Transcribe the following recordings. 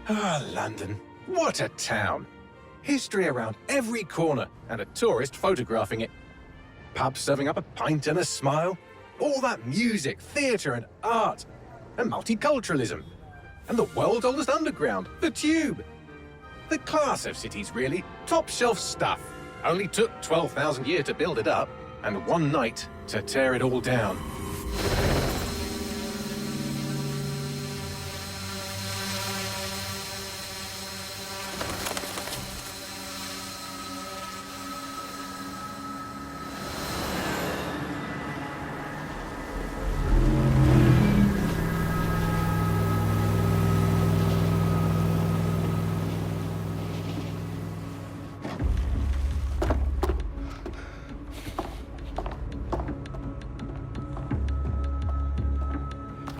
Ah, London. What a town. History around every corner, and a tourist photographing it. Pubs serving up a pint and a smile. All that music, theatre and art. And multiculturalism. And the world's oldest underground, the Tube. The class of cities, really. Top shelf stuff. Only took 12,000 years to build it up, and one night to tear it all down.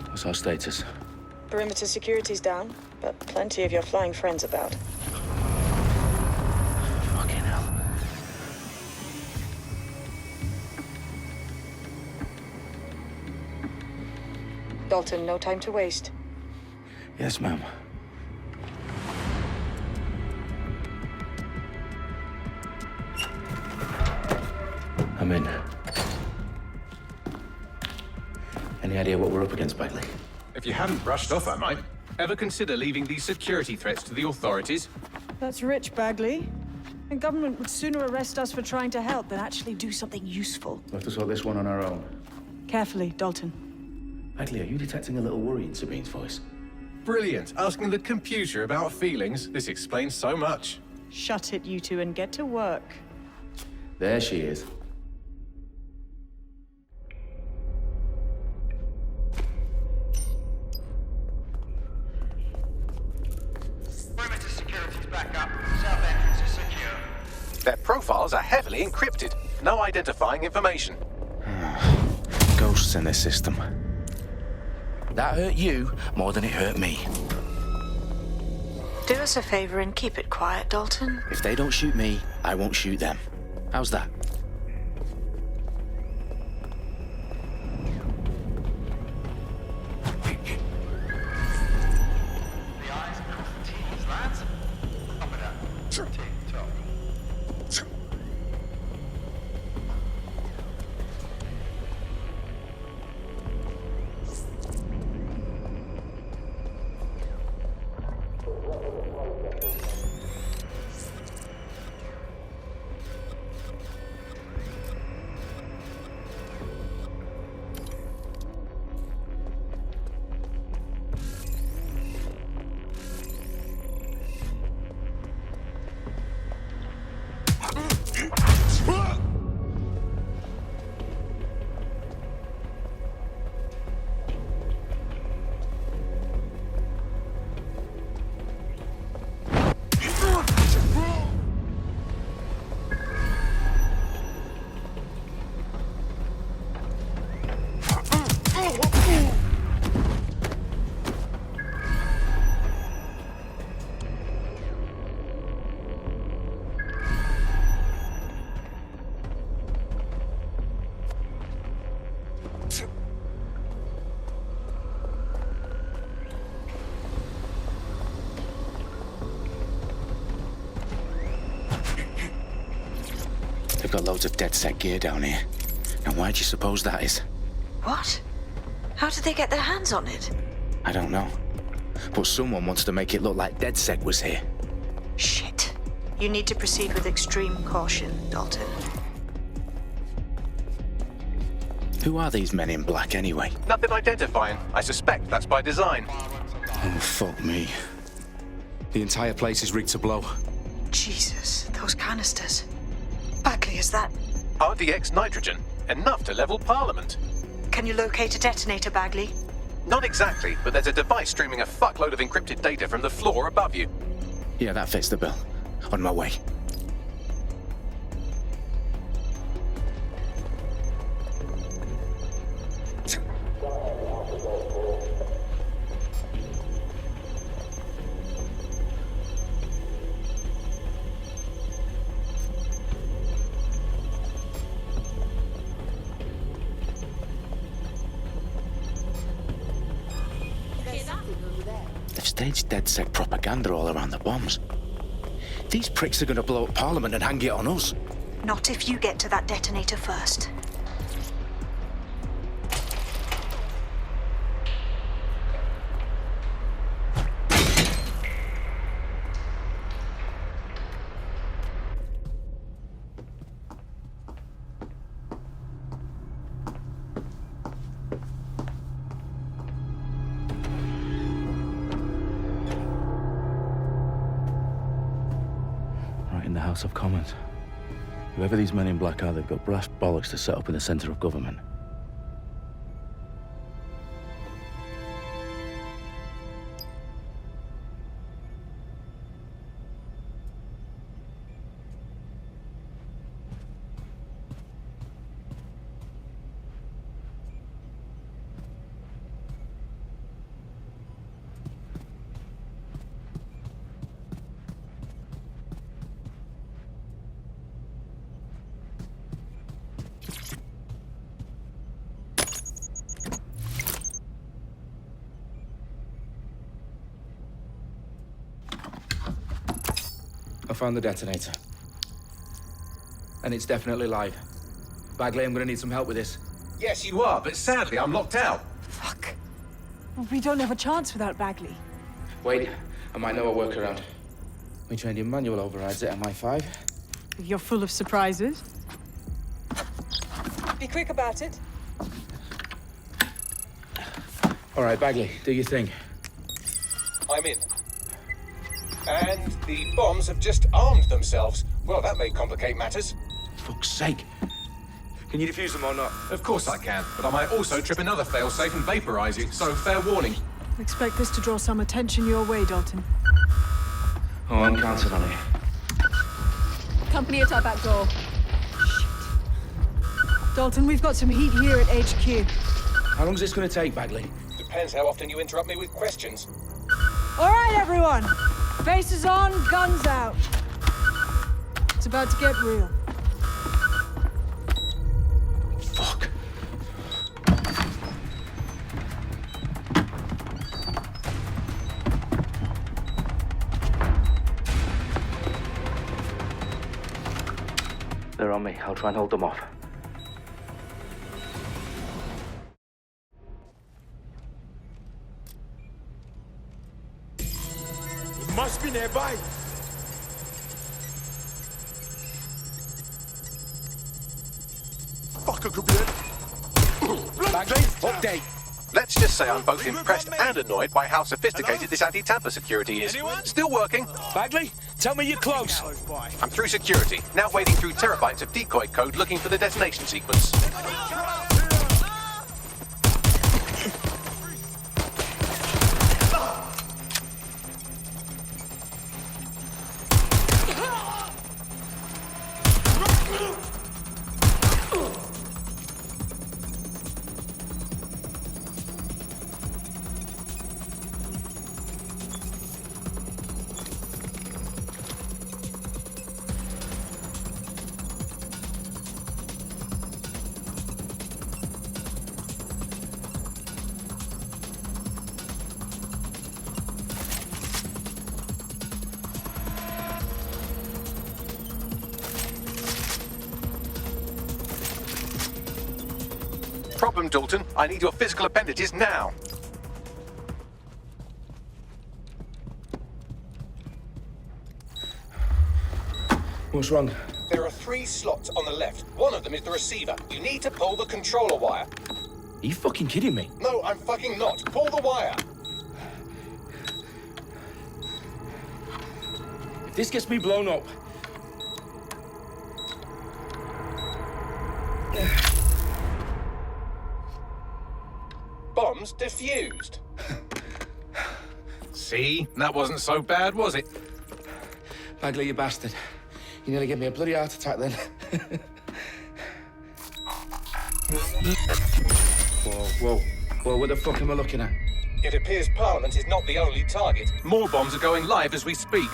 What's our status? Perimeter security's down, but plenty of your flying friends about. Fucking hell. Dalton, no time to waste. Yes, ma'am. I'm in. Any idea what we're up against, Bagley? If you hadn't brushed off, I might. Ever consider leaving these security threats to the authorities? That's rich, Bagley. The government would sooner arrest us for trying to help than actually do something useful. We'll have to sort this one on our own. Carefully, Dalton. Bagley, are you detecting a little worry in Sabine's voice? Brilliant. Asking the computer about feelings. This explains so much. Shut it, you two, and get to work. There she is. Perimeter security's back up. South entrance is secure. Their profiles are heavily encrypted. No identifying information. Ghosts in this system. That hurt you more than it hurt me. Do us a favor and keep it quiet, Dalton. If they don't shoot me, I won't shoot them. How's that? The eyes across the T's, lads. Up and up. Tick-tock. They've got loads of dead set gear down here. Now why do you suppose that is? What? How did they get their hands on it? I don't know. But someone wants to make it look like DedSec was here. Shit. You need to proceed with extreme caution, Dalton. Who are these men in black anyway? Nothing identifying. I suspect that's by design. Oh, fuck me. The entire place is rigged to blow. Jesus, those canisters. Bagley, is that... RDX nitrogen. Enough to level Parliament. Can you locate a detonator, Bagley? Not exactly, but there's a device streaming a fuckload of encrypted data from the floor above you. Yeah, that fits the bill. On my way. Stage dead-set propaganda all around the bombs. These pricks are gonna blow up Parliament and hang it on us. Not if you get to that detonator first. Right in the House of Commons. Whoever these men in black are, they've got brass bollocks to set up in the centre of government. I found the detonator. And it's definitely live. Bagley, I'm gonna need some help with this. Yes, you are, but sadly, I'm locked out. Fuck. We don't have a chance without Bagley. Wait, I might know a workaround. We trained in manual overrides at MI5. You're full of surprises. Be quick about it. All right, Bagley, do your thing. I'm in. And the bombs have just armed themselves. Well, that may complicate matters. Fuck's sake. Can you defuse them or not? Of course I can, but I might also trip another failsafe and vaporize you, so fair warning. Expect this to draw some attention your way, Dalton. Oh, I'm counting on it. Company at our back door. Dalton, we've got some heat here at HQ. How long's this gonna take, Bagley? Depends how often you interrupt me with questions. All right, everyone. Faces on, guns out. It's about to get real. Fuck. They're on me. I'll try and hold them off. Must be nearby. Fucker could be it. Bagley, update. Let's just say I'm both impressed and annoyed by how sophisticated this anti-tamper security is. Still working. Bagley, tell me you're close. I'm through security, now wading through terabytes of decoy code looking for the detonation sequence. Problem, Dalton. I need your physical appendages now. What's wrong? There are 3 slots on the left. One of them is the receiver. You need to pull the controller wire. Are you fucking kidding me? No, I'm fucking not. Pull the wire. If this gets me blown up... Bombs defused. See? That wasn't so bad, was it? Bagley, you bastard. You nearly gave me a bloody heart attack then. Whoa, what the fuck am I looking at? It appears Parliament is not the only target. More bombs are going live as we speak.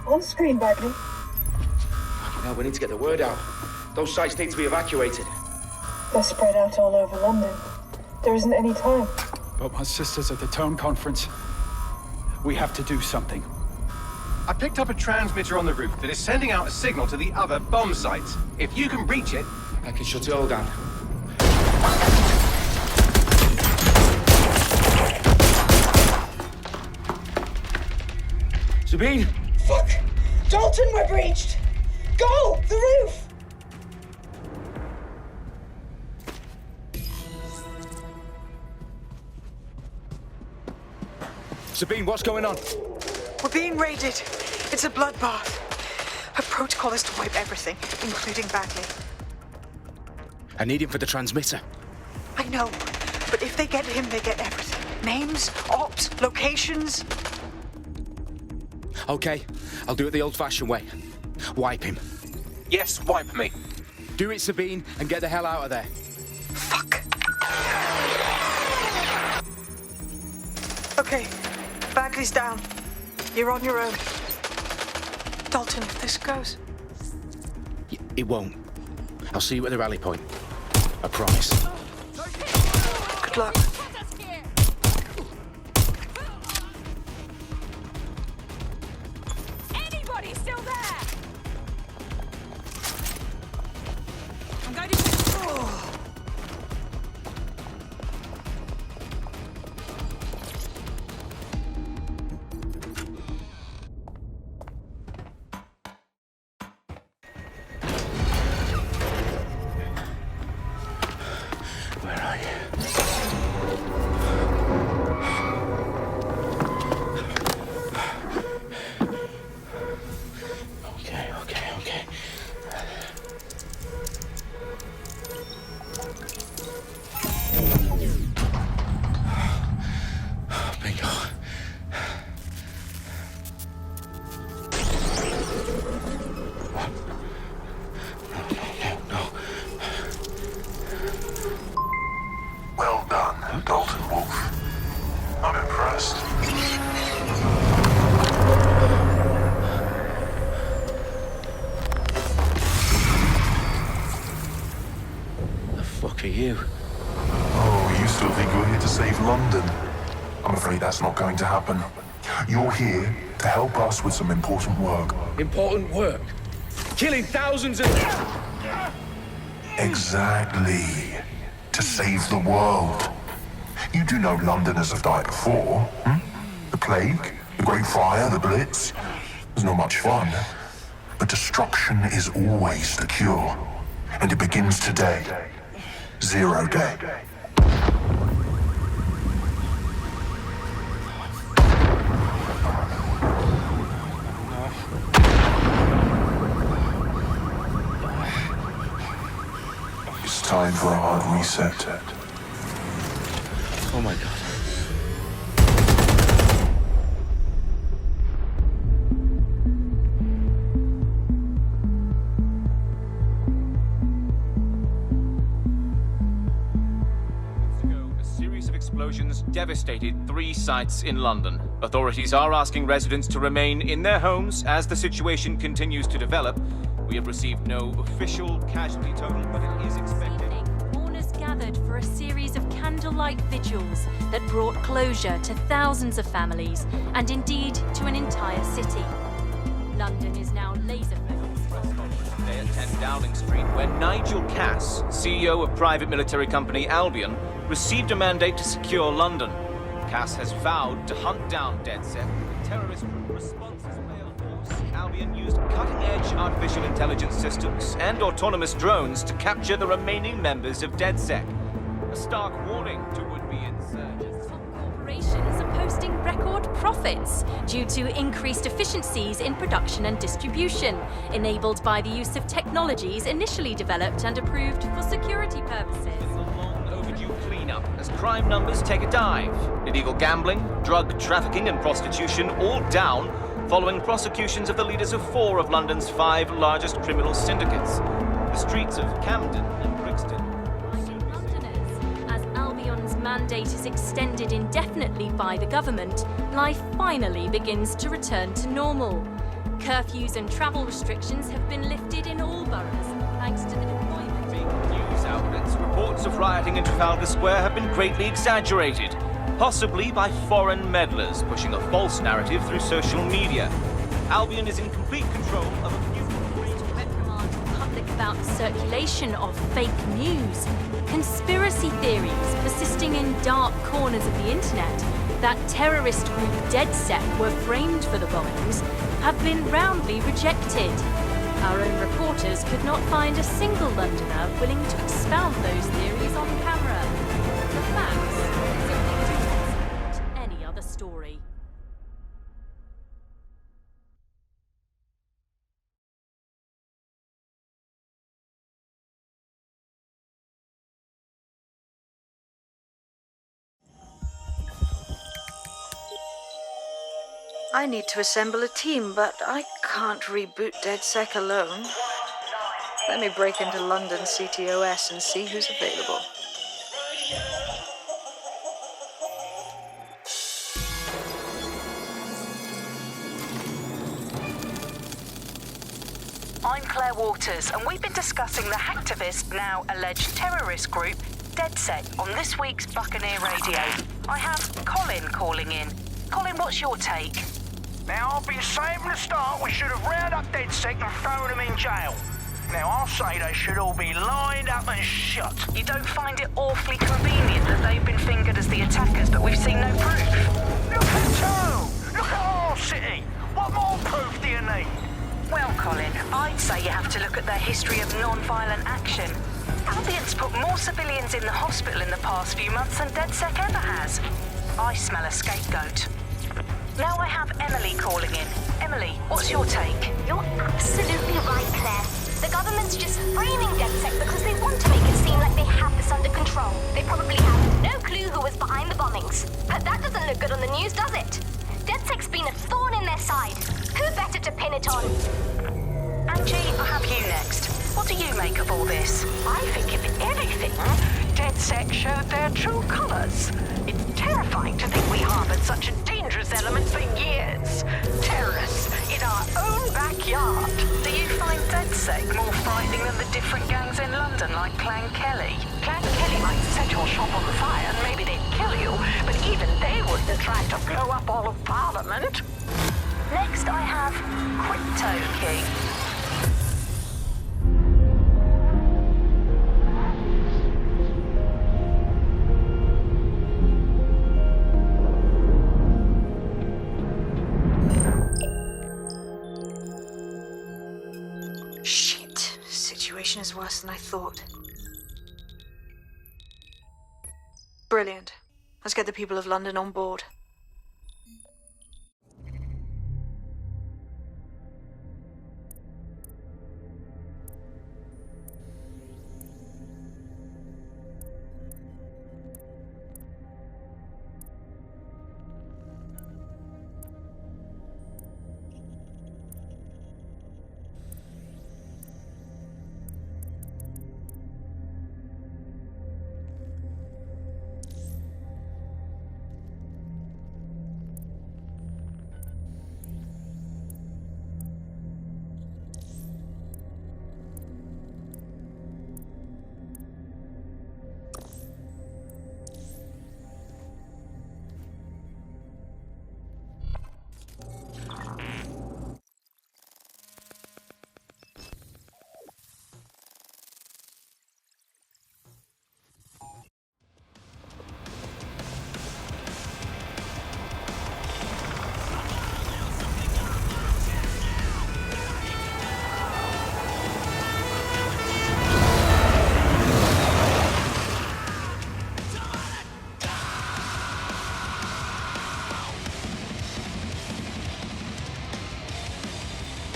On screen, Bagley. Fucking hell, we need to get the word out. Those sites need to be evacuated. They're spread out all over London. There isn't any time. But my sister's at the town conference. We have to do something. I picked up a transmitter on the roof that is sending out a signal to the other bomb sites. If you can reach it... I can shut it all down. Sabine! Fuck! Dalton, we're breached! Go! The roof! Sabine, what's going on? We're being raided. It's a bloodbath. Her protocol is to wipe everything, including Bagley. I need him for the transmitter. I know, but if they get him, they get everything. Names, ops, locations. Okay, I'll do it the old-fashioned way. Wipe him. Yes, wipe me. Do it, Sabine, and get the hell out of there. Fuck. Okay, Bagley's down. You're on your own. Dalton, if this goes... It won't. I'll see you at the rally point. I promise. Good luck. Anybody still there? I'm going to... Where are you? Okay. Bingo. No. Well done, Dalton Wolf. I'm impressed. The fuck are you? Oh, you still think you're here to save London? I'm afraid that's not going to happen. You're here to help us with some important work. Important work. Killing thousands of... Exactly. To save the world. You do know Londoners have died before, hmm? The plague, the Great Fire, the Blitz. It's not much fun. But destruction is always the cure. And it begins today. 0 day. It's time for a hard reset. Oh my god. A series of explosions devastated 3 sites in London. Authorities are asking residents to remain in their homes as the situation continues to develop. We have received no official casualty total, but it is expected. Mourners gathered for a series of candlelight vigils that brought closure to thousands of families and indeed to an entire city. London is now laser-focused. Today at 10 Downing Street, where Nigel Cass, CEO of private military company Albion, received a mandate to secure London. Cass has vowed to hunt down DedSec with terrorist responses mail force. Albion used cutting-edge artificial intelligence systems and autonomous drones to capture the remaining members of DedSec. A stark warning to would-be insurgents. Top corporations are posting record profits due to increased efficiencies in production and distribution, enabled by the use of technologies initially developed and approved for security purposes. Cleanup as crime numbers take a dive. Illegal gambling, drug trafficking and prostitution all down following prosecutions of the leaders of 4 of London's 5 largest criminal syndicates. The streets of Camden and Brixton. Londoners, as Albion's mandate is extended indefinitely by the government, life finally begins to return to normal. Curfews and travel restrictions have been lifted in all boroughs, thanks to the deployment. News outlets, reports of rioting in Trafalgar Square have been greatly exaggerated. possibly by foreign meddlers pushing a false narrative through social media. Albion is in complete control of a few reprimand the public about the circulation of fake news, conspiracy theories persisting in dark corners of the internet that terrorist group DeadSec were framed for the bombings have been roundly rejected. Our own reporters could not find a single Londoner willing to expound those theories on camera. The facts simply don't support any other story. I need to assemble a team, but I can't reboot DeadSec alone. Let me break into London CTOS and see who's available. I'm Claire Waters, and we've been discussing the hacktivist, now alleged terrorist group, DeadSec, on this week's Buccaneer Radio. I have Colin calling in. Colin, what's your take? Now, I've been saying from the start we should have rounded up DeadSec and thrown them in jail. Now, I'll say they should all be lined up and shot. You don't find it awfully convenient that they've been fingered as the attackers, but we've seen no proof? Look at Toronto! Look at our city! What more proof do you need? Well, Colin, I'd say you have to look at their history of non-violent action. Albion's put more civilians in the hospital in the past few months than DeadSec ever has. I smell a scapegoat. Now I have Emily calling in. Emily, what's your take? You're absolutely right, Claire. The government's just framing DeadSec because they want to make it seem like they have this under control. They probably have no clue who was behind the bombings. But that doesn't look good on the news, does it? DeadSec's been a thorn in their side. Who better to pin it on? Angie, I have you next. What do you make of all this? I think if anything, DeadSec showed their true colors. It's terrifying to think we harbored such a dangerous element for years. Terrorists in our own backyard. Do you find DeadSec more frightening than the different gangs in London, like Clan Kelly? Clan Kelly might set your shop on fire and maybe they'd kill you, but even they wouldn't try to blow up all of Parliament. Next I have Crypto King. Shit. Situation is worse than I thought. Brilliant. Let's get the people of London on board.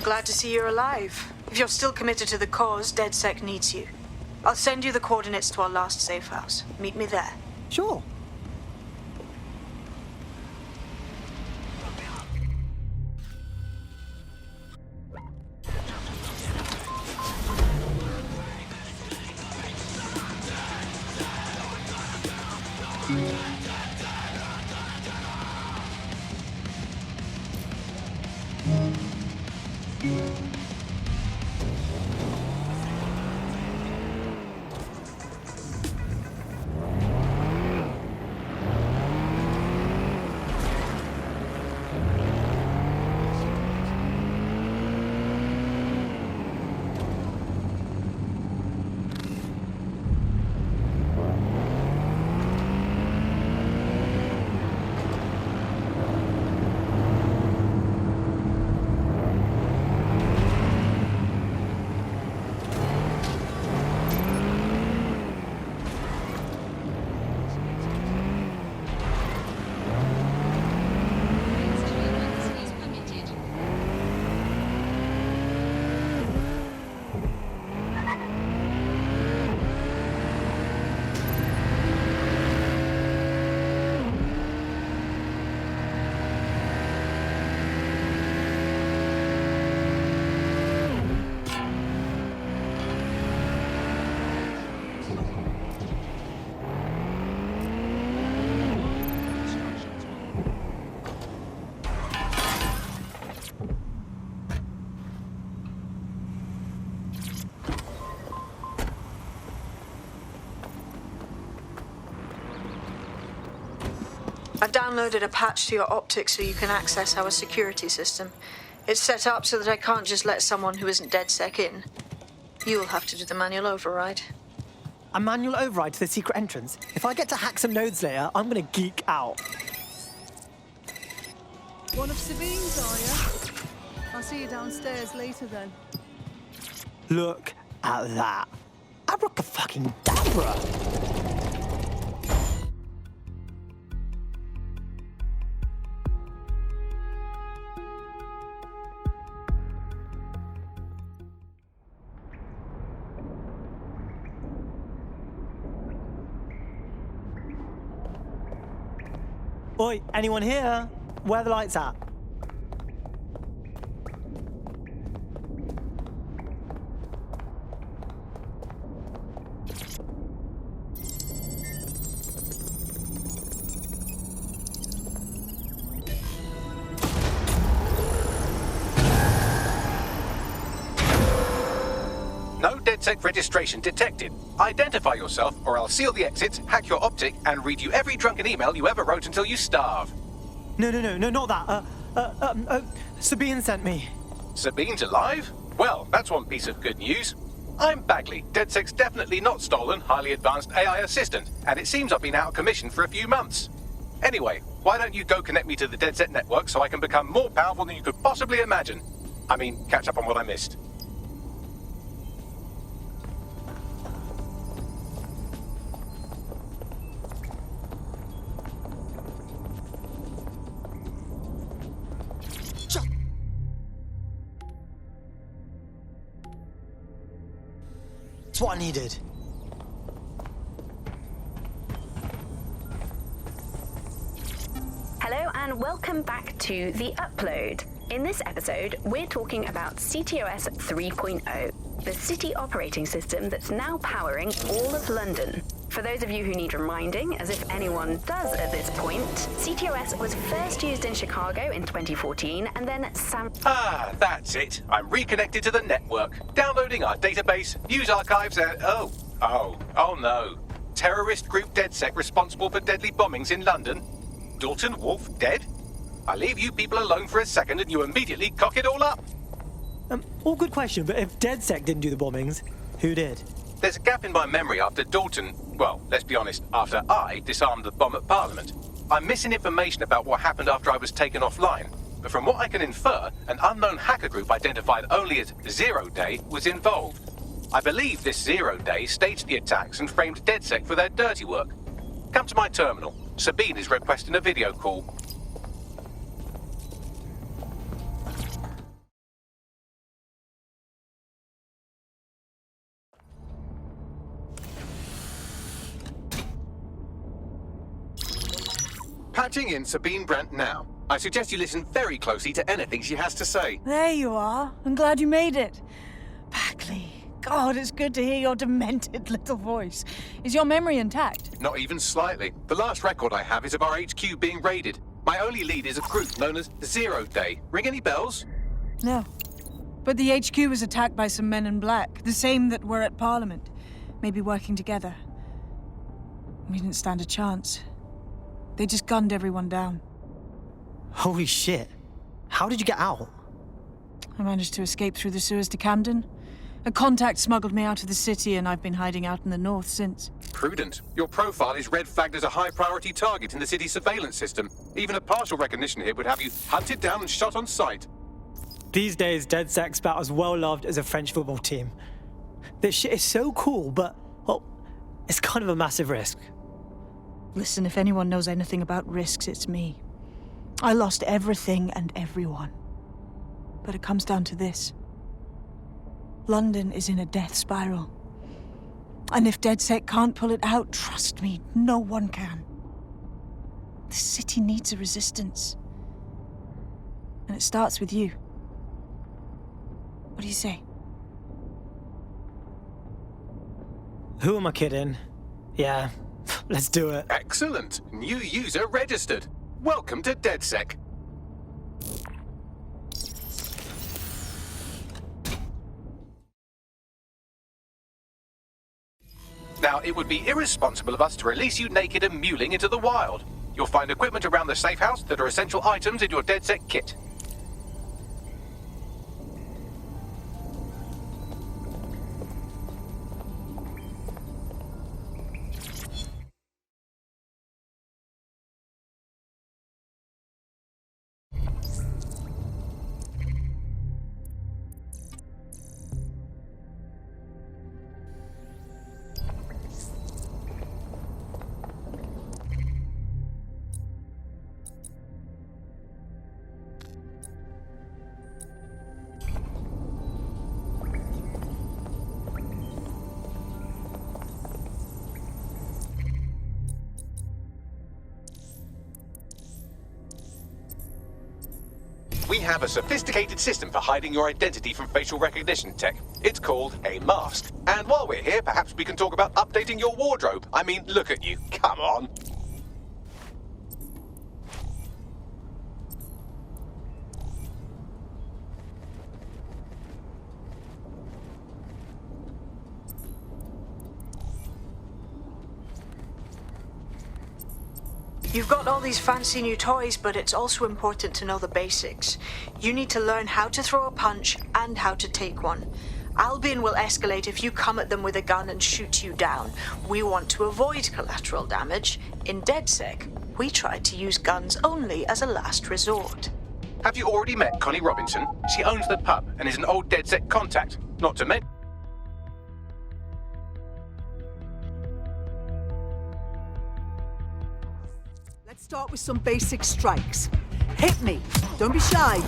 Glad to see you're alive. If you're still committed to the cause, DeadSec needs you. I'll send you the coordinates to our last safe house. Meet me there. Sure. I've downloaded a patch to your optics so you can access our security system. It's set up so that I can't just let someone who isn't DedSec in. You'll have to do the manual override. A manual override to the secret entrance? If I get to hack some nodes later, I'm gonna geek out. One of Sabine's, are you? I'll see you downstairs later then. Look at that. Abracadabra! Oi, anyone here? Where are the lights at? No DedSec registration detected. Identify yourself, or I'll seal the exits, hack your optic, and read you every drunken email you ever wrote until you starve. No, not that. Sabine sent me. Sabine's alive? Well, that's one piece of good news. I'm Bagley, DedSec's definitely not stolen, highly advanced AI assistant, and it seems I've been out of commission for a few months. Anyway, why don't you go connect me to the DedSec network so I can become more powerful than you could possibly imagine? I mean, catch up on what I missed. That's what I needed. Hello and welcome back to The Upload. In this episode, we're talking about CTOS 3.0, the city operating system that's now powering all of London. For those of you who need reminding, as if anyone does at this point, CTOS was first used in Chicago in 2014 and then That's it. I'm reconnected to the network, downloading our database, news archives, and oh no. Terrorist group DedSec responsible for deadly bombings in London? Dalton Wolf dead? I leave you people alone for a second and you immediately cock it all up. All good question, but if DedSec didn't do the bombings, who did? There's a gap in my memory after Dalton, well, let's be honest, after I disarmed the bomb at Parliament. I'm missing information about what happened after I was taken offline, but from what I can infer, an unknown hacker group identified only as Zero Day was involved. I believe this Zero Day staged the attacks and framed DedSec for their dirty work. Come to my terminal. Sabine is requesting a video call. Patching in Sabine Brandt now. I suggest you listen very closely to anything she has to say. There you are. I'm glad you made it. Bagley. God, it's good to hear your demented little voice. Is your memory intact? Not even slightly. The last record I have is of our HQ being raided. My only lead is a group known as Zero Day. Ring any bells? No. But the HQ was attacked by some men in black, the same that were at Parliament. Maybe working together. We didn't stand a chance. They just gunned everyone down. Holy shit. How did you get out? I managed to escape through the sewers to Camden. A contact smuggled me out of the city, and I've been hiding out in the north since. Prudent. Your profile is red flagged as a high-priority target in the city's surveillance system. Even a partial recognition here would have you hunted down and shot on sight. These days, DedSec's about as well loved as a French football team. This shit is so cool, but, well, it's kind of a massive risk. Listen, if anyone knows anything about risks, it's me. I lost everything and everyone. But it comes down to this. London is in a death spiral. And if DedSec can't pull it out, trust me, no one can. The city needs a resistance. And it starts with you. What do you say? Who am I kidding? Yeah, let's do it. Excellent. New user registered. Welcome to DedSec. Now, it would be irresponsible of us to release you naked and mewling into the wild. You'll find equipment around the safe house that are essential items in your DedSec kit. We have a sophisticated system for hiding your identity from facial recognition tech. It's called a mask. And while we're here, perhaps we can talk about updating your wardrobe. I mean, look at you. Come on. You've got all these fancy new toys, but it's also important to know the basics. You need to learn how to throw a punch and how to take one. Albion will escalate if you come at them with a gun and shoot you down. We want to avoid collateral damage. In DedSec, we try to use guns only as a last resort. Have you already met Connie Robinson? She owns the pub and is an old DedSec contact. Not to mention... Let's start with some basic strikes. Hit me. Don't be shy.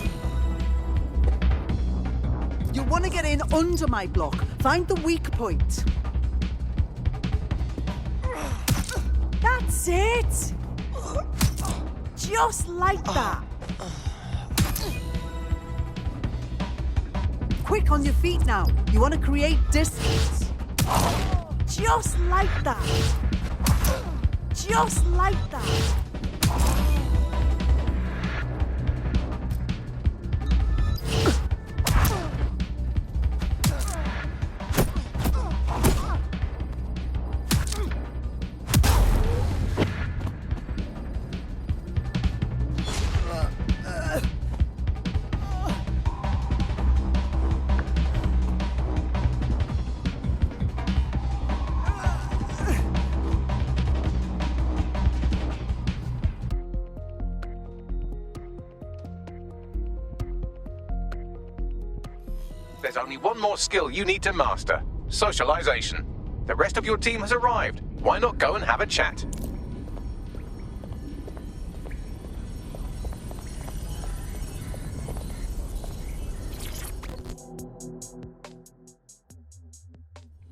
You want to get in under my block. Find the weak point. That's it. Just like that. Quick on your feet now. You want to create distance. Just like that. Just like that. There's only one more skill you need to master. Socialization. The rest of your team has arrived. Why not go and have a chat?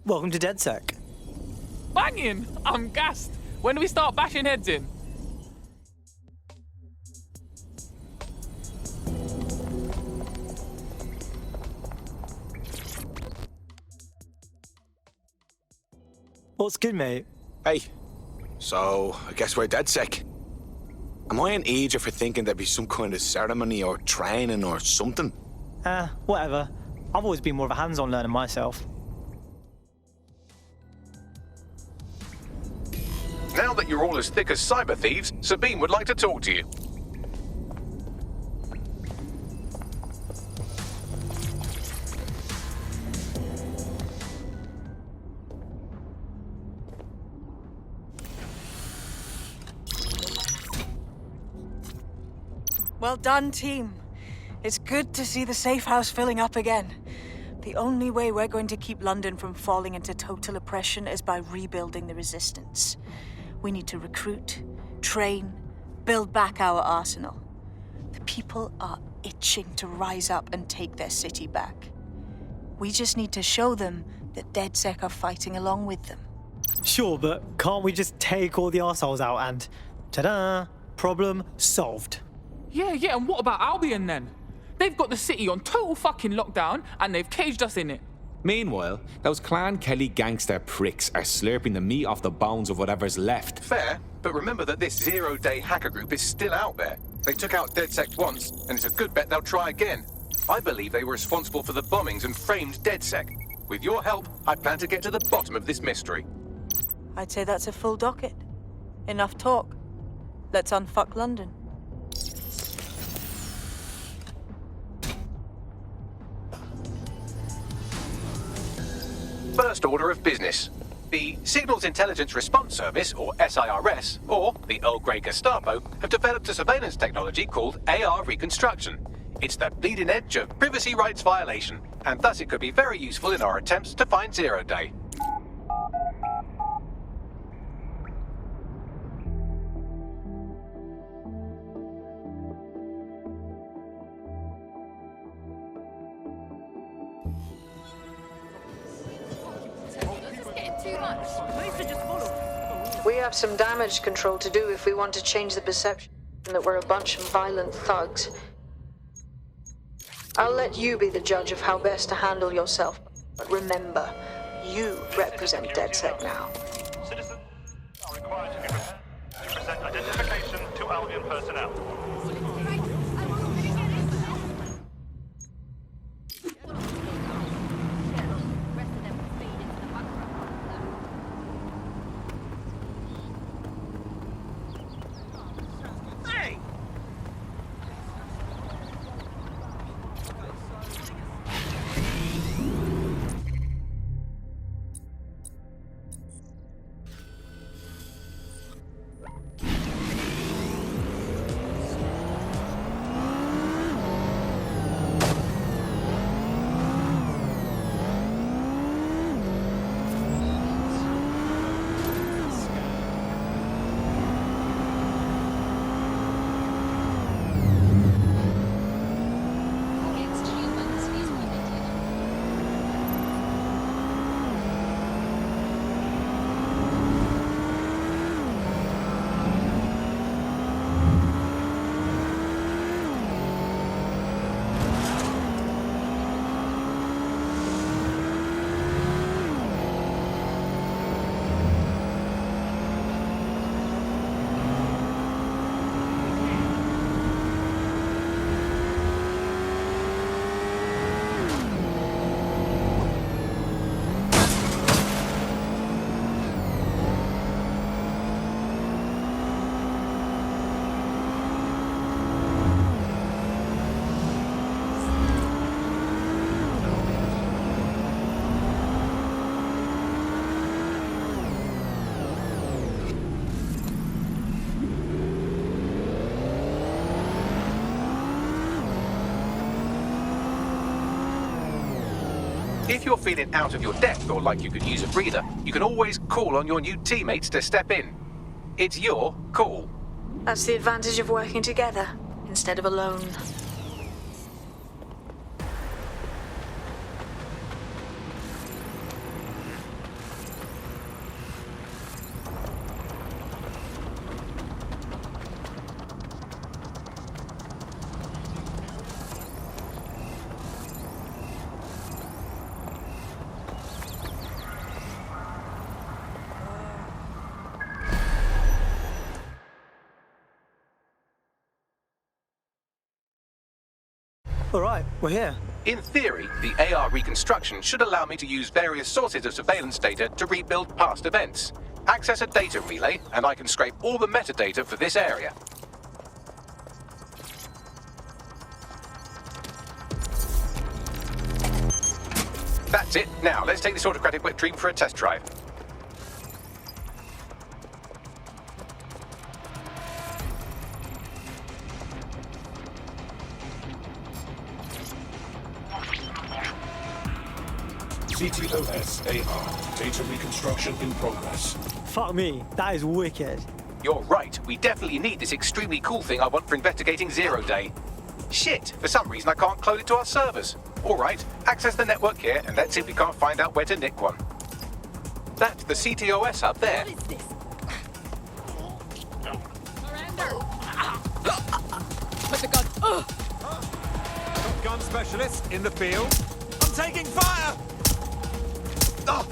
Welcome to DedSec. Banging! I'm gassed. When do we start bashing heads in? What's good, mate? Hey, so I guess we're DedSec. Am I an idiot for thinking there'd be some kind of ceremony or training or something? Whatever. I've always been more of a hands-on learner myself. Now that you're all as thick as cyber thieves, Sabine would like to talk to you. Well done, team. It's good to see the safe house filling up again. The only way we're going to keep London from falling into total oppression is by rebuilding the resistance. We need to recruit, train, build back our arsenal. The people are itching to rise up and take their city back. We just need to show them that DedSec are fighting along with them. Sure, but can't we just take all the arseholes out and... ta-da! Problem solved. Yeah, and what about Albion then? They've got the city on total fucking lockdown and they've caged us in it. Meanwhile, those Clan Kelly gangster pricks are slurping the meat off the bones of whatever's left. Fair, but remember that this zero-day hacker group is still out there. They took out DedSec once, and it's a good bet they'll try again. I believe they were responsible for the bombings and framed DedSec. With your help, I plan to get to the bottom of this mystery. I'd say that's a full docket. Enough talk. Let's unfuck London. First order of business. The Signals Intelligence Response Service, or SIRS, or the Earl Grey Gestapo, have developed a surveillance technology called AR reconstruction. It's the bleeding edge of privacy rights violation, and thus it could be very useful in our attempts to find Zero Day. We have some damage control to do if we want to change the perception that we're a bunch of violent thugs. I'll let you be the judge of how best to handle yourself. But remember, you represent DedSec now. Citizens are required to present identification to Albion personnel. If you're feeling out of your depth or like you could use a breather, you can always call on your new teammates to step in. It's your call. That's the advantage of working together instead of alone. All right, we're here. In theory, the AR reconstruction should allow me to use various sources of surveillance data to rebuild past events. Access a data relay, and I can scrape all the metadata for this area. That's it. Now, let's take this autocratic wet dream for a test drive. CTOS AR. Data reconstruction in progress. Fuck me, that is wicked. You're right. We definitely need this extremely cool thing I want for investigating Zero Day. Shit, for some reason I can't clone it to our servers. All right, access the network here, and let's see if we can't find out where to nick one. That's the CTOS up there. What is this? Put the gun. Gun specialist in the field. I'm taking fire! Oh.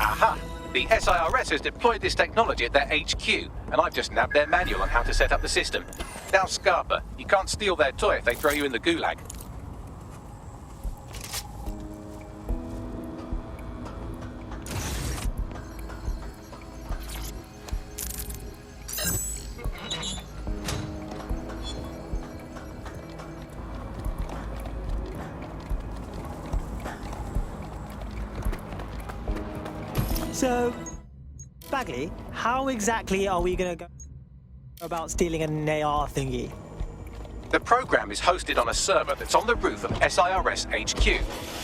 Aha! The The SIRS has deployed this technology at their HQ, and I've just nabbed their manual on how to set up the system. Now, Scarpa, you can't steal their toy if they throw you in the gulag. So, Bagley, how exactly are we gonna go about stealing an AR thingy? The program is hosted on a server that's on the roof of SIRS HQ.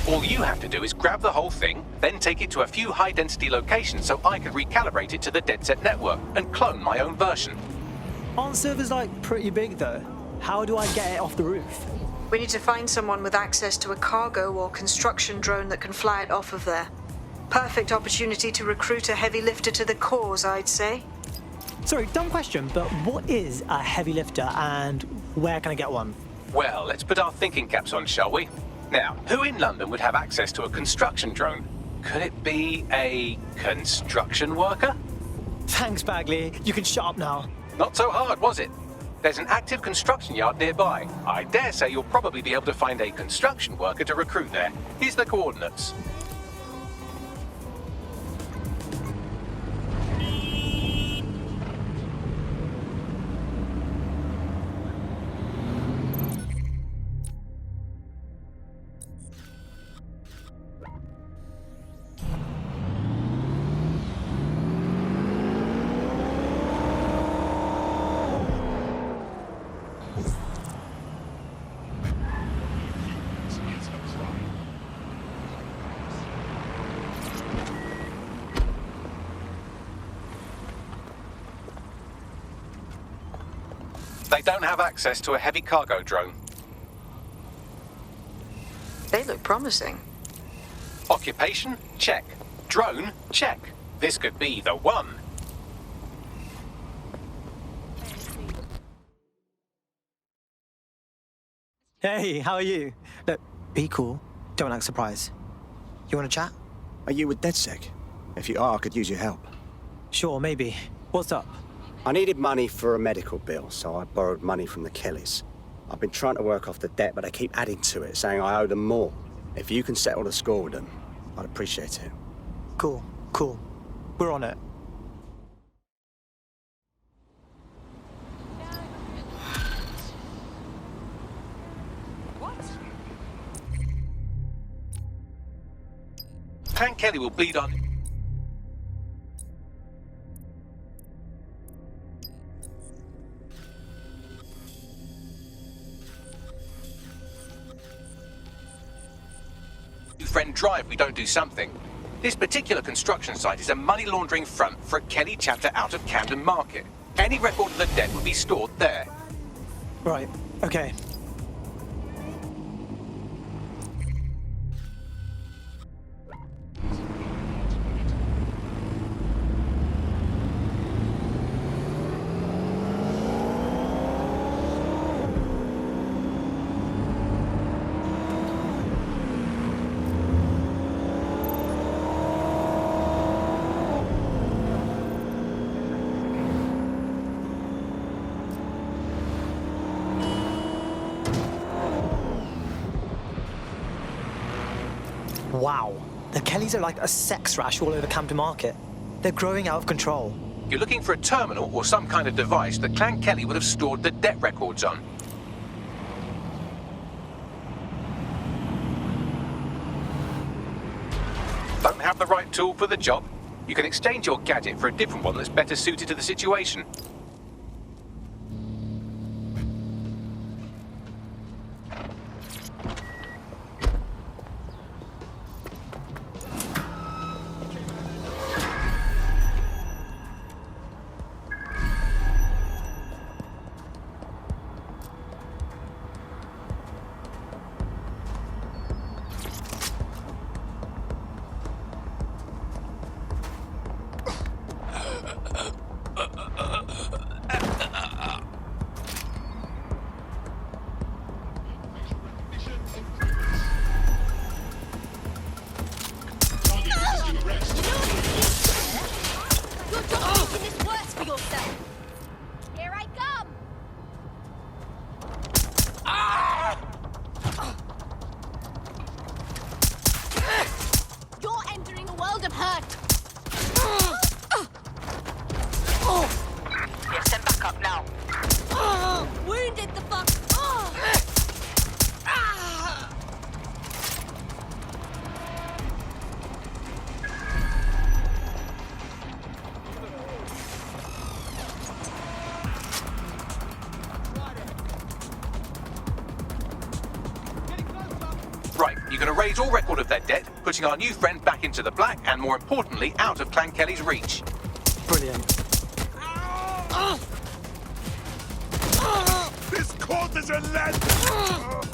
All you have to do is grab the whole thing, then take it to a few high-density locations so I can recalibrate it to the DedSec network and clone my own version. Aren't servers like pretty big though? How do I get it off the roof? We need to find someone with access to a cargo or construction drone that can fly it off of there. Perfect opportunity to recruit a heavy lifter to the cause, I'd say. Sorry, dumb question, but what is a heavy lifter and where can I get one? Well, let's put our thinking caps on, shall we? Now, who in London would have access to a construction drone? Could it be a construction worker? Thanks, Bagley. You can shut up now. Not so hard, was it? There's an active construction yard nearby. I dare say you'll probably be able to find a construction worker to recruit there. Here's the coordinates. They don't have access to a heavy cargo drone. They look promising. Occupation? Check. Drone? Check. This could be the one. Hey, how are you? Look, be cool. Don't act surprised. You want to chat? Are you with DedSec? If you are, I could use your help. Sure, maybe. What's up? I needed money for a medical bill, so I borrowed money from the Kellys. I've been trying to work off the debt, but they keep adding to it, saying I owe them more. If you can settle the score with them, I'd appreciate it. Cool, cool. We're on it. Clan Kelly will bleed on. Friend drive, we don't do something. This particular construction site is a money laundering front for a Kelly chapter out of Camden Market. Any record of the debt would be stored there. Right, okay. Wow, the Kellys are like a sex rash all over Camden Market. They're growing out of control. You're looking for a terminal or some kind of device that Clan Kelly would have stored the debt records on. Don't have the right tool for the job? You can exchange your gadget for a different one that's better suited to the situation. Right, you're going to raise all record of their debt, putting our new friend back into the black, and more importantly, out of Clan Kelly's reach. Brilliant. This court is relentless!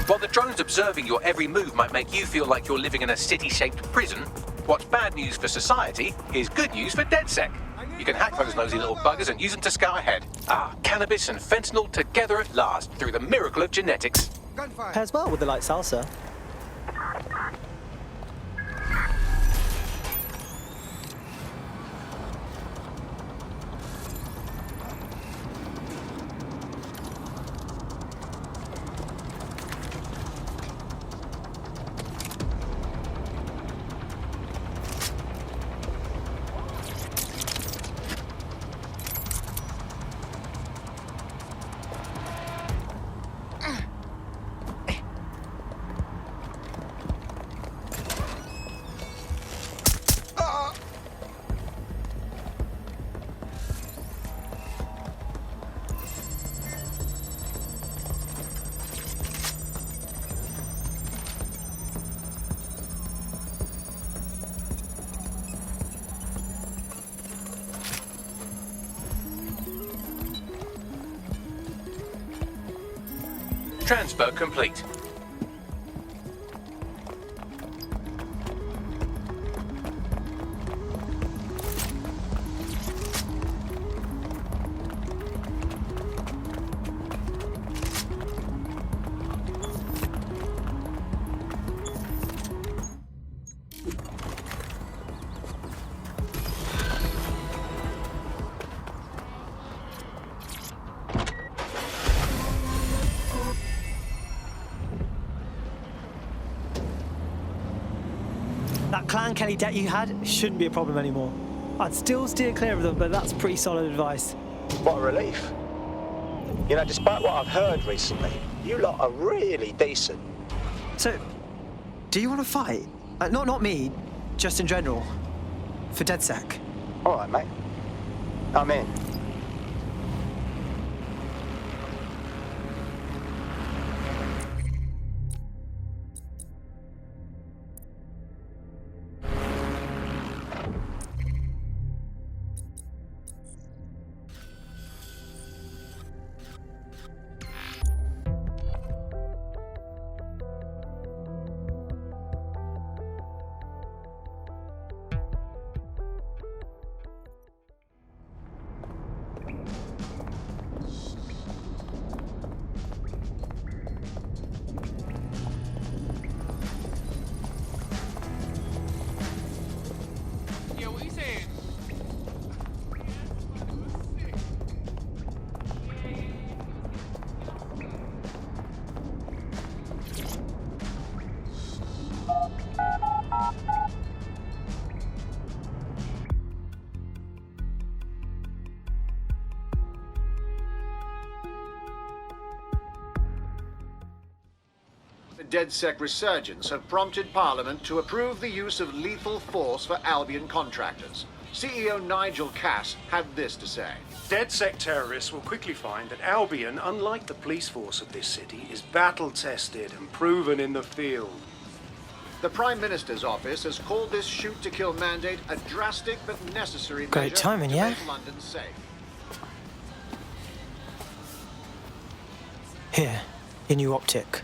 While the drones observing your every move might make you feel like you're living in a city-shaped prison, what's bad news for society is good news for DedSec. You can hack those nosy little buggers and use them to scout ahead. Cannabis and fentanyl together at last through the miracle of genetics. Pairs well with the light salsa. Transfer complete. That Clan Kelly debt you had shouldn't be a problem anymore. I'd still steer clear of them, but that's pretty solid advice. What a relief. You know, despite what I've heard recently, you lot are really decent. So, do you want to fight? Not me, just in general. For DedSec. All right, mate. I'm in. DedSec resurgence have prompted Parliament to approve the use of lethal force for Albion contractors. CEO Nigel Cass had this to say. DedSec terrorists will quickly find that Albion, unlike the police force of this city, is battle-tested and proven in the field. The Prime Minister's office has called this shoot-to-kill mandate a drastic but necessary Great measure timing, to yeah? make London safe. Here, your new optic.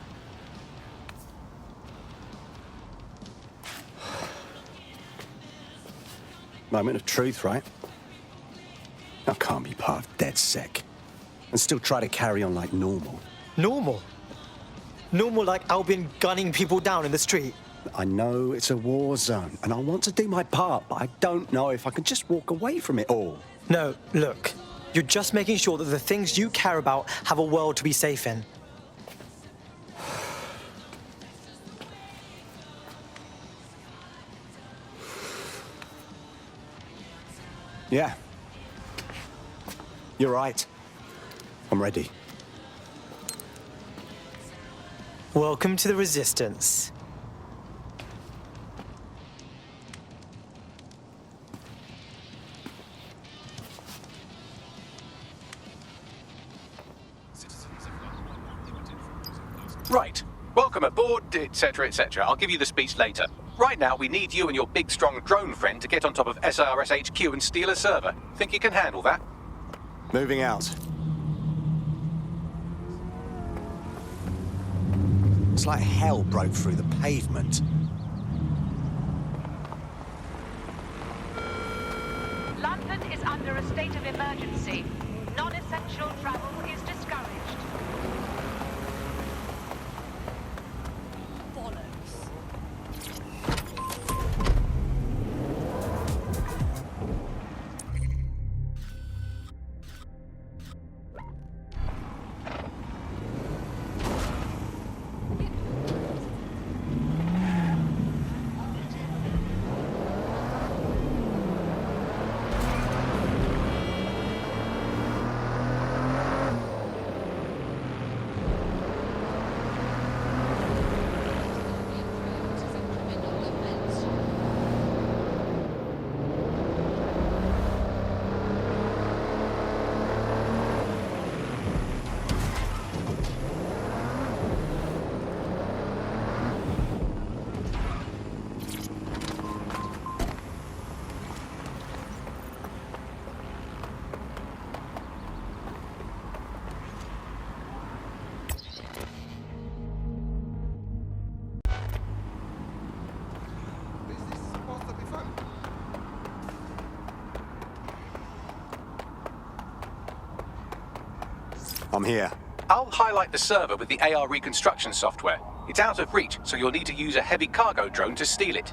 Moment of truth, right? I can't be part of DedSec and still try to carry on like normal. Normal? Normal like Albion gunning people down in the street? I know it's a war zone, and I want to do my part, but I don't know if I can just walk away from it all. No, look. You're just making sure that the things you care about have a world to be safe in. Yeah. You're right. I'm ready. Welcome to the Resistance. Right. Welcome aboard, etc., etc. I'll give you the speech later. Right now, we need you and your big, strong drone friend to get on top of SRS HQ and steal a server. Think you can handle that? Moving out. It's like hell broke through the pavement. London is under a state of emergency. Non-essential travel is discouraged. I'm here. I'll highlight the server with the AR reconstruction software. It's out of reach, so you'll need to use a heavy cargo drone to steal it.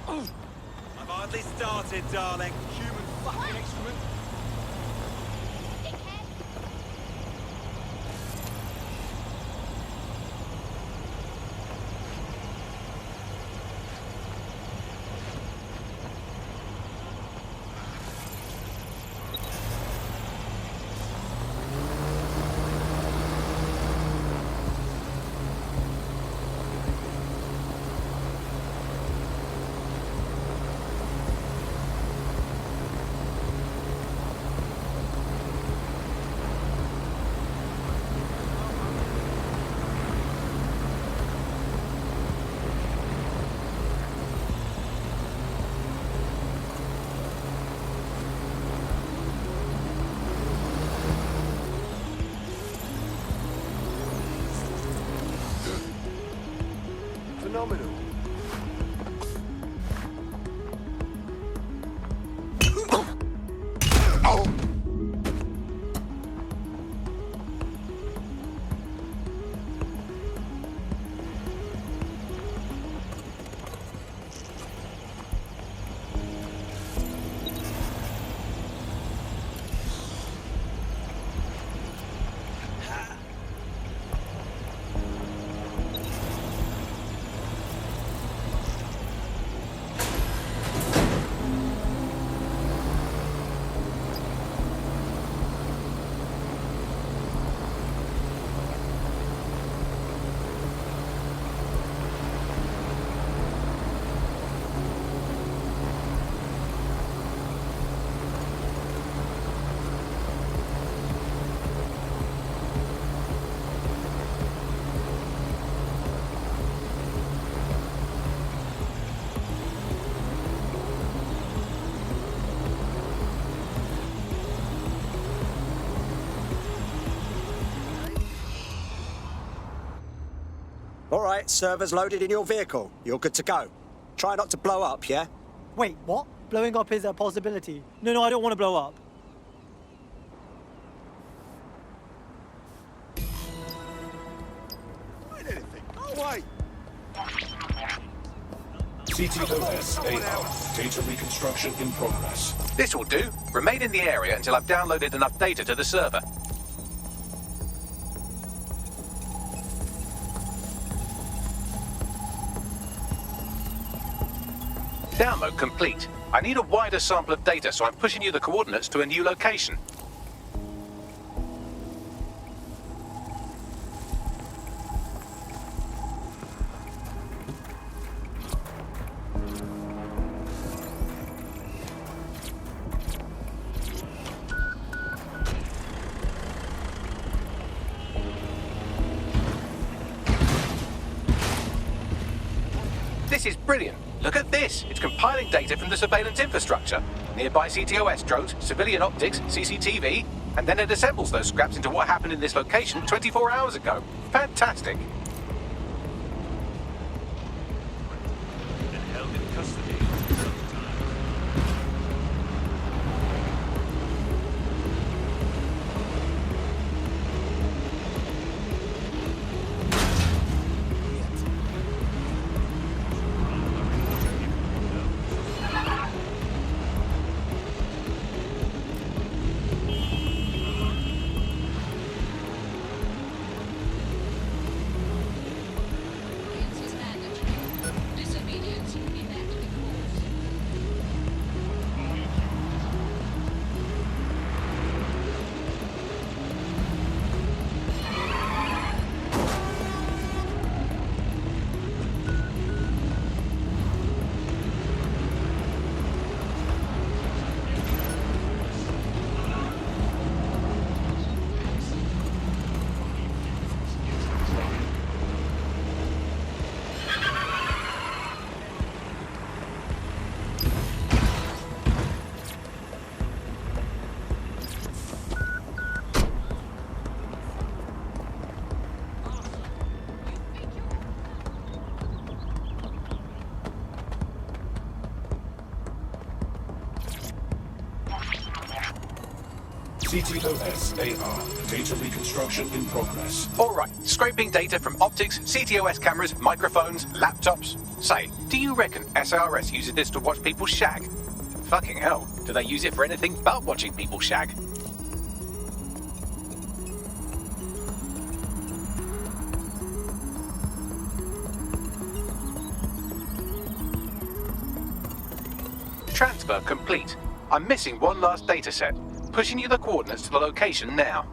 I've hardly started, darling. Human fucking excrement. Phenomenal. All right, servers loaded in your vehicle. You're good to go. Try not to blow up, yeah? Wait, what? Blowing up is a possibility. No, I don't want to blow up. Oh, wait. CTOS AR. Data reconstruction in progress. This will do. Remain in the area until I've downloaded enough data to the server. Download complete. I need a wider sample of data, so I'm pushing you the coordinates to a new location. This is brilliant. Look at this. It's compiling data from the surveillance infrastructure. Nearby CTOS drones, civilian optics, CCTV, and then it assembles those scraps into what happened in this location 24 hours ago. Fantastic. CTOS AR. Data reconstruction in progress. Alright, scraping data from optics, CTOS cameras, microphones, laptops. Say, do you reckon SRS uses this to watch people shag? Fucking hell, do they use it for anything but watching people shag? Transfer complete. I'm missing one last data set. Pushing you the coordinates to the location now.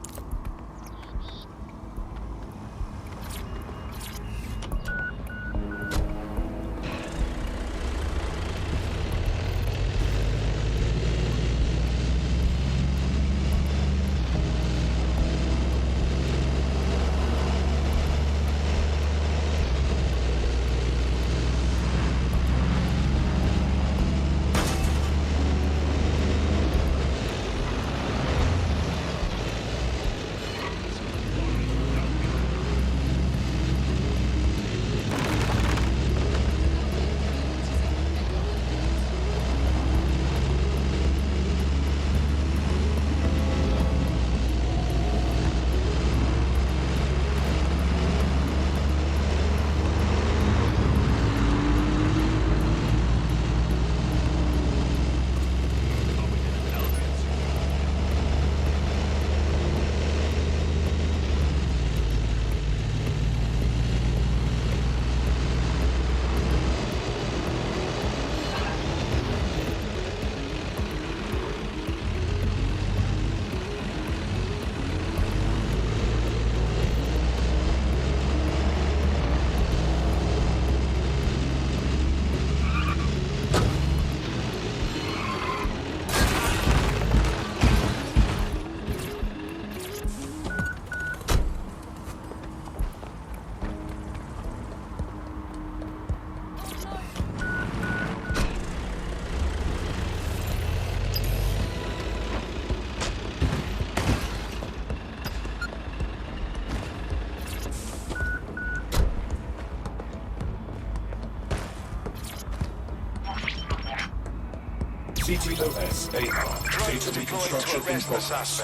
CTOS AR. Data reconstruction in progress.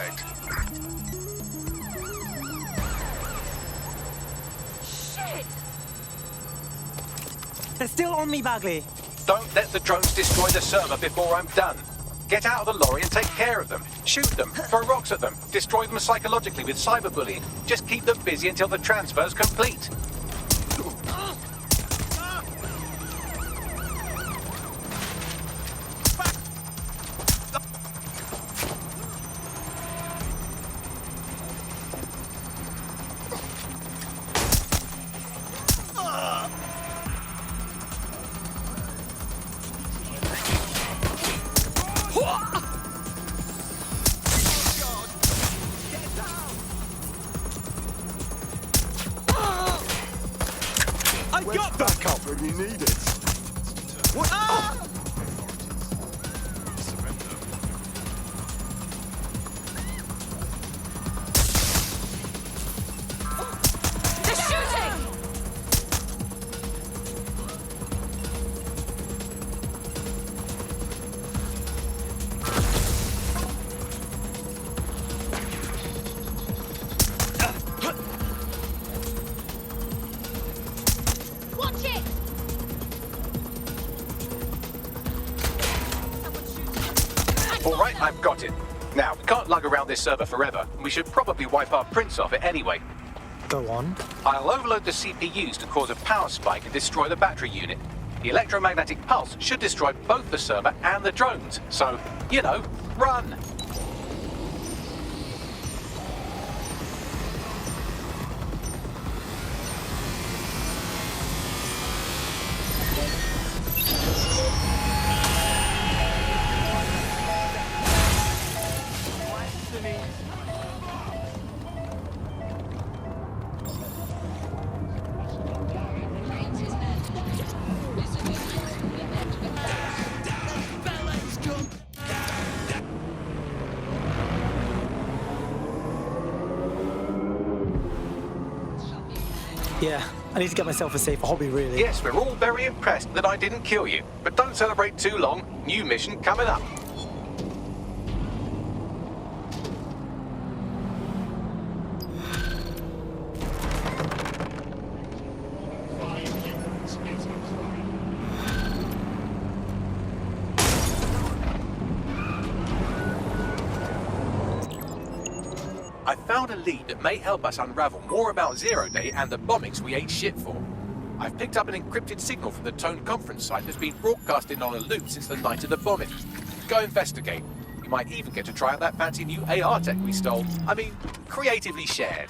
Shit! They're still on me, Bagley. Don't let the drones destroy the server before I'm done. Get out of the lorry and take care of them. Shoot them, throw rocks at them, destroy them psychologically with cyberbullying. Just keep them busy until the transfer's complete. if you need it. What? Ah! They're shooting! Watch it! All right, I've got it. Now, we can't lug around this server forever. We should probably wipe our prints off it anyway. Go on. I'll overload the CPUs to cause a power spike and destroy the battery unit. The electromagnetic pulse should destroy both the server and the drones. So, you know, run! Yeah, I need to get myself a safer hobby, really. Yes, we're all very impressed that I didn't kill you. But don't celebrate too long. New mission coming up. I found a lead that may help us unravel more about Zero Day and the bombings we ate shit for. I've picked up an encrypted signal from the Tone conference site that's been broadcasting on a loop since the night of the bombing. Go investigate. You might even get to try out that fancy new AR tech we stole. I mean, creatively shared.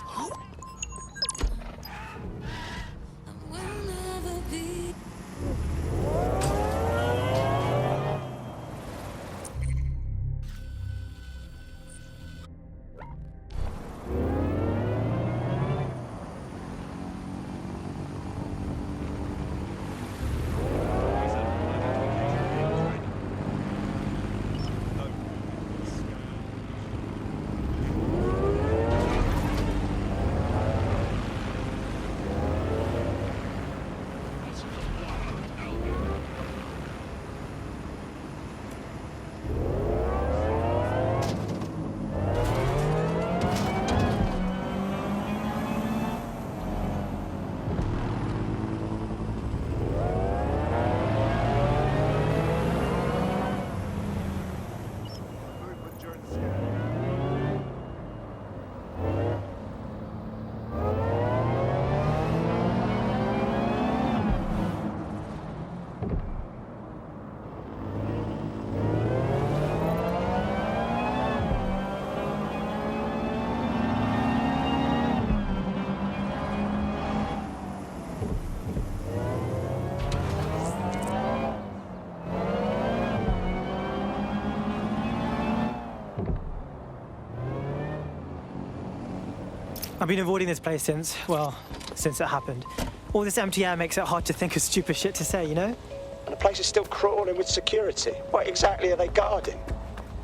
I've been avoiding this place since it happened. All this empty air makes it hard to think of stupid shit to say, you know? And the place is still crawling with security. What exactly are they guarding?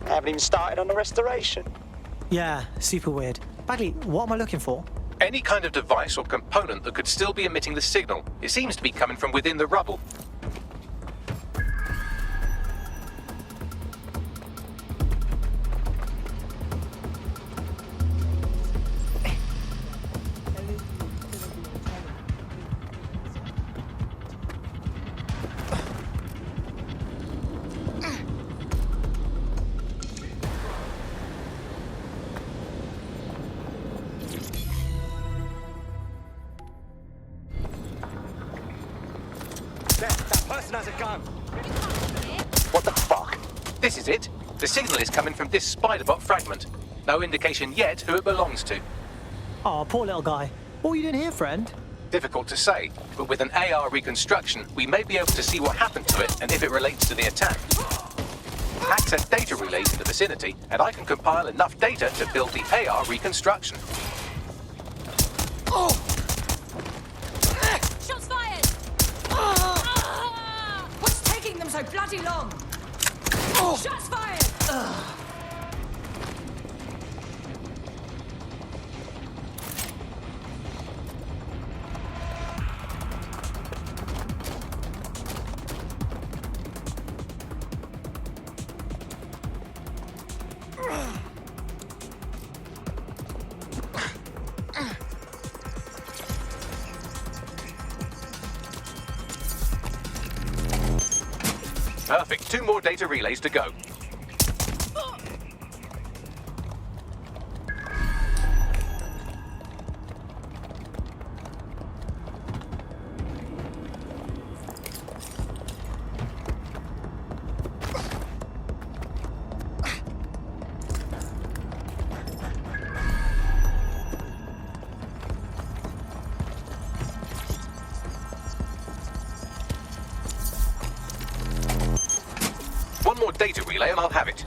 They haven't even started on the restoration. Yeah, super weird. Bagley, what am I looking for? Any kind of device or component that could still be emitting the signal. It seems to be coming from within the rubble. That person has a gun. What the fuck? This is it. The signal is coming from this spider-bot fragment. No indication yet who it belongs to. Oh, poor little guy. What are you doing here, friend? Difficult to say, but with an AR reconstruction, we may be able to see what happened to it and if it relates to the attack. Access data relays in the vicinity, and I can compile enough data to build the AR reconstruction. Shots fired! so bloody long. Shots fired! Perfect. 2 more data relays to go. One more data relay and I'll have it.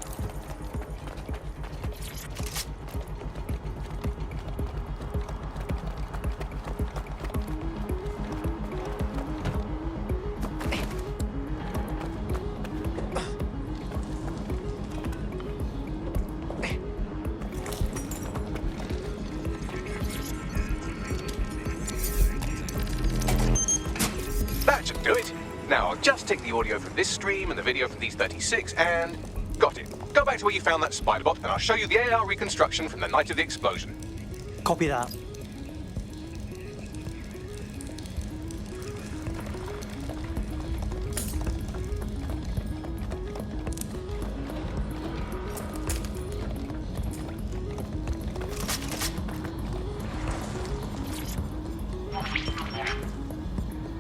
That should do it. Now, I'll just take the audio from this stream and the video from these 36 and... got it. Go back to where you found that spider bot and I'll show you the AR reconstruction from the night of the explosion. Copy that.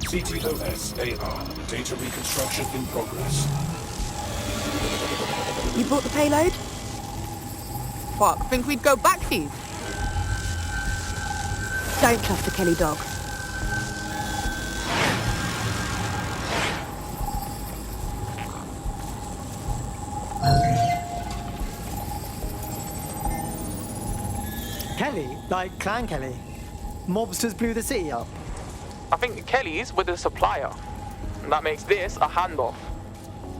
CTOS AR. Data reconstruction in progress. You brought the payload? Fuck, think we'd go back here? Don't trust the Kelly dog. Kelly? Like Clan Kelly? Mobsters blew the city up. I think Kelly's with the supplier. And that makes this a handoff.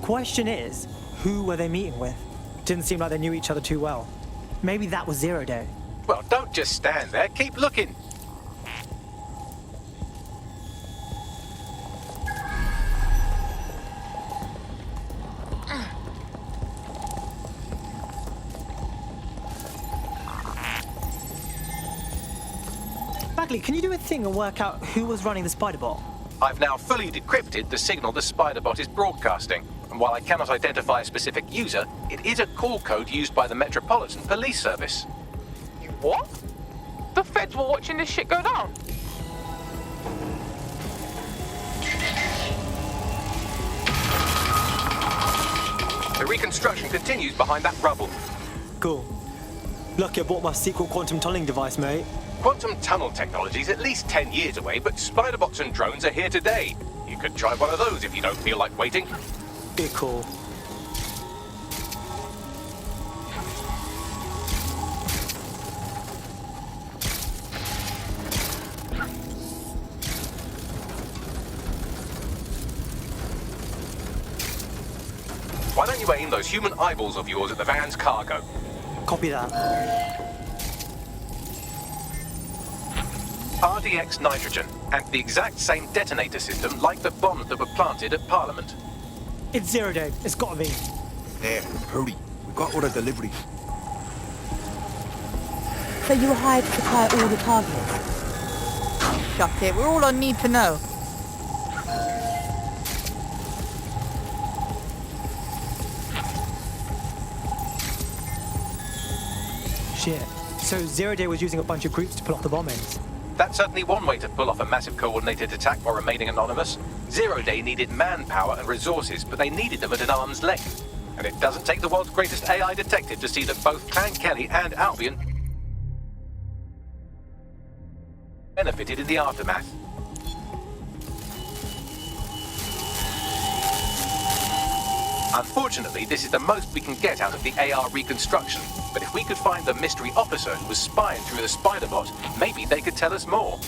Question is, who were they meeting with? Didn't seem like they knew each other too well. Maybe that was 0 Day. Well, don't just stand there. Keep looking. Bagley, can you do a thing and work out who was running the spider bot? I've now fully decrypted the signal the spider bot is broadcasting. And while I cannot identify a specific user, it is a call code used by the Metropolitan Police Service. You what? The feds were watching this shit go down. The reconstruction continues behind that rubble. Cool. Lucky I bought my secret quantum tunneling device, mate. Quantum tunnel technology is at least 10 years away, but spider bots and drones are here today. You could try one of those if you don't feel like waiting. Be cool. Why don't you aim those human eyeballs of yours at the van's cargo? Copy that. RDX nitrogen, and the exact same detonator system like the bombs that were planted at Parliament. It's 0 Day. It's gotta be. There, hurry. We've got all the delivery. So you were hired to supply all the targets? Shut it, we're all on need to know. Shit. So 0 Day was using a bunch of groups to pull off the bombings. That's certainly one way to pull off a massive coordinated attack while remaining anonymous. 0 Day needed manpower and resources, but they needed them at an arm's length. And it doesn't take the world's greatest AI detective to see that both Clan Kelly and Albion benefited in the aftermath. Unfortunately, this is the most we can get out of the AR reconstruction. But if we could find the mystery officer who was spying through the spider bot, maybe they could tell us more.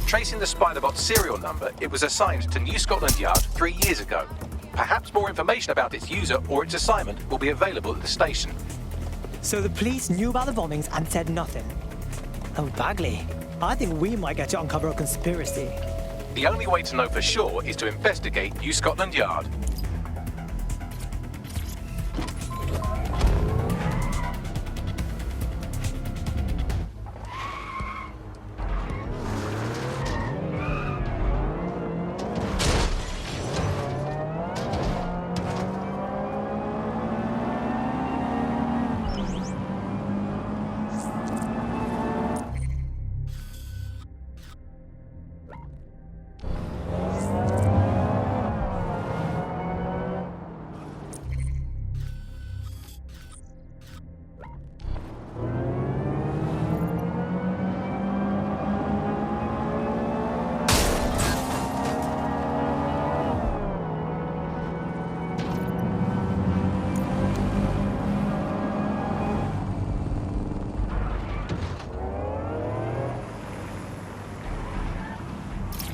Tracing the Spiderbot's serial number, it was assigned to New Scotland Yard 3 years ago. Perhaps more information about its user or its assignment will be available at the station. So the police knew about the bombings and said nothing. Oh, Bagley, I think we might get to uncover a conspiracy. The only way to know for sure is to investigate New Scotland Yard.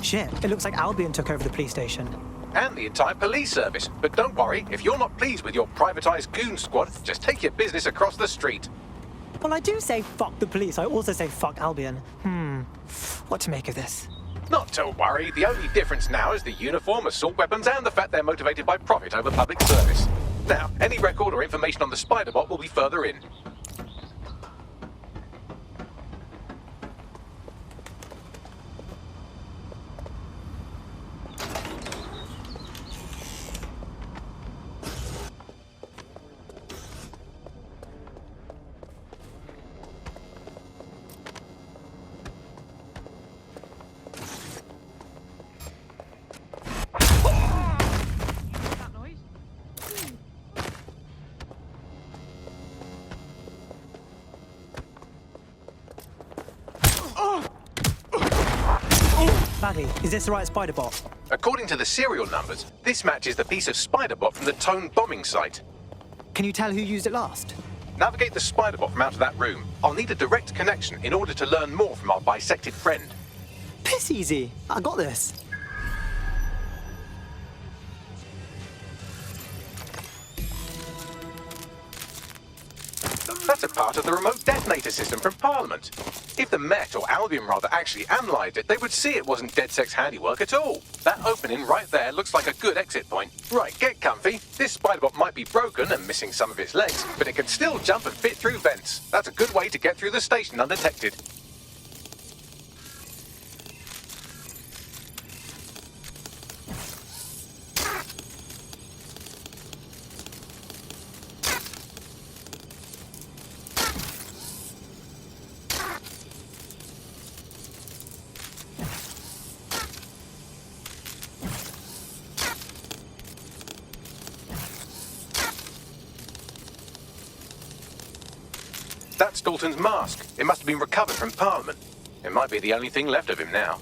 Shit, it looks like Albion took over the police station. And the entire police service. But don't worry, if you're not pleased with your privatised goon squad, just take your business across the street. Well, I do say fuck the police. I also say fuck Albion. What to make of this? Not to worry, the only difference now is the uniform, assault weapons, and the fact they're motivated by profit over public service. Now, any record or information on the Spiderbot will be further in. Bagley, is this the right Spiderbot? According to the serial numbers, this matches the piece of Spiderbot from the Tone bombing site. Can you tell who used it last? Navigate the Spiderbot from out of that room. I'll need a direct connection in order to learn more from our bisected friend. Piss easy. I got this. That's a part of the remote detonator system from Parliament. If the Met, or Albion rather, actually analysed it, they would see it wasn't DedSec's handiwork at all. That opening right there looks like a good exit point. Right, get comfy. This Spiderbot might be broken and missing some of its legs, but it can still jump and fit through vents. That's a good way to get through the station undetected. That's Dalton's mask. It must have been recovered from Parliament. It might be the only thing left of him now.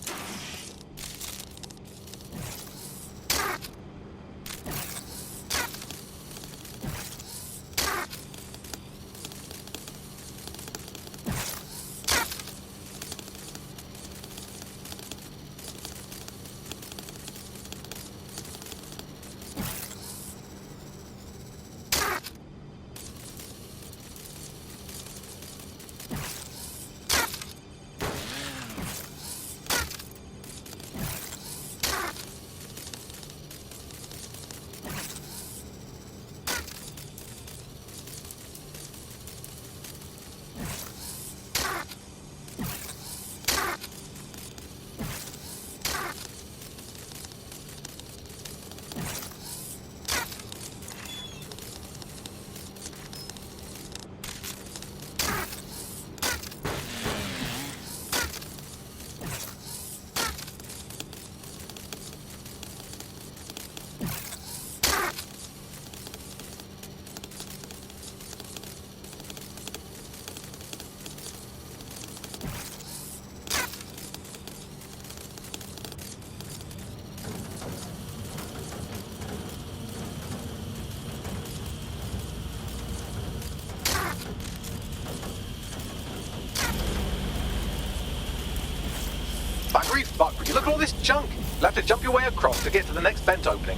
Buggery fuck, would you look at all this junk? You'll have to jump your way across to get to the next vent opening.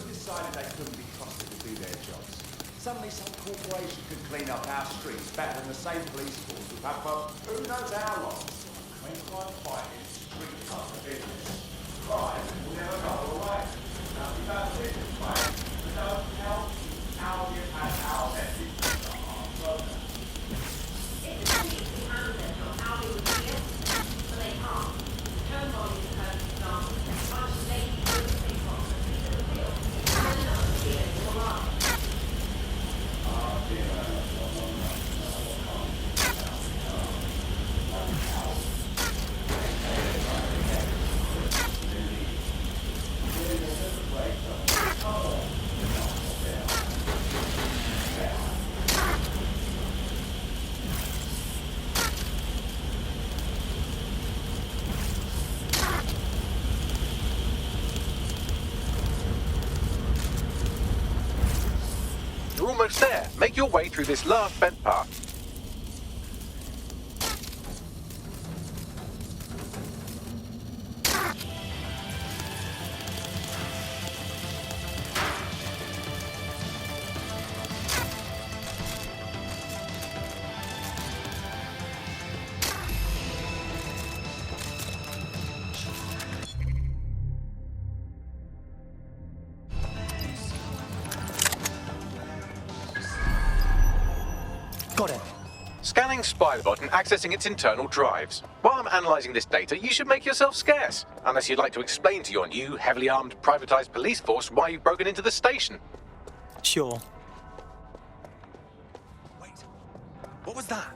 Decided they couldn't be trusted to do their jobs. Suddenly some corporation could clean up our streets better than the same police force we've had for who knows how long. When crime fighting streets up the business, crime will never go away. Now we don't business, mate. We don't help Albion and our message. If the police can handle it, Albion would be it, but they can't. Turn volume is a perfect example. A bunch of ladies doing the big box and feet in the field. You're almost there. Make your way through this last vent path. Got it. Scanning Spiderbot and accessing its internal drives. While I'm analysing this data, you should make yourself scarce. Unless you'd like to explain to your new, heavily armed, privatised police force why you've broken into the station. Sure. Wait. What was that?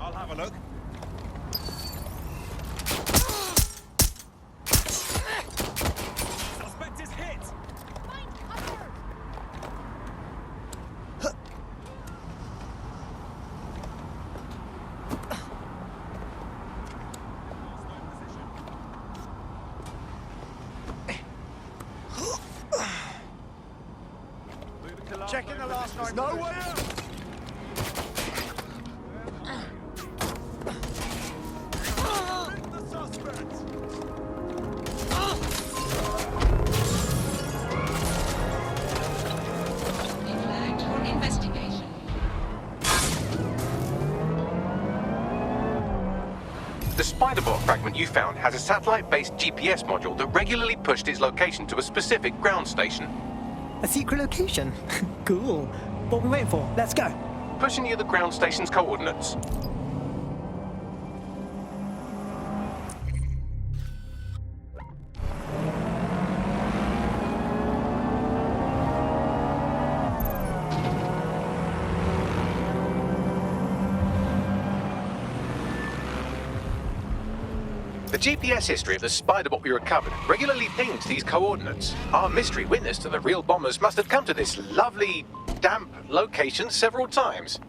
I'll have a look. Suspect is hit! Checking the last night. No way out! The suspect! For investigation. The Spiderbot fragment you found has a satellite-based GPS module that regularly pushed its location to a specific ground station. A secret location? Cool. What are we waiting for? Let's go. Pushing you the ground station's coordinates. The GPS history of the Spiderbot we recovered regularly pings these coordinates. Our mystery witness to the real bombers must have come to this lovely, damp location several times.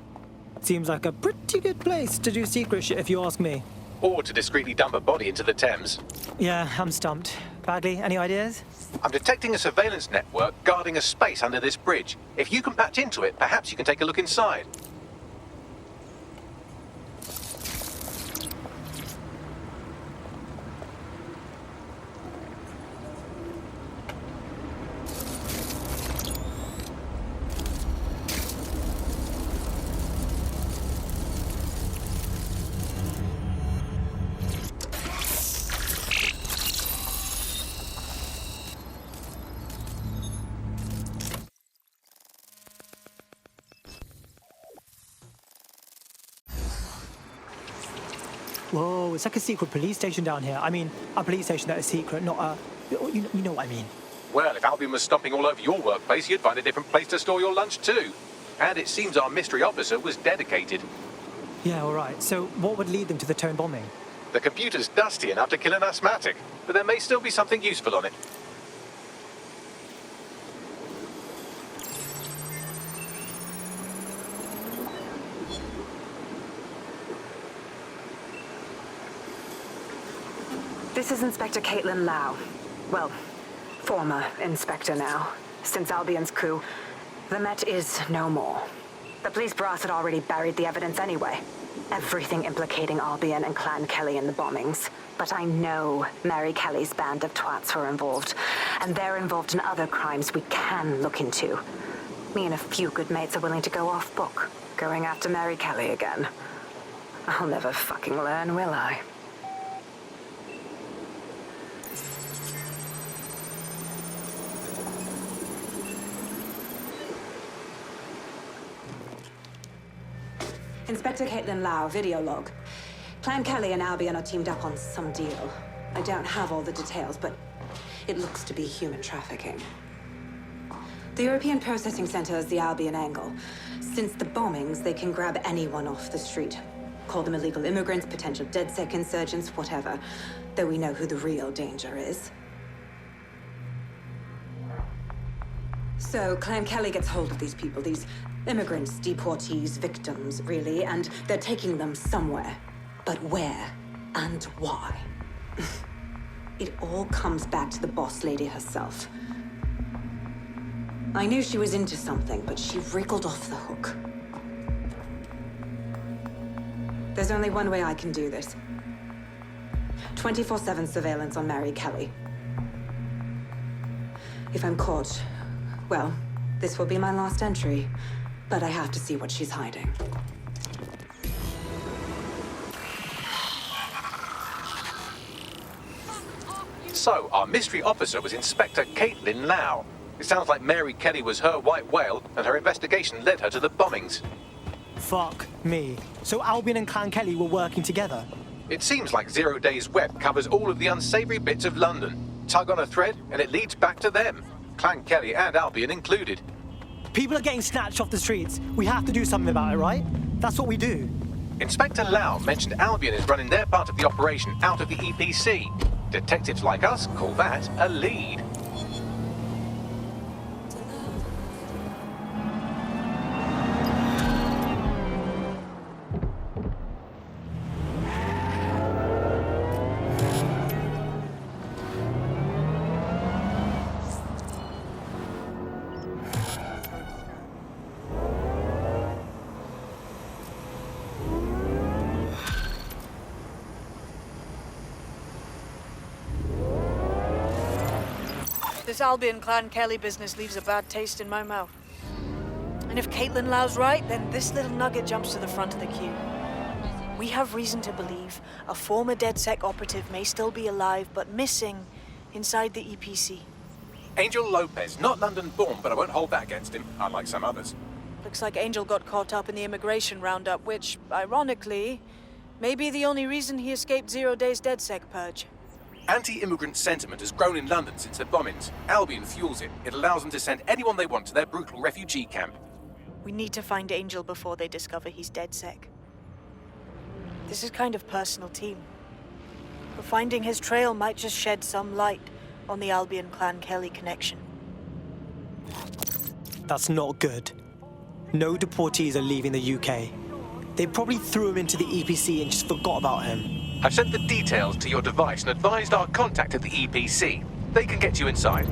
Seems like a pretty good place to do secret shit if you ask me. Or to discreetly dump a body into the Thames. Yeah, I'm stumped. Bagley, any ideas? I'm detecting a surveillance network guarding a space under this bridge. If you can patch into it, perhaps you can take a look inside. Whoa, it's like a secret police station down here. I mean, a police station that is secret, not a... You know what I mean. Well, if Albion was stomping all over your workplace, you'd find a different place to store your lunch too. And it seems our mystery officer was dedicated. Yeah, all right. So what would lead them to the Tone bombing? The computer's dusty enough to kill an asthmatic, but there may still be something useful on it. This is Inspector Caitlin Lau. Well, former inspector now. Since Albion's coup, the Met is no more. The police brass had already buried the evidence anyway. Everything implicating Albion and Clan Kelly in the bombings. But I know Mary Kelly's band of twats were involved. And they're involved in other crimes we can look into. Me and a few good mates are willing to go off book, going after Mary Kelly again. I'll never fucking learn, will I? Inspector Caitlin Lau, video log. Clan Kelly and Albion are teamed up on some deal. I don't have all the details, but it looks to be human trafficking. The European Processing Center is the Albion angle. Since the bombings, they can grab anyone off the street. Call them illegal immigrants, potential DedSec insurgents, whatever. Though we know who the real danger is. So Clan Kelly gets hold of these people, these immigrants, deportees, victims, really, and they're taking them somewhere. But where and why? It all comes back to the boss lady herself. I knew she was into something, but she wriggled off the hook. There's only one way I can do this. 24/7 surveillance on Mary Kelly. If I'm caught, well, this will be my last entry. But I have to see what she's hiding. So, our mystery officer was Inspector Caitlin Lau. It sounds like Mary Kelly was her white whale, and her investigation led her to the bombings. Fuck me. So Albion and Clan Kelly were working together? It seems like 0 Days Web covers all of the unsavory bits of London. Tug on a thread, and it leads back to them. Clan Kelly and Albion included. People are getting snatched off the streets. We have to do something about it, right? That's what we do. Inspector Lau mentioned Albion is running their part of the operation out of the EPC. Detectives like us call that a lead. This Albion Clan Kelly business leaves a bad taste in my mouth. And if Caitlin Lau's right, then this little nugget jumps to the front of the queue. We have reason to believe a former DedSec operative may still be alive, but missing inside the EPC. Angel Lopez, not London-born, but I won't hold that against him, unlike some others. Looks like Angel got caught up in the immigration roundup, which, ironically, may be the only reason he escaped 0 Days DedSec purge. Anti-immigrant sentiment has grown in London since the bombings. Albion fuels it. It allows them to send anyone they want to their brutal refugee camp. We need to find Angel before they discover he's DedSec. This is kind of personal team. But finding his trail might just shed some light on the Albion Clan Kelly connection. That's not good. No deportees are leaving the UK. They probably threw him into the EPC and just forgot about him. I've sent the details to your device and advised our contact at the EPC. They can get you inside.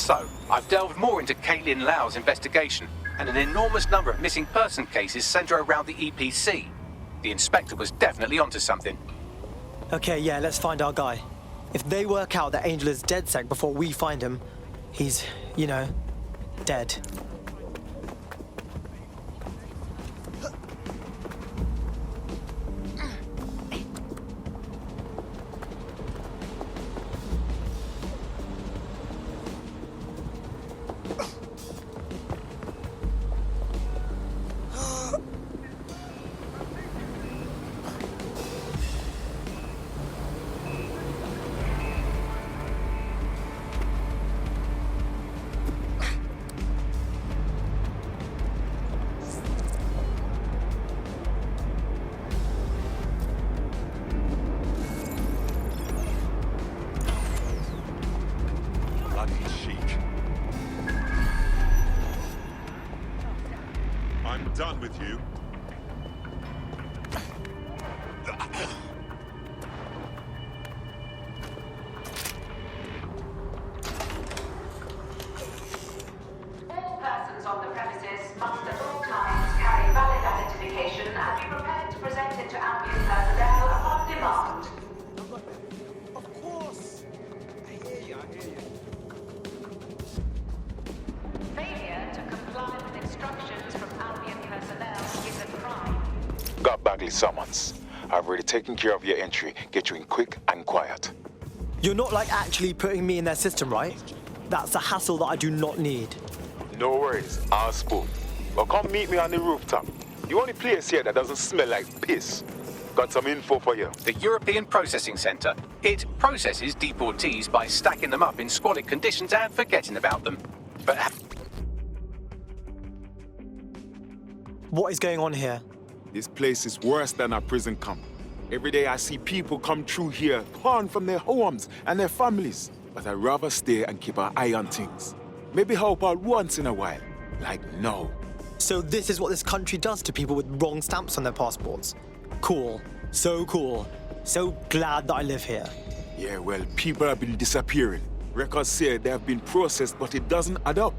So, I've delved more into Caitlin Lau's investigation, and an enormous number of missing person cases centre around the EPC. The inspector was definitely onto something. Okay, yeah, let's find our guy. If they work out that Angel is dead sec before we find him, he's, you know, dead. I'm done with you. All persons on the premises must at all times carry valid identification and be prepared to present it to Albion personnel upon demand. Of course! I hear you. Failure to comply with instructions from Albion personnel is a crime. Got Bagley summons. I've already taken care of your entry. Get you in quick and quiet. You're not like actually putting me in their system, right? That's a hassle that I do not need. No worries, I'll spoon. Well, come meet me on the rooftop. The only place here that doesn't smell like piss. Got some info for you. The European Processing Centre. It processes deportees by stacking them up in squalid conditions and forgetting about them. But What is going on here? This place is worse than a prison camp. Every day I see people come through here, torn from their homes and their families. But I'd rather stay and keep an eye on things. Maybe help out once in a while. Like now. So this is what this country does to people with wrong stamps on their passports. Cool. So cool. So glad that I live here. Yeah, well, people have been disappearing. Records say they have been processed, but it doesn't add up.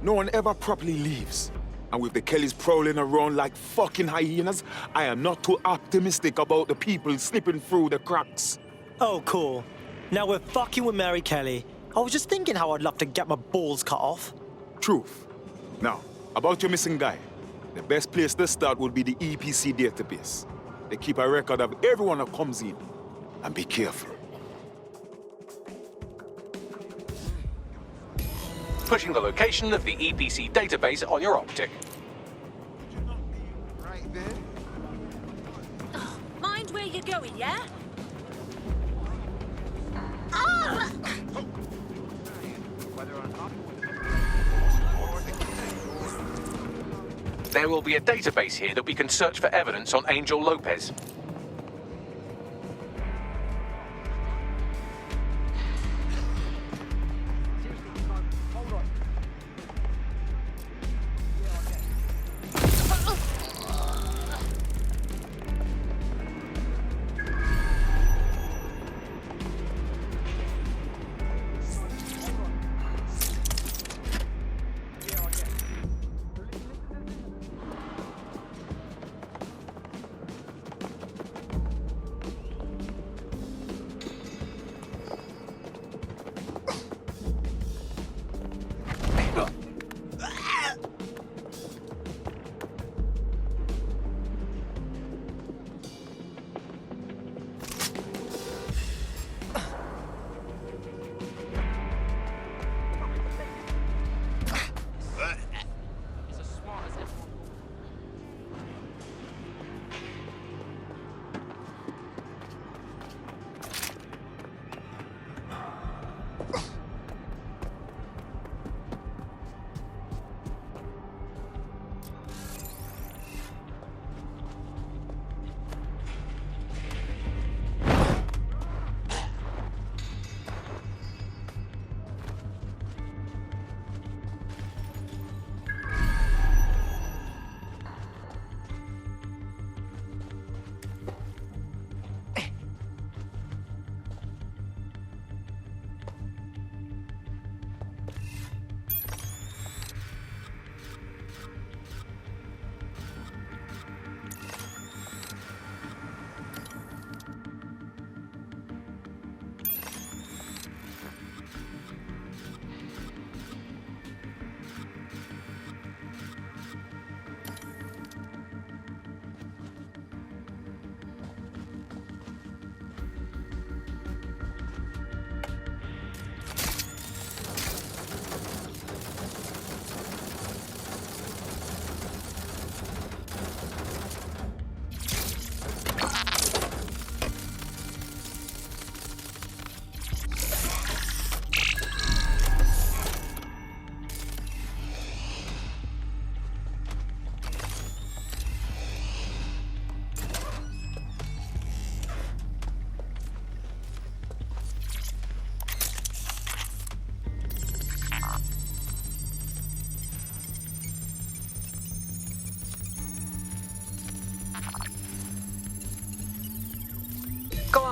No one ever properly leaves. And with the Kellys prowling around like fucking hyenas, I am not too optimistic about the people slipping through the cracks. Oh, cool. Now we're fucking with Mary Kelly. I was just thinking how I'd love to get my balls cut off. Truth. Now, about your missing guy. The best place to start would be the EPC database. They keep a record of everyone that comes in. And be careful. pushing the location of the EPC database on your optic. Right there. Mind where you're going, yeah? There will be a database here that we can search for evidence on Angel Lopez.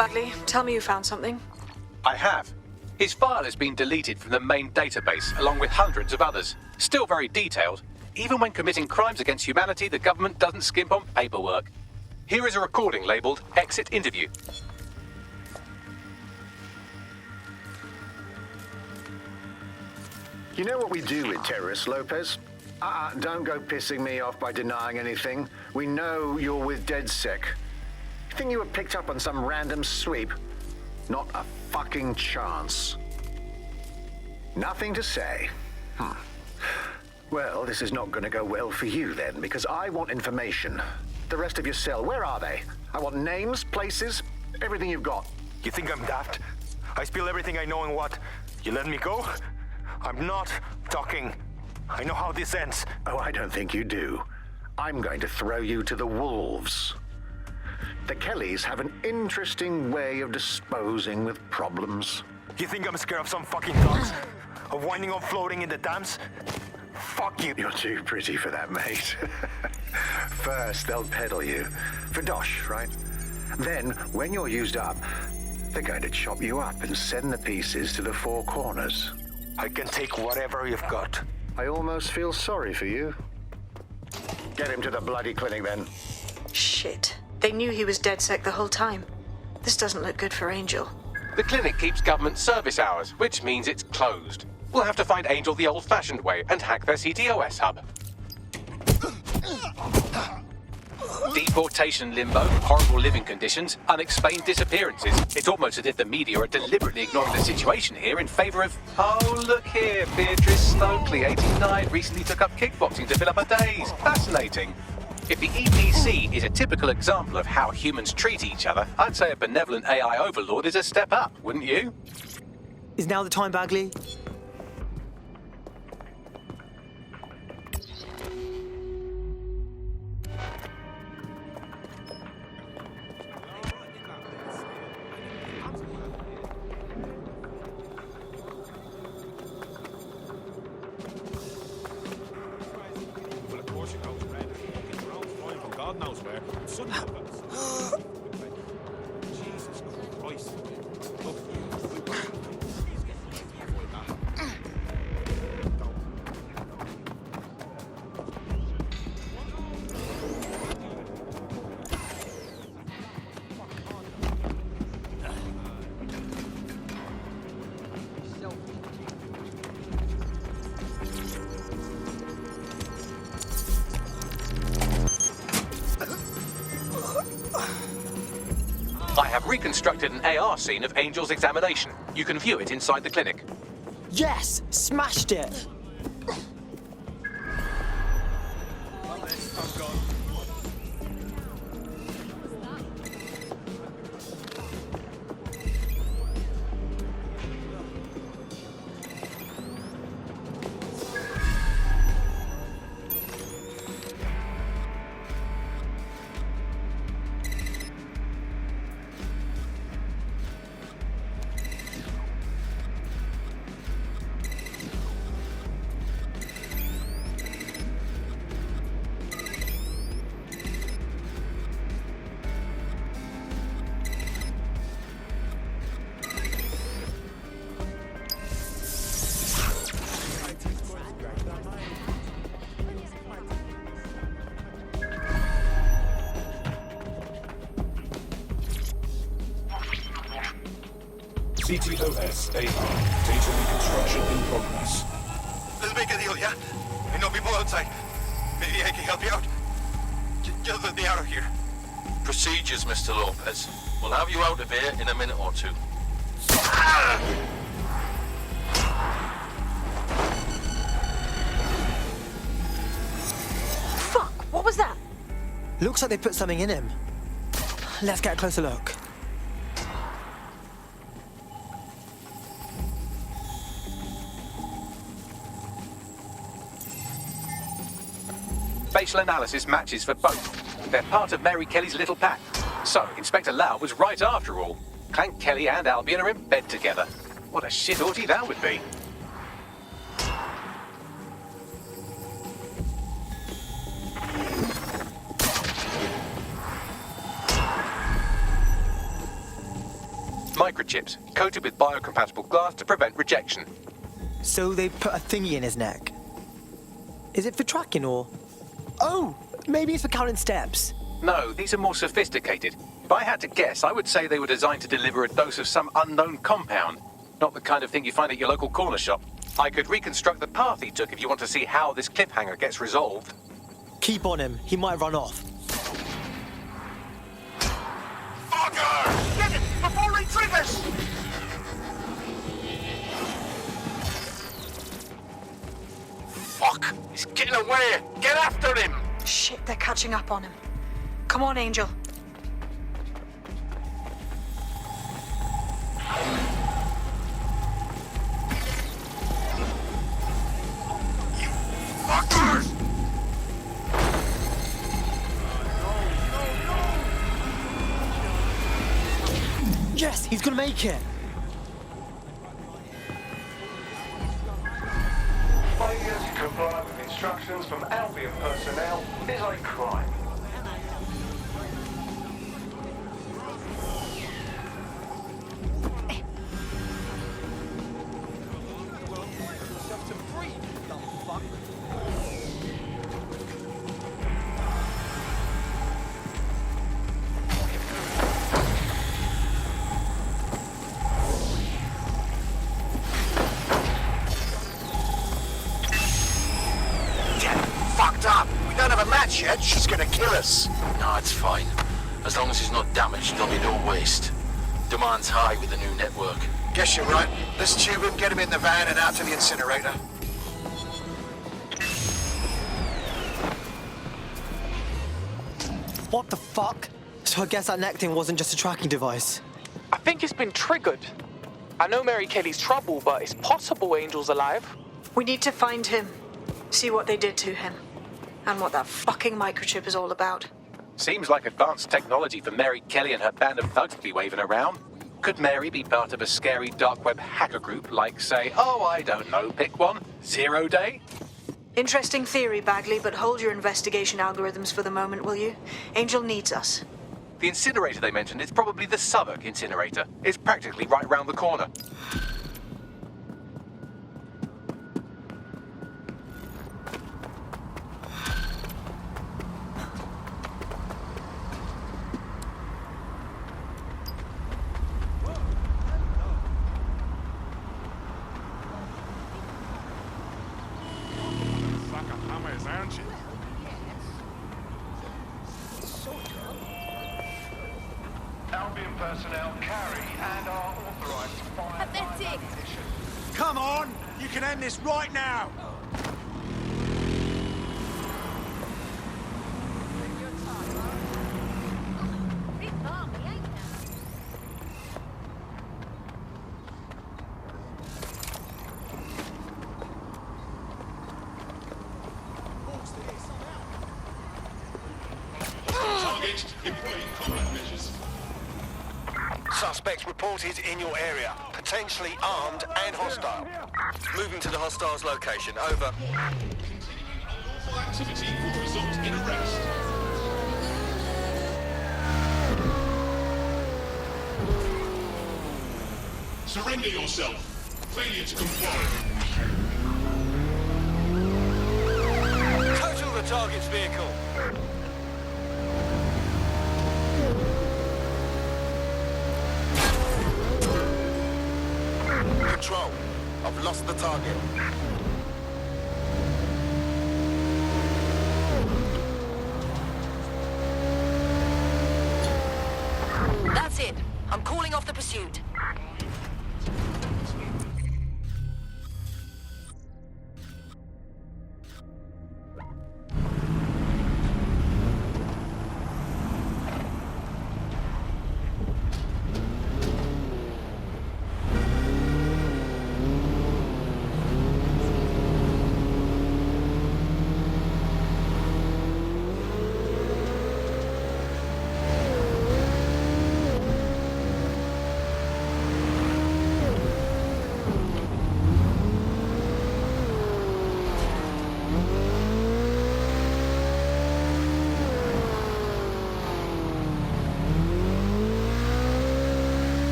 Bagley. Tell me you found something. I have. His file has been deleted from the main database, along with hundreds of others. Still very detailed. Even when committing crimes against humanity, the government doesn't skimp on paperwork. Here is a recording labelled Exit Interview. You know what we do with terrorists, Lopez? Don't go pissing me off by denying anything. We know you're with DedSec. You think you were picked up on some random sweep? Not a fucking chance. Nothing to say. Well, this is not going to go well for you then, because I want information. The rest of your cell, where are they? I want names, places, everything you've got. You think I'm daft? I spill everything I know and what? You let me go? I'm not talking. I know how this ends. Oh, I don't think you do. I'm going to throw you to the wolves. The Kellys have an interesting way of disposing with problems. You think I'm scared of some fucking dogs? Of winding up floating in the dams? Fuck you. You're too pretty for that, mate. First, they'll peddle you. For dosh, right? Then, when you're used up, they're going to chop you up and send the pieces to the four corners. I can take whatever you've got. I almost feel sorry for you. Get him to the bloody clinic, then. Shit. They knew he was DedSec the whole time. This doesn't look good for Angel. The clinic keeps government service hours, which means it's closed. We'll have to find Angel the old-fashioned way and hack their CTOS hub. Deportation limbo, horrible living conditions, unexplained disappearances. It's almost as if the media are deliberately ignoring the situation here in favour of... Oh, look here, Beatrice Stokely, 89, recently took up kickboxing to fill up her days. Fascinating. If the EPC is a typical example of how humans treat each other, I'd say a benevolent AI overlord is a step up, wouldn't you? Is now the time, Bagley? Jesus Christ. I have reconstructed an AR scene of Angel's examination. You can view it inside the clinic. Yes! Smashed it! CTOS AR. Data reconstruction in progress. Let's make a deal, yeah? I know people outside. Maybe I can help you out. Just let me out of here. Procedures, Mr. Lopez. We'll have you out of here in a minute or two. Fuck! What was that? Looks like they put something in him. Let's get a closer look. Facial analysis matches for both. They're part of Mary Kelly's little pack. So, Inspector Lau was right after all. Clank Kelly and Albion are in bed together. What a shit orgy that would be. Microchips, coated with biocompatible glass to prevent rejection. So they put a thingy in his neck. Is it for tracking or... Oh, maybe it's for counting steps. No, these are more sophisticated. If I had to guess, I would say they were designed to deliver a dose of some unknown compound. Not the kind of thing you find at your local corner shop. I could reconstruct the path he took if you want to see how this cliffhanger gets resolved. Keep on him. He might run off. Fucker! Get it before he triggers! Fuck! He's getting away! Get after him! Shit, they're catching up on him. Come on, Angel. Fuckers! Yes, he's gonna make it. Failure to comply with instructions from Albion personnel is a crime. Yet, she's gonna kill us. No, it's fine. As long as he's not damaged, there'll be no waste. Demand's high with the new network. Guess you're right. Let's tube him, get him in the van and out to the incinerator. What the fuck? So I guess that neck thing wasn't just a tracking device. I think it's been triggered. I know Mary Kelly's trouble, but it's possible Angel's alive. We need to find him. See what they did to him. And what that fucking microchip is all about. Seems like advanced technology for Mary Kelly and her band of thugs to be waving around. Could Mary be part of a scary dark web hacker group like, say, oh, I don't know, pick one, 0 Day? Interesting theory, Bagley, but hold your investigation algorithms for the moment, will you? Angel needs us. The incinerator they mentioned is probably the Southwark incinerator. It's practically right round the corner. Albion personnel carry and are authorized to fire. Pathetic! Come on! You can end this right now! Suspects reported in your area. Potentially armed and hostile. Moving to the hostile's location. Over. Activity could result in arrest. Surrender yourself. Failure to comply. Total the target's vehicle. Control. I've lost the target. That's it. I'm calling off the pursuit.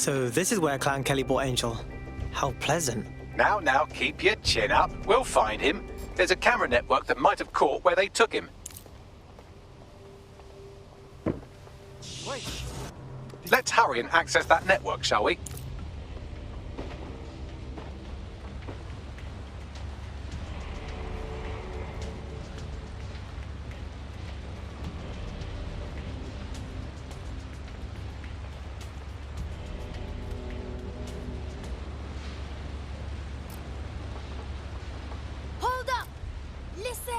So this is where Clan Kelly bought Angel. How pleasant. Now, keep your chin up. We'll find him. There's a camera network that might have caught where they took him. Wait. Let's hurry and access that network, shall we? Hold up! Listen!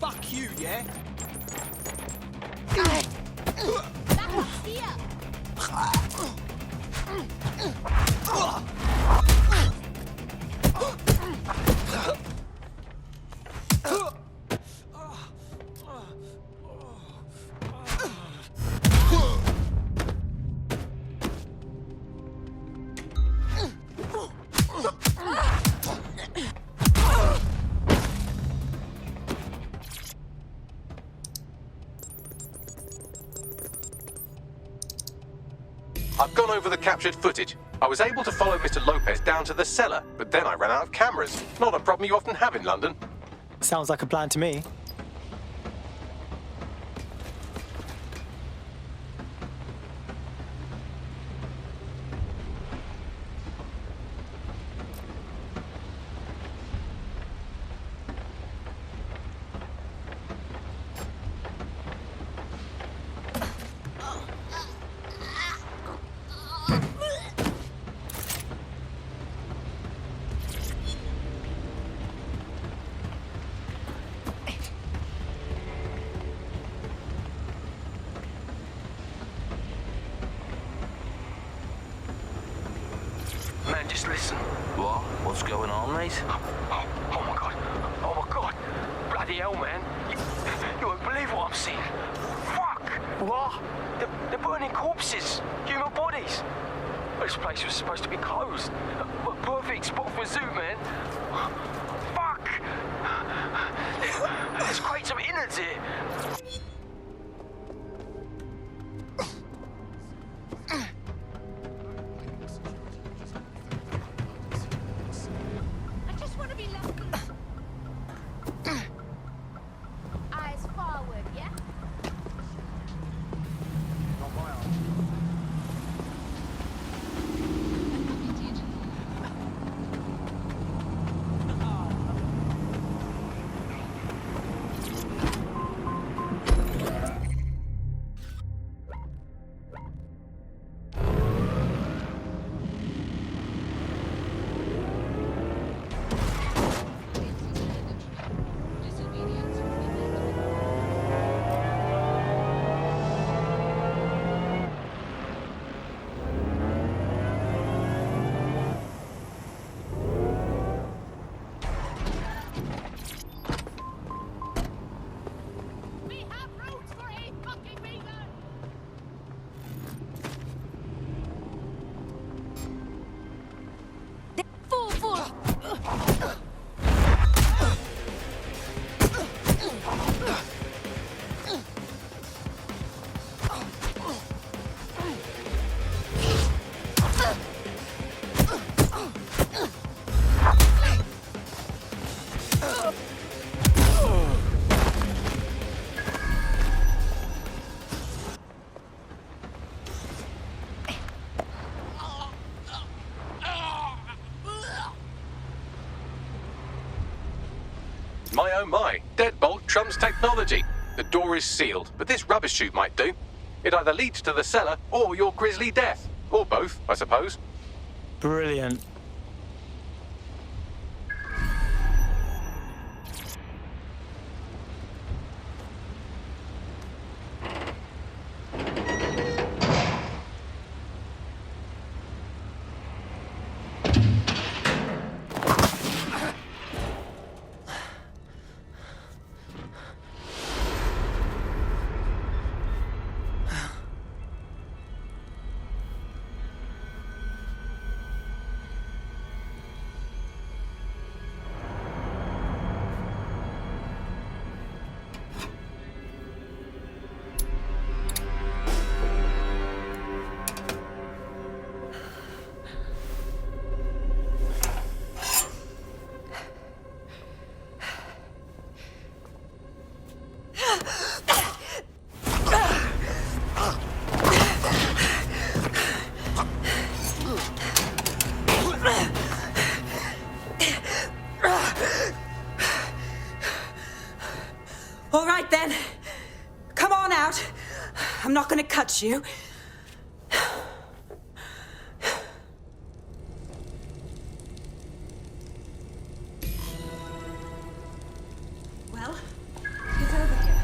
Fuck you, yeah? I've gone over the captured footage. I was able to follow Mr. Lopez down to the cellar, but then I ran out of cameras. Not a problem you often have in London. Sounds like a plan to me. Man, just listen. What? What's going on, mate? Oh my god. Oh my god. Bloody hell, man. You won't believe what I'm seeing. Fuck. What? They're burning corpses. Human bodies. This place was supposed to be closed. A perfect spot for a zoo, man. Fuck. There's crates of innards here. Eyes forward, yeah? oh my, deadbolt trumps technology. The door is sealed, but this rubbish chute might do. It either leads to the cellar or your grisly death. Or both, I suppose. Brilliant. All right then. Come on out. I'm not gonna cut you. Well, get over here.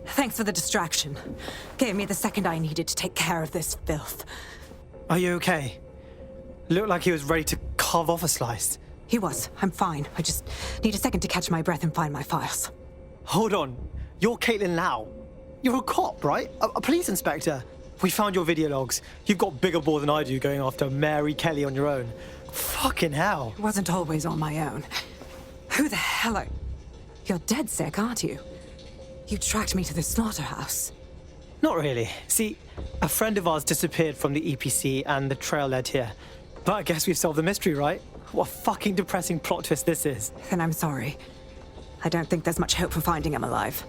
Thanks for the distraction. Gave me the second I needed to take care of this filth. Are you okay? Looked like he was ready to carve off a slice. He was. I'm fine. I just need a second to catch my breath and find my files. Hold on. You're Caitlin Lau. You're a cop, right? A police inspector. We found your video logs. You've got bigger ball than I do going after Mary Kelly on your own. Fucking hell. It wasn't always on my own. Who the hell are... You're dead sick, aren't you? You tracked me to the slaughterhouse. Not really. See, a friend of ours disappeared from the EPC and the trail led here. But I guess we've solved the mystery, right? What a fucking depressing plot twist this is. Then I'm sorry. I don't think there's much hope for finding him alive.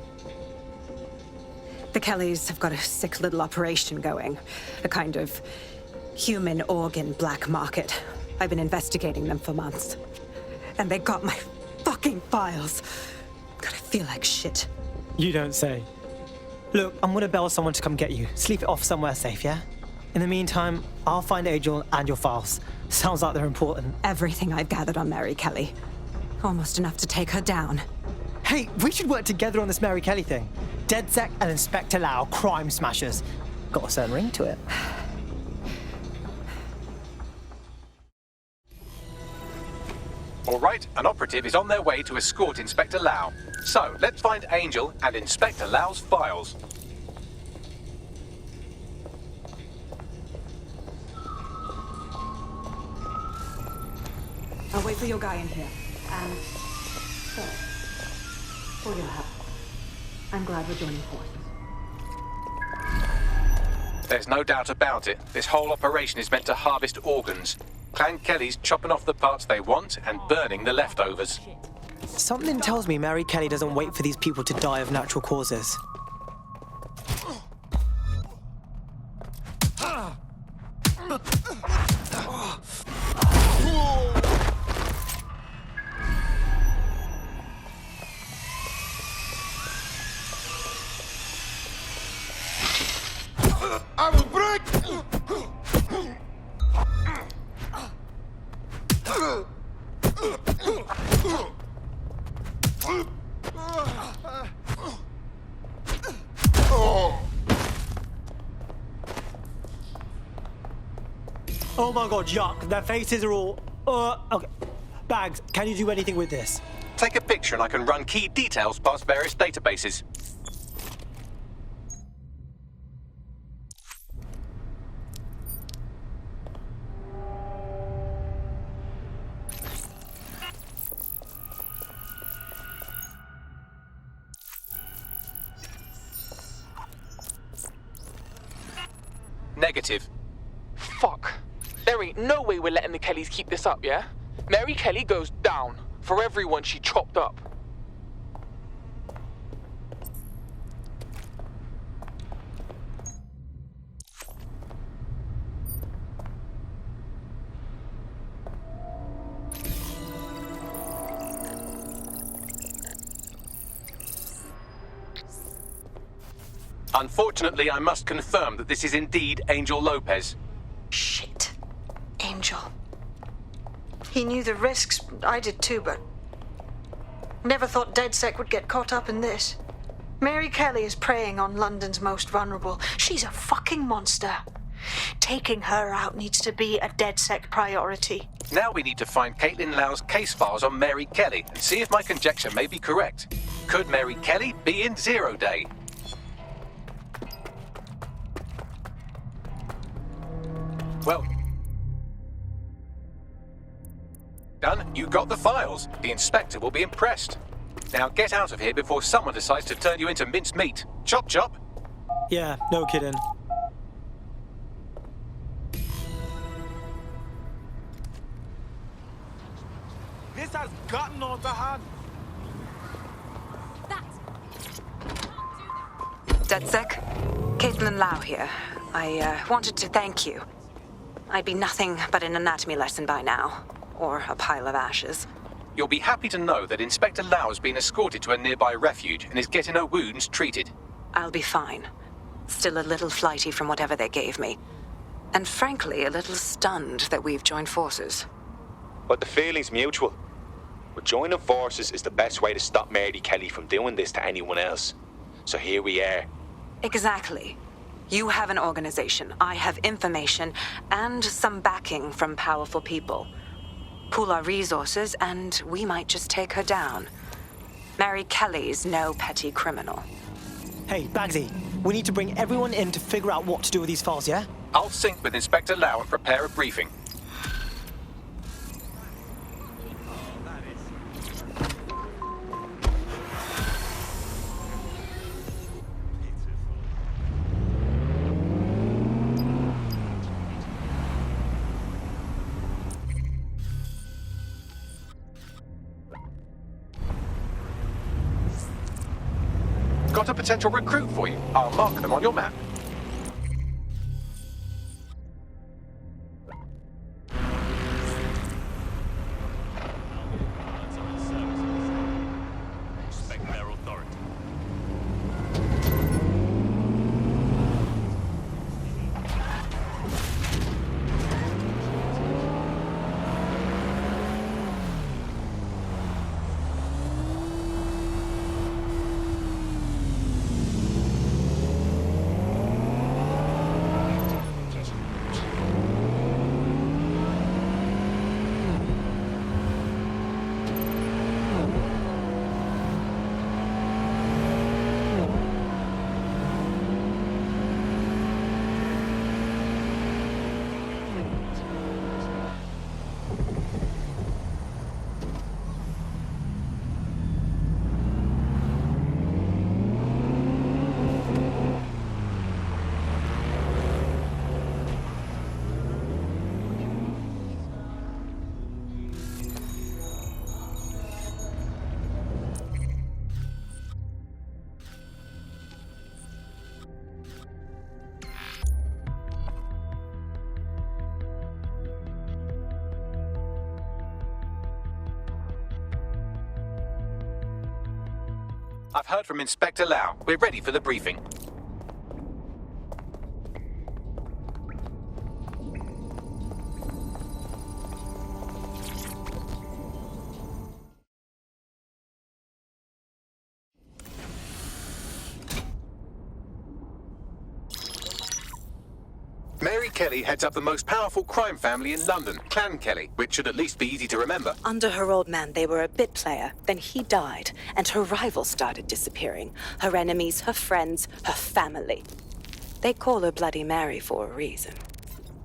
The Kellys have got a sick little operation going. A kind of human organ black market. I've been investigating them for months. And they got my fucking files. God, I feel like shit. You don't say. Look, I'm gonna bail someone to come get you. Sleep it off somewhere safe, yeah? In the meantime, I'll find Angel and your files. Sounds like they're important. Everything I've gathered on Mary Kelly. Almost enough to take her down. Hey, we should work together on this Mary Kelly thing. DedSec and Inspector Lau, crime smashers. Got a certain ring to it. All right, an operative is on their way to escort Inspector Lau. So, let's find Angel and Inspector Lau's files. I'll wait for your guy in here. And... for your help. I'm glad we're joining forces. There's no doubt about it. This whole operation is meant to harvest organs. Clan Kelly's chopping off the parts they want and burning the leftovers. Something tells me Mary Kelly doesn't wait for these people to die of natural causes. I will break! Oh my god, yuck. Their faces are all... okay. Bags, can you do anything with this? Take a picture and I can run key details past various databases. Negative. Fuck. There ain't no way we're letting the Kellys keep this up, yeah? Mary Kelly goes down for everyone she chopped up. Unfortunately, I must confirm that this is indeed Angel Lopez. Shit. Angel. He knew the risks. I did too, but... Never thought DedSec would get caught up in this. Mary Kelly is preying on London's most vulnerable. She's a fucking monster. Taking her out needs to be a DedSec priority. Now we need to find Caitlin Lau's case files on Mary Kelly and see if my conjecture may be correct. Could Mary Kelly be in Zero Day? Well... Done. You got the files. The inspector will be impressed. Now get out of here before someone decides to turn you into minced meat. Chop chop. Yeah, no kidding. This has gotten out of hand. DedSec, Caitlin Lau here. I wanted to thank you. I'd be nothing but an anatomy lesson by now. Or a pile of ashes. You'll be happy to know that Inspector Lau has been escorted to a nearby refuge and is getting her wounds treated. I'll be fine. Still a little flighty from whatever they gave me. And frankly, a little stunned that we've joined forces. But the feeling's mutual. But joining forces is the best way to stop Mary Kelly from doing this to anyone else. So here we are. Exactly. You have an organization, I have information, and some backing from powerful people. Pool our resources, and we might just take her down. Mary Kelly's no petty criminal. Hey, Bagsy, we need to bring everyone in to figure out what to do with these files, yeah? I'll sync with Inspector Lau and prepare a briefing. Got a potential recruit for you. I'll mark them on your map. Respect their authority. I've heard from Inspector Lau. We're ready for the briefing. Mary Kelly heads up the most powerful crime family in London, Clan Kelly, which should at least be easy to remember. Under her old man, they were a bit player. Then he died, and her rivals started disappearing. Her enemies, her friends, her family. They call her Bloody Mary for a reason.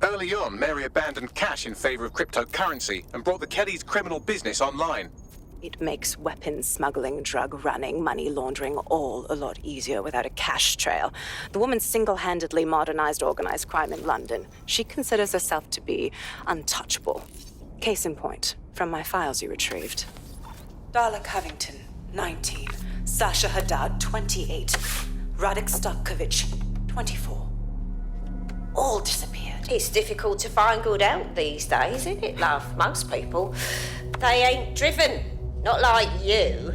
Early on, Mary abandoned cash in favor of cryptocurrency and brought the Kellys' criminal business online. It makes weapons smuggling, drug running, money laundering all a lot easier without a cash trail. The woman single-handedly modernized organized crime in London. She considers herself to be untouchable. Case in point, from my files you retrieved. Darla Covington, 19. Sasha Haddad, 28. Radek Stokovich, 24. All disappeared. It's difficult to find good help these days, isn't it, love? Most people, they ain't driven. Not like you.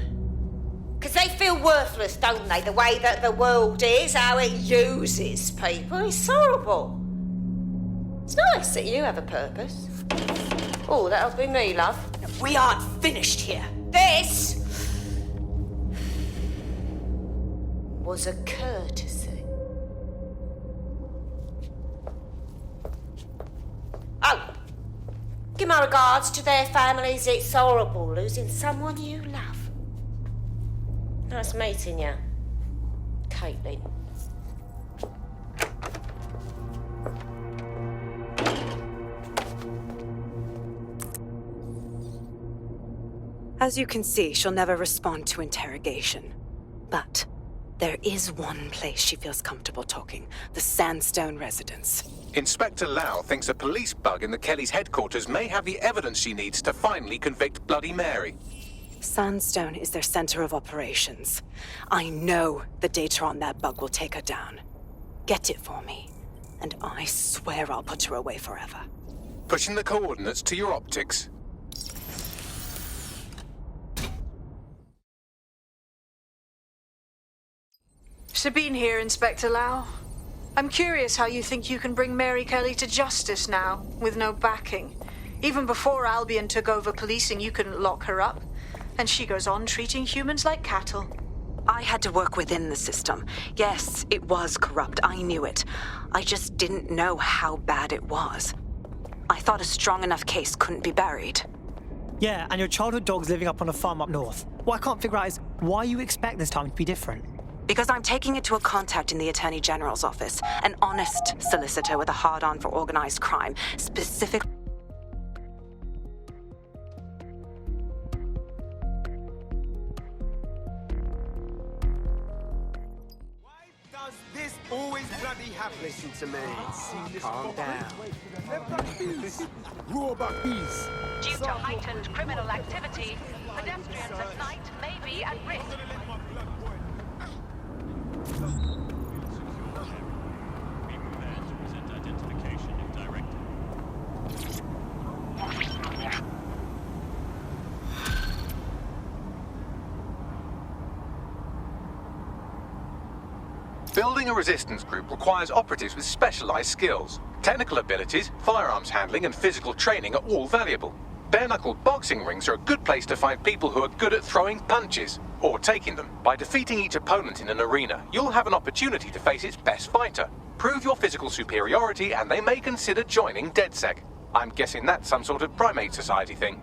Because they feel worthless, don't they? The way that the world is, how it uses people. It's horrible. It's nice that you have a purpose. Oh, that'll be me, love. We aren't finished here. This was a courtesy. Oh, give my regards to their families. It's horrible losing someone you love. Nice meeting you, Caitlin. As you can see, she'll never respond to interrogation. But there is one place she feels comfortable talking, the Sandstone residence. Inspector Lau thinks a police bug in the Kellys' headquarters may have the evidence she needs to finally convict Bloody Mary. Sandstone is their center of operations. I know the data on that bug will take her down. Get it for me, and I swear I'll put her away forever. Pushing the coordinates to your optics. Sabine here, Inspector Lau. I'm curious how you think you can bring Mary Kelly to justice now, with no backing. Even before Albion took over policing, you couldn't lock her up. And she goes on treating humans like cattle. I had to work within the system. Yes, it was corrupt. I knew it. I just didn't know how bad it was. I thought a strong enough case couldn't be buried. Yeah, and your childhood dog's living up on a farm up north. What I can't figure out is why you expect this time to be different. Because I'm taking it to a contact in the Attorney General's office. An honest solicitor with a hard-on for organized crime. Specific... Does this always bloody happen? Listen to me. Calm down. Rule about these. Due to heightened criminal activity, pedestrians at night may be at risk. Building a resistance group requires operatives with specialized skills. Technical abilities, firearms handling, and physical training are all valuable. Bare-knuckle boxing rings are a good place to find people who are good at throwing punches, or taking them. By defeating each opponent in an arena, you'll have an opportunity to face its best fighter. Prove your physical superiority, and they may consider joining DedSec. I'm guessing that's some sort of primate society thing.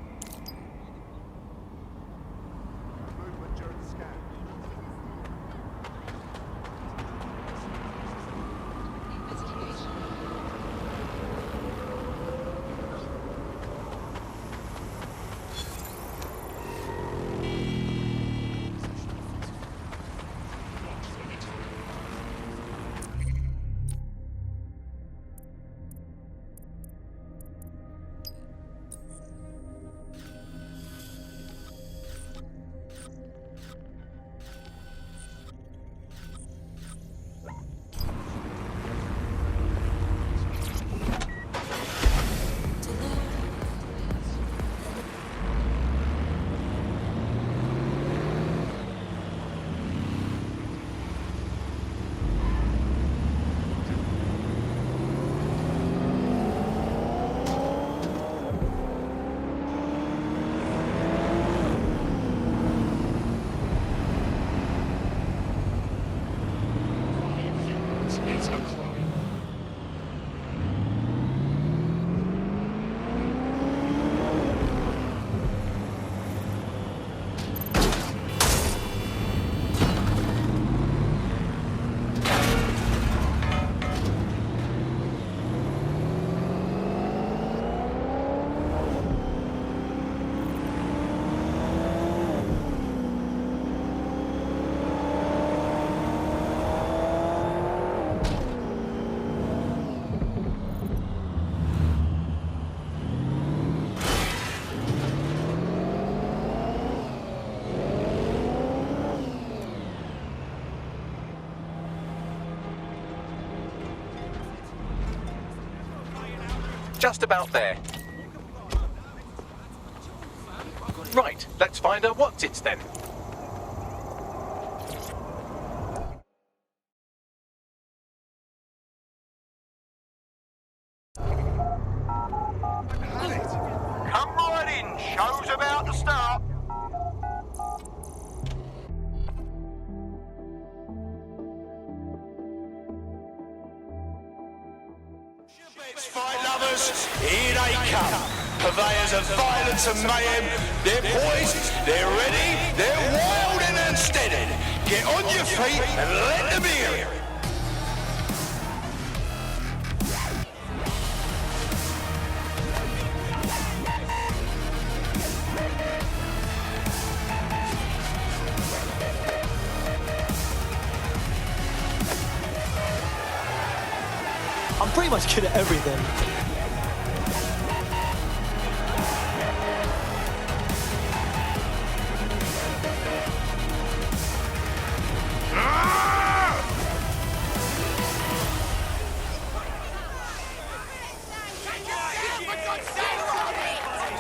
Just about there. Right, let's find her what's-its then. about to start. Fight lovers, here they come. Purveyors of violence and mayhem. They're poised, they're ready, they're wild and unsteady. Get on your feet and let them hear it. I'm pretty much good at everything.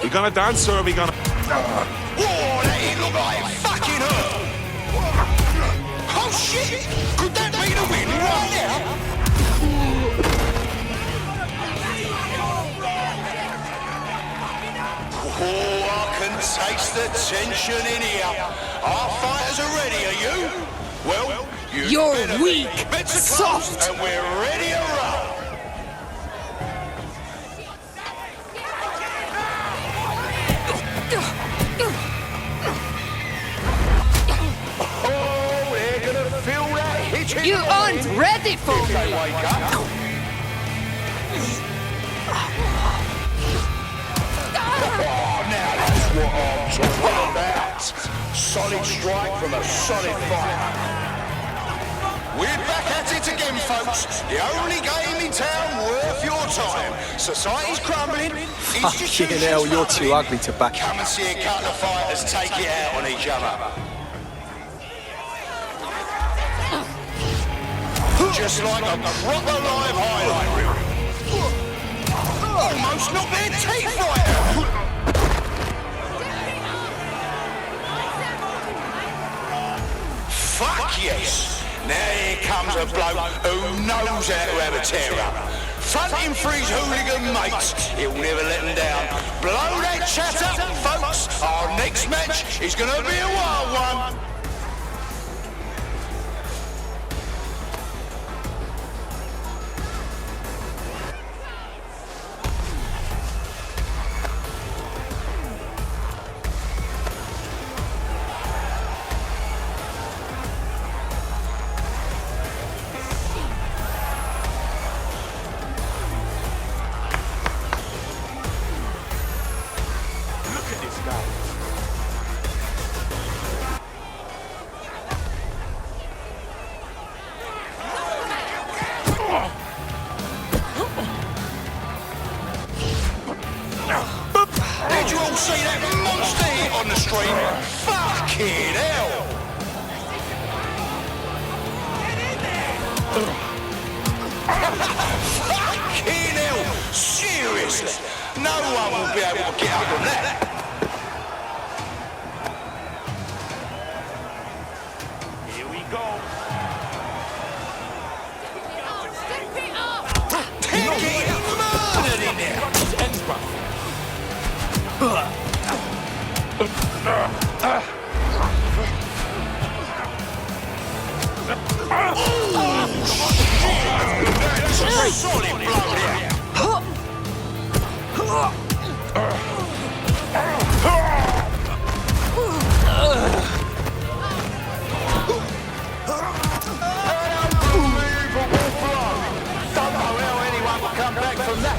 We gonna dance or are we gonna... Whoa, that ain't look like fucking hurt. Oh shit! Could that be the win right now? Oh, I can taste the tension in here. Our fighters are ready, are you? Well, You're weak, soft, and we're ready to roll. Oh, they're gonna feel that hit. You aren't ready for if me. they wake up. Oh, now that's what I'm talking about. Solid strike from a solid fighter. We're back at it again, folks. The only game in town worth your time. Society's crumbling. Fucking hell, you're too ugly to back. Come and see a couple of fighters take it out on each other. Just like a proper live highlight reel. Almost knocked their teeth right out. Fuck yes. Now here comes a bloke who knows how to have a tear-up. Fronting for his hooligan mates, he'll never let them down. Blow that chat up, folks. Our next match is going to be a wild one. Did you all see that monster hit on the stream? Fucking hell! Fucking hell! Seriously, no one will be able to get up on that. Here we go. Getting murdered in there. That's a solid blow there. Unbelievable blow. Don't know how anyone will come back from that.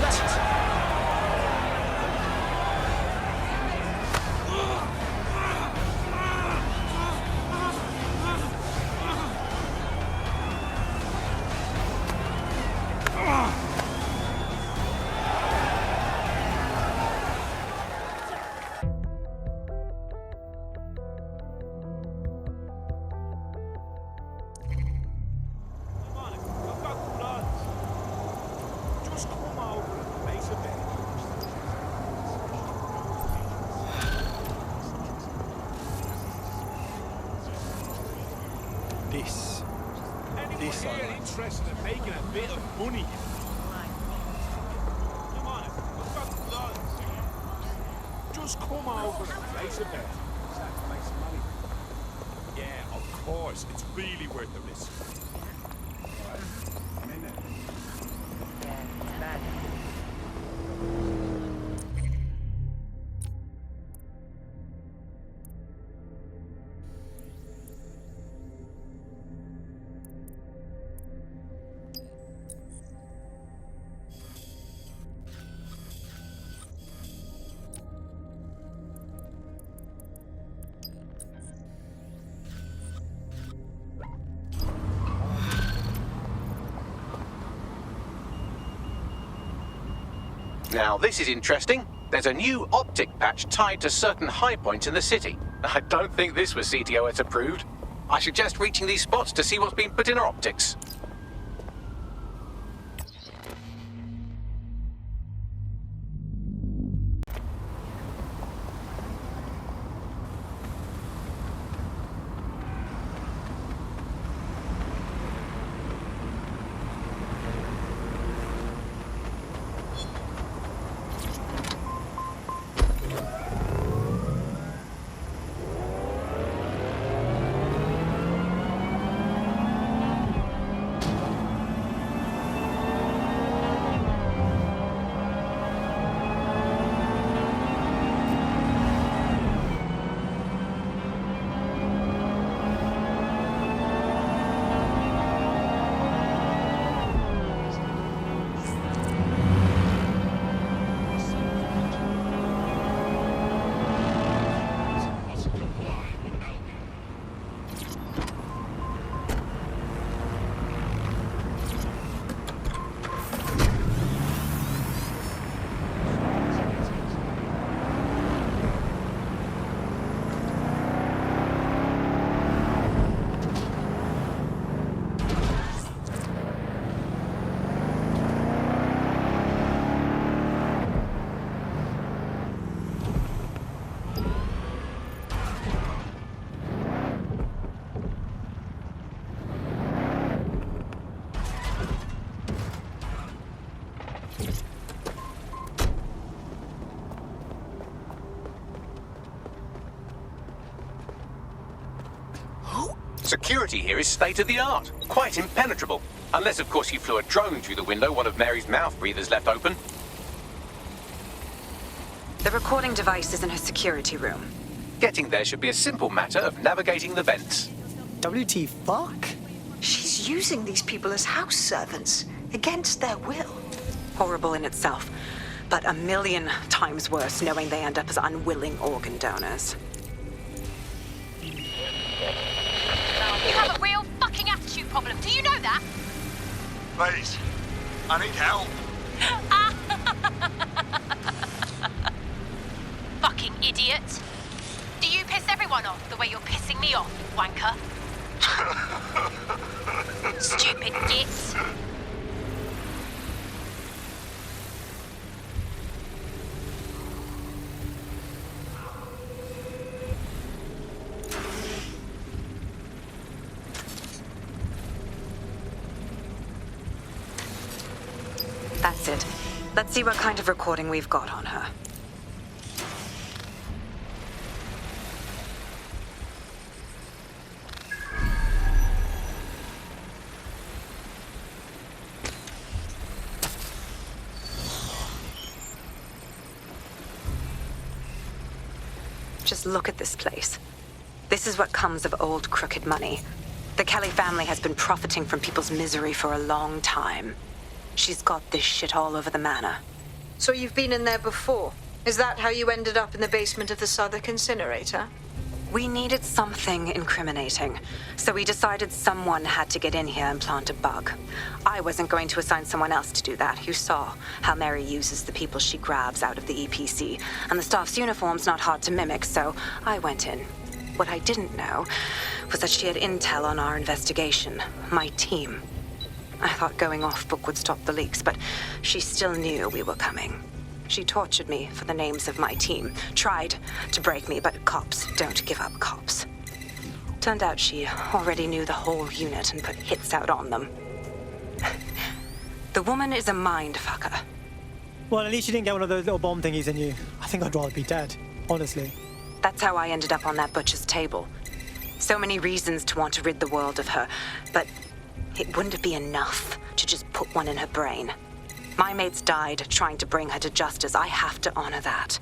This are interested in making a bit of money. Come on, I've got guns. Just Come over and place a bet. Exactly, make some money. Yeah, of course. It's really worth the risk. I'm in there. Yeah, it's bad. Now, this is interesting. There's a new optic patch tied to certain high points in the city. I don't think this was CTOS approved. I suggest reaching these spots to see what's been put in our optics. Security here is state-of-the-art, quite impenetrable. Unless, of course, you flew a drone through the window one of Mary's mouth breathers left open. The recording device is in her security room. Getting there should be a simple matter of navigating the vents. WT fuck? She's using these people as house servants, against their will. Horrible in itself, but a million times worse knowing they end up as unwilling organ donors. You have a real fucking attitude problem. Do you know that? Please, I need help. Fucking idiot. Do you piss everyone off the way you're pissing me off, wanker? Stupid git. That's it. Let's see what kind of recording we've got on her. Just look at this place. This is what comes of old crooked money. The Kelly family has been profiting from people's misery for a long time. She's got this shit all over the manor. So you've been in there before? Is that how you ended up in the basement of the Southwark incinerator? We needed something incriminating, so we decided someone had to get in here and plant a bug. I wasn't going to assign someone else to do that. You saw how Mary uses the people she grabs out of the EPC, and the staff's uniform's not hard to mimic, so I went in. What I didn't know was that she had intel on our investigation, my team. I thought going off book would stop the leaks, but she still knew we were coming. She tortured me for the names of my team, tried to break me, but cops don't give up cops. Turned out she already knew the whole unit and put hits out on them. The woman is a mind fucker. Well, at least you didn't get one of those little bomb thingies in you. I think I'd rather be dead. honestly. That's how I ended up on that butcher's table. So many reasons to want to rid the world of her, but it wouldn't be enough to just put one in her brain. My mates died trying to bring her to justice. I have to honor that.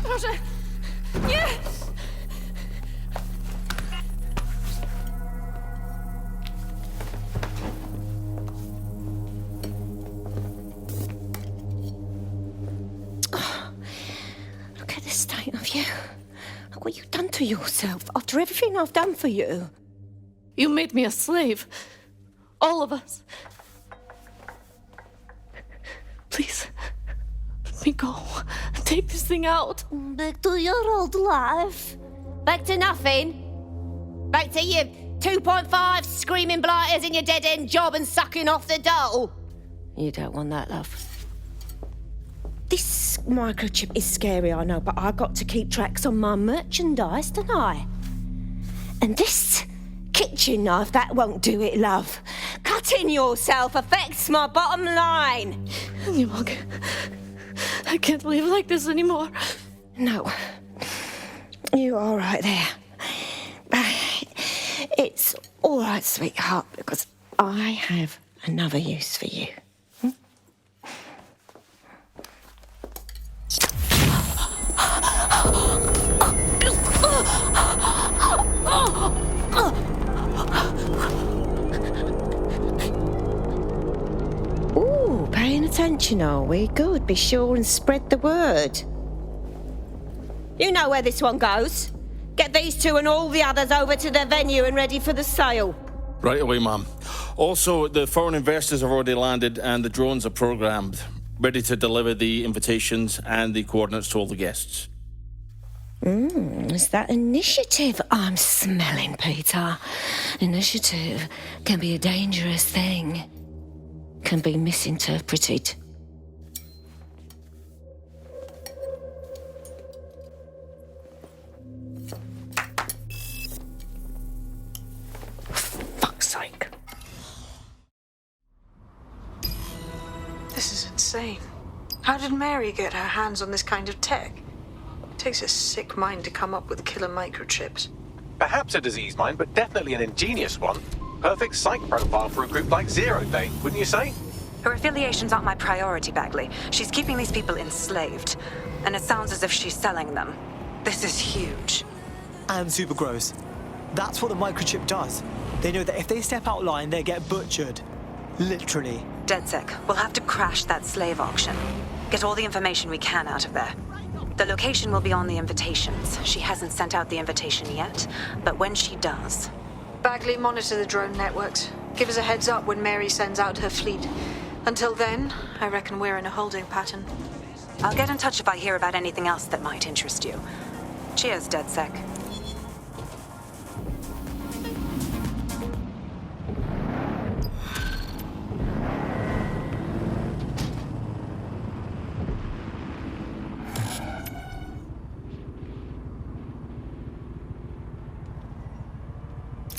Proszę! Nie! Look at the state of you. Look what you've done to yourself after everything I've done for you. You made me a slave. All of us. Please, let me go. Take this thing out. Back to your old life. Back to nothing. Back to you 2.5 screaming blighters in your dead-end job and sucking off the dole. You don't want that, love. This microchip is scary, I know, but I got to keep tracks on my merchandise, don't I? And this kitchen knife, that won't do it, love. Cutting yourself affects my bottom line. I can't live like this anymore. No. You're all right there. It's all right, sweetheart, because I have another use for you. Ooh, paying attention, are we? Good. Be sure and spread the word. You know where this one goes. Get these two and all the others over to the venue and ready for the sale. Right away, Mum. Also, the foreign investors have already landed and the drones are programmed, ready to deliver the invitations and the coordinates to all the guests. Is that initiative I'm smelling, Peter? Initiative can be a dangerous thing. Can be misinterpreted. Fuck's sake. This is insane. How did Mary get her hands on this kind of tech? It takes a sick mind to come up with killer microchips. Perhaps a disease mind, but definitely an ingenious one. Perfect psych profile for a group like Zero Day, wouldn't you say? Her affiliations aren't my priority, Bagley. She's keeping these people enslaved. And it sounds as if she's selling them. This is huge. And super gross. That's what the microchip does. They know that if they step out of line, they get butchered. Literally. DedSec, we'll have to crash that slave auction. Get all the information we can out of there. The location will be on the invitations. She hasn't sent out the invitation yet, but when she does... Bagley, monitor the drone networks. Give us a heads up when Mary sends out her fleet. Until then, I reckon we're in a holding pattern. I'll get in touch if I hear about anything else that might interest you. Cheers, DedSec.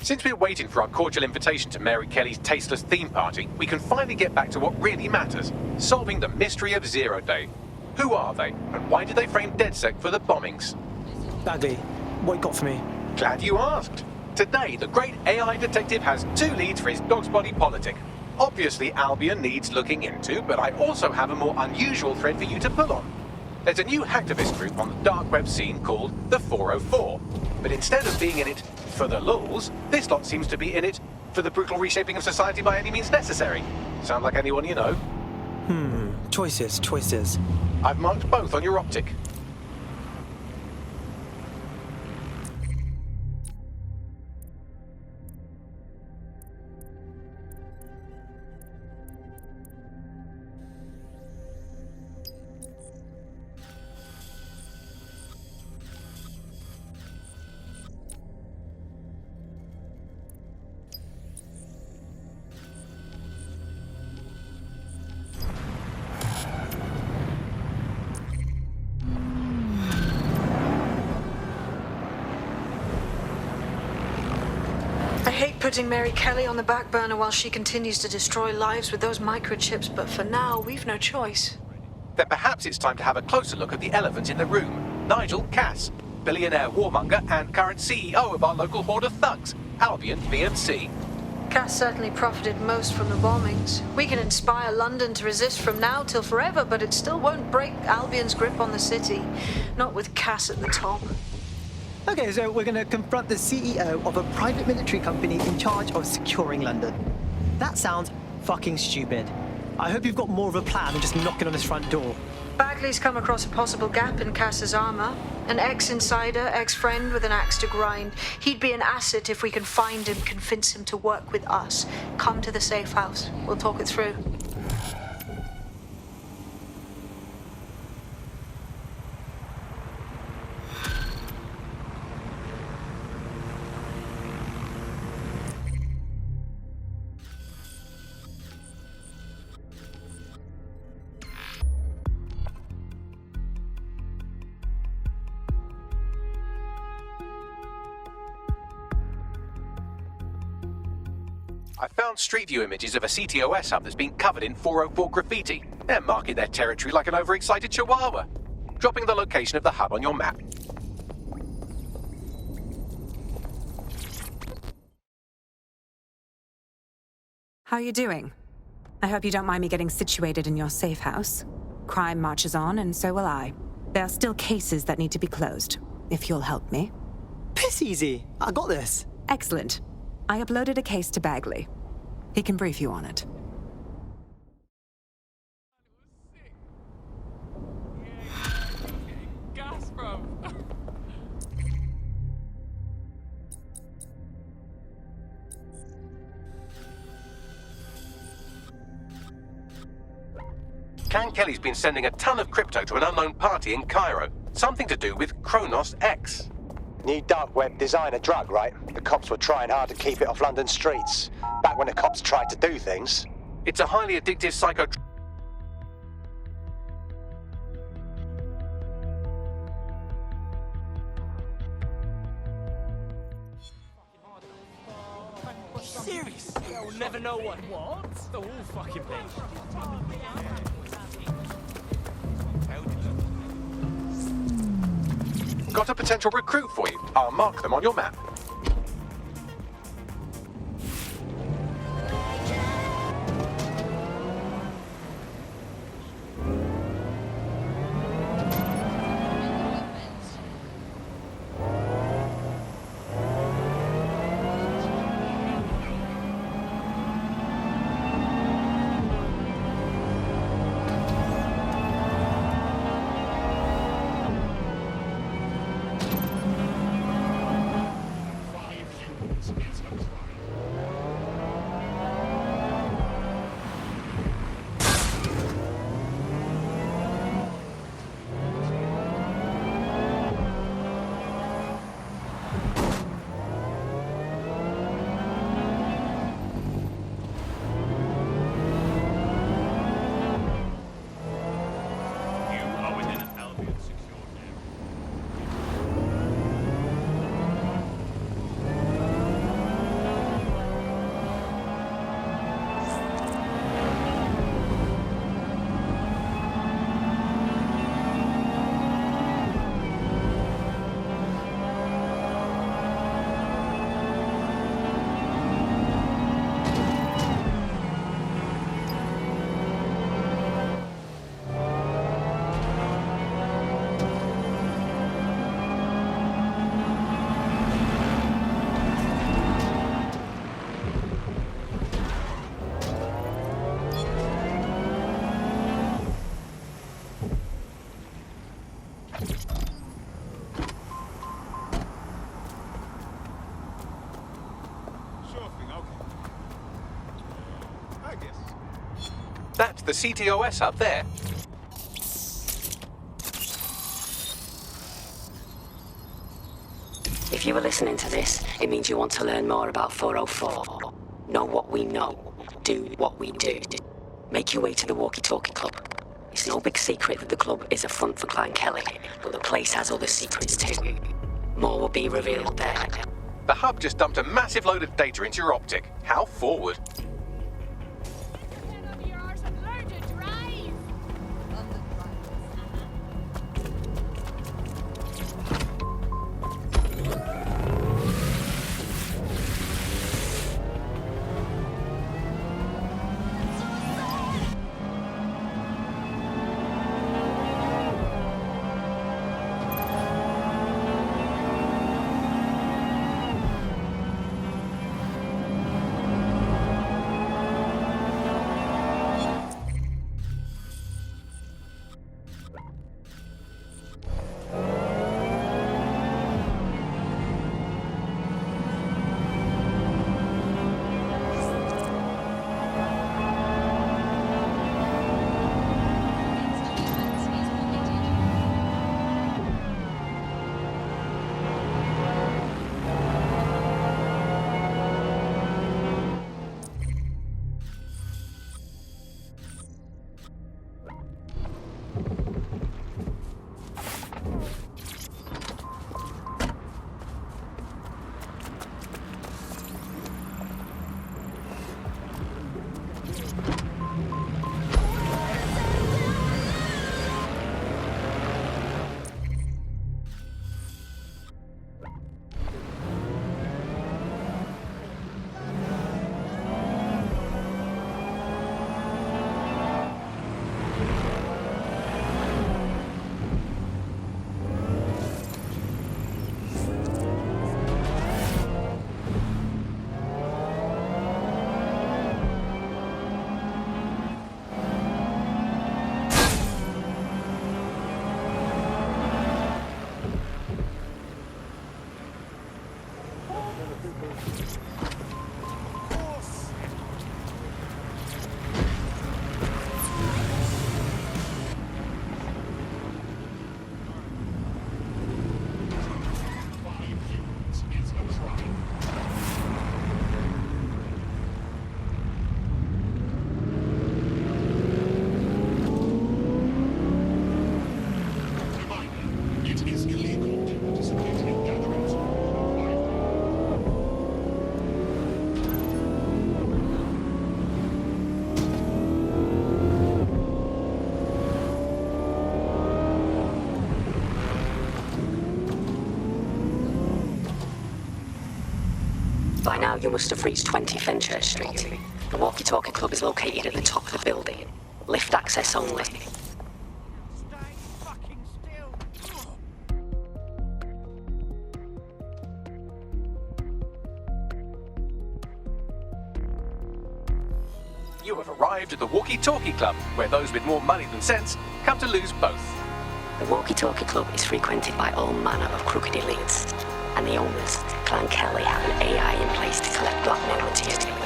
Since we're waiting for our cordial invitation to Mary Kelly's tasteless theme party, we can finally get back to what really matters, solving the mystery of Zero Day. Who are they, and why did they frame DedSec for the bombings? Bagley, what you got for me? Glad you asked. Today, the great AI detective has 2 leads for his dog's body politic. Obviously, Albion needs looking into, but I also have a more unusual thread for you to pull on. There's a new hacktivist group on the dark web scene called the 404. But instead of being in it for the lulz, this lot seems to be in it for the brutal reshaping of society by any means necessary. Sound like anyone you know? Choices. I've marked both on your optic. I hate putting Mary Kelly on the back burner while she continues to destroy lives with those microchips, but for now, we've no choice. Then perhaps it's time to have a closer look at the elephant in the room. Nigel Cass, billionaire warmonger and current CEO of our local horde of thugs, Albion BMC. Cass certainly profited most from the bombings. We can inspire London to resist from now till forever, but it still won't break Albion's grip on the city. Not with Cass at the top. Okay, so we're going to confront the CEO of a private military company in charge of securing London. That sounds fucking stupid. I hope you've got more of a plan than just knocking on his front door. Bagley's come across a possible gap in Cass's armor. An ex-insider, ex-friend with an axe to grind. He'd be an asset if we can find him, convince him to work with us. Come to the safe house. We'll talk it through. I found Street View images of a CTOS hub that's been covered in 404 graffiti. They're marking their territory like an overexcited chihuahua. Dropping the location of the hub on your map. How are you doing? I hope you don't mind me getting situated in your safe house. Crime marches on, and so will I. There are still cases that need to be closed, if you'll help me. Piss easy. I got this. Excellent. I uploaded a case to Bagley. He can brief you on it. Gas, bro. Can Kelly's been sending a ton of crypto to an unknown party in Cairo. Something to do with Kronos X. New dark web designer drug, right? The cops were trying hard to keep it off London streets. Back when the cops tried to do things. It's a highly addictive psycho... Serious? You'll never know what. What? The whole fucking thing. Got a potential recruit for you. I'll mark them on your map. That's the CTOS up there. If you were listening to this, it means you want to learn more about 404. Know what we know. Do what we do. Make your way to the Walkie-Talkie Club. It's no big secret that the club is a front for Clan Kelly, but the place has other secrets too. More will be revealed there. The hub just dumped a massive load of data into your optic. How forward? By now, you must have reached 20 Fenchurch Street. The Walkie-Talkie Club is located at the top of the building. Lift access only. You have arrived at the Walkie-Talkie Club, where those with more money than sense come to lose both. The Walkie-Talkie Club is frequented by all manner of crooked elites, and the owners, Clan Kelly, have an AI in place to collect blackmail material.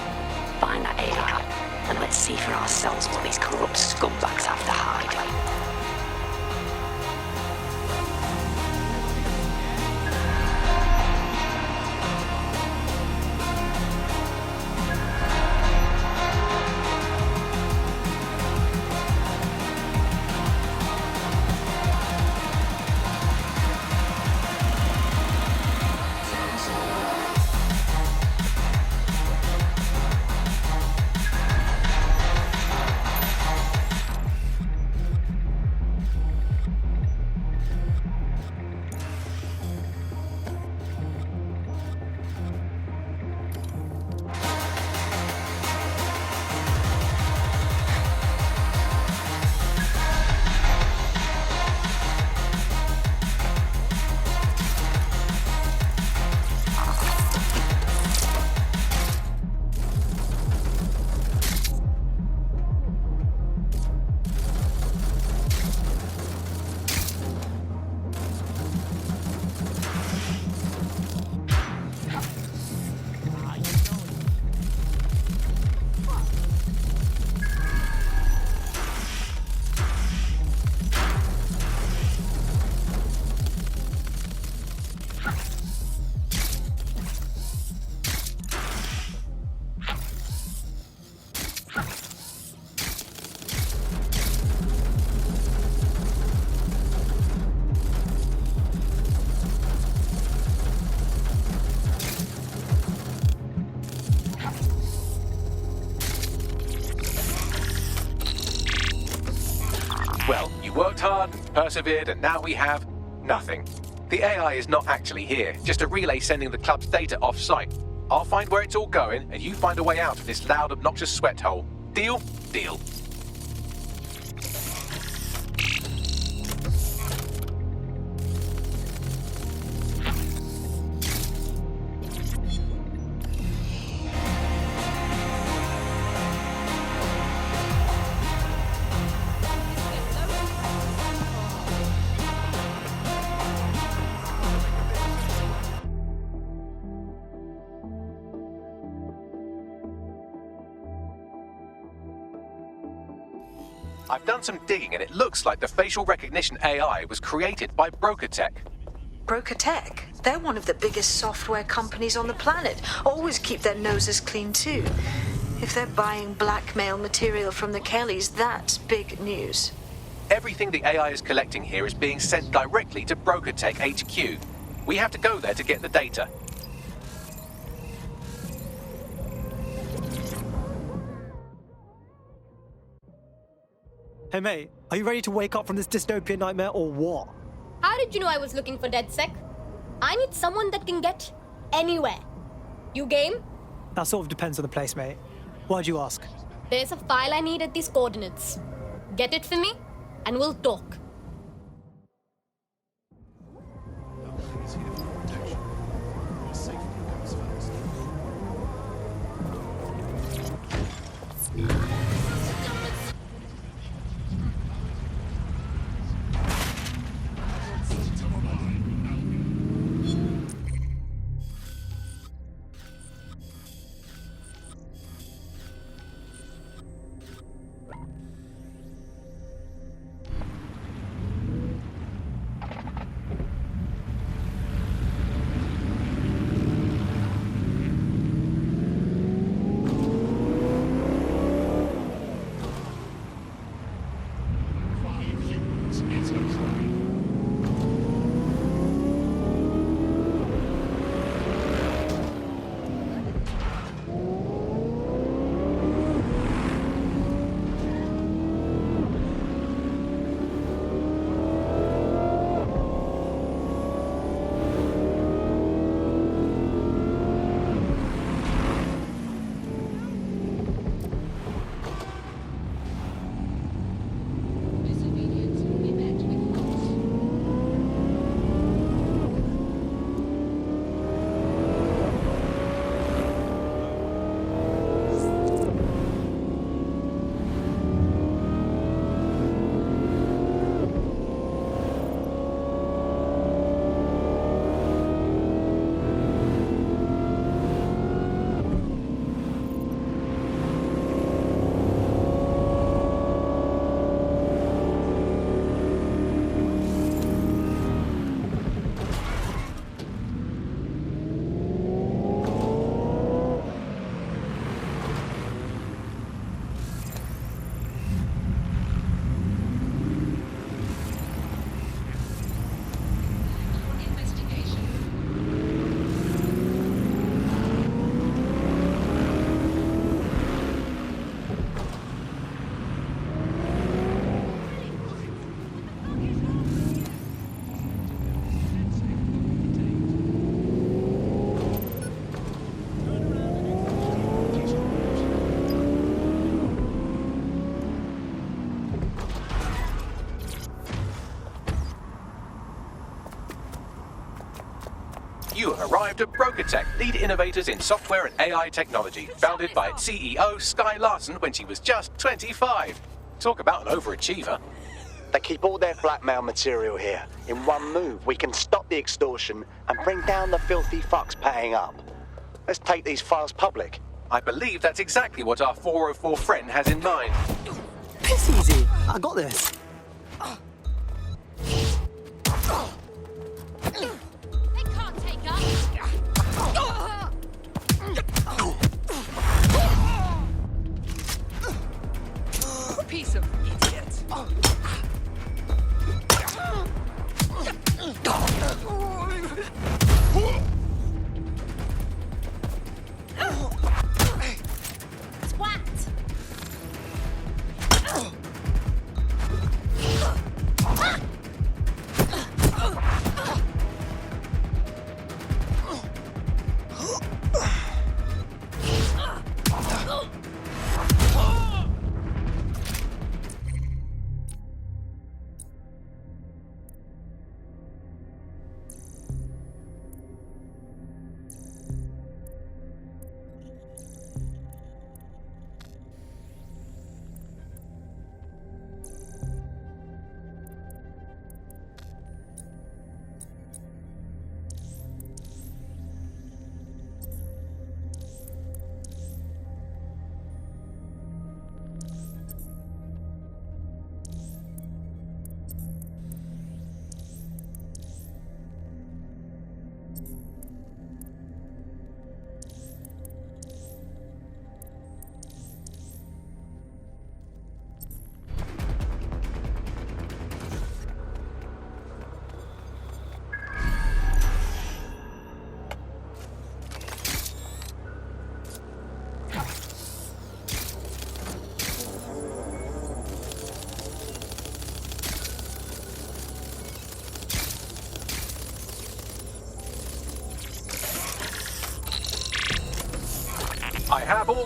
Find that AI, and let's see for ourselves what these corrupt scumbags have to hide. Well, you worked hard, persevered, and now we have nothing. The AI is not actually here, just a relay sending the club's data off-site. I'll find where it's all going, and you find a way out of this loud, obnoxious sweat hole. Deal? Deal. I've done some digging and it looks like the facial recognition AI was created by Broker Tech. Broker Tech? They're one of the biggest software companies on the planet. Always keep their noses clean too. If they're buying blackmail material from the Kellys, that's big news. Everything the AI is collecting here is being sent directly to Broker Tech HQ. We have to go there to get the data. Hey mate, are you ready to wake up from this dystopian nightmare or what? How did you know I was looking for DedSec? I need someone that can get anywhere. You game? That sort of depends on the place, mate. Why'd you ask? There's a file I need at these coordinates. Get it for me, and we'll talk. You have arrived at Broker Tech, lead innovators in software and AI technology, founded by its CEO, Sky Larson, when she was just 25. Talk about an overachiever. They keep all their blackmail material here. In one move, we can stop the extortion and bring down the filthy fucks paying up. Let's take these files public. I believe that's exactly what our 404 friend has in mind. Piss easy. I got this. They can't take us. Piece of idiot. Swat.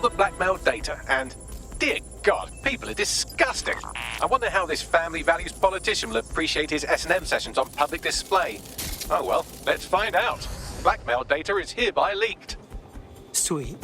the blackmail data, and dear God, people are disgusting. I wonder how this family values politician will appreciate his S&M sessions on public display. Oh well, let's find out. Blackmail data is hereby leaked. Sweet.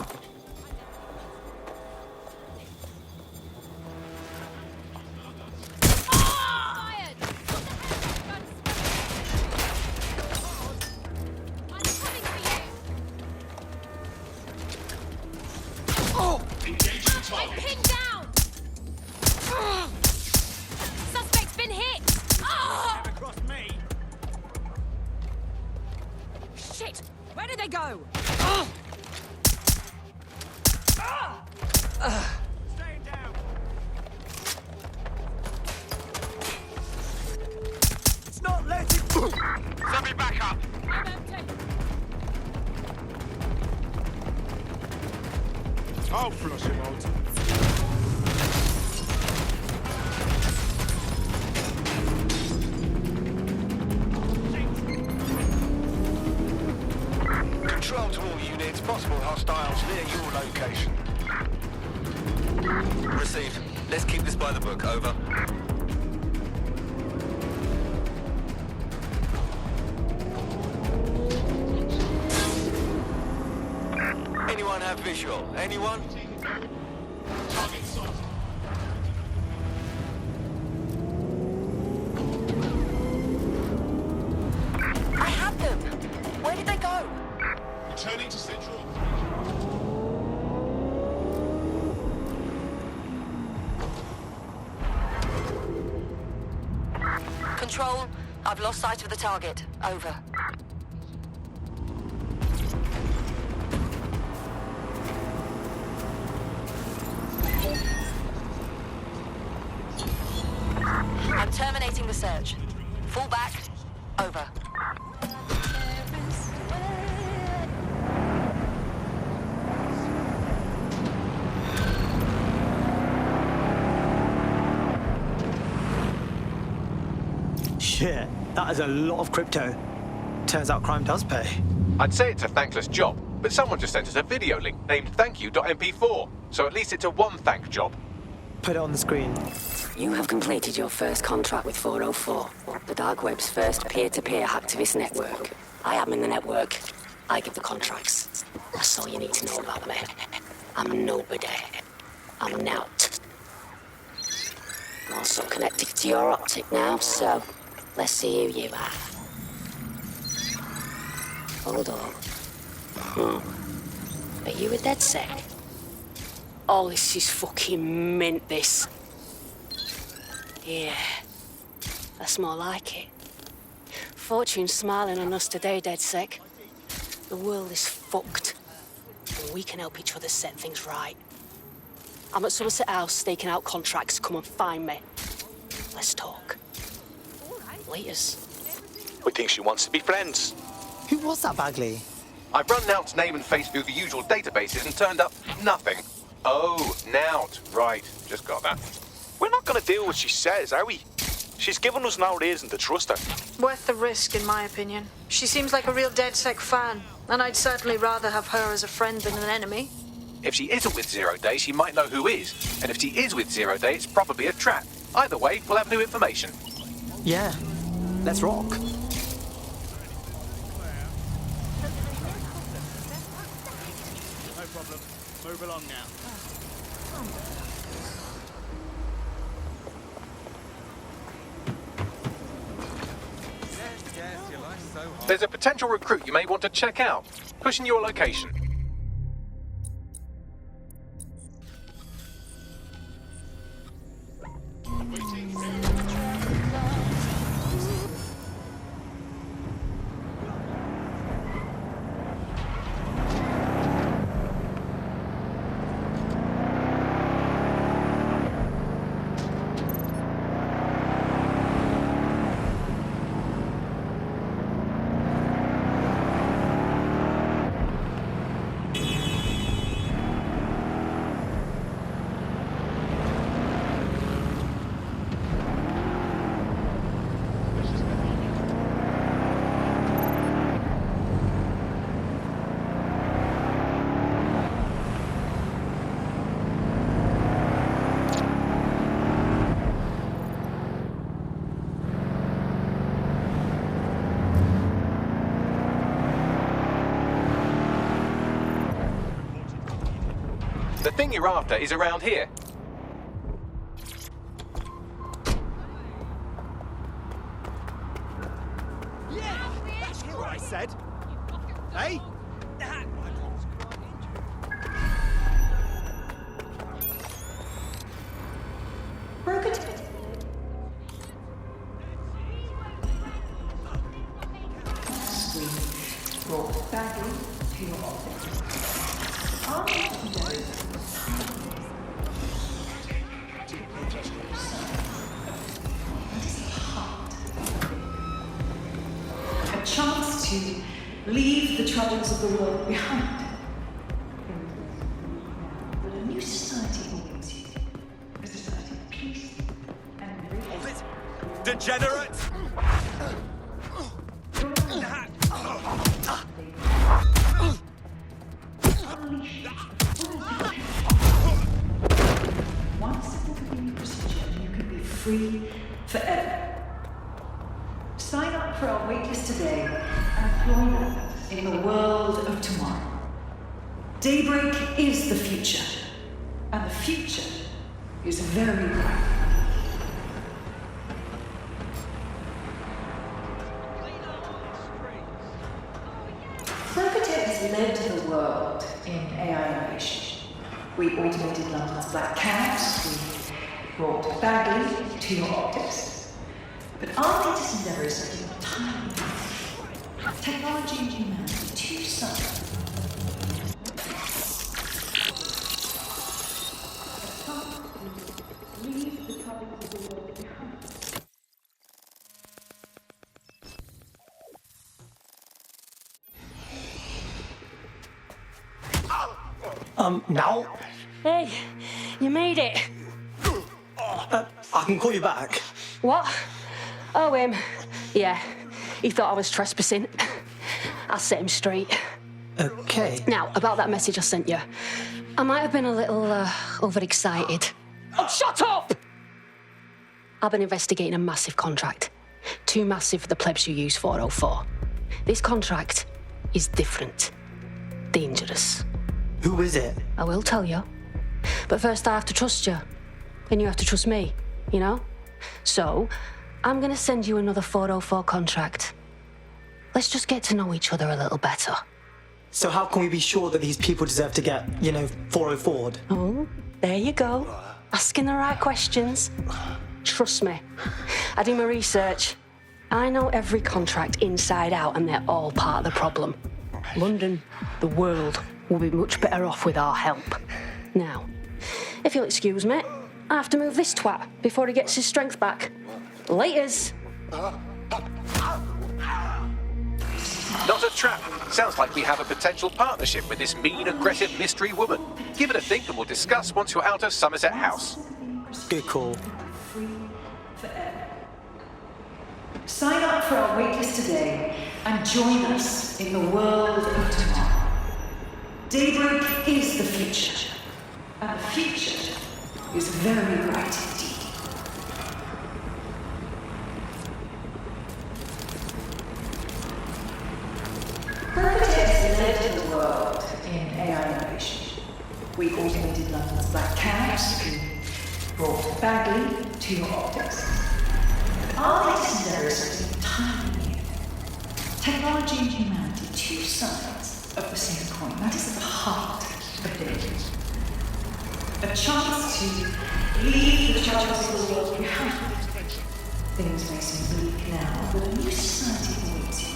I'm pinned down! Suspect's been hit! Across me. Shit! Where did they go? Staying down. It's not letting. Send me back up. I'll flush him out. Control to all units. Possible hostiles near your location. Received. Let's keep this by the book. Over. Anyone have visual? Anyone? Target sighted. I have them. Where did they go? Returning to central. Control, I've lost sight of the target. Over. I'm terminating the search. Fall back. Over. Shit, that is a lot of crypto. Turns out crime does pay. I'd say it's a thankless job, but someone just sent us a video link named thankyou.mp4, so at least it's a one-thank job. Put it on the screen. You have completed your first contract with 404, the dark web's first peer-to-peer hacktivist network. I am in the network. I give the contracts. That's all you need to know about me. I'm nobody. I'm Nout. I'm also connected to your optic now, so let's see who you are. Hold on. Are you a DedSec? Oh, this is fucking mint, this. Yeah, that's more like it. Fortune's smiling on us today, DedSec. The world is fucked, and we can help each other set things right. I'm at Somerset House staking out contracts. Come and find me. Let's talk. Laters. We think she wants to be friends. Who was that Bagley? I've run Nout's name and face through the usual databases and turned up nothing. Oh, Nout. Right, just got that. We're not going to do what she says, are we? She's given us no reason to trust her. Worth the risk, in my opinion. She seems like a real DedSec fan, and I'd certainly rather have her as a friend than an enemy. If she isn't with Zero Day, she might know who is. And if she is with Zero Day, it's probably a trap. Either way, we'll have new information. Yeah, let's rock. No problem. Move along now. There's a potential recruit you may want to check out. Pushing your location. you're after is around here. Yeah, that's what I said. Hey? Brought badly to your office. A chance to leave the troubles of the world behind. But a new society awaits you. A society of peace and Hold it! Degenerate! One simple convenient procedure and you can be free forever. Sign up for our waitlist today and join us in the world of tomorrow. Daybreak is the future, and the future is very bright. Circuit has led the world in AI innovation. We automated London's black cabs, we brought Bagley to your optics. But our latest endeavour is something entirely different. Technology and humanity, two sides. Leave the troubles of the world behind. Now? Hey, you made it. I can call you back. What? Oh, yeah, he thought I was trespassing. I'll set him straight. Okay. Now, about that message I sent you. I might have been a little overexcited. Oh, shut up! I've been investigating a massive contract. Too massive for the plebs who use 404. This contract is different. Dangerous. Who is it? I will tell you. But first I have to trust you. And you have to trust me, you know? So, I'm gonna send you another 404 contract. Let's just get to know each other a little better. So how can we be sure that these people deserve to get, 404'd? Oh, there you go. Asking the right questions. Trust me. I do my research. I know every contract inside out and they're all part of the problem. London, the world, will be much better off with our help. Now, if you'll excuse me, I have to move this twat before he gets his strength back. Laters. Not a trap. Sounds like we have a potential partnership with this mean, aggressive mystery woman. Give it a think and we'll discuss once you're out of Somerset House. Good call. Sign up for our waitlist today and join us in the world of tomorrow. Daybreak is the future, and the future is very bright indeed. Perpetrates led the world in AI innovation. We automated London's black cabs, we brought Bagley to your optics. Our latest endeavour is something entirely new. Technology and humanity, two sides of the same coin. That is at the heart of danger. A chance to leave the troubles of the world behind. Things may seem bleak now, but a new society awaits you.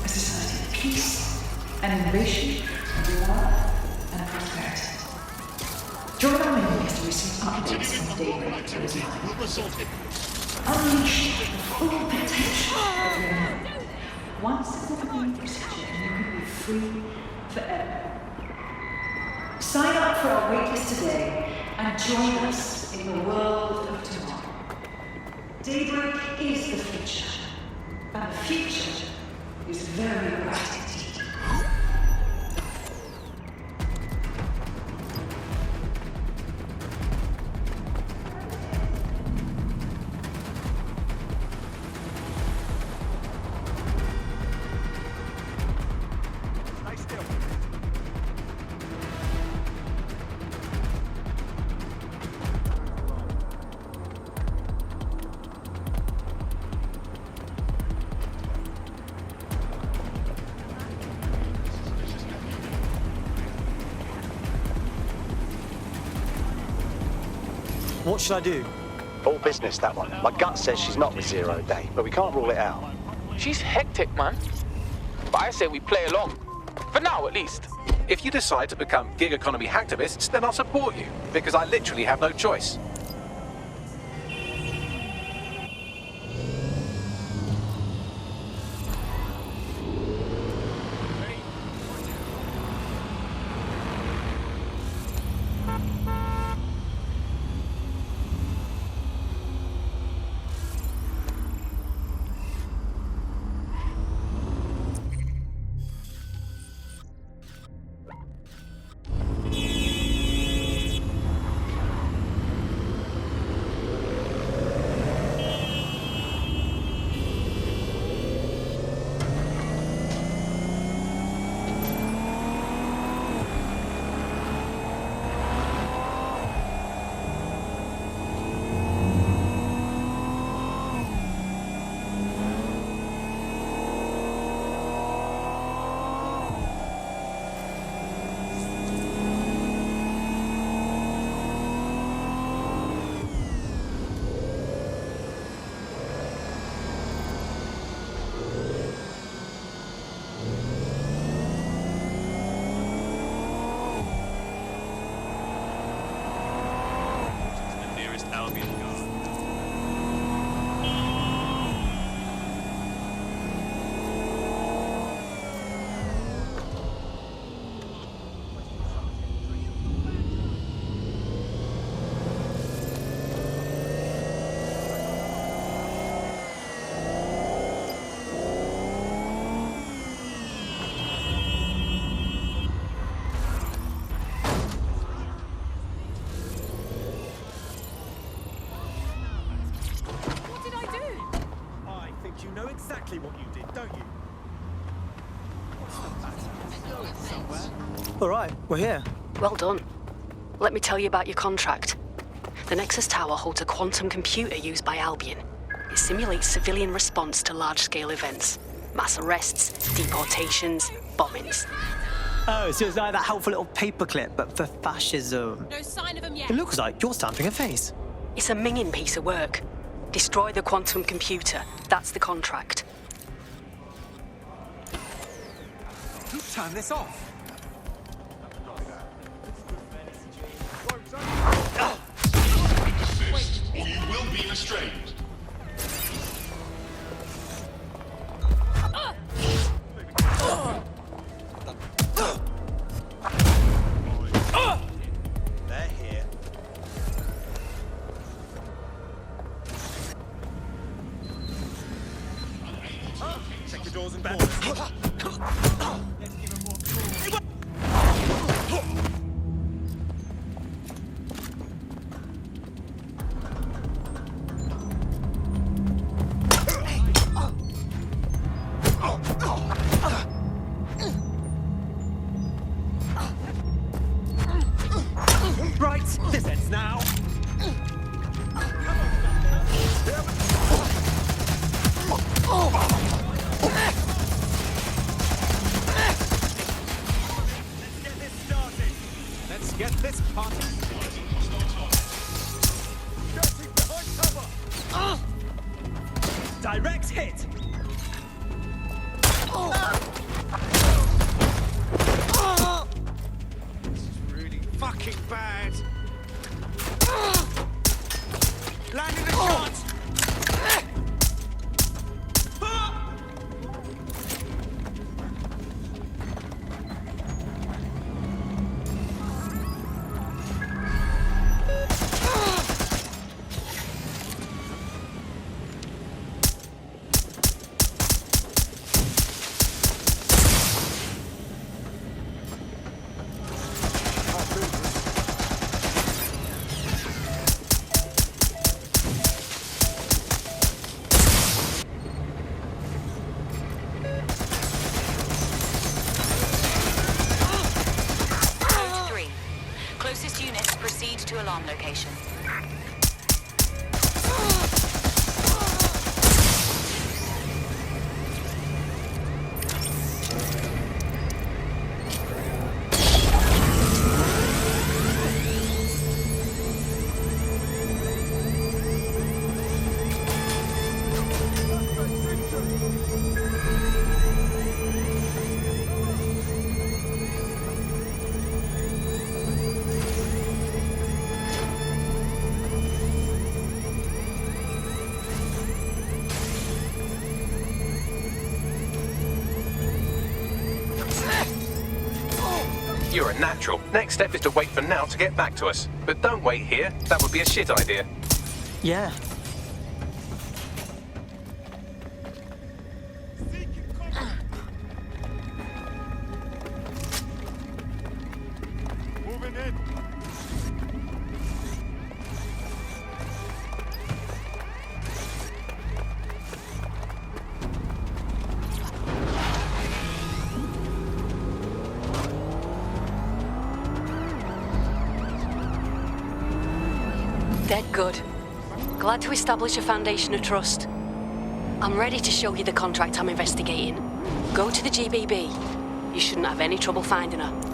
A society of peace and innovation and love and prosperity. Join our mailing list to receive updates from Daybreak to his mind. Unleash the full potential of your mind. One simple convenient procedure and you can be free forever. Sign up for our waitlist today and join us in the world of tomorrow. Daybreak is the future, and the future is very bright indeed. What should I do? All business, that one. My gut says she's not with Zero Day, but we can't rule it out. She's hectic, man. But I say we play along. For now, at least. If you decide to become gig economy hacktivists, then I'll support you, because I literally have no choice. You know exactly what you did, don't you? All right, we're here. Well done. Let me tell you about your contract. The Nexus Tower holds a quantum computer used by Albion. It simulates civilian response to large-scale events. Mass arrests, deportations, bombings. Oh, so it's like that helpful little paperclip, but for fascism. No sign of him yet. It looks like you're stamping a face. It's a minging piece of work. Destroy the quantum computer. That's the contract. Turn this off. Desist, or you will be restrained. They're here. Check the doors and corners. Right, this ends now. Let's get this party. Getting behind cover. Direct hit. This is really fucking bad. Landing the shot. natural. Next step is to wait for Now to get back to us. But don't wait here. That would be a shit idea. Yeah. Moving in. Dead good. Glad to establish a foundation of trust. I'm ready to show you the contract I'm investigating. Go to the GBB. You shouldn't have any trouble finding her.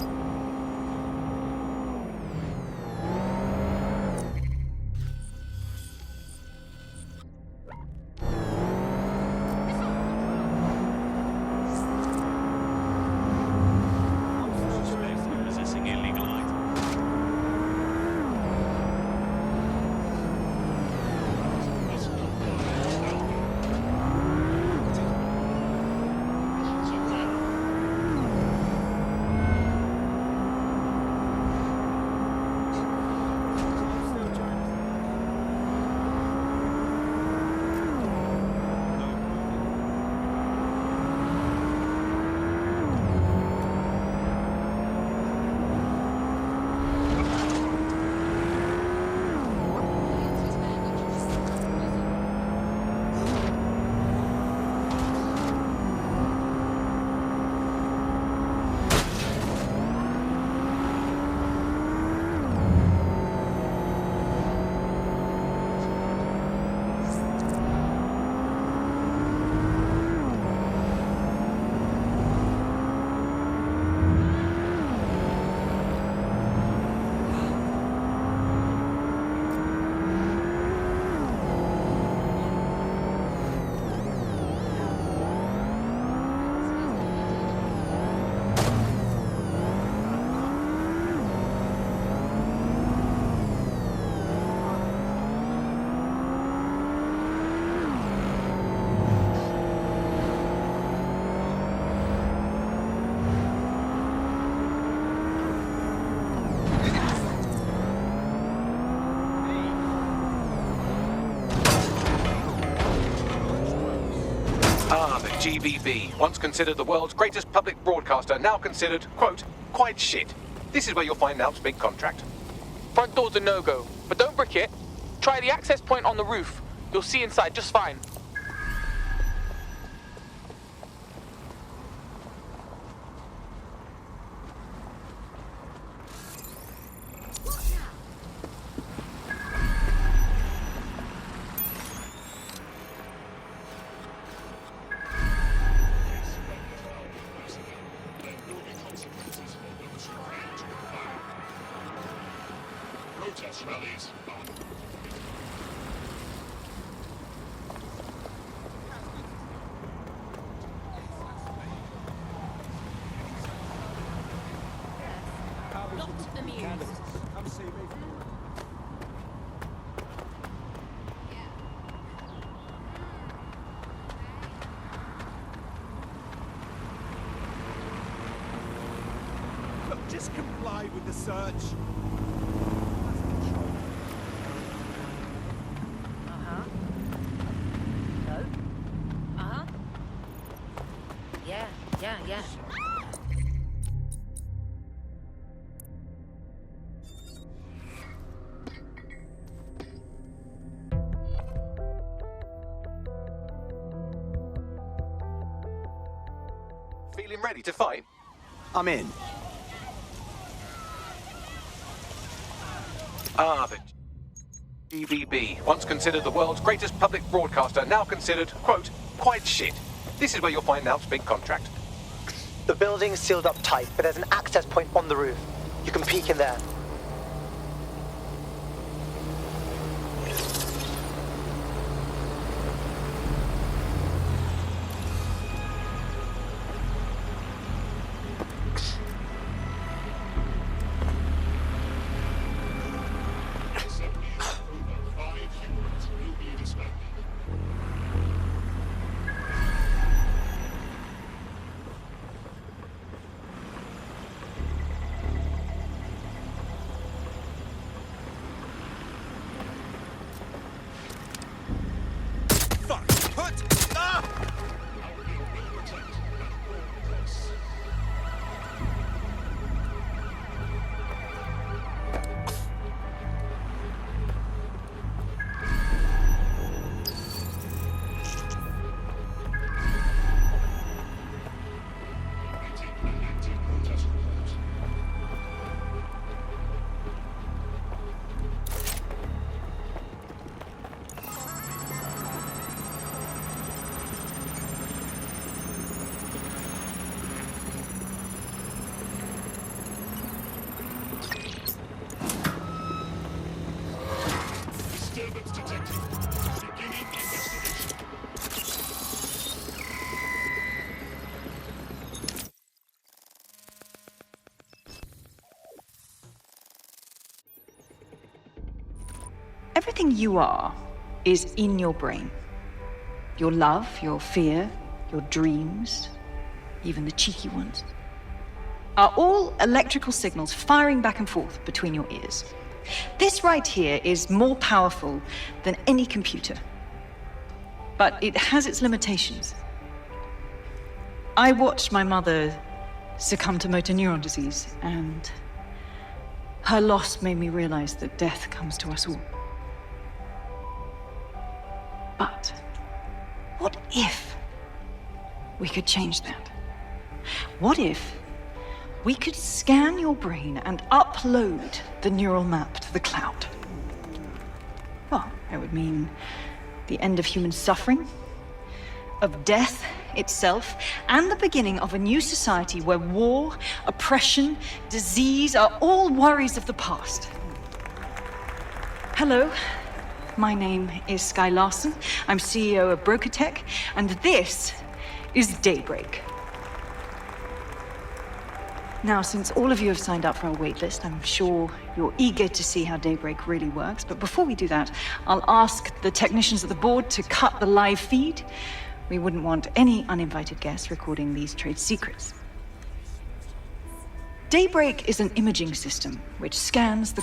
GBB, once considered the world's greatest public broadcaster, now considered, quote, quite shit. This is where you'll find Now's big contract. Front door's a no-go, but don't brick it. Try the access point on the roof. You'll see inside just fine. Look, just comply with the search. Yeah. Feeling ready to fight? I'm in. The GBB, once considered the world's greatest public broadcaster, now considered, quote, quite shit. This is where you'll find Now's big contract. The building's sealed up tight, but there's an access point on the roof. You can peek in there. Everything you are is in your brain. Your love, your fear, your dreams, even the cheeky ones, are all electrical signals firing back and forth between your ears. This right here is more powerful than any computer, but it has its limitations. I watched my mother succumb to motor neuron disease, and her loss made me realize that death comes to us all. But what if we could change that? What if we could scan your brain and upload the neural map to the cloud? Well, it would mean the end of human suffering, of death itself, and the beginning of a new society where war, oppression, disease are all worries of the past. Hello, my name is Sky Larson. I'm CEO of Brokertech, and this is Daybreak. Now, since all of you have signed up for our waitlist, I'm sure you're eager to see how Daybreak really works. But before we do that, I'll ask the technicians at the board to cut the live feed. We wouldn't want any uninvited guests recording these trade secrets. Daybreak is an imaging system which scans the...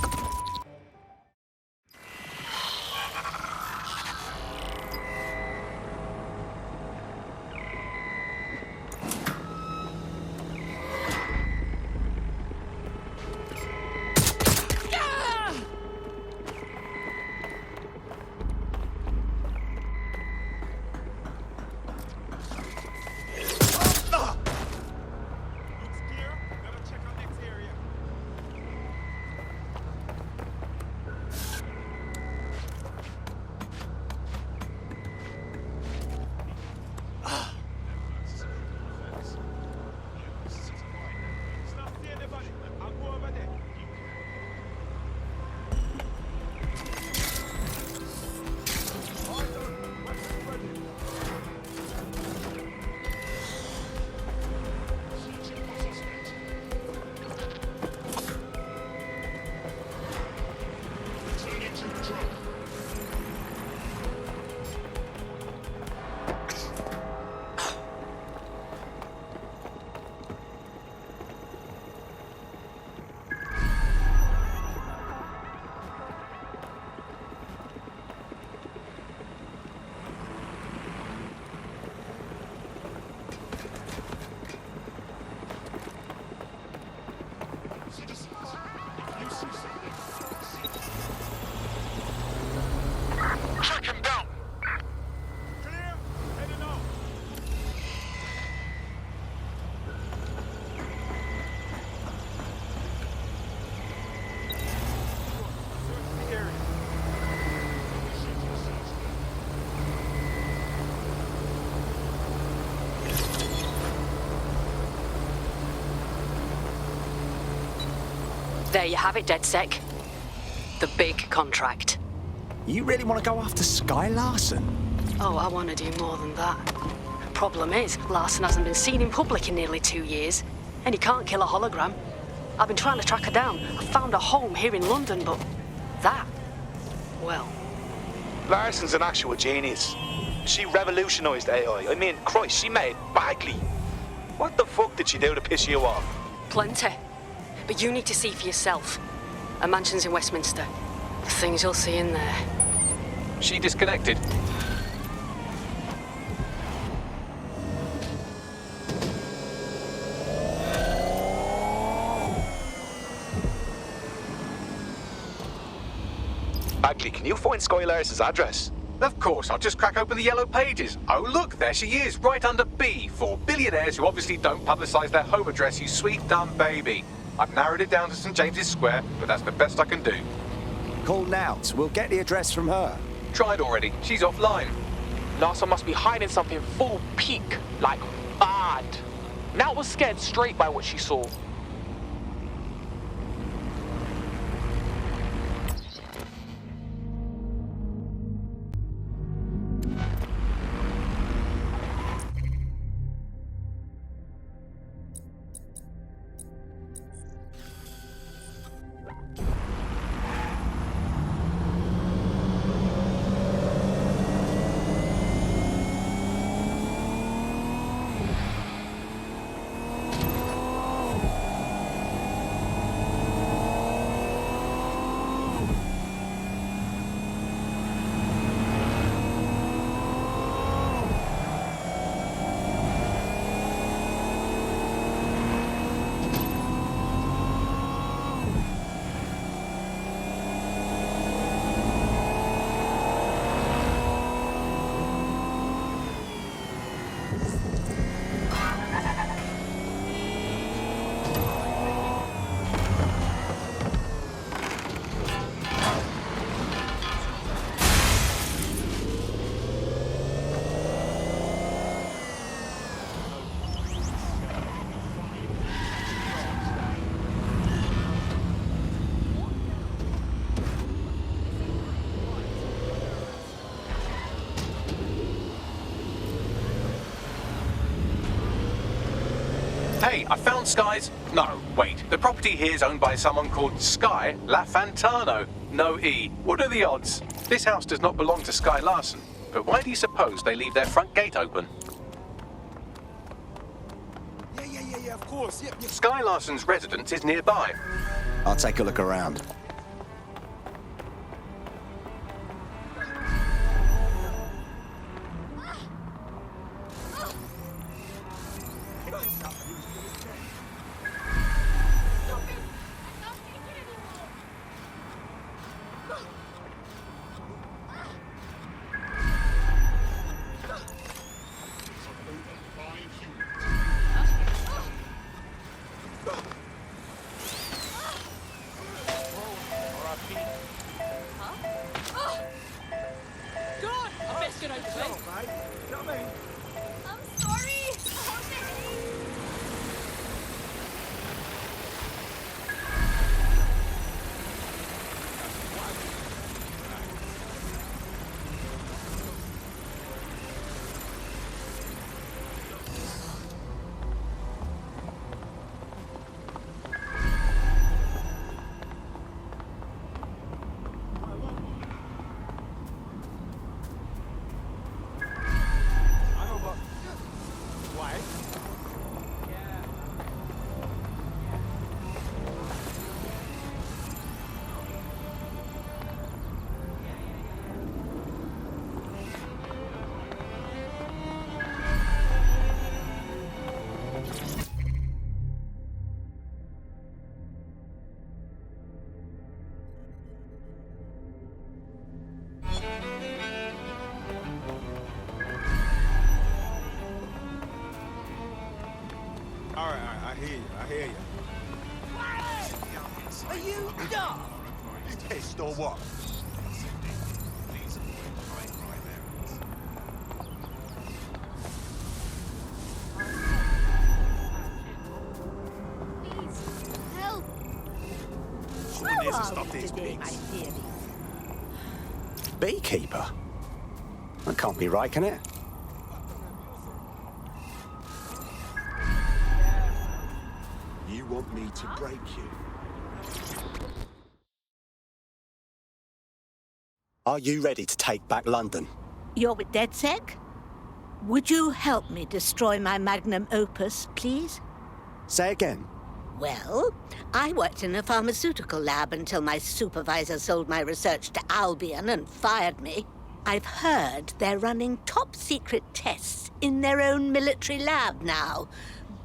There you have it, DedSec. The big contract. You really want to go after Sky Larson? Oh, I want to do more than that. Problem is, Larson hasn't been seen in public in nearly 2 years, and he can't kill a hologram. I've been trying to track her down. I found a home here in London, but that, well... Larson's an actual genius. She revolutionised AI. I mean, Christ, she made Bagley. What the fuck did she do to piss you off? Plenty. But you need to see for yourself. A mansion's in Westminster. The things you'll see in there. She disconnected. Bagley, can you find Sky Larson's address? Of course, I'll just crack open the yellow pages. Oh look, there she is, right under B, for billionaires who obviously don't publicise their home address, you sweet dumb baby. I've narrowed it down to St. James's Square, but that's the best I can do. Call Nout. We'll get the address from her. Tried already. She's offline. Larson must be hiding something full peak, like bad. Nat was scared straight by what she saw. Hey, I found Sky's... No, wait. The property here is owned by someone called Sky LaFantano. No E. What are the odds? This house does not belong to Sky Larson. But why do you suppose they leave their front gate open? Yeah, of course. Yep. Sky Larson's residence is nearby. I'll take a look around. I hear you. Are you daft? Pissed or what? Help! Someone needs to stop these pigs. Beekeeper? That can't be right, can it? You want me to break you? Are you ready to take back London? You're with DedSec? Would you help me destroy my magnum opus, please? Say again. Well, I worked in a pharmaceutical lab until my supervisor sold my research to Albion and fired me. I've heard they're running top-secret tests in their own military lab now.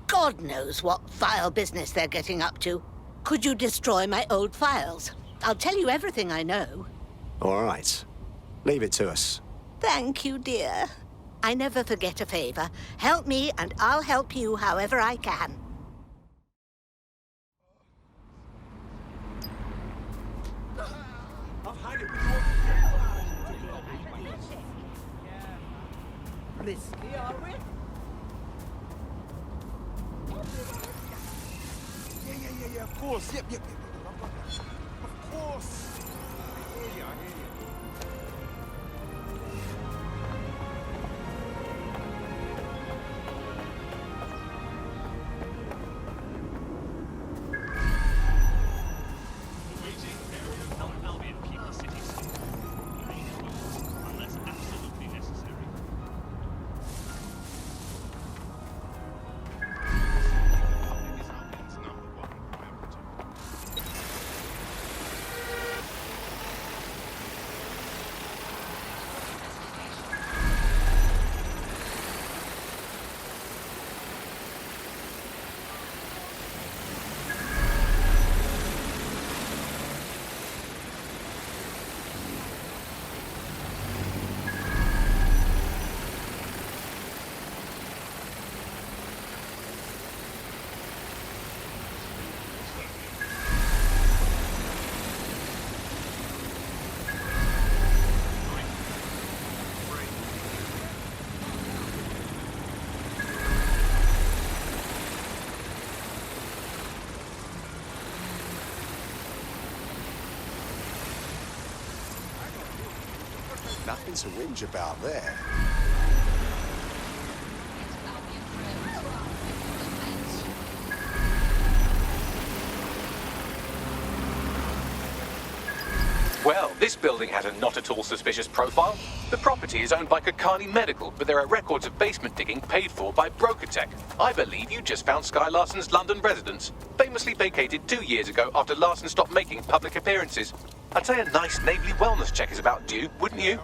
God knows what vile business they're getting up to. Could you destroy my old files? I'll tell you everything I know. All right. Leave it to us. Thank you, dear. I never forget a favor. Help me, and I'll help you however I can. Risky, are we? Yeah, of course. Yep. Of course. I hear you. Nothing to whinge about there. This building has a not at all suspicious profile. The property is owned by Kakani Medical, but there are records of basement digging paid for by Brokertech. I believe you just found Sky Larson's London residence, famously vacated 2 years ago after Larson stopped making public appearances. I'd say a nice neighbourly wellness check is about due, wouldn't you?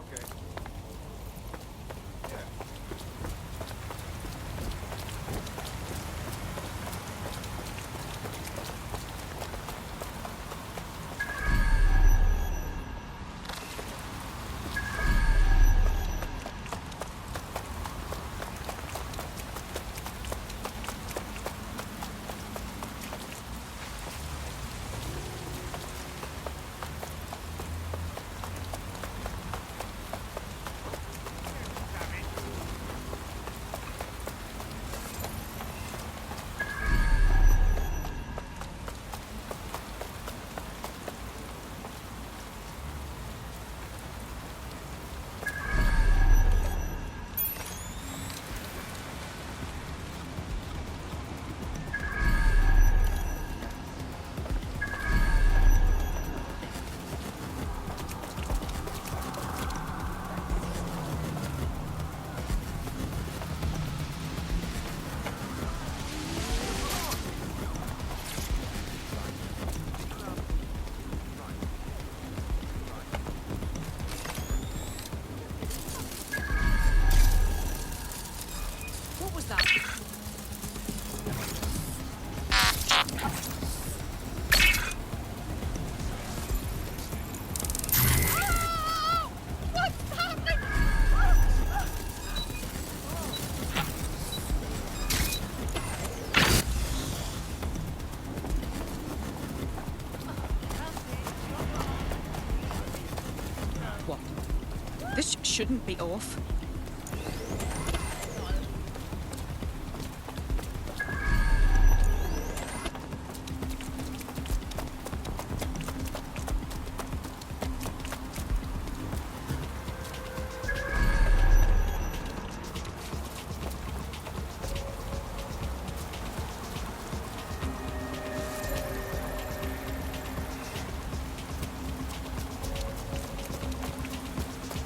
This shouldn't be off.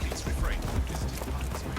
Please refrain from visiting parties.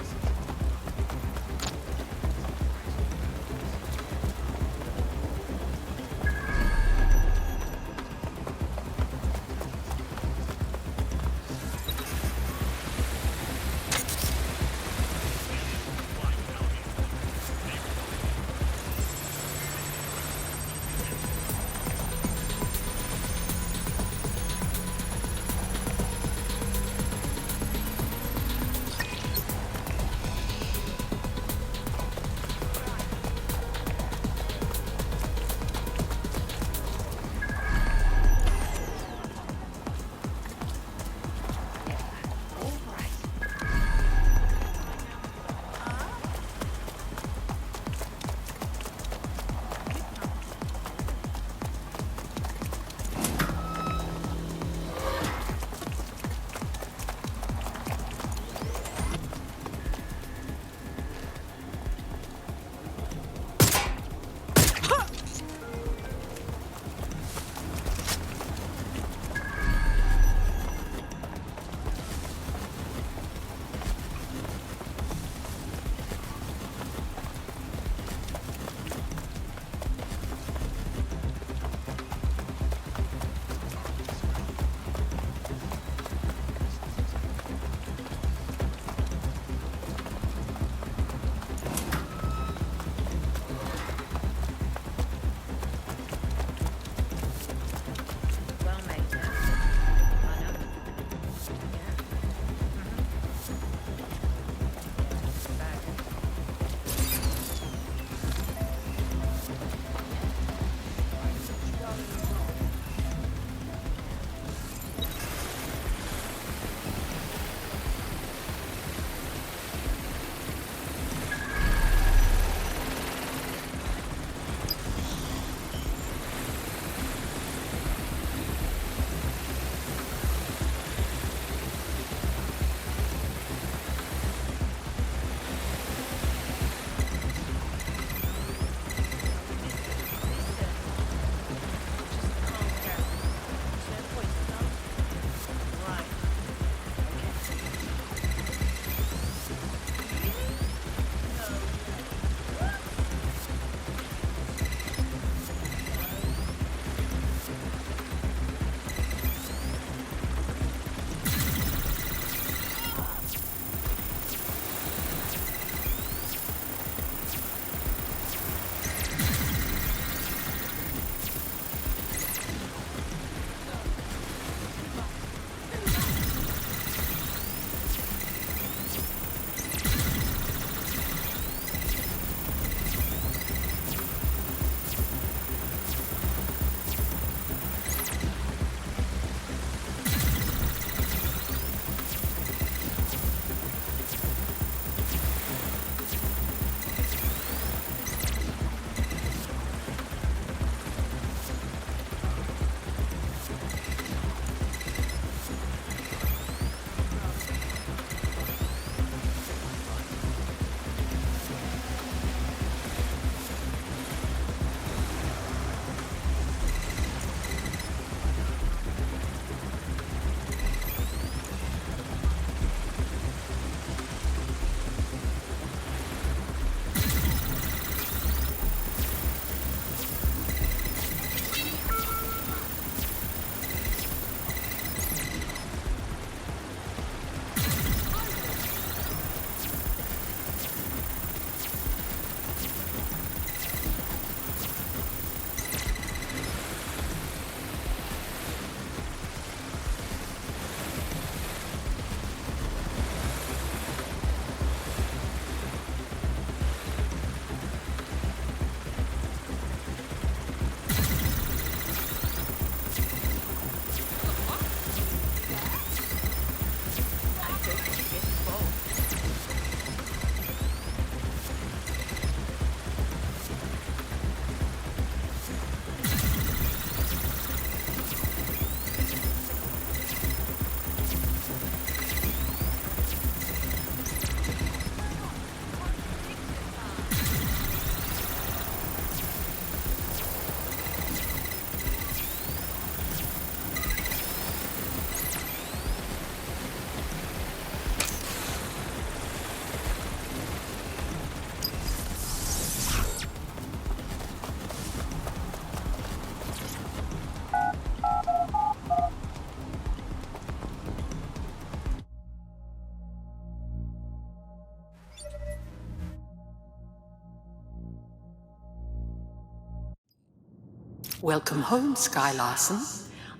Welcome home, Sky Larson.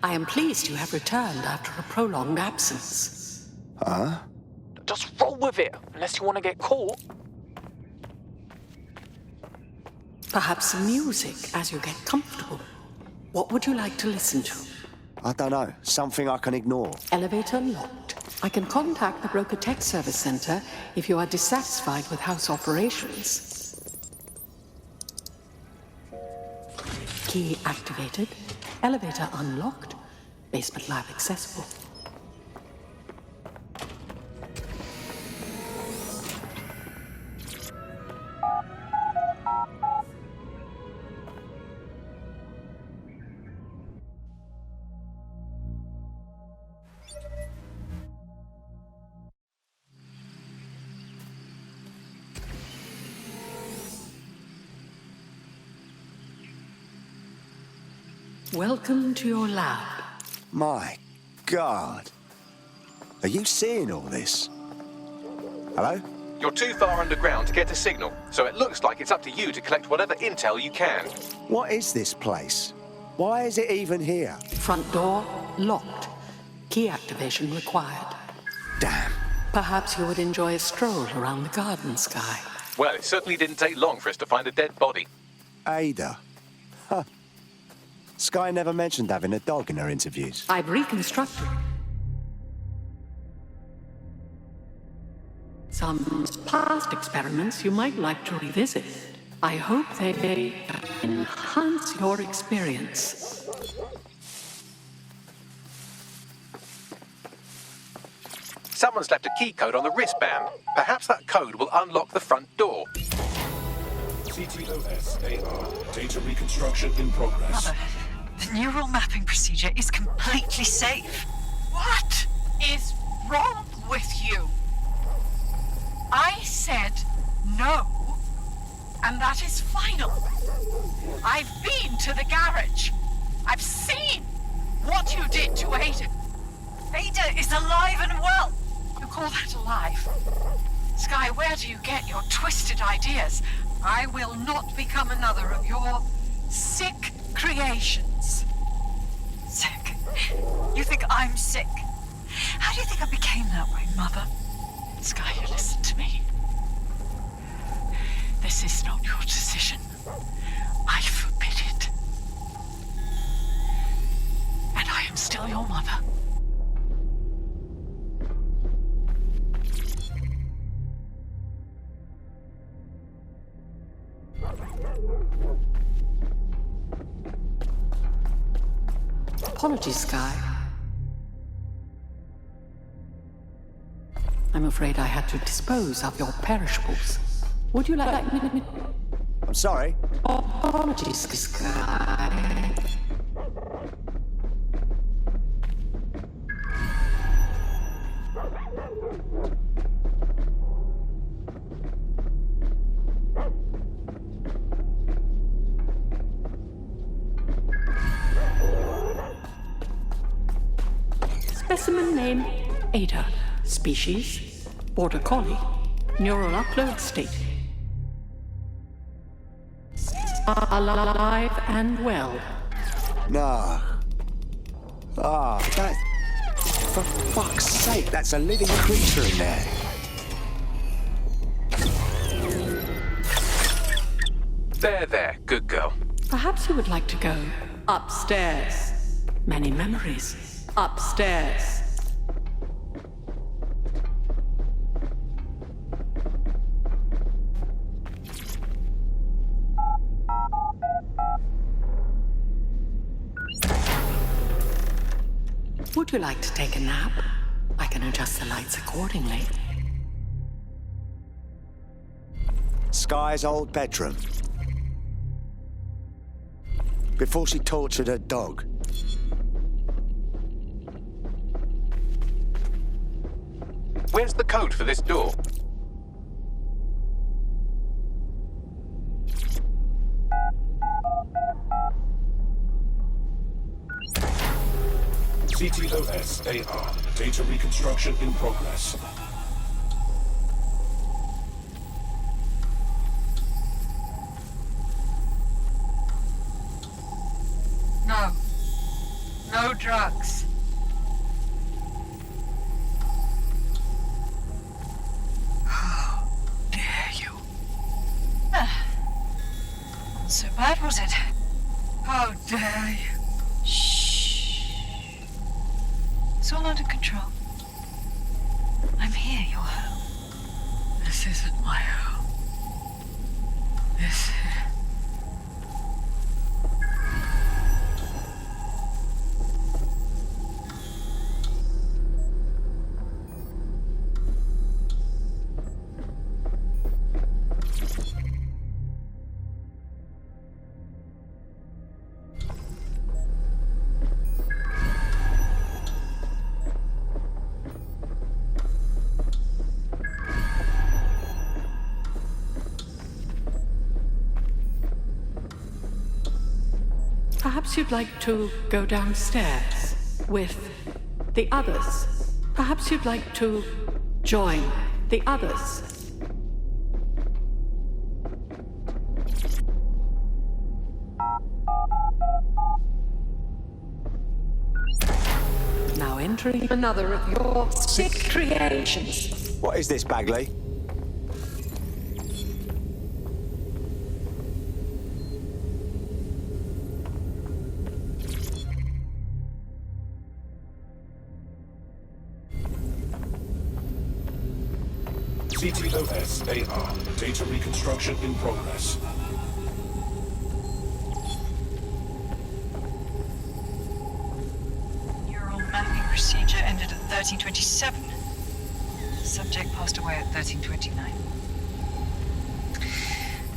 I am pleased you have returned after a prolonged absence. Huh? Just roll with it, unless you want to get caught. Perhaps some music as you get comfortable. What would you like to listen to? I don't know. Something I can ignore. Elevator locked. I can contact the Broker Tech Service Center if you are dissatisfied with house operations. Key activated. Elevator unlocked. Basement lab accessible. Welcome to your lab. My God. Are you seeing all this? Hello? You're too far underground to get a signal, so it looks like it's up to you to collect whatever intel you can. What is this place? Why is it even here? Front door locked. Key activation required. Damn. Perhaps you would enjoy a stroll around the garden, Sky. Well, it certainly didn't take long for us to find a dead body. Ada. Huh. Sky never mentioned having a dog in her interviews. I've reconstructed some past experiments you might like to revisit. I hope they enhance your experience. Someone's left a key code on the wristband. Perhaps that code will unlock the front door. CTOS-AR. Data reconstruction in progress. Mother, the neural mapping procedure is completely safe. What is wrong with you? I said no, and that is final. I've been to the garage. I've seen what you did to Ada. Ada is alive and well. You call that alive? Sky, where do you get your twisted ideas? I will not become another of your sick creations. Sick? You think I'm sick? How do you think I became that way, Mother? Sky, you listen to me. This is not your decision. I forbid it. And I am still your mother. Apologies, Sky. I'm afraid I had to dispose of your perishables. Would you like me? I'm sorry. Apologies, Sky. Specimen name, Ada. Species, Border Collie. Neural upload state. Alive and well. No. That... For fuck's sake, that's a living creature in there. There, good girl. Perhaps you would like to go upstairs. Many memories. Upstairs. Would you like to take a nap? I can adjust the lights accordingly. Sky's old bedroom. Before she tortured her dog. Where's the code for this door? CTOS-AR. Data reconstruction in progress. bad, was it? How dare you? Shh. It's all under control. I'm here, your home. This isn't my home. This is... Perhaps you'd like to go downstairs with the others. Perhaps you'd like to join the others. Now entering another of your sick creations. What is this, Bagley? CTOS AR. Data reconstruction in progress. Neural mapping procedure ended at 1327. Subject passed away at 1329.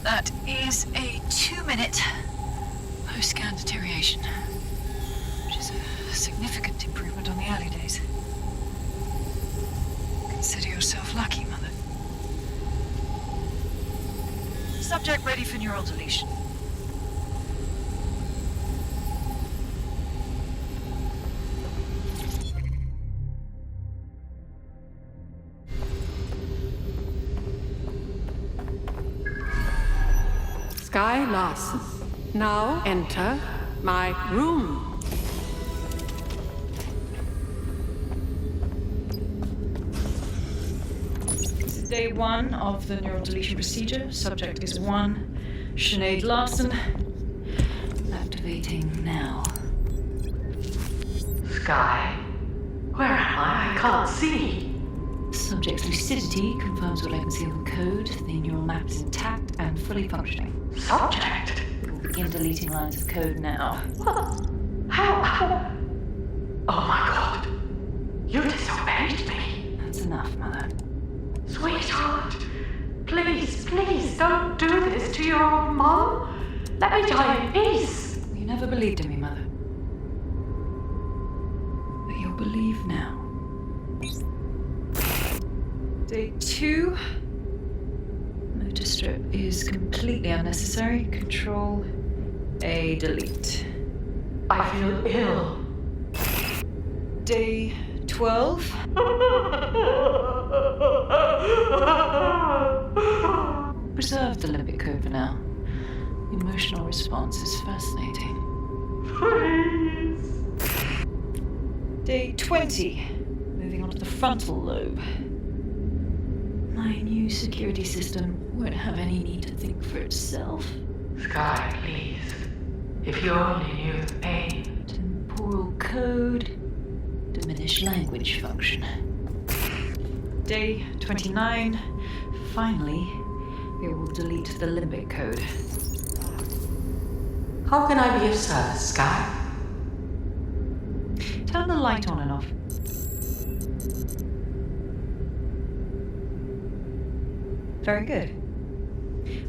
That is a 2-minute post-scan deterioration, which is a significant improvement on the early days. Consider yourself lucky, Mother. Subject ready for neural deletion. Sky Larson, now enter my room. Day 1 of the neural deletion procedure. Subject is 1. Sinead Larson. Activating now. Sky, where am I? I can't see. Subject's lucidity confirms the latency of the code. The neural map is intact and fully functioning. Subject? We'll begin deleting lines of code now. What? How? Oh my God. You disobeyed me. That's enough, Mother. Sweetheart, please, please don't do this to your own mom. Let me die in peace. You never believed in me, Mother. But you'll believe now. Day 2. Motor strip is completely unnecessary. Control A, delete. I feel ill. Day 12. Preserve the limbic code for now. The emotional response is fascinating. Please. Day 20. Moving on to the frontal lobe. My new security system won't have any need to think for itself. Sky, please. If you only knew the pain. Temporal code. Diminish language function. Day 29. Finally, it will delete the limbic code. How can I be of service, Sky? Turn the light on and off. Very good.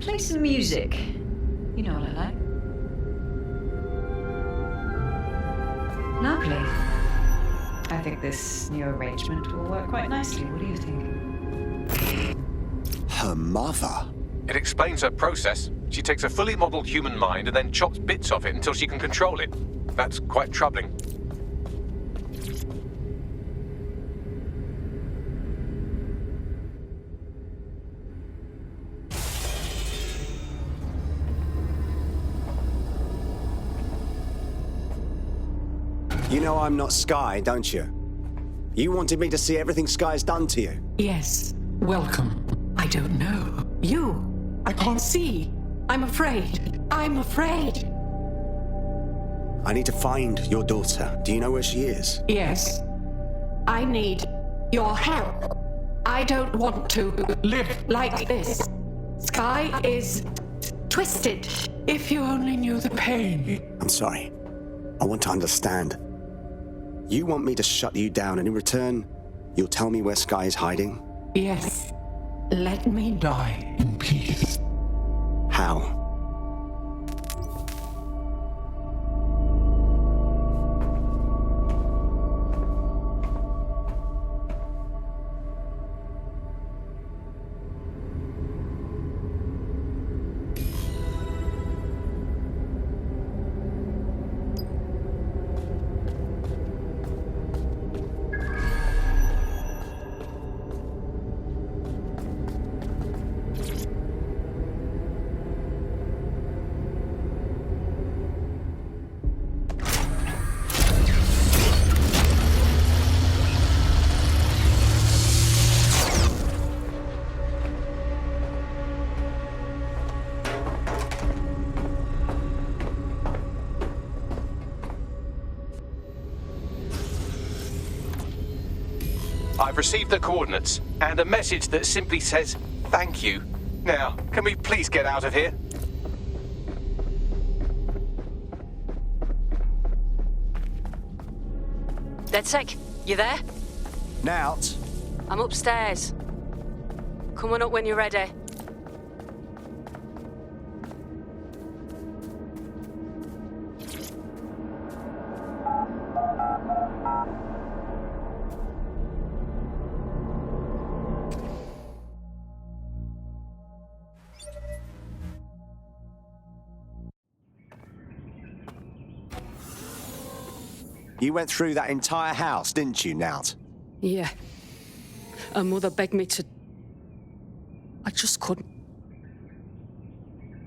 Play some music. You know what I like. Lovely. I think this new arrangement will work quite nicely. What do you think? Her mother? It explains her process. She takes a fully modeled human mind and then chops bits of it until she can control it. That's quite troubling. You know I'm not Sky, don't you? You wanted me to see everything Sky's done to you. Yes. Welcome. I don't know. You. I can't see. I'm afraid. I'm afraid. I need to find your daughter. Do you know where she is? Yes. I need your help. I don't want to live like this. Sky is twisted. If you only knew the pain. I'm sorry. I want to understand. You want me to shut you down, and in return, you'll tell me where Sky is hiding? Yes. Let me die in peace. How? I've received the coordinates and a message that simply says, thank you. Now, can we please get out of here? DedSec, you there? Nout? I'm upstairs. Come on up when you're ready. You went through that entire house, didn't you, Nout? Yeah. Her mother begged me to... I just couldn't.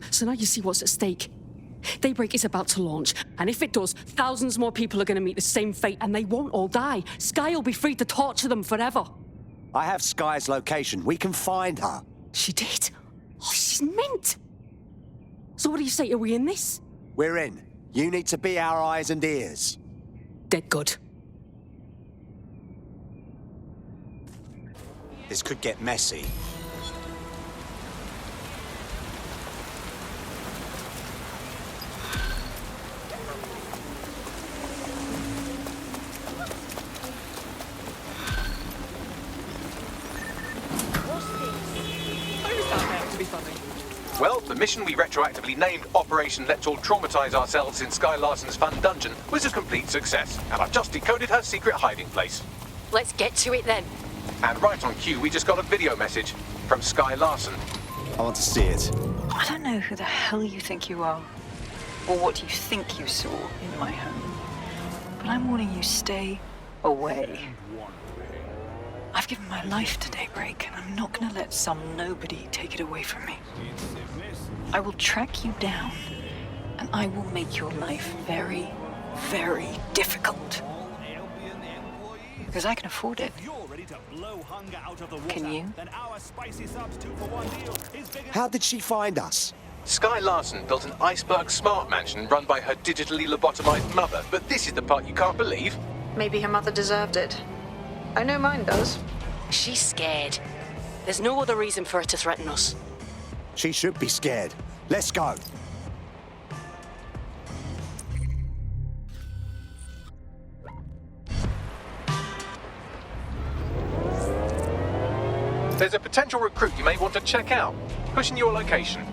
So now you see what's at stake. Daybreak is about to launch, and if it does, thousands more people are going to meet the same fate, and they won't all die. Sky will be free to torture them forever. I have Sky's location. We can find her. She did? Oh, she's mint. So what do you say? Are we in this? We're in. You need to be our eyes and ears. Dead good. This could get messy. Well, the mission we retroactively named Operation Let's All Traumatize Ourselves in Sky Larson's Fun Dungeon was a complete success, and I've just decoded her secret hiding place. Let's get to it then. And right on cue, we just got a video message from Sky Larson. I want to see it. I don't know who the hell you think you are, or what you think you saw in my home, but I'm warning you, stay away. I've given my life to Daybreak, and I'm not going to let some nobody take it away from me. I will track you down, and I will make your life very, very difficult. Because I can afford it. Can you? How did she find us? Sky Larson built an iceberg smart mansion run by her digitally lobotomized mother, but this is the part you can't believe. Maybe her mother deserved it. I know mine does. She's scared. There's no other reason for her to threaten us. She should be scared. Let's go. There's a potential recruit you may want to check out. Pushing your location.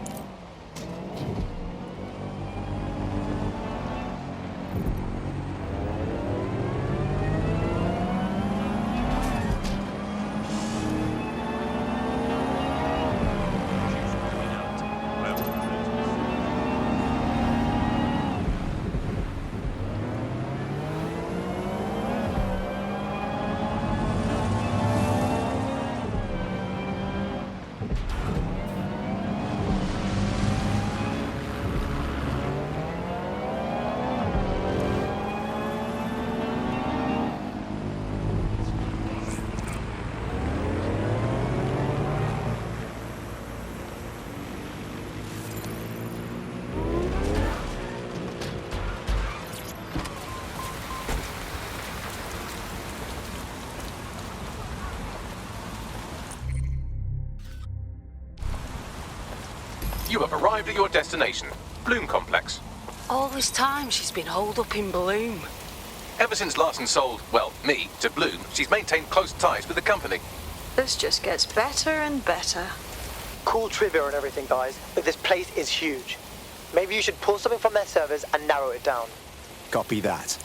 You have arrived at your destination, Bloom Complex. All this time she's been holed up in Bloom. Ever since Larson sold, well, me, to Bloom, she's maintained close ties with the company. This just gets better and better. Cool trivia and everything, guys, but this place is huge. Maybe you should pull something from their servers and narrow it down. Copy that.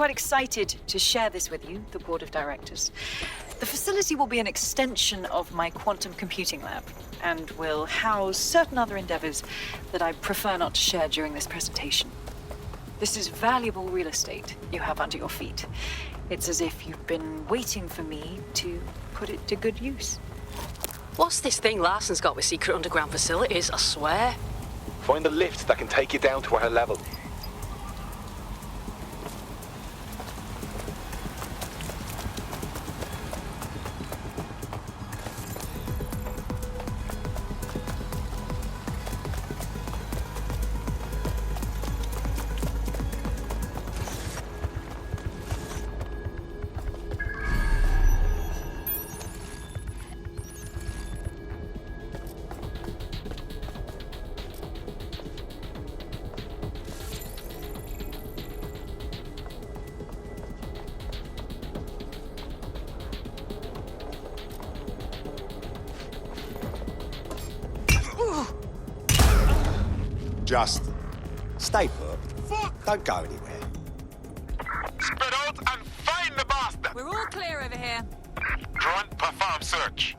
quite excited to share this with you, the board of directors. The facility will be an extension of my quantum computing lab and will house certain other endeavors that I prefer not to share during this presentation. This is valuable real estate you have under your feet. It's as if you've been waiting for me to put it to good use. What's this thing Larson's got with secret underground facilities, I swear? Find a lift that can take you down to her level. Just stay put. Don't go anywhere. Spread out and find the bastard! We're all clear over here. Drone, perform search.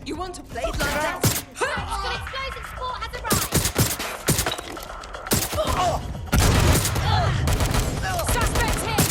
You want to play like that? Explosive sport has arrived. Suspect hit!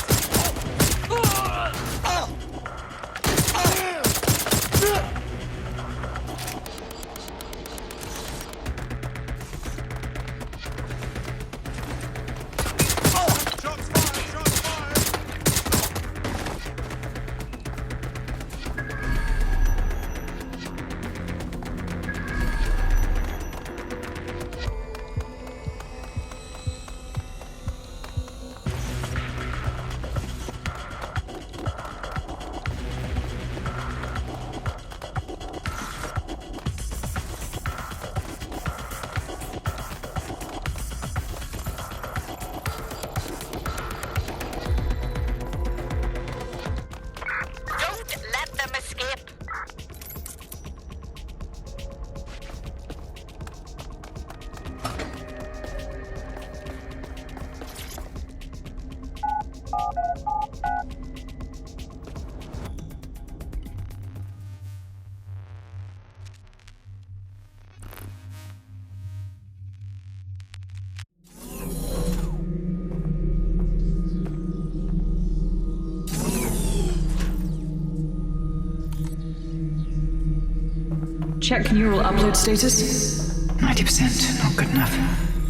Check neural upload status. 90%, not good enough.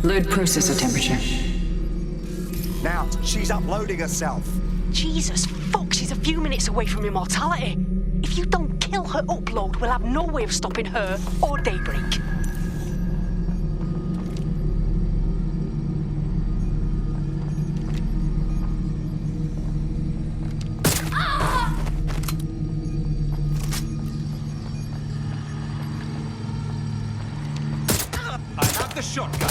Load processor temperature. Now, she's uploading herself. Jesus fuck, she's a few minutes away from immortality. If you don't kill her upload, we'll have no way of stopping her or Daybreak. I have the shotgun.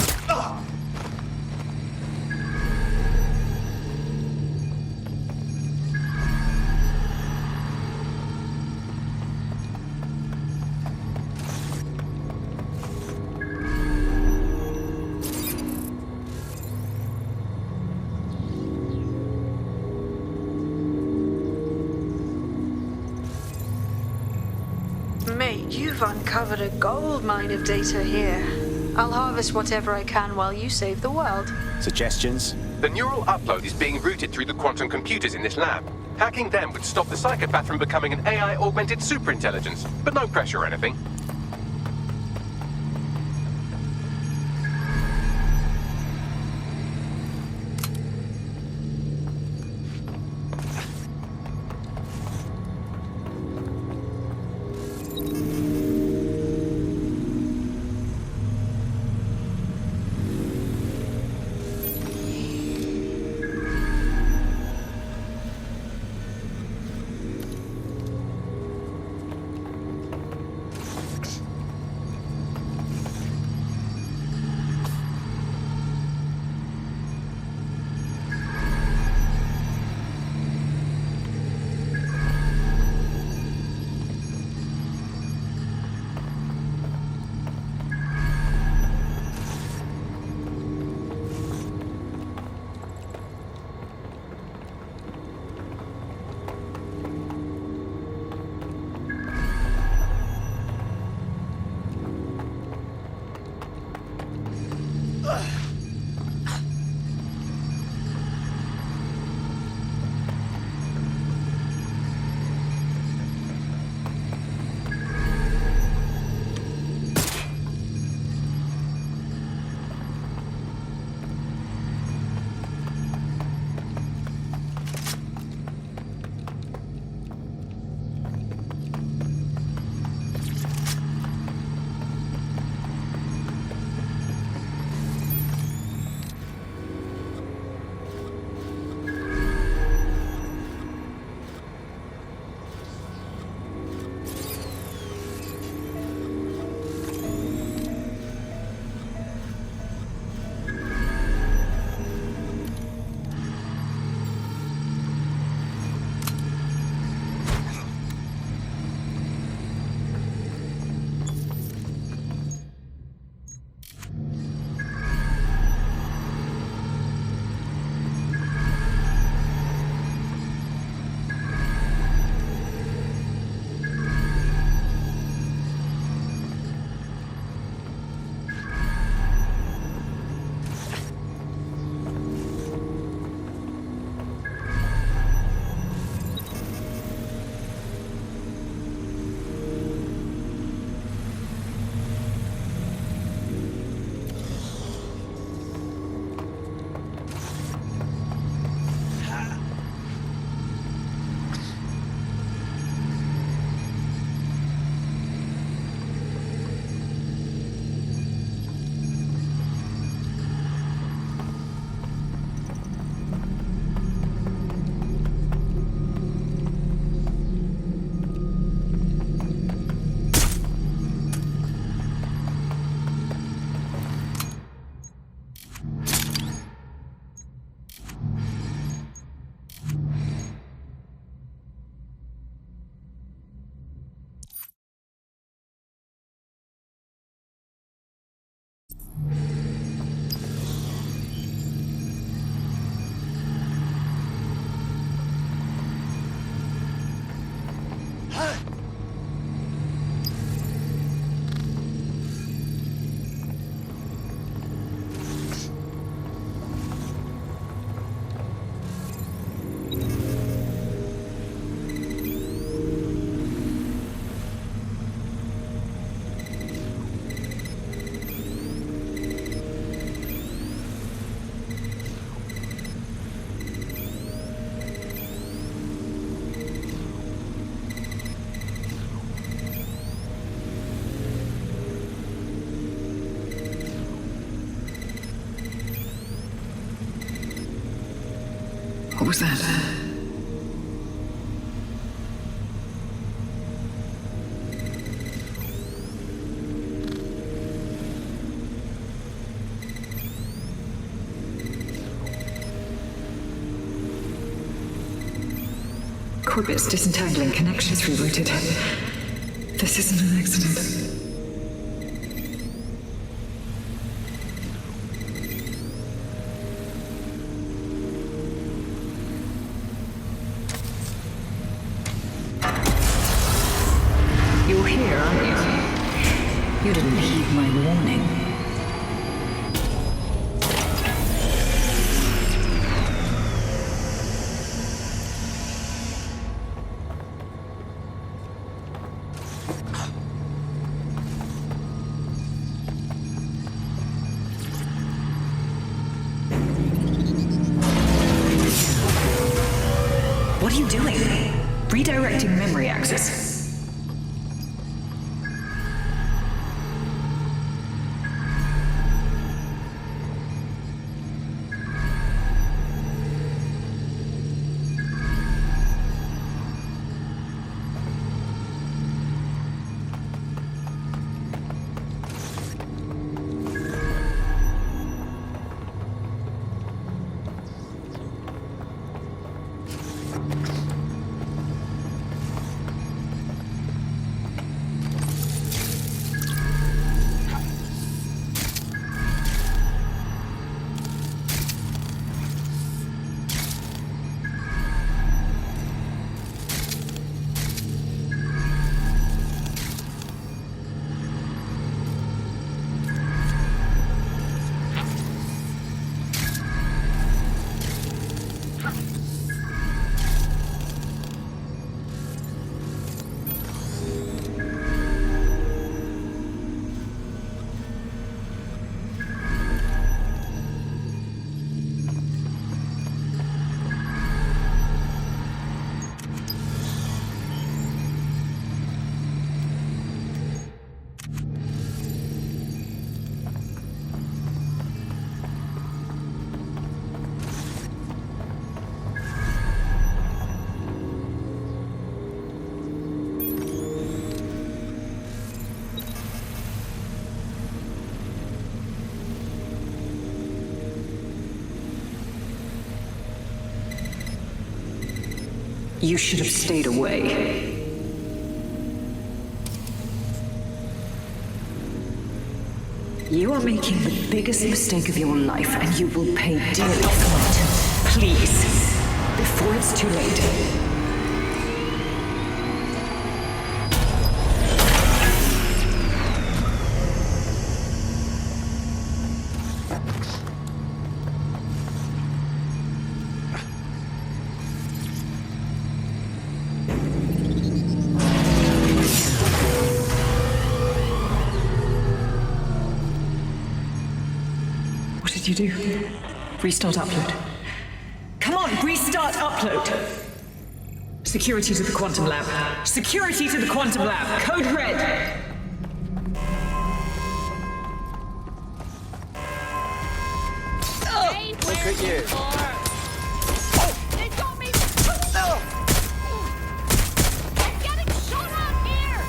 Mate, you've uncovered a gold mine of data here. I'll harvest whatever I can while you save the world. Suggestions? The neural upload is being routed through the quantum computers in this lab. Hacking them would stop the psychopath from becoming an AI-augmented superintelligence, but no pressure or anything. What was that? Corbet's disentangling connections rerouted. This isn't an accident. You're here, aren't you? You didn't heed my warning. What are you doing? Redirecting memory access. You should have stayed away. You are making the biggest mistake of your life, and you will pay dearly for it. Please, before it's too late. You do? Restart upload. Come on, restart upload! Security to the quantum lab. Security to the quantum lab. Code red! Look at you. They got me! I'm getting shot out here!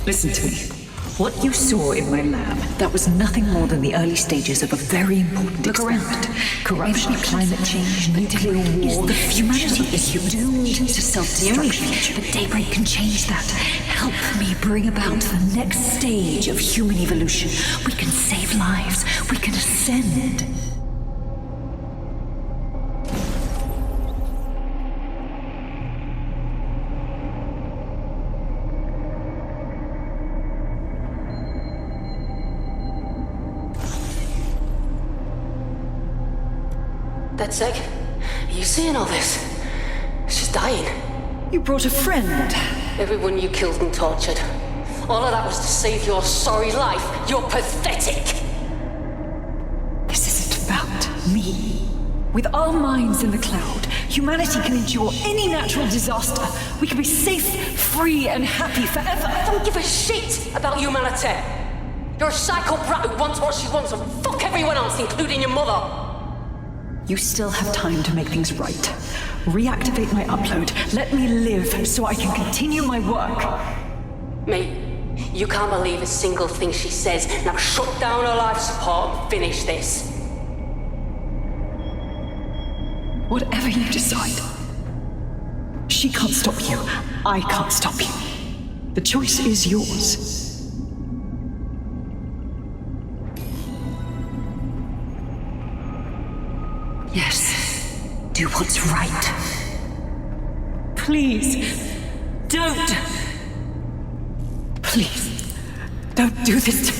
Listen to me. What you saw in my lab, that was nothing more than the early stages of a very important experiment. Corruption, climate change, nuclear war. Humanity is doomed to self-destruction. But Daybreak can change that. Help me bring about the next stage of human evolution. We can save lives. We can ascend. That's sick. Are you seeing all this? She's dying. You brought a friend. Everyone you killed and tortured. All of that was to save your sorry life. You're pathetic. This is me. With our minds in the cloud, humanity can endure any natural disaster. We can be safe, free, and happy forever. I don't give a shit about humanity. You're a psycho brat who wants what she wants and fuck everyone else, including your mother. You still have time to make things right. Reactivate my upload. Let me live so I can continue my work. Mate, you can't believe a single thing she says. Now shut down her life support and finish this. Whatever you decide. She can't stop you. I can't stop you. The choice is yours. Yes, do what's right. Please, don't. Please, don't do this to me.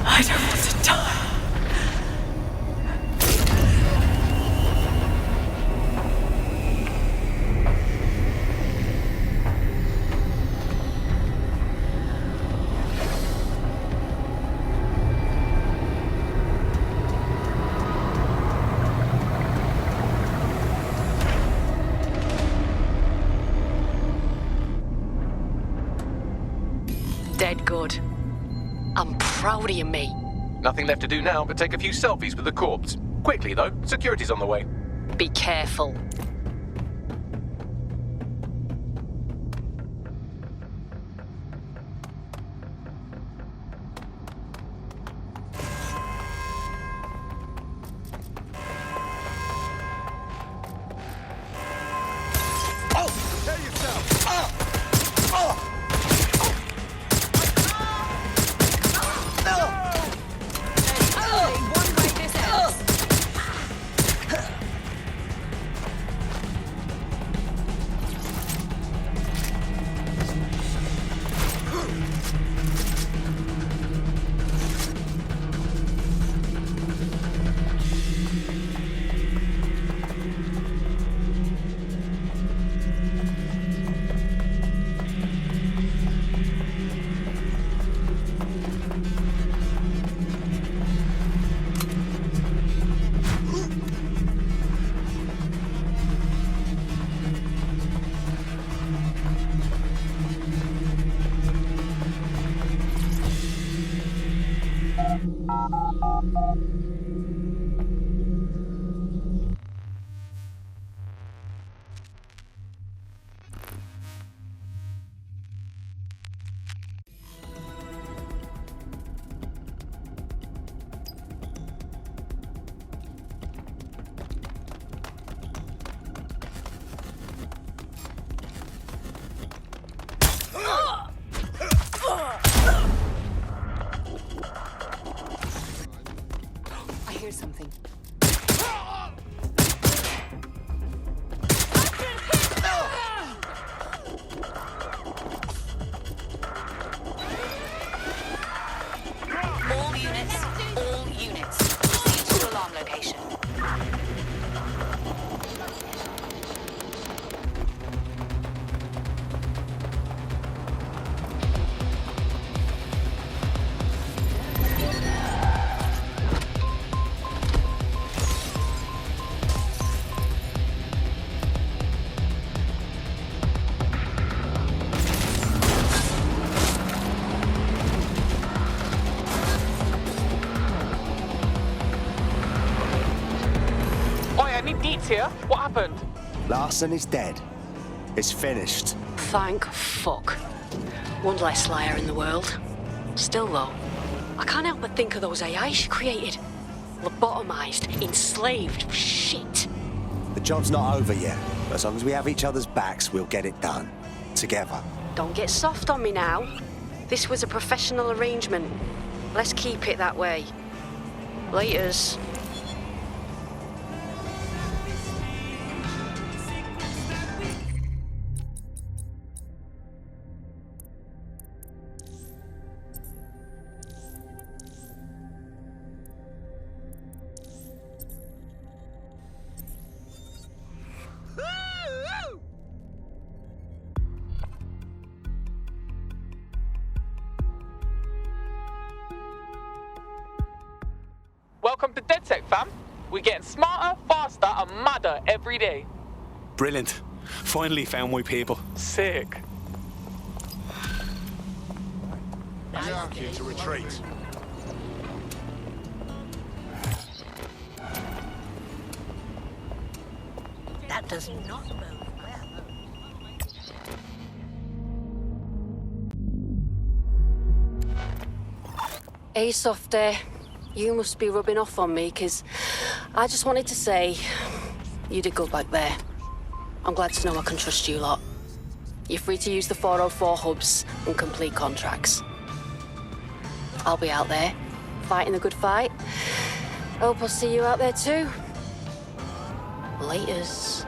I don't want to die. Dead good. I'm proud of you, mate. Nothing left to do now but take a few selfies with the corpse. Quickly, though. Security's on the way. Be careful. Something. All units. Proceed to alarm location. Here? What happened? Larson is dead. It's finished. Thank fuck. One less liar in the world. Still though, I can't help but think of those AI she created. Lobotomized, enslaved, shit. The job's not over yet. As long as we have each other's backs, we'll get it done. Together. Don't get soft on me now. This was a professional arrangement. Let's keep it that way. Laters. Welcome to DedSec, fam. We're getting smarter, faster, and madder every day. Brilliant. Finally found my people. Sick. Here to retreat. That does not bode well. Hey, Softy. You must be rubbing off on me, 'cause I just wanted to say you did good back there. I'm glad to know I can trust you lot. You're free to use the 404 hubs and complete contracts. I'll be out there, fighting the good fight. Hope I'll see you out there too. Laters.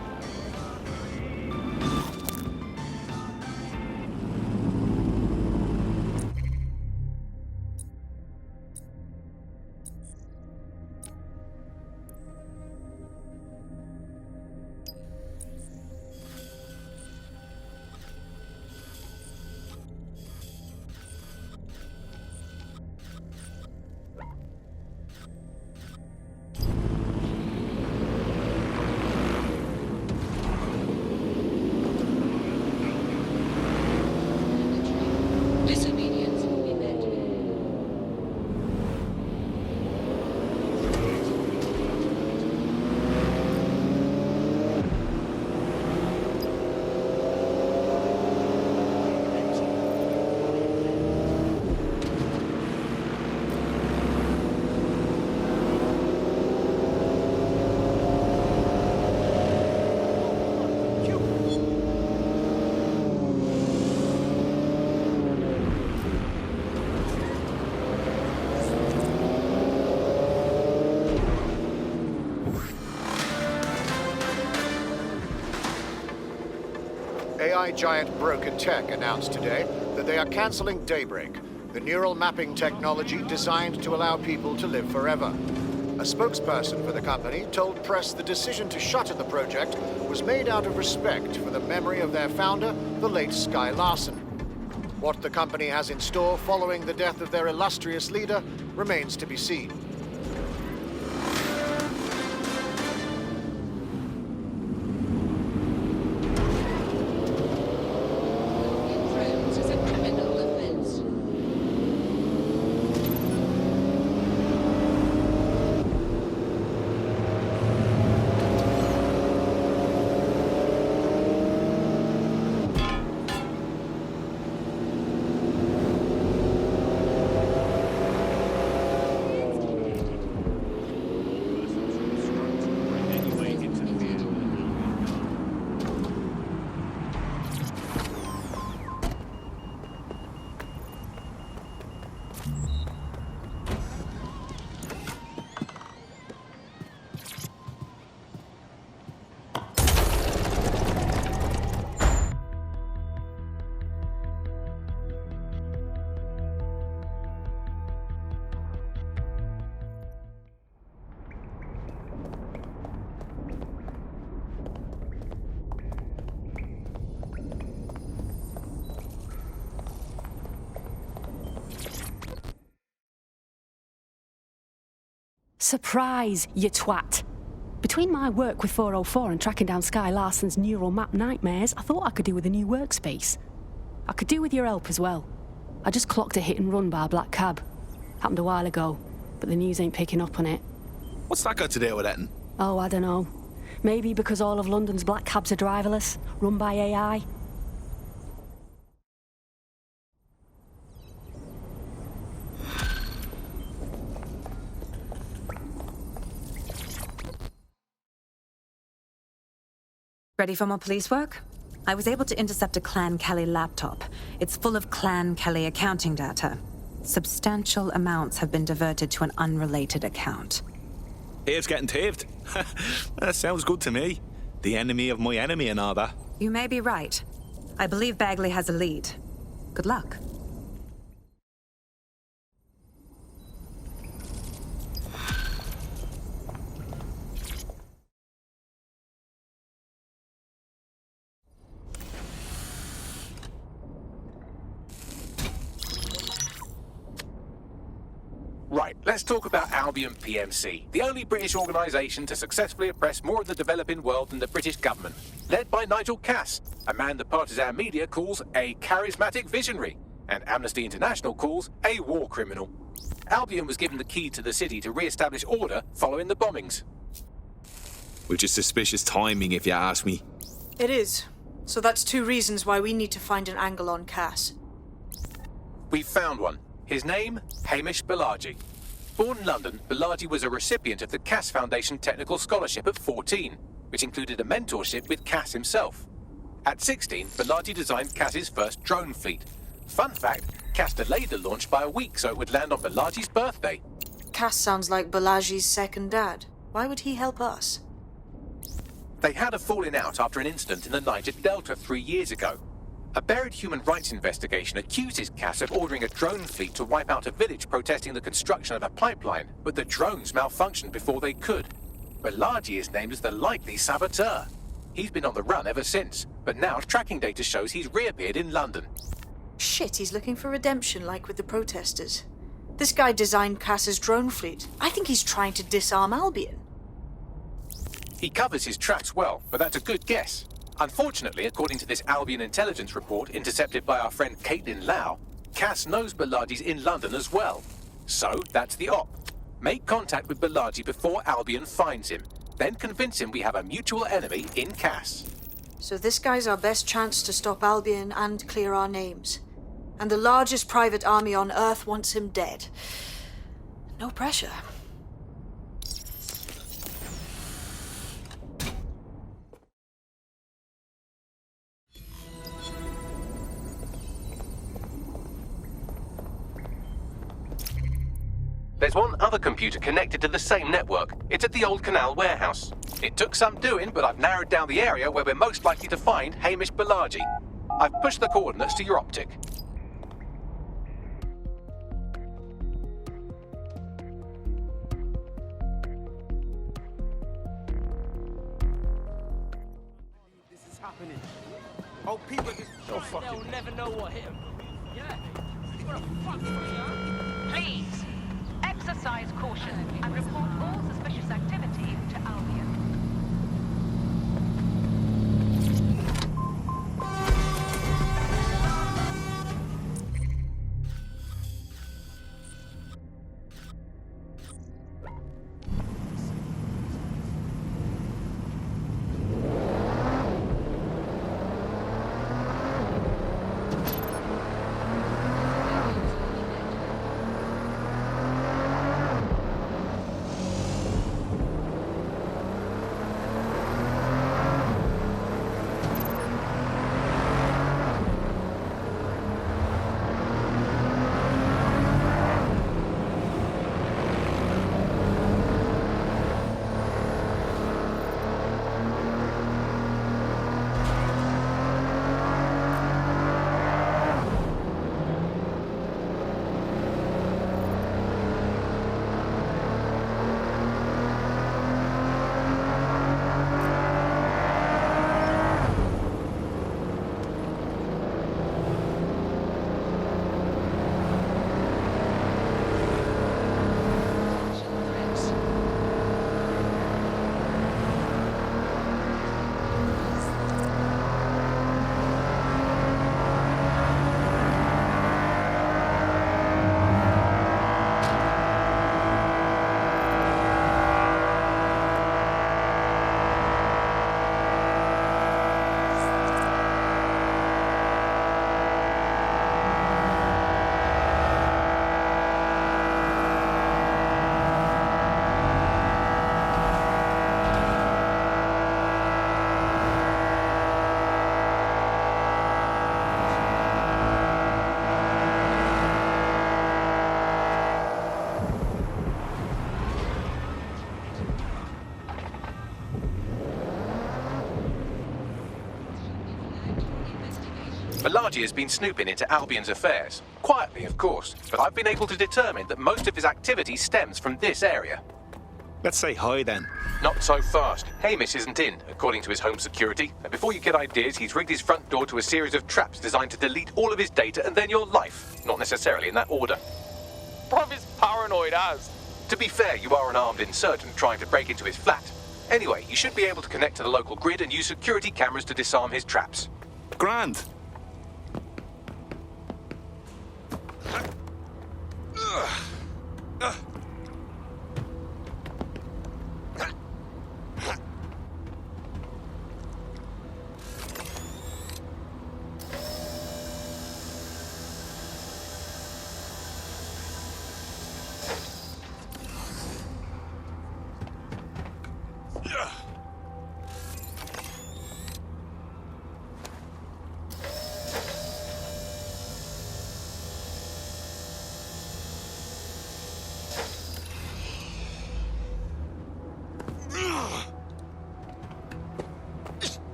AI giant Broken Tech announced today that they are cancelling Daybreak, the neural mapping technology designed to allow people to live forever. A spokesperson for the company told press the decision to shutter the project was made out of respect for the memory of their founder, the late Sky Larson. What the company has in store following the death of their illustrious leader remains to be seen. Surprise, you twat. Between my work with 404 and tracking down Sky Larson's neural map nightmares, I thought I could do with a new workspace. I could do with your help as well. I just clocked a hit and run by a black cab. Happened a while ago, but the news ain't picking up on it. What's that got to do with it? Oh, I don't know. Maybe because all of London's black cabs are driverless, run by AI. Ready for more police work? I was able to intercept a Clan Kelly laptop. It's full of Clan Kelly accounting data. Substantial amounts have been diverted to an unrelated account. Tave's getting taved. That sounds good to me. The enemy of my enemy and all that. You may be right. I believe Bagley has a lead. Good luck. Right, let's Let's talk about Albion PMC, the only British organisation to successfully oppress more of the developing world than the British government. Led by Nigel Cass, a man the partisan media calls a charismatic visionary, and Amnesty International calls a war criminal. Albion was given the key to the city to re-establish order following the bombings. Which is suspicious timing, if you ask me. It is. So that's 2 reasons why we need to find an angle on Cass. We've found one. His name, Hamish Balaji. Born in London, Balaji was a recipient of the Cass Foundation Technical Scholarship at 14, which included a mentorship with Cass himself. At 16, Balaji designed Cass's first drone fleet. Fun fact, Cass delayed the launch by a week so it would land on Balaji's birthday. Cass sounds like Balaji's second dad. Why would he help us? They had a falling out after an incident in the Niger Delta 3 years ago. A buried human rights investigation accuses Cass of ordering a drone fleet to wipe out a village protesting the construction of a pipeline, but the drones malfunctioned before they could. Balaji is named as the likely saboteur. He's been on the run ever since, but now tracking data shows he's reappeared in London. Shit, he's looking for redemption like with the protesters. This guy designed Cass's drone fleet. I think he's trying to disarm Albion. He covers his tracks well, but that's a good guess. Unfortunately, according to this Albion intelligence report intercepted by our friend Caitlin Lau, Cass knows Balaji's in London as well. So, that's the op. Make contact with Balaji before Albion finds him. Then convince him we have a mutual enemy in Cass. So this guy's our best chance to stop Albion and clear our names. And the largest private army on Earth wants him dead. No pressure. There's one other computer connected to the same network. It's at the old canal warehouse. It took some doing, but I've narrowed down the area where we're most likely to find Hamish Balaji. I've pushed the coordinates to your optic. This is happening. Oh, people just... Oh, fuck They'll it. never know what hit him. Yeah. What a fuck, huh? Please, exercise caution and report all suspicious activity to Albion. Balaji has been snooping into Albion's affairs. Quietly, of course, but I've been able to determine that most of his activity stems from this area. Let's say hi then. Not so fast. Hamish isn't in, according to his home security. And before you get ideas, he's rigged his front door to a series of traps designed to delete all of his data and then your life. Not necessarily in that order. Bruv is paranoid as. To be fair, you are an armed insurgent trying to break into his flat. Anyway, you should be able to connect to the local grid and use security cameras to disarm his traps. Grand.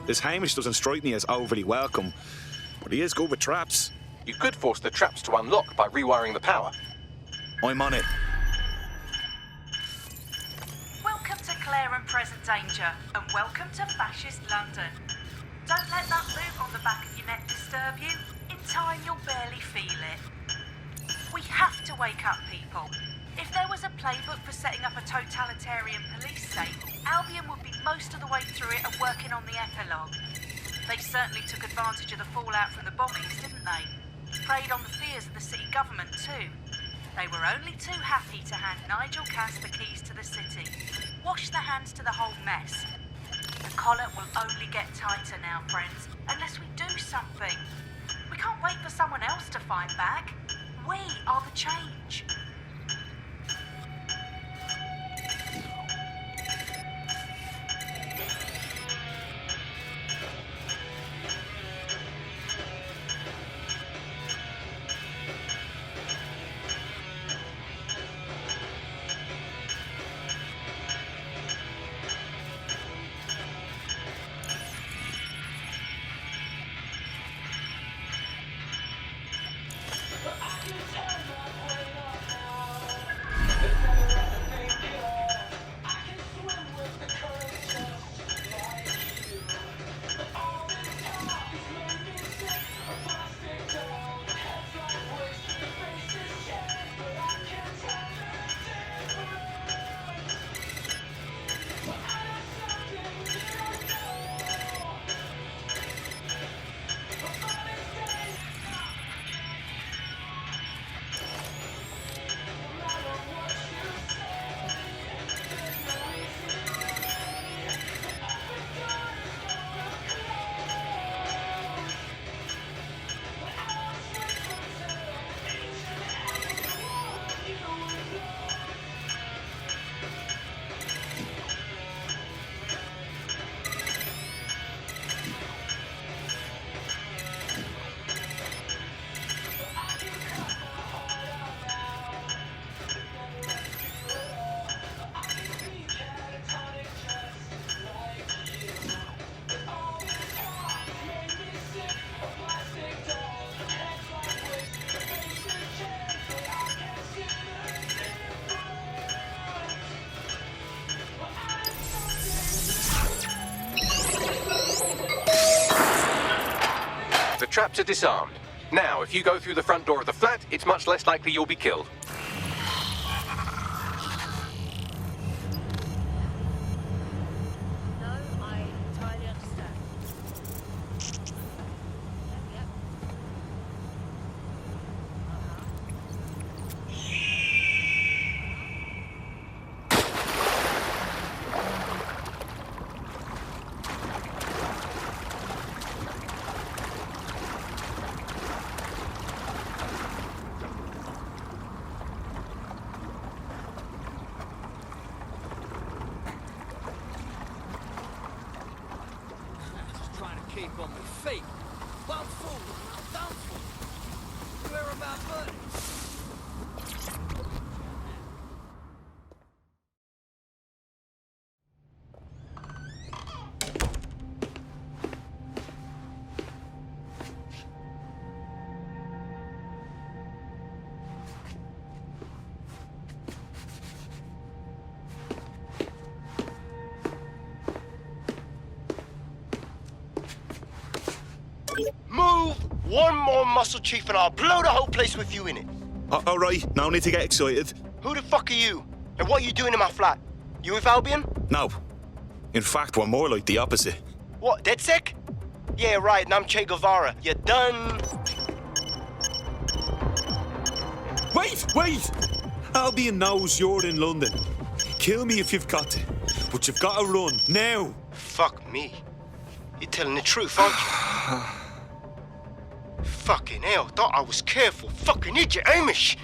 This Hamish doesn't strike me as overly welcome, but he is good with traps. You could force the traps to unlock by rewiring the power. I'm on it. Welcome to Claire and Present Danger, and welcome to Fascist London. Don't let that move on the back of your neck disturb you. In time, you'll barely feel it. We have to wake up people. If there was a playbook for setting up a totalitarian police state, Albion would be most of the way through it and working on the epilogue. They certainly took advantage of the fallout from the bombings, didn't they? Preyed on the fears of the city government too. They were only too happy to hand Nigel Cass the keys to the city. Wash their hands to the whole mess. The collar will only get tighter now, friends, unless we do something. We can't wait for someone else to fight back. We are the change. The traps are disarmed. Now, if you go through the front door of the flat, it's much less likely you'll be killed. Keep on my feet. One forward, down forward. Where about burning? Move one more muscle, Chief, and I'll blow the whole place with you in it. All right, no need to get excited. Who the fuck are you? And what are you doing in my flat? You with Albion? No. In fact, we're more like the opposite. What, DedSec? Yeah, right, and I'm Che Guevara. You done? Wait! Albion knows you're in London. Kill me if you've got to, but you've got to run, now. Fuck me. You're telling the truth, aren't you? Fucking hell, thought I was careful. Fucking idiot, Amish.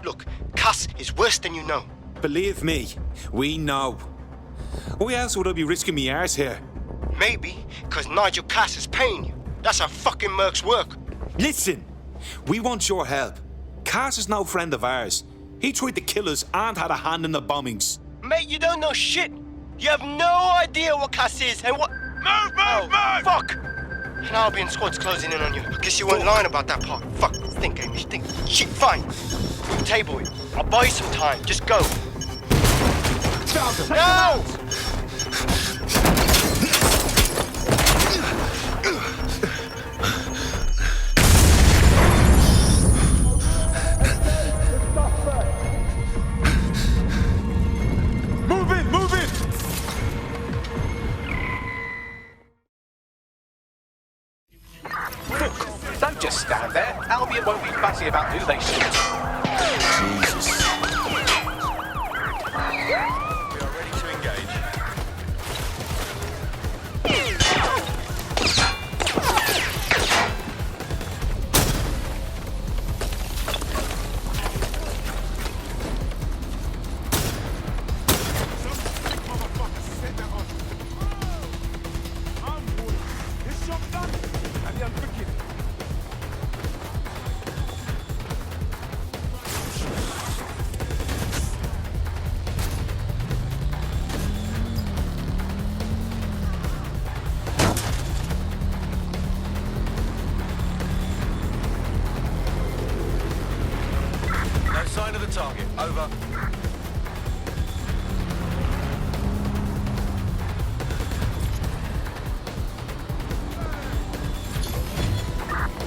Look, Cass is worse than you know. Believe me, we know. Why else would I be risking me arse here? Maybe, because Nigel Cass is paying you. That's how fucking mercs work. Listen, we want your help. Cass is no friend of ours. He tried to kill us and had a hand in the bombings. Mate, you don't know shit. You have no idea what Cass is and what... Move! Fuck! An Albion squad's closing in on you. I guess you weren't lying about that part. Fuck, think, Amish, think. Shit, fine. Table it. I'll buy you some time. Just go. No! Move it! Don't just stand there. Albion won't be fussy about who they shoot. Jesus. We are ready to engage. Sign of the target. Over.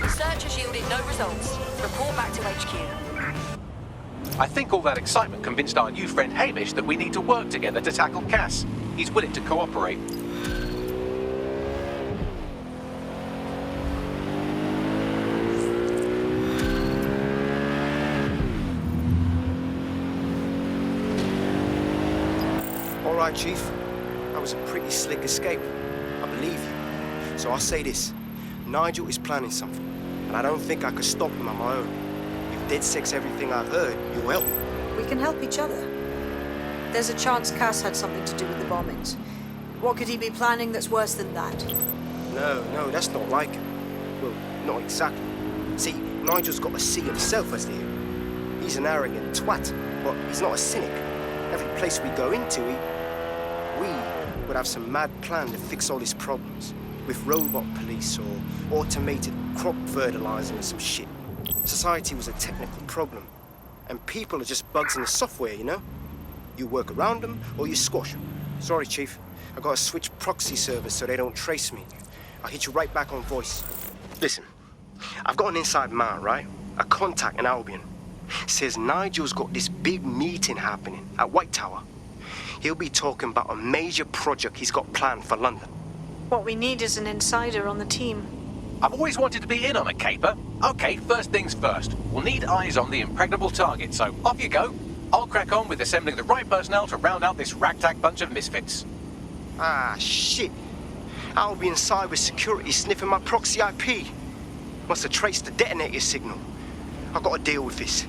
Search has yielded no results. Report back to HQ. I think all that excitement convinced our new friend Hamish that we need to work together to tackle Cass. He's willing to cooperate. All right, Chief. That was a pretty slick escape. I believe you. So I'll say this. Nigel is planning something, and I don't think I could stop him on my own. If DedSec's everything I've heard, you'll help me. We can help each other. There's a chance Cass had something to do with the bombings. What could he be planning that's worse than that? No, that's not like him. Well, not exactly. See, Nigel's got to see himself as the hero. He's an arrogant twat, but he's not a cynic. Every place we go into, we would have some mad plan to fix all his problems. With robot police or automated crop fertilizer and some shit. Society was a technical problem. And people are just bugs in the software, you know? You work around them or you squash them. Sorry, Chief. I gotta switch proxy servers so they don't trace me. I'll hit you right back on voice. Listen, I've got an inside man, right? A contact in Albion. Says Nigel's got this big meeting happening at White Tower. He'll be talking about a major project he's got planned for London. What we need is an insider on the team. I've always wanted to be in on a caper. Okay, first things first. We'll need eyes on the impregnable target, so off you go. I'll crack on with assembling the right personnel to round out this ragtag bunch of misfits. Ah, shit. Albion cyber security sniffing my proxy IP. Must have traced the detonator signal. I've got to deal with this.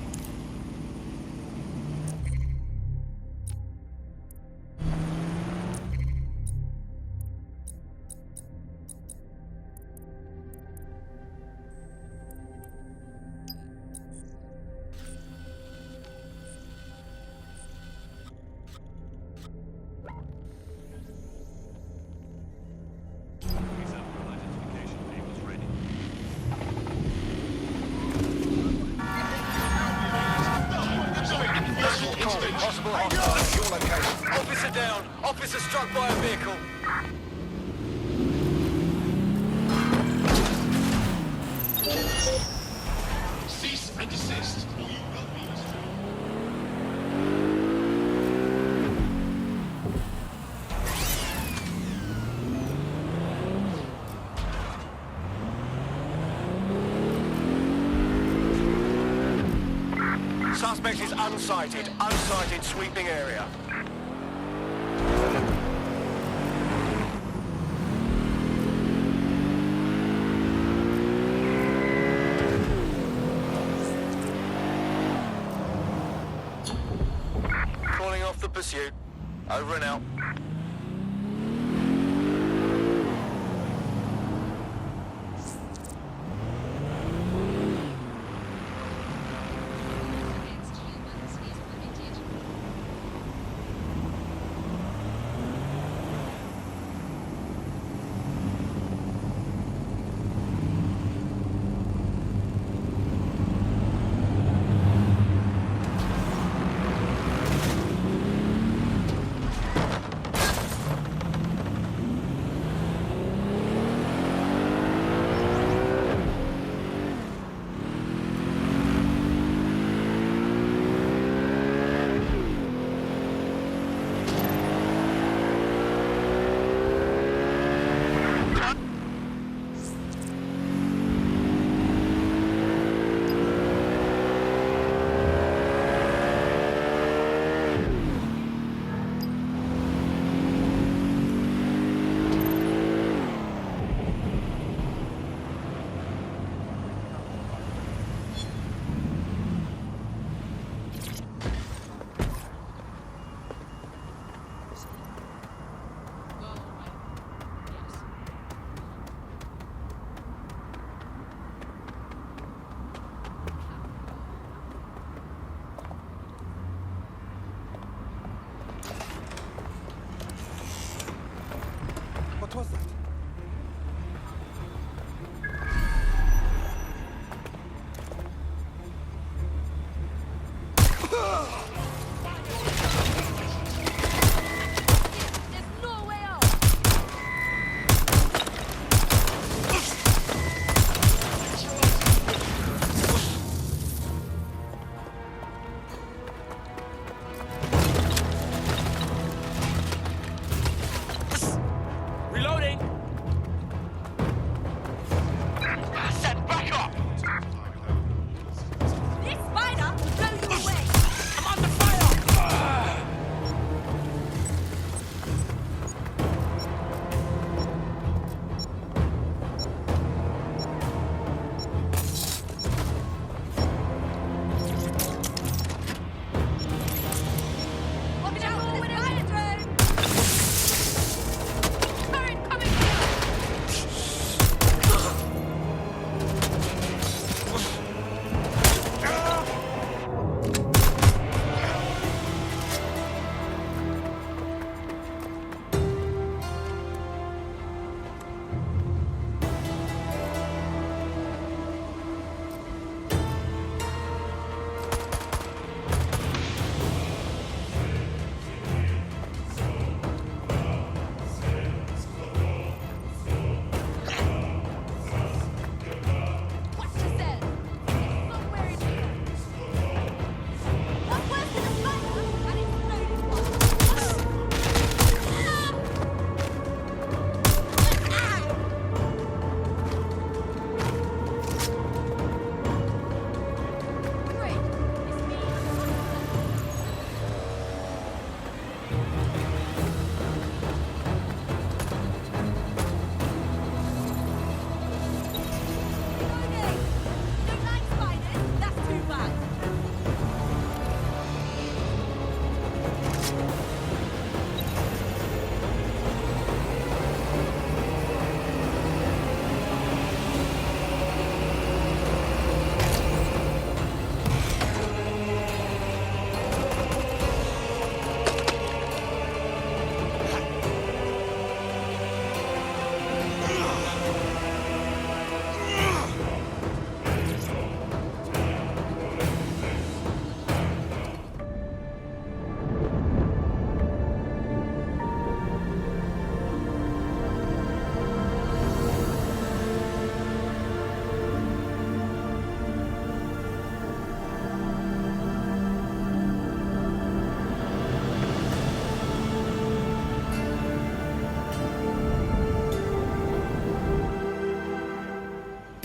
Officer down. Officer struck by a vehicle. Cease and desist, or you will be destroyed. Suspect is unsighted. Unsighted sweeping area. Calling off the pursuit. Over and out.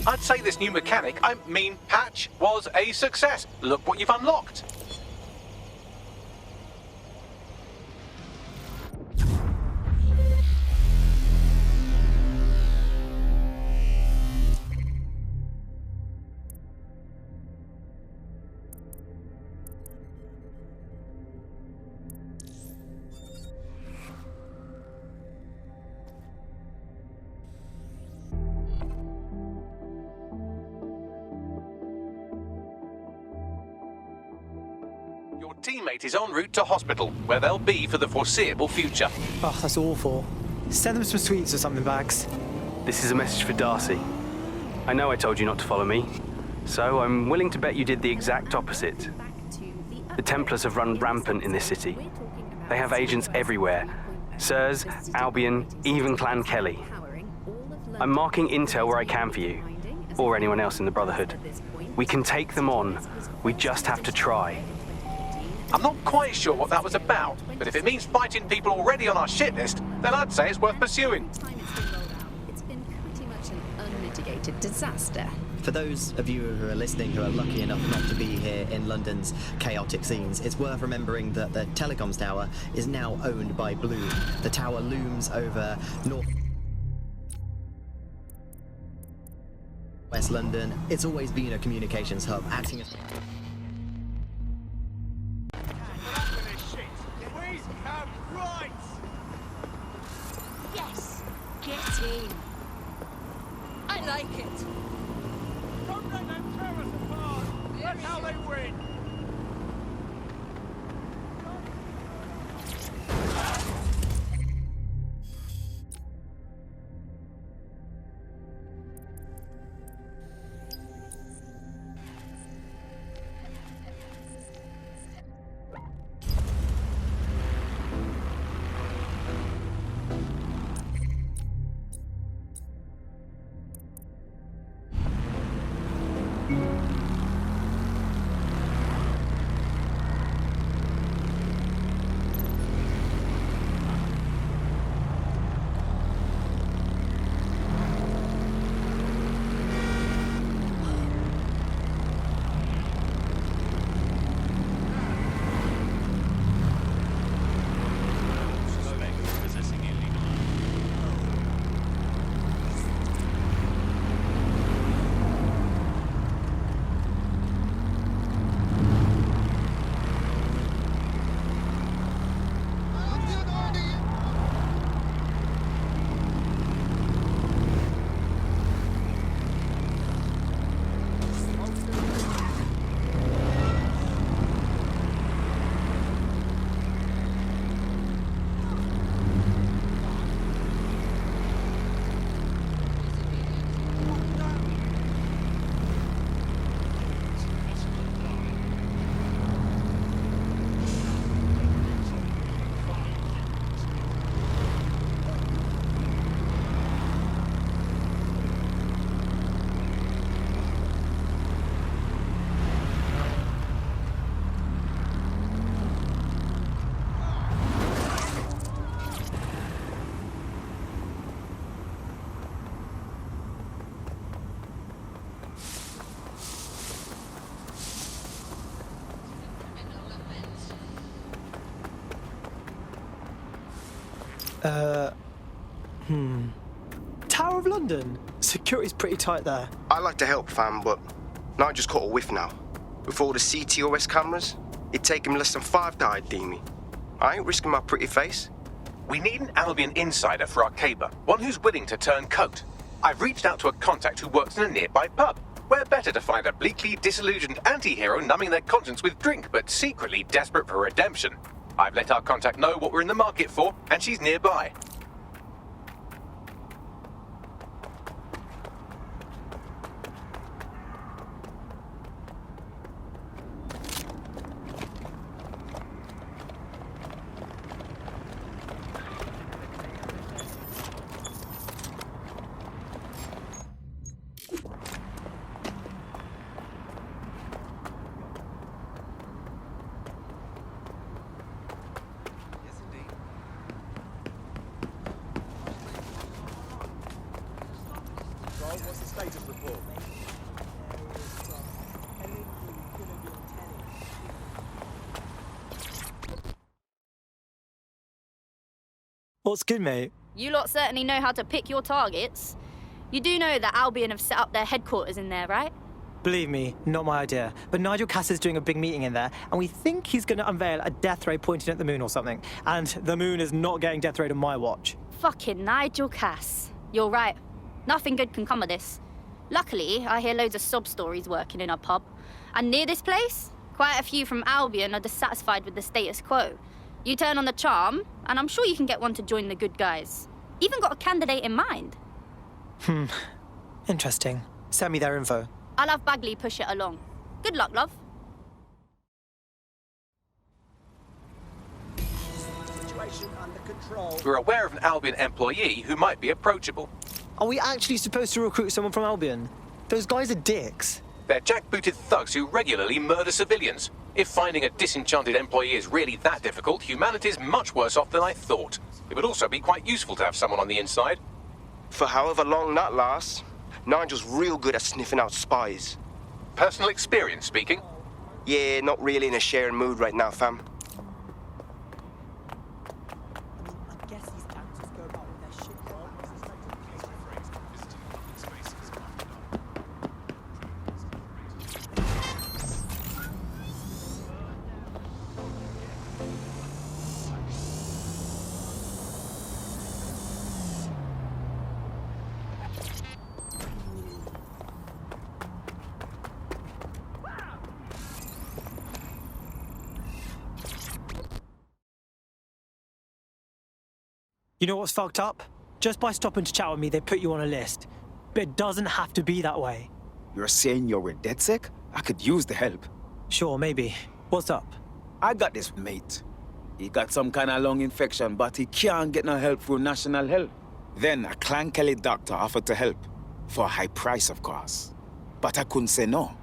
I'd say this new patch was a success. Look what you've unlocked. Your teammate is en route to hospital, where they'll be for the foreseeable future. Oh, that's awful. Send them some sweets or something, Bags. This is a message for Darcy. I know I told you not to follow me, so I'm willing to bet you did the exact opposite. The Templars have run rampant in this city. They have agents everywhere. Sirs, Albion, even Clan Kelly. I'm marking intel where I can for you, or anyone else in the Brotherhood. We can take them on. We just have to try. I'm not quite sure what that was about, but if it means fighting people already on our shit list, then I'd say it's worth pursuing. It's been pretty much an unmitigated disaster. For those of you who are listening who are lucky enough not to be here in London's chaotic scenes, it's worth remembering that the telecoms tower is now owned by Blue. The tower looms over North West London. It's always been a communications hub, acting as Yes! Get in! I like it! Don't let them tear us apart! That's how they win! Tower of London? Security's pretty tight there. I like to help, fam, but I just caught a whiff now. With all the CTOS cameras, it'd take him less than 5 to ID me. I ain't risking my pretty face. We need an Albion insider for our caber, one who's willing to turn coat. I've reached out to a contact who works in a nearby pub. Where better to find a bleakly disillusioned anti-hero numbing their conscience with drink, but secretly desperate for redemption. I've let our contact know what we're in the market for, and she's nearby. What's good, mate? You lot certainly know how to pick your targets. You do know that Albion have set up their headquarters in there, right? Believe me, not my idea. But Nigel Cass is doing a big meeting in there, and we think he's going to unveil a death ray pointing at the moon or something. And the moon is not getting death rayed on my watch. Fucking Nigel Cass. You're right. Nothing good can come of this. Luckily, I hear loads of sob stories working in our pub. And near this place, quite a few from Albion are dissatisfied with the status quo. You turn on the charm, and I'm sure you can get one to join the good guys. Even got a candidate in mind. Interesting. Send me their info. I'll have Bagley push it along. Good luck, love. Situation under control. We're aware of an Albion employee who might be approachable. Are we actually supposed to recruit someone from Albion? Those guys are dicks. They're jackbooted thugs who regularly murder civilians. If finding a disenchanted employee is really that difficult, humanity's much worse off than I thought. It would also be quite useful to have someone on the inside. For however long that lasts, Nigel's real good at sniffing out spies. Personal experience speaking? Yeah, not really in a sharing mood right now, fam. You know what's fucked up? Just by stopping to chat with me, they put you on a list. But it doesn't have to be that way. You're saying you're with DedSec? I could use the help. Sure, maybe. What's up? I got this mate. He got some kind of lung infection, but he can't get no help through National Health. Then a Clan Kelly doctor offered to help. For a high price, of course. But I couldn't say no.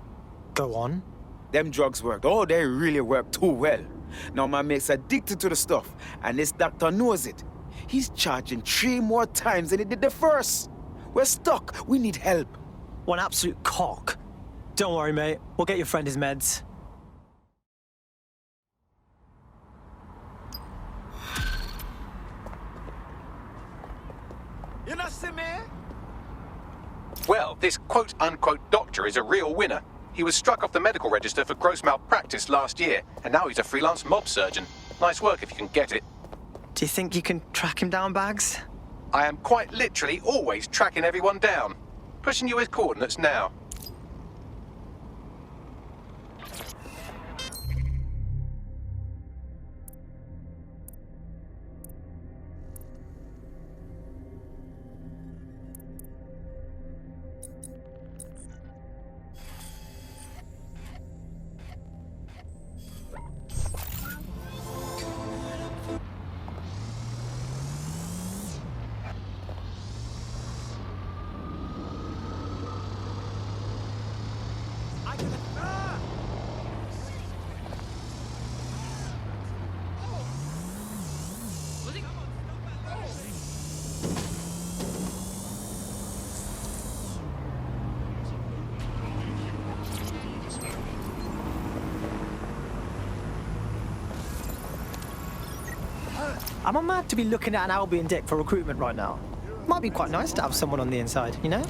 Go on. Them drugs worked. Oh, they really work too well. Now my mate's addicted to the stuff, and this doctor knows it. He's charging 3 more times than he did the first. We're stuck. We need help. One absolute cock. Don't worry, mate. We'll get your friend his meds. You not see me? Well, this quote-unquote doctor is a real winner. He was struck off the medical register for gross malpractice last year, and now he's a freelance mob surgeon. Nice work if you can get it. Do you think you can track him down, Bags? I am quite literally always tracking everyone down. Pushing you his coordinates now. Am I mad to be looking at an Albion dick for recruitment right now? Might be quite nice to have someone on the inside, you know?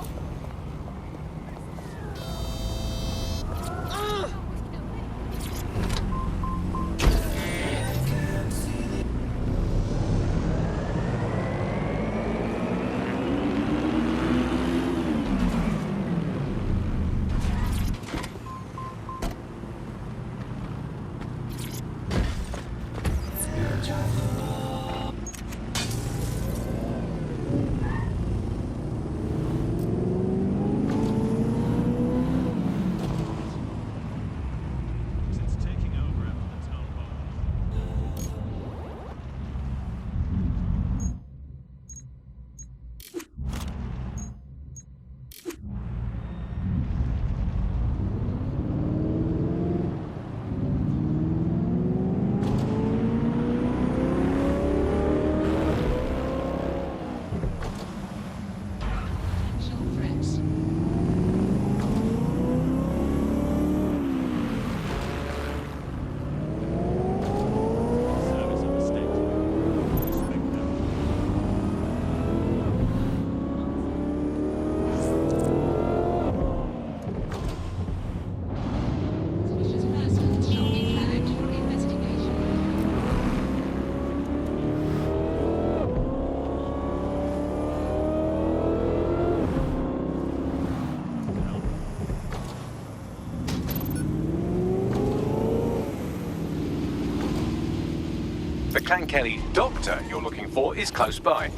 Clan Kelly doctor you're looking for is close by.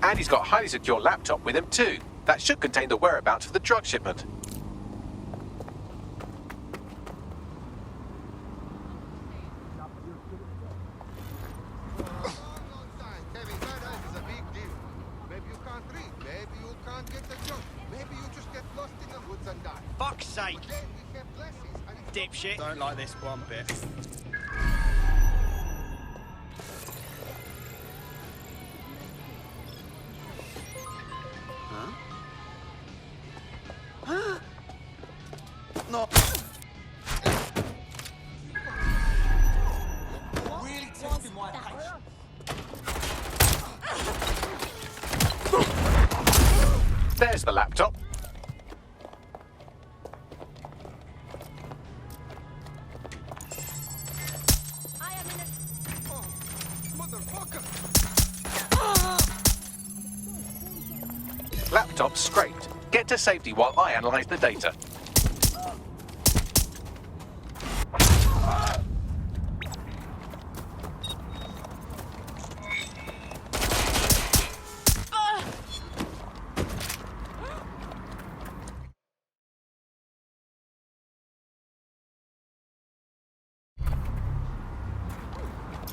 And he's got a highly secure laptop with him too. That should contain the whereabouts of the drug shipment. Fuck's sake! Dipshit. Don't like this one bit. Huh? No. Really testing my patience. There's the laptop. Laptop scraped. Get to safety while I analyze the data.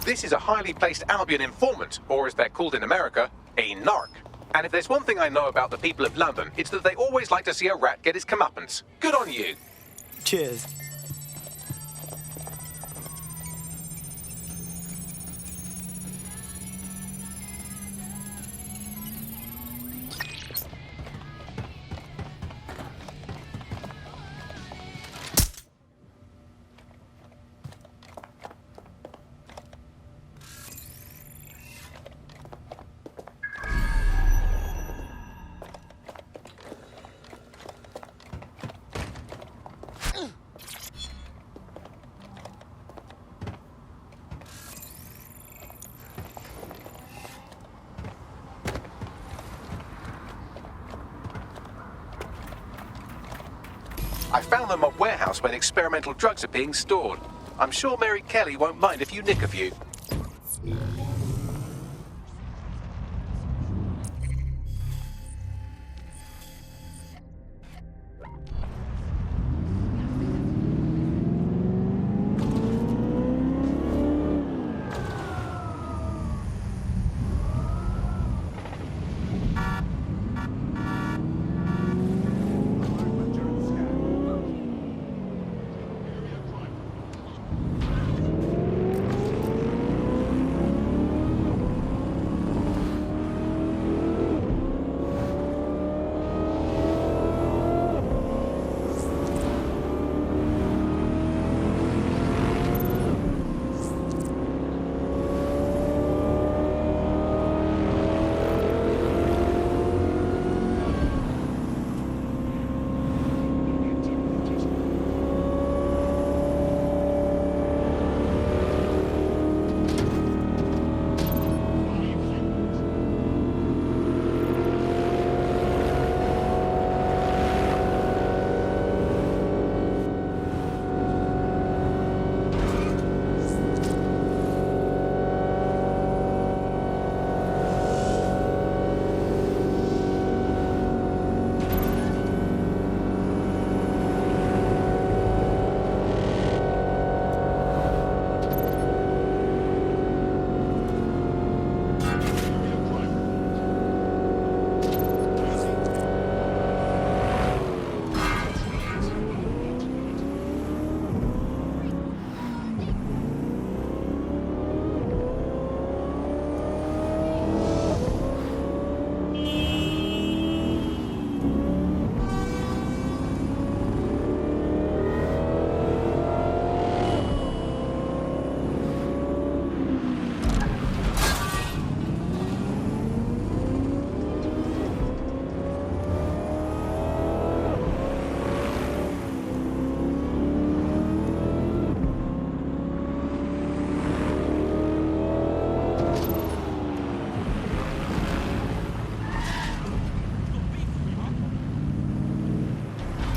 This is a highly placed Albion informant, or as they're called in America, a narc. And if there's one thing I know about the people of London, it's that they always like to see a rat get his comeuppance. Good on you. Cheers. I found the mob warehouse where the experimental drugs are being stored. I'm sure Mary Kelly won't mind if you nick a few.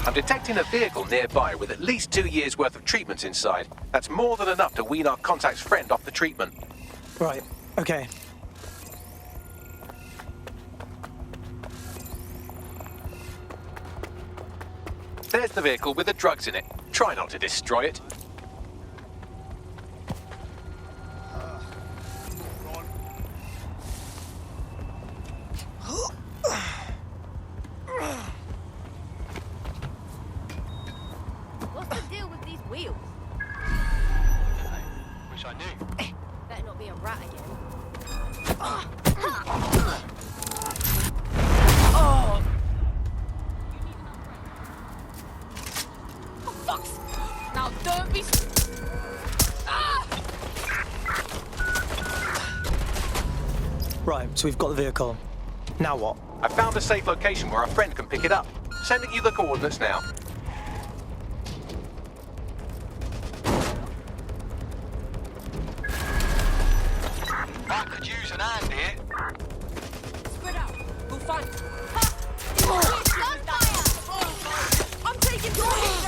I'm detecting a vehicle nearby with at least 2 years' worth of treatments inside. That's more than enough to wean our contact's friend off the treatment. Right, okay. There's the vehicle with the drugs in it. Try not to destroy it. What's the deal with these wheels? Wish I knew. Better not be a rat again. Oh! Now don't be. Right, so we've got the vehicle. Now what? I found a safe location where our friend can pick it up. Sending you the coordinates now. I could use an hand here. Spread out. Go find. I'm taking your hit.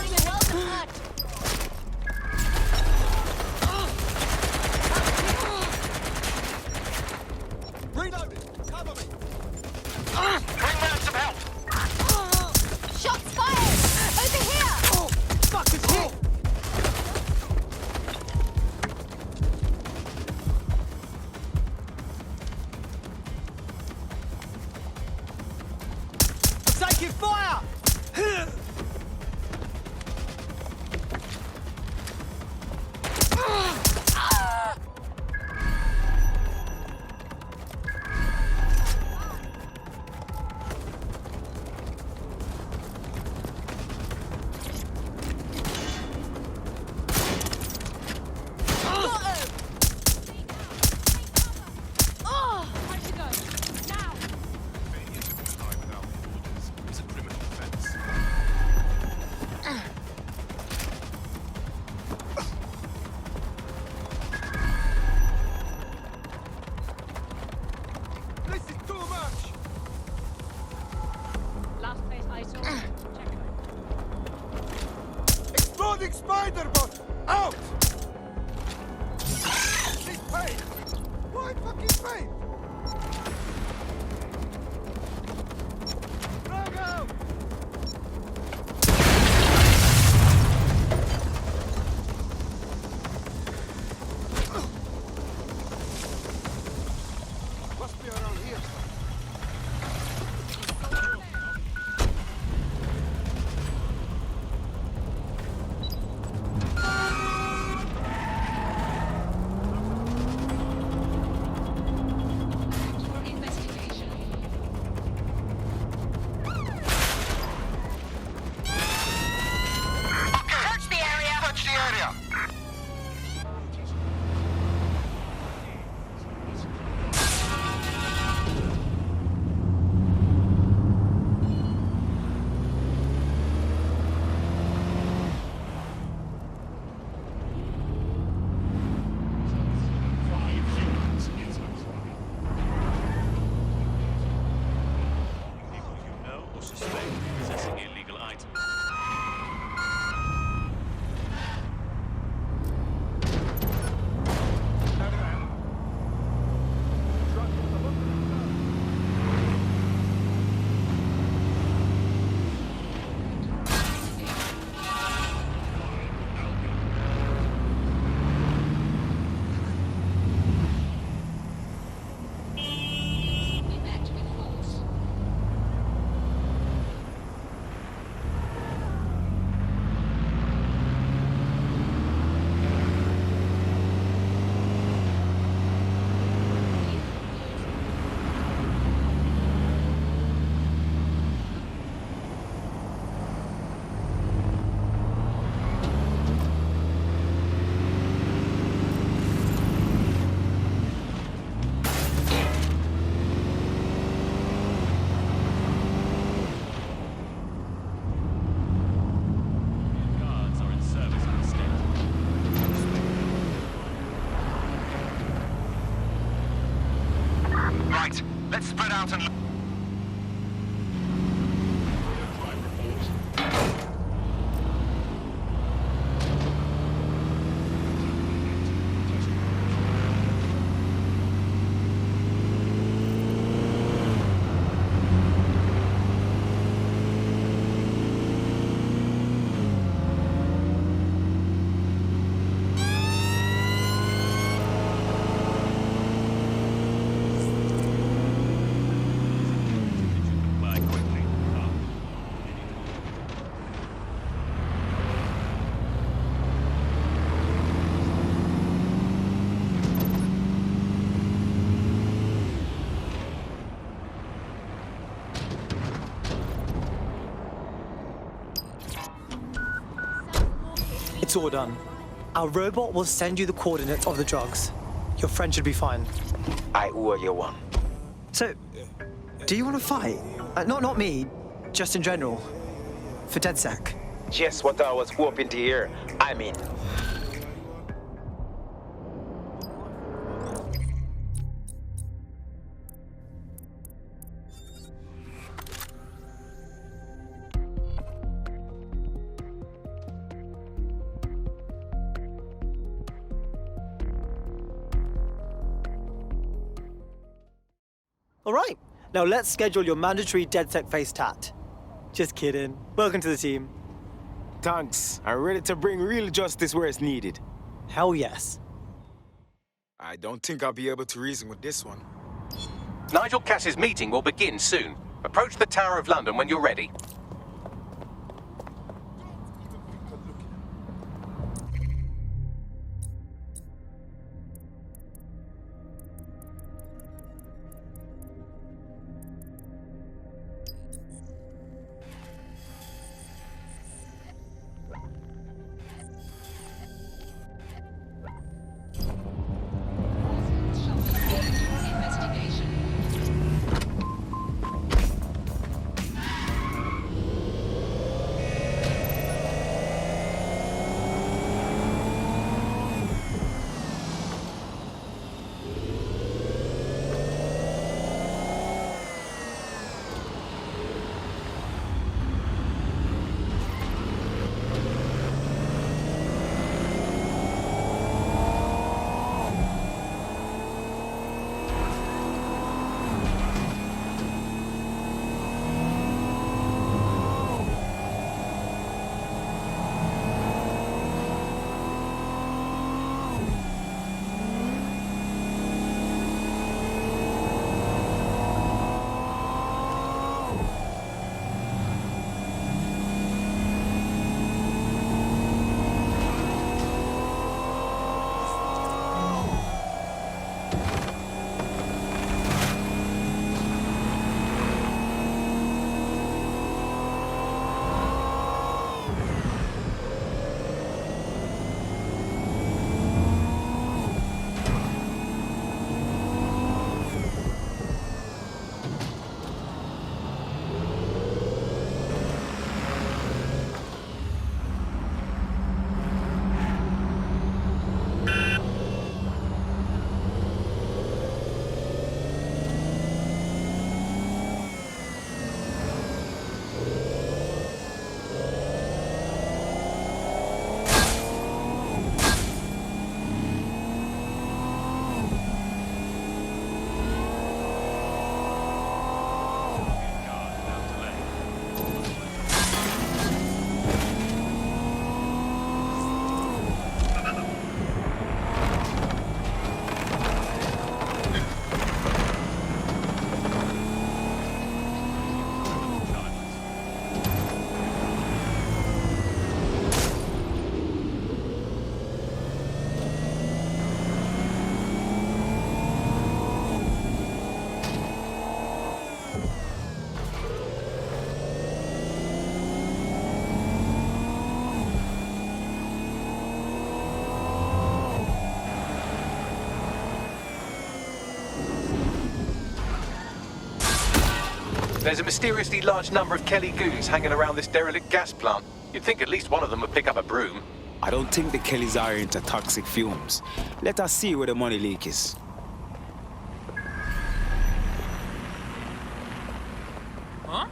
Reloading! Cover me! Bring round some help. Shots fired! Over here! Oh, fuck, it's hit! Taking fire! This is too much! Last place I saw. Check. Exploding spider bot! Out! This paint! Why fucking paint? Drago! Must be around here. Search the area. Search the area. People you know or suspect possessing illegal items. Guards are in service of the state. Right, let's spread out and look. It's all done. Our robot will send you the coordinates of the drugs. Your friend should be fine. I owe you one. So, do you want to fight? Not me, just in general. For DedSec. Just what I was hoping to hear. I'm in. All right, now let's schedule your mandatory DedSec face tat. Just kidding. Welcome to the team. Thanks. I'm ready to bring real justice where it's needed. Hell yes. I don't think I'll be able to reason with this one. Nigel Cass's meeting will begin soon. Approach the Tower of London when you're ready. There's a mysteriously large number of Kelly goons hanging around this derelict gas plant. You'd think at least one of them would pick up a broom. I don't think the Kellys are into toxic fumes. Let us see where the money leak is. Huh?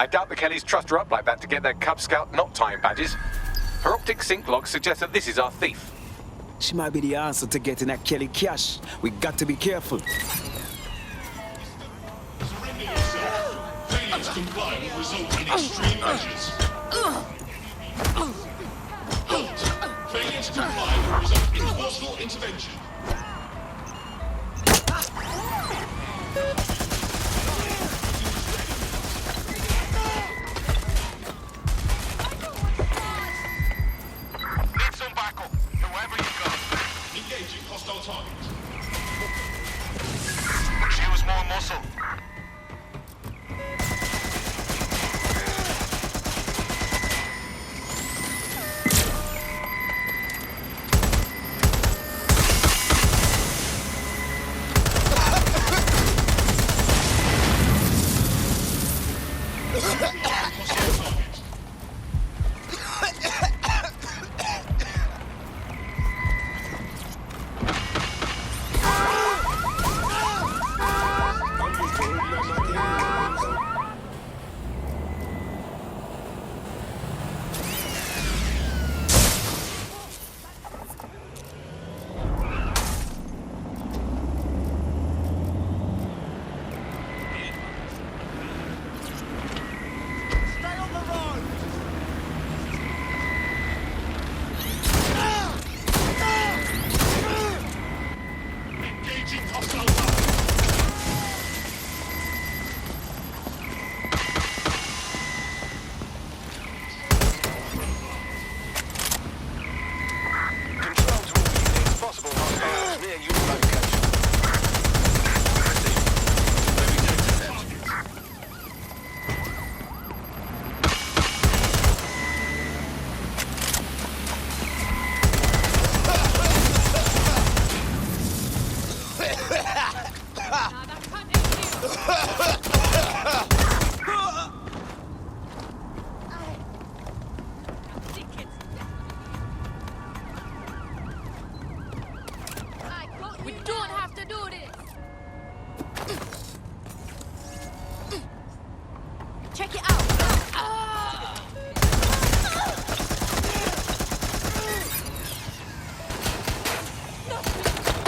I doubt the Kellys trust her up like that to get their Cub Scout knot tying badges. Her optic sync logs suggest that this is our thief. She might be the answer to getting that Kelly cash. We got to be careful. Failure to comply will result in extreme measures. Failure to comply will result in forceful intervention. Need some backup, whoever you got. Engaging hostile target. Could use more muscle. We don't have to do this. Check it out.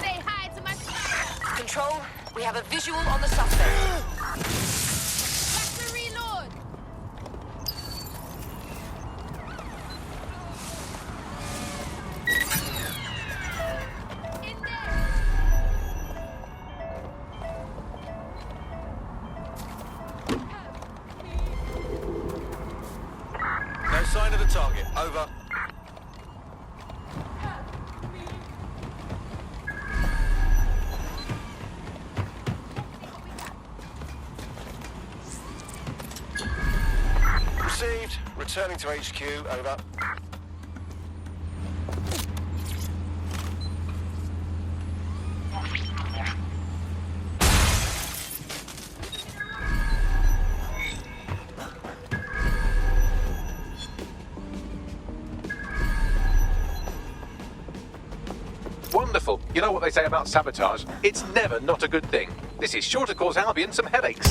Say hi to my spy. Control, we have a visual on the suspect. Back to reload. In there. No sign of the target. Over. Received. Returning to HQ. Over. Wonderful. You know what they say about sabotage? It's never not a good thing. This is sure to cause Albion some headaches.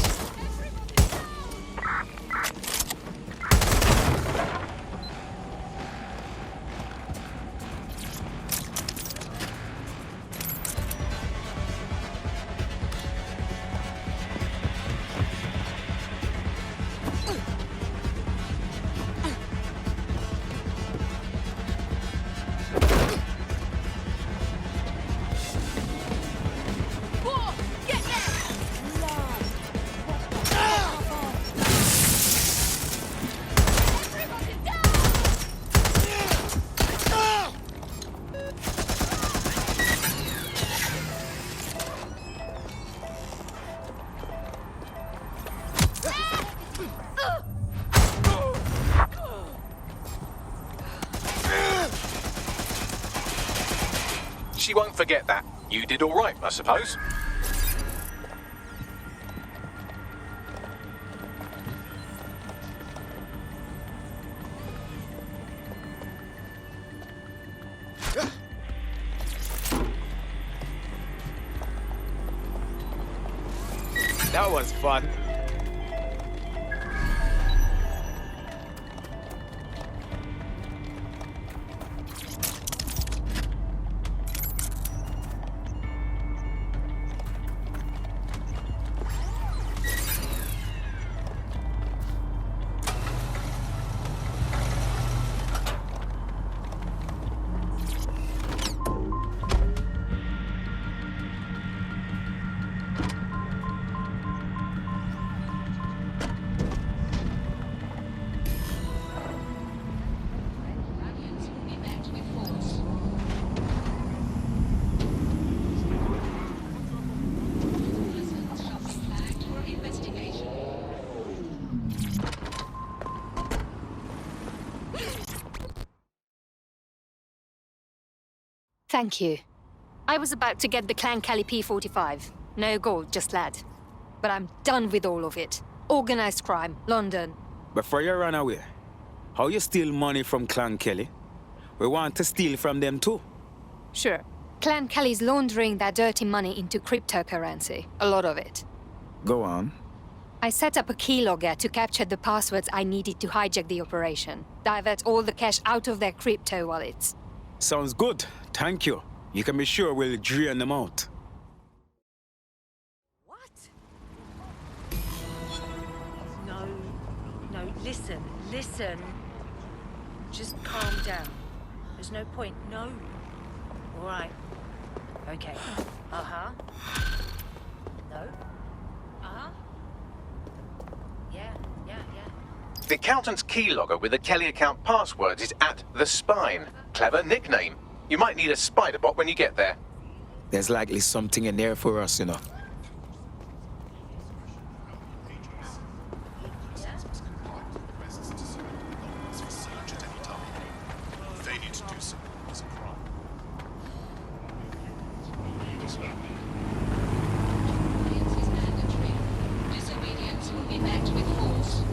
She won't forget that. You did all right, I suppose. That was fun. Thank you. I was about to get the Clan Kelly P45. No gold, just lead. But I'm done with all of it. Organized crime, London. Before you run away, how you steal money from Clan Kelly? We want to steal from them too. Sure. Clan Kelly's laundering that dirty money into cryptocurrency. A lot of it. Go on. I set up a keylogger to capture the passwords I needed to hijack the operation. Divert all the cash out of their crypto wallets. Sounds good. Thank you. You can be sure we'll drain them out. No, listen. Just calm down. There's no point. No. All right. Okay. Uh-huh. No. Uh-huh. Yeah. The accountant's keylogger with the Kelly account passwords is at the Spine. Clever nickname. You might need a spider bot when you get there. There's likely something in there for us, you know. They need to do so. It's a crime. Disobedience will be met with force.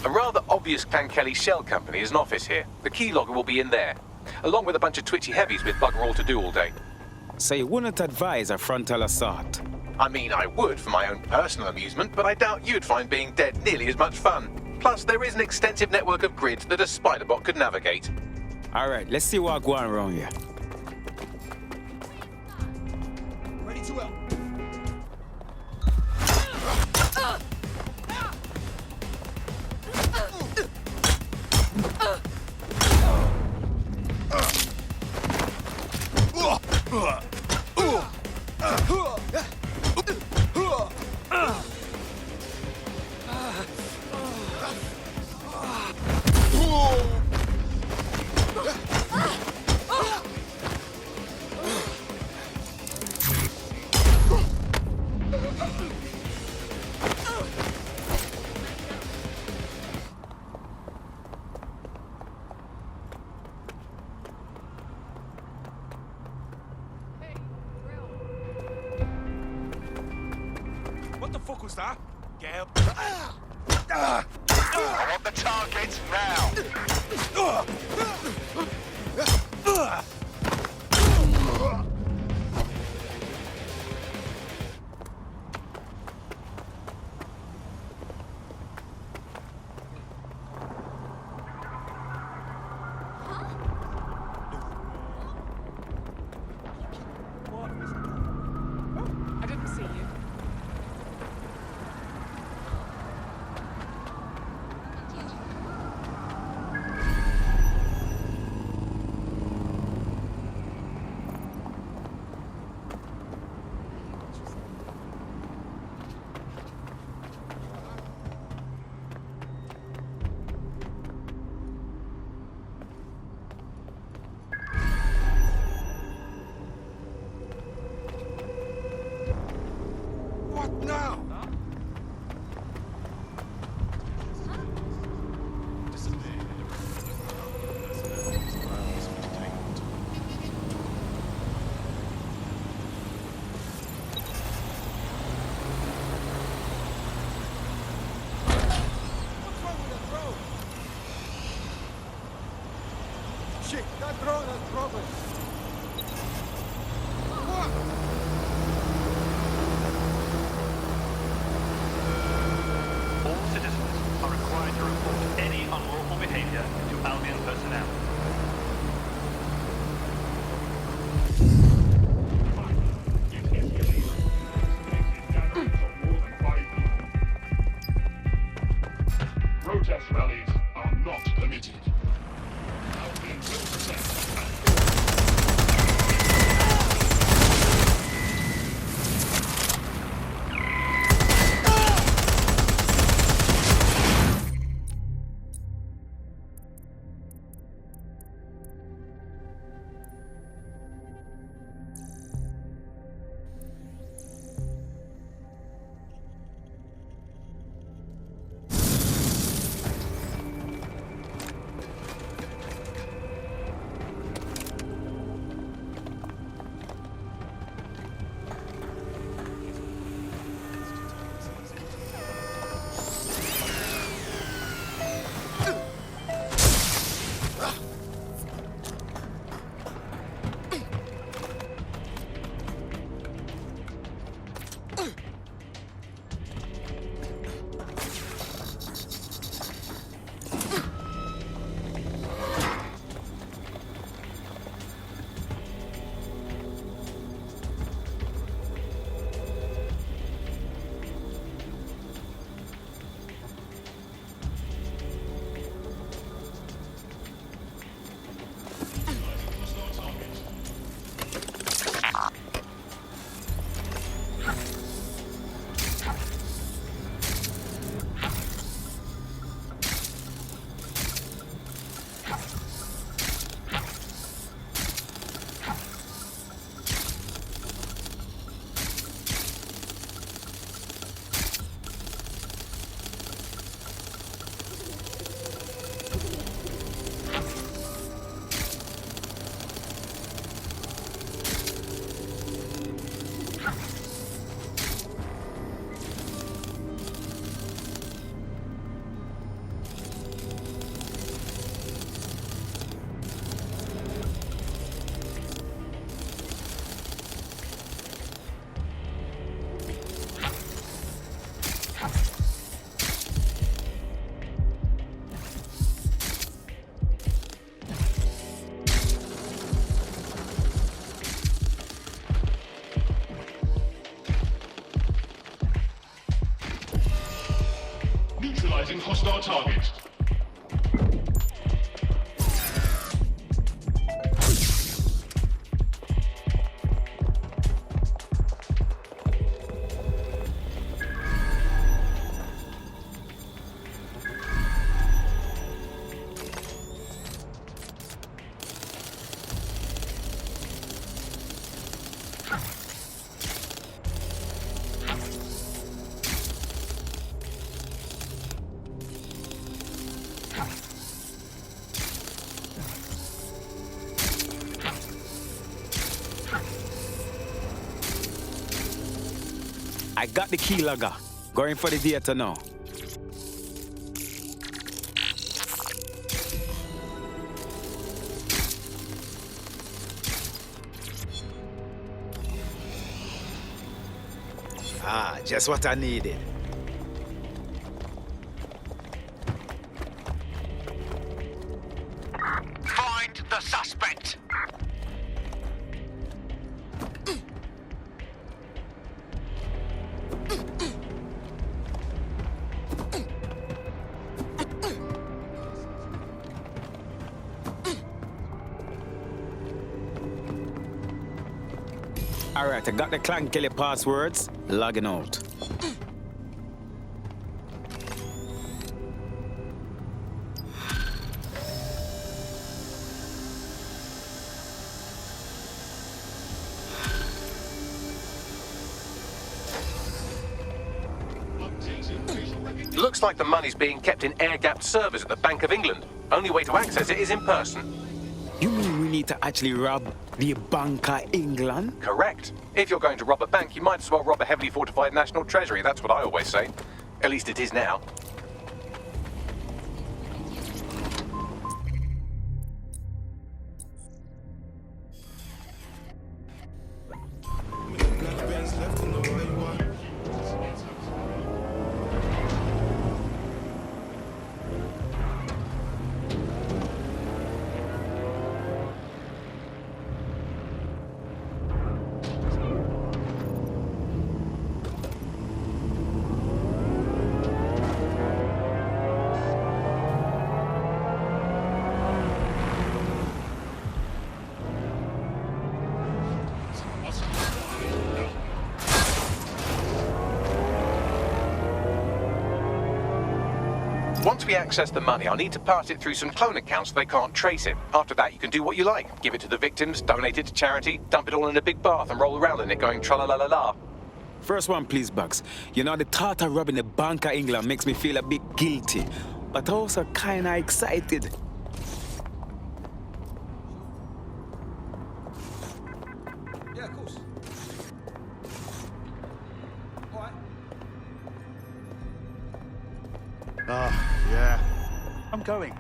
A rather obvious Clan Kelly shell company is an office here. The keylogger will be in there, along with a bunch of twitchy heavies with bugger all to do all day. So you wouldn't advise a frontal assault? I mean, I would for my own personal amusement, but I doubt you'd find being dead nearly as much fun. Plus, there is an extensive network of grids that a spider bot could navigate. All right, let's see what's going on around here. Ready to help. What the fuck was that? Gale? I want the target now. I didn't see you. hostile target. I got the key logger. Going for the data now. Ah, just what I needed. Find the suspect. Alright, I got the Clan Kelly passwords. Logging out. Looks like the money's being kept in air-gapped servers at the Bank of England. Only way to access it is in person. You mean we need to actually rob the Bank of England? Correct. If you're going to rob a bank, you might as well rob a heavily fortified national treasury. That's what I always say. At least it is now. Once we access the money, I'll need to pass it through some clone accounts so they can't trace it. After that, you can do what you like. Give it to the victims, donate it to charity, dump it all in a big bath and roll around in it going tra-la-la-la-la. First one, please, Bugs. You know, the thought of robbing the Bank of England makes me feel a bit guilty, but also kinda excited. Yeah, of course. All right. Yeah. I'm going.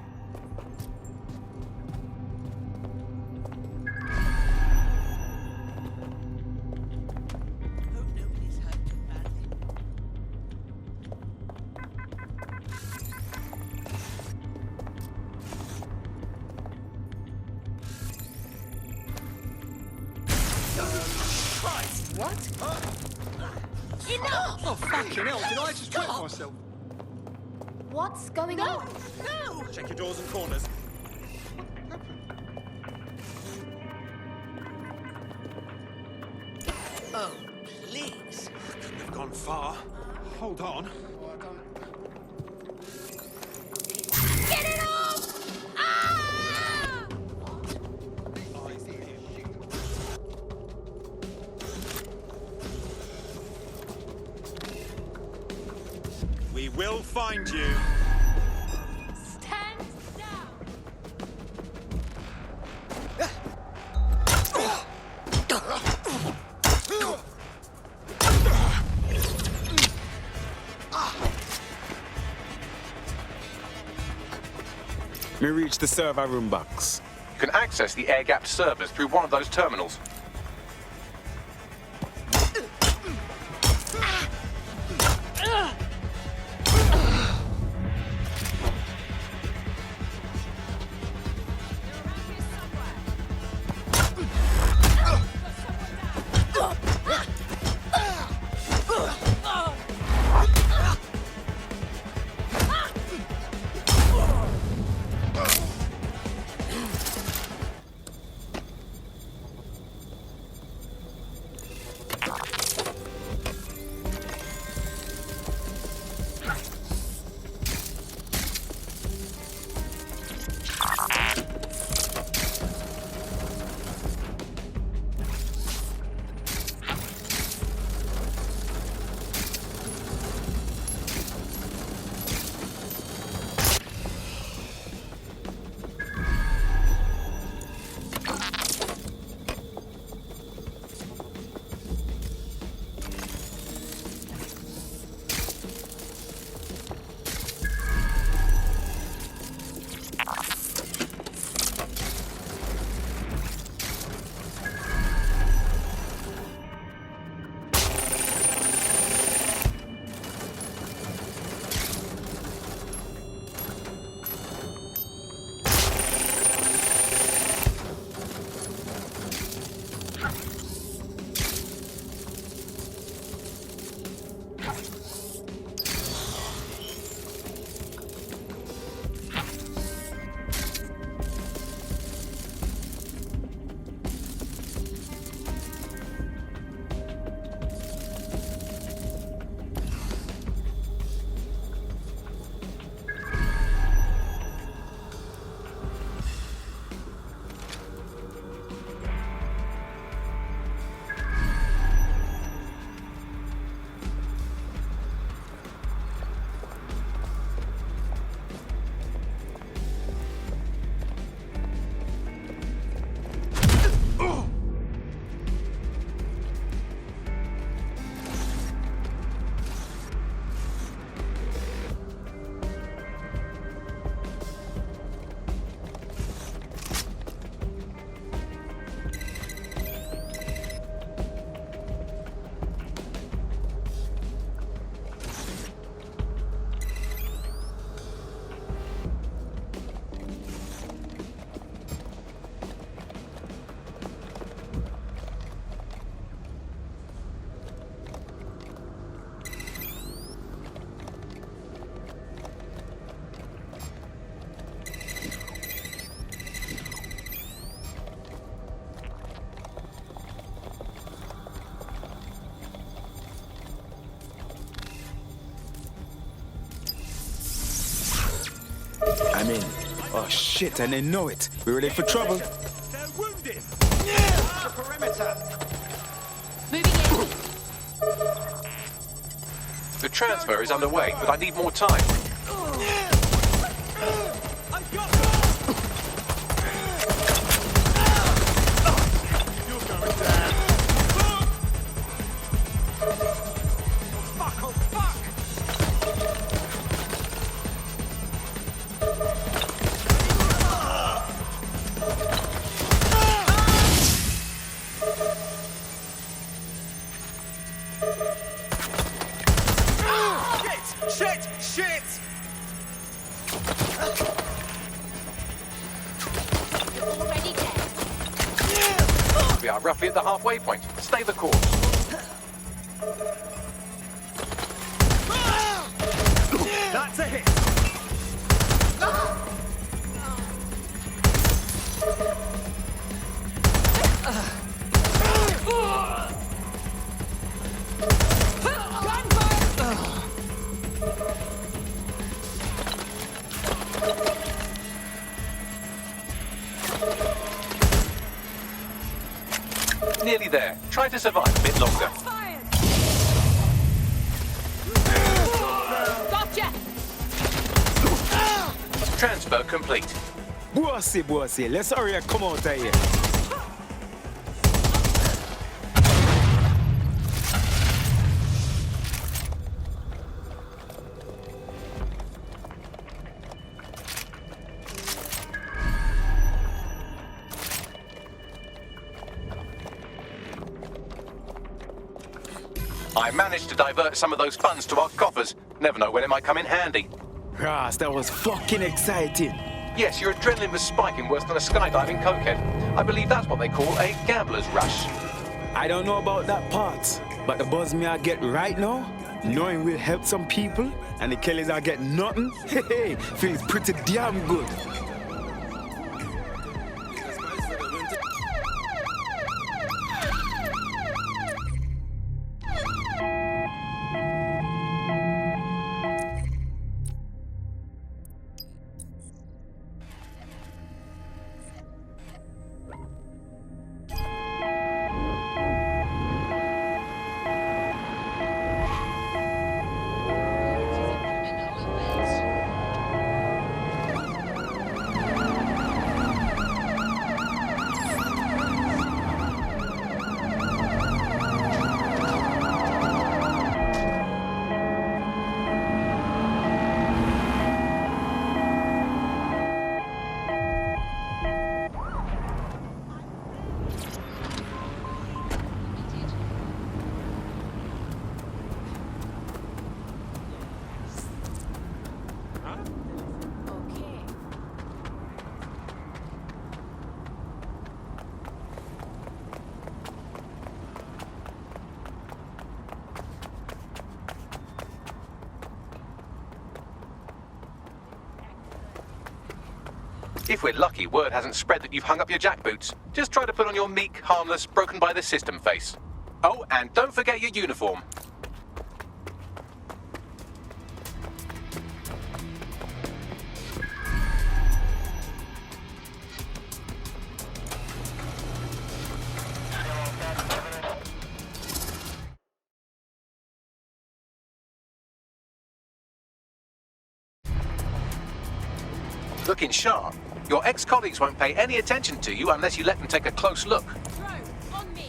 What? Enough! Oh, fucking hell, did I just wet myself? What's going on? No! Check your doors and corners. Oh, please. Couldn't have gone far. Hold on. Get it off! Ah! We will find you. Stand down! Me reach the server room box. You can access the air-gapped servers through one of those terminals. Oh shit, and they know it. We ready for trouble? They're wounded. The perimeter. The transfer is underway, but I need more time. Shit! We are roughly at the halfway point. Stay the course. That's a hit. Nearly there. Try to survive a bit longer. Gotcha! Transfer complete. Bossy, let's hurry and come out of here. I managed to divert some of those funds to our coffers. Never know when it might come in handy. Ross, that was fucking exciting. Yes, your adrenaline was spiking worse than a skydiving cokehead. I believe that's what they call a gambler's rush. I don't know about that part, but the buzz me I get right now, knowing we'll help some people, and the Kellys I get nothing, hey, feels pretty damn good. If we're lucky, word hasn't spread that you've hung up your jackboots. Just try to put on your meek, harmless, broken by the system face. Oh, and don't forget your uniform. Looking sharp. Your ex-colleagues won't pay any attention to you unless you let them take a close look. On me.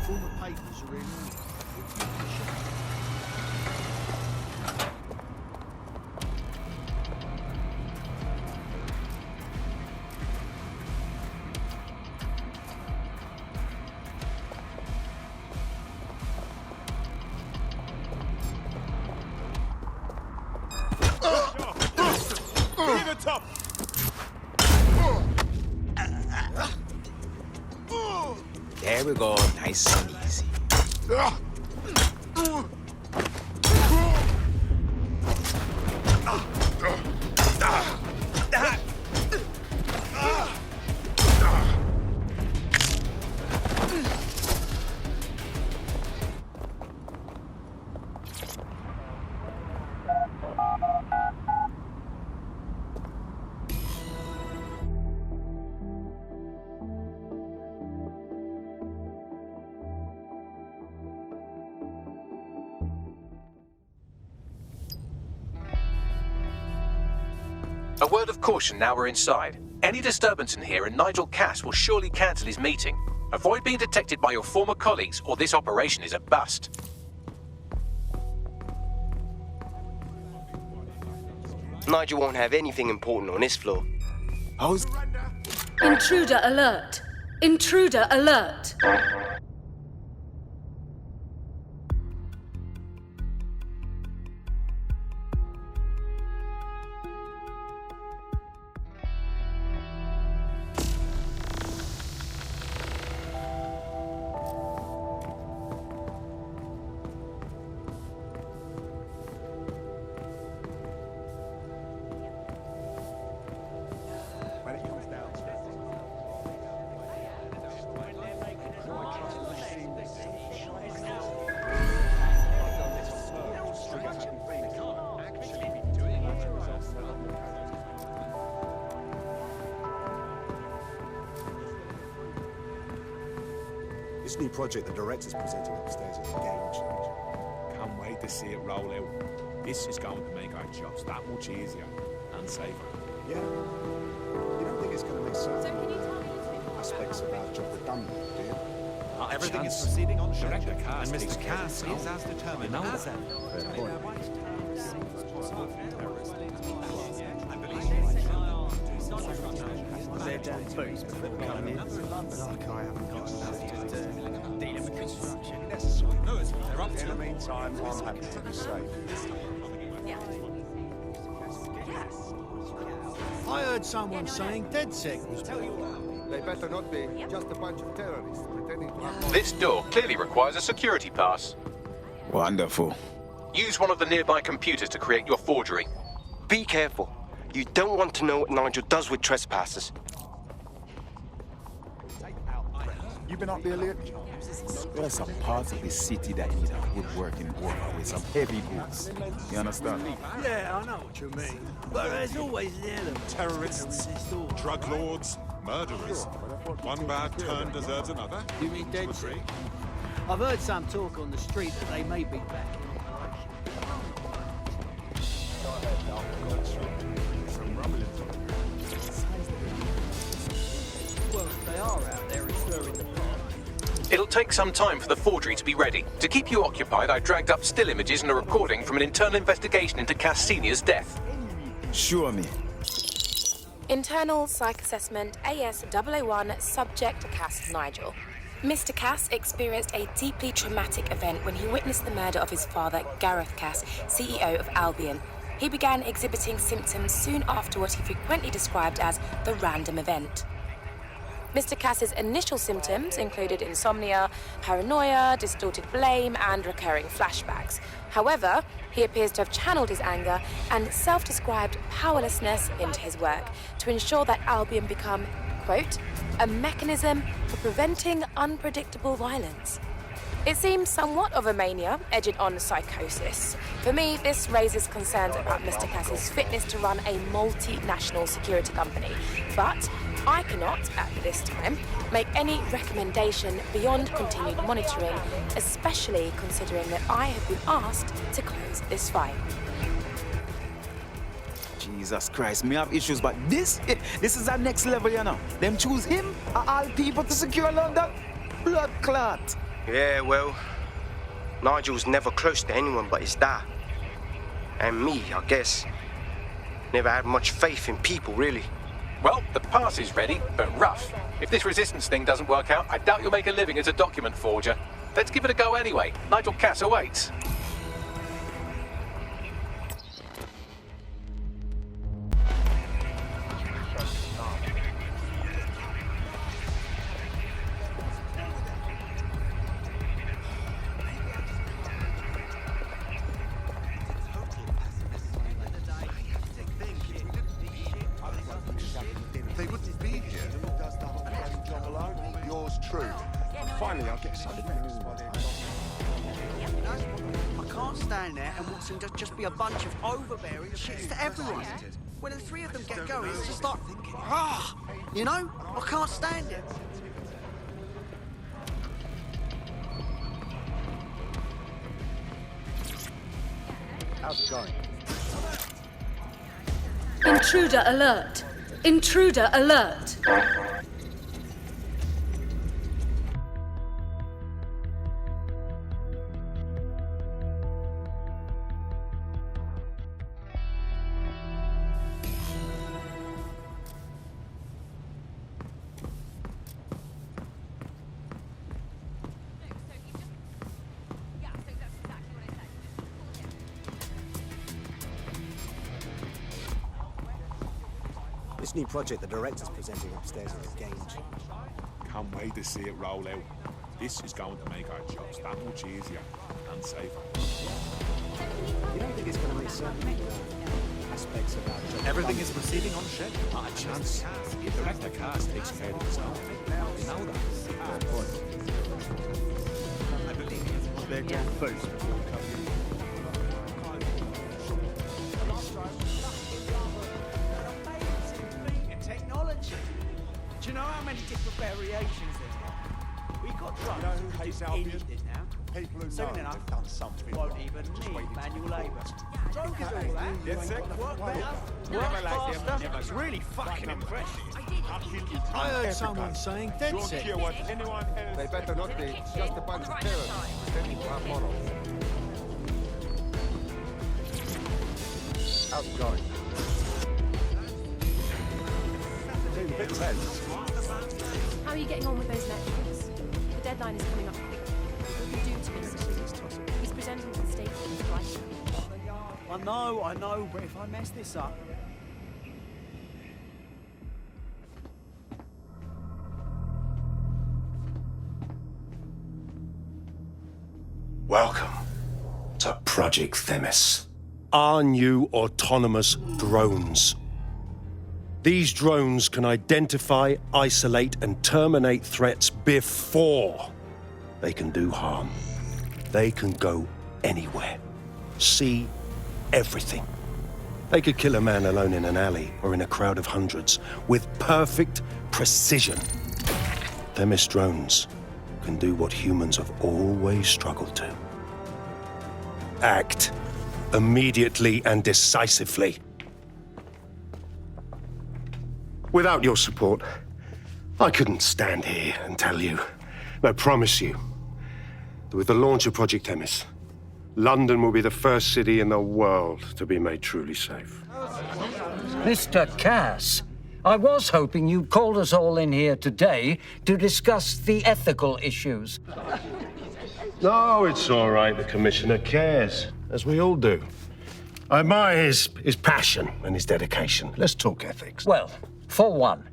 All the papers are in. we go, nice and easy. A word of caution now we're inside. Any disturbance in here and Nigel Cass will surely cancel his meeting. Avoid being detected by your former colleagues or this operation is a bust. Nigel won't have anything important on this floor. How's... Intruder alert! Intruder alert! This new project the director's presenting upstairs is a game changer. Can't wait to see it roll out. This is going to make our jobs that much easier and safer. Yeah. You don't think it's going to make certain aspects of our job redundant, do you? Everything is proceeding on schedule, and Mr. Cass is as determined as ever. Fair point. They're down boots before coming in. Like I haven't got enough to dealing with construction. They're up to In the meantime, I'm happy to be safe. I heard someone saying DedSec was... They better not be. Just a bunch of terrorists pretending to have... This door clearly requires a security pass. Wonderful. Use one of the nearby computers to create your forgery. Be careful. You don't want to know what Nigel does with trespassers. You been up there lately? There's some parts of the city that need a good working order with some heavy goods. You understand? Yeah, I know what you mean. But there's always an element. terrorists, drug lords, murderers. One bad turn deserves another. You mean DedSec? I've heard some talk on the street that they may be back in operation. Well, if they are out there inferring the part. It'll take some time for the forgery to be ready. To keep you occupied, I dragged up still images and a recording from an internal investigation into Cass Sr.'s death. Show me. Internal Psych Assessment AS001 Subject Cass Nigel. Mr. Cass experienced a deeply traumatic event when he witnessed the murder of his father, Gareth Cass, CEO of Albion. He began exhibiting symptoms soon after what he frequently described as the random event. Mr. Cass's initial symptoms included insomnia, paranoia, distorted blame, and recurring flashbacks. However, he appears to have channeled his anger and self-described powerlessness into his work to ensure that Albion become, quote, a mechanism for preventing unpredictable violence. It seems somewhat of a mania, edging on psychosis. For me, this raises concerns about Mr. Cass's fitness to run a multinational security company. But I cannot, at this time, make any recommendation beyond continued monitoring, especially considering that I have been asked to close this file. Jesus Christ, me have issues, but this is our next level, you know. Them choose him, of all people, to secure London. Blood clot. Yeah, well, Nigel's never close to anyone but his dad. And me, I guess. Never had much faith in people, really. Well, the pass is ready, but rough. If this resistance thing doesn't work out, I doubt you'll make a living as a document forger. Let's give it a go anyway. Nigel Cass awaits. Normally I get so vexed by their I can't stand there and watch them just be a bunch of overbearing shits to everyone. When the three of them get going, it's just like, you know? I can't stand it. How's it going? Intruder alert! Intruder alert! This new project the director's presenting upstairs is a game changer. Can't wait to see it roll out. This is going to make our jobs that much easier and safer. You don't think it's going to make certain aspects of our job? Everything is proceeding on schedule. Not a chance. The director cast takes care of its own. You know that. Fair point. They're going first before we come in. Technology. Do you know how many different variations there are? We got drugs. You know who hates Albion? Now. People who Soon know enough, they've done something won't wrong. even Just need waiting to manual be labour. caught. Drunk is all that. Yes, sir. Work better. Never like them, never It's really fucking impressive. I heard someone saying dead Don't set. care what anyone else. They better not be just a bunch of terrorists pretending to have morals. How's it going? A bit tense. How are you getting on with those metrics? The deadline is coming up quickly. What can you do to Mr. He's presenting to the stakeholders right now. I know, but if I mess this up... Welcome to Project Themis. Our new autonomous drones. These drones can identify, isolate, and terminate threats before they can do harm. They can go anywhere, see everything. They could kill a man alone in an alley or in a crowd of hundreds with perfect precision. Themis drones can do what humans have always struggled to. Act immediately and decisively. Without your support, I couldn't stand here and tell you, I promise you, that with the launch of Project Themis, London will be the first city in the world to be made truly safe. Mr. Cass, I was hoping you called us all in here today to discuss the ethical issues. No, it's all right. The Commissioner cares, as we all do. I admire his passion and his dedication. Let's talk ethics. Well, for one,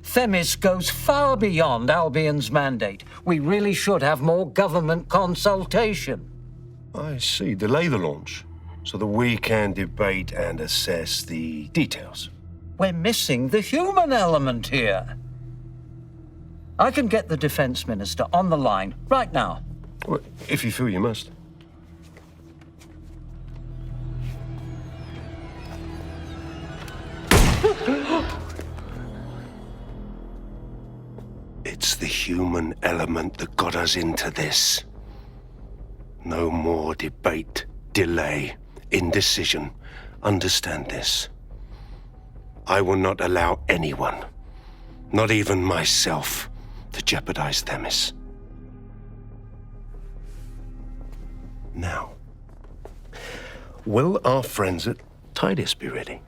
Themis goes far beyond Albion's mandate. We really should have more government consultation. I see. Delay the launch so that we can debate and assess the details. We're missing the human element here. I can get the Defense Minister on the line right now. Well, if you feel you must. It's the human element that got us into this. No more debate, delay, indecision. Understand this. I will not allow anyone, not even myself, to jeopardize Themis. Now, will our friends at Titus be ready?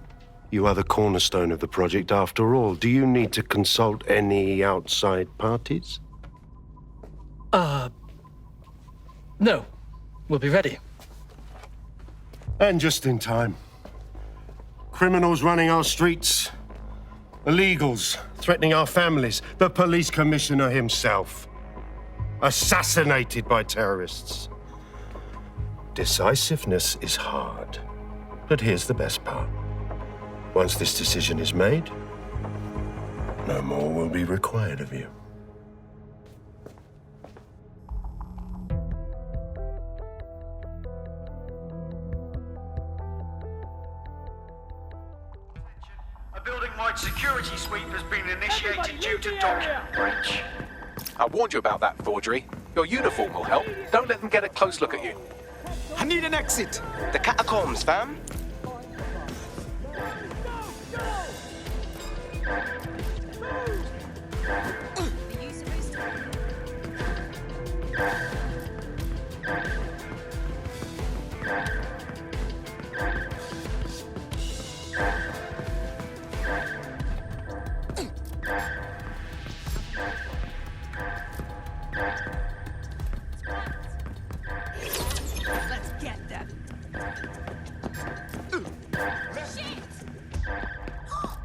You are the cornerstone of the project after all. Do you need to consult any outside parties? No. We'll be ready. And just in time. Criminals running our streets. Illegals threatening our families. The police commissioner himself. Assassinated by terrorists. Decisiveness is hard. But here's the best part. Once this decision is made, no more will be required of you. Zone-wide security sweep has been initiated due to document breach. I warned you about that, forgery. Your uniform will help. Don't let them get a close look at you. I need an exit. The catacombs, fam. Let's get them. Shit!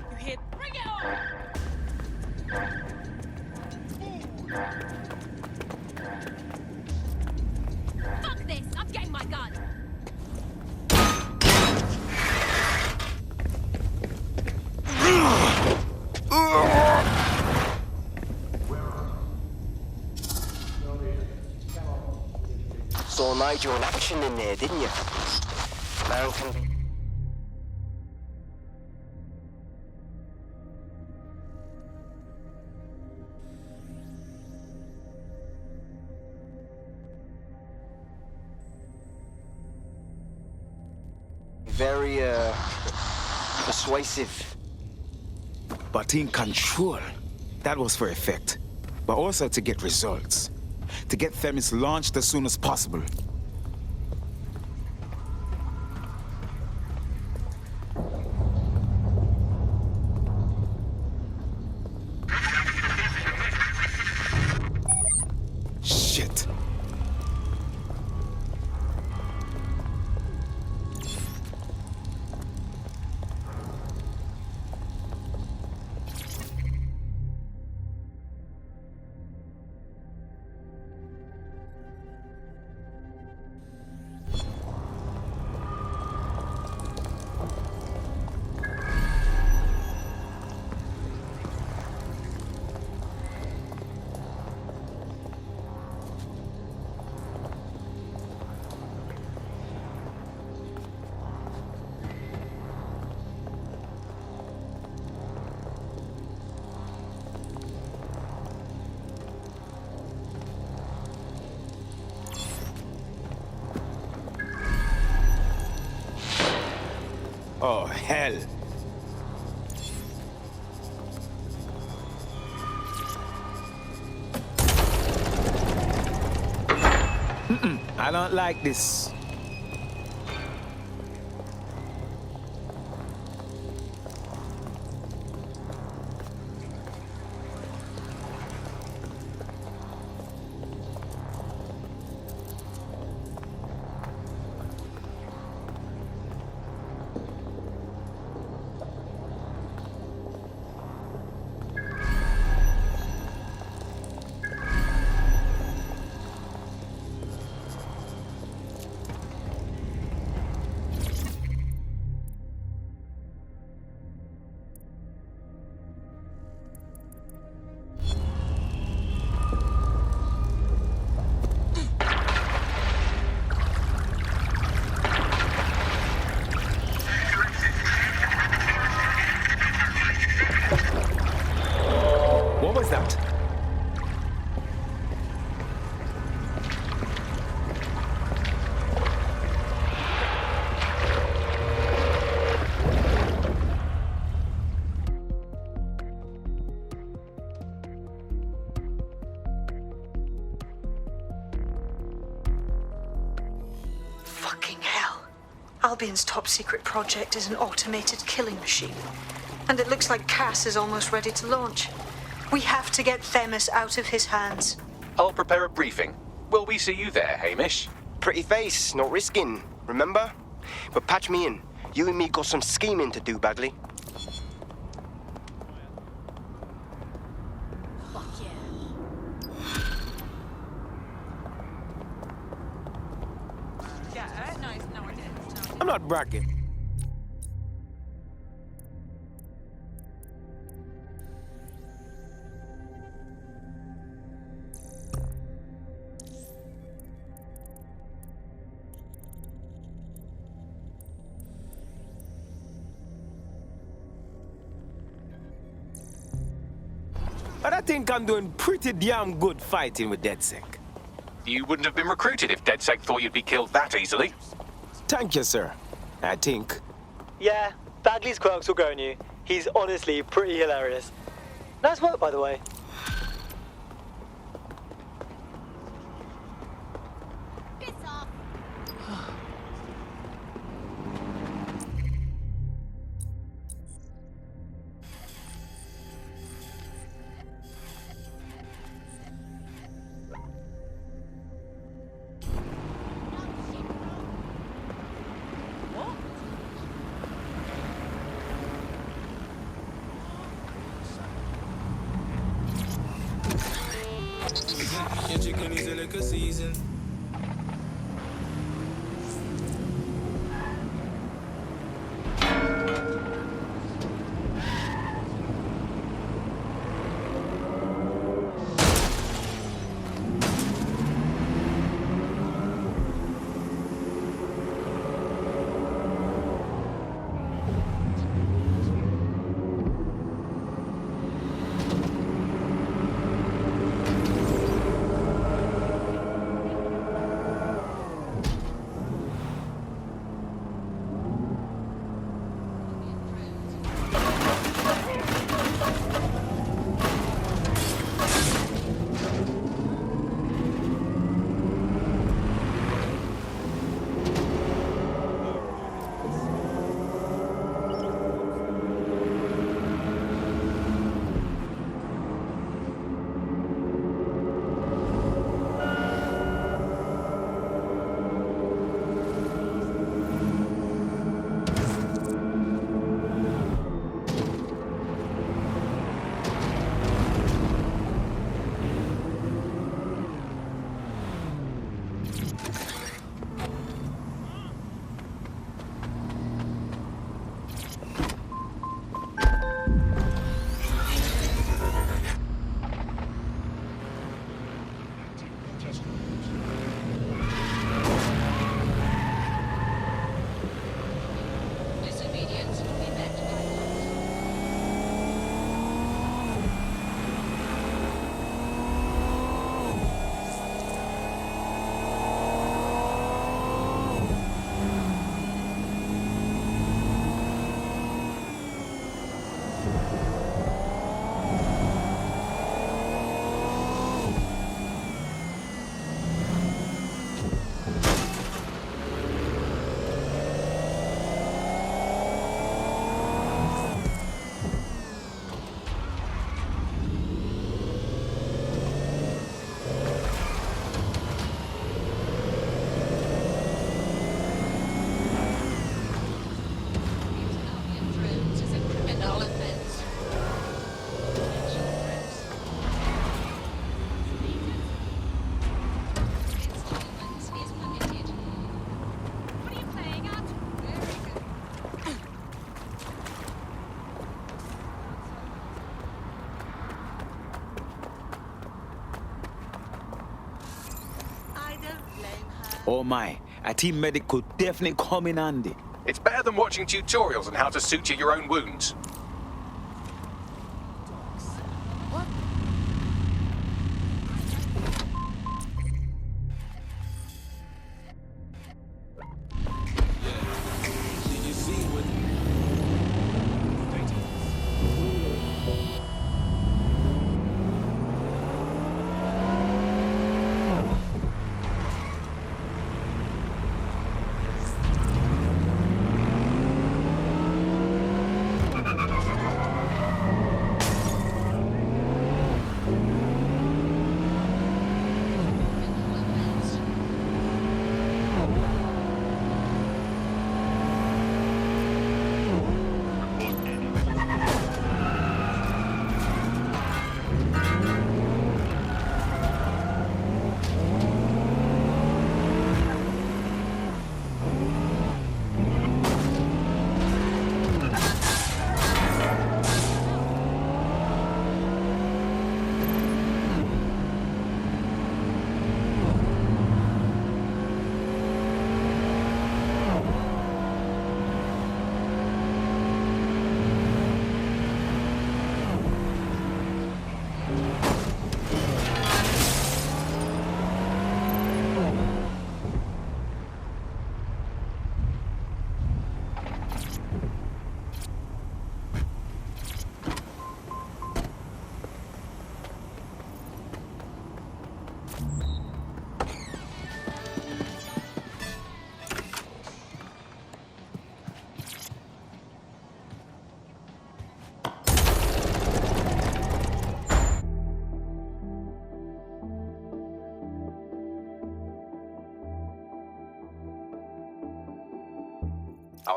You hit. Bring it on! Fuck this! I'm getting my gun. Saw Nigel in action in there, didn't you? Man can be... very, persuasive. But in control. That was for effect. But also to get results. To get Themis launched as soon as possible. Shit. Oh, hell. I don't like this. What was that? Fucking hell. Albion's top secret project is an automated killing machine. And it looks like Cass is almost ready to launch. We have to get Themis out of his hands. I'll prepare a briefing. Will we see you there, Hamish? Pretty face, not risking, remember? But patch me in. You and me got some scheming to do, Bagley. Fuck yeah. Yeah, no, I didn't. I'm not bragging. But I think I'm doing pretty damn good fighting with DedSec. You wouldn't have been recruited if DedSec thought you'd be killed that easily. Thank you, sir. I think. Yeah, Bagley's quirks will grow on you. He's honestly pretty hilarious. Nice work, by the way. Your chicken is a liquor season. Oh my, a team medic could definitely come in handy. It's better than watching tutorials on how to suture your own wounds.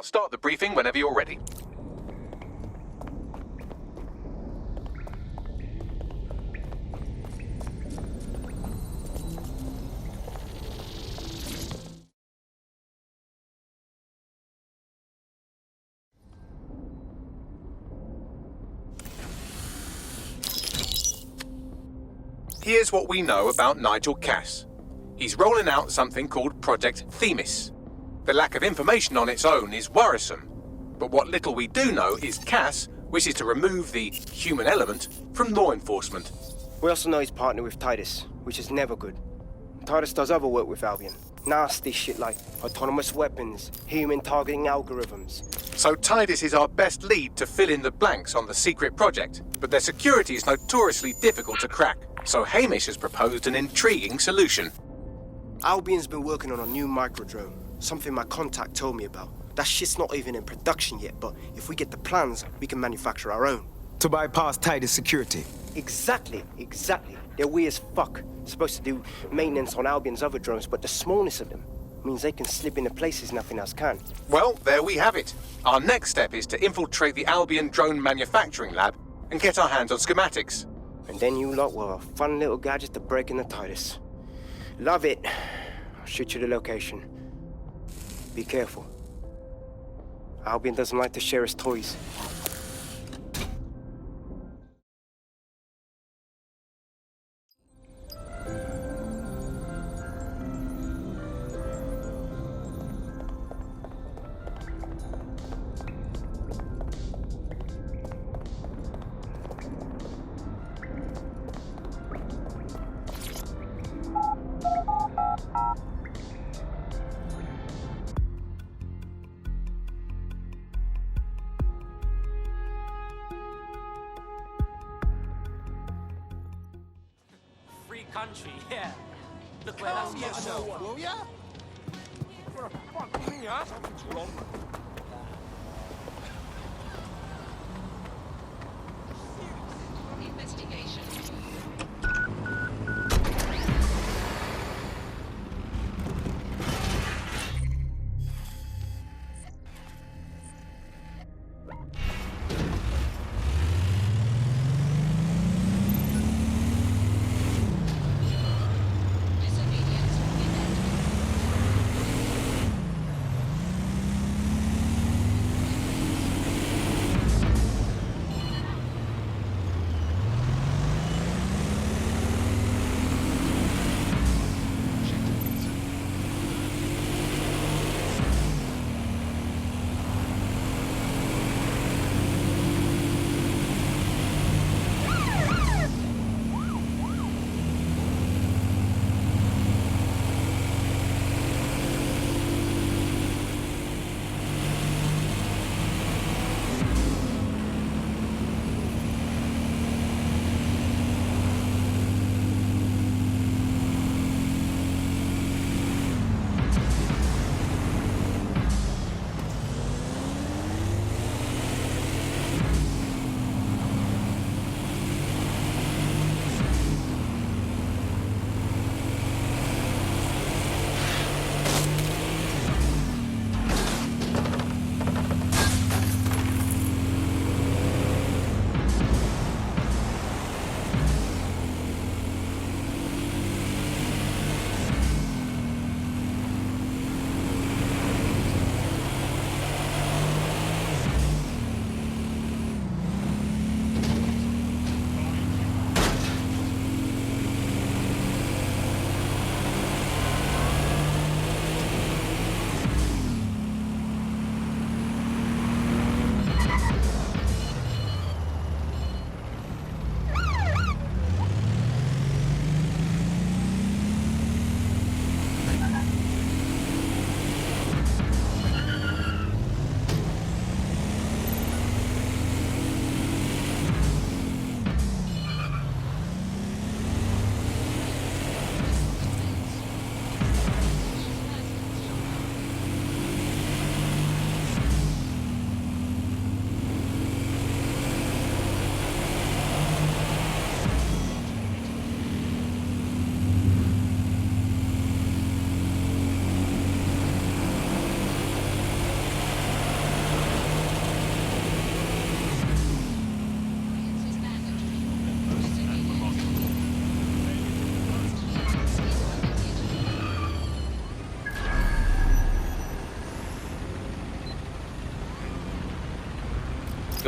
I'll start the briefing whenever you're ready. Here's what we know about Nigel Cass. He's rolling out something called Project Themis. The lack of information on its own is worrisome, but what little we do know is Cass wishes to remove the human element from law enforcement. We also know he's partnered with Titus, which is never good. Titus does other work with Albion. Nasty shit like autonomous weapons, human targeting algorithms. So Titus is our best lead to fill in the blanks on the secret project, but their security is notoriously difficult to crack. So Hamish has proposed an intriguing solution. Albion's been working on a new microdrone, something my contact told me about. That shit's not even in production yet, but if we get the plans, we can manufacture our own. To bypass Titus security. Exactly. They're weird as fuck. Supposed to do maintenance on Albion's other drones, but the smallness of them means they can slip into places nothing else can. Well, there we have it. Our next step is to infiltrate the Albion drone manufacturing lab and get our hands on schematics. And then you lot will have a fun little gadget to break into Titus. Love it. I'll shoot you the location. Be careful. Albion doesn't like to share his toys. Country, yeah. Look where that's yourself, will ya? For a fucking yeah. Investigation.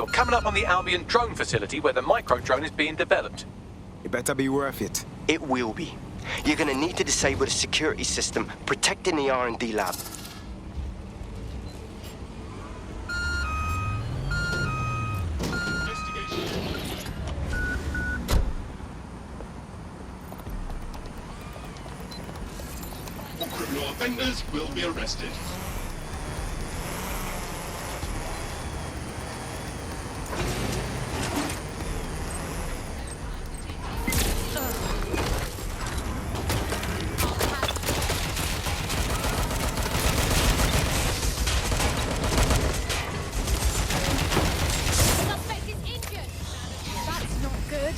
You're coming up on the Albion drone facility where the micro drone is being developed. It better be worth it. It will be. You're gonna need to disable the security system protecting the R&D lab. All criminal offenders will be arrested. Suspect is injured. That's not good.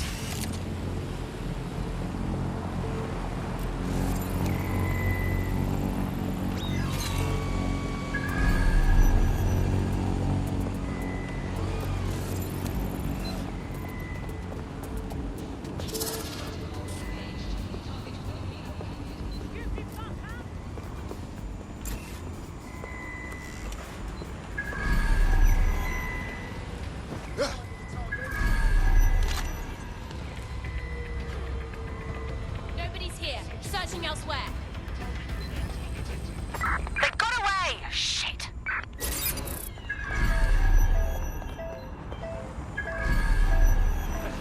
Nobody's here. Searching elsewhere. They got away! Shit!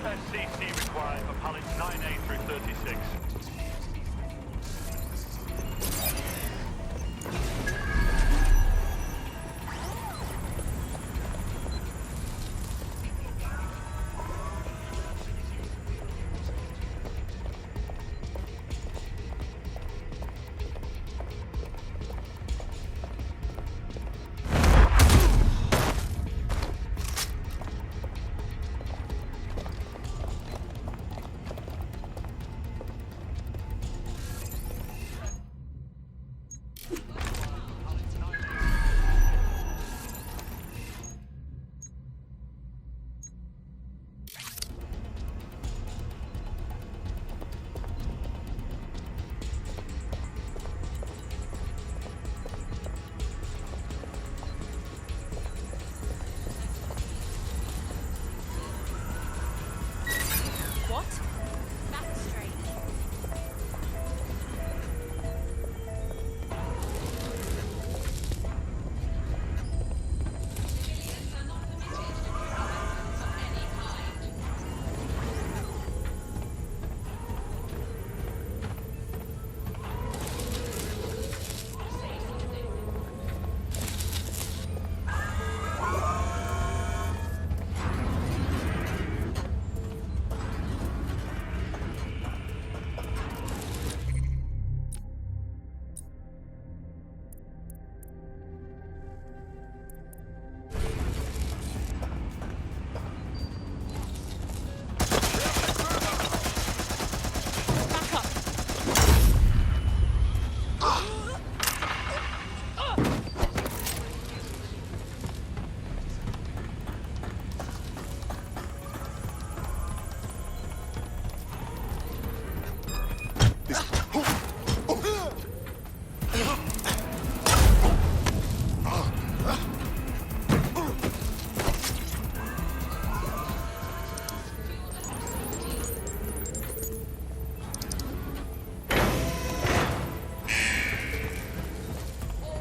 SCC required for pallets 9A through 36. What? That's strange.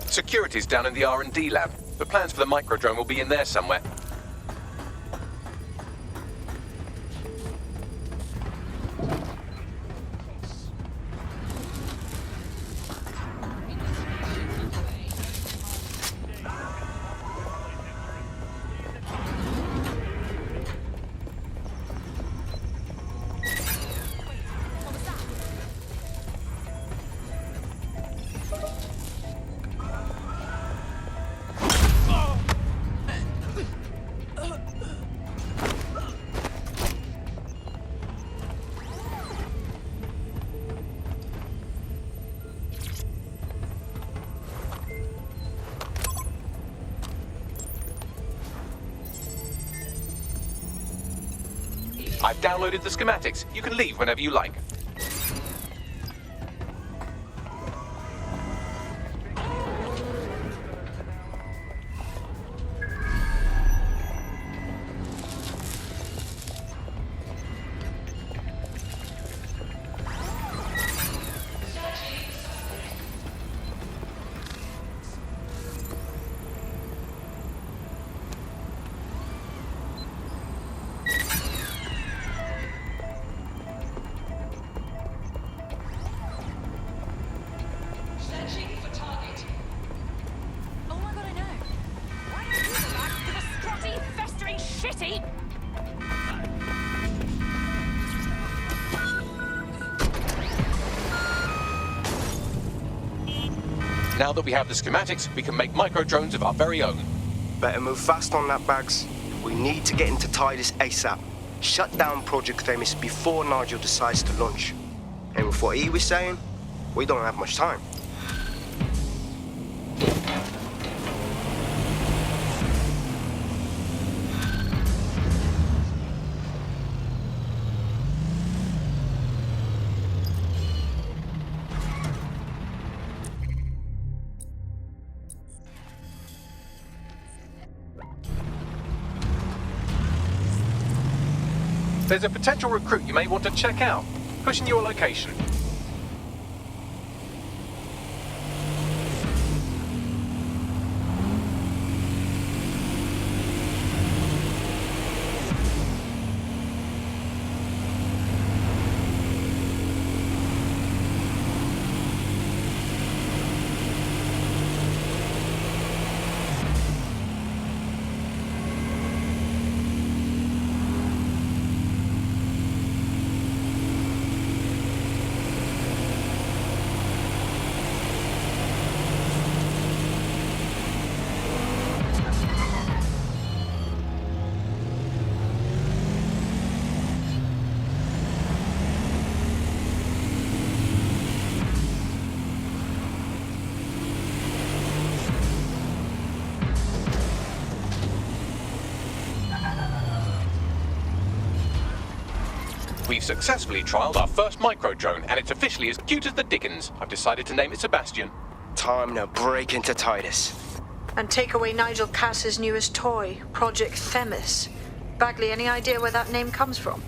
Security's down in the R&D lab. The plans for the microdrone will be in there somewhere. I've downloaded the schematics. You can leave whenever you like. Now that we have the schematics, we can make micro-drones of our very own. Better move fast on that, Bags. We need to get into Titus ASAP. Shut down Project Themis before Nigel decides to launch. And with what he was saying, we don't have much time. There's a potential recruit you may want to check out. Pushing your location. We've successfully trialled our first micro-drone, and it's officially as cute as the dickens. I've decided to name it Sebastian. Time to break into Titus. And take away Nigel Cass's newest toy, Project Themis. Bagley, any idea where that name comes from?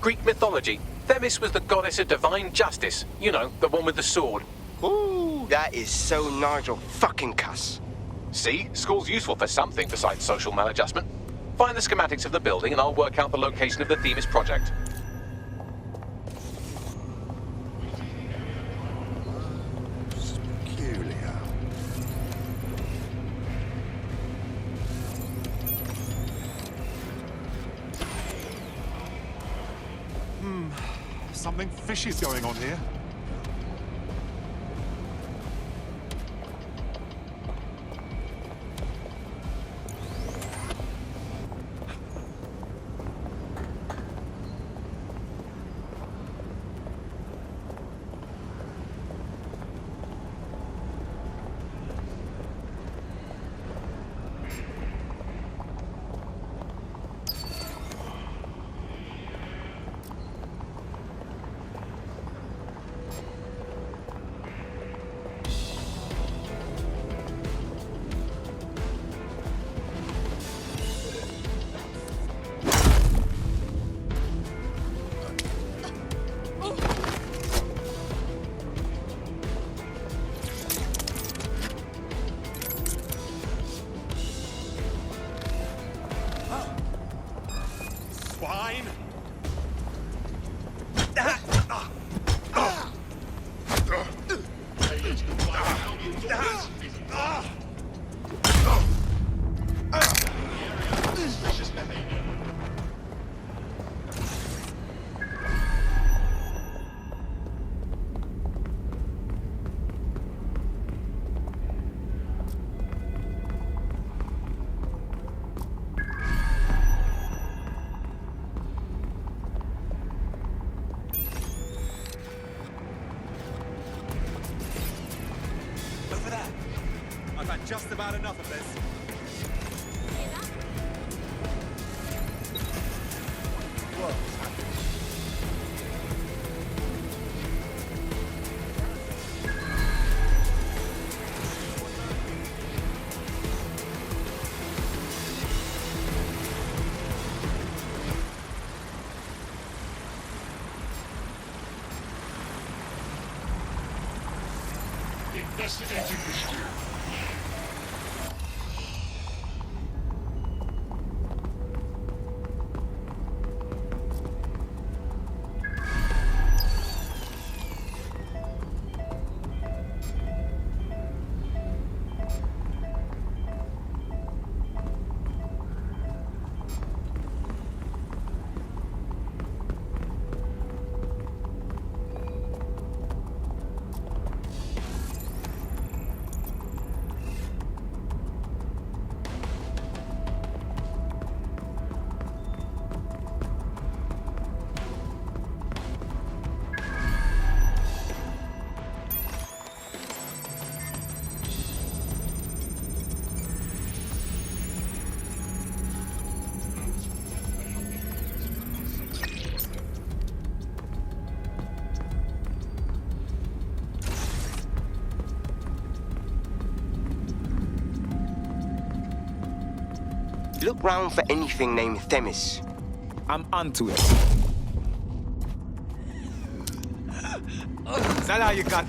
Greek mythology. Themis was the goddess of divine justice. You know, the one with the sword. Ooh, that is so Nigel fucking Cass. See? School's useful for something besides social maladjustment. Find the schematics of the building and I'll work out the location of the Themis project. Something fishy's going on here. Just about enough of this. Investigating the street. Look round for anything named Themis. I'm onto it. Is that all you got?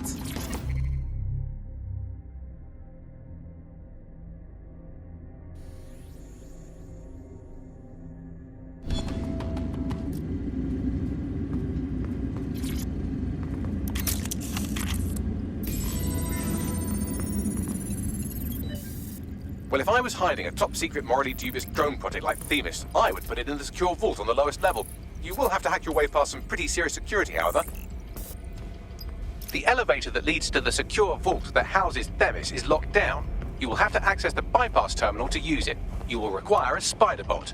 Well, if I was hiding a top-secret, morally dubious drone project like Themis, I would put it in the secure vault on the lowest level. You will have to hack your way past some pretty serious security, however. The elevator that leads to the secure vault that houses Themis is locked down. You will have to access the bypass terminal to use it. You will require a spider bot.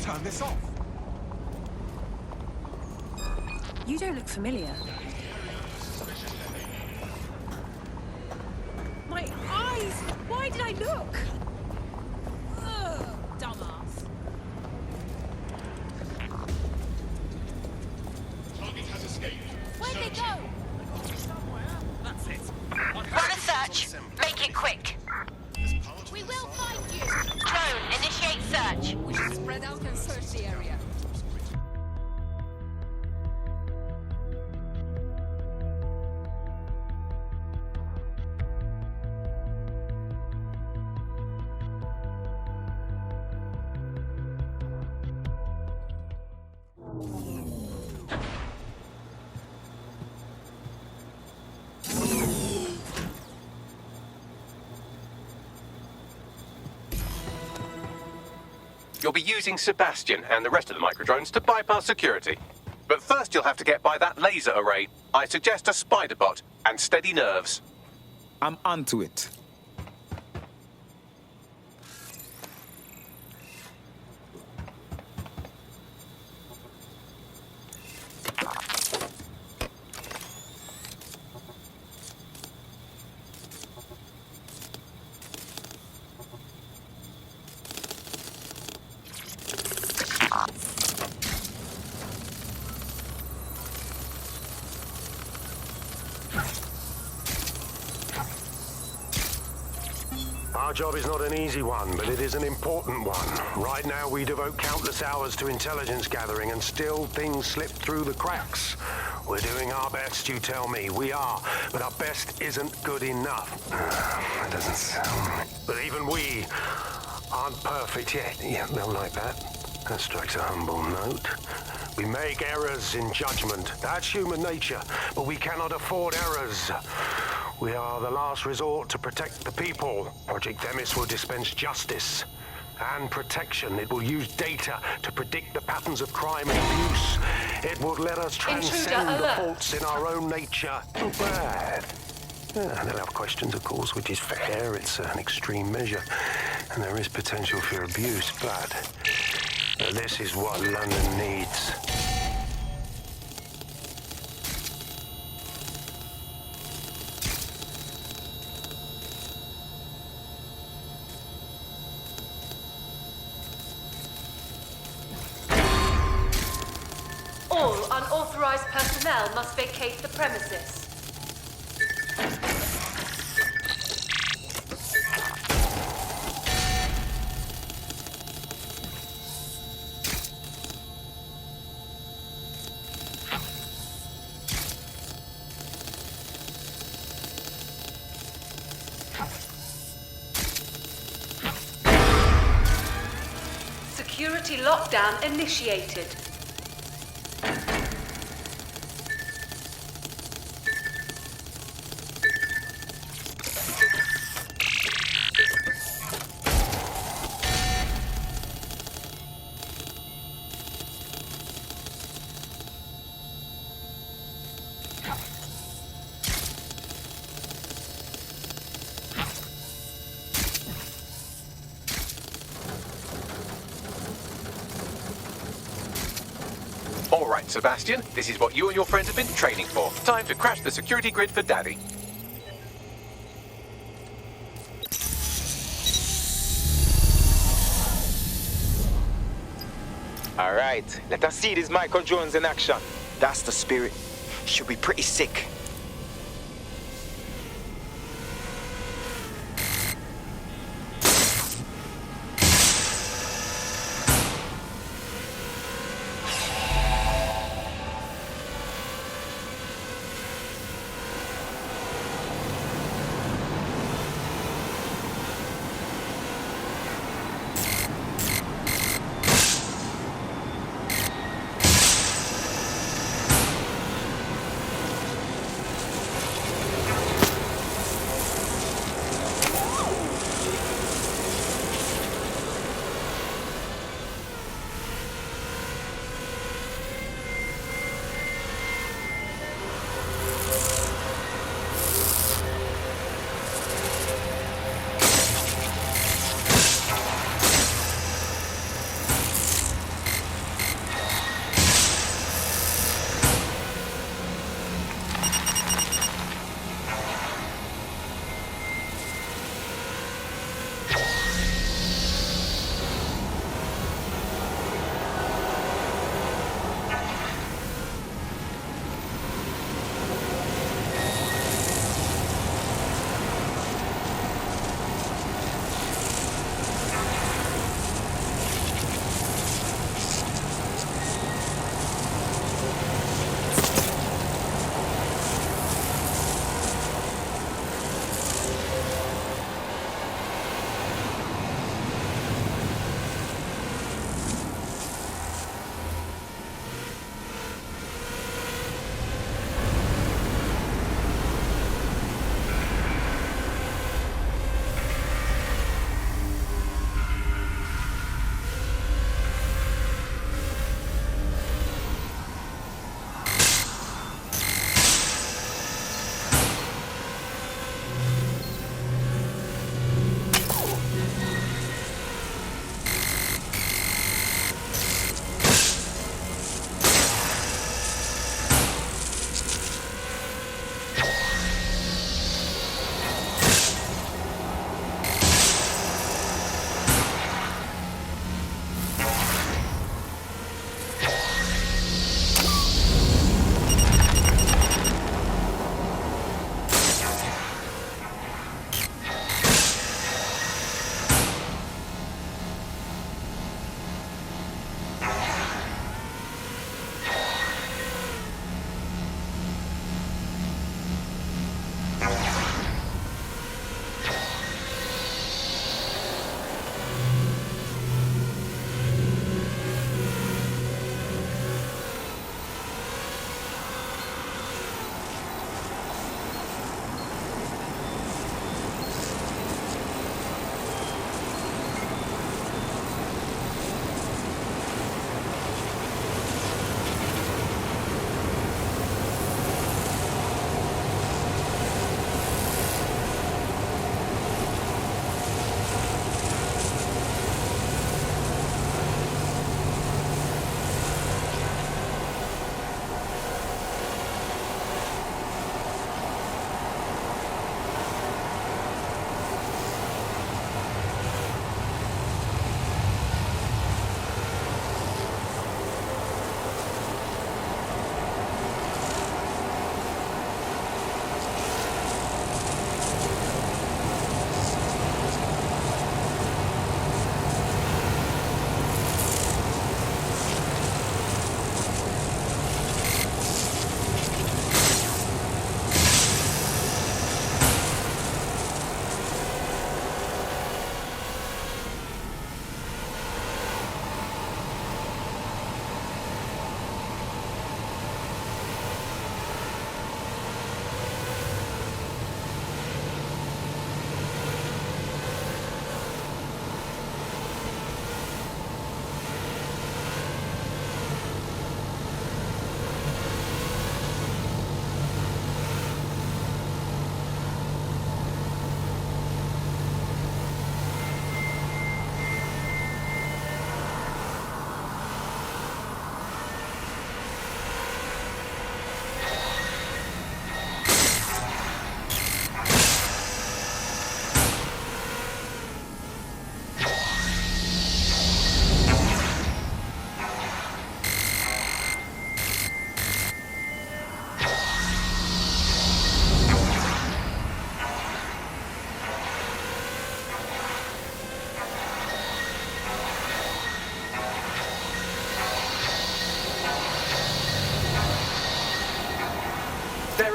Turn this off. You don't look familiar. My eyes! Why did I look? Ugh, dumbass. Target has escaped. Where'd they go? That's it. Run a search. Make it quick. We will find you. Drone, initiate search. We should spread out and search the area. You'll be using Sebastian and the rest of the microdrones to bypass security. But first you'll have to get by that laser array. I suggest a spider bot and steady nerves. I'm onto it. Our job is not an easy one, but it is an important one. Right now, we devote countless hours to intelligence gathering, and still things slip through the cracks. We're doing our best, you tell me. We are, but our best isn't good enough. That doesn't sound... But even we aren't perfect yet. Yeah, they'll like that. That strikes a humble note. We make errors in judgment. That's human nature, but we cannot afford errors. We are the last resort to protect the people. Project Themis will dispense justice and protection. It will use data to predict the patterns of crime and abuse. It will let us transcend the faults in our own nature. Not bad. Yeah, they'll have questions, of course, which is fair. It's an extreme measure, and there is potential for abuse, but this is what London needs. All unauthorized personnel must vacate the premises. Security lockdown initiated. All right, Sebastian, this is what you and your friends have been training for. Time to crash the security grid for Daddy. All right, let us see these micro drones in action. That's the spirit. Should be pretty sick.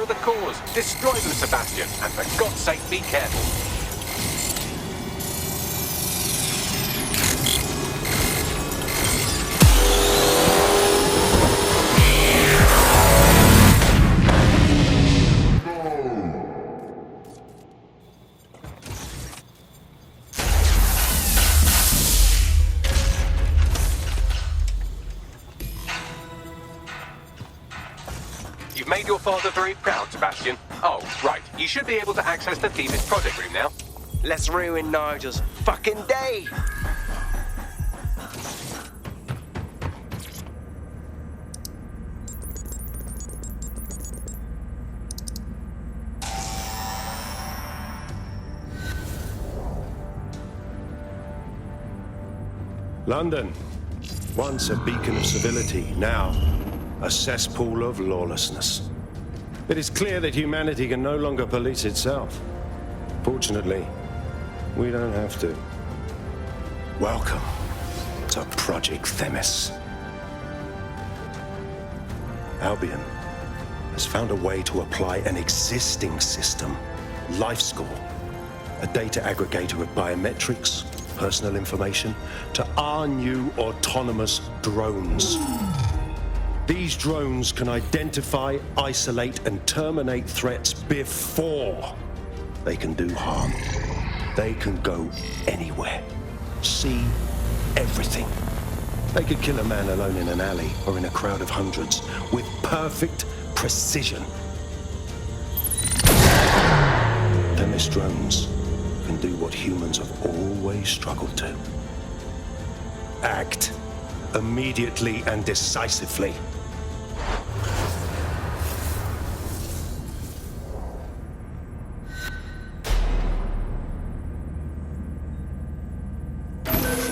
further the cause. Destroy them, Sebastian, and for God's sake, be careful. You've made your father very proud, Sebastian. Oh, right. You should be able to access the Themis project room now. Let's ruin Nigel's fucking day! London, once a beacon of civility, now a cesspool of lawlessness. It is clear that humanity can no longer police itself. Fortunately, we don't have to. Welcome to Project Themis. Albion has found a way to apply an existing system, LifeScore, a data aggregator of biometrics, personal information, to our new autonomous drones. These drones can identify, isolate, and terminate threats before they can do harm. They can go anywhere, see everything. They could kill a man alone in an alley or in a crowd of hundreds with perfect precision. Themis drones can do what humans have always struggled to. Act immediately and decisively.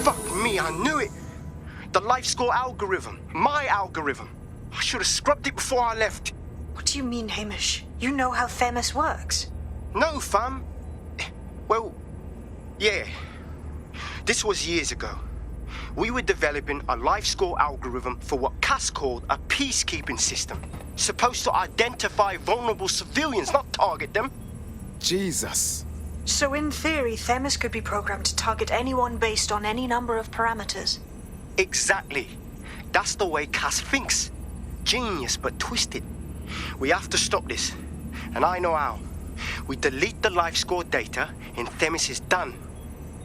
Fuck me, I knew it! The LifeScore algorithm. My algorithm. I should have scrubbed it before I left. What do you mean, Hamish? You know how Themis works. No, fam. Well, yeah. This was years ago. We were developing a LifeScore algorithm for what Cass called a peacekeeping system. Supposed to identify vulnerable civilians, not target them. Jesus. So in theory, Themis could be programmed to target anyone based on any number of parameters. Exactly. That's the way Cass thinks. Genius, but twisted. We have to stop this. And I know how. We delete the LifeScore data, and Themis is done.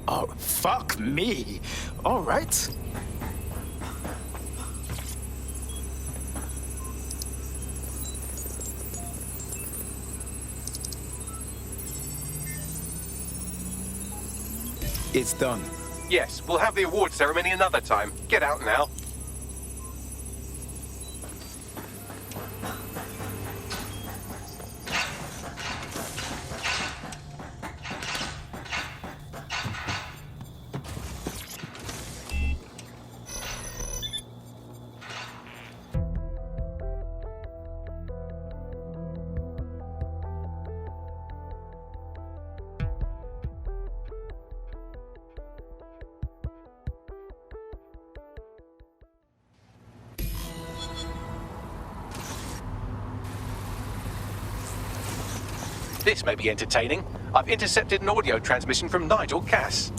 Oh, fuck me. All right. It's done. Yes, we'll have the award ceremony another time. Get out now. This may be entertaining. I've intercepted an audio transmission from Nigel Cass.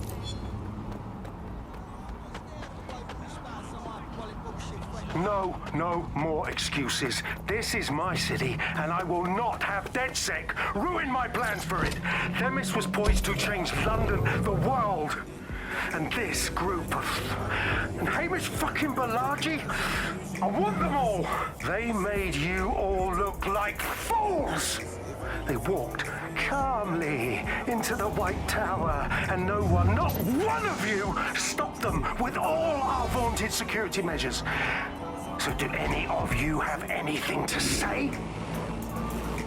No more excuses. This is my city, and I will not have DedSec ruin my plans for it. Themis was poised to change London, the world. And this group of... And Hamish fucking Balaji? I want them all. They made you all look like fools. They walked calmly into the White Tower, and no one, not one of you, stopped them with all our vaunted security measures. So do any of you have anything to say?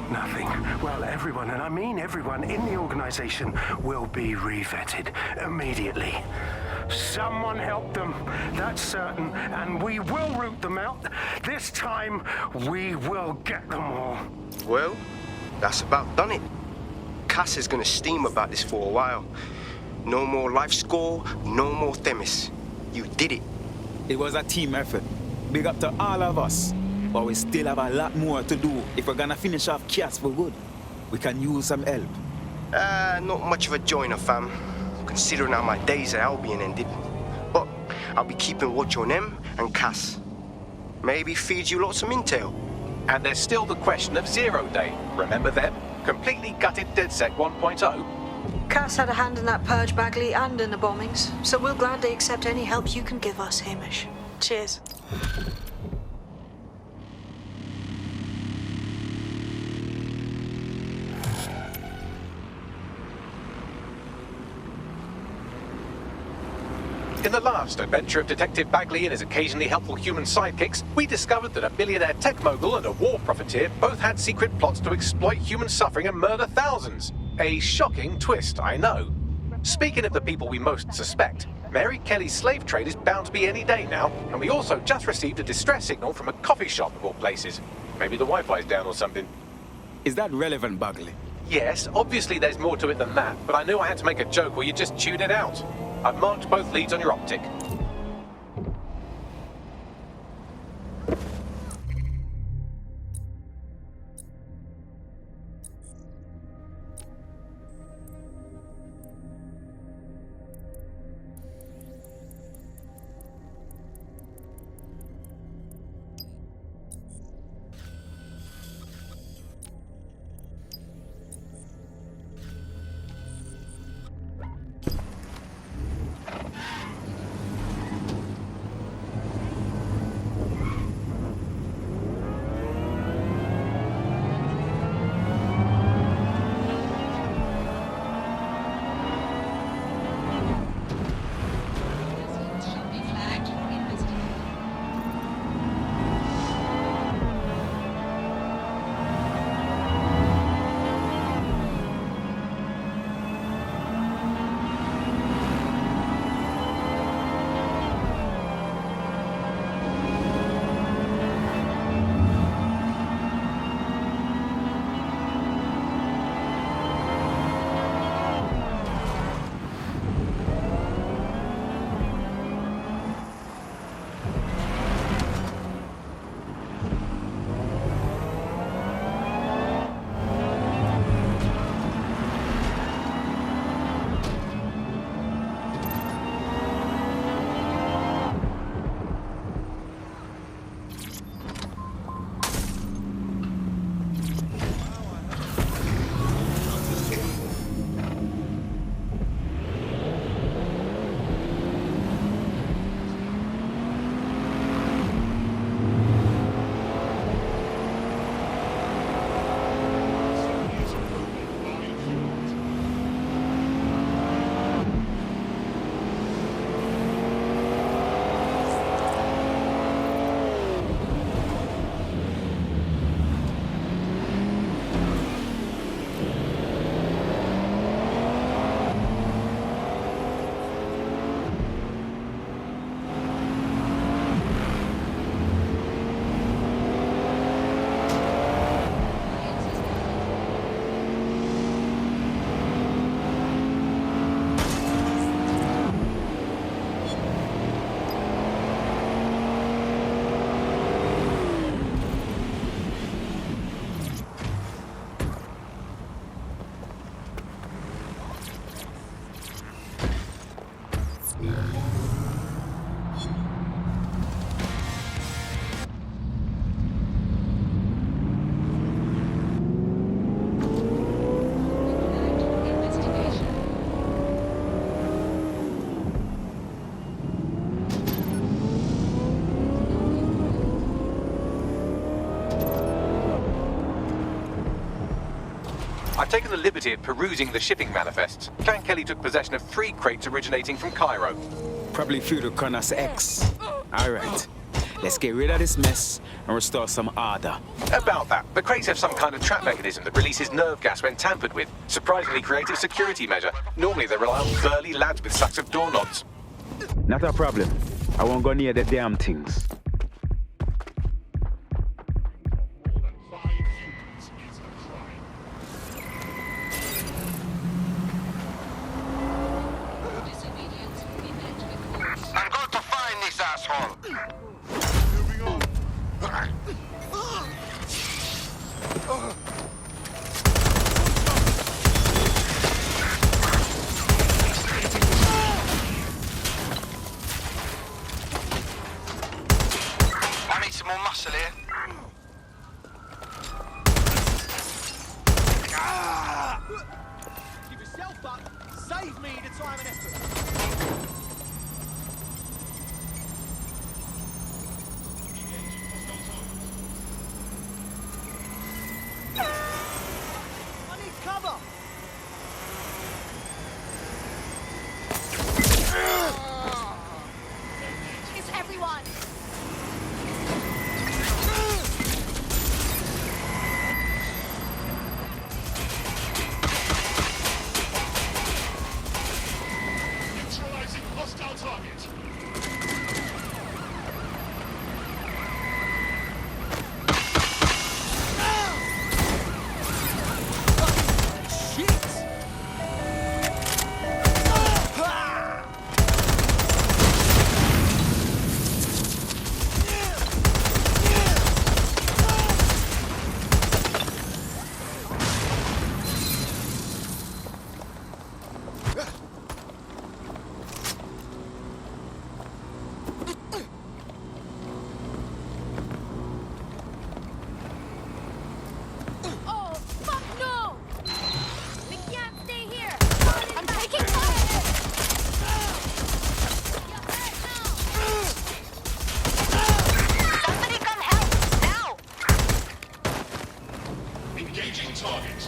Nothing. Well, everyone, and I mean everyone in the organization, will be re-vetted immediately. Someone help them, that's certain, and we will root them out. This time, we will get them all. Well, that's about done it. Cass is gonna steam about this for a while. No more LifeScore, no more Themis. You did it. It was a team effort. Big up to all of us. But we still have a lot more to do if we're gonna finish off Cass for good. We can use some help. Not much of a joiner, fam. Considering how my days at Albion ended. But I'll be keeping watch on them and Cass. Maybe feed you lots of intel. And there's still the question of Zero Day. Remember them? Completely gutted DedSec 1.0. Cass had a hand in that purge, Bagley, and in the bombings, so we'll gladly accept any help you can give us, Hamish. Cheers. In the last adventure of Detective Bagley and his occasionally helpful human sidekicks, we discovered that a billionaire tech mogul and a war profiteer both had secret plots to exploit human suffering and murder thousands. A shocking twist, I know. Speaking of the people we most suspect, Mary Kelly's slave trade is bound to be any day now, and we also just received a distress signal from a coffee shop of all places. Maybe the Wi-Fi's down or something. Is that relevant, Bagley? Yes, obviously there's more to it than that, but I knew I had to make a joke or you just chewed it out. I've marked both leads on your optic. I've taken the liberty of perusing the shipping manifests. Clan Kelly took possession of 3 crates originating from Cairo. Probably through the Kronos X. All right. Let's get rid of this mess and restore some order. About that, the crates have some kind of trap mechanism that releases nerve gas when tampered with. Surprisingly creative security measure. Normally they rely on burly lads with sacks of doorknobs. Not a problem. I won't go near the damn things. I'm going to find this asshole. Moving on. Save me the time and effort. I need cover. Is everyone? Neutralizing hostile target. Oh, fuck no! We can't stay here! I'm taking fire! Somebody come help! Now! Engaging target.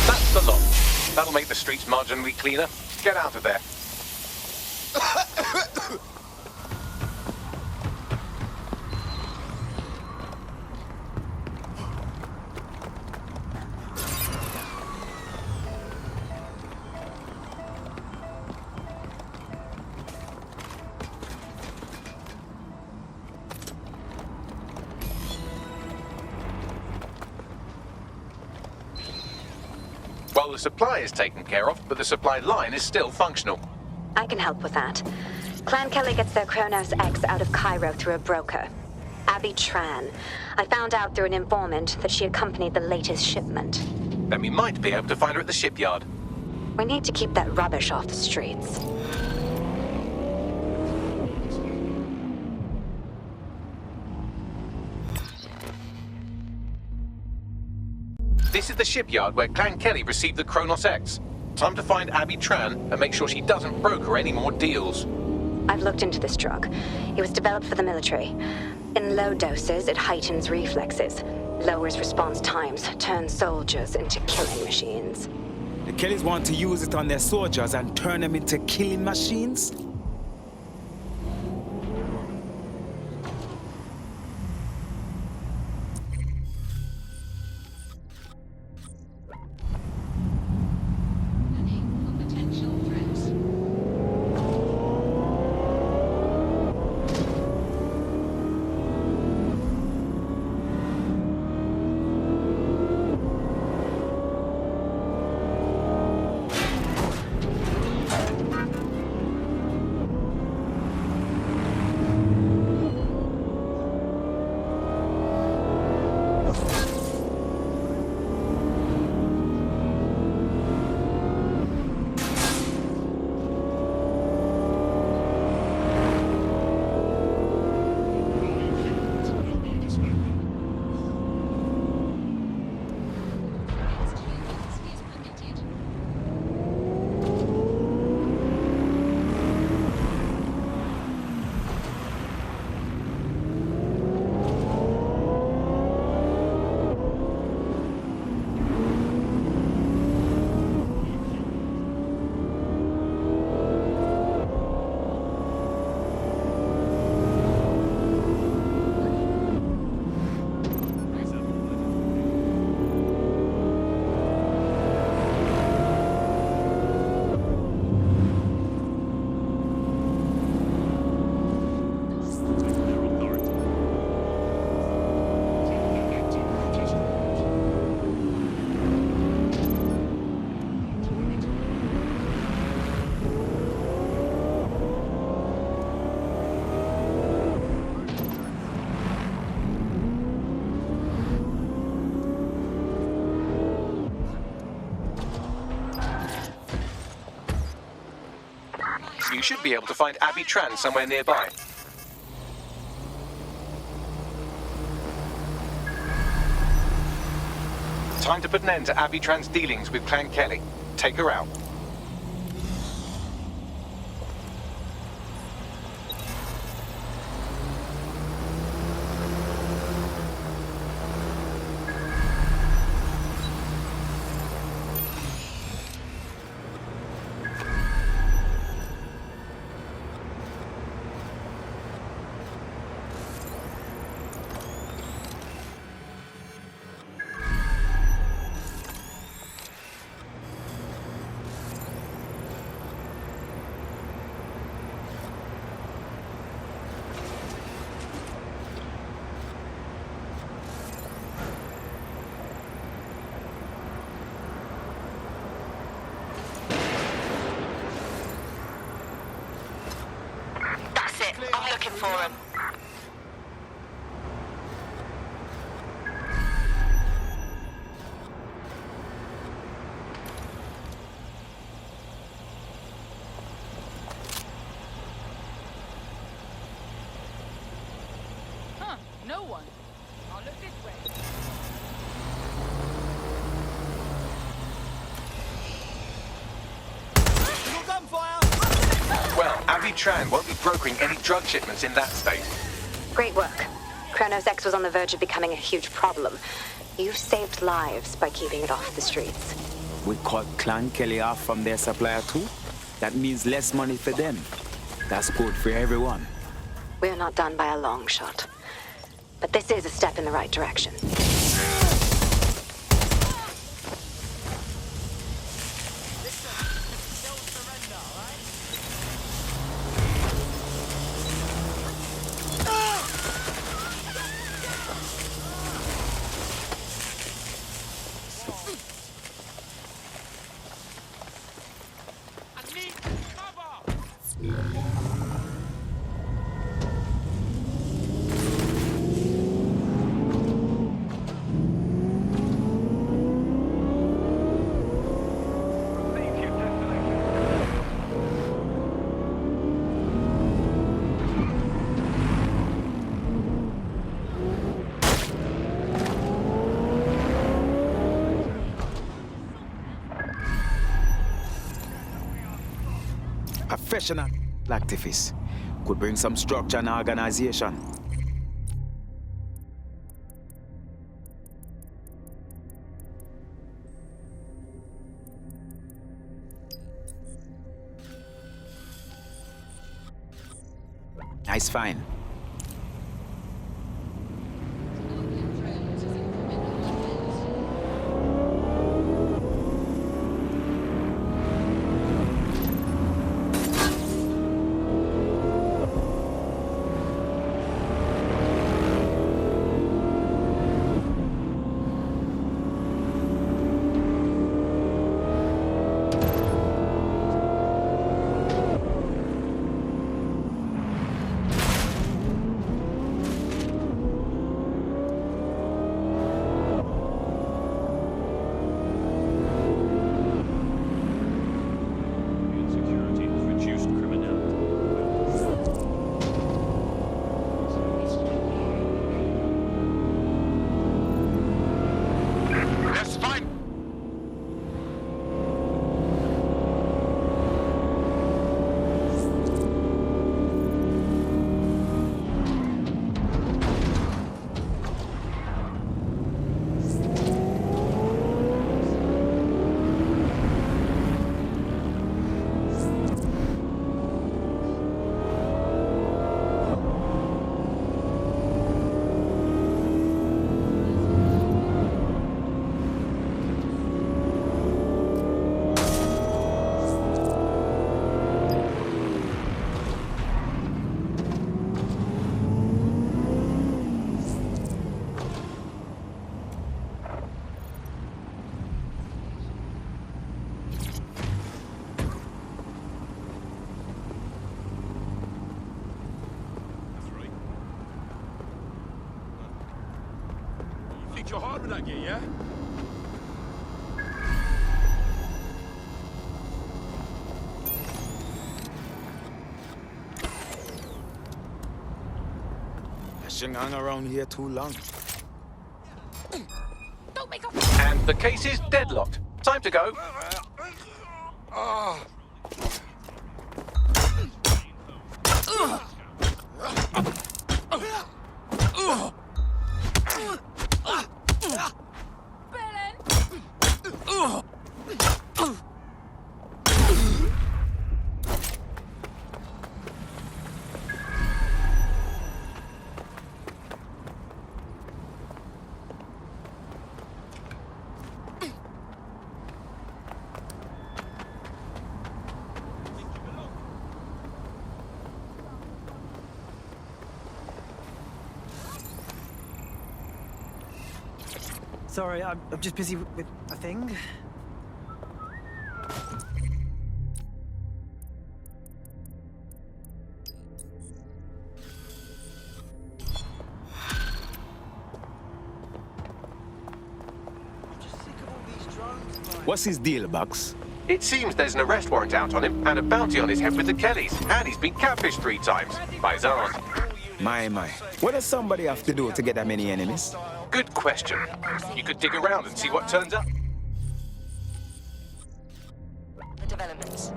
That's the lot. That'll make the streets marginally cleaner. Get out of there. Well, the supply is taken care of, but the supply line is still functional. I can help with that. Clan Kelly gets their Kronos X out of Cairo through a broker. Abby Tran. I found out through an informant that she accompanied the latest shipment. Then we might be able to find her at the shipyard. We need to keep that rubbish off the streets. This is the shipyard where Clan Kelly received the Kronos X. Time to find Abby Tran and make sure she doesn't broker any more deals. I've looked into this drug. It was developed for the military. In low doses, it heightens reflexes, lowers response times, turns soldiers into killing machines. The Kellys want to use it on their soldiers and turn them into killing machines? should be able to find Abby Tran somewhere nearby. Time to put an end to Abby Tran's dealings with Clan Kelly. Take her out. I'm looking for him. Huh, no one. I'll look this way. Well, Abby Tran won't be brokering any drug shipments in that state. Great work. Kronos X was on the verge of becoming a huge problem. You've saved lives by keeping it off the streets. We cut Clan Kelly off from their supplier too? That means less money for them. That's good for everyone. We're not done by a long shot. But this is a step in the right direction. Professional activists could bring some structure and organization. Nice find. You're hard with that gear, yeah? string hang around here too long. Don't make a... And the case is deadlocked. Time to go. Sorry, I'm just busy with a thing. What's his deal, Bucks? It seems there's an arrest warrant out on him and a bounty on his head with the Kellys. And he's been catfished 3 times by his aunt. My. What does somebody have to do to get that many enemies? Good question. You could dig around and see what turns up. The developments.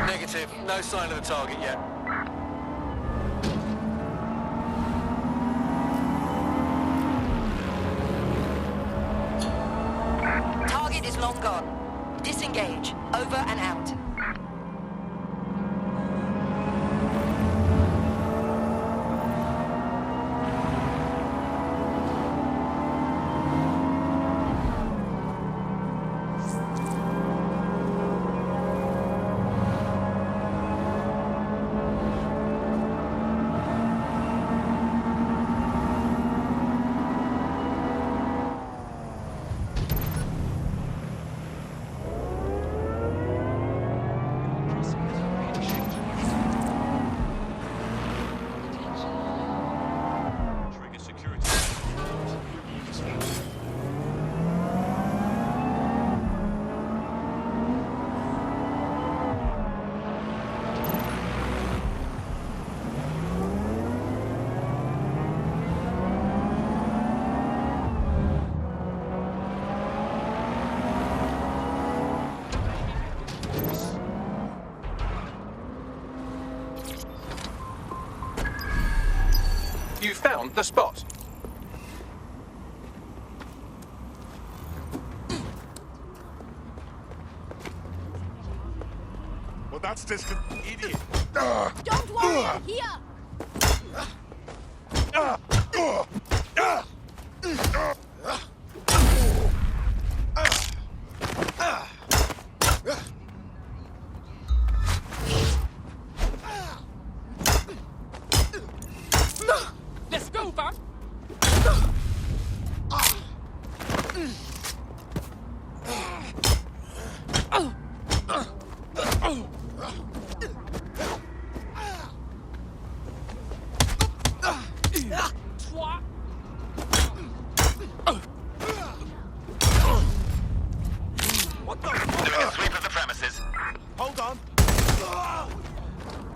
Negative. No sign of the target yet. Target is long gone. Disengage. Over and out. You found the spot. Well, that's distant. Idiot. Don't worry, I'm here. Let's go, fam. What the? Doing a sweep of the premises. Hold on.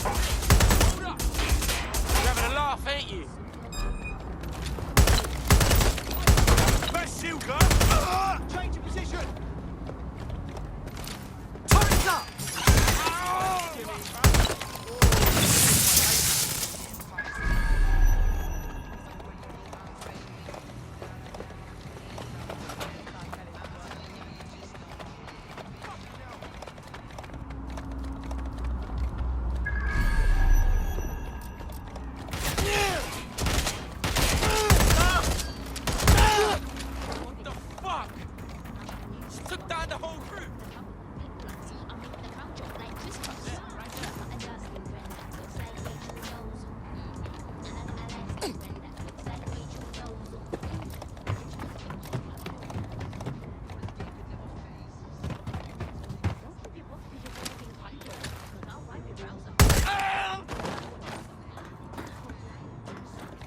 Hold up. You're having a laugh, ain't you? Best shield, guy. Change your position. Turret's up! What the fuck? She took down the whole group.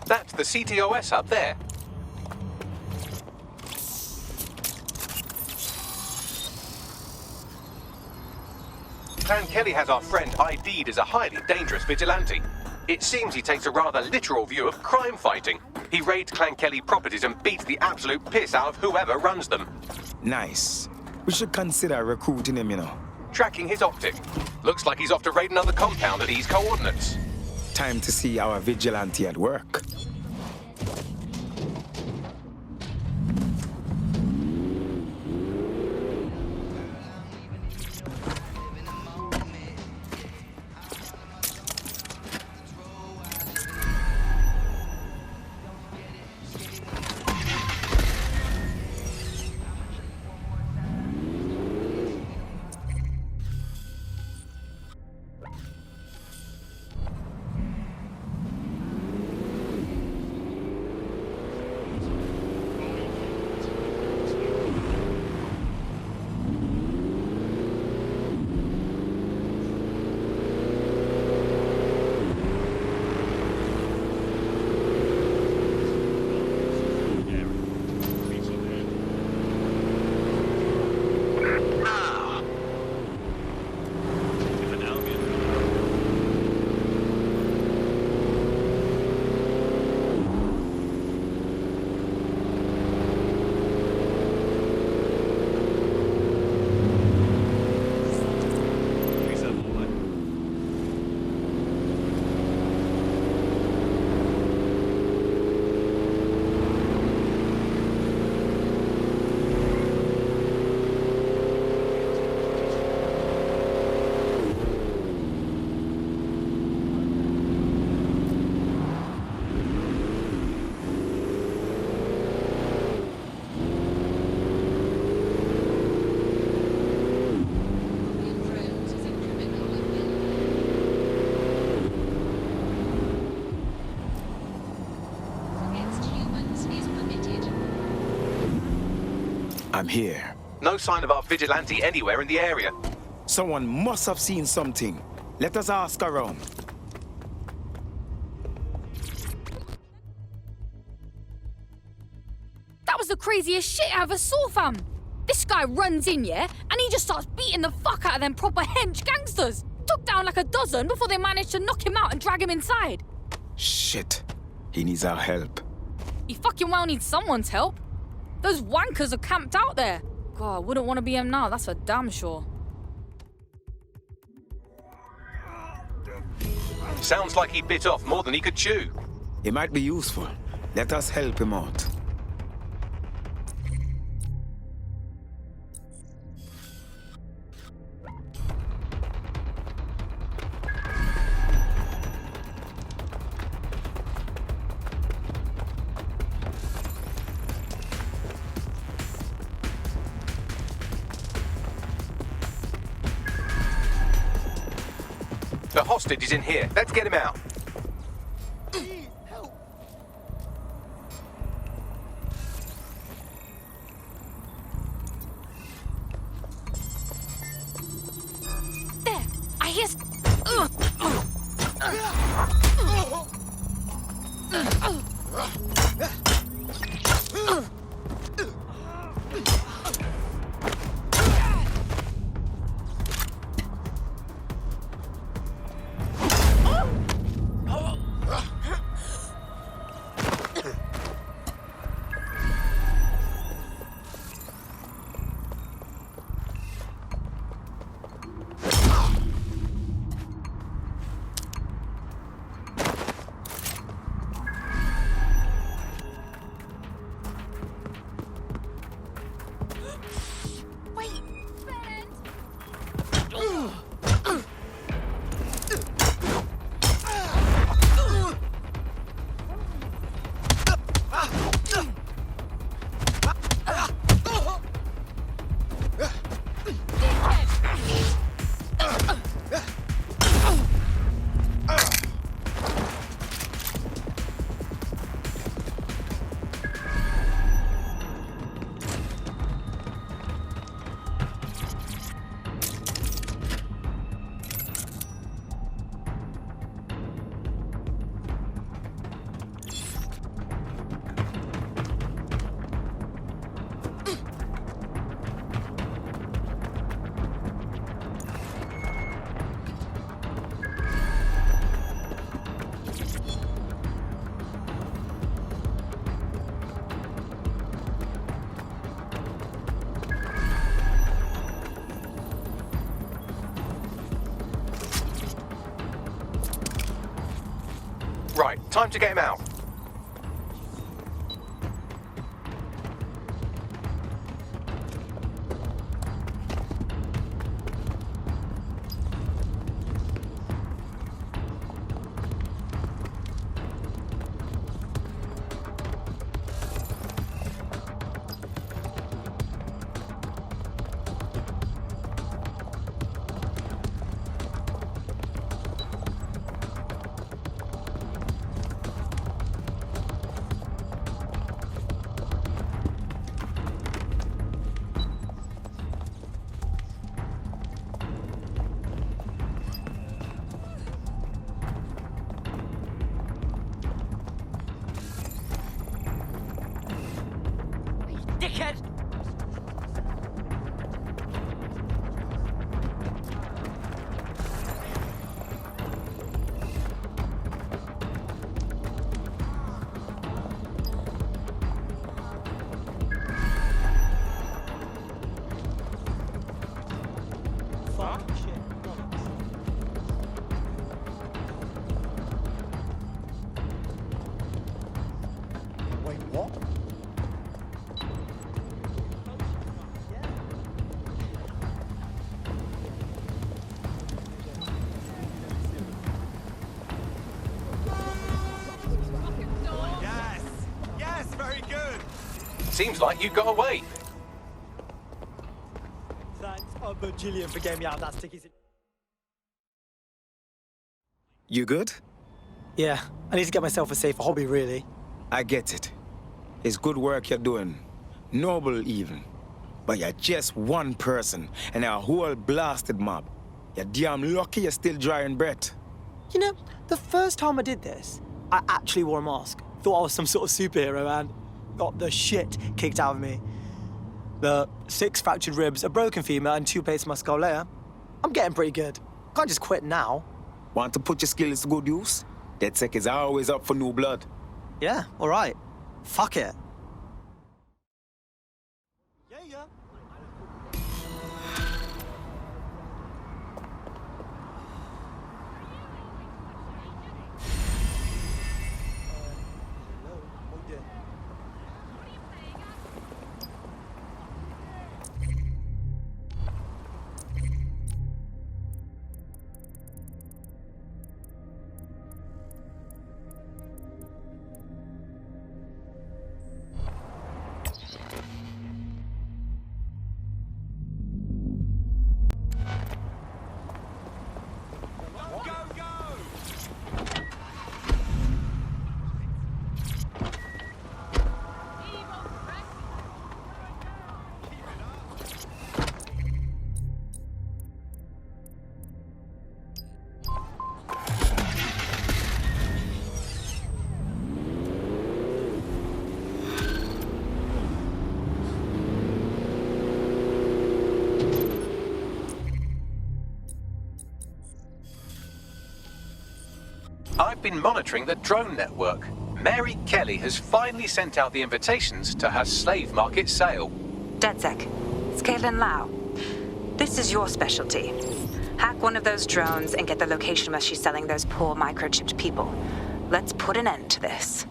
That's the CTOS up there. Clan Kelly has our friend ID'd as a highly dangerous vigilante. It seems he takes a rather literal view of crime fighting. He raids Clan Kelly properties and beats the absolute piss out of whoever runs them. Nice. We should consider recruiting him, you know. Tracking his optic. Looks like he's off to raid another compound at these coordinates. Time to see our vigilante at work. I'm here. No sign of our vigilante anywhere in the area. Someone must have seen something. Let us ask around. That was the craziest shit I ever saw, fam. This guy runs in, yeah, and he just starts beating the fuck out of them proper hench gangsters. Took down like a dozen before they managed to knock him out and drag him inside. Shit. He needs our help. He fucking well needs someone's help. Those wankers are camped out there. God, I wouldn't want to be him now, that's for damn sure. Sounds like he bit off more than he could chew. It might be useful. Let us help him out. The hostage is in here. Let's get him out. There! I hear... Right, time to get him out. Dickhead! Fuck shit. Wait, what? Yes! Yes, very good! Seems like you got away. Thanks, a bajillion for getting me out of that sticky situation. You good? Yeah, I need to get myself a safer hobby, really. I get it. It's good work you're doing. Noble even. But you're just one person and a whole blasted mob. You're damn lucky you're still drawing breath. You know, the first time I did this, I actually wore a mask. Thought I was some sort of superhero and got the shit kicked out of me. The 6 fractured ribs, a broken femur, and 2 plates in my skull layer. I'm getting pretty good. Can't just quit now. Want to put your skills to good use? DedSec is always up for new blood. Yeah, all right. Fuck it. Yeah. I've been monitoring the drone network. Mary Kelly has finally sent out the invitations to her slave market sale. DedSec, it's Caitlin Lau. This is your specialty. Hack one of those drones and get the location where she's selling those poor microchipped people. Let's put an end to this.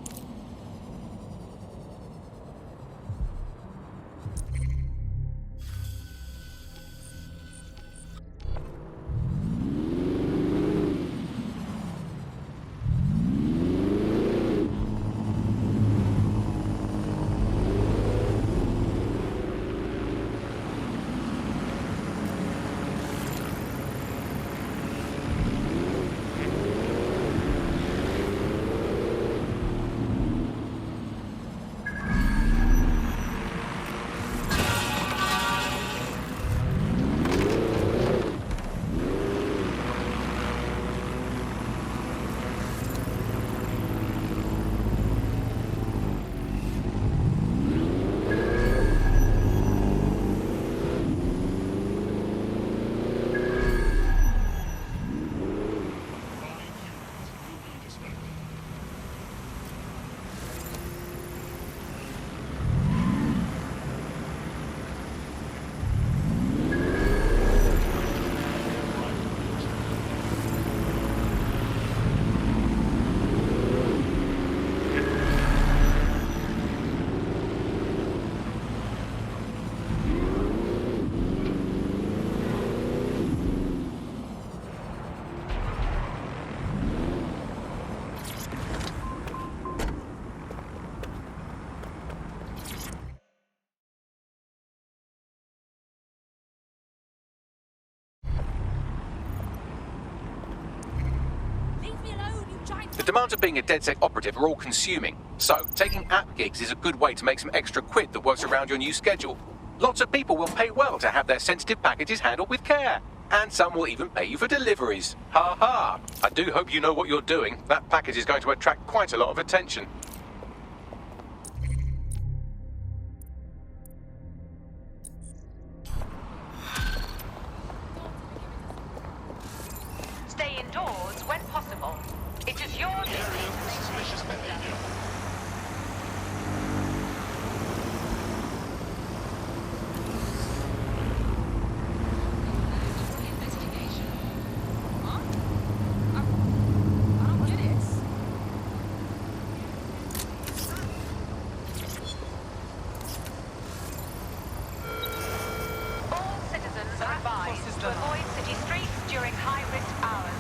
The demands of being a DedSec operative are all consuming, so taking app gigs is a good way to make some extra quid that works around your new schedule. Lots of people will pay well to have their sensitive packages handled with care, and some will even pay you for deliveries. Ha ha! I do hope you know what you're doing. That package is going to attract quite a lot of attention. Stay indoors when possible. It is your duty. Suspicious behavior. All citizens are advised to avoid city streets during high-risk hours.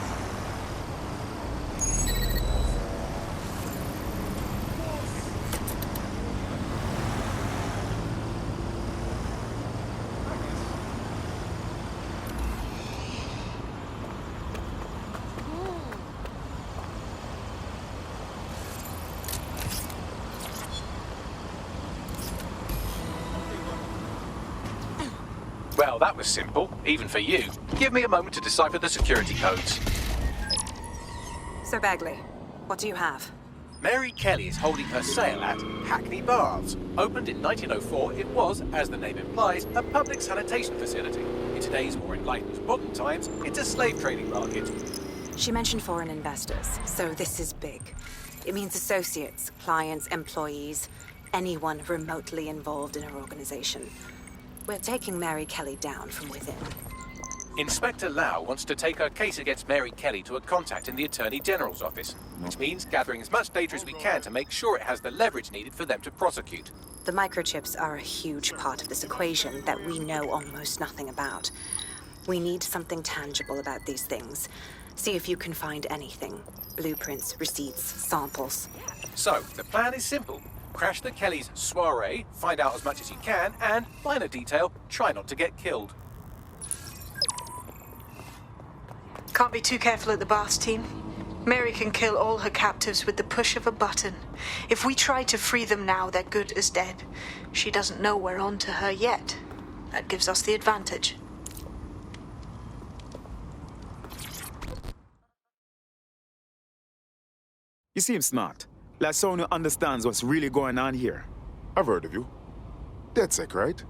Well, that was simple, even for you. Give me a moment to decipher the security codes. Sir Bagley, what do you have? Mary Kelly is holding her sale at Hackney Baths. Opened in 1904, it was, as the name implies, a public sanitation facility. In today's more enlightened modern times, it's a slave trading market. She mentioned foreign investors, so this is big. It means associates, clients, employees, anyone remotely involved in her organization. We're taking Mary Kelly down from within. Inspector Lau wants to take her case against Mary Kelly to a contact in the Attorney General's office, which means gathering as much data as we can to make sure it has the leverage needed for them to prosecute. The microchips are a huge part of this equation that we know almost nothing about. We need something tangible about these things. See if you can find anything. Blueprints, receipts, samples. So, the plan is simple. Crash the Kellys' soiree, find out as much as you can, and, minor detail, try not to get killed. Can't be too careful at the Baths team. Mary can kill all her captives with the push of a button. If we try to free them now, they're good as dead. She doesn't know we're on to her yet. That gives us the advantage. You seem smart. Like someone who understands what's really going on here. I've heard of you. DedSec, right?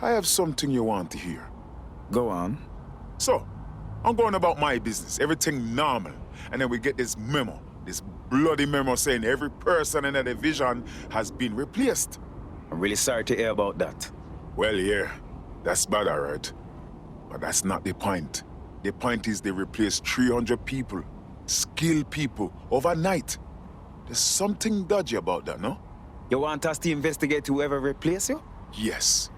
I have something you want to hear. Go on. So, I'm going about my business, everything normal. And then we get this memo, this bloody memo saying every person in the division has been replaced. I'm really sorry to hear about that. Well, yeah, that's bad, all right. But that's not the point. The point is they replaced 300 people, skilled people, overnight. There's something dodgy about that, no? You want us to investigate whoever replaced you? Yes.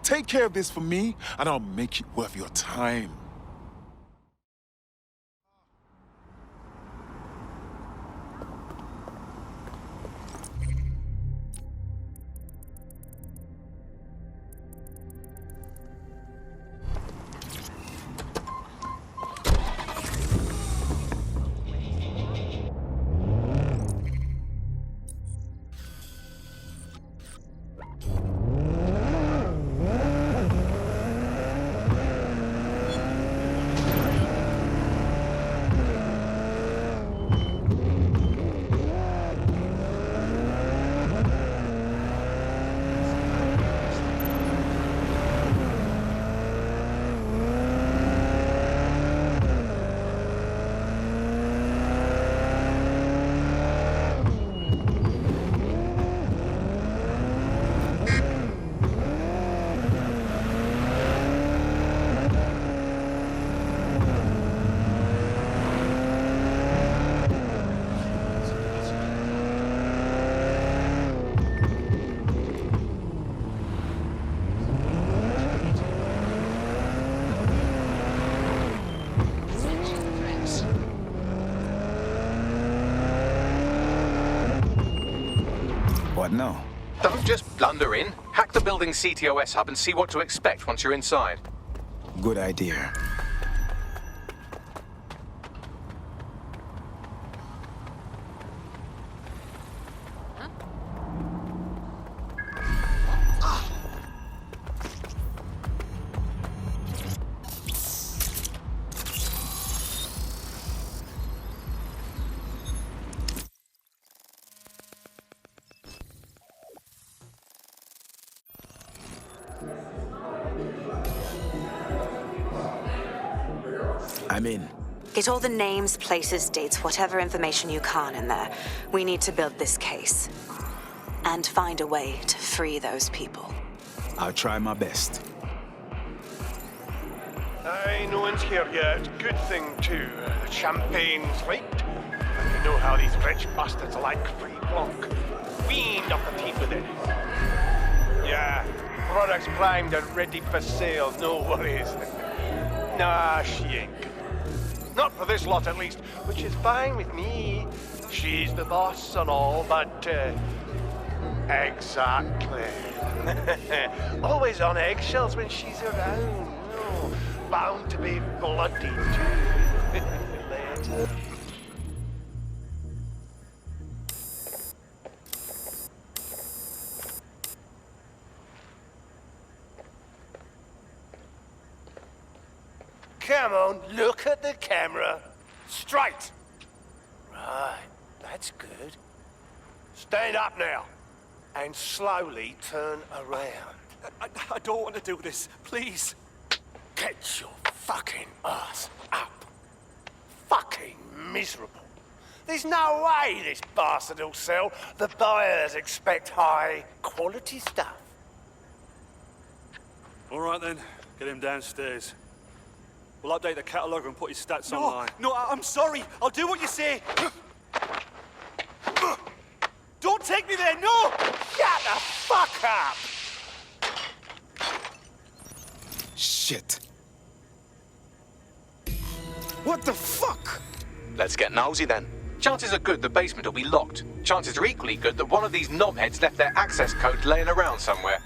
Take care of this for me, and I'll make it worth your time. What now? Don't just blunder in. Hack the building's CTOS hub and see what to expect once you're inside. Good idea. I'm in. Get all the names, places, dates, whatever information you can in there. We need to build this case. And find a way to free those people. I'll try my best. Aye, no one's here yet. Good thing, too. The champagne's leaked. And you know how these rich bastards like free plonk. Weaned up the teeth with it. Yeah, products primed and ready for sale, no worries. Nah, she ain't. Not for this lot, at least, which is fine with me. She's the boss and all, but, exactly. Always on eggshells when she's around. No, bound to be bloody, too. Later. Come on, look at the camera. Straight. Right, that's good. Stand up now. And slowly turn around. I don't want to do this. Please. Get your fucking ass up. Fucking miserable. There's no way this bastard will sell. The buyers expect high quality stuff. All right then, get him downstairs. We'll update the catalogue and put his stats online. No, I'm sorry. I'll do what you say. Don't take me there, no! Shut the fuck up! Shit. What the fuck? Let's get nosy then. Chances are good the basement will be locked. Chances are equally good that one of these knobheads left their access code laying around somewhere.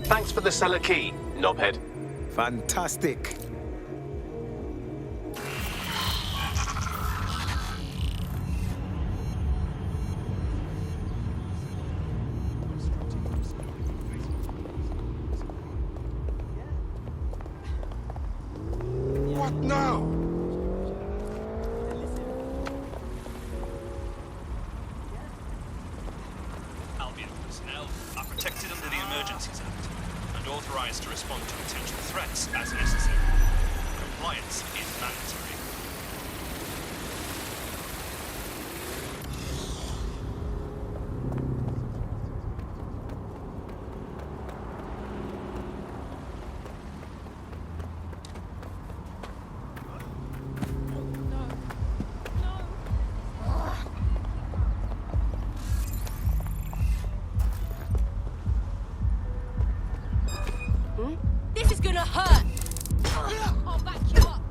Thanks for the cellar key, knobhead. Fantastic. What now? Albion personnel are protected under the Emergencies Act and authorized to respond to potential threats as necessary. Compliance is mandatory. This is gonna hurt! I'll back you up.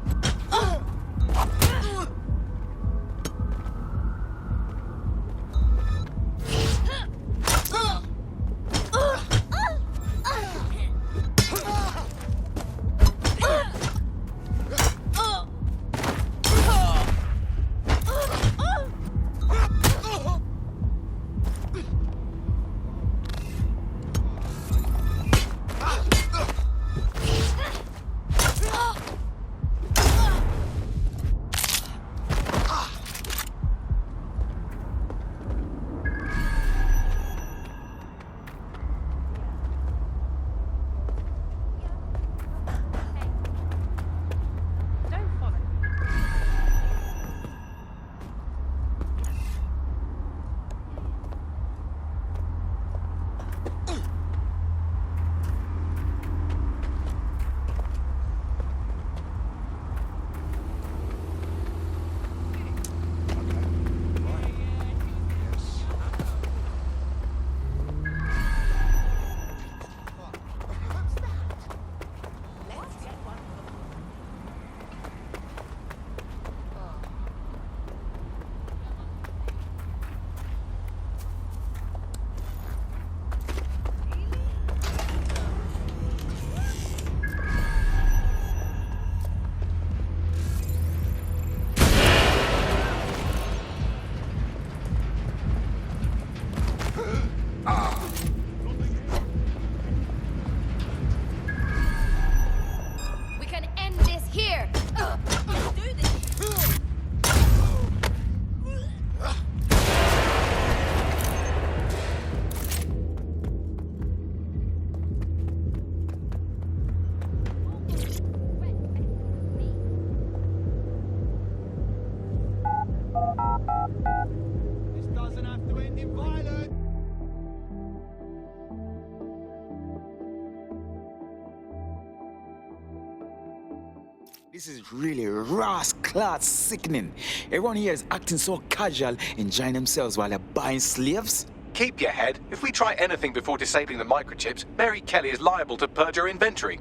This is really rascal sickening. Everyone here is acting so casual, enjoying themselves while they're buying slaves. Keep your head. If we try anything before disabling the microchips, Mary Kelly is liable to purge her inventory.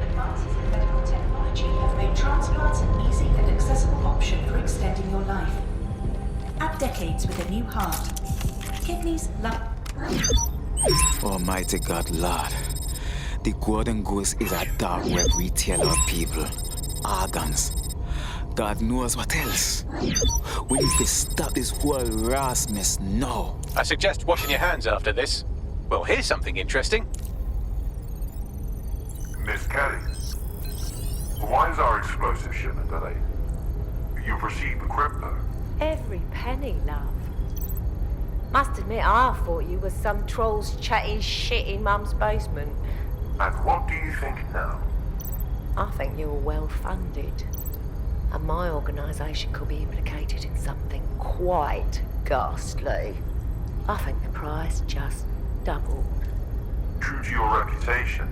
Advances in medical technology have made transplants an easy and accessible option for extending your life. Add decades with a new heart. Kidneys, lung... Almighty God, Lord. The Golden Goose is a dark web retailer of people. Organs. God knows what else. We need to stop this whole ras mess now. I suggest washing your hands after this. Well, here's something interesting. Miss Kelly, why is our explosive shipment delayed? You've received the crypto. Every penny, love. Must admit, I thought you was some trolls chatting shit in Mum's basement. And what do you think now? I think you're well funded. And my organisation could be implicated in something quite ghastly. I think the price just doubled. True to your reputation.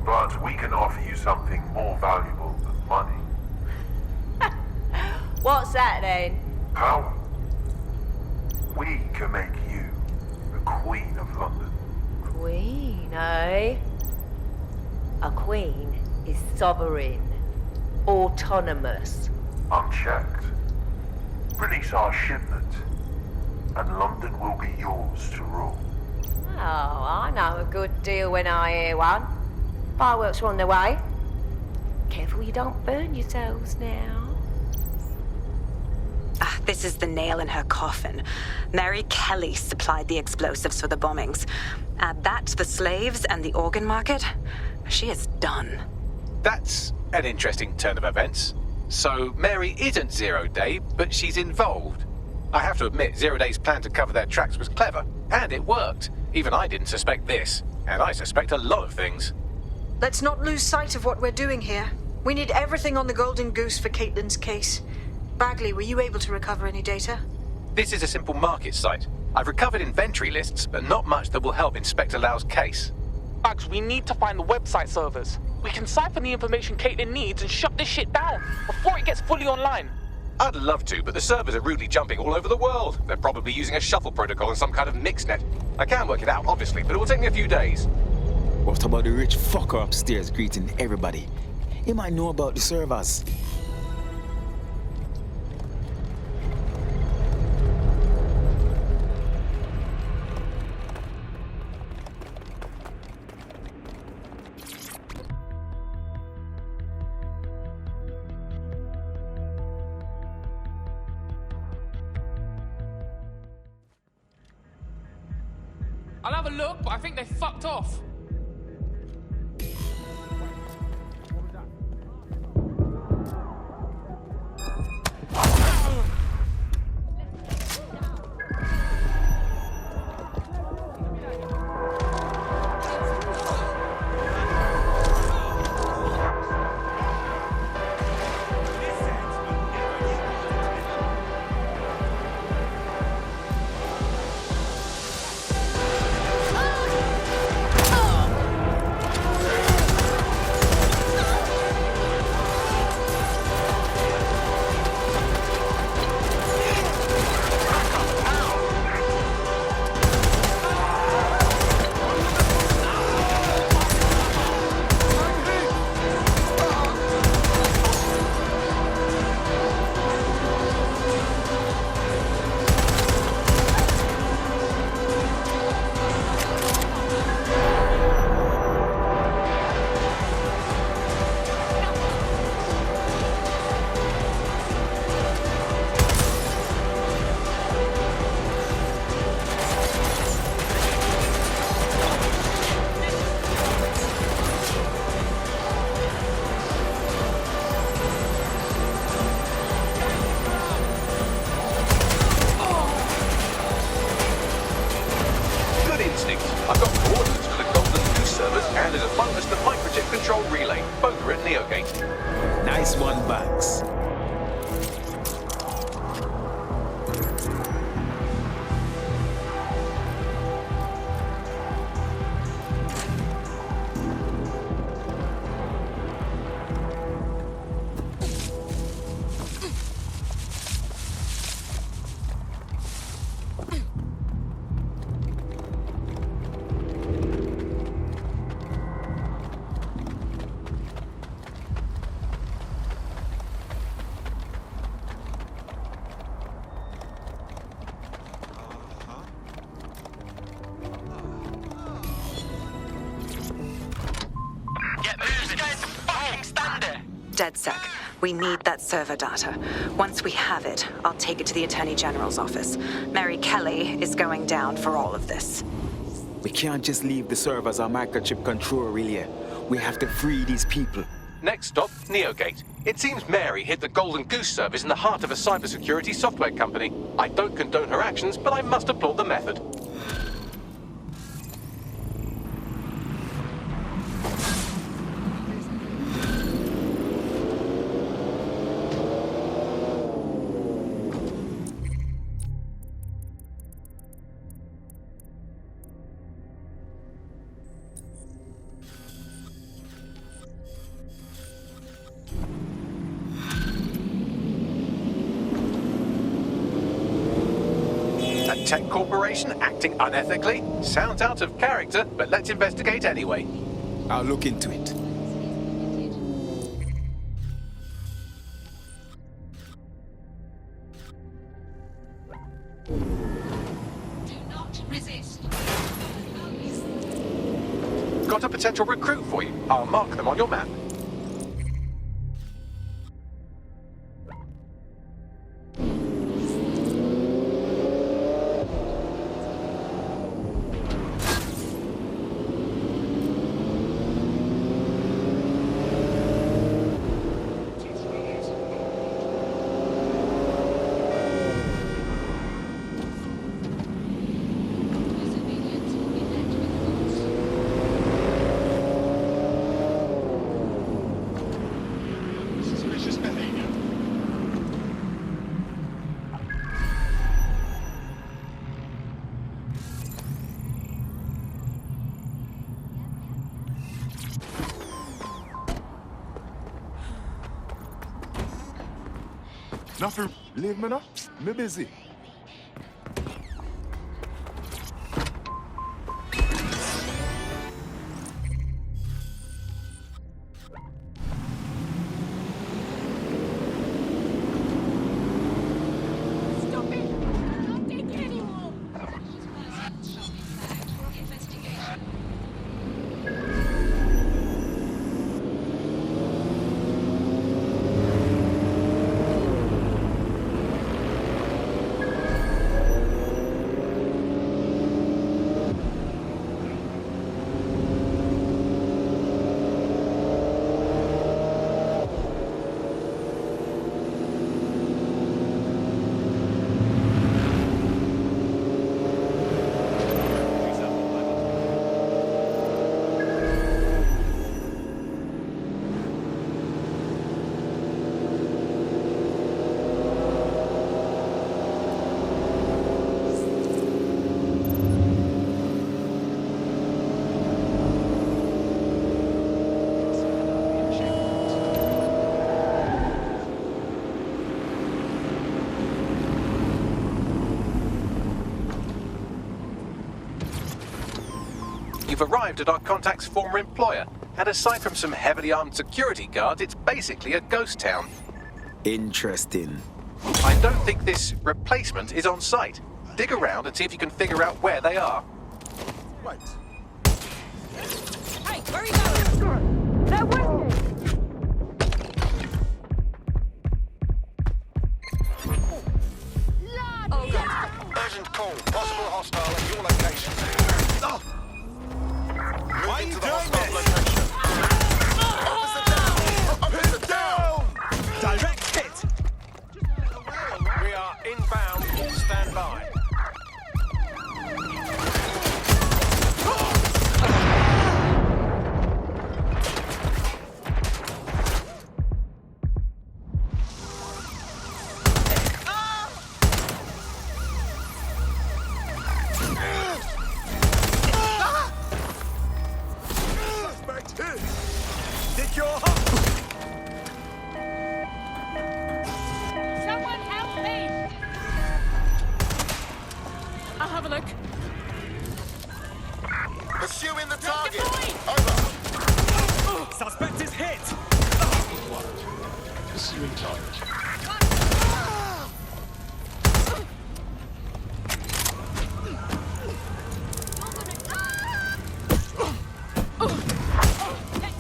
But we can offer you something more valuable than money. What's that then? Power. We can make you the Queen of London. Queen, eh? A queen is sovereign, autonomous. Unchecked. Release our shipment, and London will be yours to rule. Oh, I know a good deal when I hear one. Fireworks are on their way. Careful you don't burn yourselves now. This is the nail in her coffin. Mary Kelly supplied the explosives for the bombings. Add that to the slaves and the organ market, she is done. That's an interesting turn of events. So Mary isn't Zero Day, but she's involved. I have to admit, Zero Day's plan to cover their tracks was clever, and it worked. Even I didn't suspect this, and I suspect a lot of things. Let's not lose sight of what we're doing here. We need everything on the Golden Goose for Caitlin's case. Bagley, were you able to recover any data? This is a simple market site. I've recovered inventory lists, but not much that will help Inspector Lau's case. Bugs, we need to find the website servers. We can siphon the information Caitlin needs and shut this shit down before it gets fully online. I'd love to, but the servers are rudely jumping all over the world. They're probably using a shuffle protocol and some kind of mixnet. I can work it out, obviously, but it will take me a few days. What about the rich fucker upstairs greeting everybody? He might know about the servers. I'll have a look, but I think they fucked off. Nice one, Bags. DedSec. We need that server data. Once we have it, I'll take it to the Attorney General's office. Mary Kelly is going down for all of this. We can't just leave the servers on microchip control, really. We have to free these people. Next stop, Neogate. It seems Mary hid the Golden Goose service in the heart of a cybersecurity software company. I don't condone her actions, but I must applaud the method. A tech corporation acting unethically? Sounds out of character, but let's investigate anyway. I'll look into it. Got a potential recruit for you. I'll mark them on your map. Nothing. Leave me now. Me busy. You've arrived at our contact's former employer, and aside from some heavily armed security guards, it's basically a ghost town. Interesting. I don't think this replacement is on site. Dig around and see if you can figure out where they are. Right. Hey, where are you going? They're winning! Oh, God. Urgent call. Possible hostile at your location. Oh. Why are you doing this? Officer down! Direct hit! We are inbound. Stand by. Kick your heart! Someone help me! I'll have a look. Pursuing the target! Over! Suspect is hit! Pursuing target.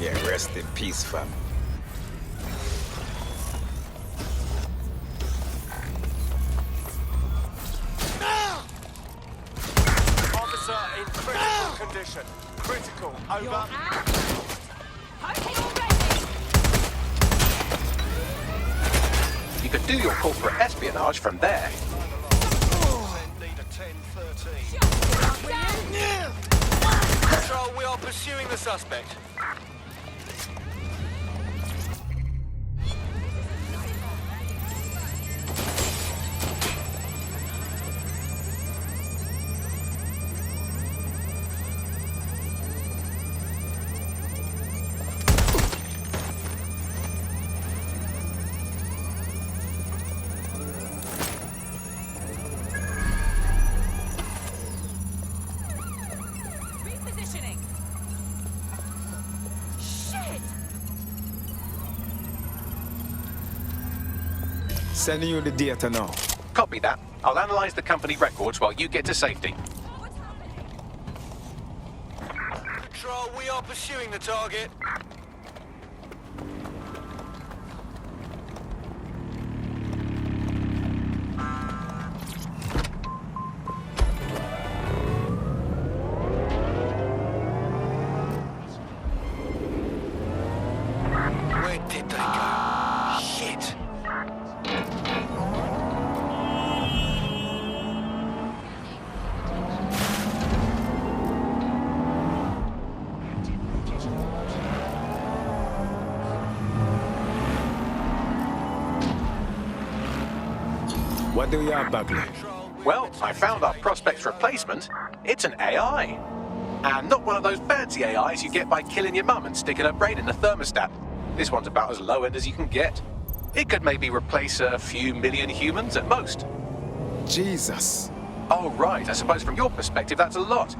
Yeah, rest in peace, fam. Officer in critical condition. Critical. Over. You could do your corporate espionage from there. Control, we are pursuing the suspect. Repositioning. Shit! Sending you the data now. Copy that. I'll analyze the company records while you get to safety. Control, we are pursuing the target. Where did they go? Shit. What do you have, Bagley? Well, I found our prospect's replacement. It's an AI. And not one of those fancy AIs you get by killing your mum and sticking her brain in a thermostat. This one's about as low end as you can get. It could maybe replace a few million humans at most. Jesus. Oh, right. I suppose from your perspective, that's a lot.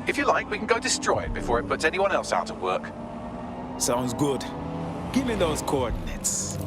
If you like, we can go destroy it before it puts anyone else out of work. Sounds good. Give me those coordinates.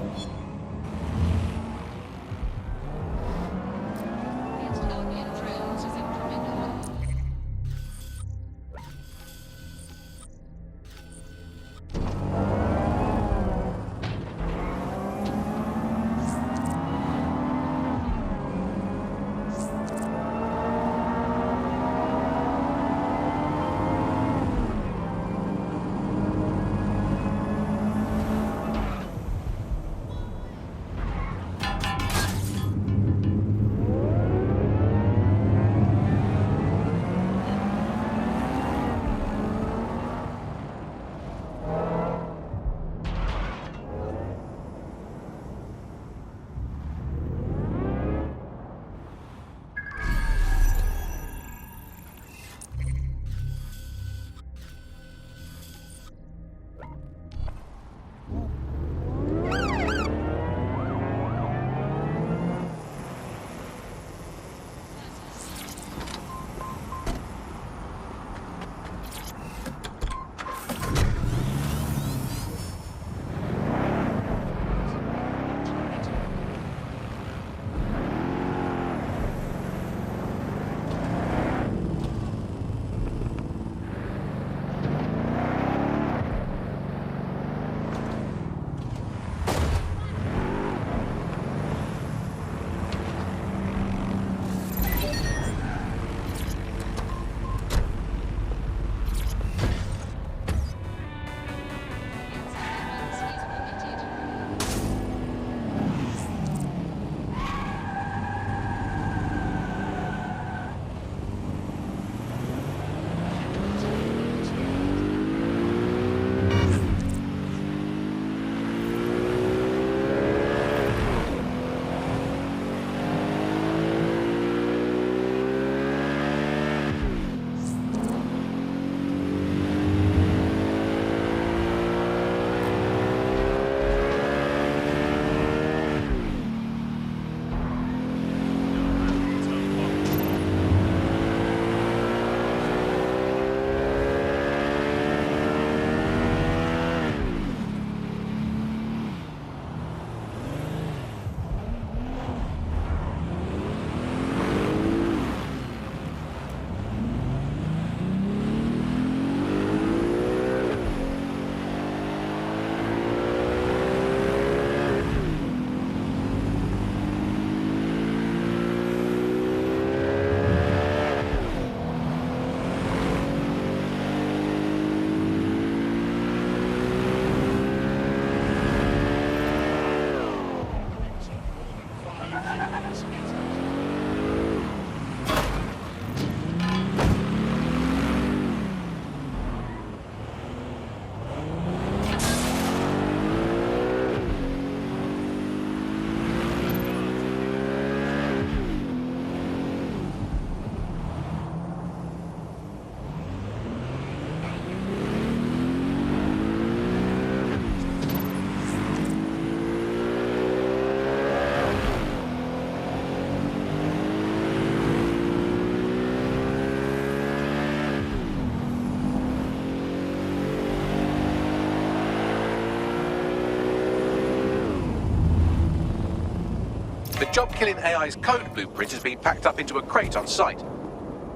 The job-killing AI's code blueprint has been packed up into a crate on site.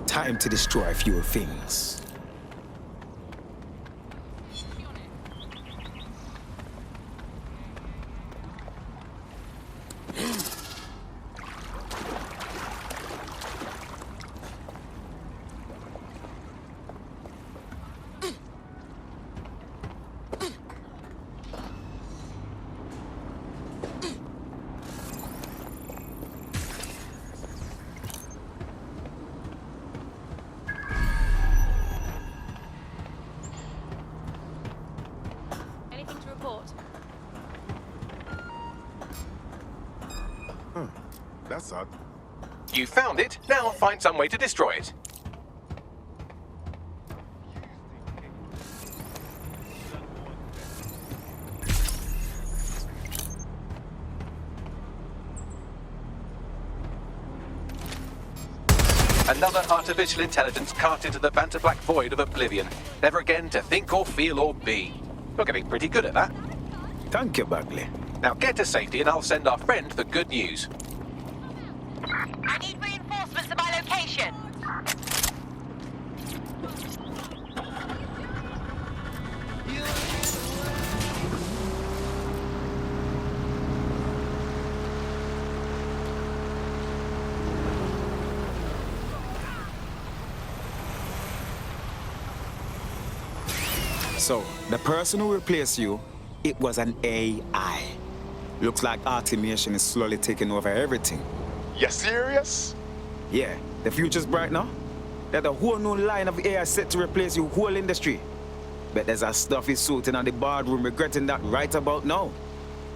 Time to destroy fewer things. Anything to report? That's odd. You found it, now find some way to destroy it. Another artificial intelligence cast into the banter black void of oblivion, never again to think or feel or be. You're getting pretty good at that. Thank you, Bagley. Now get to safety and I'll send our friend the good news. I need reinforcements at my location. So, the person who replaced you, it was an AI. Looks like automation is slowly taking over everything. You serious? Yeah, the future's bright now. There's a whole new line of AI set to replace your whole industry. But there's a stuffy suit in the boardroom regretting that right about now.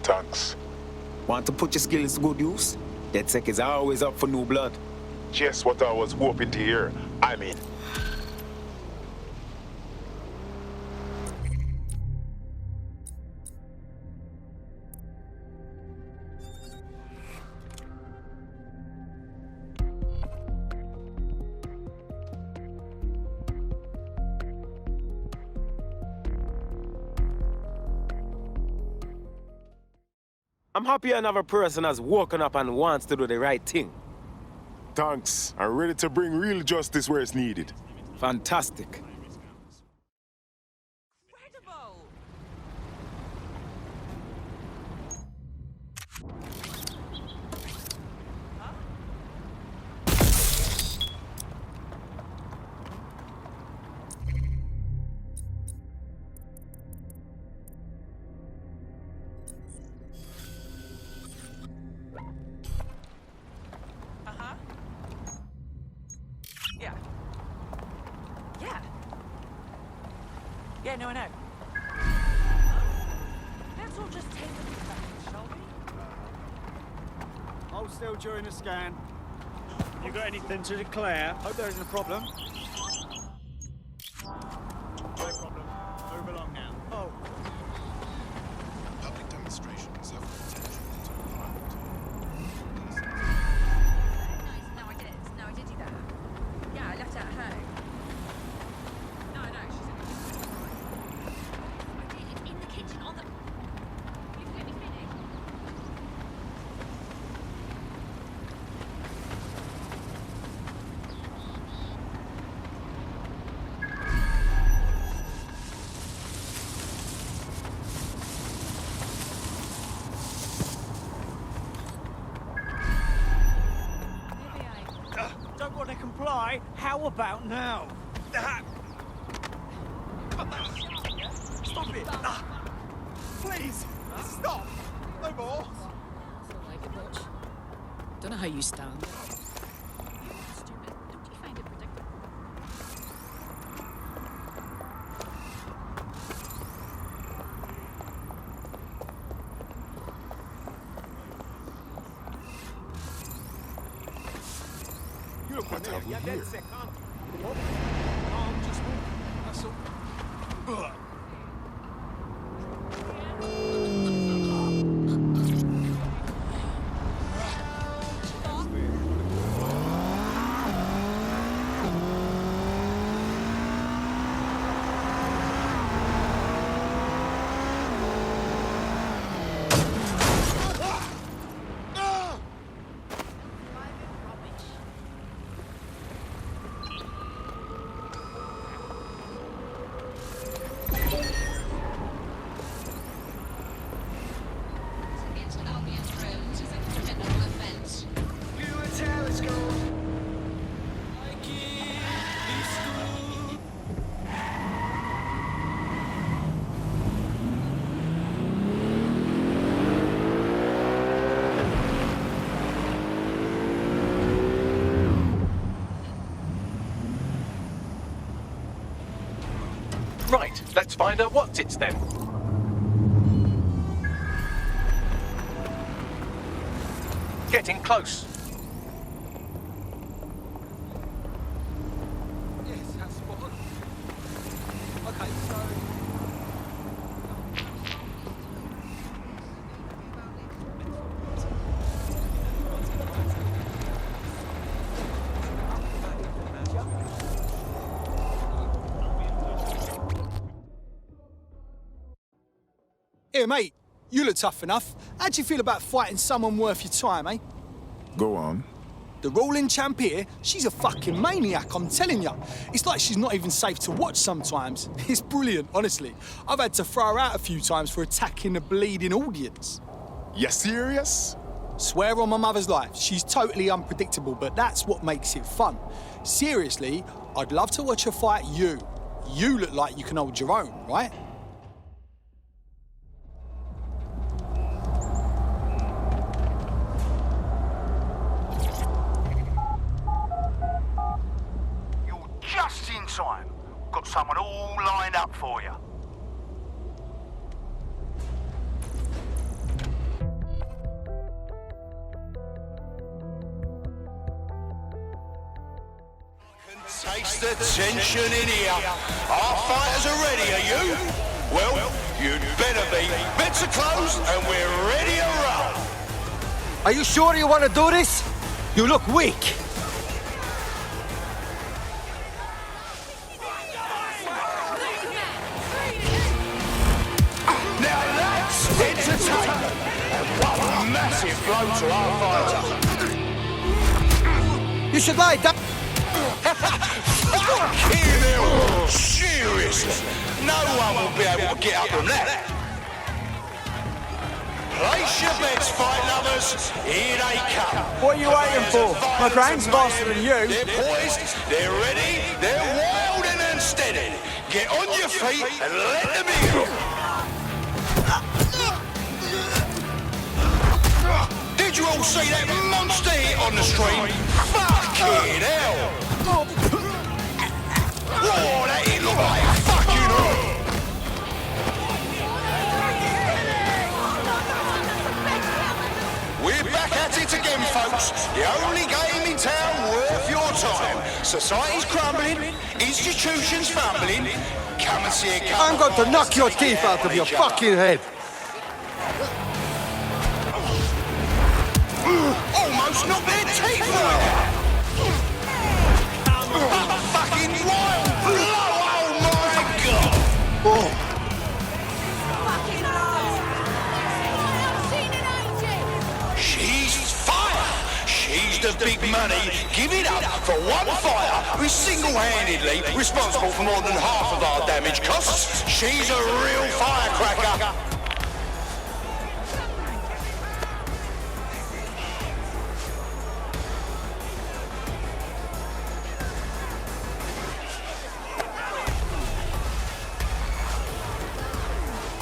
Thanks. Want to put your skills to good use? DedSec is always up for new blood. Just what I was hoping to hear. I mean, I'm happy another person has woken up and wants to do the right thing. thanks. I'm ready to bring real justice where it's needed. Fantastic. Yeah. Yeah. Yeah, no, I know. Let's all just take a look back, shall we? Hold still during the scan. You got anything to declare? Hope there isn't a problem. No problem. Move along now. Oh. Public demonstrations have potential to riot. No, I did do that. Yeah, I left it at home. No, she's in the kitchen. I did it in the kitchen on the... You can let me finish. Don't want to comply? How about now? Stop it! Please! Stop! No more! Like it much. Don't know how you stand. Stupid. Don't you find it predictable? You look what have we here? I'm just walking. That's all. Ugh. Let's find her what's-its then. Getting close. Yes, that's spot on. Okay, so... Here, mate, you look tough enough. How do you feel about fighting someone worth your time, eh? Go on. The ruling champ here, she's a fucking maniac, I'm telling you. It's like she's not even safe to watch sometimes. It's brilliant, honestly. I've had to throw her out a few times for attacking the bleeding audience. You serious? Swear on my mother's life, she's totally unpredictable, but that's what makes it fun. Seriously, I'd love to watch her fight you. You look like you can hold your own, right? Just in time. Got someone all lined up for you. Taste the tension in here. Our fighters are ready, are you? Well, you'd better be. Bits are closed and we're ready to roll. Are you sure you want to do this? You look weak. Now that's entertainment. And what a massive blow to our fighter. You should lie down. Fucking hell! Seriously, no one will be able to get up from that. Place your bets, fight lovers. Here they come. What are you waiting for? My brain's faster than you. They're poised, they're ready, they're wild and unsteady. Get on your feet and let them in. Did you all see that monster hit on the screen? Fucking hell! Whoa, that hit looked like a fucking hook! We're back at it again, folks. The only game in town worth your time. Society's crumbling, institutions fumbling. Come and see a couple. I'm going to knock your teeth out of your fucking head. Almost knocked their teeth out. Fucking wild blow! Oh my god! Oh. She's fire! She's the big money. Give it up for one fighter who's single-handedly responsible for more than half of our damage costs. She's a real firecracker.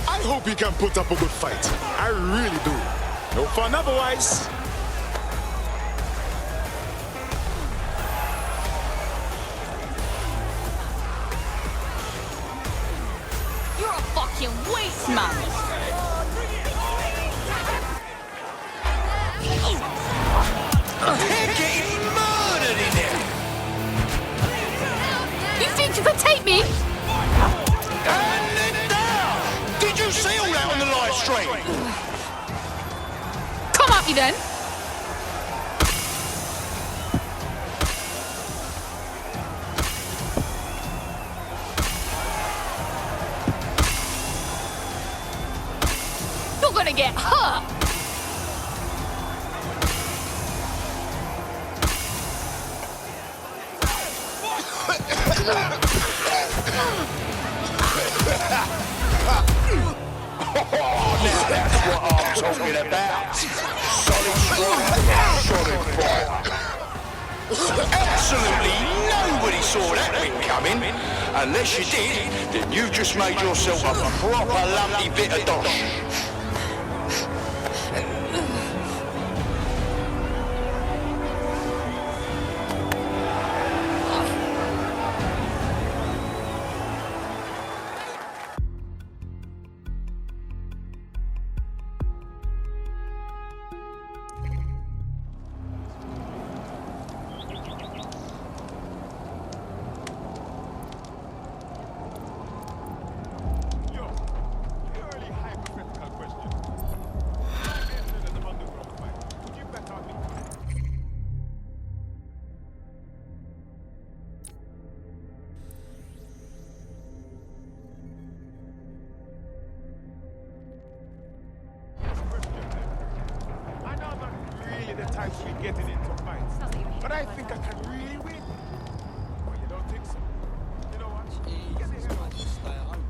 I hope he can put up a good fight. I really do. No fun otherwise. You're a fucking waste man. They're getting murdered in there. You think you could take me? And they're down. Did you see all that on the live stream? Come at me then. You're gonna get hurt. Now that's what I'm talking about. Solid strike, solid fire. Absolutely nobody saw that win coming. Unless you did, then you just made yourself a proper lumpy bit of dosh. actually getting into fights. But I think I can really win. Well, you don't think so? You know what? Get the hell out. Stay at home.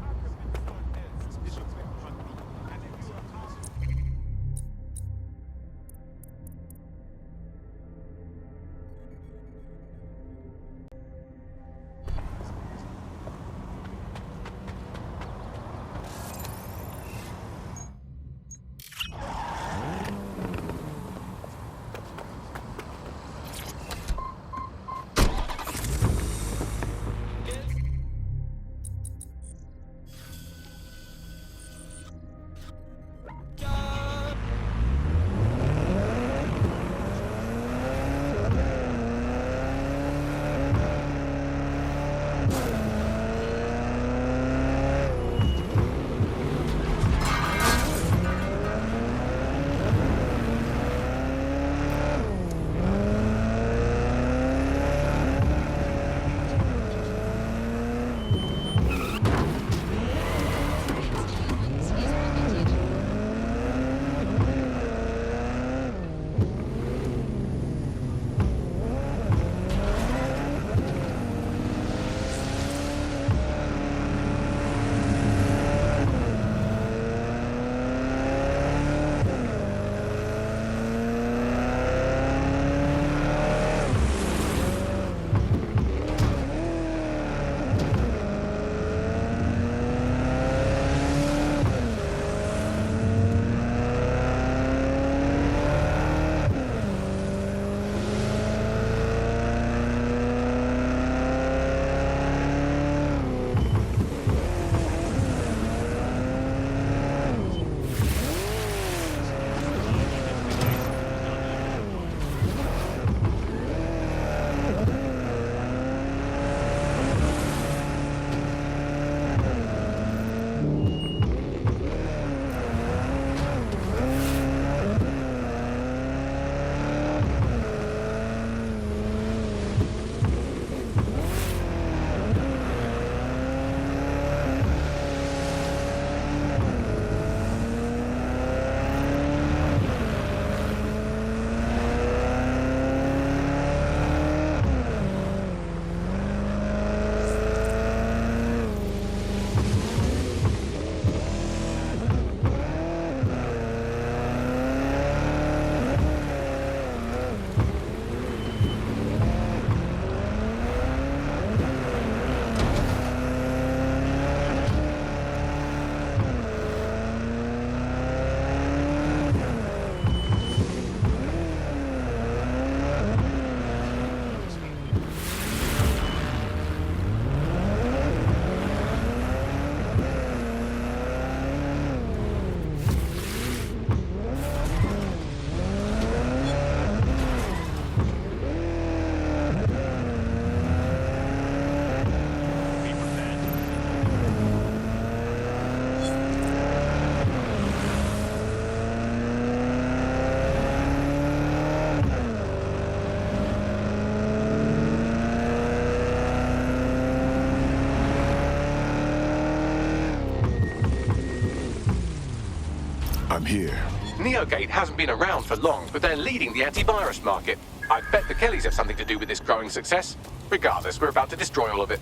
I'm here. Neogate hasn't been around for long, but they're leading the antivirus market. I bet the Kellys have something to do with this growing success. Regardless, we're about to destroy all of it.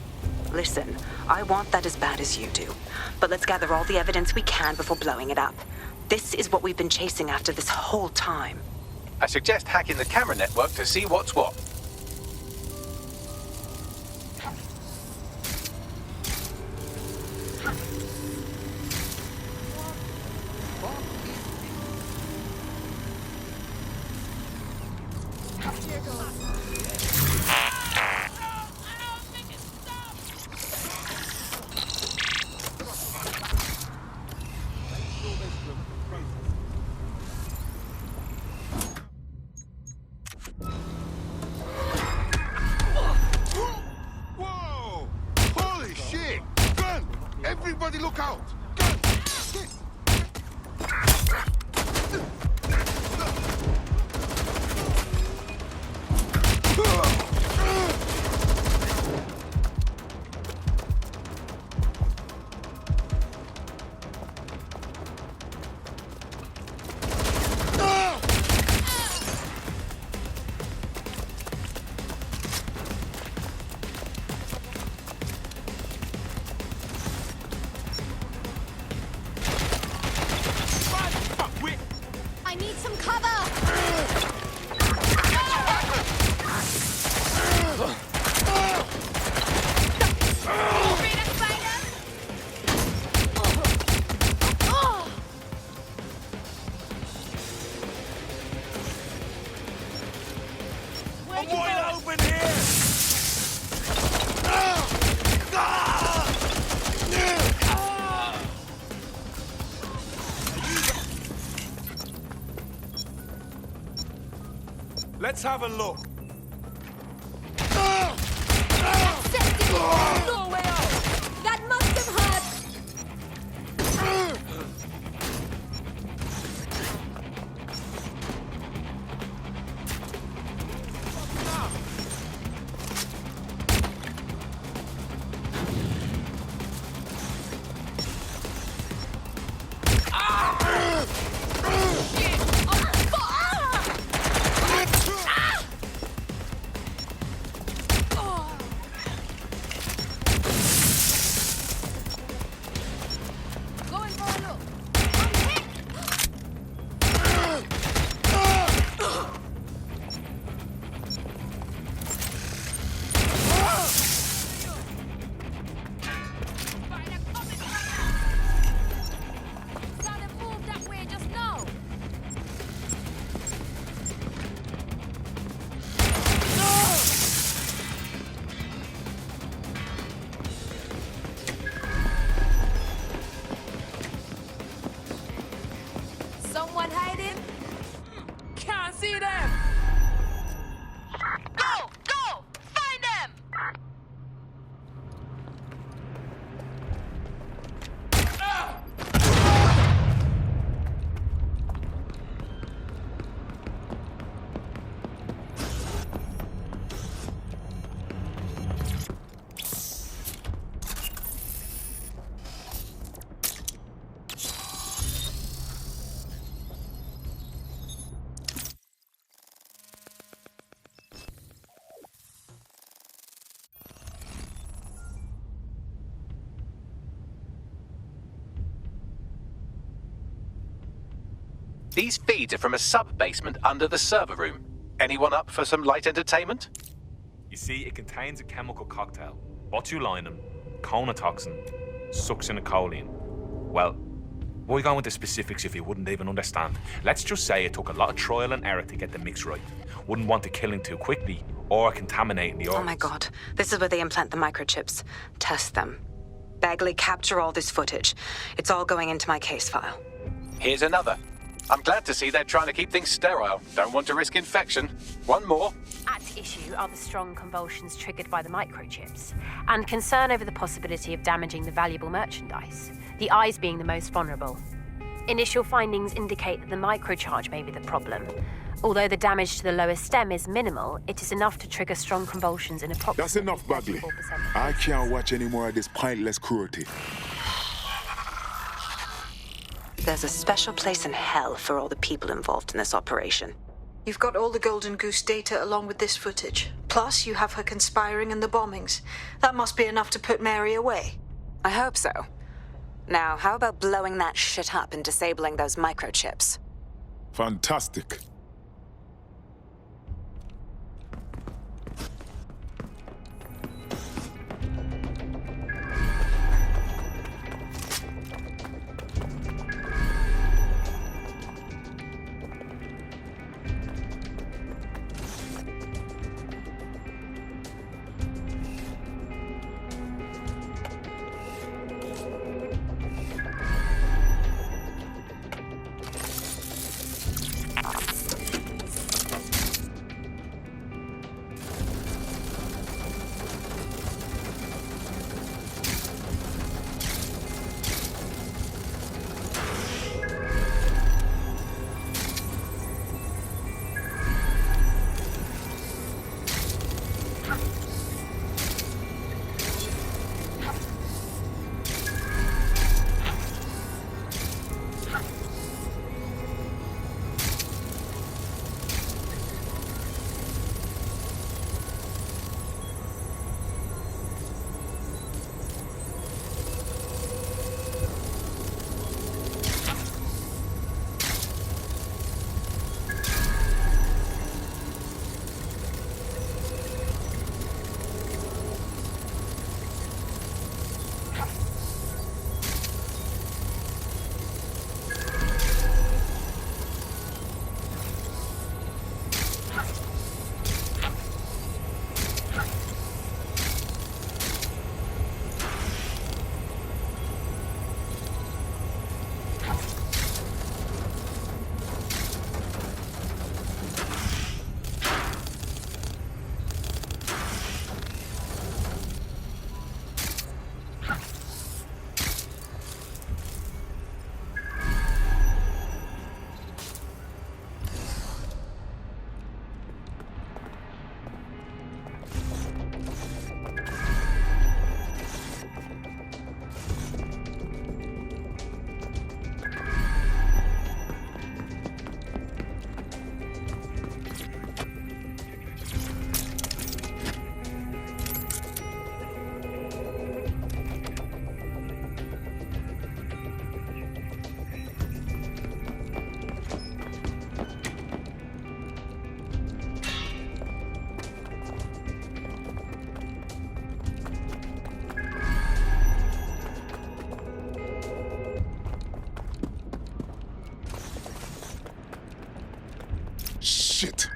Listen, I want that as bad as you do. But let's gather all the evidence we can before blowing it up. This is what we've been chasing after this whole time. I suggest hacking the camera network to see what's what. Whoa! Holy shit! Gun! Everybody look out! Gun! Let's have a look. No way out! That must have hurt! Someone hiding? Can't see them! Go! Go! Find them! These feeds are from a sub-basement under the server room. Anyone up for some light entertainment? You see, it contains a chemical cocktail. Botulinum, conotoxin, succinylcholine. Well, why go into specifics if you wouldn't even understand? Let's just say it took a lot of trial and error to get the mix right. Wouldn't want to kill him too quickly or contaminating the organs. Oh my god. This is where they implant the microchips. Test them. Bagley, capture all this footage. It's all going into my case file. Here's another. I'm glad to see they're trying to keep things sterile. Don't want to risk infection. One more. At issue are the strong convulsions triggered by the microchips, and concern over the possibility of damaging the valuable merchandise, the eyes being the most vulnerable. Initial findings indicate that the microcharge may be the problem. Although the damage to the lower stem is minimal, it is enough to trigger strong convulsions in approximately That's enough, Bagley. I can't watch any more of this pointless cruelty. There's a special place in hell for all the people involved in this operation. You've got all the Golden Goose data along with this footage. Plus, you have her conspiring and the bombings. That must be enough to put Mary away. I hope so. Now, how about blowing that shit up and disabling those microchips? Fantastic.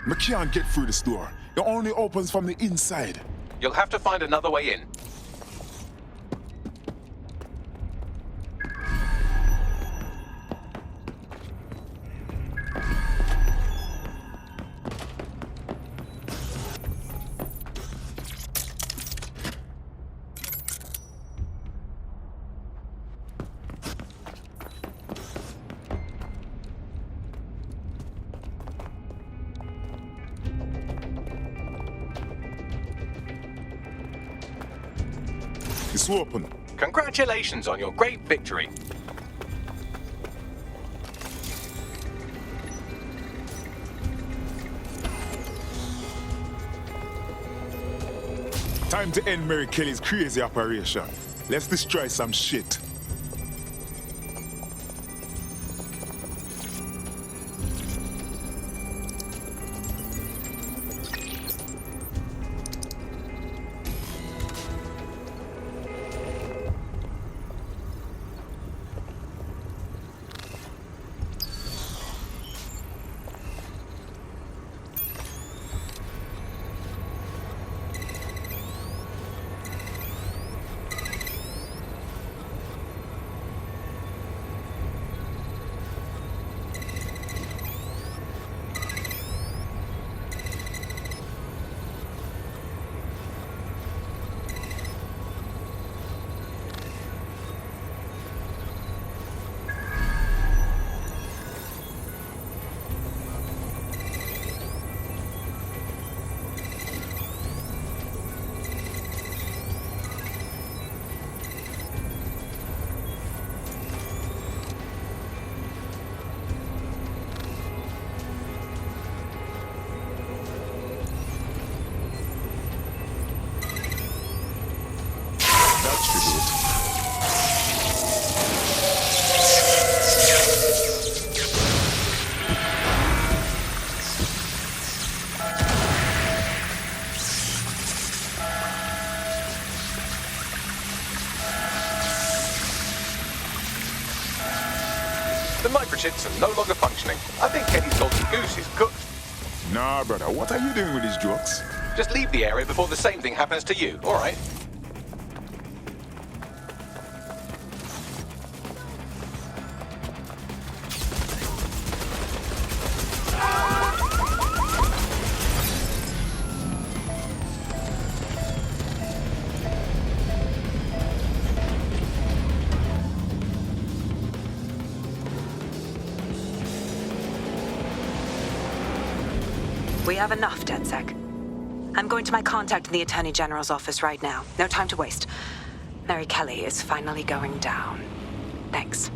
I can't get through this door. It only opens from the inside. You'll have to find another way in. It's open. Congratulations on your great victory. Time to end Mary Kelly's crazy operation. Let's destroy some shit. The microchips are no longer functioning. I think Kenny's salty goose is cooked. Nah, brother, what are you doing with these jokes? Just leave the area before the same thing happens to you, all right? We have enough, DedSec. I'm going to my contact in the Attorney General's office right now. No time to waste. Mary Kelly is finally going down. Thanks.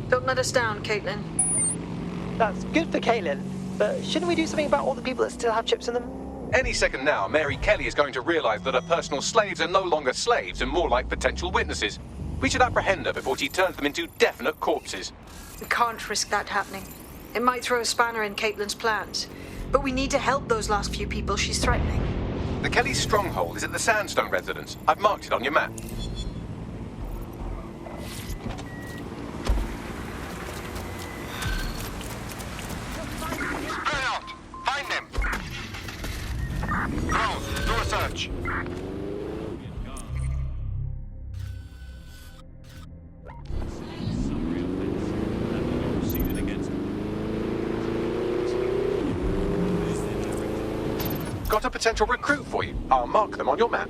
Don't let us down, Caitlin. That's good for Caitlin, but shouldn't we do something about all the people that still have chips in them? Any second now, Mary Kelly is going to realize that her personal slaves are no longer slaves and more like potential witnesses. We should apprehend her before she turns them into definite corpses. We can't risk that happening. It might throw a spanner in Caitlin's plans. But we need to help those last few people she's threatening. The Kelly stronghold is at the Sandstone residence. I've marked it on your map. Spread out! Find them! Rose, do a search. Got a potential recruit for you. I'll mark them on your map.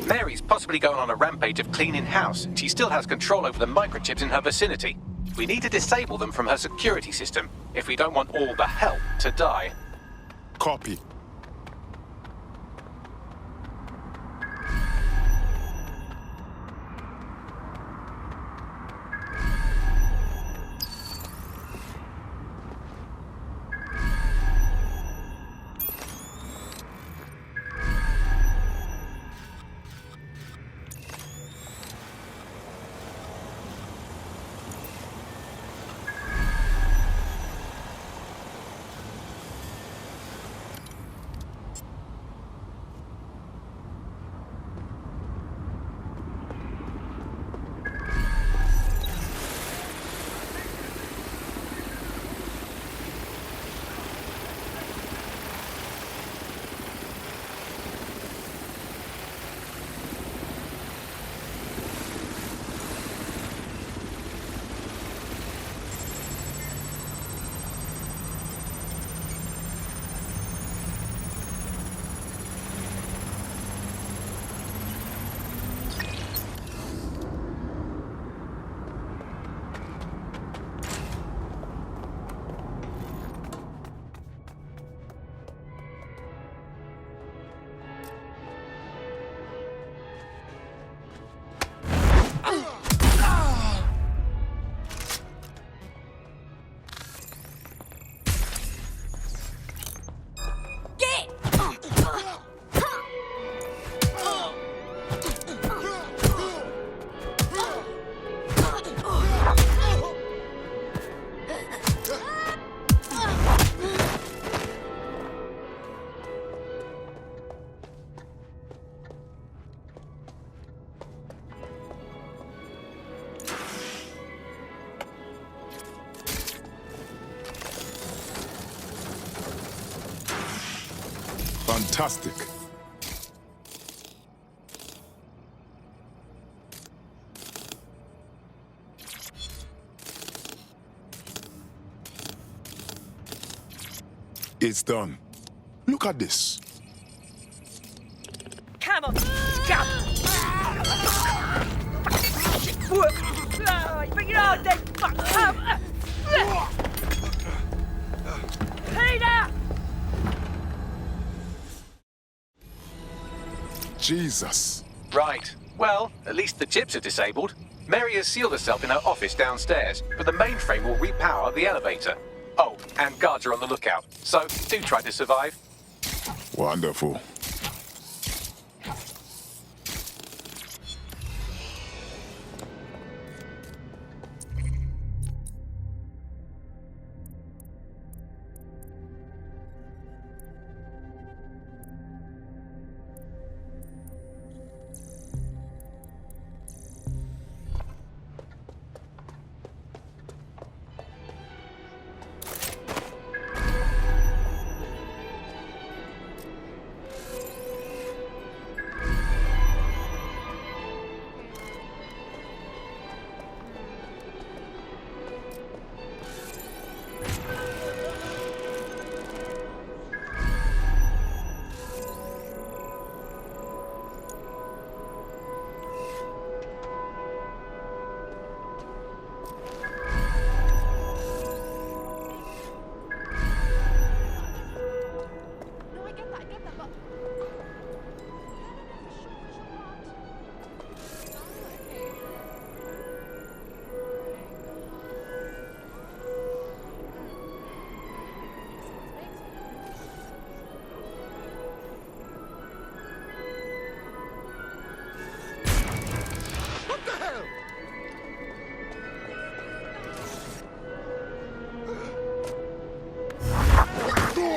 Mary's possibly going on a rampage of cleaning house, and she still has control over the microchips in her vicinity. We need to disable them from her security system if we don't want all the help to die. Copy. Fantastic. It's done. Look at this. Come on, come! Work! Bring it on then! Peter! Jesus. Right. Well, at least the chips are disabled. Mary has sealed herself in her office downstairs, but the mainframe will repower the elevator. Oh, and guards are on the lookout, so do try to survive. Wonderful.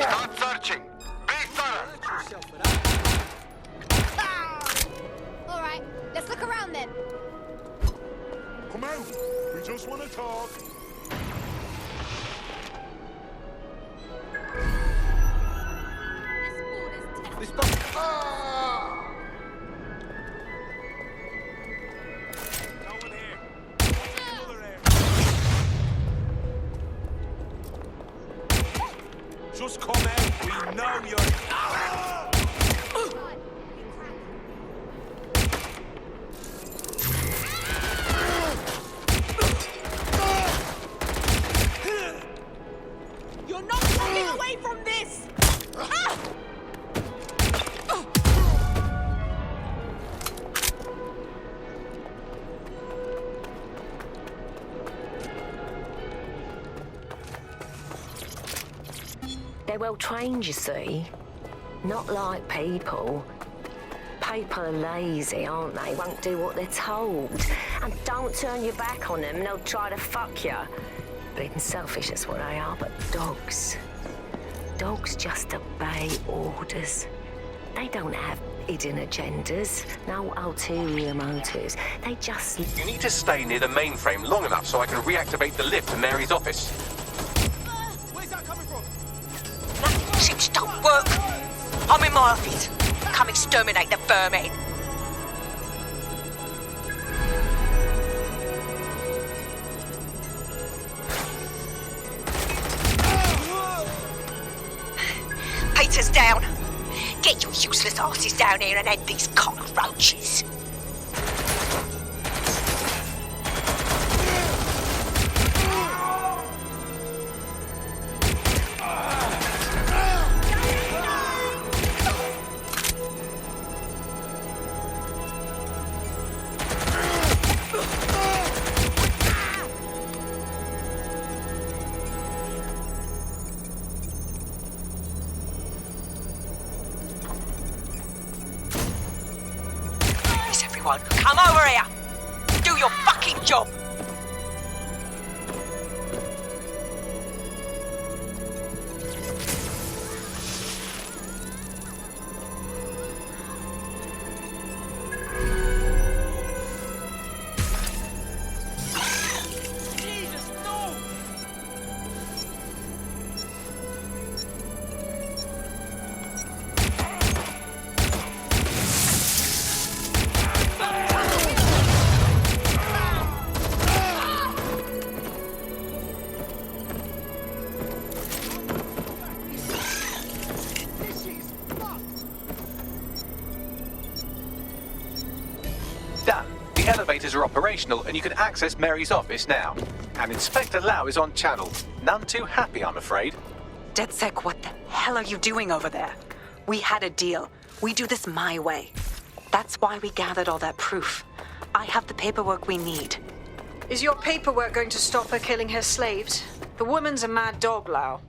Start searching. Be thorough. All right, let's look around then. Come out. We just want to talk. This box. Just come out. We know you're. well trained, you see. Not like people. People are lazy, aren't they? Won't do what they're told. And don't turn your back on them, they'll try to fuck you. Bleeding selfish, that's what they are, but dogs. Dogs just obey orders. They don't have hidden agendas, no ulterior motives. They just... You need to stay near the mainframe long enough so I can reactivate the lift to Mary's office. Where's that coming from? Nothing seems to work. I'm in my office. Come exterminate the vermin. Peter's down. Get your useless asses down here and end these cockroaches. Come over here! Do your fucking job! Elevators are operational and you can access Mary's office now. And Inspector Lau is on channel. None too happy, I'm afraid. DedSec, what the hell are you doing over there? We had a deal. We do this my way. That's why we gathered all that proof. I have the paperwork we need. Is your paperwork going to stop her killing her slaves? The woman's a mad dog, Lau.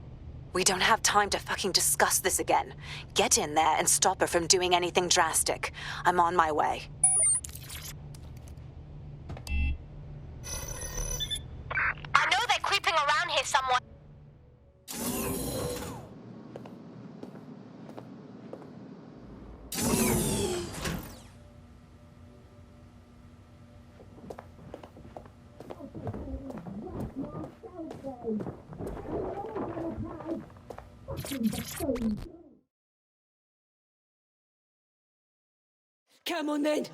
We don't have time to fucking discuss this again. Get in there and stop her from doing anything drastic. I'm on my way. I know they're creeping around here somewhere. Come on then.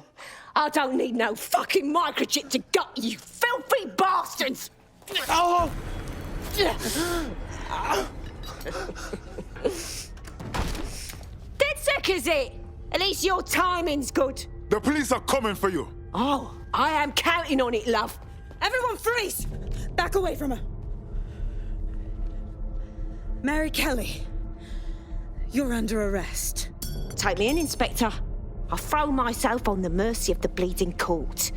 I don't need no fucking microchip to gut you filthy bastards! Oh! DedSec, is it? At least your timing's good. The police are coming for you. Oh, I am counting on it, love. Everyone freeze! Back away from her. Mary Kelly, you're under arrest. Take me in, Inspector. I'll throw myself on the mercy of the bleeding court.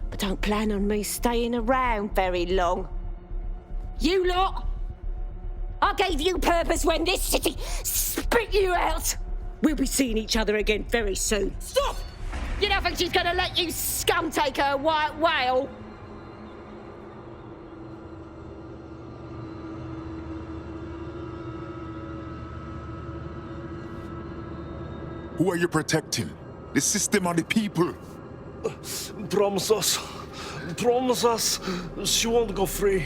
But don't plan on me staying around very long. You lot! I gave you purpose when this city spit you out! We'll be seeing each other again very soon. Stop! You don't think she's gonna let you scum take her white whale? Who are you protecting? The system or the people? Promise us. Promise us she won't go free.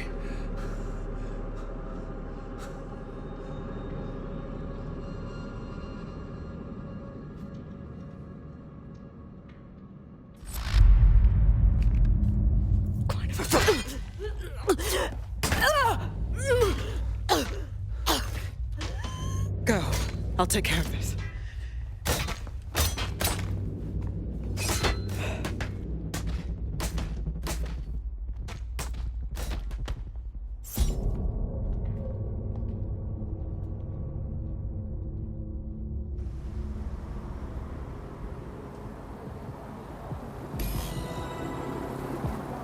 Go. I'll take care of this.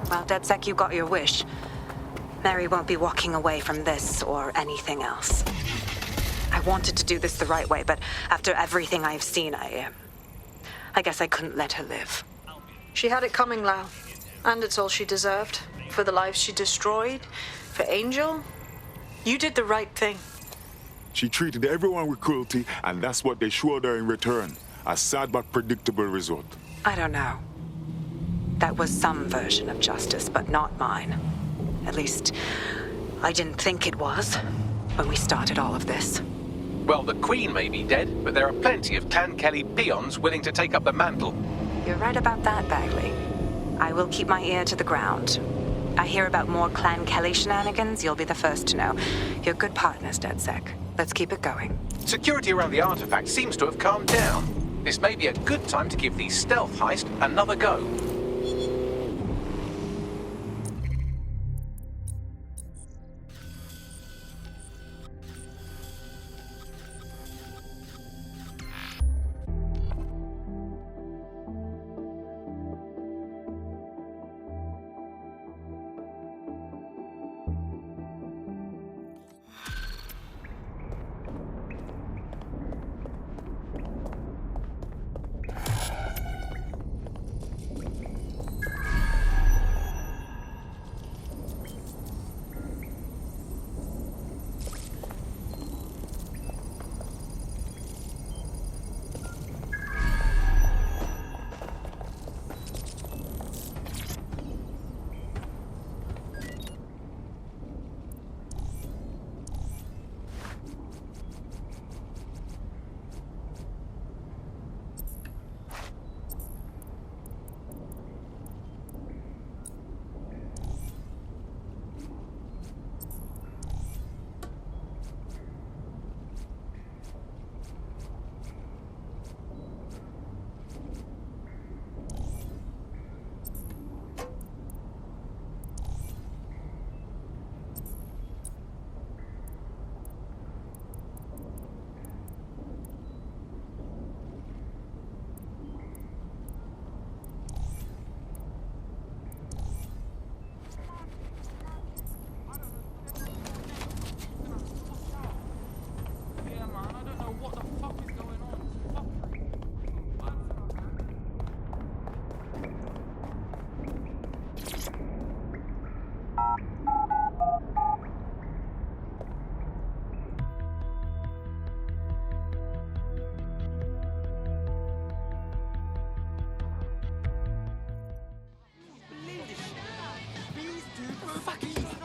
Well, DedSec, you got your wish. Mary won't be walking away from this or anything else. I wanted to do this the right way, but after everything I've seen, I guess I couldn't let her live. She had it coming, Lau. And it's all she deserved. For the lives she destroyed, for Angel. You did the right thing. She treated everyone with cruelty, and that's what they showed her in return. A sad but predictable result. I don't know. That was some version of justice, but not mine. At least, I didn't think it was when we started all of this. Well, the Queen may be dead, but there are plenty of Clan Kelly peons willing to take up the mantle. You're right about that, Bagley. I will keep my ear to the ground. I hear about more Clan Kelly shenanigans, you'll be the first to know. You're good partners, DedSec. Let's keep it going. Security around the artifact seems to have calmed down. This may be a good time to give the stealth heist another go.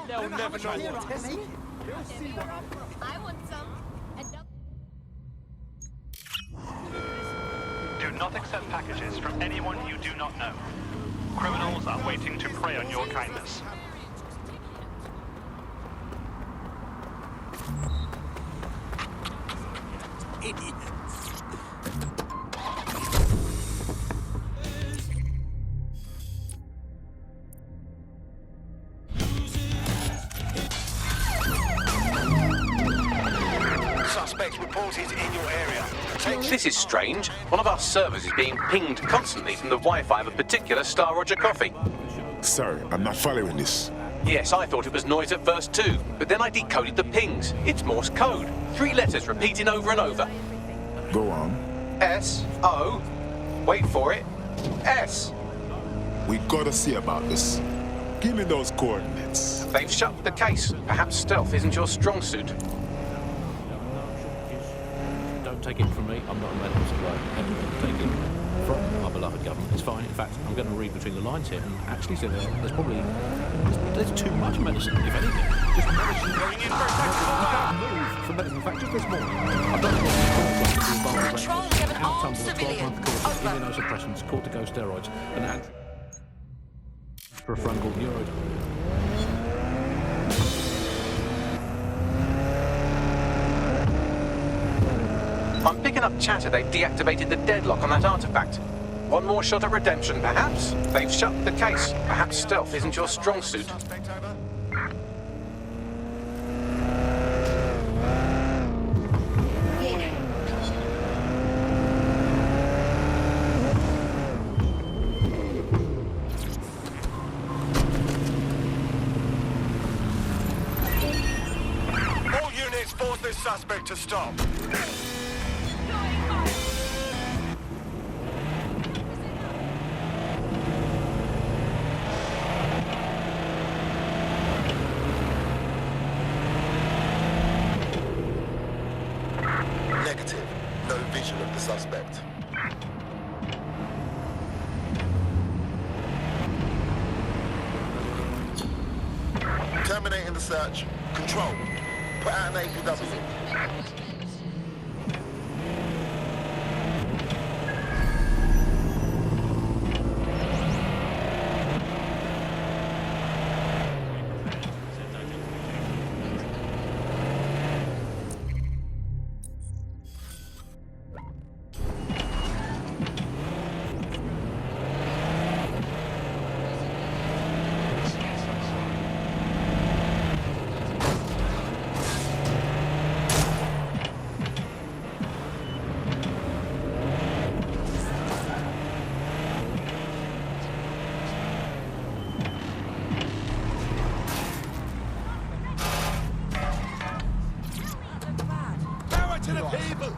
They'll never know what it is. I want some. Do not accept packages from anyone you do not know. Criminals are waiting to prey on your kindness. Idiots. Suspects reported in your area. This is strange. One of our servers is being pinged constantly from the Wi-Fi of a particular Star Roger coffee. Sorry, I'm not following this. Yes, I thought it was noise at first too, but then I decoded the pings. It's Morse code. 3 letters repeating over and over. Go on. S, O, wait for it, S. We gotta see about this. Give me those coordinates. They've shut the case. Perhaps stealth isn't your strong suit. Don't take it from me, I'm not a medical supplier. Take it from our beloved government. It's fine. In fact, I'm going to read between the lines here and actually say there's probably there's too much medicine, if anything. Just medicine going in for a second. You can't move for medicine. In fact, just this morning, I've done Control, we have an armed civilian. course, immunosuppressants, corticosteroids, and prefrontal neurotoxin. I'm picking up chatter they've deactivated the deadlock on that artifact. One more shot at redemption, perhaps? They've shut the case. Perhaps stealth isn't your strong suit. All units 4 want this suspect to stop. Negative. No vision of the suspect. Terminating the search. Control. Put out an APW.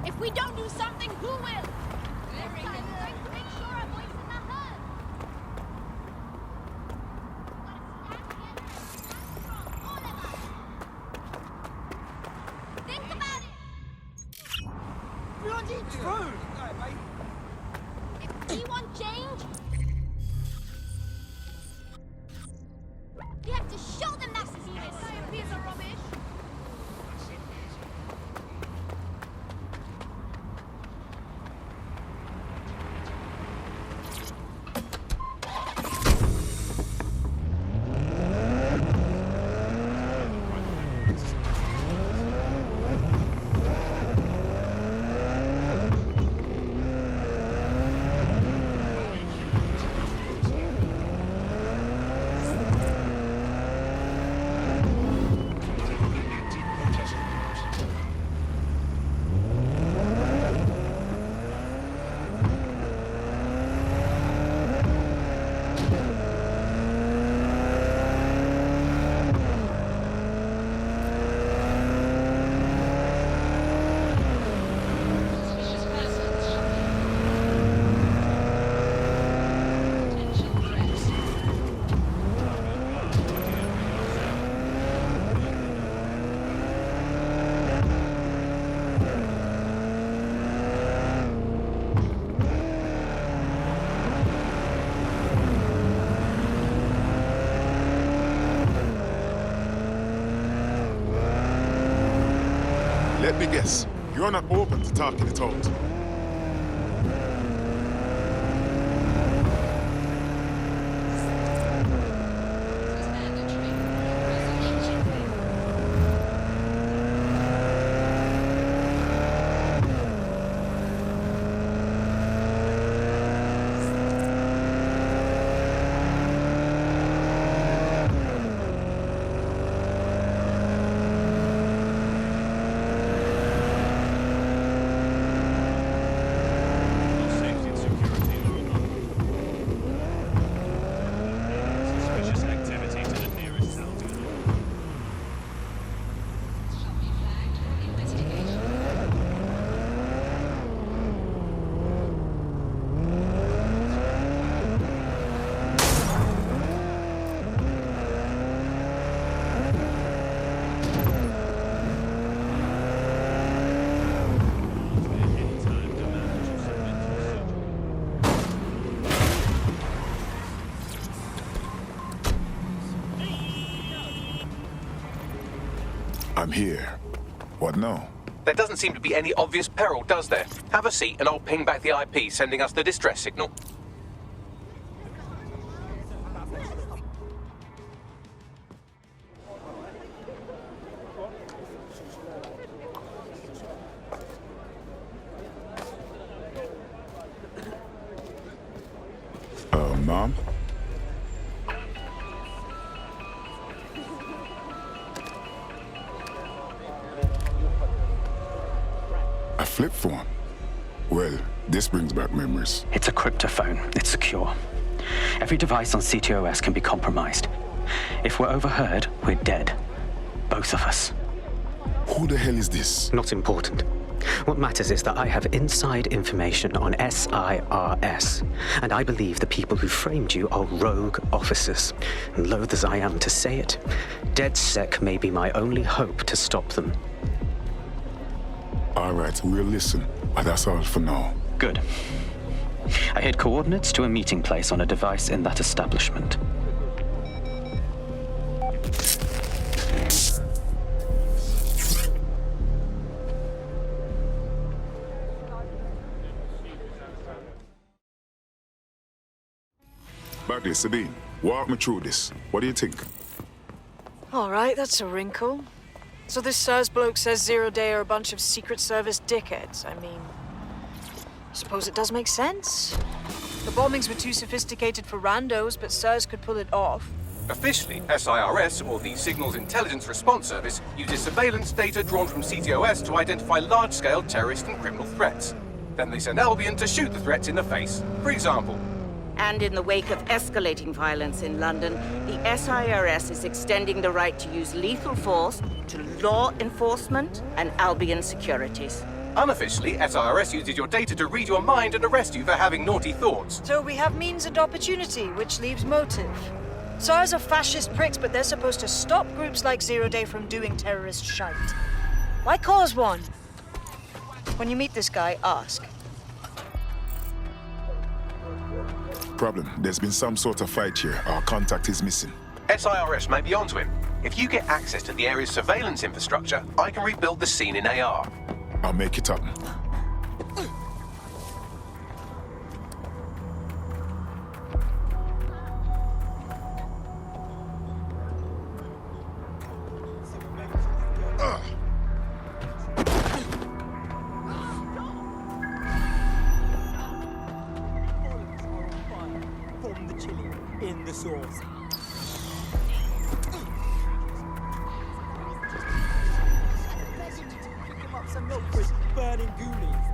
If we don't do something, who will? Next time, we're going to make sure our voices are heard. Think about it. Bloody true. If we want change, we have to show them that's this piece of rubbish. Let me guess, you're not open to talking it out. I'm here. What now? There doesn't seem to be any obvious peril, does there? Have a seat and I'll ping back the IP sending us the distress signal. Mom? A flip phone? Well, this brings back memories. It's a cryptophone. It's secure. Every device on CTOS can be compromised. If we're overheard, we're dead. Both of us. Who the hell is this? Not important. What matters is that I have inside information on SIRS, and I believe the people who framed you are rogue officers. And loath as I am to say it, DedSec may be my only hope to stop them. All right, we'll listen, but that's all for now. Good. I hid coordinates to a meeting place on a device in that establishment. Bagley, Sabine, walk me through this. What do you think? All right, that's a wrinkle. So this SIRS bloke says Zero Day are a bunch of Secret Service dickheads. I mean, I suppose it does make sense. The bombings were too sophisticated for randos, but SIRS could pull it off. Officially, SIRS, or the Signals Intelligence Response Service, uses surveillance data drawn from CTOS to identify large-scale terrorist and criminal threats. Then they send Albion to shoot the threats in the face. For example, And in the wake of escalating violence in London, the SIRS is extending the right to use lethal force to law enforcement and Albion securities. unofficially, SIRS uses your data to read your mind and arrest you for having naughty thoughts. So we have means and opportunity, which leaves motive. SIRS are fascist pricks, but they're supposed to stop groups like Zero Day from doing terrorist shite. Why cause one? When you meet this guy, ask. Problem. There's been some sort of fight here. Our contact is missing. SIRS may be onto him. If you get access to the area's surveillance infrastructure, I can rebuild the scene in AR. I'll make it happen. From the chili in the sauce. Some milk for his burning ghoulies.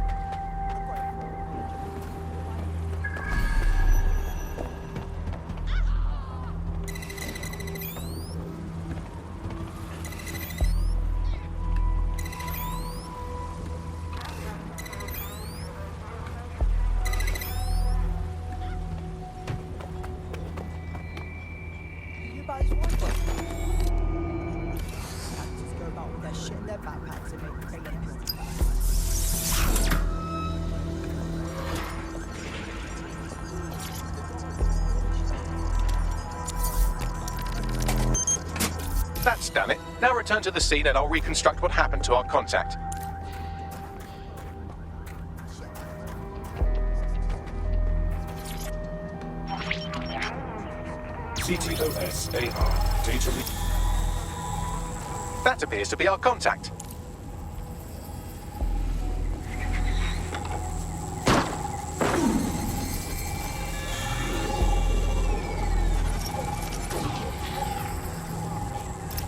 You guys want one? Just go about with their shit in their backpacks and make them That's done it. Now return to the scene and I'll reconstruct what happened to our contact. CTOS AR. Data That appears to be our contact.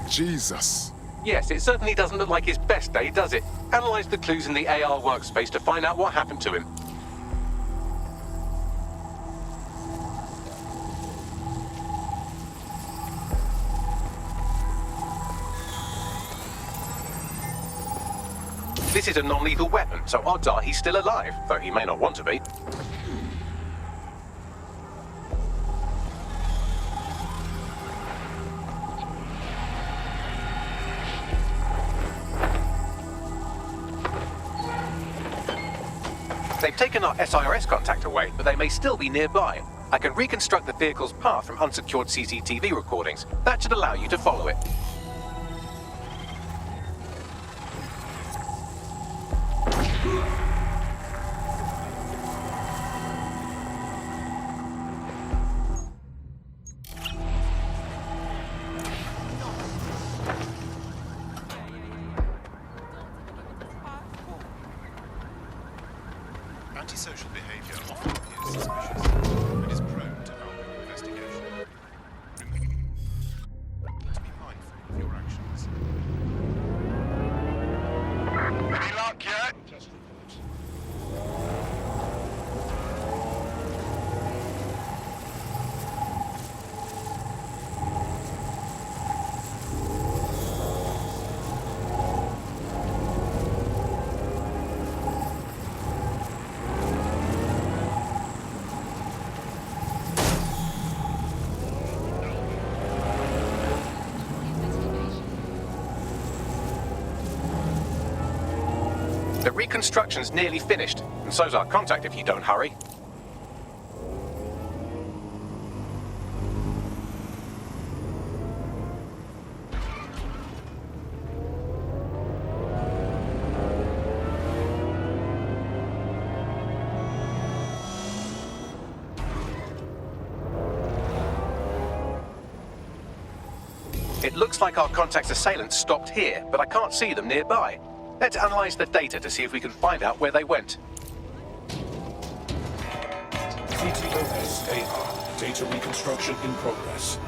Jesus. Yes, it certainly doesn't look like his best day, does it? Analyze the clues in the AR workspace to find out what happened to him. This is a non-lethal weapon, so odds are he's still alive, though he may not want to be. They've taken our SIRS contact away, but they may still be nearby. I can reconstruct the vehicle's path from unsecured CCTV recordings. That should allow you to follow it. Antisocial behavior often appears suspicious and is prone to outward investigation. Remember to be mindful of your actions. Any luck yet? reconstruction's nearly finished, and so's our contact if you don't hurry. It looks like our contact's assailants stopped here, but I can't see them nearby. Let's analyze the data to see if we can find out where they went. TTOS AR. Data reconstruction in progress.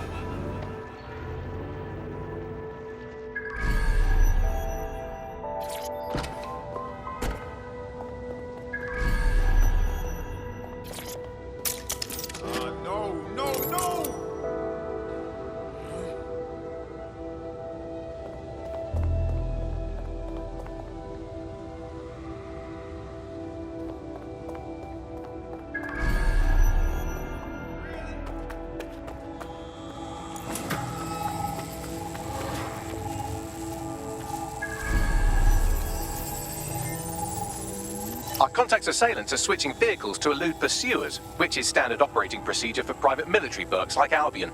Our contact's assailants are switching vehicles to elude pursuers, which is standard operating procedure for private military burks like Albion.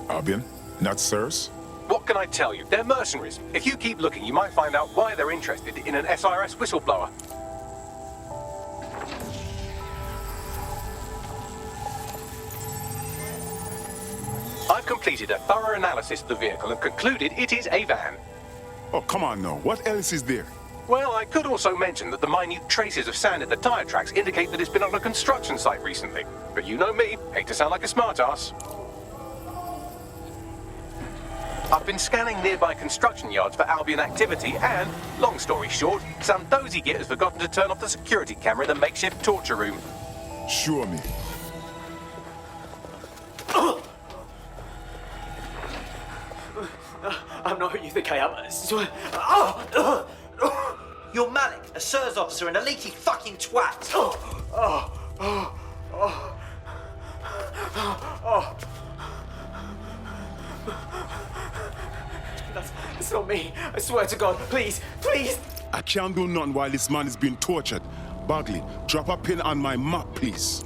Albion? Not sirs? What can I tell you? They're mercenaries. If you keep looking, you might find out why they're interested in an SRS whistleblower. I've completed a thorough analysis of the vehicle and concluded it is a van. Oh, come on now. What else is there? Well, I could also mention that the minute traces of sand in the tire tracks indicate that it's been on a construction site recently. But you know me, hate to sound like a smartass. I've been scanning nearby construction yards for Albion activity and, long story short, some dozy git has forgotten to turn off the security camera in the makeshift torture room. Show me. I'm not who you think I am. I swear. You're Malik, a SIRS officer and a leaky fucking twat. That's not me. I swear to God. Please, please. I can't do nothing while this man is being tortured. Bagley, drop a pin on my map, please.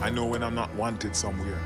I know when I'm not wanted somewhere.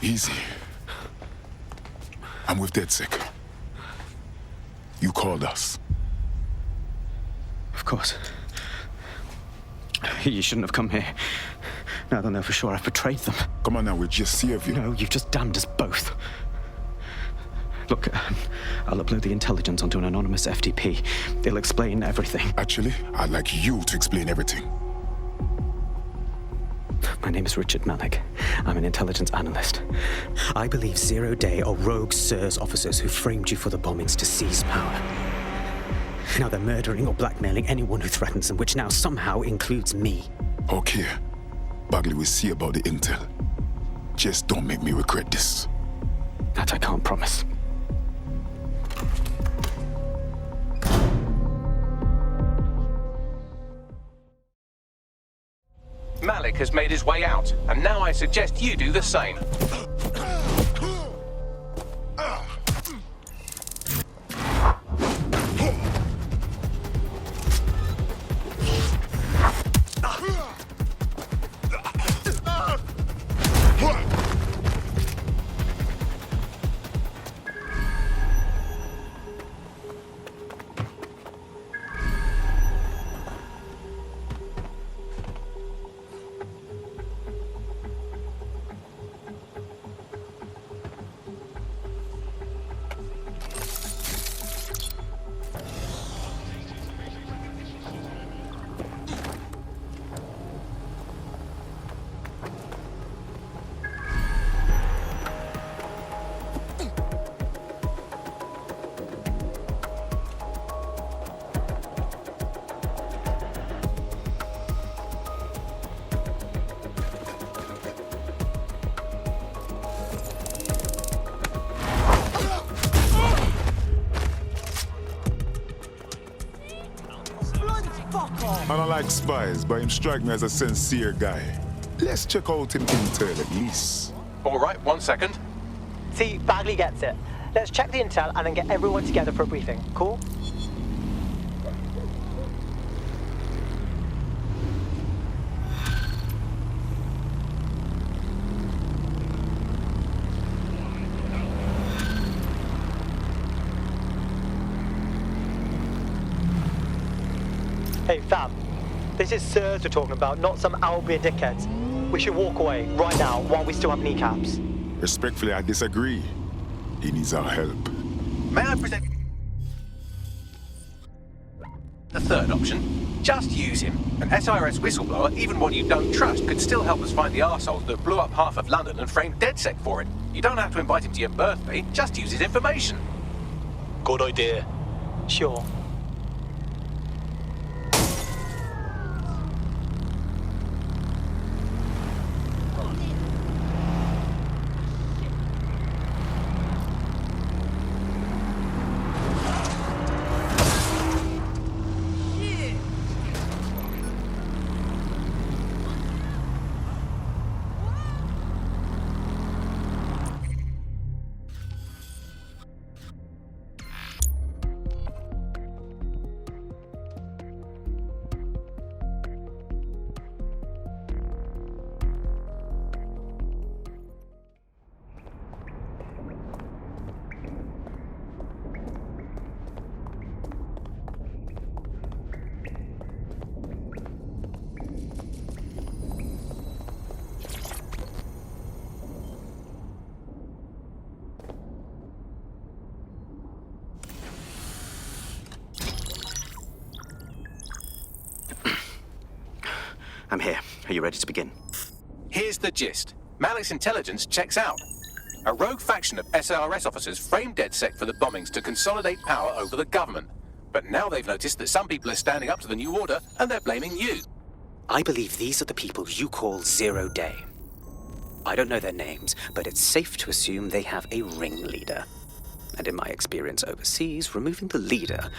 Easy. I'm with DedSec. You called us. Of course. You shouldn't have come here. Now they'll know for sure I've betrayed them. Come on now, we'll just save you. No, you've just damned us both. Look, I'll upload the intelligence onto an anonymous FTP. It'll explain everything. Actually, I'd like you to explain everything. My name is Richard Malik. I'm an intelligence analyst. I believe Zero Day are rogue SIRS officers who framed you for the bombings to seize power. Now they're murdering or blackmailing anyone who threatens them, which now somehow includes me. Okay. Bagley will see about the intel. Just don't make me regret this. That I can't promise. Malik has made his way out, and now I suggest you do the same. I don't like spies, but him strike me as a sincere guy. Let's check out him intel at least. All right, 1 second. See, Bagley gets it. Let's check the intel and then get everyone together for a briefing. Cool? Hey, Fab. This is SIRS we're talking about, not some owlbeard dickheads. We should walk away, right now, while we still have kneecaps. Respectfully, I disagree. He needs our help. May I present the third option? Just use him. An SIRS whistleblower, even one you don't trust, could still help us find the arseholes that blew up half of London and framed DedSec for it. You don't have to invite him to your birthday, just use his information. Good idea. Sure. I'm here. Are you ready to begin? Here's the gist. Malik's intelligence checks out. A rogue faction of SIRS officers framed DedSec for the bombings to consolidate power over the government. But now they've noticed that some people are standing up to the new order, and they're blaming you. I believe these are the people you call Zero Day. I don't know their names, but it's safe to assume they have a ringleader. And in my experience overseas, removing the leader...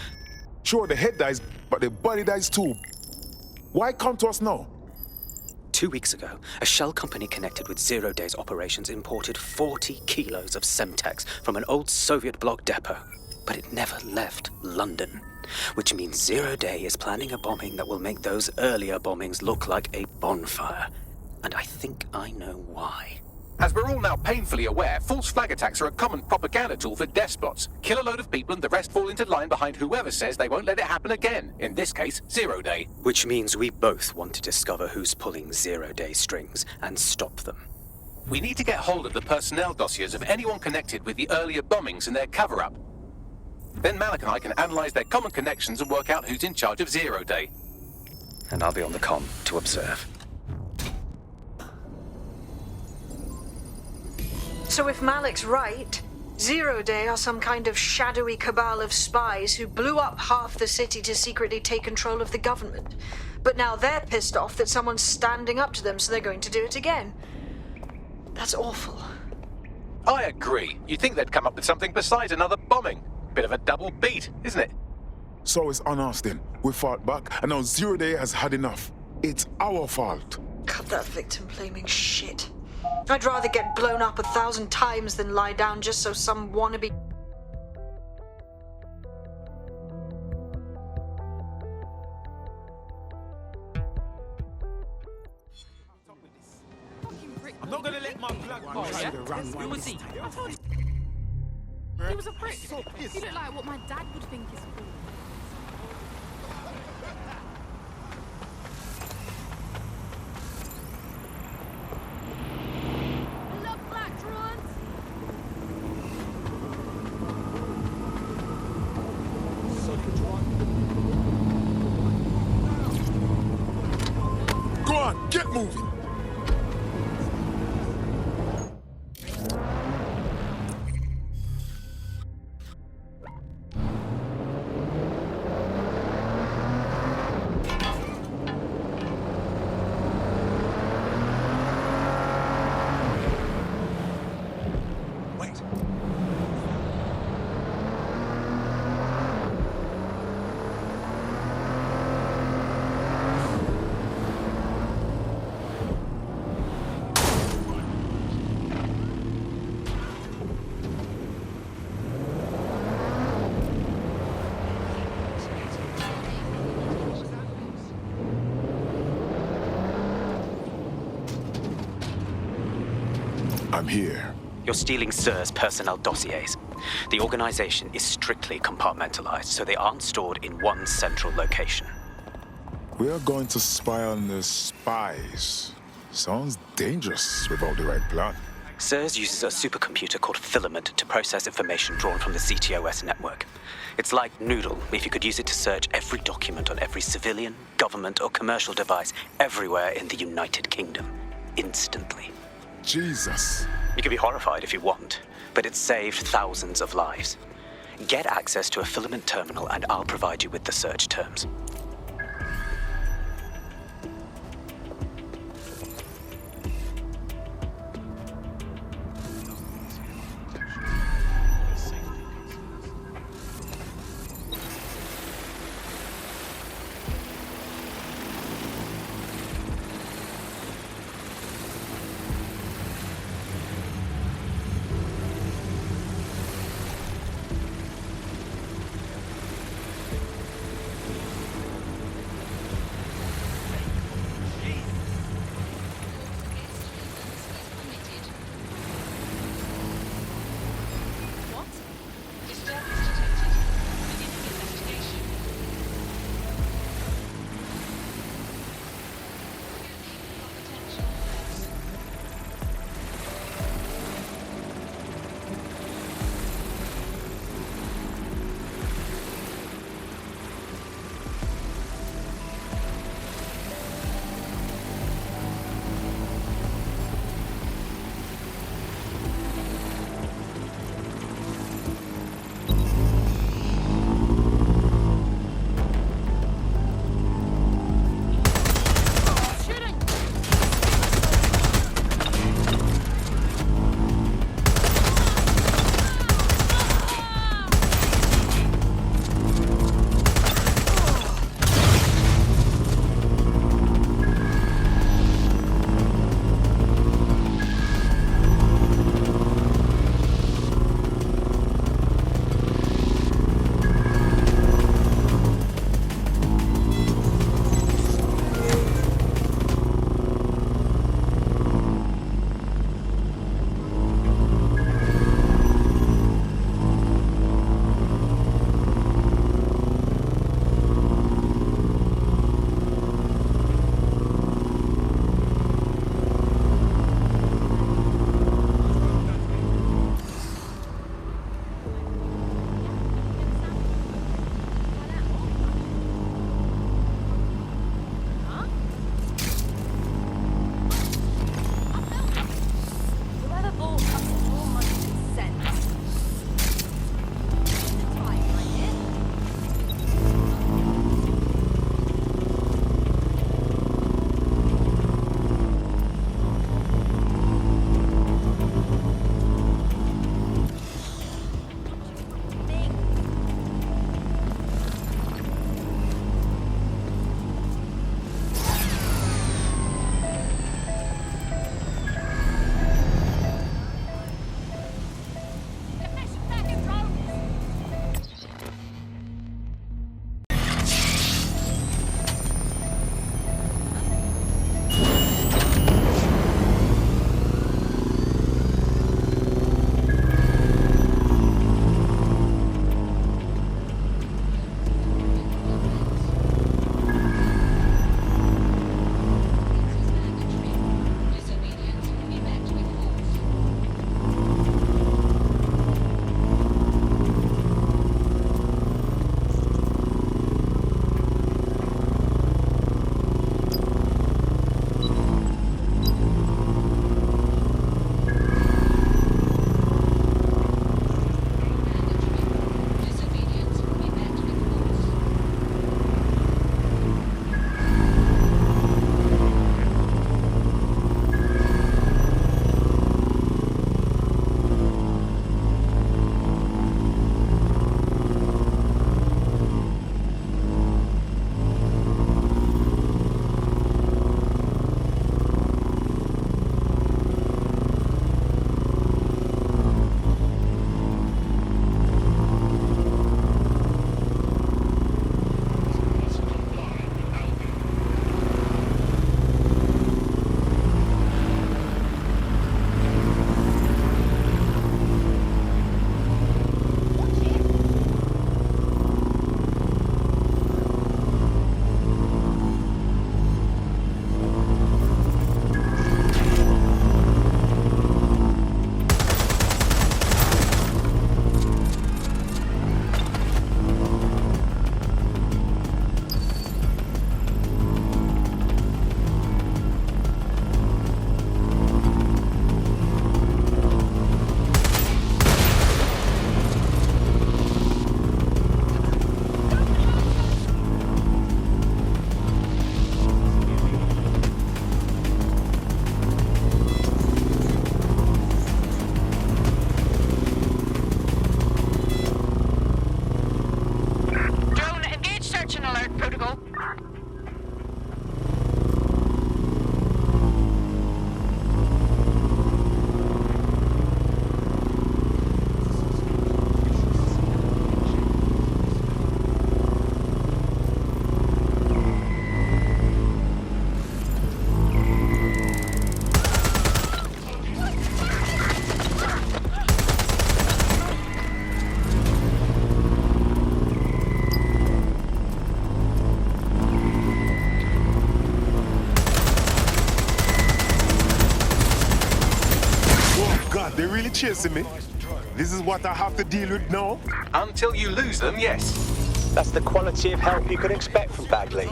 Sure, the head dies, but the body dies too. Why come to us now? 2 weeks ago, a shell company connected with Zero Day's operations imported 40 kilos of Semtex from an old Soviet bloc depot. But it never left London, which means Zero Day is planning a bombing that will make those earlier bombings look like a bonfire. And I think I know why. As we're all now painfully aware, false flag attacks are a common propaganda tool for despots. Kill a load of people and the rest fall into line behind whoever says they won't let it happen again. In this case, 0 Day. Which means we both want to discover who's pulling 0 Day strings and stop them. We need to get hold of the personnel dossiers of anyone connected with the earlier bombings and their cover-up. Then Malik and I can analyze their common connections and work out who's in charge of 0 Day. And I'll be on the comm to observe. So if Malik's right, 0 Day are some kind of shadowy cabal of spies who blew up half the city to secretly take control of the government. But now they're pissed off that someone's standing up to them, so they're going to do it again. That's awful. I agree. You'd think they'd come up with something besides another bombing. Bit of a double beat, isn't it? So it's on us then. We fought back, and now 0 Day has had enough. It's our fault. Cut that victim-blaming shit. I'd rather get blown up 1,000 times than lie down just so some wannabe... I'm not gonna let my blood Oh, yeah? Who was he? I told you. He was a prick. He looked like what my dad would think is cool. I love black drones. Go on, get moving. I'm here. You're stealing SIR's personnel dossiers. The organization is strictly compartmentalized, so they aren't stored in one central location. We are going to spy on the spies. Sounds dangerous without the right plan. SIRS uses a supercomputer called Filament to process information drawn from the CTOS network. It's like Noodle if you could use it to search every document on every civilian, government, or commercial device everywhere in the United Kingdom. Instantly. Jesus. You can be horrified if you want, but it's saved thousands of lives. Get access to a Filament terminal and I'll provide you with the search terms. see me? This is what I have to deal with now? Until you lose them, yes. That's the quality of help you can expect from Bagley.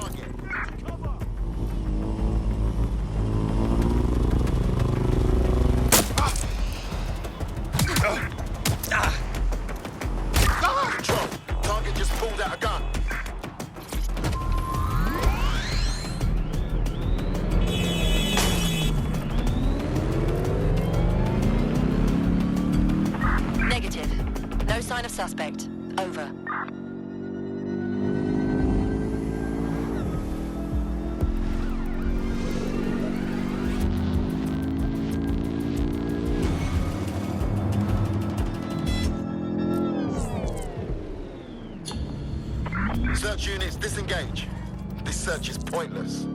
Control. Target just pulled out a gun. Negative. No sign of suspect. Over. Search units, disengage. This search is pointless.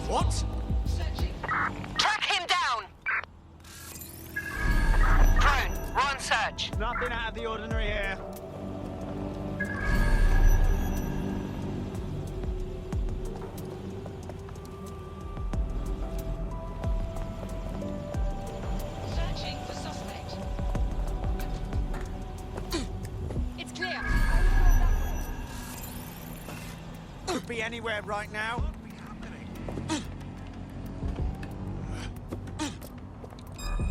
What? Track him down! Drone, we're on search. Nothing out of the ordinary here. Searching for suspect. It's clear. Could be anywhere right now.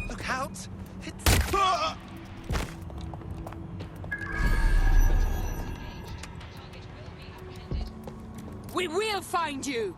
Look out! It's... We will find you!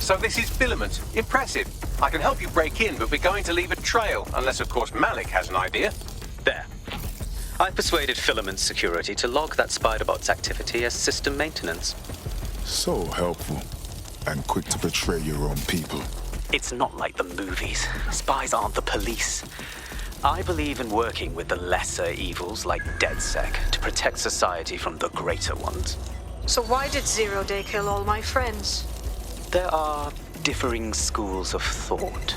So this is Filament. Impressive. I can help you break in, but we're going to leave a trail, unless of course Malik has an idea. There. I persuaded Filament Security to log that Spiderbot's activity as system maintenance. So helpful. And quick to betray your own people. It's not like the movies. Spies aren't the police. I believe in working with the lesser evils like DedSec to protect society from the greater ones. So why did Zero Day kill all my friends? There are differing schools of thought.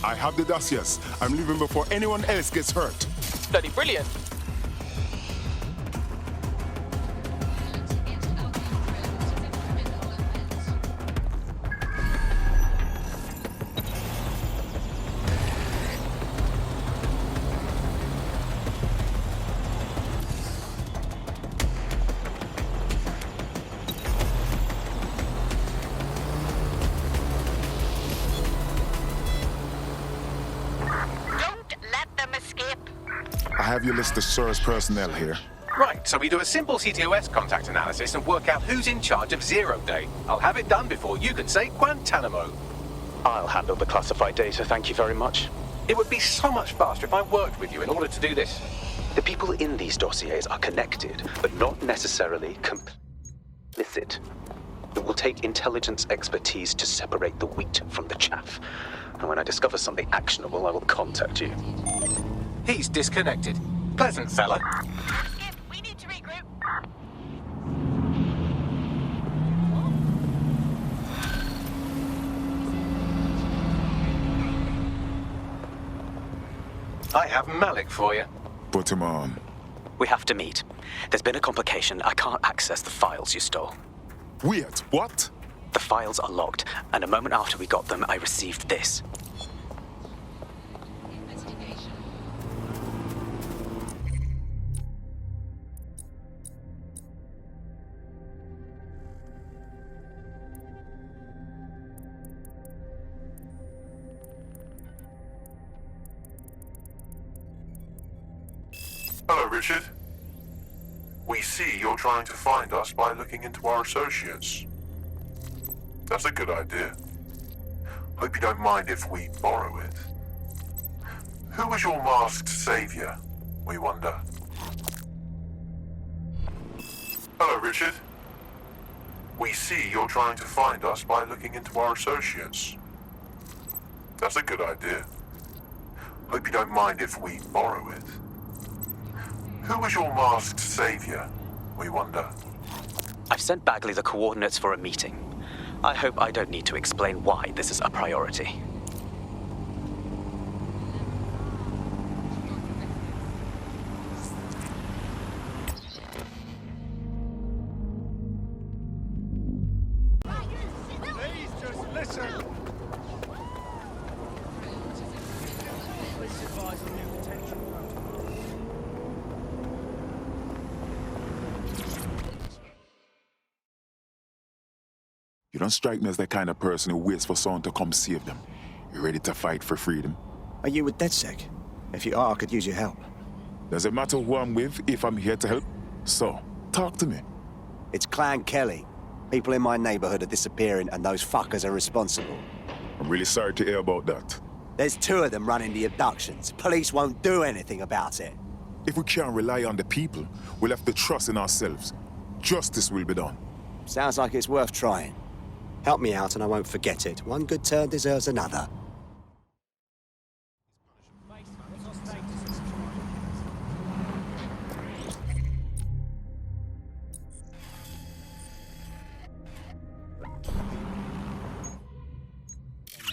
I have the dossiers. I'm leaving before anyone else gets hurt. Bloody brilliant. I have your list of SIRS personnel here. Right, so we do a simple CTOS contact analysis and work out who's in charge of Zero Day. I'll have it done before you can say Guantanamo. I'll handle the classified data, thank you very much. It would be so much faster if I worked with you in order to do this. The people in these dossiers are connected, but not necessarily complicit. It will take intelligence expertise to separate the wheat from the chaff. And when I discover something actionable, I will contact you. He's disconnected. Pleasant fella. We need to regroup. I have Malik for you. Put him on. We have to meet. There's been a complication. I can't access the files you stole. Weird. What? The files are logged, and a moment after we got them, I received this. Hello, Richard. We see you're trying to find us by looking into our associates. That's a good idea. Hope you don't mind if we borrow it. Who was your masked savior, we wonder? Hello, Richard. We see you're trying to find us by looking into our associates. That's a good idea. Hope you don't mind if we borrow it. Who was your masked savior, we wonder? I've sent Bagley the coordinates for a meeting. I hope I don't need to explain why this is a priority. Please just listen. Please advise on new detention protocol. You don't strike me as the kind of person who waits for someone to come save them. You ready to fight for freedom? Are you with DedSec? If you are, I could use your help. Does it matter who I'm with if I'm here to help? So, talk to me. It's Clan Kelly. People in my neighborhood are disappearing and those fuckers are responsible. I'm really sorry to hear about that. There's 2 of them running the abductions. Police won't do anything about it. If we can't rely on the people, we'll have to trust in ourselves. Justice will be done. Sounds like it's worth trying. Help me out and I won't forget it. One good turn deserves another.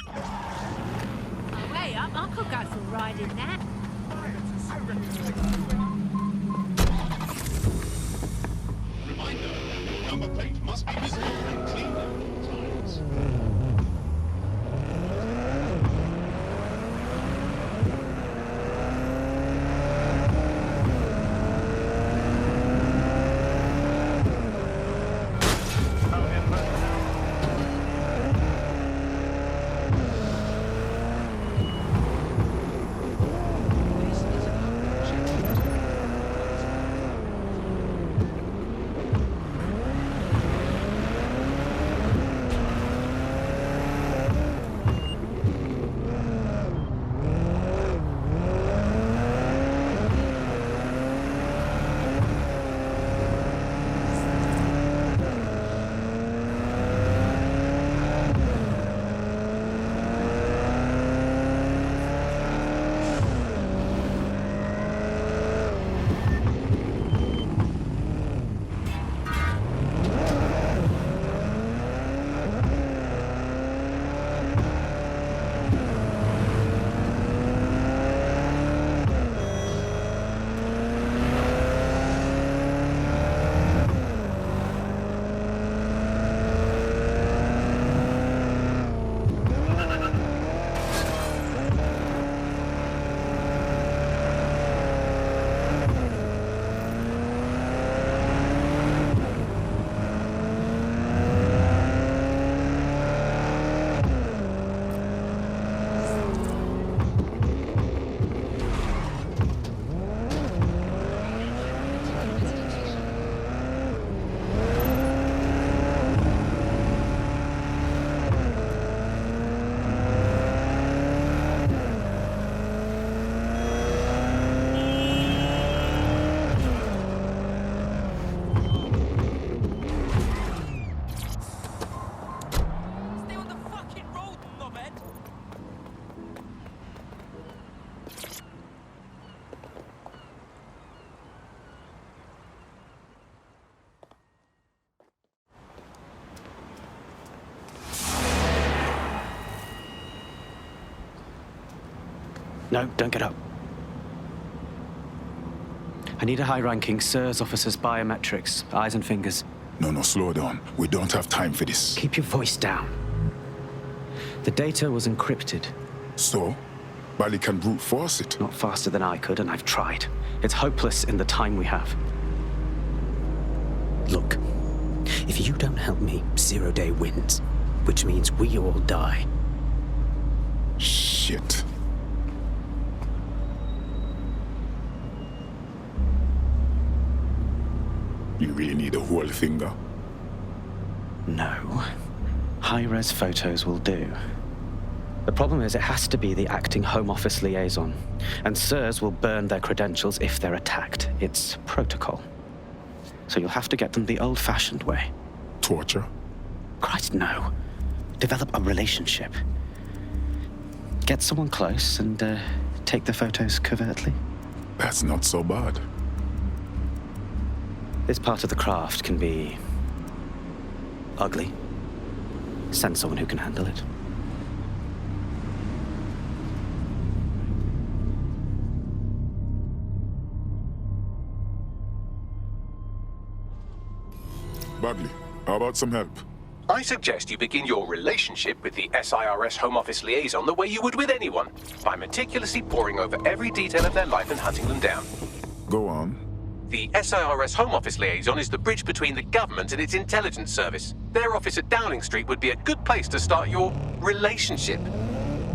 Oh, wait, I could go for a ride in that. Reminder, number plate must be visible and clean at all times. No, don't get up. I need a high-ranking SIRS officer's biometrics, eyes and fingers. No, slow down. We don't have time for this. Keep your voice down. The data was encrypted. So? Bali can brute force it? Not faster than I could, and I've tried. It's hopeless in the time we have. Look, if you don't help me, 0 Day wins. Which means we all die. Shit. You really need a whole finger? No. High-res photos will do. The problem is it has to be the acting Home Office liaison, and SIRS will burn their credentials if they're attacked. It's protocol. So you'll have to get them the old-fashioned way. Torture? Christ, no. Develop a relationship. Get someone close and take the photos covertly. That's not so bad. This part of the craft can be ugly. Send someone who can handle it. Bagley, how about some help? I suggest you begin your relationship with the SIRS Home Office liaison the way you would with anyone, by meticulously poring over every detail of their life and hunting them down. Go on. The SIRS Home Office liaison is the bridge between the government and its intelligence service. Their office at Downing Street would be a good place to start your relationship.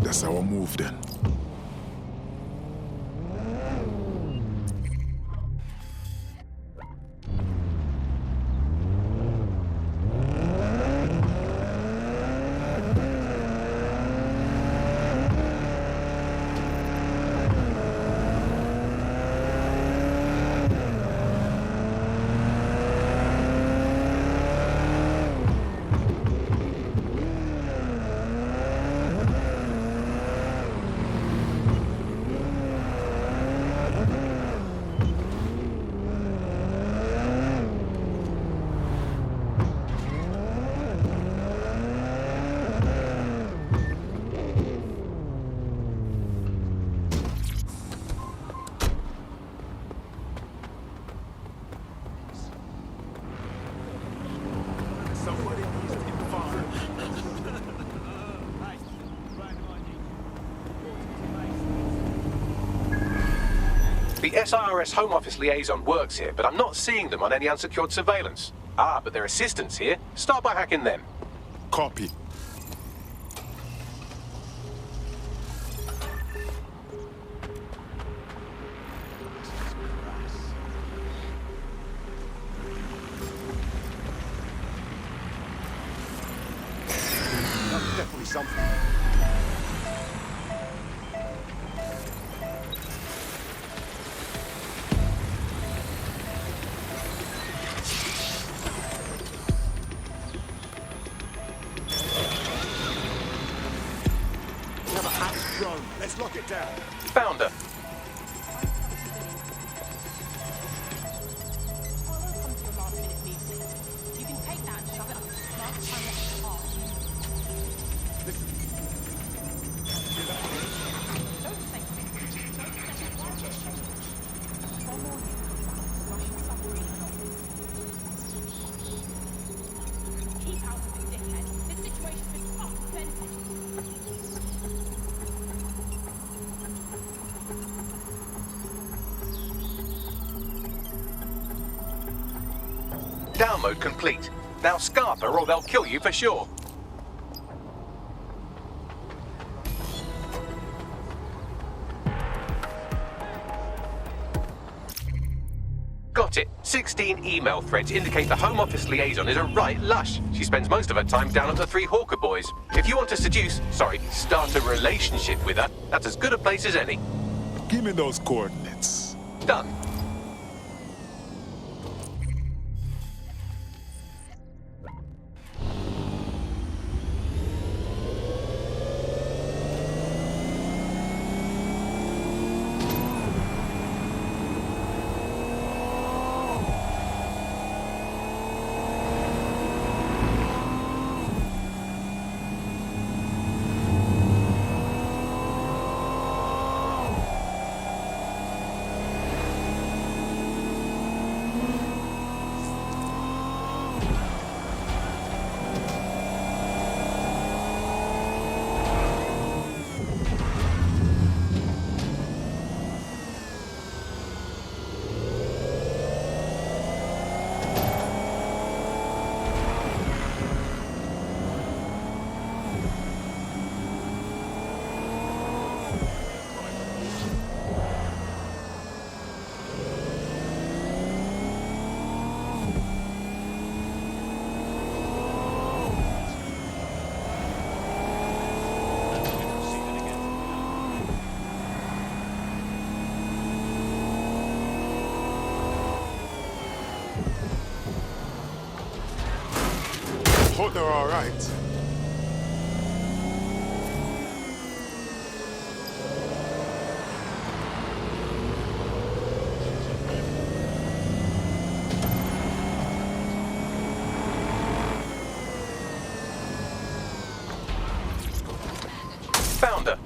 That's our move then. The SIRS Home Office liaison works here, but I'm not seeing them on any unsecured surveillance. Ah, but their assistants here. Start by hacking them. Copy. That's definitely something. Let's lock it down. Found her. You can take that and shove it up as fast as I want Keep out of it, dickhead. This situation's been fucked, Benson. Download complete. Now scarp her or they'll kill you for sure. Got it. 16 email threads indicate the Home Office liaison is a right lush. She spends most of her time down at the 3 Hawker boys. If you want to start a relationship with her, that's as good a place as any. Give me those coordinates. Done. Hope they're all right. Found her.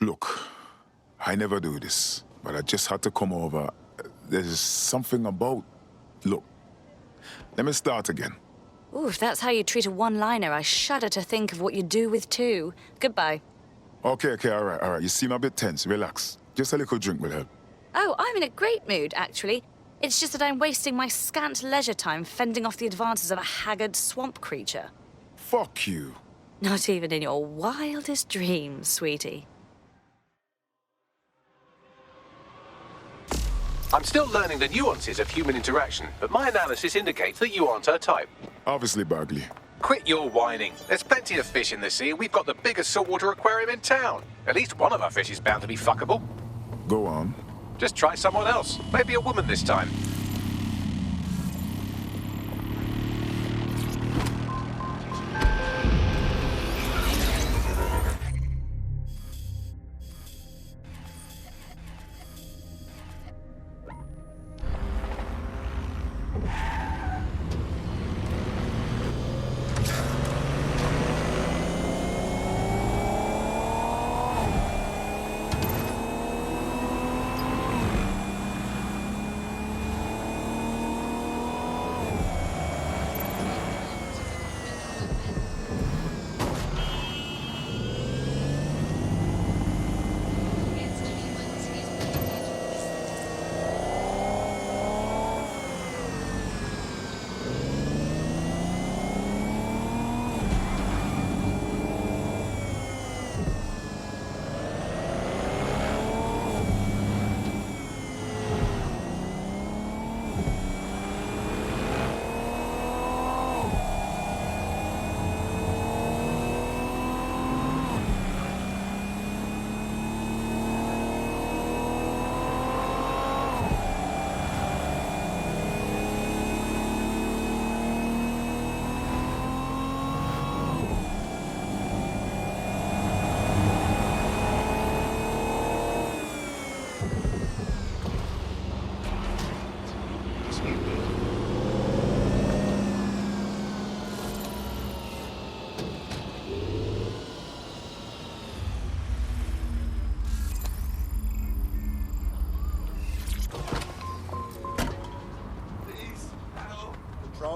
Look, I never do this. but I just had to come over. There's something about... Look, let me start again. Ooh, if that's how you treat a one-liner, I shudder to think of what you do with two. Goodbye. Okay, all right. You seem a bit tense. Relax. Just a little drink will help. Oh, I'm in a great mood, actually. It's just that I'm wasting my scant leisure time fending off the advances of a haggard swamp creature. Fuck you. Not even in your wildest dreams, sweetie. I'm still learning the nuances of human interaction, but my analysis indicates that you aren't her type. Obviously, Bagley. Quit your whining. There's plenty of fish in the sea, and we've got the biggest saltwater aquarium in town. At least one of our fish is bound to be fuckable. Go on. Just try someone else. Maybe a woman this time.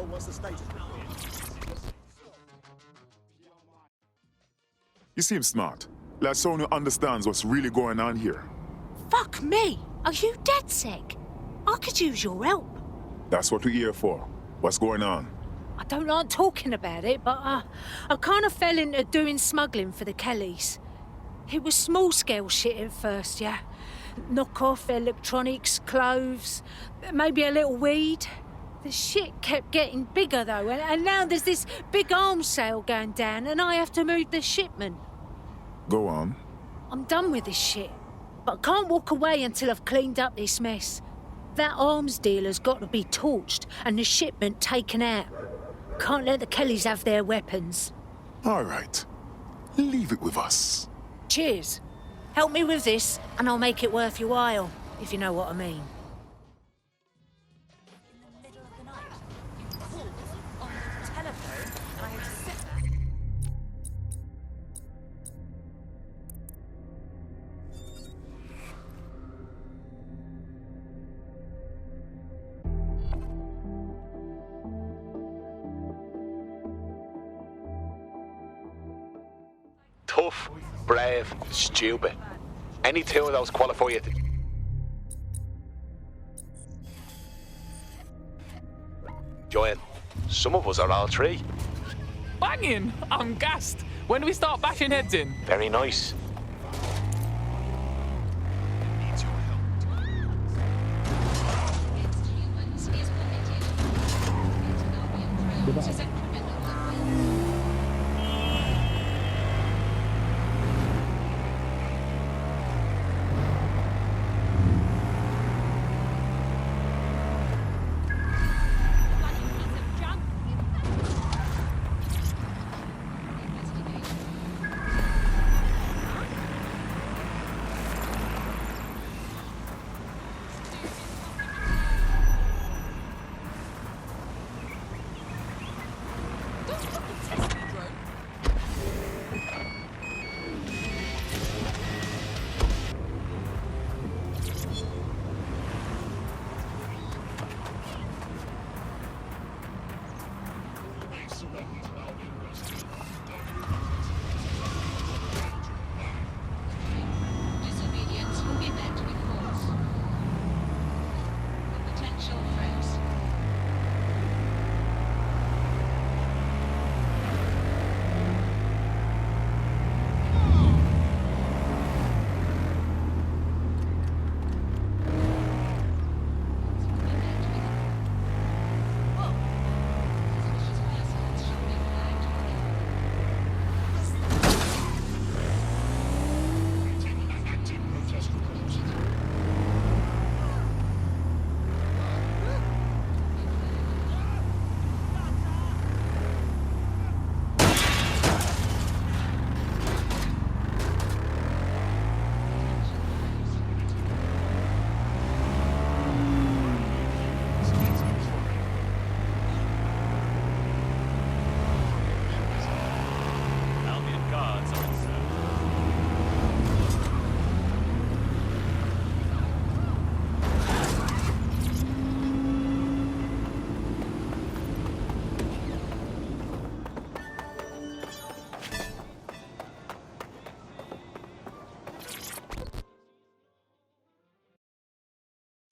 What's the status report? You seem smart. Like someone who understands what's really going on here. Fuck me! Are you dead sick? I could use your help. That's what we're here for. What's going on? I don't like talking about it, but I kind of fell into doing smuggling for the Kellys. It was small-scale shit at first, yeah. Knock-off electronics, clothes, maybe a little weed. The shit kept getting bigger, though, and now there's this big arms sale going down, and I have to move the shipment. Go on. I'm done with this shit, but I can't walk away until I've cleaned up this mess. That arms dealer's got to be torched and the shipment taken out. Can't let the Kellys have their weapons. All right. Leave it with us. Cheers. Help me with this, and I'll make it worth your while, if you know what I mean. Tough, brave, stupid. Any two of those qualify you to... Join. Some of us are all three. Banging! I'm gassed. When do we start bashing heads in? Very nice.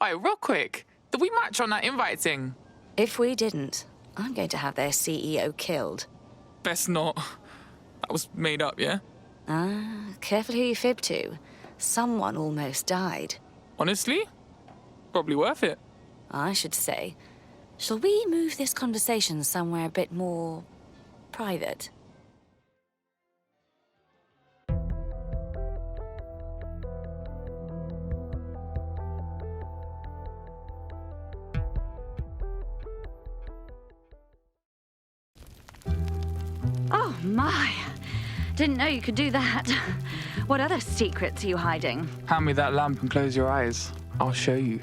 Hey, real quick, did we match on that invite thing? If we didn't, I'm going to have their CEO killed. Best not. That was made up, yeah? Careful who you fib to. Someone almost died. Honestly? Probably worth it. I should say. Shall we move this conversation somewhere a bit more private? Oh, my. Didn't know you could do that. What other secrets are you hiding? Hand me that lamp and close your eyes. I'll show you.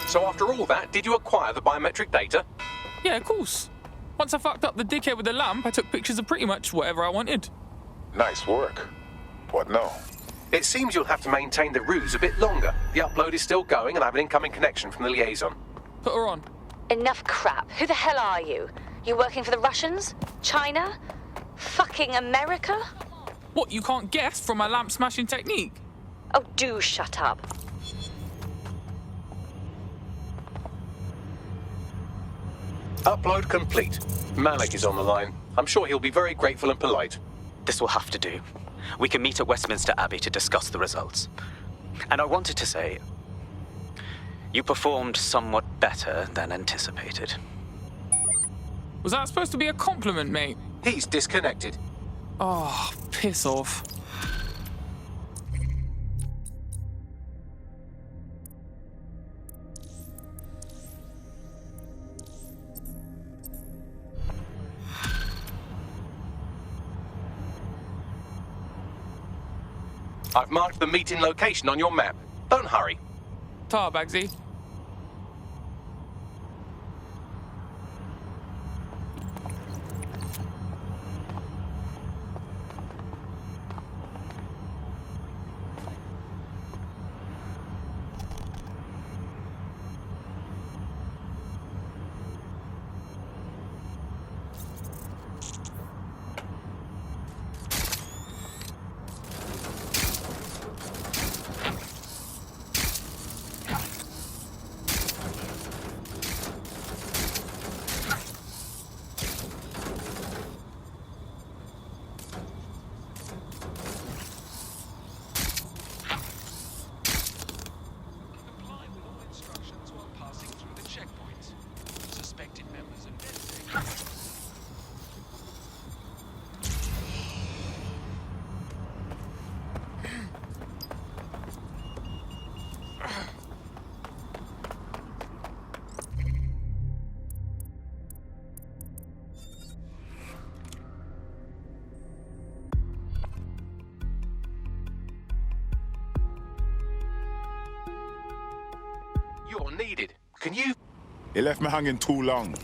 So after all that, did you acquire the biometric data? Yeah, of course. Once I fucked up the dickhead with the lamp, I took pictures of pretty much whatever I wanted. Nice work. What now? It seems you'll have to maintain the ruse a bit longer. The upload is still going and I have an incoming connection from the liaison. Put her on. Enough crap. Who the hell are you? You working for the Russians? China? Fucking America? What, you can't guess from my lamp smashing technique? Oh, do shut up. Upload complete. Malik is on the line. I'm sure he'll be very grateful and polite. This will have to do. We can meet at Westminster Abbey to discuss the results. And I wanted to say, you performed somewhat better than anticipated. Was that supposed to be a compliment, mate? He's disconnected. Oh, piss off. I've marked the meeting location on your map. Don't hurry. Ta, Bagsy. You're needed. Can you... He left me hanging too long.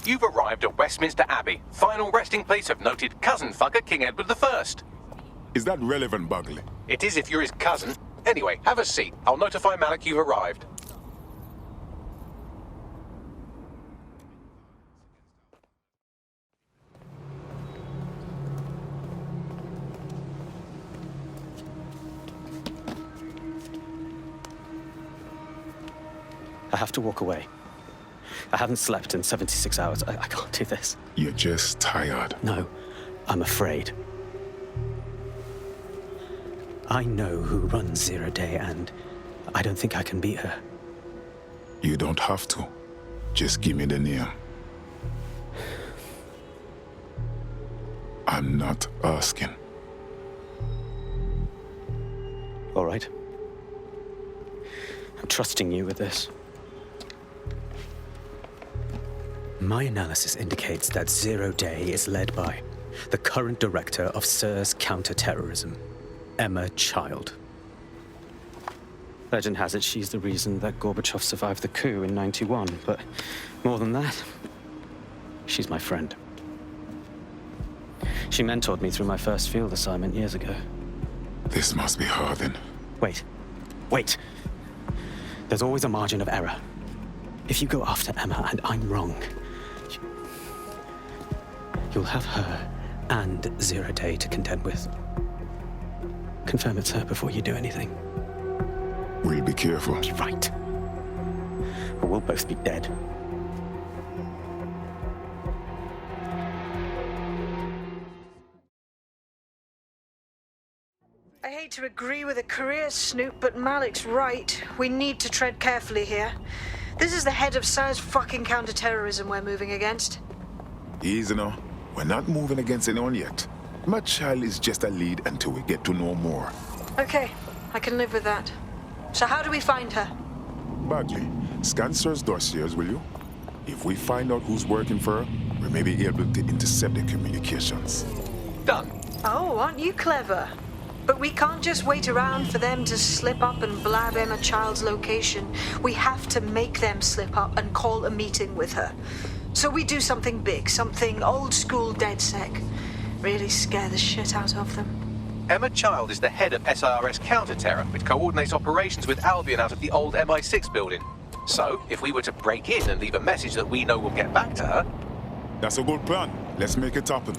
You've arrived at Westminster Abbey, final resting place of noted cousin fucker King Edward I. Is that relevant, Bagley? It is if you're his cousin. Anyway, have a seat. I'll notify Malik you've arrived. I have to walk away. I haven't slept in 76 hours. I can't do this. You're just tired. No, I'm afraid. I know who runs Zero Day, and I don't think I can beat her. You don't have to. Just give me the name. I'm not asking. All right. I'm trusting you with this. My analysis indicates that Zero Day is led by the current director of SIRS counterterrorism, Emma Child. Legend has it she's the reason that Gorbachev survived the coup in '91, but more than that, she's my friend. She mentored me through my first field assignment years ago. This must be Hardin. Wait. There's always a margin of error. If you go after Emma and I'm wrong, you'll have her and Zero Day to contend with. Confirm it's her before you do anything. We'll be careful. Be right. Or we'll both be dead. I hate to agree with a career snoop, but Malik's right. We need to tread carefully here. This is the head of SIRS fucking counterterrorism we're moving against. Easy now. We're not moving against anyone yet. My child is just a lead until we get to know more. Okay, I can live with that. So how do we find her? Bagley, scan SIRS dossiers, will you? If we find out who's working for her, we may be able to intercept the communications. Done. Oh, aren't you clever? But we can't just wait around for them to slip up and blab Emma Child's location. We have to make them slip up and call a meeting with her. So we do something big, something old school DedSec. Really scare the shit out of them. Emma Child is the head of SIRS counter-terror, which coordinates operations with Albion out of the old MI6 building. So, if we were to break in and leave a message that we know will get back to her... That's a good plan. Let's make it happen.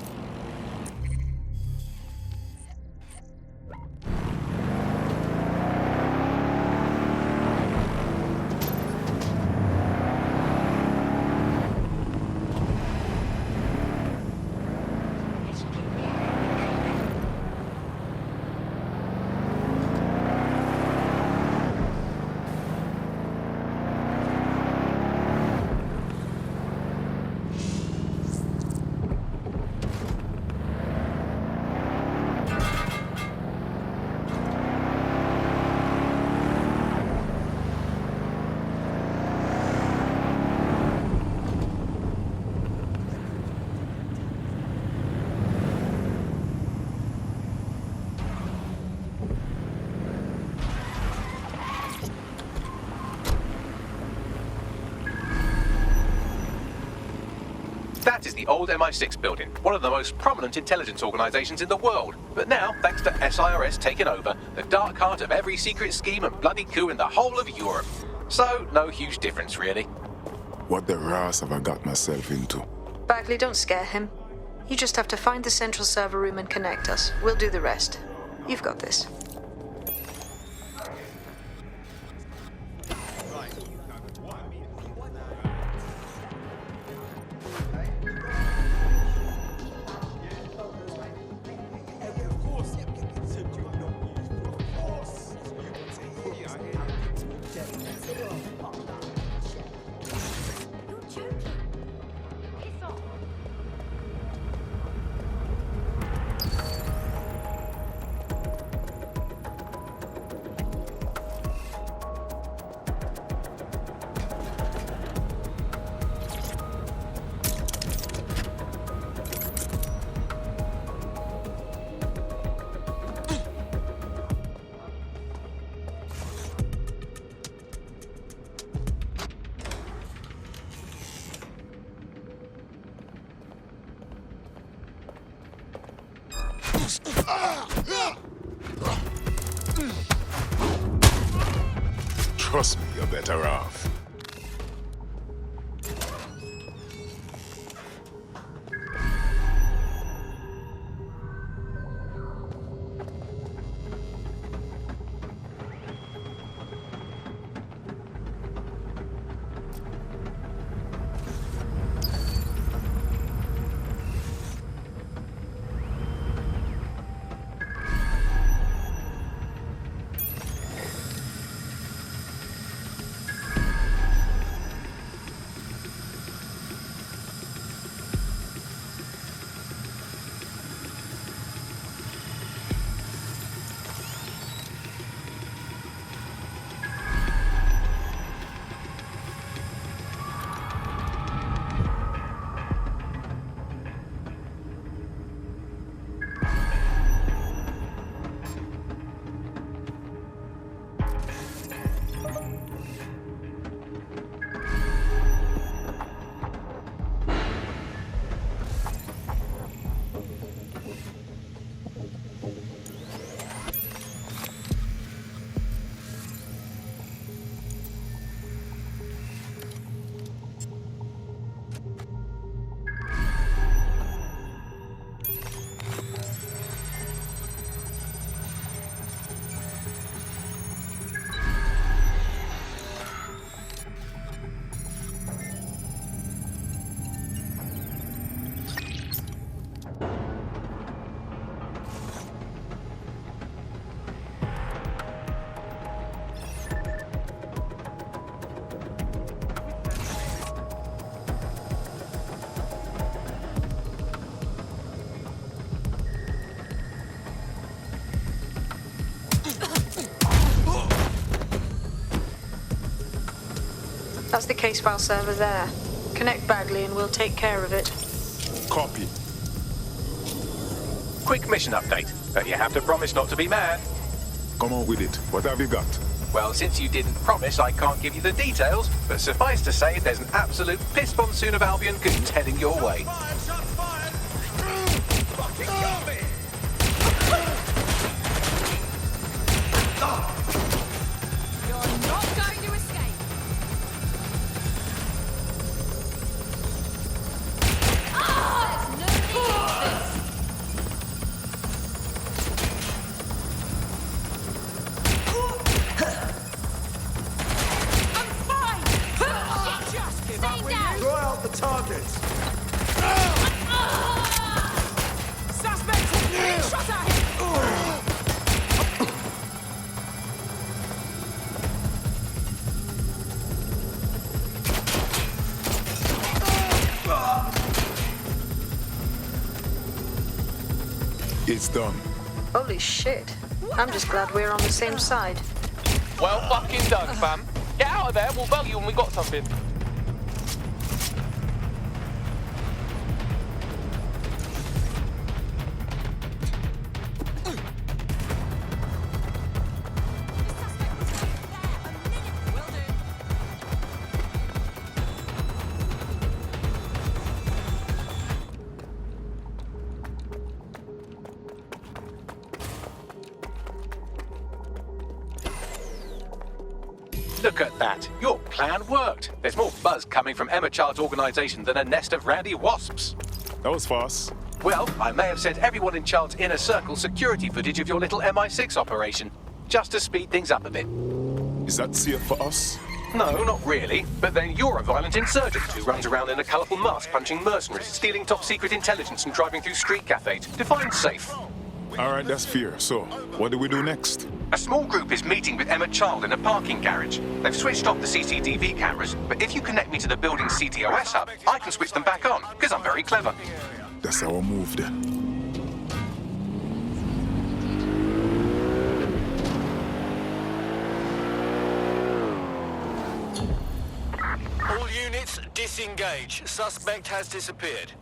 That is the old MI6 building, one of the most prominent intelligence organizations in the world. But now, thanks to SIRS taking over, the dark heart of every secret scheme and bloody coup in the whole of Europe. So, no huge difference, really. What the ras have I got myself into? Bagley, don't scare him. You just have to find the central server room and connect us. We'll do the rest. You've got this. Trust me, you're better off. That's the case file server there. Connect Bagley and we'll take care of it. Copy. Quick mission update, but you have to promise not to be mad. Come on with it. What have you got? Well, since you didn't promise, I can't give you the details, but suffice to say there's an absolute piss monsoon of Albion goons heading your way. You're not going to escape. There's no need for this. I'm fine. Just give up with you. Throw out the targets. Suspect being shot at him. It's done. Holy shit. I'm just glad we're on the same side. Well fucking done, fam. Get out of there, we'll bug you when we got something. Look at that. Your plan worked. There's more buzz coming from Emma Child's organisation than a nest of rowdy wasps. That was fast. Well, I may have sent everyone in Child's inner circle security footage of your little MI6 operation, just to speed things up a bit. Is that safe for us? No, not really. But then you're a violent insurgent who runs around in a colourful mask punching mercenaries, stealing top-secret intelligence and driving through street cafes. Defined safe. All right, that's fair. So, what do we do next? A small group is meeting with Emma Child in a parking garage. They've switched off the CCTV cameras, but if you connect me to the building's CTOS hub, I can switch them back on, because I'm very clever. That's our move then. All units, disengage. Suspect has disappeared.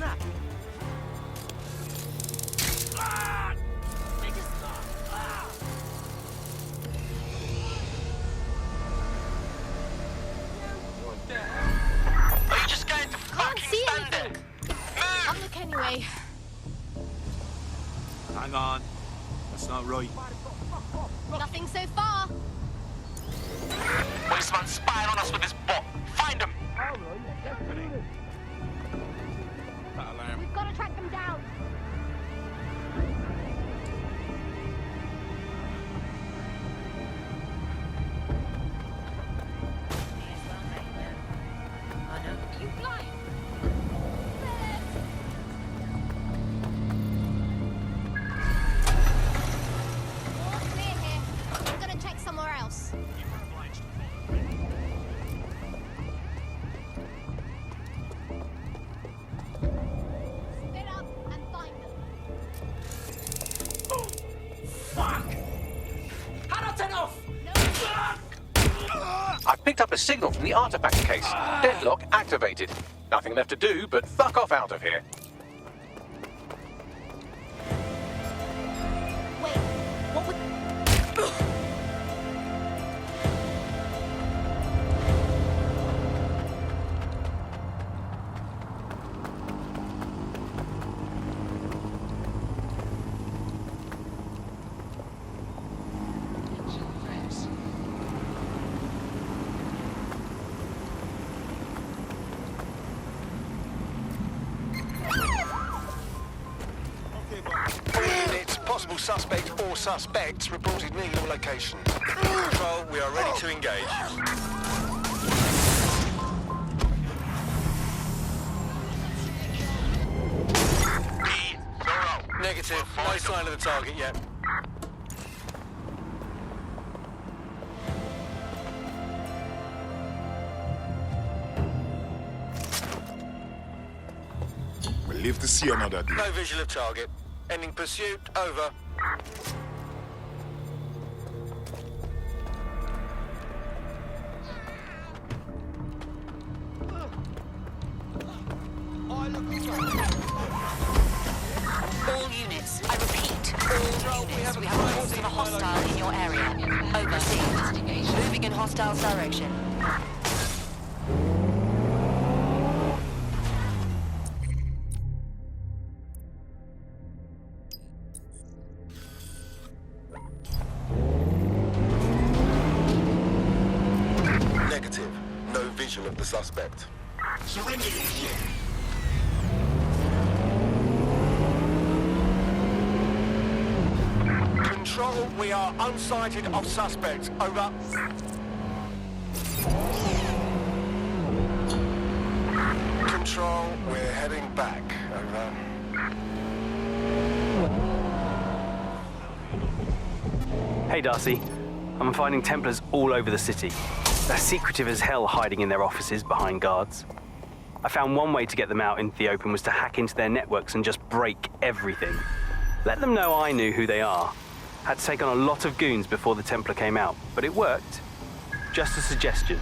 trap. Are you just going to fucking stand there? I'll look anyway. Hang on. That's not right. Nothing so far. Well, this man's spying on us with his bot. Find him! We've got to track them down. You blind? All clear here. I'm gonna check somewhere else. Spit up and find them. Fuck! How do I turn off? I've picked up a signal from the artifact case. Deadlock activated. Nothing left to do but fuck off out of here. Wait, what would... Units, possible suspect or suspects reported near your location. Control, we are ready to engage. Negative, no sign of the target yet. We'll live to see another day. No visual of target. Ending pursuit, over. All units, I repeat, all units. We have reports of a hostile in your area. Overseen. Moving in hostile's direction. Negative, no visual of the suspect. Surrender your ship. Control, we are unsighted of suspect. Over. Control, we're heading back. Over. Hey, Darcy. I'm finding Templars all over the city. They're secretive as hell, hiding in their offices behind guards. I found one way to get them out into the open was to hack into their networks and just break everything. Let them know I knew who they are. Had to take on a lot of goons before the Templar came out, but it worked. Just a suggestion.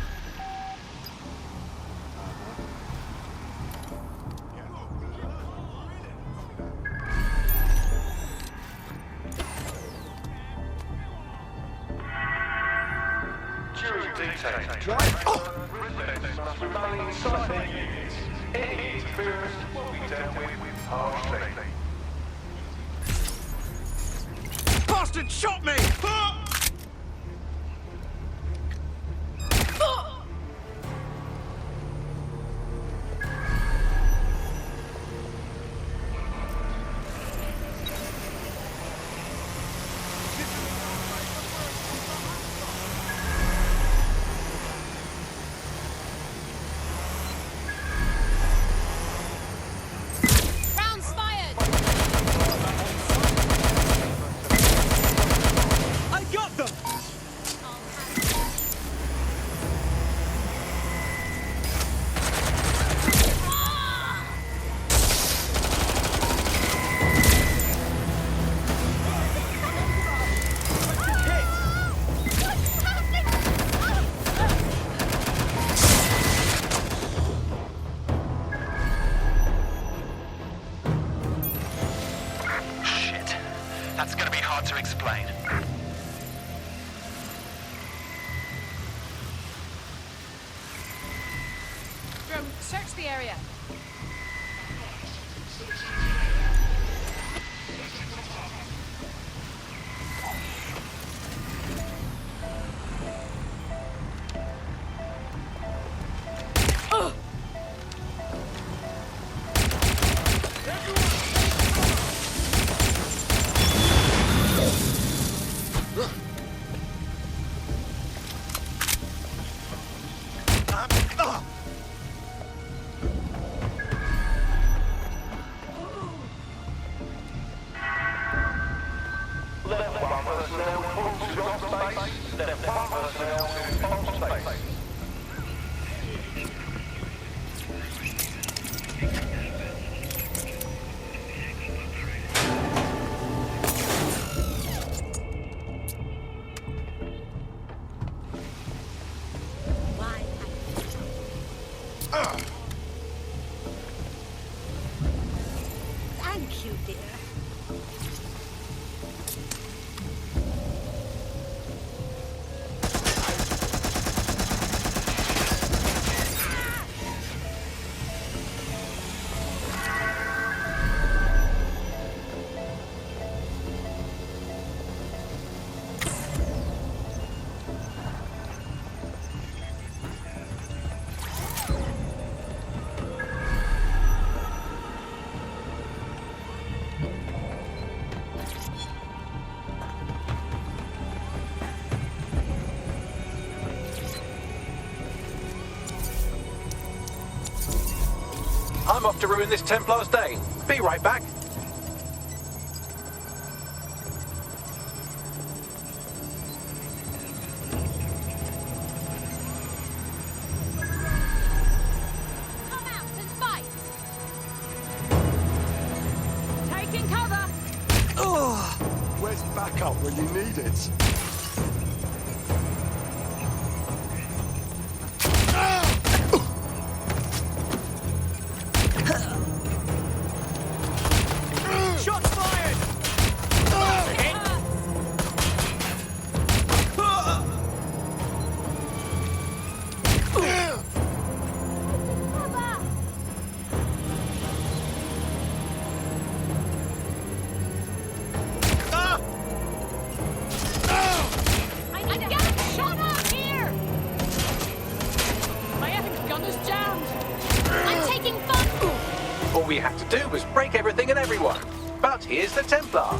During detained drive, residents must remain inside their units. Any interference will be dealt with harshly. Bastard shot me! Rounds fired! Search the area. Thank you, dear. I'm off to ruin this Templar's day. Be right back. Come out and fight! Taking cover! Ugh! Where's backup when you need it? Shots fired! I'm getting shot out here! My epic gun is jammed! I'm taking fun! All we had to do was break everything and everyone. But here's the Templar.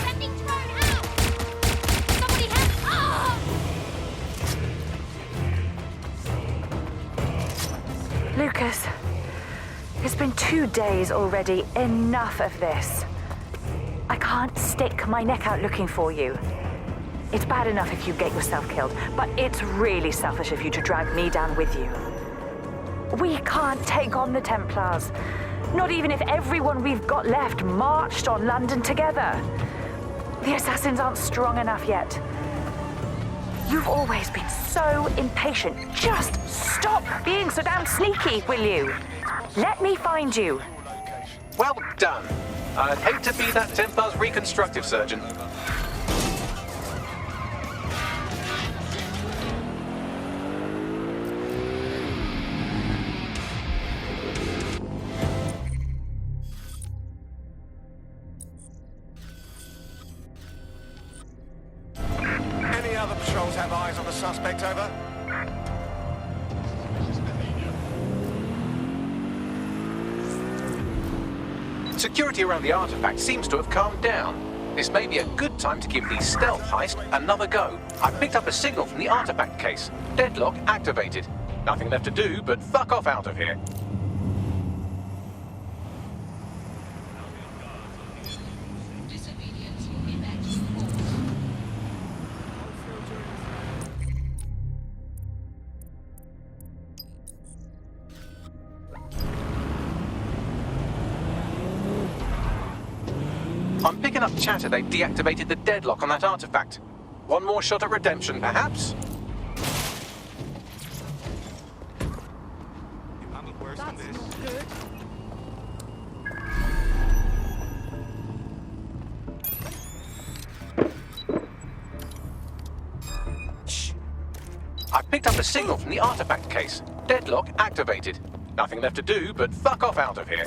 Sending drone out! Somebody help! Ah! Lucas, it's been 2 days already. Enough of this. I can't stick my neck out looking for you. It's bad enough if you get yourself killed, but it's really selfish of you to drag me down with you. We can't take on the Templars. Not even if everyone we've got left marched on London together. The assassins aren't strong enough yet. You've always been so impatient. Just stop being so damn sneaky, will you? Let me find you. Well done. I'd hate to be that Templar's reconstructive surgeon. Any other patrols have eyes on the suspect, over? Security around the artifact seems to have calmed down. This may be a good time to give the stealth heist another go. I picked up a signal from the artifact case. Deadlock activated. Nothing left to do but fuck off out of here. I'm picking up chatter they've deactivated the deadlock on that artifact. One more shot at redemption, perhaps? I picked up a signal from the artifact case. Deadlock activated. Nothing left to do but fuck off out of here.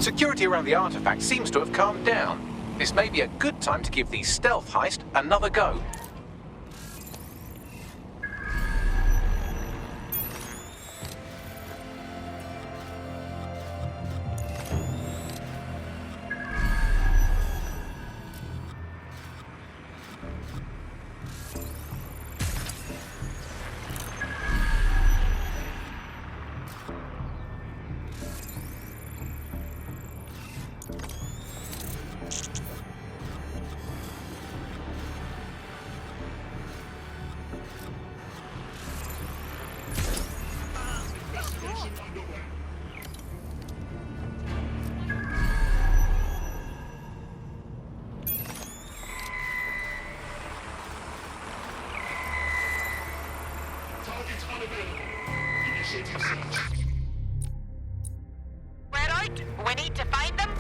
Security around the artifact seems to have calmed down. This may be a good time to give the stealth heist another go. Target unavailable. Initiating search. We're out. We need to find them.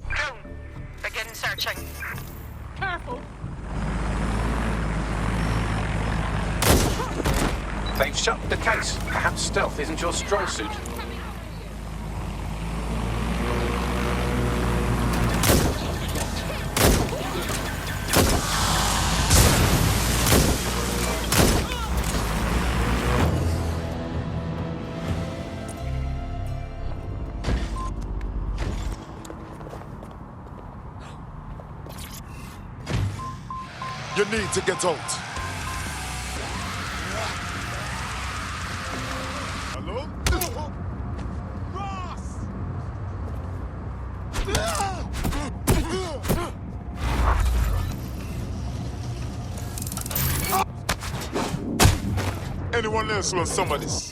Drone, begin searching. Careful. They've shut the case. Perhaps stealth isn't your strong suit. You need to get out. Hello? Ross! Anyone else want some of this?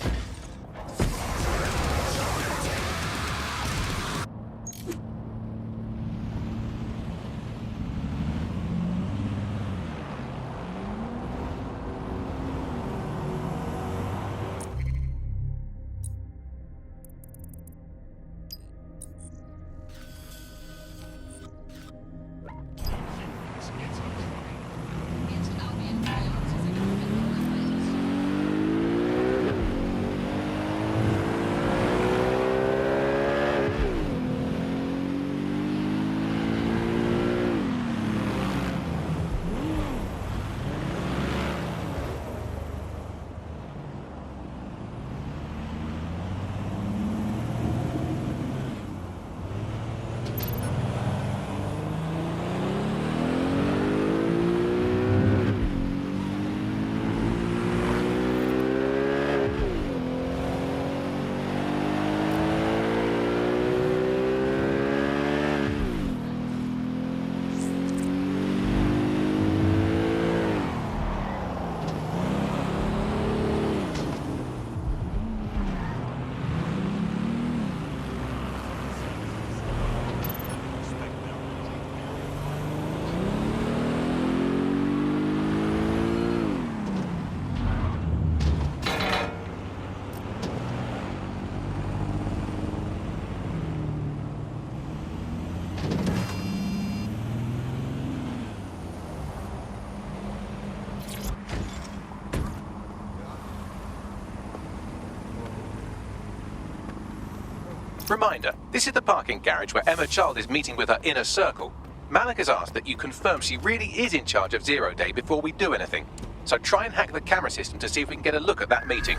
Reminder, this is the parking garage where Emma Child is meeting with her inner circle. Malik has asked that you confirm she really is in charge of Zero Day before we do anything. So try and hack the camera system to see if we can get a look at that meeting.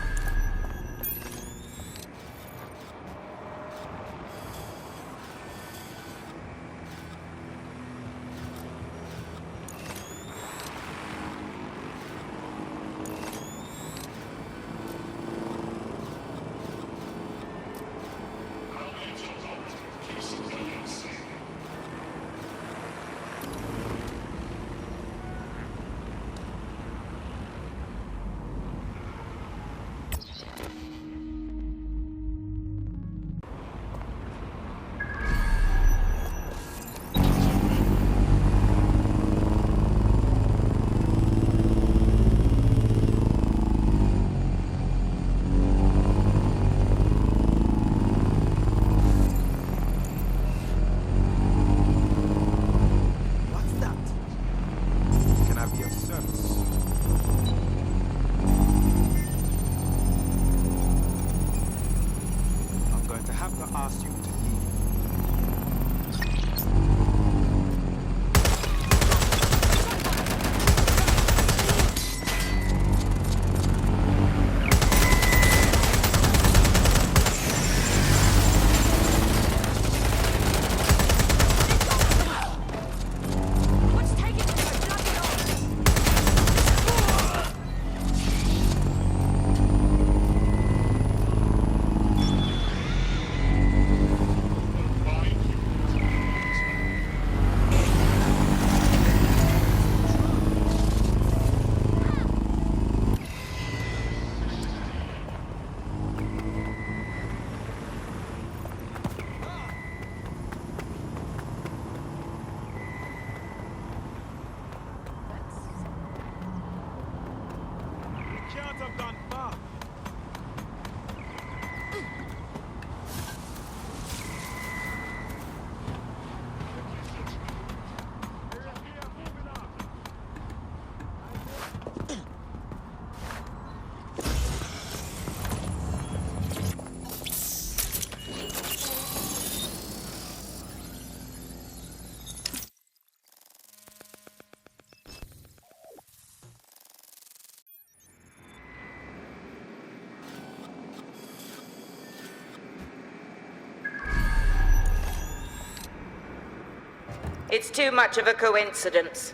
It's too much of a coincidence.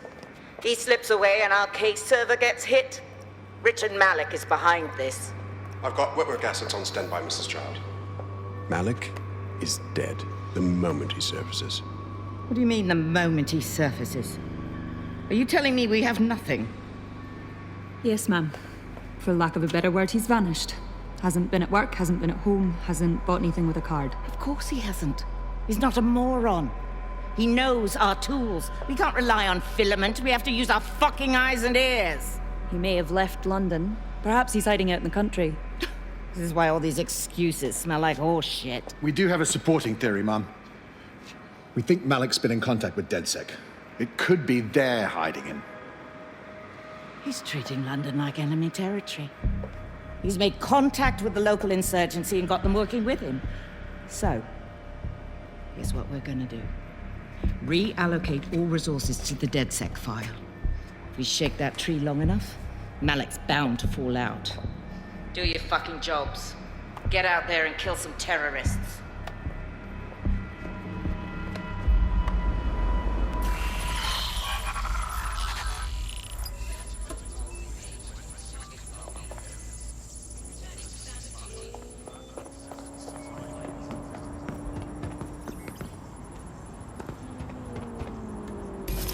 He slips away and our case server gets hit. Richard Malik is behind this. I've got wetwork assets on standby, Mrs. Child. Malik is dead the moment he surfaces. What do you mean, the moment he surfaces? Are you telling me we have nothing? Yes, ma'am. For lack of a better word, he's vanished. Hasn't been at work, hasn't been at home, hasn't bought anything with a card. Of course he hasn't. He's not a moron. He knows our tools. We can't rely on filament. We have to use our fucking eyes and ears. He may have left London. Perhaps he's hiding out in the country. This is why all these excuses smell like horse shit. We do have a supporting theory, Mum. We think Malik's been in contact with DedSec. It could be they're hiding him. He's treating London like enemy territory. He's made contact with the local insurgency and got them working with him. So, here's what we're gonna do. Reallocate all resources to the DedSec file. If we shake that tree long enough, Malik's bound to fall out. Do your fucking jobs. Get out there and kill some terrorists.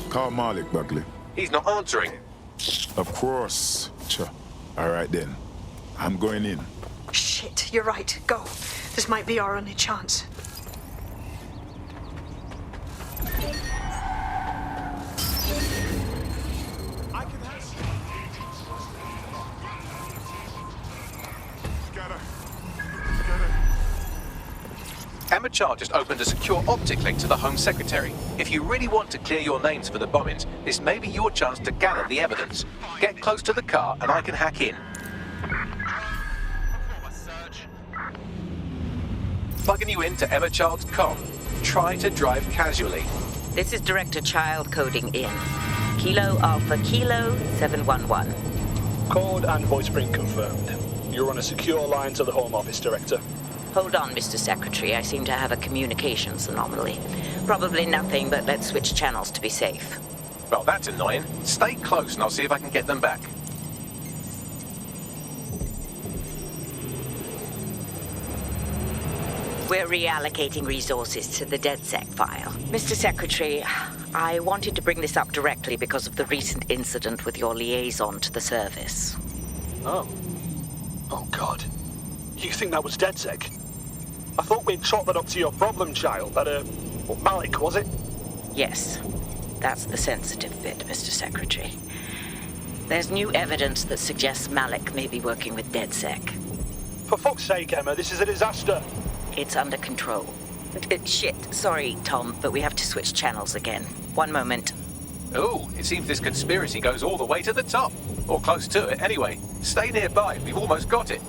Call Malik, Buckley. He's not answering. Of course. All right, then. I'm going in. Shit, you're right. Go. This might be our only chance. Emma Child just opened a secure optic link to the Home Secretary. If you really want to clear your names for the bombings, this may be your chance to gather the evidence. Get close to the car and I can hack in. plugging you into Emma Child's comm. Try to drive casually. This is Director Child coding in. Kilo Alpha Kilo 711. Code and voice print confirmed. You're on a secure line to the Home Office, Director. Hold on, Mr. Secretary. I seem to have a communications anomaly. Probably nothing, but let's switch channels to be safe. Well, that's annoying. Stay close and I'll see if I can get them back. We're reallocating resources to the DedSec file. Mr. Secretary, I wanted to bring this up directly because of the recent incident with your liaison to the service. Oh. Oh, God. You think that was DedSec? I thought we'd chalk that up to your problem child, that, Malik, was it? Yes. That's the sensitive bit, Mr. Secretary. There's new evidence that suggests Malik may be working with DedSec. For fuck's sake, Emma, this is a disaster. It's under control. Shit, sorry, Tom, but we have to switch channels again. One moment. Oh, it seems this conspiracy goes all the way to the top. Or close to it, anyway. Stay nearby, we've almost got it.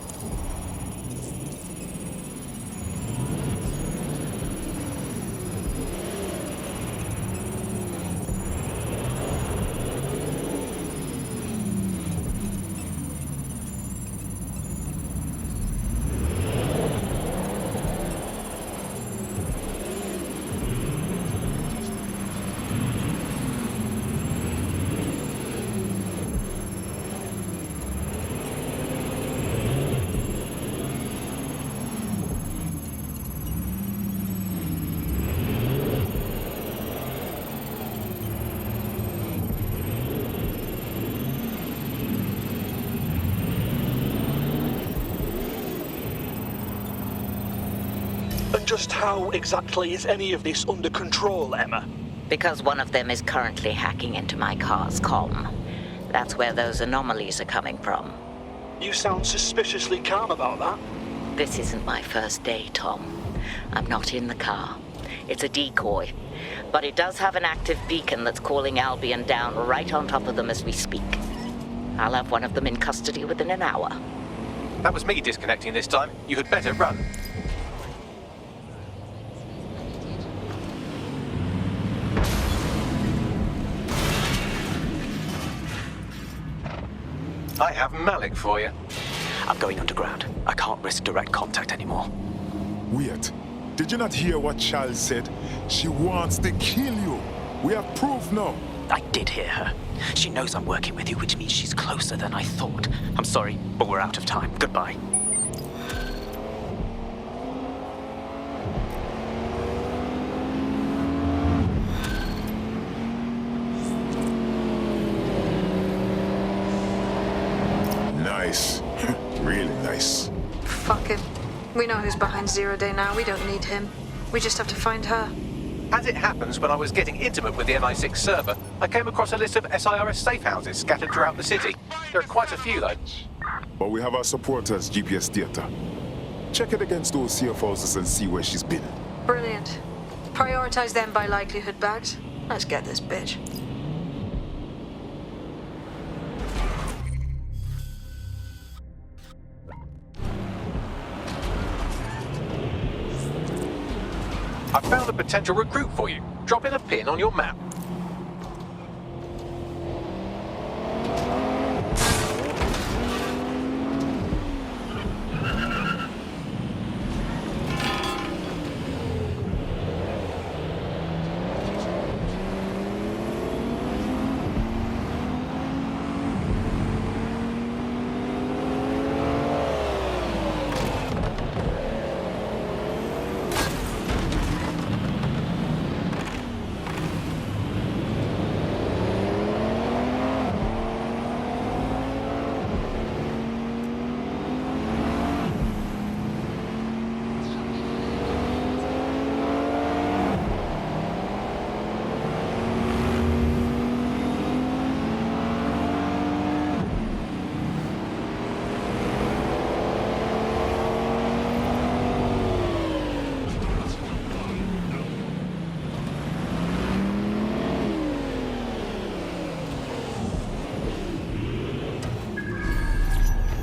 Just how exactly is any of this under control, Emma? Because one of them is currently hacking into my car's comm. That's where those anomalies are coming from. You sound suspiciously calm about that. This isn't my first day, Tom. I'm not in the car. It's a decoy. But it does have an active beacon that's calling Albion down right on top of them as we speak. I'll have one of them in custody within an hour. That was me disconnecting this time. You had better run. I have Malik for you. I'm going underground. I can't risk direct contact anymore. Wait. Did you not hear what Charles said? She wants to kill you. We have proof now. I did hear her. She knows I'm working with you, which means she's closer than I thought. I'm sorry, but we're out of time. Goodbye. Nice. Really nice. Fuck him. We know who's behind Zero Day now. We don't need him. We just have to find her. As it happens, when I was getting intimate with the MI6 server, I came across a list of SIRS safe houses scattered throughout the city. There are quite a few, though. But we have our supporters' GPS data. Check it against those CFOs and see where she's been. Brilliant. Prioritize them by likelihood, Bags. Let's get this bitch. I found a potential recruit for you. Drop in a pin on your map.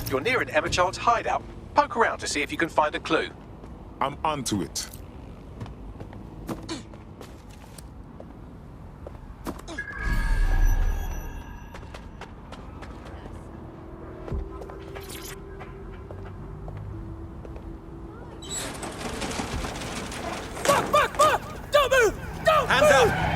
You're near an Emma Child's hideout. Poke around to see if you can find a clue. I'm onto it. Fuck! Don't move! Don't Hands move! up!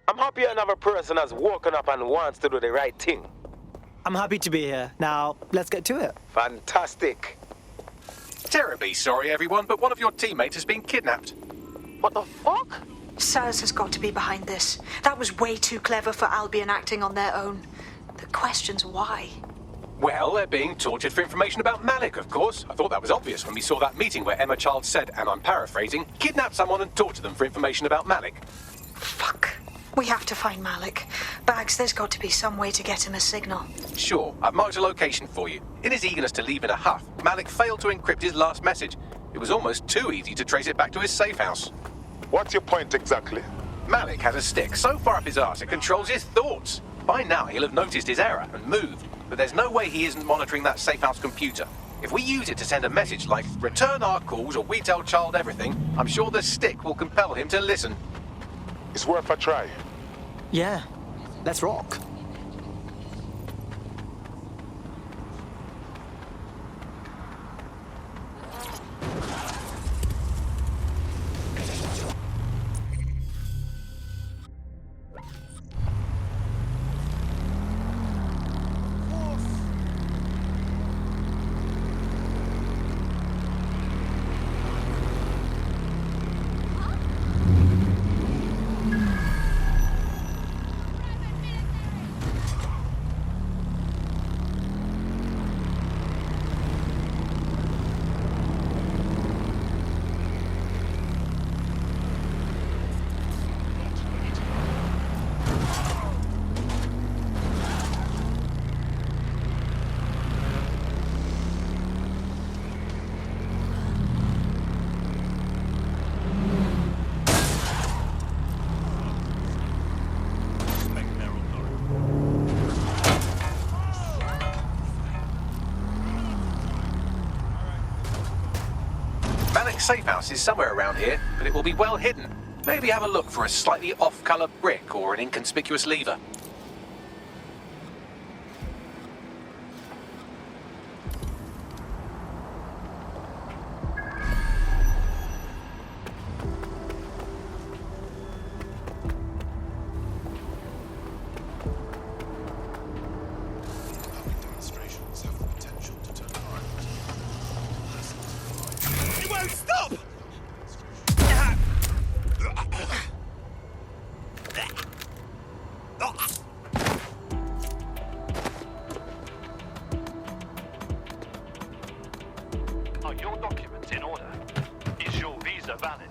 I'm happy another person has woken up and wants to do the right thing. I'm happy to be here. Now, let's get to it. Fantastic. Terribly sorry, everyone, but one of your teammates has been kidnapped. What the fuck? Saz has got to be behind this. That was way too clever for Albion acting on their own. The question's why. Well, they're being tortured for information about Malik, of course. I thought that was obvious when we saw that meeting where Emma Child said, and I'm paraphrasing, kidnap someone and torture them for information about Malik. Fuck. We have to find Malik. Bags, there's got to be some way to get him a signal. Sure, I've marked a location for you. In his eagerness to leave in a huff, Malik failed to encrypt his last message. It was almost too easy to trace it back to his safe house. What's your point exactly? Malik has a stick so far up his arse it controls his thoughts. By now he'll have noticed his error and moved, but there's no way he isn't monitoring that safe house computer. If we use it to send a message like, return our calls or we tell Child everything, I'm sure the stick will compel him to listen. It's worth a try. Yeah, let's rock. Malik's safe house is somewhere around here, but it will be well hidden. Maybe have a look for a slightly off-colour brick or an inconspicuous lever. You won't stop! Are your documents in order? Is your visa valid?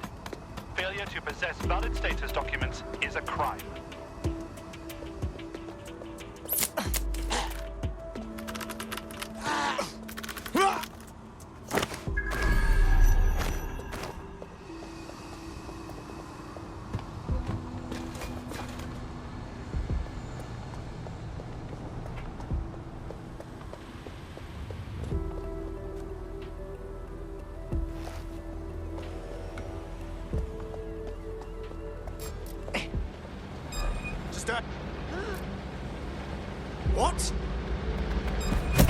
Failure to possess valid status documents is a crime. What?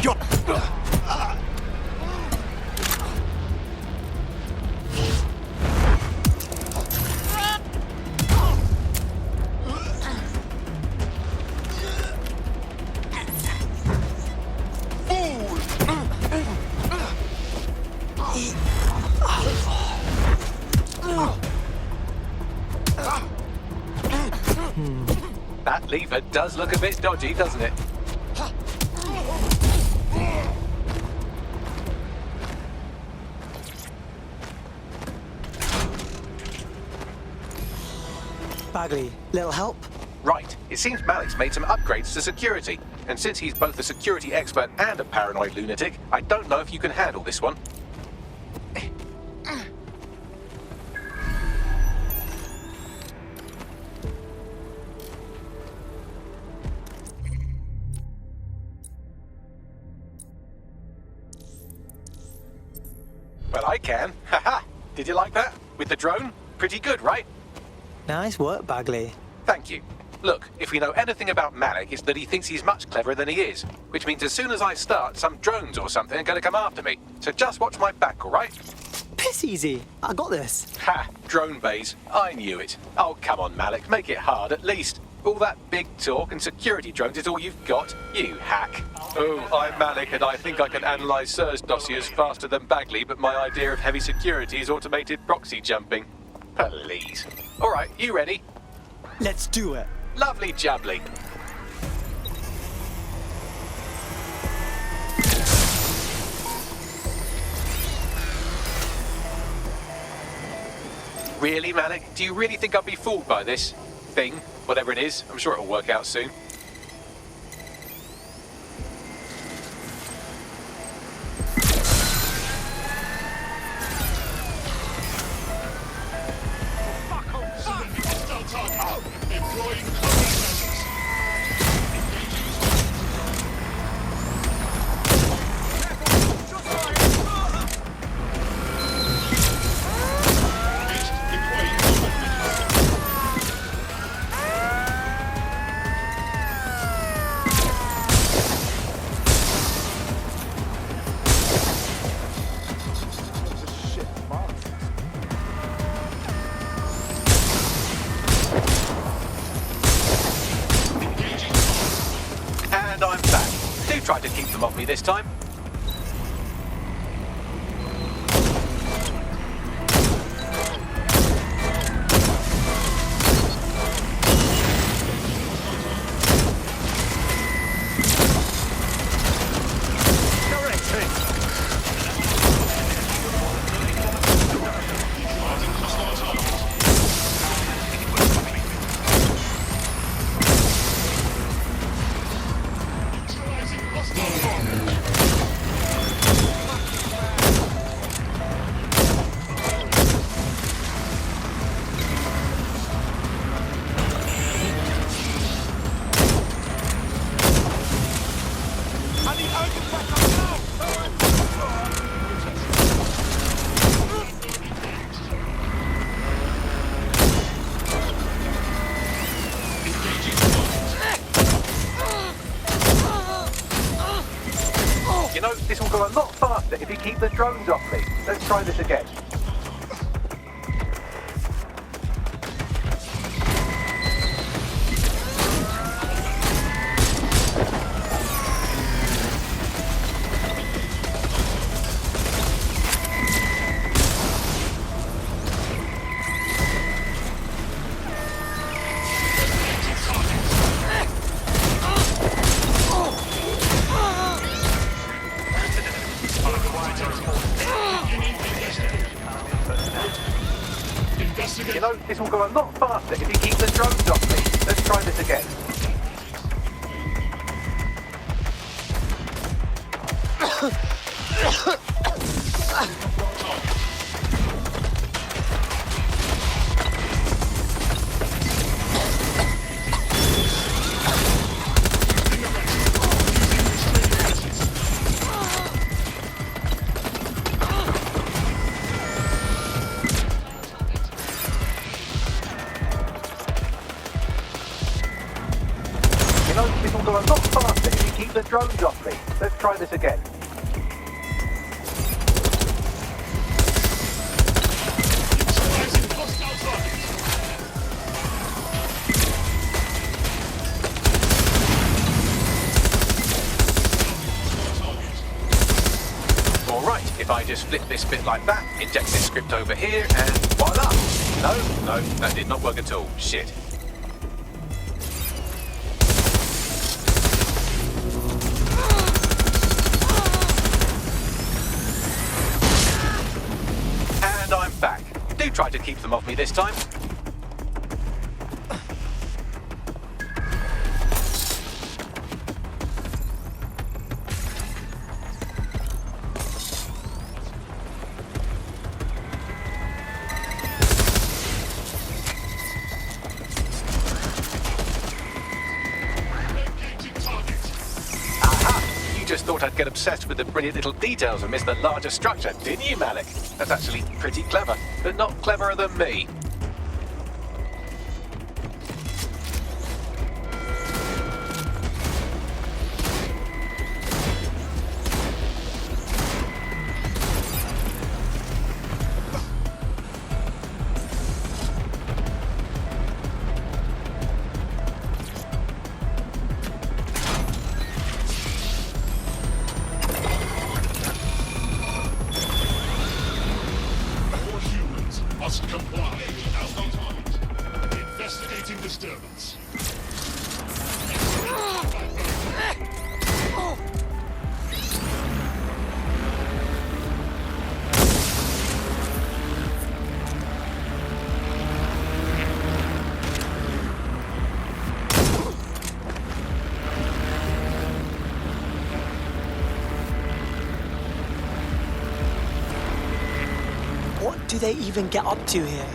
You're... lever does look a bit dodgy, doesn't it? Bagley, little help? Right. It seems Malik's made some upgrades to security. And since he's both a security expert and a paranoid lunatic, I don't know if you can handle this one. Well, I can. Haha. Did you like that? With the drone? Pretty good, right? Nice work, Bagley. Thank you. Look, if we know anything about Malik, it's that he thinks he's much cleverer than he is. Which means as soon as I start, some drones or something are going to come after me. So just watch my back, all right? Piss easy. I got this. Ha! Drone bays. I knew it. Oh, come on, Malik. Make it hard, at least. All that big talk and security drones is all you've got? You hack. Oh, I'm Malik, and I think I can analyse SIRS dossiers faster than Bagley, but my idea of heavy security is automated proxy jumping. Please. All right, you ready? Let's do it. Lovely jubbly. Really, Malik? Do you really think I'll be fooled by this thing? Whatever it is, I'm sure it'll work out soon. And I'm back. Do try to keep them off me this time. You know, this will go a lot faster if you keep the drones off me. Let's try this again. You know, this will go a lot faster if you keep the drones off me. Let's try this again. You know, this will go a lot faster if you keep the drones off me. Let's try this again. Alright, if I just flip this bit like that, inject this script over here, and voila! No, that did not work at all. Shit. keep them off me this time. Just thought I'd get obsessed with the brilliant little details and miss the larger structure, didn't you, Malik? That's actually pretty clever, but not cleverer than me. Must comply. As no target. Investigating disturbance. What do they even get up to here?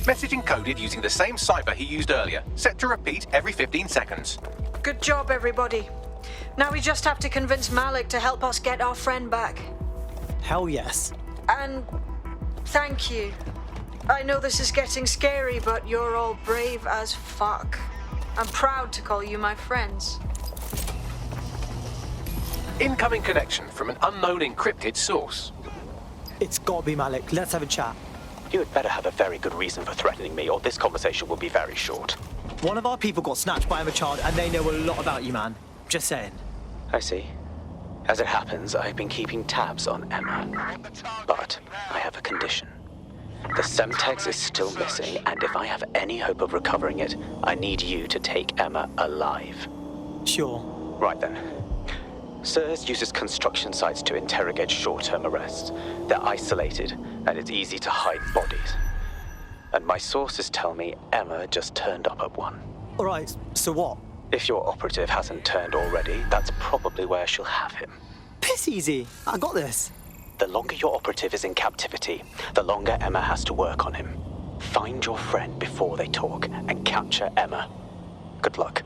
Message encoded using the same cipher he used earlier, set to repeat every 15 seconds. Good job, everybody. Now we just have to convince Malik to help us get our friend back. Hell yes. And thank you. I know this is getting scary, but you're all brave as fuck. I'm proud to call you my friends. Incoming connection from an unknown encrypted source. It's gotta be Malik. Let's have a chat. You had better have a very good reason for threatening me, or this conversation will be very short. One of our people got snatched by a child, and they know a lot about you, man. Just saying. I see. As it happens, I've been keeping tabs on Emma. But I have a condition. The Semtex is still missing, and if I have any hope of recovering it, I need you to take Emma alive. Sure. Right then. SIRS uses construction sites to interrogate short-term arrests. They're isolated, and it's easy to hide bodies. And my sources tell me Emma just turned up at one. Alright, so what? If your operative hasn't turned already, that's probably where she'll have him. Piss easy. I got this. The longer your operative is in captivity, the longer Emma has to work on him. Find your friend before they talk, and capture Emma. Good luck.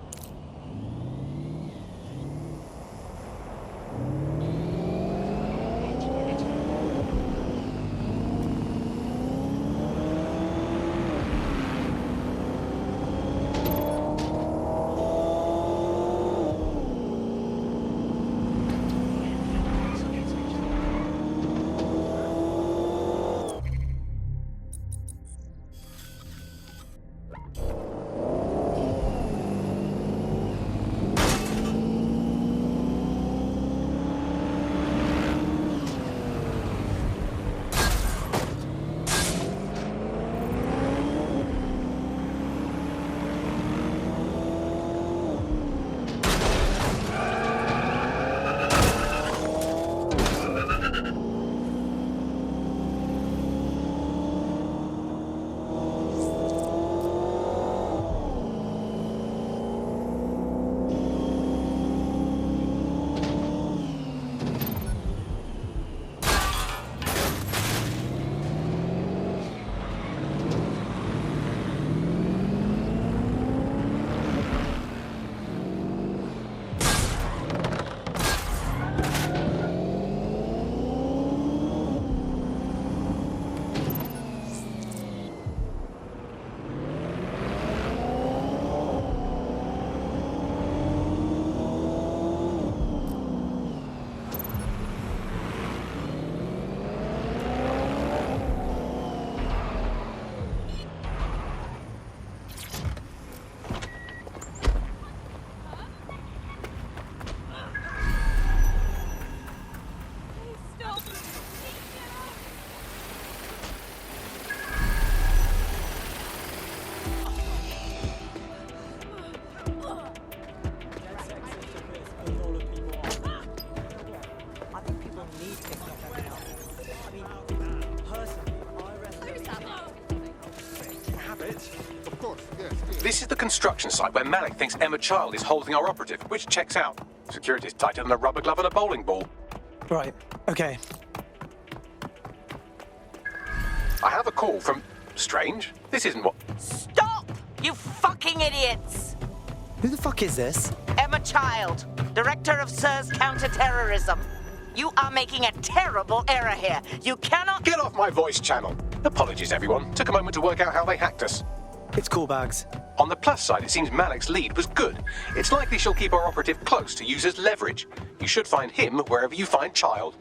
this is the construction site where Malik thinks Emma Child is holding our operative, which checks out. Security's tighter than a rubber glove and a bowling ball. Right, okay. I have a call from... Strange. This isn't what... Stop! You fucking idiots! Who the fuck is this? Emma Child, Director of SIRS Counter-Terrorism. You are making a terrible error here. You cannot... Get off my voice channel. Apologies, everyone. Took a moment to work out how they hacked us. It's cool, Bags. On the plus side, it seems Malik's lead was good. It's likely she'll keep our operative close to use as leverage. You should find him wherever you find Child.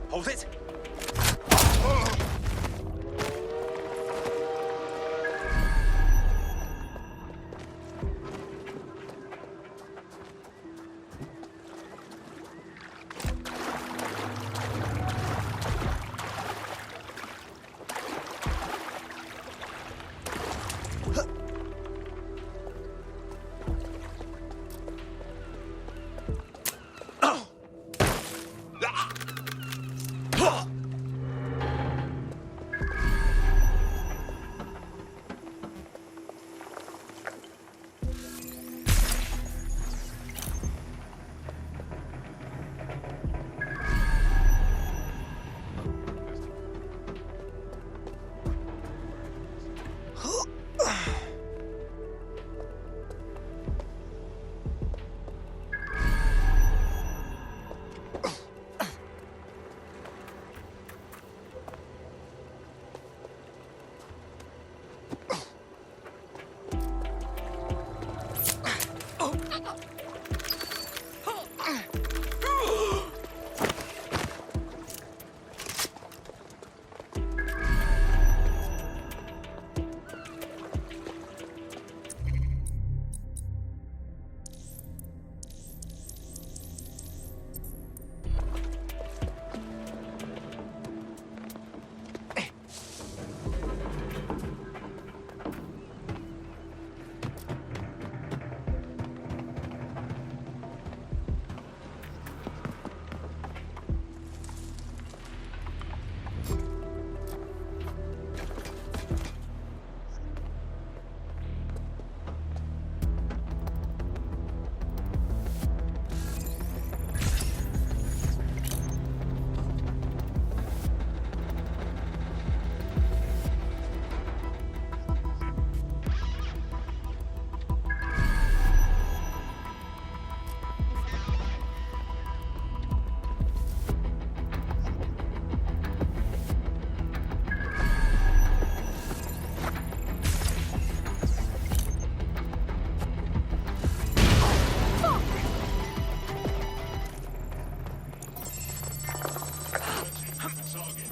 Hold it.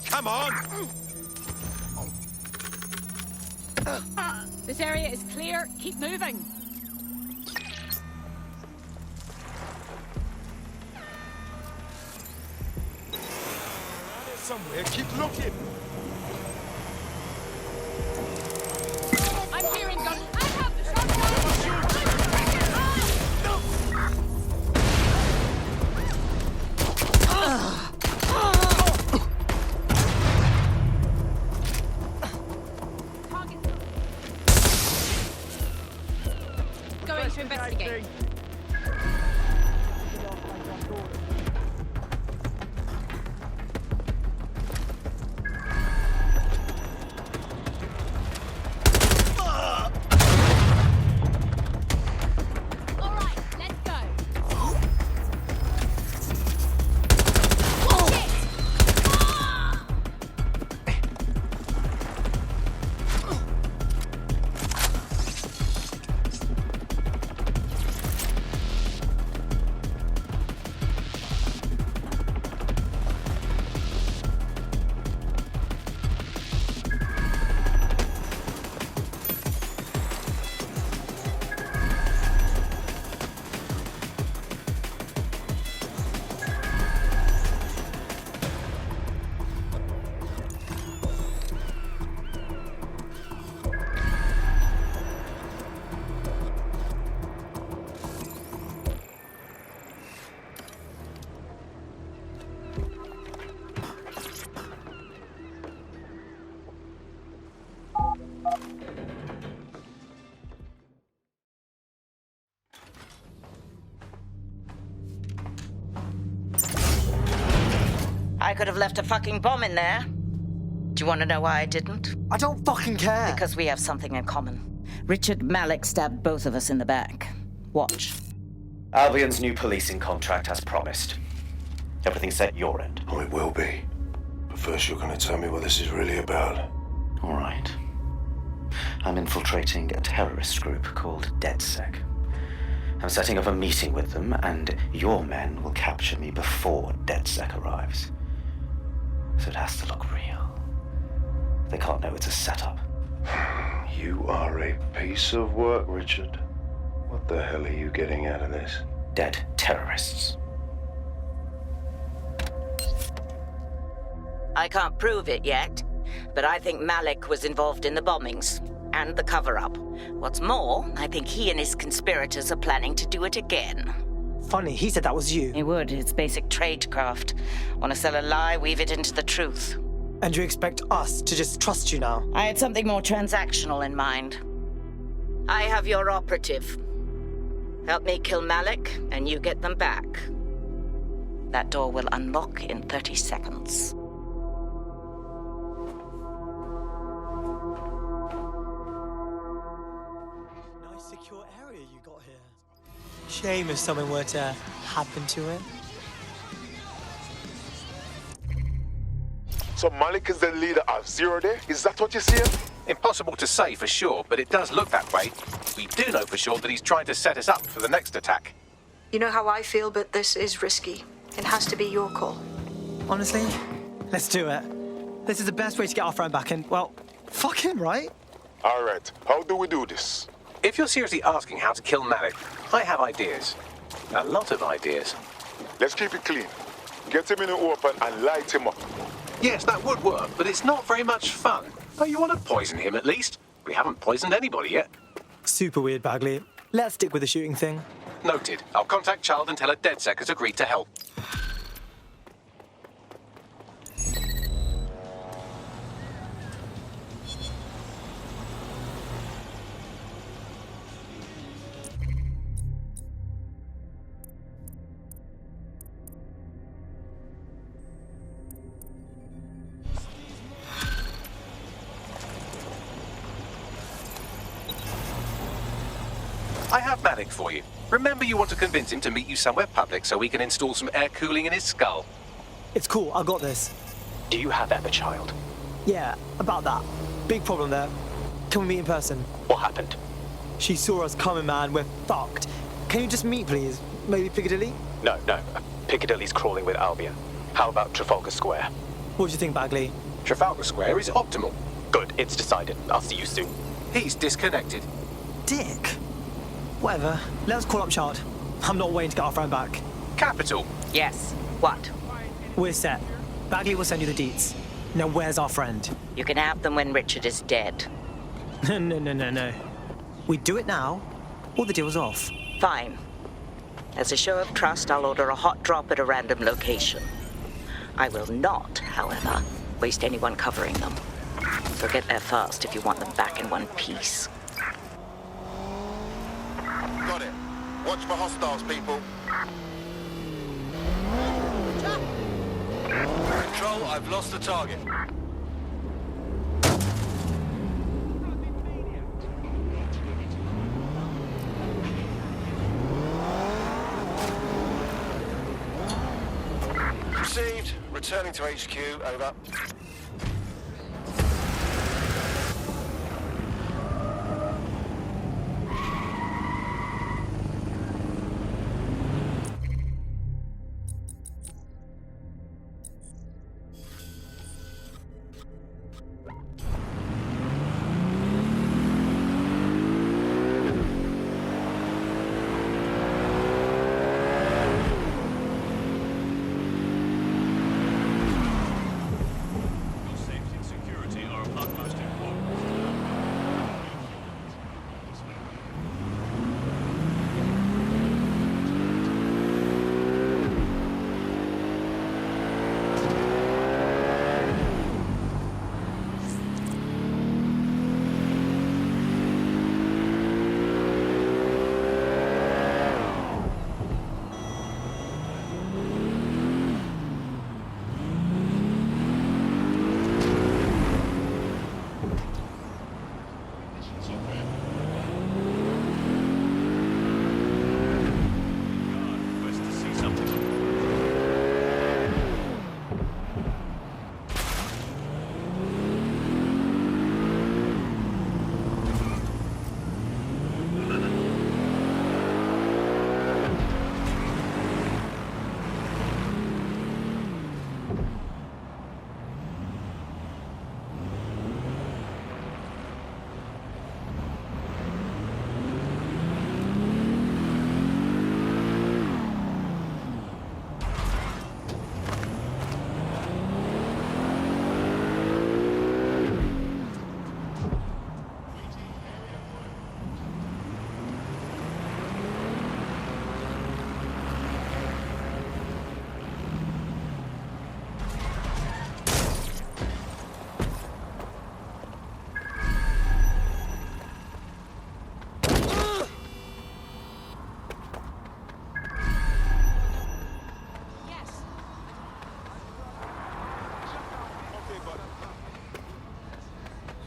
Come on! This area is clear. Keep moving. Somewhere, keep looking. I'm hearing guns. I have the shotgun. Going to investigate. I could have left a fucking bomb in there. Do you want to know why I didn't? I don't fucking care. Because we have something in common. Richard Malik stabbed both of us in the back. Watch. Albion's new policing contract as promised. Everything's set at your end. Oh, it will be. But first you're going to tell me what this is really about. All right. I'm infiltrating a terrorist group called DedSec. I'm setting up a meeting with them, and your men will capture me before DedSec arrives. So it has to look real. They can't know it's a setup. You are a piece of work, Richard. What the hell are you getting out of this? Dead terrorists. I can't prove it yet, but I think Malik was involved in the bombings and the cover-up. What's more, I think he and his conspirators are planning to do it again. Funny, he said that was you. He would. It's basic tradecraft. Want to sell a lie, weave it into the truth. And you expect us to just trust you now? I had something more transactional in mind. I have your operative. Help me kill Malik, and you get them back. That door will unlock in 30 seconds. Nice secure area you got here. Shame if something were to happen to it. So Malik is the leader of Zero Day? Is that what you're saying? Impossible to say for sure, but it does look that way. We do know for sure that he's trying to set us up for the next attack. You know how I feel, but this is risky. It has to be your call. Honestly, let's do it. This is the best way to get our friend back, and, well, fuck him, right? All right, how do we do this? If you're seriously asking how to kill Malik, I have ideas. A lot of ideas. Let's keep it clean. Get him in the open and light him up. Yes, that would work, but it's not very much fun. Oh, you want to poison him at least? We haven't poisoned anybody yet. Super weird, Bagley. Let's stick with the shooting thing. Noted. I'll contact Child and tell her DedSec has agreed to help. I have Malik for you. Remember, you want to convince him to meet you somewhere public so we can install some air cooling in his skull. It's cool, I got this. Do you have Emma, Child? Yeah, about that. Big problem there. Can we meet in person? What happened? She saw us coming, man. We're fucked. Can you just meet, please? Maybe Piccadilly? No. Piccadilly's crawling with Albion. How about Trafalgar Square? What do you think, Bagley? Trafalgar Square is optimal. Good, it's decided. I'll see you soon. He's disconnected. Dick. Whatever. Let's call up Chart. I'm not waiting to get our friend back. Capital. Yes. What? We're set. Bagley will send you the deets. Now where's our friend? You can have them when Richard is dead. No. We do it now, or the deal's off. Fine. As a show of trust, I'll order a hot drop at a random location. I will not, however, waste anyone covering them. So get there fast if you want them back in one piece. Got it. Watch for hostiles, people. Control, I've lost the target. Received. Returning to HQ, over.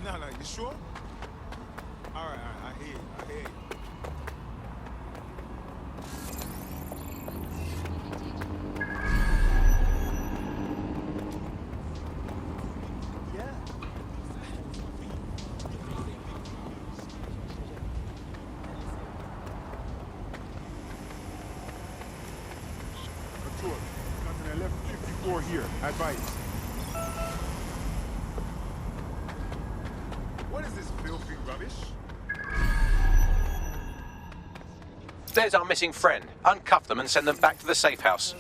No, you sure? All right, I hear you. Control, got an 1154 here. Advice. What is this filthy rubbish? There's our missing friend. Uncuff them and send them back to the safe house.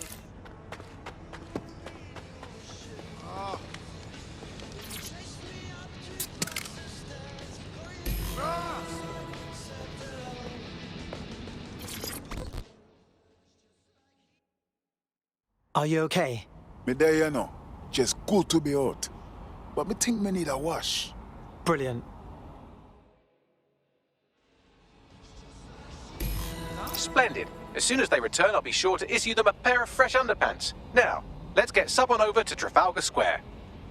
Are you okay? Me there, you know. Just good to be out. But me think me need a wash. Brilliant. Splendid. As soon as they return, I'll be sure to issue them a pair of fresh underpants. Now, let's get sub on over to Trafalgar Square.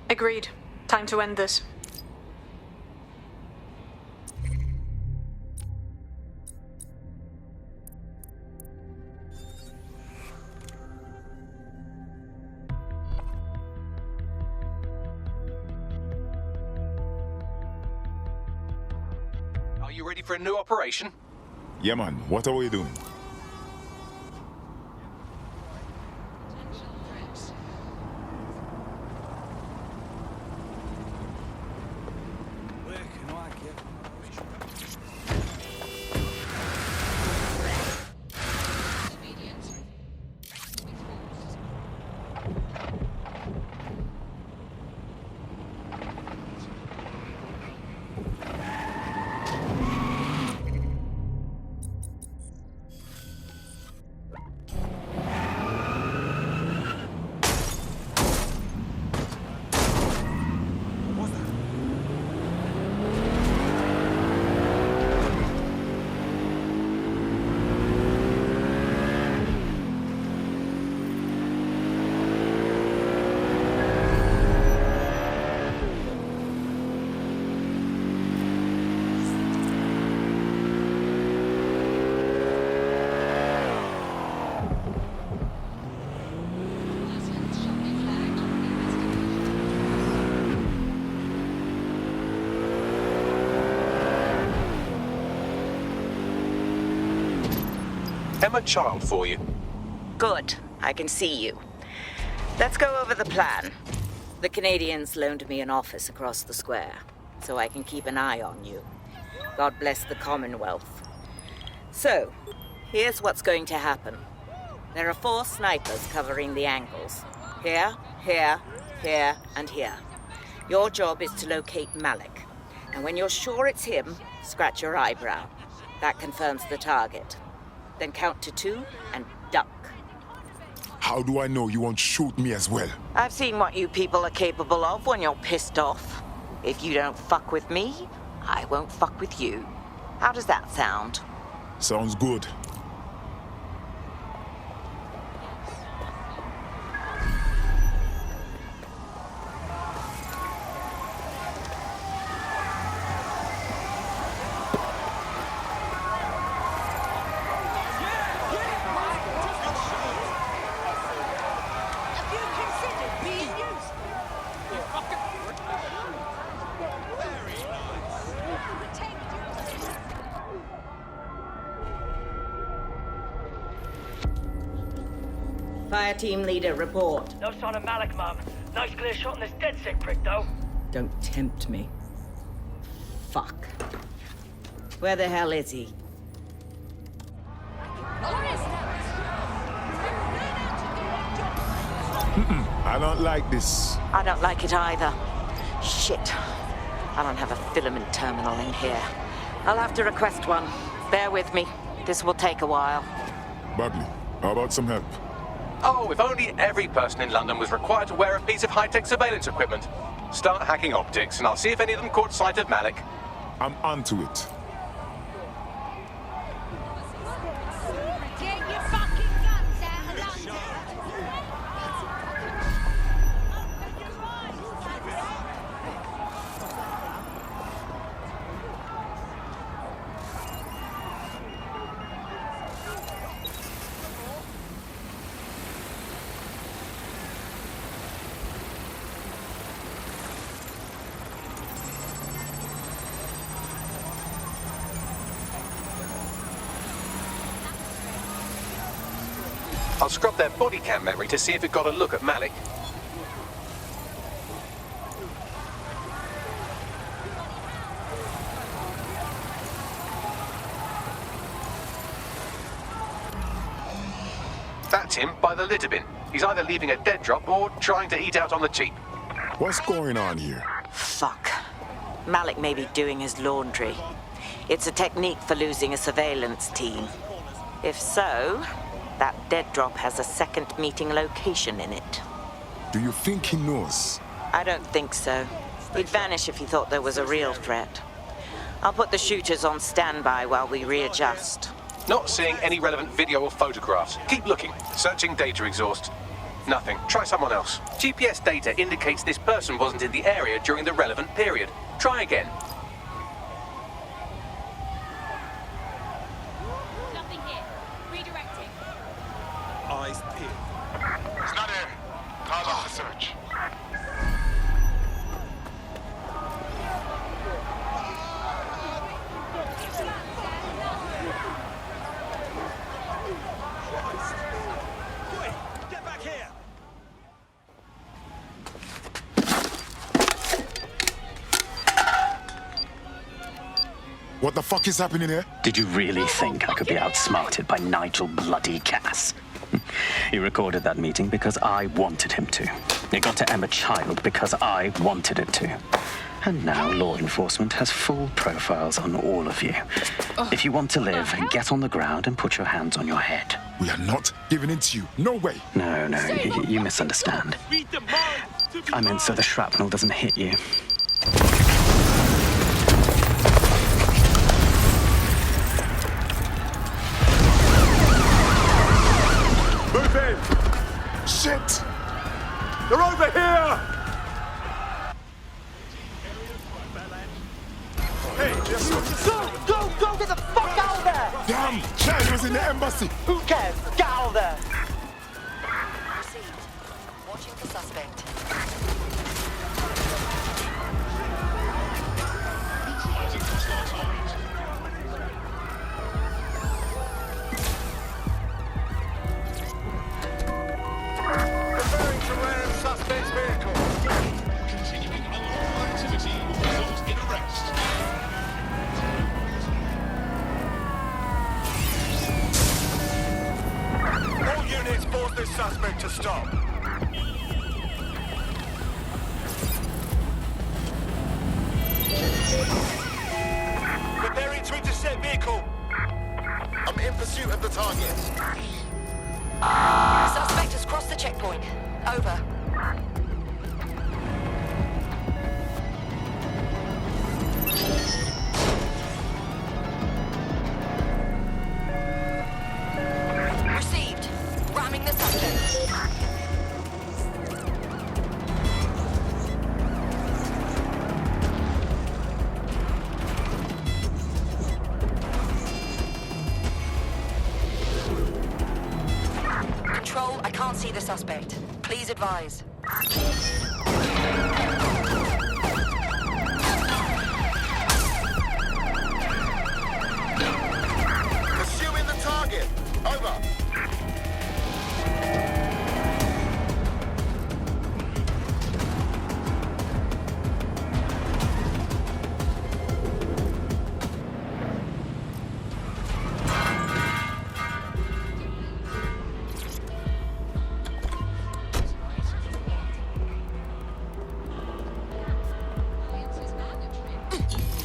Agreed. Time to end this. Are you ready for a new operation? Yeah, man. What are we doing? Where can I get Emma Child for you. Good. I can see you. Let's go over the plan. The Canadians loaned me an office across the square, so I can keep an eye on you. God bless the Commonwealth. So, here's what's going to happen. There are 4 snipers covering the angles. Here, here, here, and here. Your job is to locate Malik. And when you're sure it's him, scratch your eyebrow. That confirms the target. Then count to 2 and duck. How do I know you won't shoot me as well? I've seen what you people are capable of when you're pissed off. If you don't fuck with me, I won't fuck with you. How does that sound? Sounds good. Fire team leader, report. No sign of Malik, Mum. Nice clear shot on this dead sick prick, though. Don't tempt me. Fuck. Where the hell is he? I don't like this. I don't like it either. Shit. I don't have a filament terminal in here. I'll have to request one. Bear with me. This will take a while. Bagley, how about some help? Oh, if only every person in London was required to wear a piece of high-tech surveillance equipment. Start hacking optics, and I'll see if any of them caught sight of Malik. I'm onto it. Get your fucking guns out of London! I'll scrub their body cam memory to see if it got a look at Malik. That's him by the litter bin. He's either leaving a dead drop or trying to eat out on the cheap. What's going on here? Fuck. Malik may be doing his laundry. It's a technique for losing a surveillance team. If so, that dead drop has a second meeting location in it. Do you think he knows? I don't think so. He'd vanish if he thought there was a real threat. I'll put the shooters on standby while we readjust. Not seeing any relevant video or photographs. Keep looking. Searching data exhaust. Nothing. Try someone else. GPS data indicates this person wasn't in the area during the relevant period. Try again. Nothing here. Redirecting. Eyes peeled. It's not here. Call off the search. Get back here! What the fuck is happening here? Did you really think I could be outsmarted by Nigel bloody Cass? He recorded that meeting because I wanted him to. It got to Emma Child because I wanted it to. And now law enforcement has full profiles on all of you. If you want to live, get on the ground and put your hands on your head. We are not giving in to you. No way. No, you misunderstand. I meant so the shrapnel doesn't hit you. Move in! Shit! They're over here! Hey, Go! Get the fuck out of there! Damn! Child was in the embassy! Who cares? Get out of there! Proceed. Watching the suspect. Referring to random suspect's vehicle. Continuing unlawful activity will result in arrest. All units force this suspect to stop. Preparing to intercept vehicle. I'm in pursuit of the target. Suspect has crossed the checkpoint. Over. Received. Ramming the subject. Control, I can't see the suspect. Please advise. Pursuing the target. Over.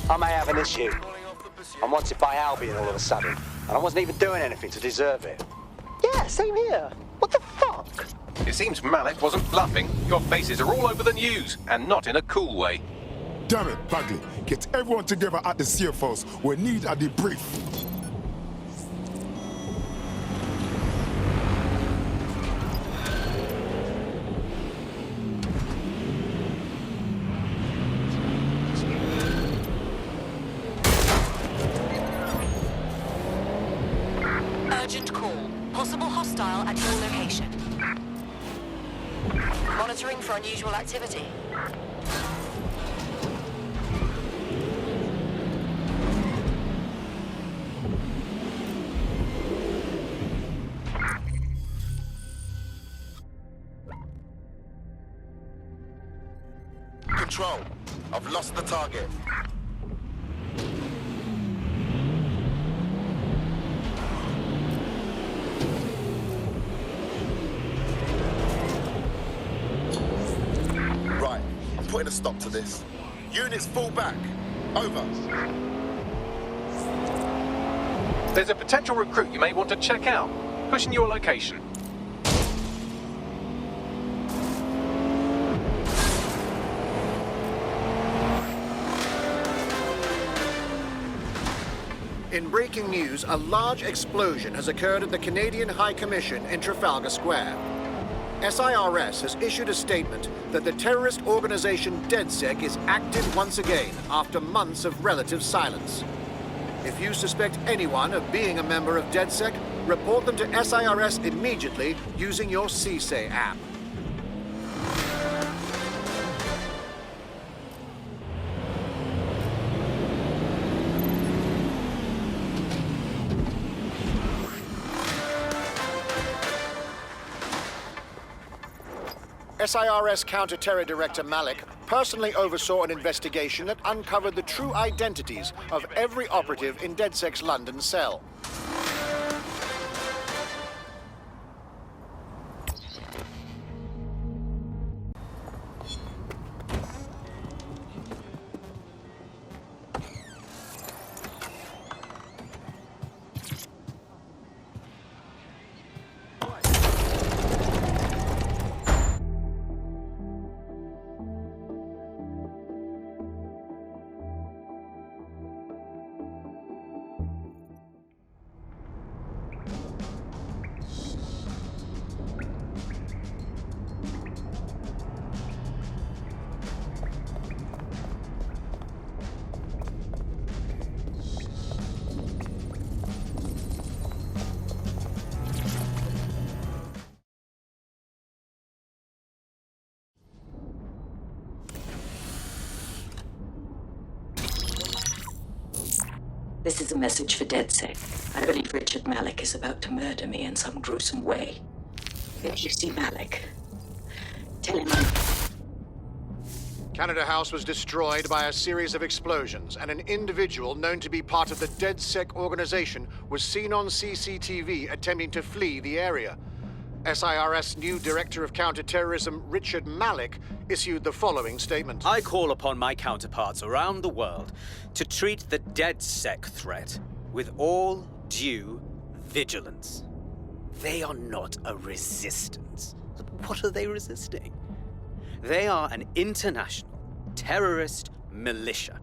I may have an issue. I'm wanted by Albion all of a sudden, and I wasn't even doing anything to deserve it. Yeah, same here. What the fuck? It seems Malik wasn't bluffing. Your faces are all over the news, and not in a cool way. Damn it, Bagley. Get everyone together at the CFOs. We need a debrief. Urgent call. Possible hostile at your location. Monitoring for unusual activity. Patrol, I've lost the target. Right, I'm putting a stop to this. Units fall back. Over. There's a potential recruit you may want to check out. Pushing your location. In breaking news, a large explosion has occurred at the Canadian High Commission in Trafalgar Square. SIRS has issued a statement that the terrorist organization DedSec is active once again after months of relative silence. If you suspect anyone of being a member of DedSec, report them to SIRS immediately using your CSAY app. SIRS Counter-Terror Director Malik personally oversaw an investigation that uncovered the true identities of every operative in DedSec's London cell. This is a message for DedSec. I believe Richard Malik is about to murder me in some gruesome way. If you see Malik, tell him Canada House was destroyed by a series of explosions, and an individual known to be part of the DedSec organization was seen on CCTV attempting to flee the area. SIRS new Director of Counterterrorism, Richard Malik, issued the following statement. I call upon my counterparts around the world to treat the DedSec threat with all due vigilance. They are not a resistance. What are they resisting? They are an international terrorist militia.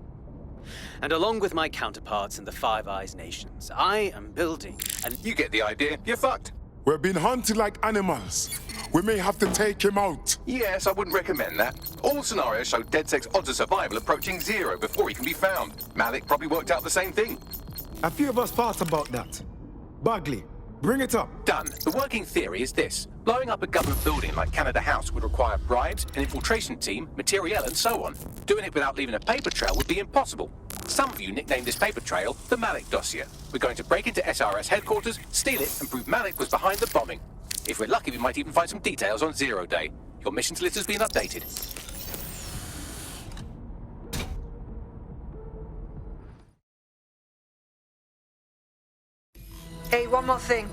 And along with my counterparts in the Five Eyes nations, I am building and You get the idea. You're fucked. We're being hunted like animals. We may have to take him out. Yes, I wouldn't recommend that. All scenarios show DedSec's odds of survival approaching 0 before he can be found. Malik probably worked out the same thing. A few of us thought about that. Bagley, bring it up. Done. The working theory is this. Blowing up a government building like Canada House would require bribes, an infiltration team, materiel, and so on. Doing it without leaving a paper trail would be impossible. Some of you nicknamed this paper trail the Malik dossier. We're going to break into SRS headquarters, steal it, and prove Malik was behind the bombing. If we're lucky, we might even find some details on 0 Day. Your missions list has been updated. Hey, one more thing.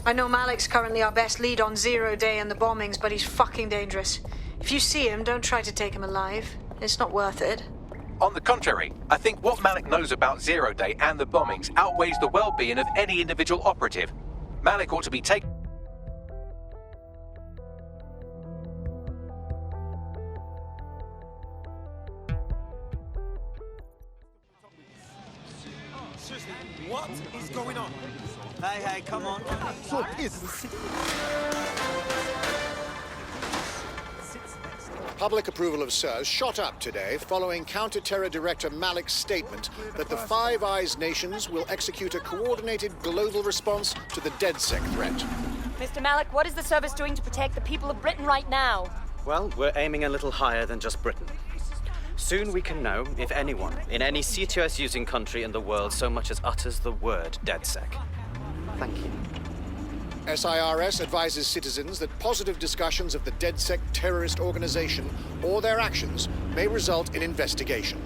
I know Malik's currently our best lead on 0 Day and the bombings, but he's fucking dangerous. If you see him, don't try to take him alive. It's not worth it. On the contrary, I think what Malik knows about 0 Day and the bombings outweighs the well-being of any individual operative. Malik ought to be taken... Seriously, what is going on? Hey, come on. So pissed. Public approval of SIRS shot up today following Counter-Terror Director Malik's statement that the Five Eyes nations will execute a coordinated global response to the DedSec threat. Mr. Malik, what is the service doing to protect the people of Britain right now? well, we're aiming a little higher than just Britain. Soon we can know if anyone in any CTOS-using country in the world so much as utters the word DedSec. Thank you. SIRS advises citizens that positive discussions of the DedSec terrorist organization or their actions may result in investigation.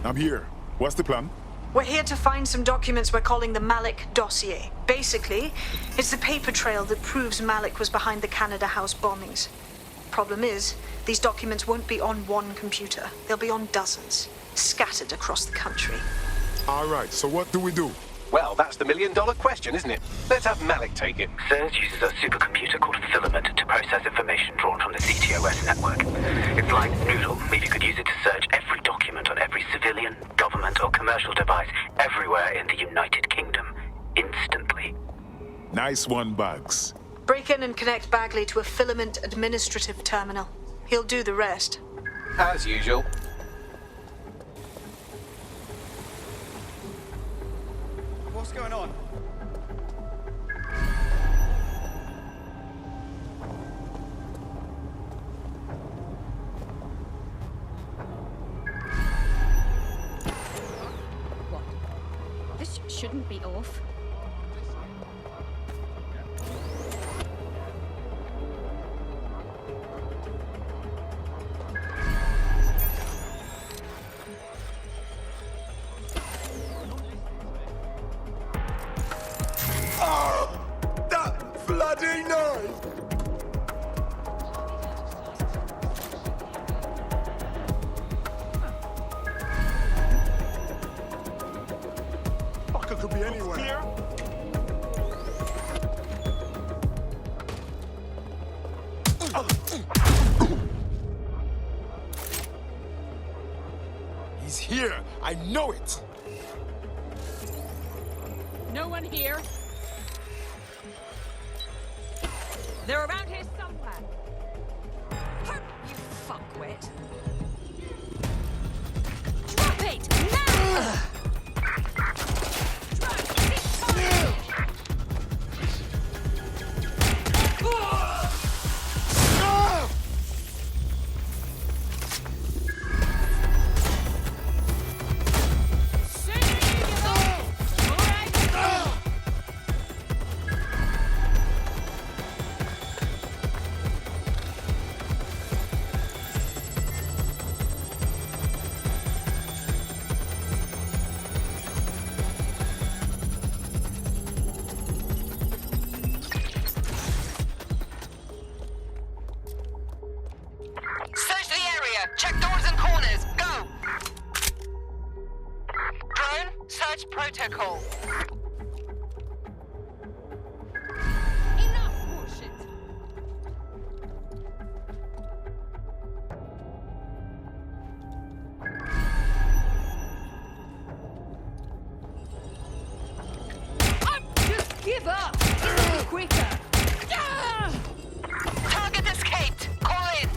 I'm here. What's the plan? We're here to find some documents we're calling the Malik dossier. Basically, it's the paper trail that proves Malik was behind the Canada House bombings. Problem is, these documents won't be on one computer. They'll be on dozens, scattered across the country. All right, so what do we do? Well, that's the million-dollar question, isn't it? Let's have Malik take it. SIRS uses a supercomputer called Filament to process information drawn from the CTOS network. It's like Noodle, if you could use it to search every document on every civilian, government, or commercial device everywhere in the United Kingdom, instantly. Nice one, Bugs. Break in and connect Bagley to a Filament administrative terminal. He'll do the rest. As usual. What's going on? What? This shouldn't be off. Bloody knife! Fucker could be anywhere. He's here. I know it. No one here. They're around here somewhere. You fuckwit. Drop it! Now! Check doors and corners. Go! Drone, search protocol. Enough bullshit. Just give up. It'll be quicker. Target escaped. Call in.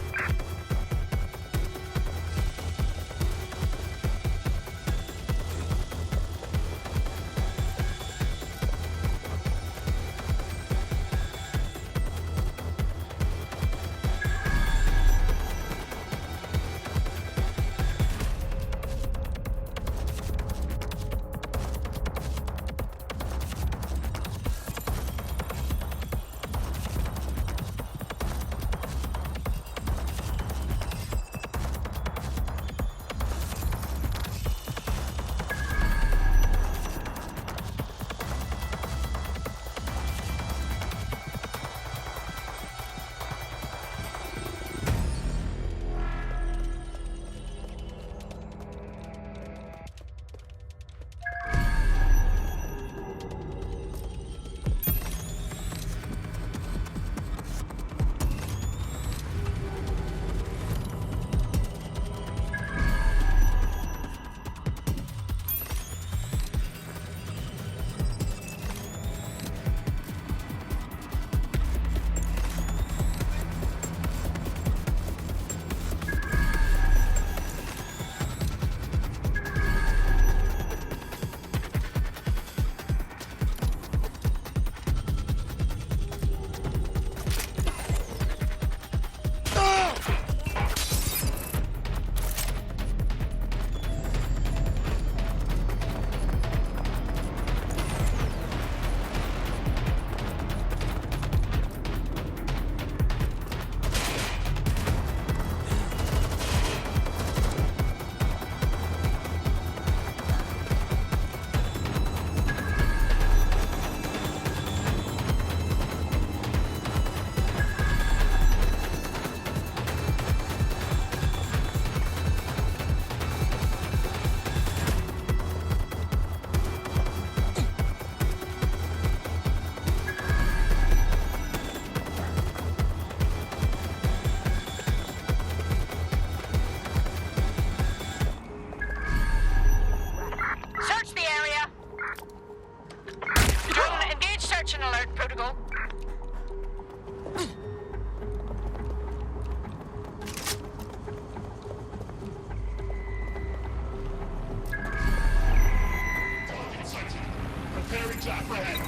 Preparing to apprehend.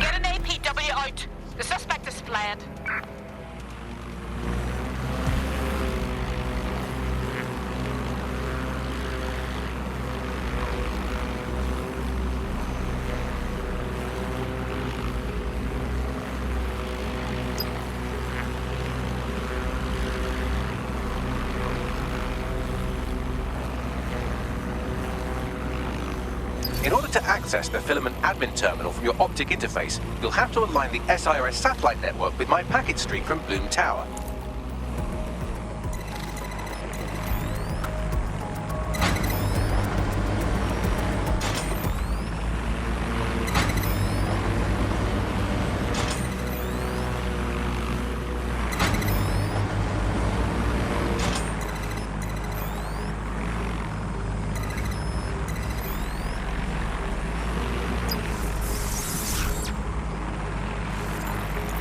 Get an APW out. The suspect has fled. In order to access the filament admin terminal from your optic interface, you'll have to align the SIRS satellite network with my packet stream from Bloom Tower.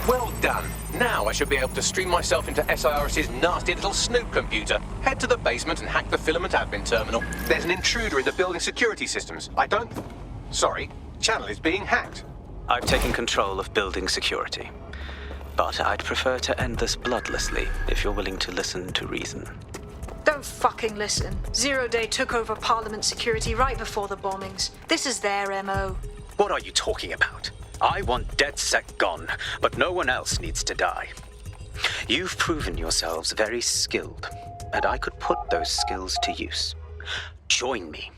Well done. Now I should be able to stream myself into SIRS's nasty little snoop computer, head to the basement and hack the filament admin terminal. There's an intruder in the building security systems. Sorry, channel is being hacked. I've taken control of building security. But I'd prefer to end this bloodlessly if you're willing to listen to reason. Don't fucking listen. Zero Day took over Parliament security right before the bombings. This is their MO. What are you talking about? I want DedSec gone, but no one else needs to die. You've proven yourselves very skilled, and I could put those skills to use. Join me.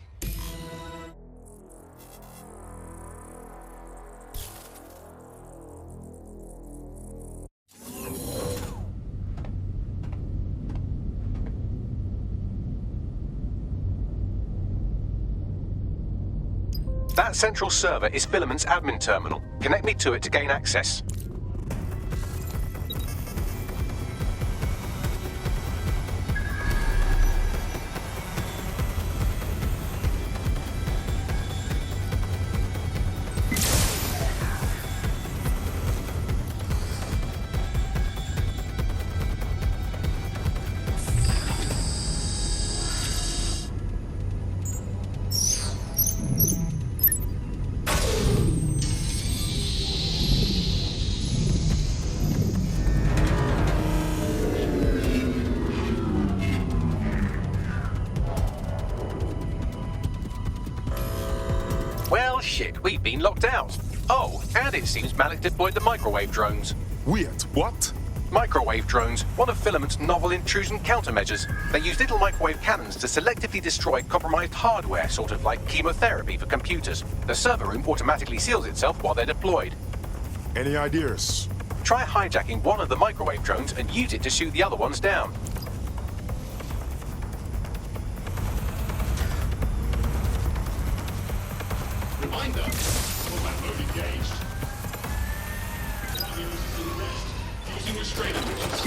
That central server is Filament's admin terminal. Connect me to it to gain access. Well, shit, we've been locked out. Oh, and it seems Malik deployed the microwave drones. Wait, what? Microwave drones, one of Filament's novel intrusion countermeasures. They use little microwave cannons to selectively destroy compromised hardware, sort of like chemotherapy for computers. The server room automatically seals itself while they're deployed. Any ideas? Try hijacking one of the microwave drones and use it to shoot the other ones down. Reminder, combat mode engaged. Using restraining orders.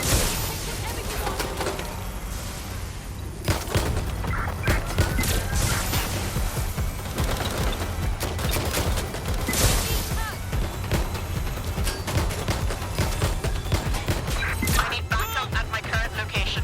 I need backup at my current location.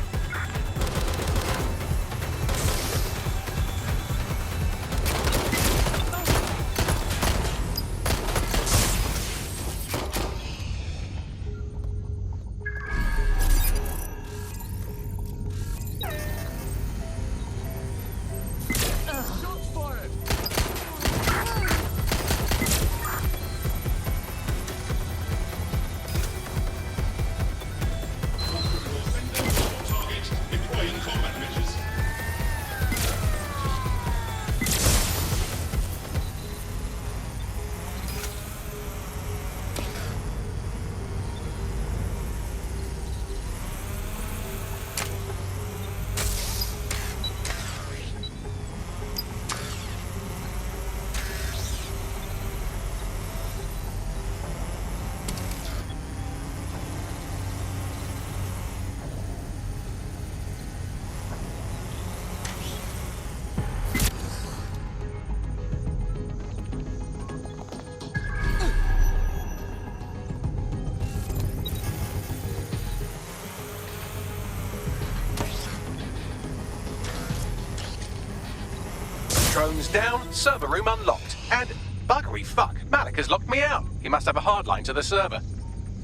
Drones down, server room unlocked. And, buggery fuck, Malik has locked me out. He must have a hard line to the server.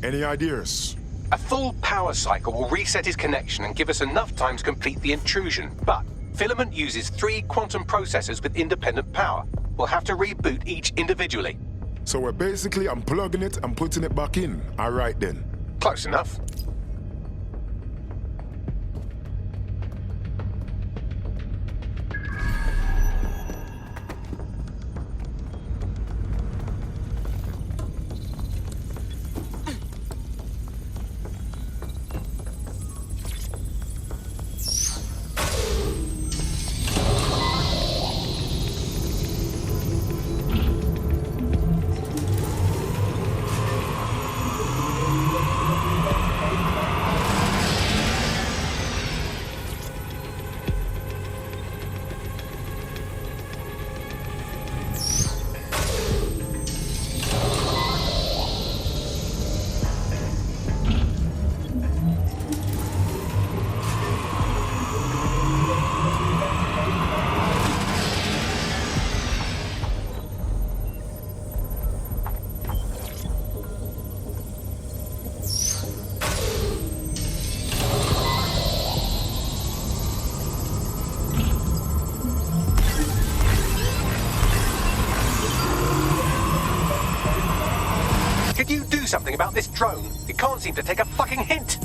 Any ideas? A full power cycle will reset his connection and give us enough time to complete the intrusion. But Filament uses 3 quantum processors with independent power. We'll have to reboot each individually. So we're basically unplugging it and putting it back in. All right then. Close enough. Could you do something about this drone? It can't seem to take a fucking hint.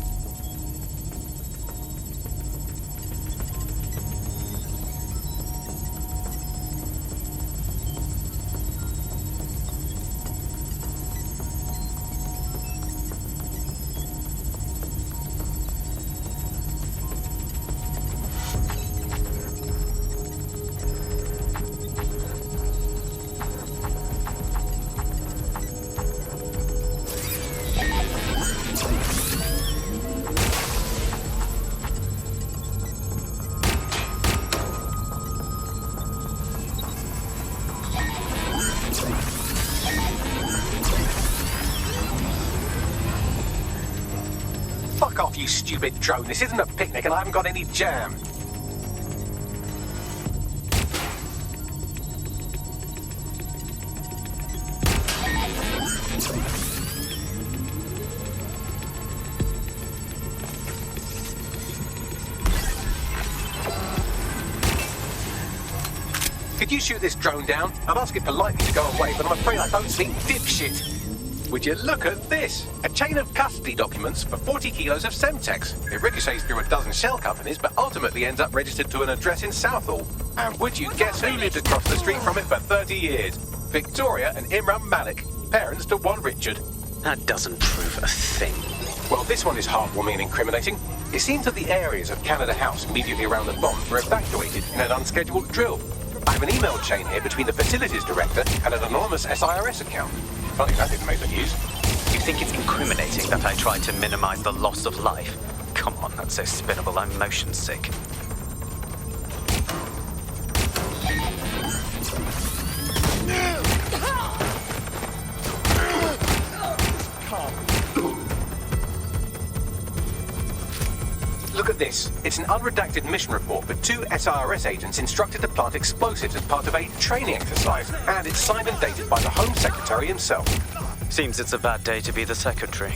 Fuck off, you stupid drone. This isn't a picnic and I haven't got any jam. Could you shoot this drone down? I'd ask it politely to go away, but I'm afraid I don't speak dipshit. Would you look at this? A chain of custody documents for 40 kilos of Semtex. It ricochets through a dozen shell companies, but ultimately ends up registered to an address in Southall. And would you guess who lived across the street from it for 30 years? Victoria and Imran Malik, parents to one Richard. That doesn't prove a thing. Well, this one is heartwarming and incriminating. It seems that the areas of Canada House immediately around the bombs were evacuated in an unscheduled drill. I have an email chain here between the facilities director and an anonymous SIRS account. Funny that didn't make the news. You think it's incriminating that I tried to minimize the loss of life? Come on, that's so spinnable, I'm motion sick. Look at this. It's an unredacted mission report for 2 SIRS agents instructed to plant explosives as part of a training exercise. And it's signed and dated by the Home Secretary himself. Seems it's a bad day to be the secretary.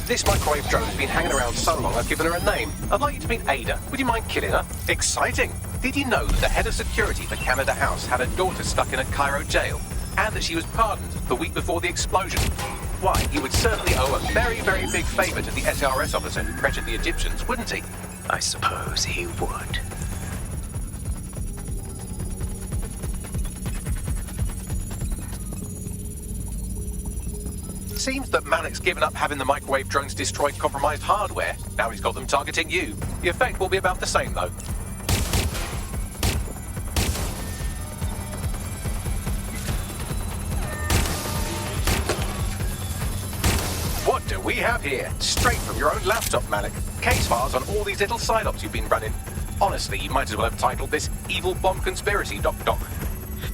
This microwave drone has been hanging around so long I've given her a name. I'd like you to meet Ada. Would you mind killing her? Exciting! Did you know that the head of security for Canada House had a daughter stuck in a Cairo jail? And that she was pardoned the week before the explosion? Why, he would certainly owe a very, very big favour to the SRS officer who pressured the Egyptians, wouldn't he? I suppose he would. Seems that Malik's given up having the microwave drones destroy compromised hardware. Now he's got them targeting you. The effect will be about the same, though. What do we have here? Straight from your own laptop, Malik. Case files on all these little side-ops you've been running. Honestly, you might as well have titled this Evil Bomb Conspiracy, Doc.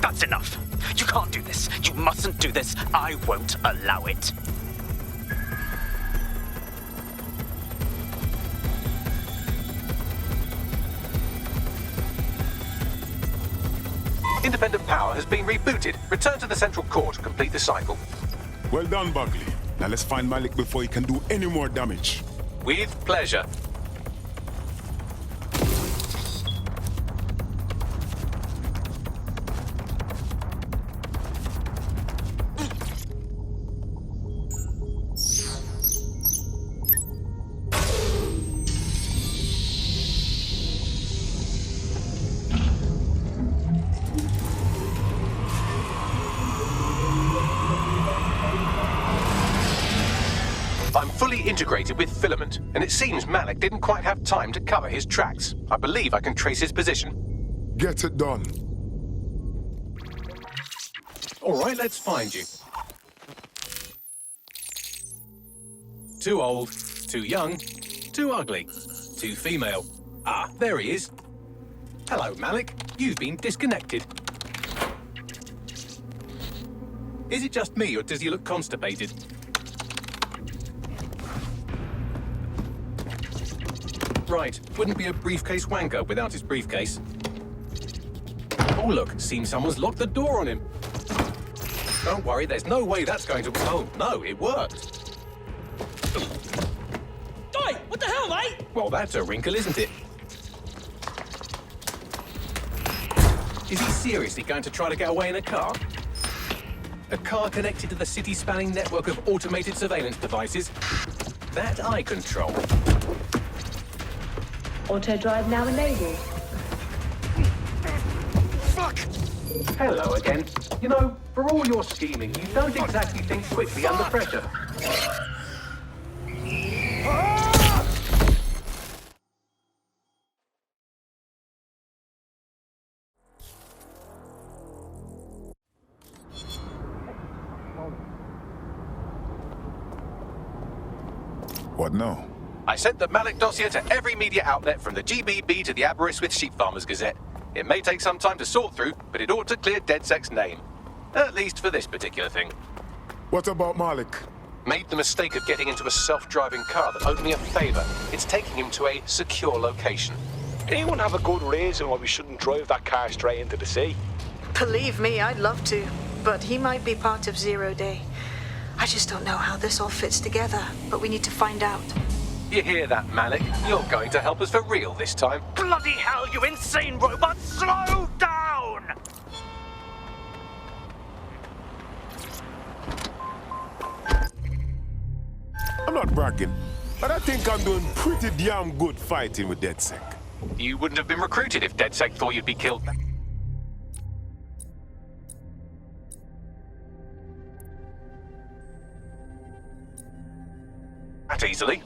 That's enough. You can't do this. You mustn't do this. I won't allow it. Independent power has been rebooted. Return to the central core to complete the cycle. Well done, Buckley. Now let's find Malik before he can do any more damage. With pleasure. I'm fully integrated with Filament, and it seems Malik didn't quite have time to cover his tracks. I believe I can trace his position. Get it done. All right, let's find you. Too old, too young, too ugly, too female. Ah, there he is. Hello, Malik. You've been disconnected. Is it just me, or does he look constipated? Right, wouldn't be a briefcase wanker without his briefcase. Oh look, seems someone's locked the door on him. Don't worry, there's no way that's going to... Oh, no, it worked. Oi, what the hell, mate? Well, that's a wrinkle, isn't it? Is he seriously going to try to get away in a car? A car connected to the city-spanning network of automated surveillance devices? That I control. Auto drive now enabled. Fuck! Hello again. You know, for all your scheming, you don't exactly think quickly under pressure. What now? I sent the Malik dossier to every media outlet from the GBB to the Aberystwyth Sheep Farmers Gazette. It may take some time to sort through, but it ought to clear DedSec's name. At least for this particular thing. What about Malik? Made the mistake of getting into a self-driving car that owed me a favor. It's taking him to a secure location. Anyone have a good reason why we shouldn't drive that car straight into the sea? Believe me, I'd love to, but he might be part of Zero Day. I just don't know how this all fits together, but we need to find out. You hear that, Malik? You're going to help us for real this time. Bloody hell, you insane robot! Slow down! I'm not bragging, but I think I'm doing pretty damn good fighting with DedSec. You wouldn't have been recruited if DedSec thought you'd be killed. That easily.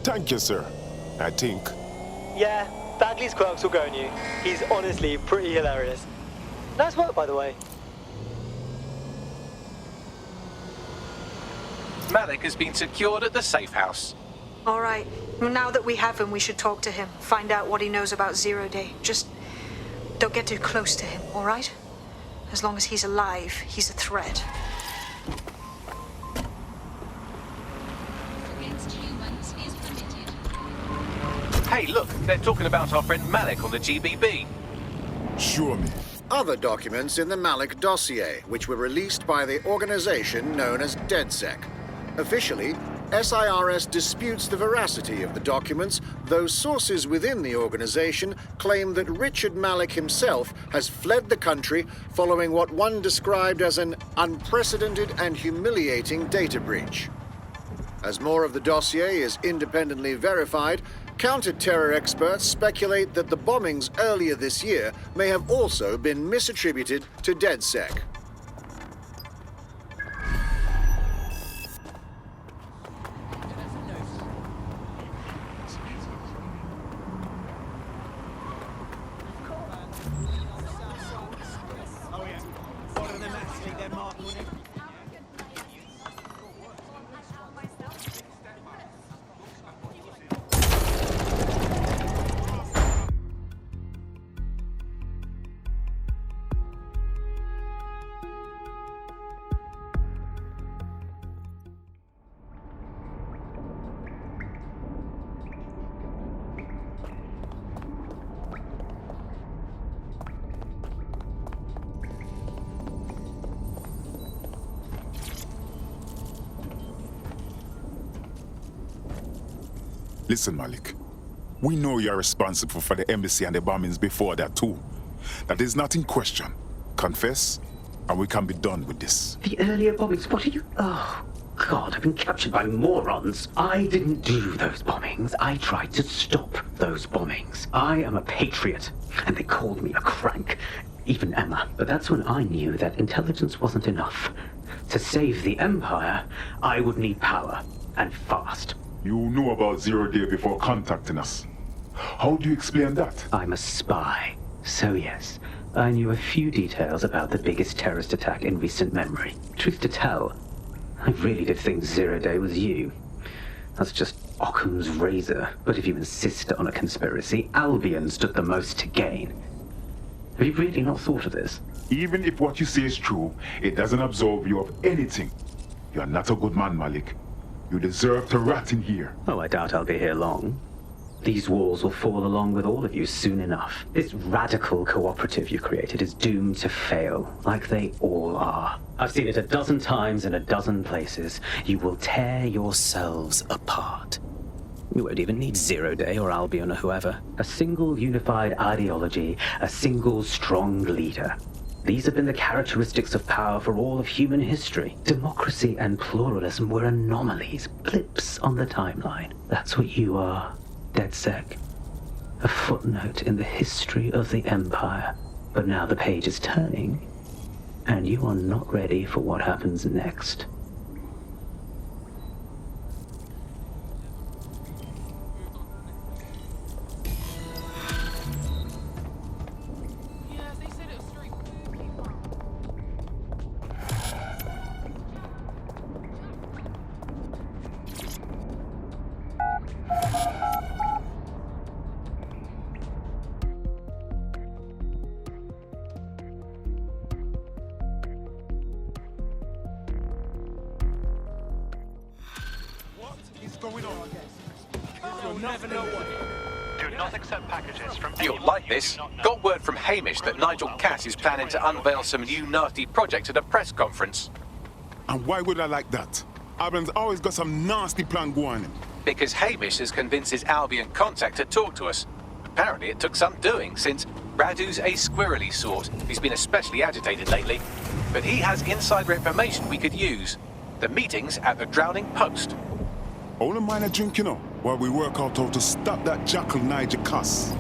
Thank you, sir. I think. Yeah, Bagley's quirks will go on you. He's honestly pretty hilarious. Nice work, by the way. Malik has been secured at the safe house. All right. Well, now that we have him, we should talk to him. Find out what he knows about Zero Day. Just don't get too close to him, all right? As long as he's alive, he's a threat. Hey, look, they're talking about our friend Malik on the GBB. Show me. Other documents in the Malik dossier, which were released by the organization known as DedSec. Officially, SIRS disputes the veracity of the documents, though sources within the organization claim that Richard Malik himself has fled the country following what one described as an unprecedented and humiliating data breach. As more of the dossier is independently verified, counter-terror experts speculate that the bombings earlier this year may have also been misattributed to DedSec. Listen, Malik. We know you're responsible for the embassy and the bombings before that too. That is not in question. Confess, and we can be done with this. The earlier bombings, what are you... Oh, God, I've been captured by morons. I didn't do those bombings. I tried to stop those bombings. I am a patriot, and they called me a crank. Even Emma. But that's when I knew that intelligence wasn't enough. To save the Empire, I would need power, and fast. You knew about Zero Day before contacting us. How do you explain that? I'm a spy. So yes, I knew a few details about the biggest terrorist attack in recent memory. Truth to tell, I really did think Zero Day was you. That's just Occam's razor. But if you insist on a conspiracy, Albion stood the most to gain. Have you really not thought of this? Even if what you say is true, it doesn't absolve you of anything. You're not a good man, Malik. You deserve to rot in here. Oh, I doubt I'll be here long. These walls will fall along with all of you soon enough. This radical cooperative you created is doomed to fail, like they all are. I've seen it a dozen times in a dozen places. You will tear yourselves apart. You won't even need Zero Day or Albion or whoever. A single unified ideology, a single strong leader. These have been the characteristics of power for all of human history. Democracy and pluralism were anomalies, blips on the timeline. That's what you are, DedSec. A footnote in the history of the Empire. But now the page is turning, and you are not ready for what happens next. You'll like this. Got word from Hamish that Nigel Cass is planning to unveil some new nasty project at a press conference. And why would I like that? Albion's always got some nasty plan going. Because Hamish has convinced his Albion contact to talk to us. Apparently it took some doing, since Radu's a squirrely sort. He's been especially agitated lately. But he has insider information we could use. The meeting's at the Drowning Post. Only mind a drink, you know, while we work out how to stop that jackal Nigel Cass.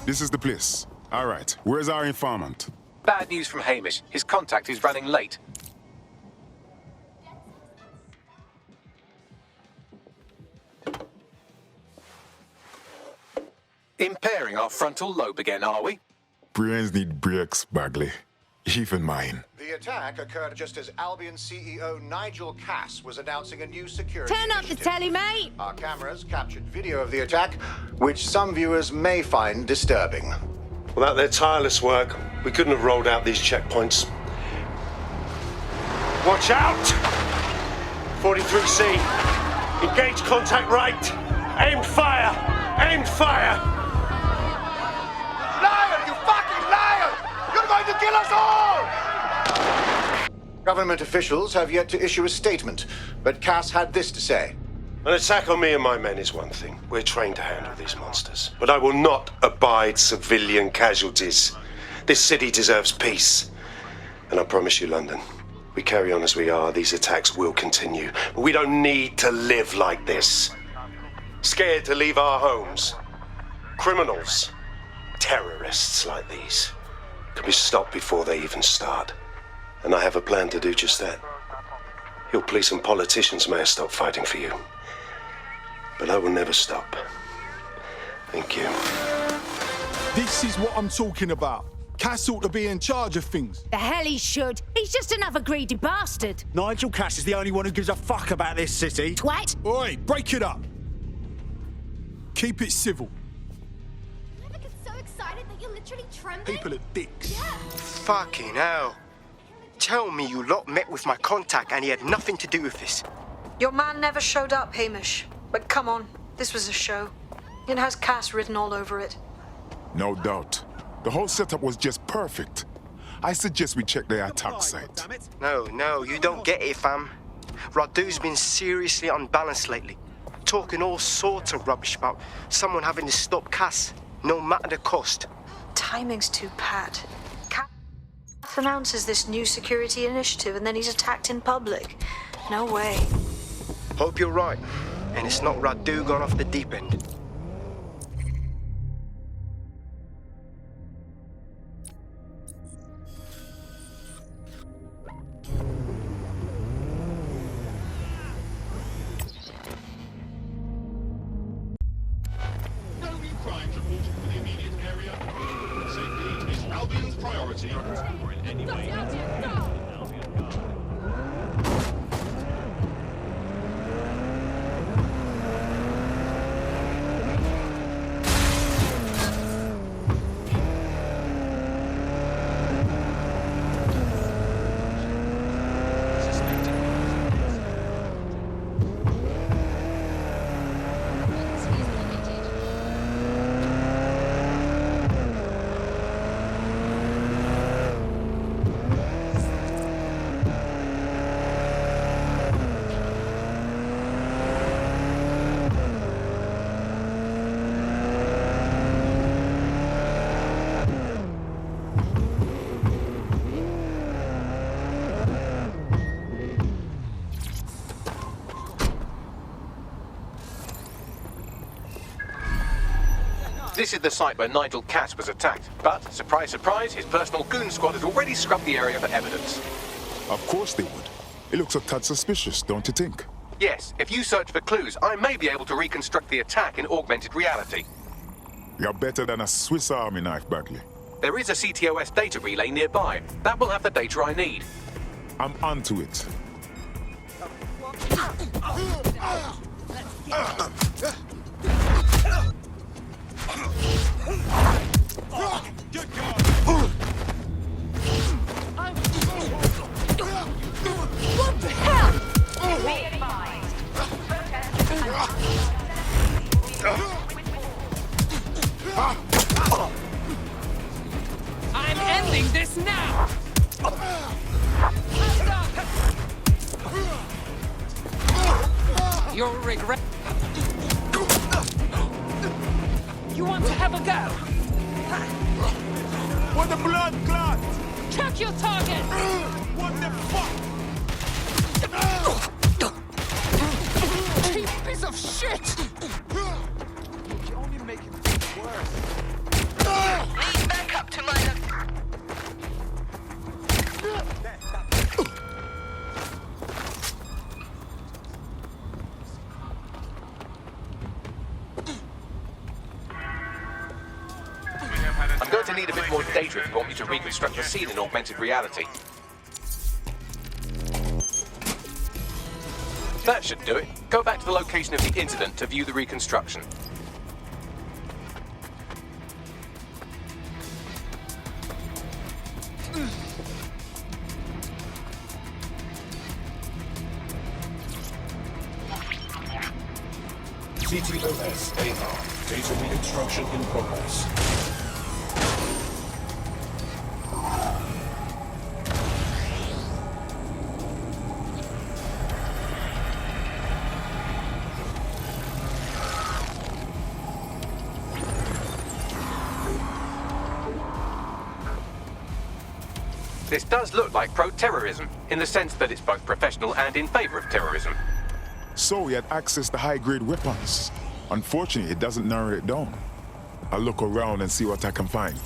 This is the place. All right, where's our informant? Bad news from Hamish. His contact is running late. Impairing our frontal lobe again, are we? Brains need brakes, Bagley. Even mine. The attack occurred just as Albion CEO Nigel Cass was announcing a new security Turn up the initiative. telly, mate. Our cameras captured video of the attack, which some viewers may find disturbing. Without their tireless work, we couldn't have rolled out these checkpoints. Watch out! 43C. Engage contact right. Aimed fire. Aimed fire. Liar! You fucking liar! You're going to kill us all! Government officials have yet to issue a statement, but Cass had this to say. An attack on me and my men is one thing. We're trained to handle these monsters. But I will not abide civilian casualties. This city deserves peace. And I promise you, London, we carry on as we are, these attacks will continue. But we don't need to live like this. Scared to leave our homes. Criminals, terrorists like these, can be stopped before they even start. And I have a plan to do just that. Your police and politicians may have stopped fighting for you. But I will never stop. Thank you. This is what I'm talking about. Cass ought to be in charge of things. The hell he should. He's just another greedy bastard. Nigel Cass is the only one who gives a fuck about this city. Twat. Oi, break it up. Keep it civil. You ever get so excited that you're literally trembling? People are dicks. Yeah. Fucking hell. Tell me you lot met with my contact and he had nothing to do with this. Your man never showed up, Hamish. But come on, this was a show. It has Cass written all over it. No doubt. The whole setup was just perfect. I suggest we check the attack site. No, you don't get it, fam. Radu's been seriously unbalanced lately. Talking all sorts of rubbish about someone having to stop Cass, no matter the cost. Timing's too pat. Cass announces this new security initiative and then he's attacked in public. No way. Hope you're right, and it's not Radu gone off the deep end. No new crimes reported for the immediate area. Safety is Albion's priority. Or in any way. This is the site where Nigel Cass was attacked. But, surprise, surprise, his personal goon squad has already scrubbed the area for evidence. Of course they would. It looks a tad suspicious, don't you think? Yes, if you search for clues, I may be able to reconstruct the attack in augmented reality. You're better than a Swiss Army knife, Bagley. There is a CTOS data relay nearby. That will have the data I need. I'm onto it. What the hell? I'm ending this now! You'll regret. You want to have a go? What the blood clot? Track your target! What the fuck? Cheap piece of shit! You're only making things worse. more data if you want me to reconstruct the scene in augmented reality. That should do it. Go back to the location of the incident to view the reconstruction. CTOS AR. Data reconstruction in progress. This does look like pro-terrorism, in the sense that it's both professional and in favor of terrorism. So he had access to high-grade weapons. Unfortunately, it doesn't narrow it down. I'll look around and see what I can find.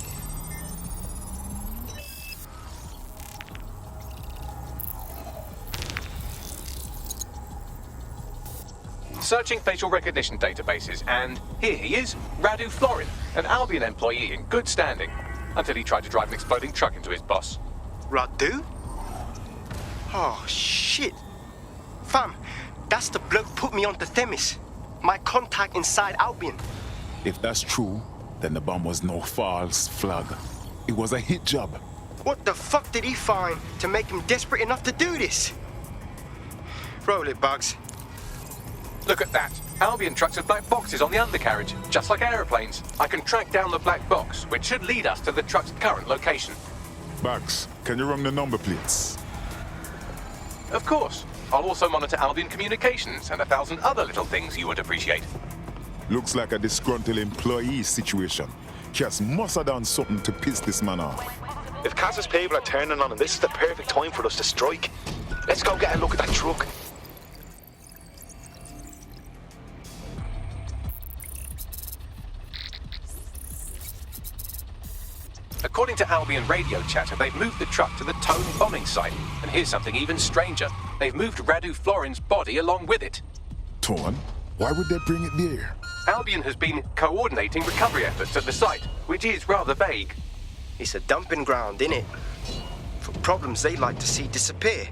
Searching facial recognition databases, and here he is, Radu Florin, an Albion employee in good standing, until he tried to drive an exploding truck into his boss. Radu? Oh, shit. Fam, that's the bloke put me onto Themis. My contact inside Albion. If that's true, then the bomb was no false flag. It was a hit job. What the fuck did he find to make him desperate enough to do this? Roll it, Bugs. Look at that. Albion trucks have black boxes on the undercarriage, just like aeroplanes. I can track down the black box, which should lead us to the truck's current location. Bugs, can you run the number plates? Of course. I'll also monitor Albion communications and 1,000 other little things you would appreciate. Looks like a disgruntled employee situation. Cass must have done something to piss this man off. If Cass's people are turning on him, this is the perfect time for us to strike. Let's go get a look at that truck. According to Albion radio chatter, they've moved the truck to the Tone bombing site. And here's something even stranger. They've moved Radu Florin's body along with it. Tone? Why would they bring it there? Albion has been coordinating recovery efforts at the site, which is rather vague. It's a dumping ground, innit? For problems they like to see disappear.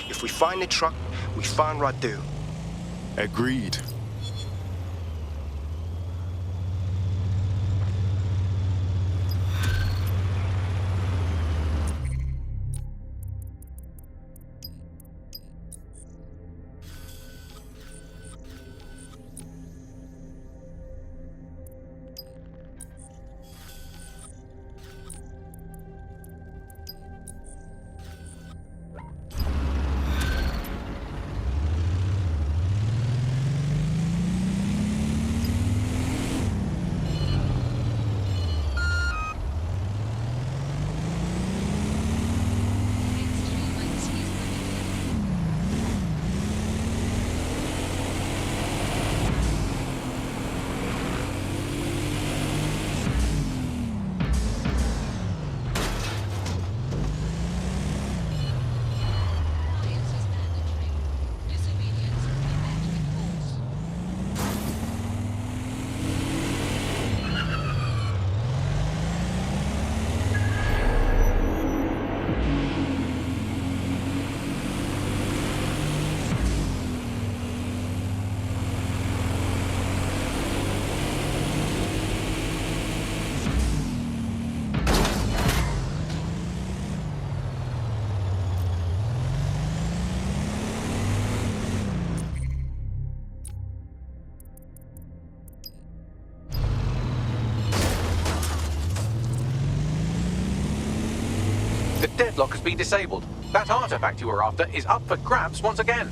If we find the truck, we find Radu. Agreed. The deadlock has been disabled. That artifact you were after is up for grabs once again.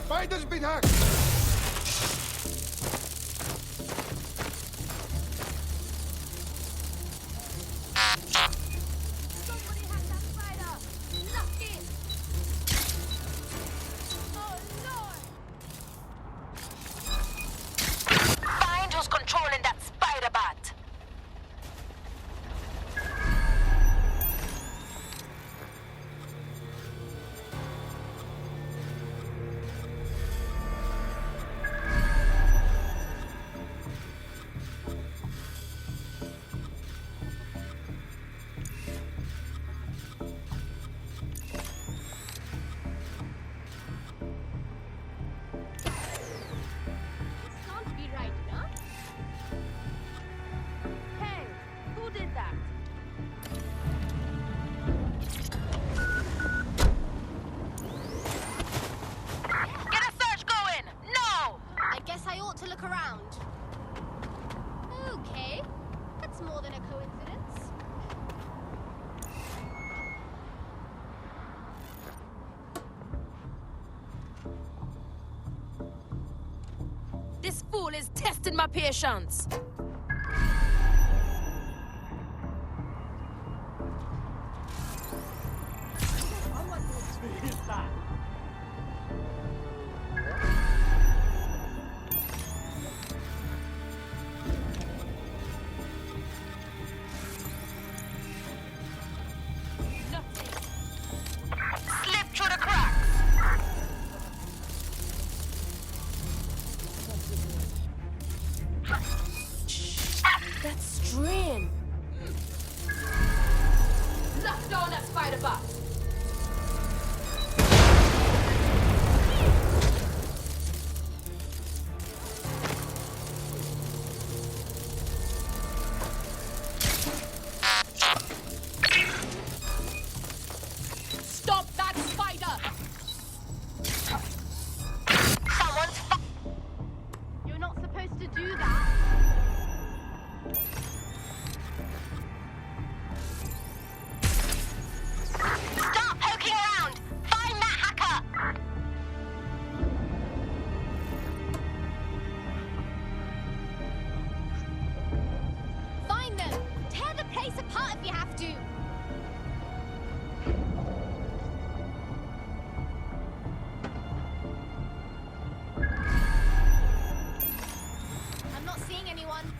Spider's been hacked! Find who's controlling that spider bat. Can't be right, no? Hey, who did that? Get a search going! No! I guess I ought to look around. Okay, that's more than a coincidence. This fool is testing my patience. Slip through the cracks! That strain. Knock down that spider bat. Stop that spider! You're not supposed to do that. Stop poking around! Find that hacker! Find them! Tear the place apart if you have to! I'm not seeing anyone.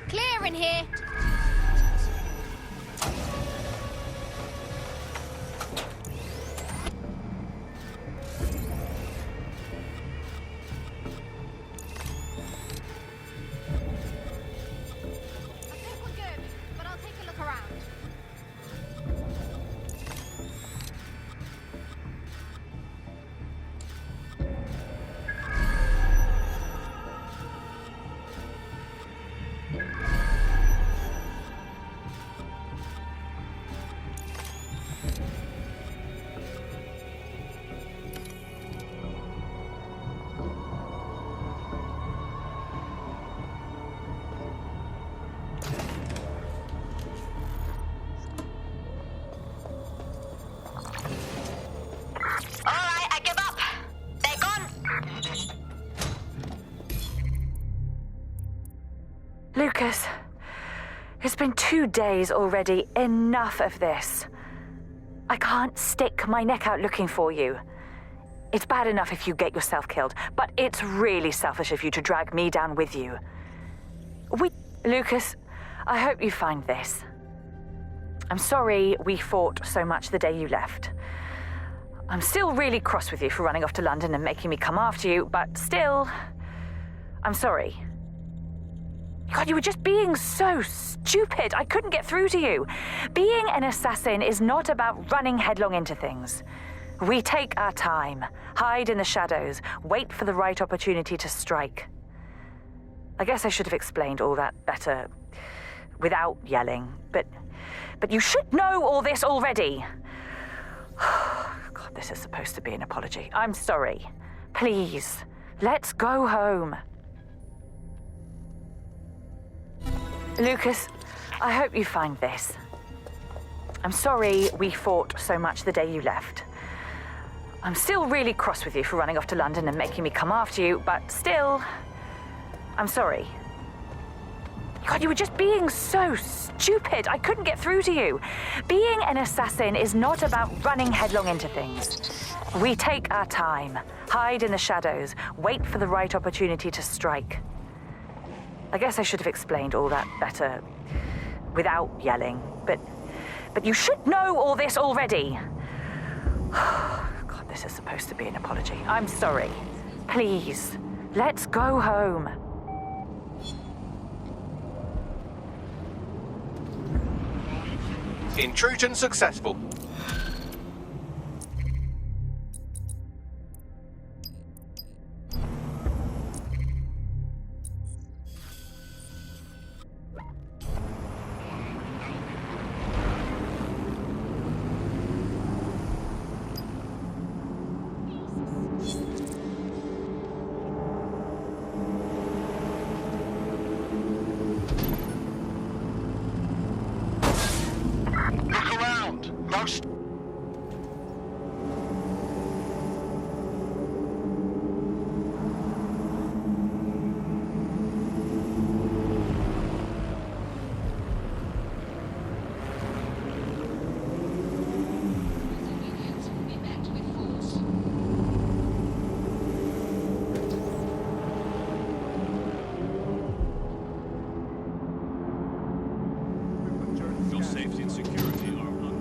Clear in here! I think we're good, but I'll take a look around. Alright, I give up. They're gone. Lucas, it's been 2 days already. Enough of this. I can't stick my neck out looking for you. It's bad enough if you get yourself killed, but it's really selfish of you to drag me down with you. Lucas, I hope you find this. I'm sorry we fought so much the day you left. I'm still really cross with you for running off to London and making me come after you, but still, I'm sorry. God, you were just being so stupid. I couldn't get through to you. Being an assassin is not about running headlong into things. We take our time, hide in the shadows, wait for the right opportunity to strike. I guess I should have explained all that better without yelling, but you should know all this already. God, this is supposed to be an apology. I'm sorry. Please, let's go home. Lucas, I hope you find this. I'm sorry we fought so much the day you left. I'm still really cross with you for running off to London and making me come after you, but still, I'm sorry. God, you were just being so stupid. I couldn't get through to you. Being an assassin is not about running headlong into things. We take our time, hide in the shadows, wait for the right opportunity to strike. I guess I should have explained all that better without yelling, but you should know all this already. God, this is supposed to be an apology. I'm sorry. Please, let's go home. Intrusion successful. Your safety and security are utmost.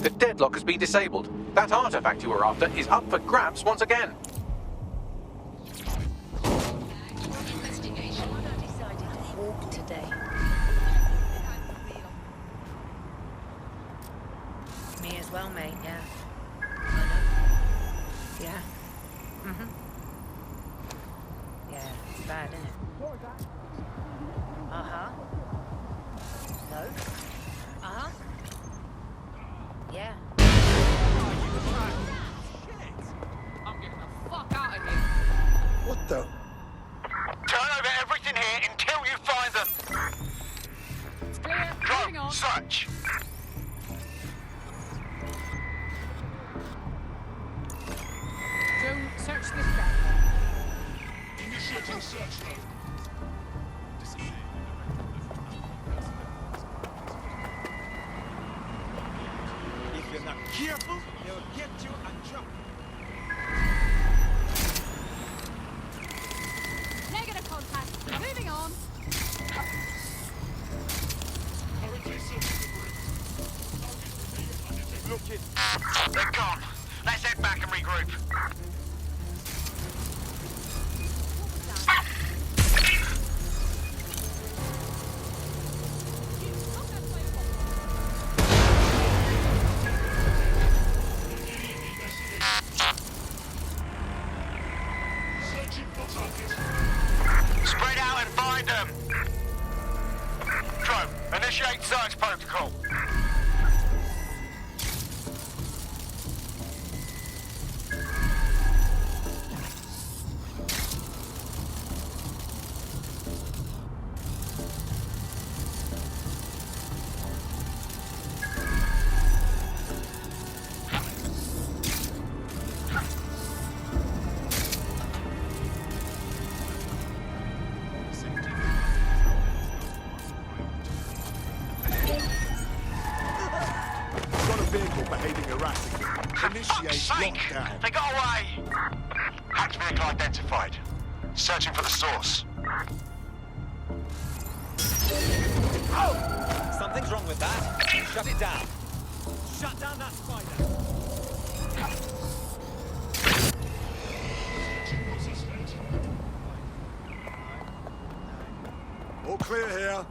The deadlock has been disabled. That artifact you were after is up for grabs once again. Today. Me as well, mate, yeah. I know. Yeah. Yeah, it's bad, isn't it? Uh-huh. No? Uh-huh. Yeah. I'm getting the fuck out of here. What the? Turn over everything here until you find them. It's clear. Moving on. Search. Don't search this guy. Initiating search mode. If you're not careful, they'll get you and drop you. Negative contact. Moving on. Looking. They're gone. Let's head back and regroup. Spread out and find them. Drone, initiate search protocol. initiate lockdown. They got away! Hacked vehicle identified. Searching for the source. Oh! Something's wrong with that. Shut it down. Shut down that spider. All clear here.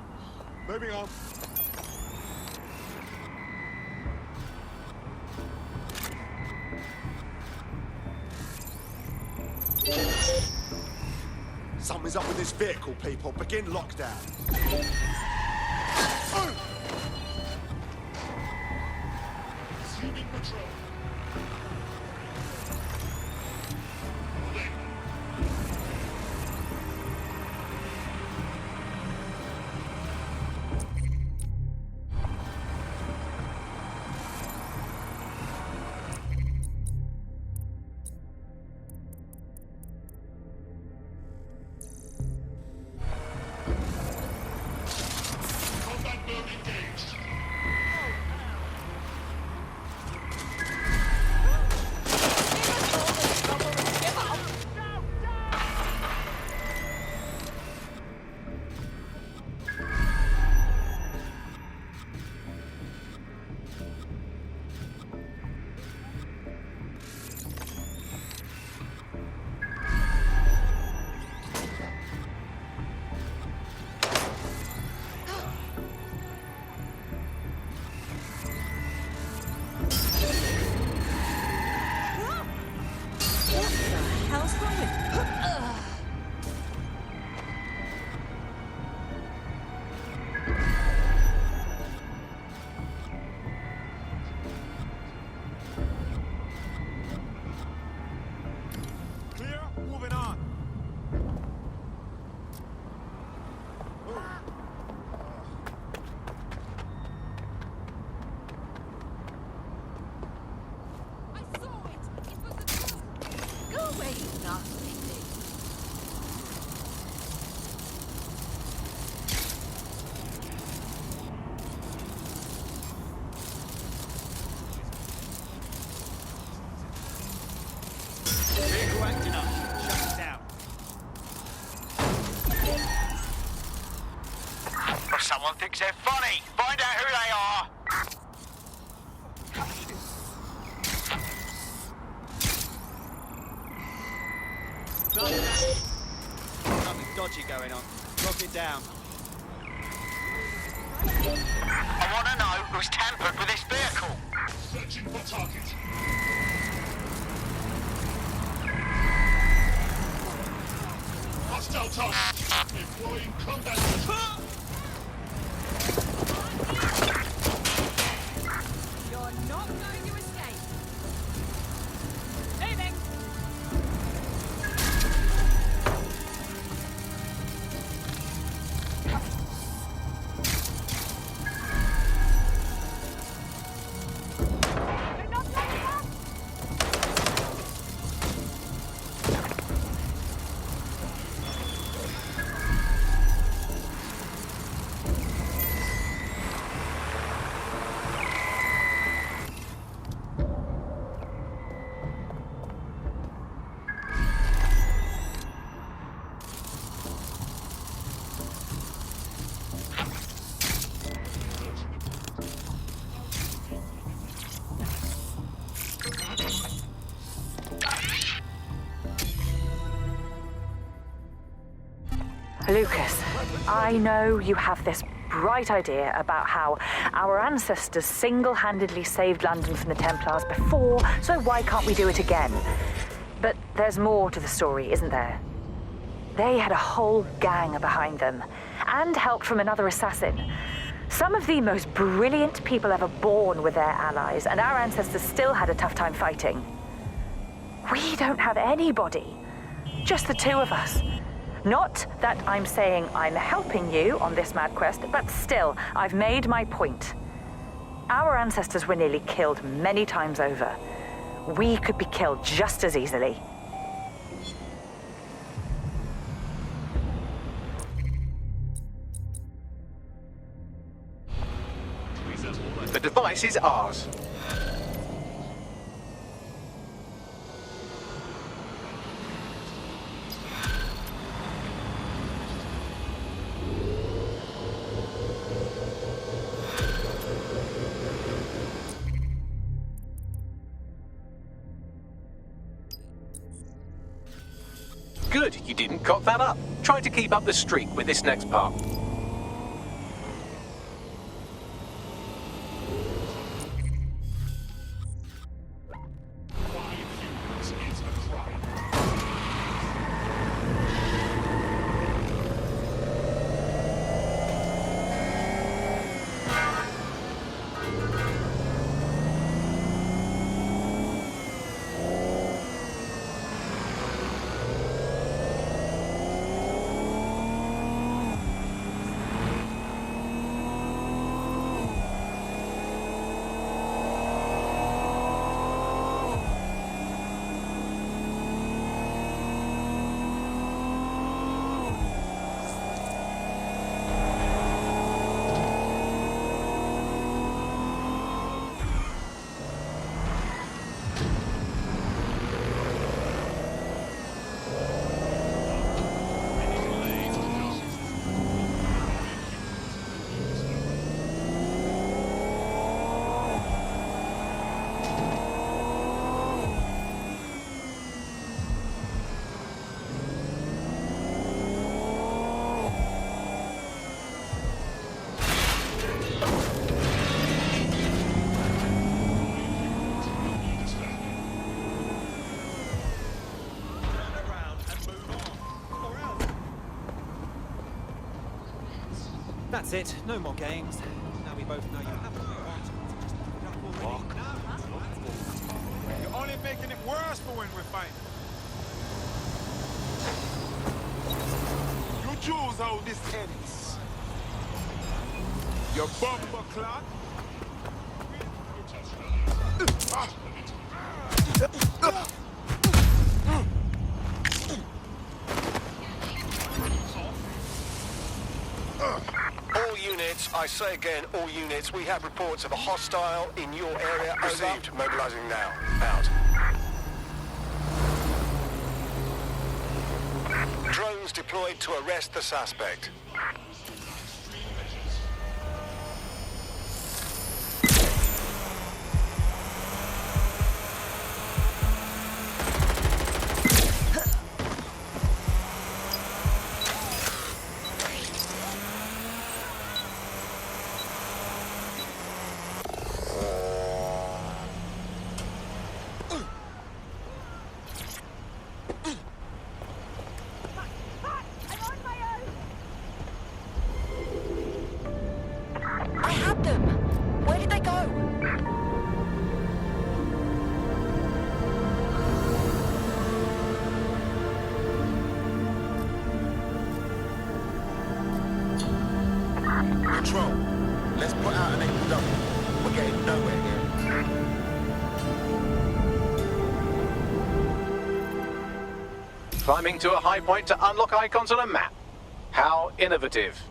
Moving on. Something's up with this vehicle, people. Begin lockdown. Resuming patrol. Combat mode engaged. Clear? Moving on. I saw it! It was a trap! Go away, you nasty thing! Vehicle acting up. Shut it down. If someone thinks they're funny, find out who they are! Something dodgy going on. Lock it down. I want to know who's tampered with this vehicle. Searching for target. Hostile target. Employing combat vision. You're not going to escape! Moving! Lucas, I know you have this bright idea about how our ancestors single-handedly saved London from the Templars before, so why can't we do it again? But there's more to the story, isn't there? They had a whole gang behind them, and help from another assassin. Some of the most brilliant people ever born with their allies, and our ancestors still had a tough time fighting. We don't have anybody, just the two of us. Not that I'm saying I'm helping you on this mad quest, but still, I've made my point. Our ancestors were nearly killed many times over. We could be killed just as easily. The device is ours. Good, you didn't cock that up. Try to keep up the streak with this next part. That's it. No more games. Now we both know you haven't. You're only making it worse for when we're fighting. You choose how this ends. Your bumper clock. All units, I say again, all units, we have reports of a hostile in your area. Received. Mobilizing now. Out. Drones deployed to arrest the suspect. I had them. Where did they go? Control. Let's put out an angle double. We're getting nowhere here. Climbing to a high point to unlock icons on a map. How innovative.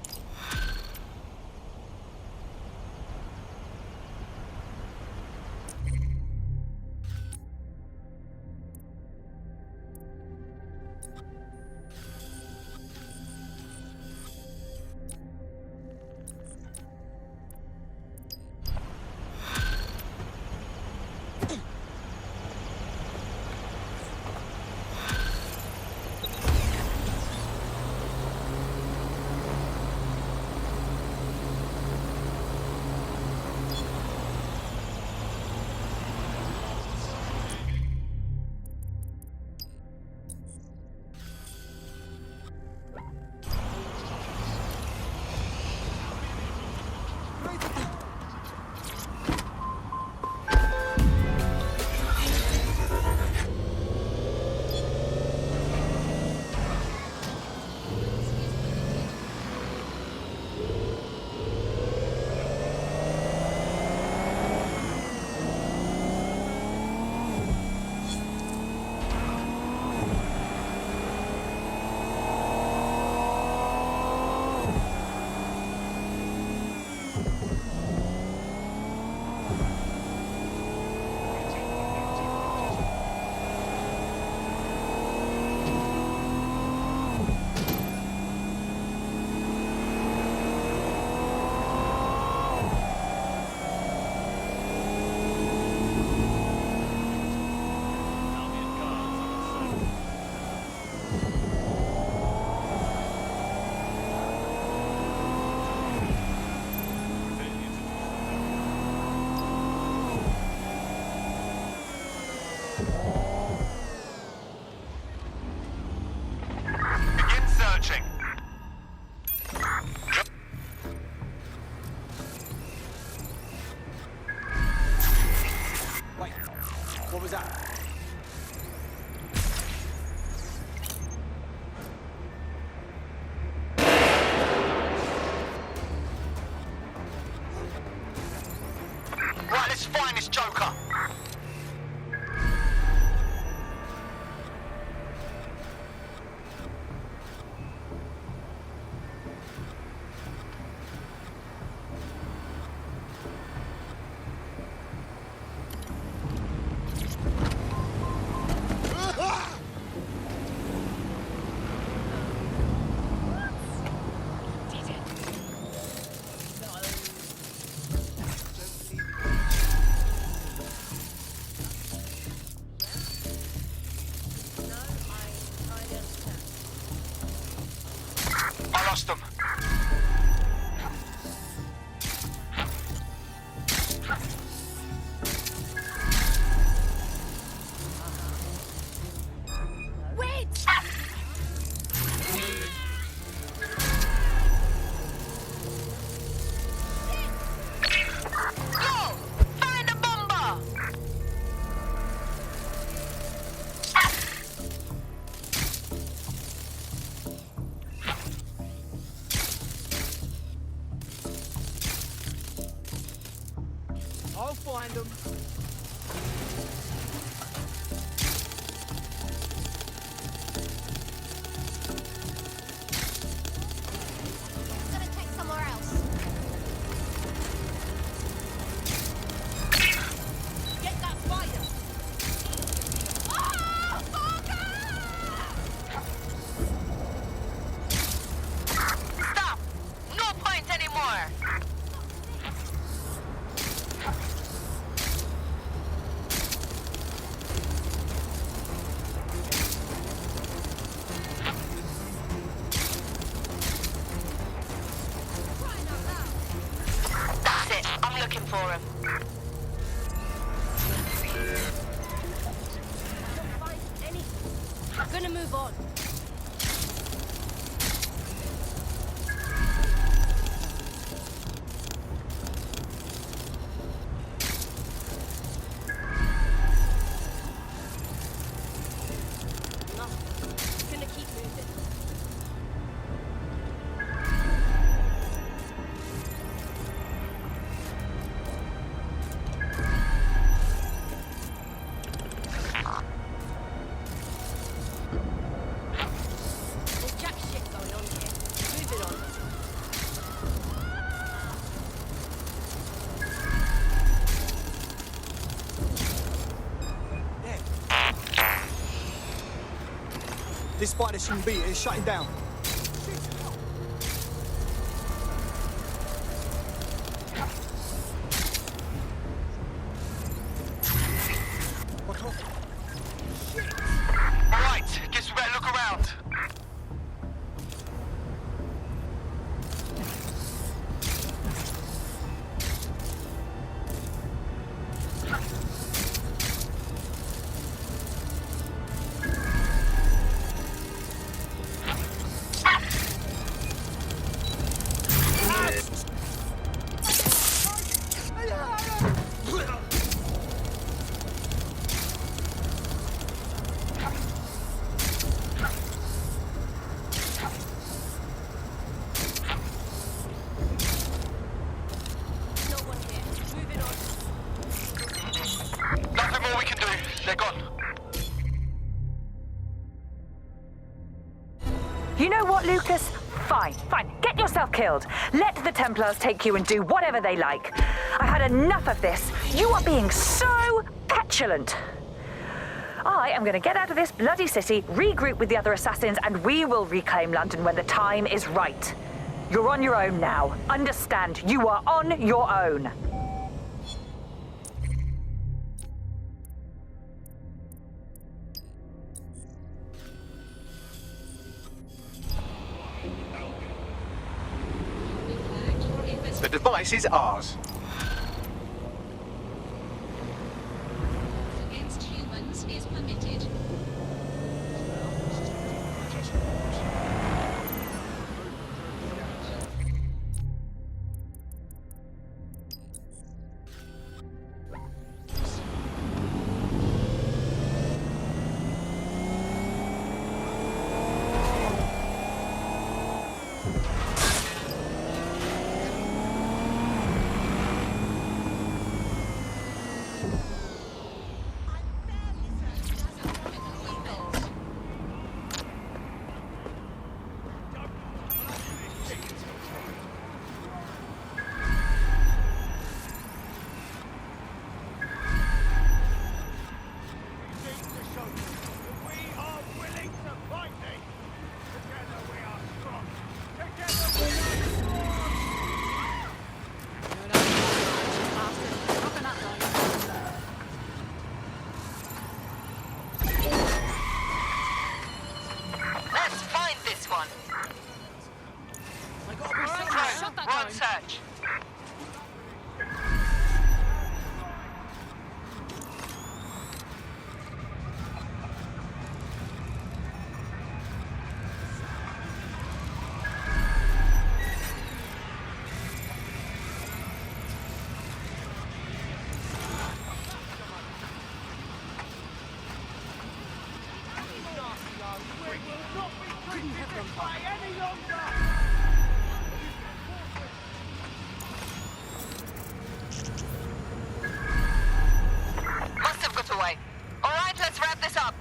searching. Wait, what was that? Right, let's find this joker. I lost them. Wait! Go! Find the bomber! I'll find them. I'm gonna check somewhere else. Get that spider! Oh, Stop! No point anymore! That's it. I'm looking for him. Don't find anything. I'm gonna move on. Nothing. Gonna keep moving. There's jack shit going on here. Moving on. This spider shouldn't be here. It's shutting down. Alright, guess we better look around. No one here. Moving on. Nothing more we can do. They're gone. You know what, Lucas? Fine, fine. Get yourself killed. Let the Templars take you and do whatever they like. I've had enough of this. You are being so petulant. I am going to get out of this bloody city, regroup with the other assassins, and we will reclaim London when the time is right. You're on your own now. Understand, you are on your own. The device is ours. Against humans is permitted. one. We're on search. Must have got away. All right, let's wrap this up.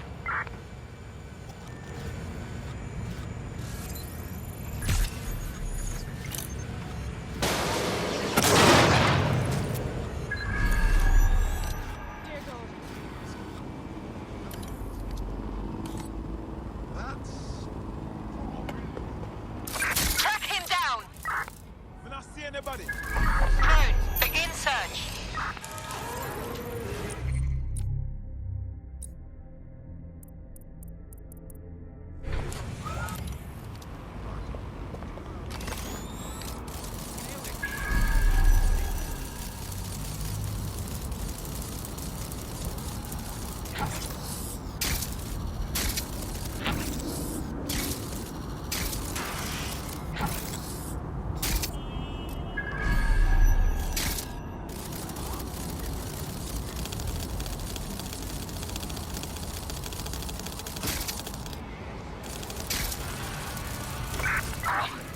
Track him down. We're not seeing anybody. Drone, begin search.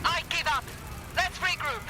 I give up. Let's regroup.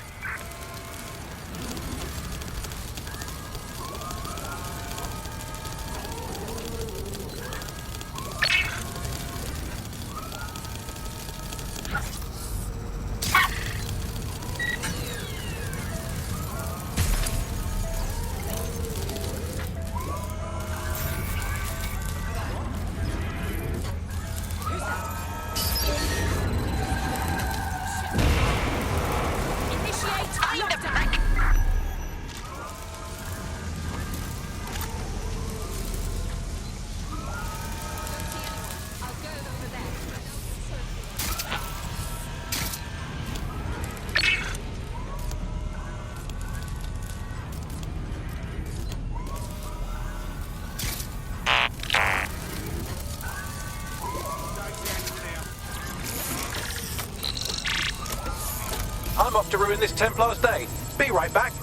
I'm off to ruin this Templar's day. Be right back.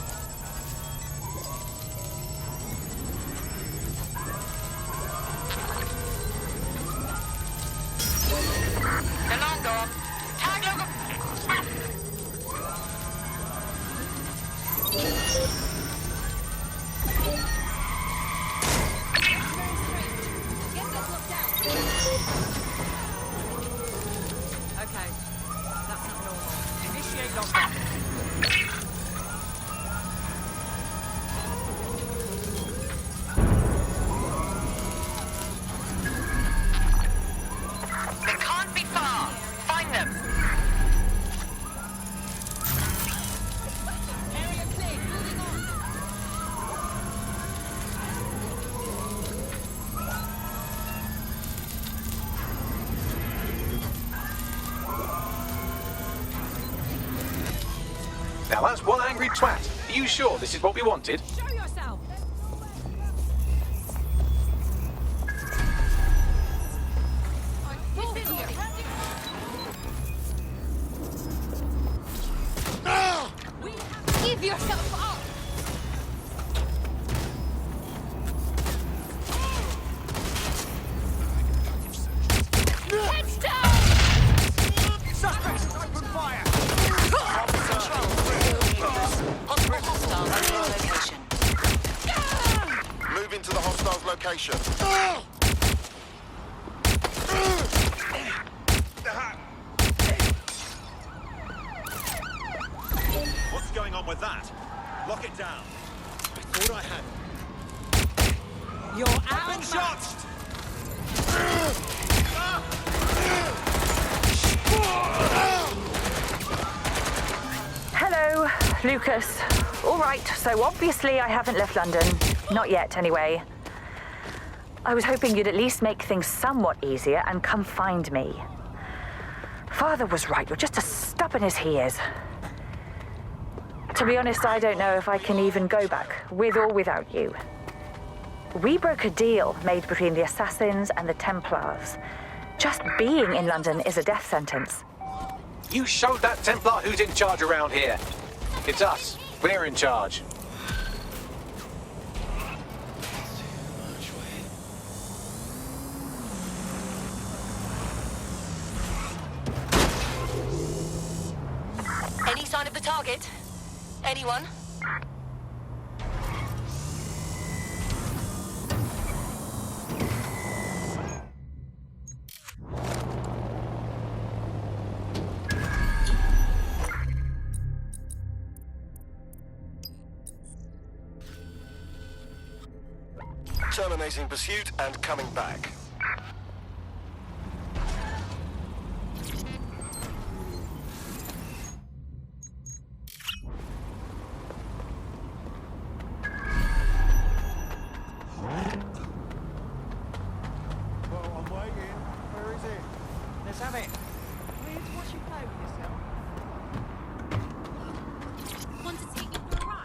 Alarm gone. Tag logo. Okay, that's not normal. Initiate lockdown. They can't be far. Find them. Area clear. Moving on. Now that's one angry twat. Are you sure this is what we wanted? Show yourself. Give yourself up! Heads down! Suspects, open fire! Hostile at your location. Move into the hostile's location. What's going on with that? Lock it down. I thought I had. You're out. Been shot! Hello, Lucas. All right, so obviously I haven't left London. Not yet, anyway. I was hoping you'd at least make things somewhat easier and come find me. Father was right. You're just as stubborn as he is. To be honest, I don't know if I can even go back, with or without you. We broke a deal made between the Assassins and the Templars. Just being in London is a death sentence. You showed that Templar who's in charge around here. It's us. We're in charge. Any sign of the target? Anyone? Terminating pursuit and coming back. Well, I'm waiting. Where is it? Let's have it. Weird to watch you play with yourself. Want to take you for a ride?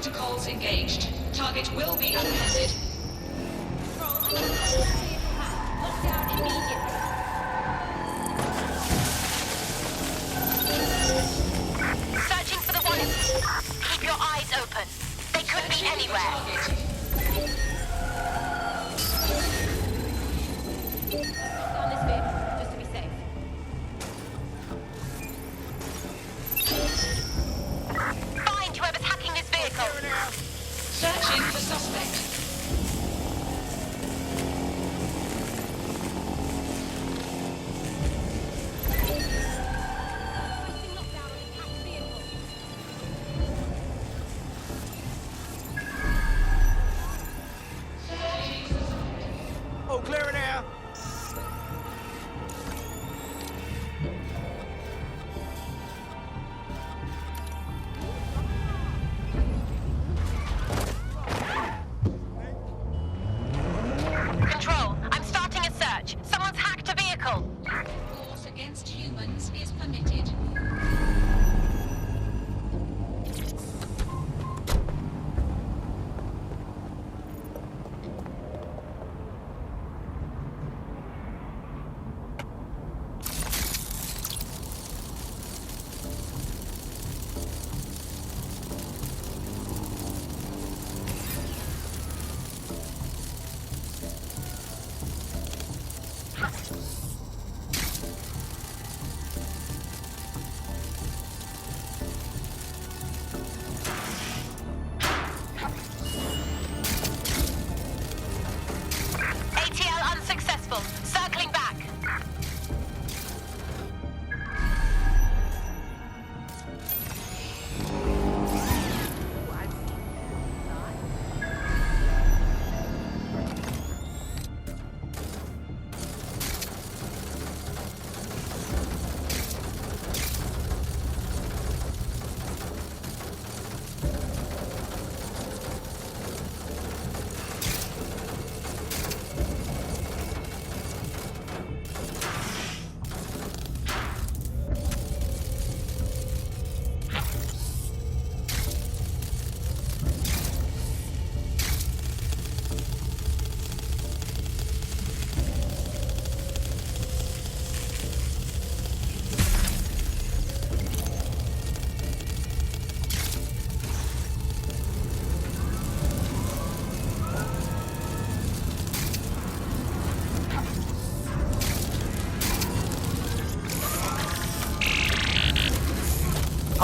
protocols engaged. Target will be apprehended. Lockdown immediately. Searching for the one. Keep your eyes open. They could be anywhere. On this bit, just to be safe. Find whoever's hacking this vehicle. Searching for suspect. All clear in here. Control, I'm starting a search. Someone's hacked a vehicle. Force against humans is permitted. ATL unsuccessful. Circling back.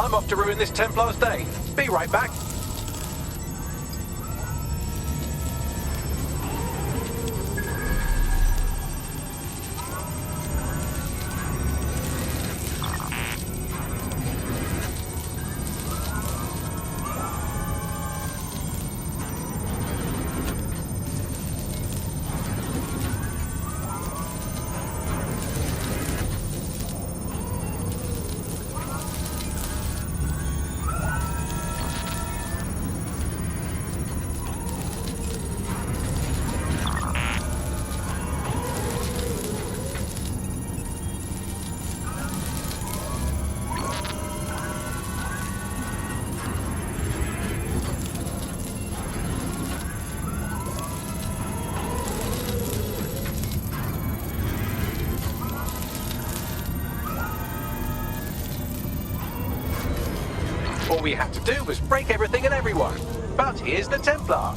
I'm off to ruin this Templar's day. Be right back. All we had to do was break everything and everyone. But here's the Templar.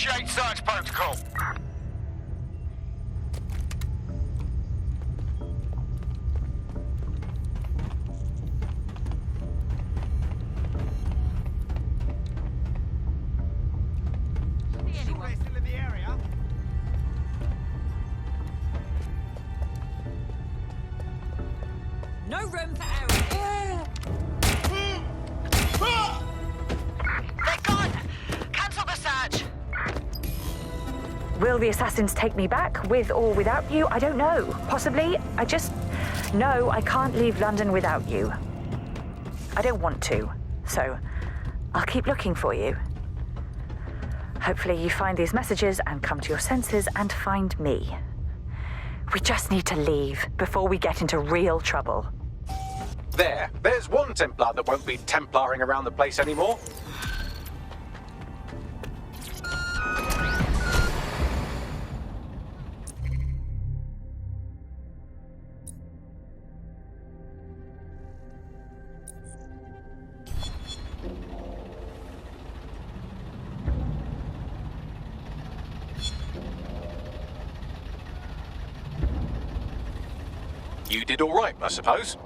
Initiate search protocol. No room for error. They're gone! Cancel the search! Will the assassins take me back, with or without you? I don't know. Possibly. I just know I can't leave London without you. I don't want to, so I'll keep looking for you. Hopefully you find these messages and come to your senses and find me. We just need to leave before we get into real trouble. There's one Templar that won't be Templaring around the place anymore. You did all right, I suppose.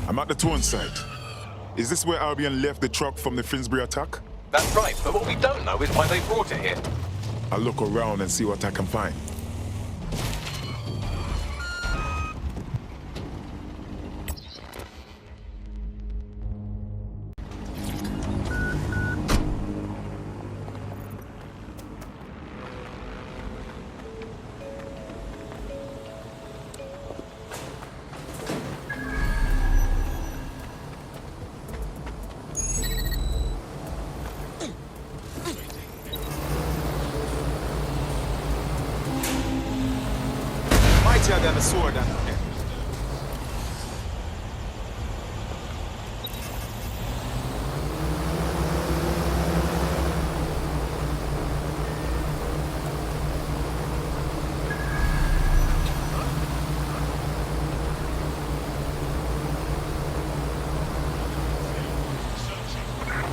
I'm at the Torn site. Is this where Albion left the truck from the Finsbury attack? That's right, but what we don't know is why they brought it here. I'll look around and see what I can find. Might have a sword on it.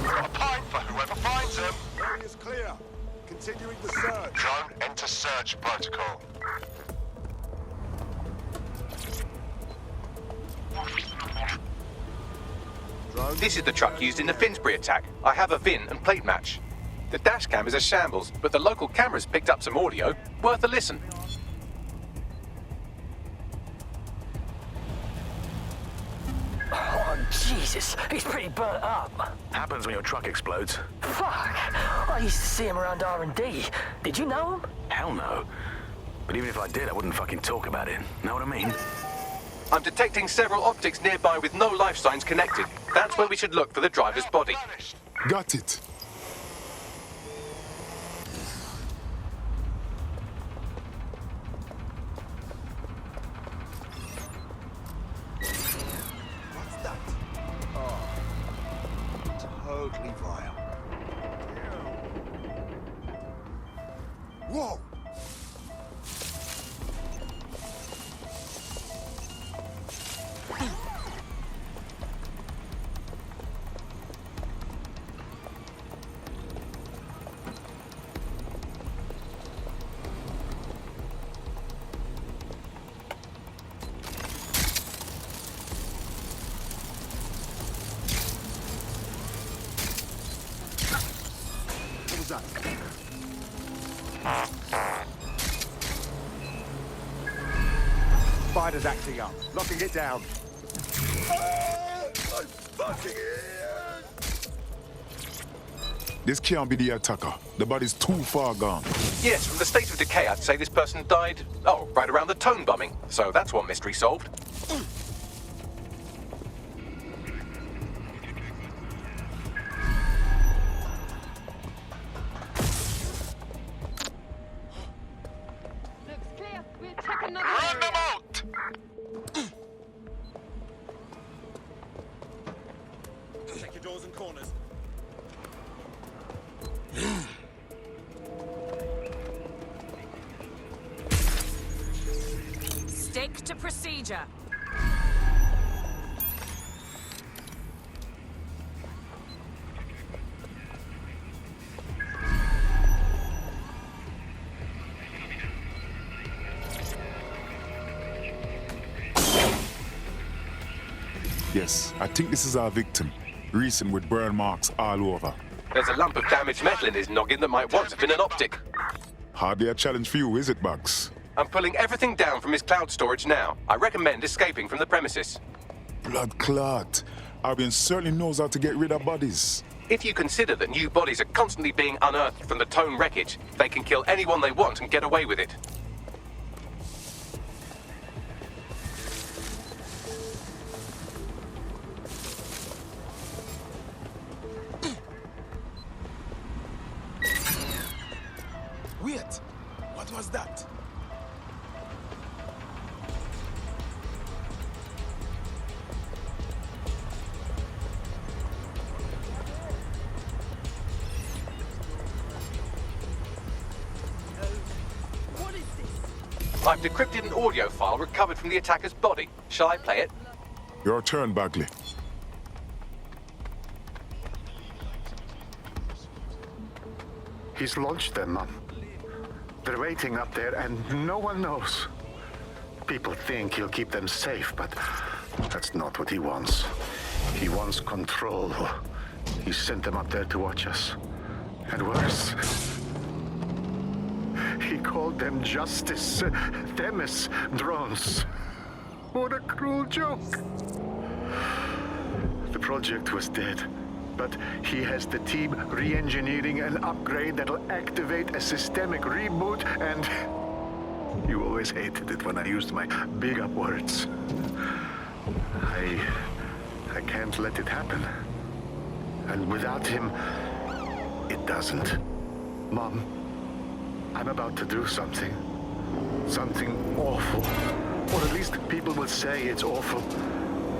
Got a pint for whoever finds him. Area is clear. Continuing the search. Drone, enter search protocol. This is the truck used in the Finsbury attack. I have a VIN and plate match. The dash cam is a shambles, but the local cameras picked up some audio. Worth a listen. Oh, Jesus. He's pretty burnt up. Happens when your truck explodes. Fuck. I used to see him around R&D. Did you know him? Hell no. But even if I did, I wouldn't fucking talk about it. Know what I mean? I'm detecting several optics nearby with no life signs connected. That's where we should look for the driver's body. Got it. What's that? Oh, totally vile. Whoa! What was that? Spider's acting up. Locking it down. I'm fucking here! This can't be the attacker. The body's too far gone. Yes, from the state of decay, I'd say this person died, right around the tone bombing. So that's one mystery solved. Looks clear. We'll check another area. Check your doors and corners. Stick to procedure. Yes, I think this is our victim. Recent with burn marks all over. There's a lump of damaged metal in his noggin that might once have been an optic. Hardly a challenge for you, is it, Bugs? I'm pulling everything down from his cloud storage now. I recommend escaping from the premises. Blood clot. Albion certainly knows how to get rid of bodies. If you consider that new bodies are constantly being unearthed from the Tone wreckage, they can kill anyone they want and get away with it. Wait! What was that? What is this? I've decrypted an audio file recovered from the attacker's body. Shall I play it? Your turn, Bagley. He's launched them, Mum. They're waiting up there, and no one knows. People think he'll keep them safe, but that's not what he wants. He wants control. He sent them up there to watch us. And worse, he called them Justice, Themis drones. What a cruel joke. The project was dead. But he has the team re-engineering an upgrade that'll activate a systemic reboot, and you always hated it when I used my big up words. I can't let it happen. And without him, it doesn't. Mom, I'm about to do something. Something awful. Or at least people will say it's awful.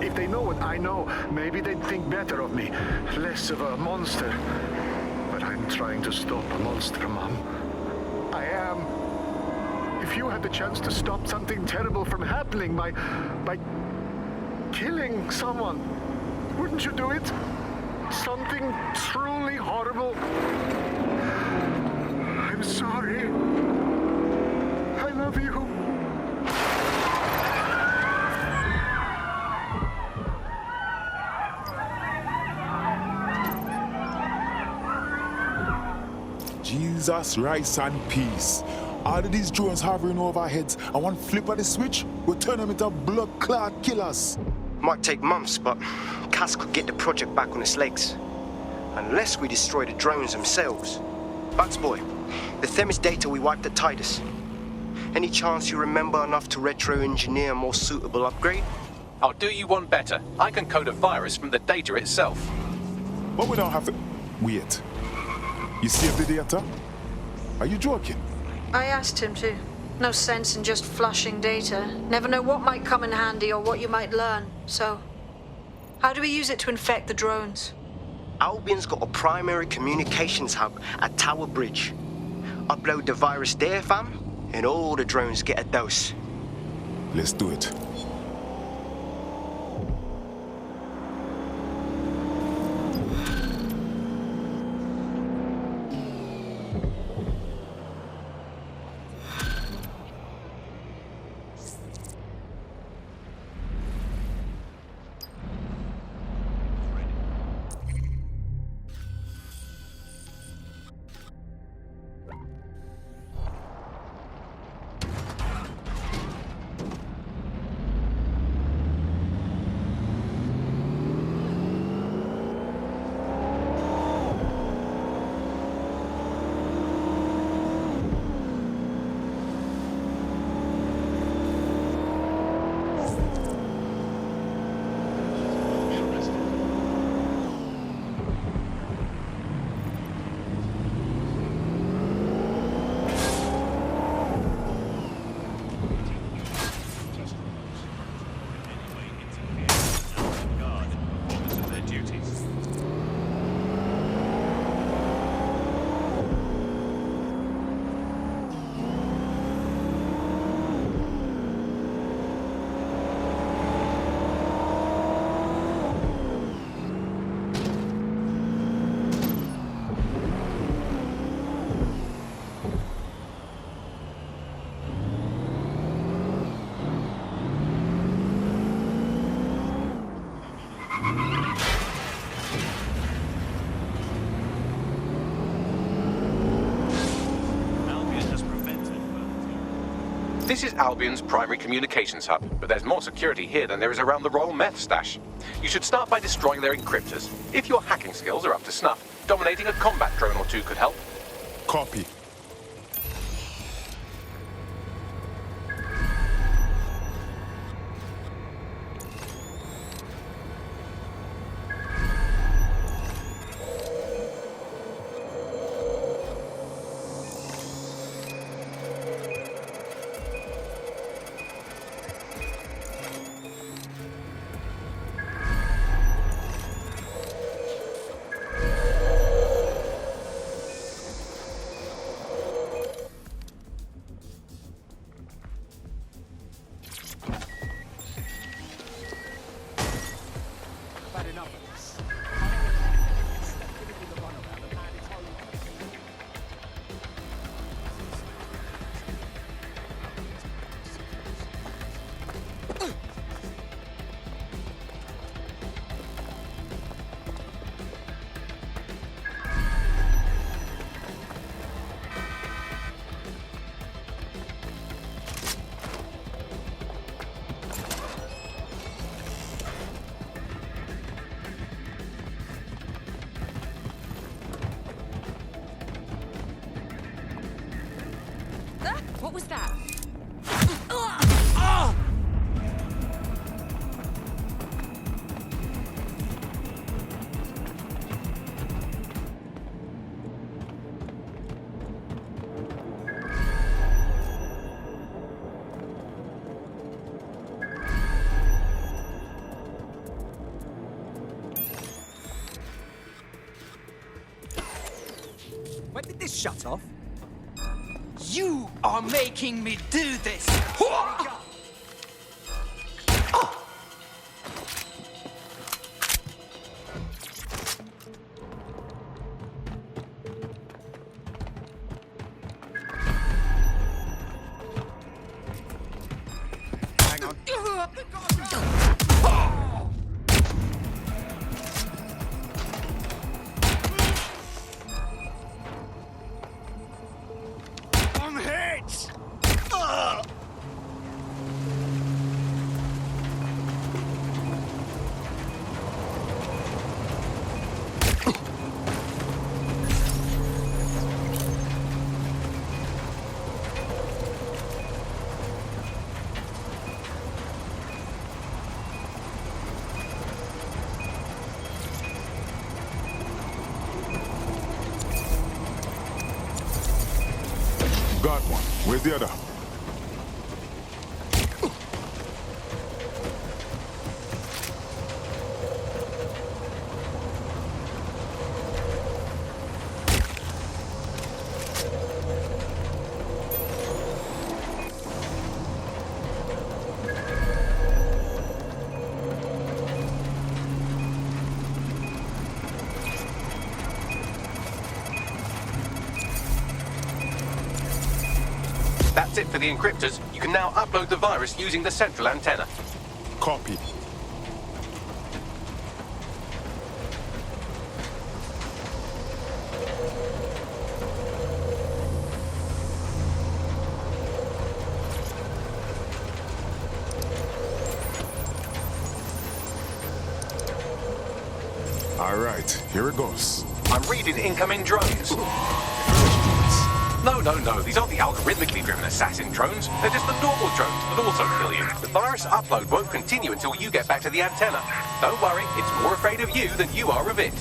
If they know what I know, maybe they'd think better of me. Less of a monster. But I'm trying to stop a monster, Mom. I am. If you had the chance to stop something terrible from happening by killing someone, wouldn't you do it? Something truly horrible. I'm sorry. I love you. Jesus, rice and peace. All of these drones hovering over our heads, and one flip of the switch will turn them into blood clot killers. Might take months, but Cass could get the project back on its legs. Unless we destroy the drones themselves. Bugs boy, the Themis data we wiped at Titus. Any chance you remember enough to retro-engineer a more suitable upgrade? I'll do you one better. I can code a virus from the data itself. But we don't have to... Wait. You saved the data? Are you joking? I asked him to. No sense in just flushing data. Never know what might come in handy or what you might learn. So, how do we use it to infect the drones? Albion's got a primary communications hub at Tower Bridge. Upload the virus there, fam, and all the drones get a dose. Let's do it. This is Albion's primary communications hub, but there's more security here than there is around the Royal Meth stash. You should start by destroying their encryptors. If your hacking skills are up to snuff, dominating a combat drone or two could help. Copy. What was that? When did this shut off? You are making me do this! Hang on. I'm hit! Got one. Where's the other? That's it for the encryptors. You can now upload the virus using the central antenna. Copy. All right, here it goes. I'm reading incoming drones. No, these aren't the algorithmically driven assassin drones. They're just the normal drones that also kill you. The virus upload won't continue until you get back to the antenna. Don't worry, it's more afraid of you than you are of it.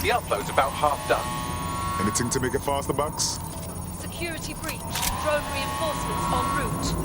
The upload's about half done. Anything to make it faster, Bugs? Security breach. Drone reinforcements en route.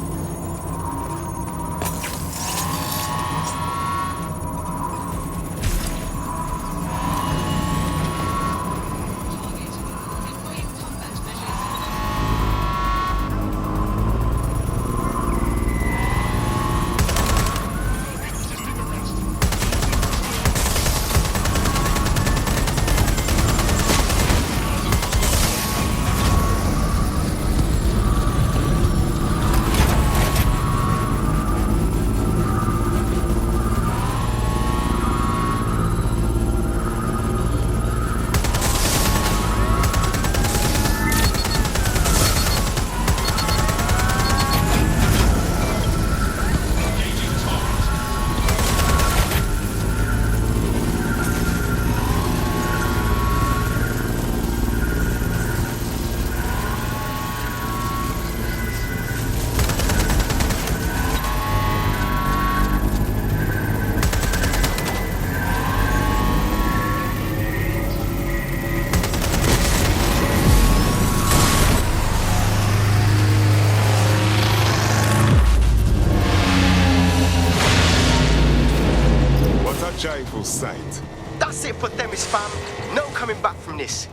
Joyful sight. That's it for them, is fam. No coming back from this.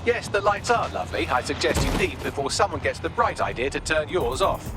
Yes, the lights are lovely. I suggest you leave before someone gets the bright idea to turn yours off.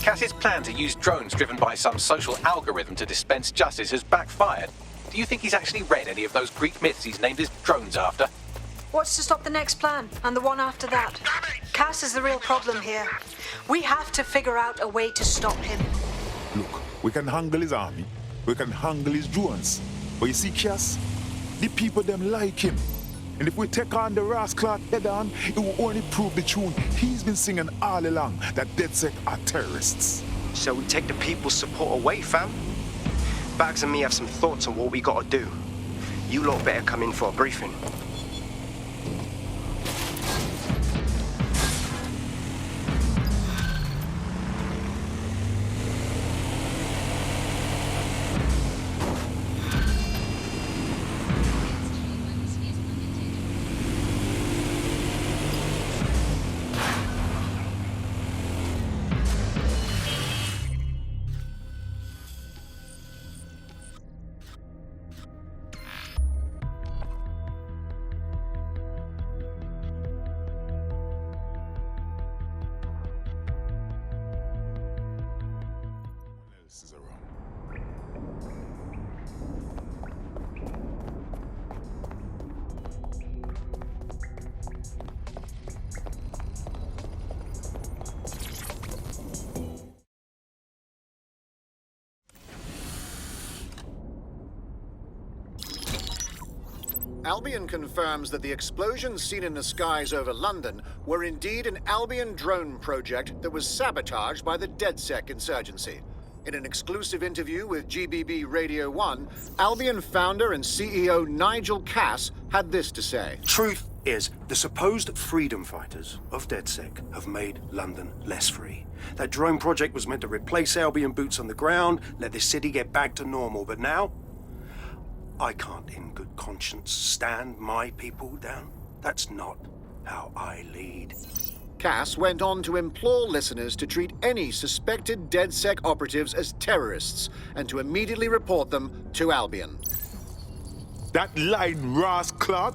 Cass's plan to use drones driven by some social algorithm to dispense justice has backfired. Do you think he's actually read any of those Greek myths he's named his drones after? What's to stop the next plan, and the one after that? Cass is the real problem here. We have to figure out a way to stop him. Look, we can handle his army, we can handle his drones. But you see, Cass, the people them like him. And if we take on the rascal head on, it will only prove the tune he's been singing all along, that DedSec are terrorists. So we take the people's support away, fam? Bags and me have some thoughts on what we gotta do. You lot better come in for a briefing. Albion confirms that the explosions seen in the skies over London were indeed an Albion drone project that was sabotaged by the DedSec insurgency. In an exclusive interview with GBB Radio 1, Albion founder and CEO Nigel Cass had this to say. Truth is, the supposed freedom fighters of DedSec have made London less free. That drone project was meant to replace Albion boots on the ground, let the city get back to normal, but now I can't in good conscience stand my people down. That's not how I lead. Cass went on to implore listeners to treat any suspected DedSec operatives as terrorists and to immediately report them to Albion. That lying rascal,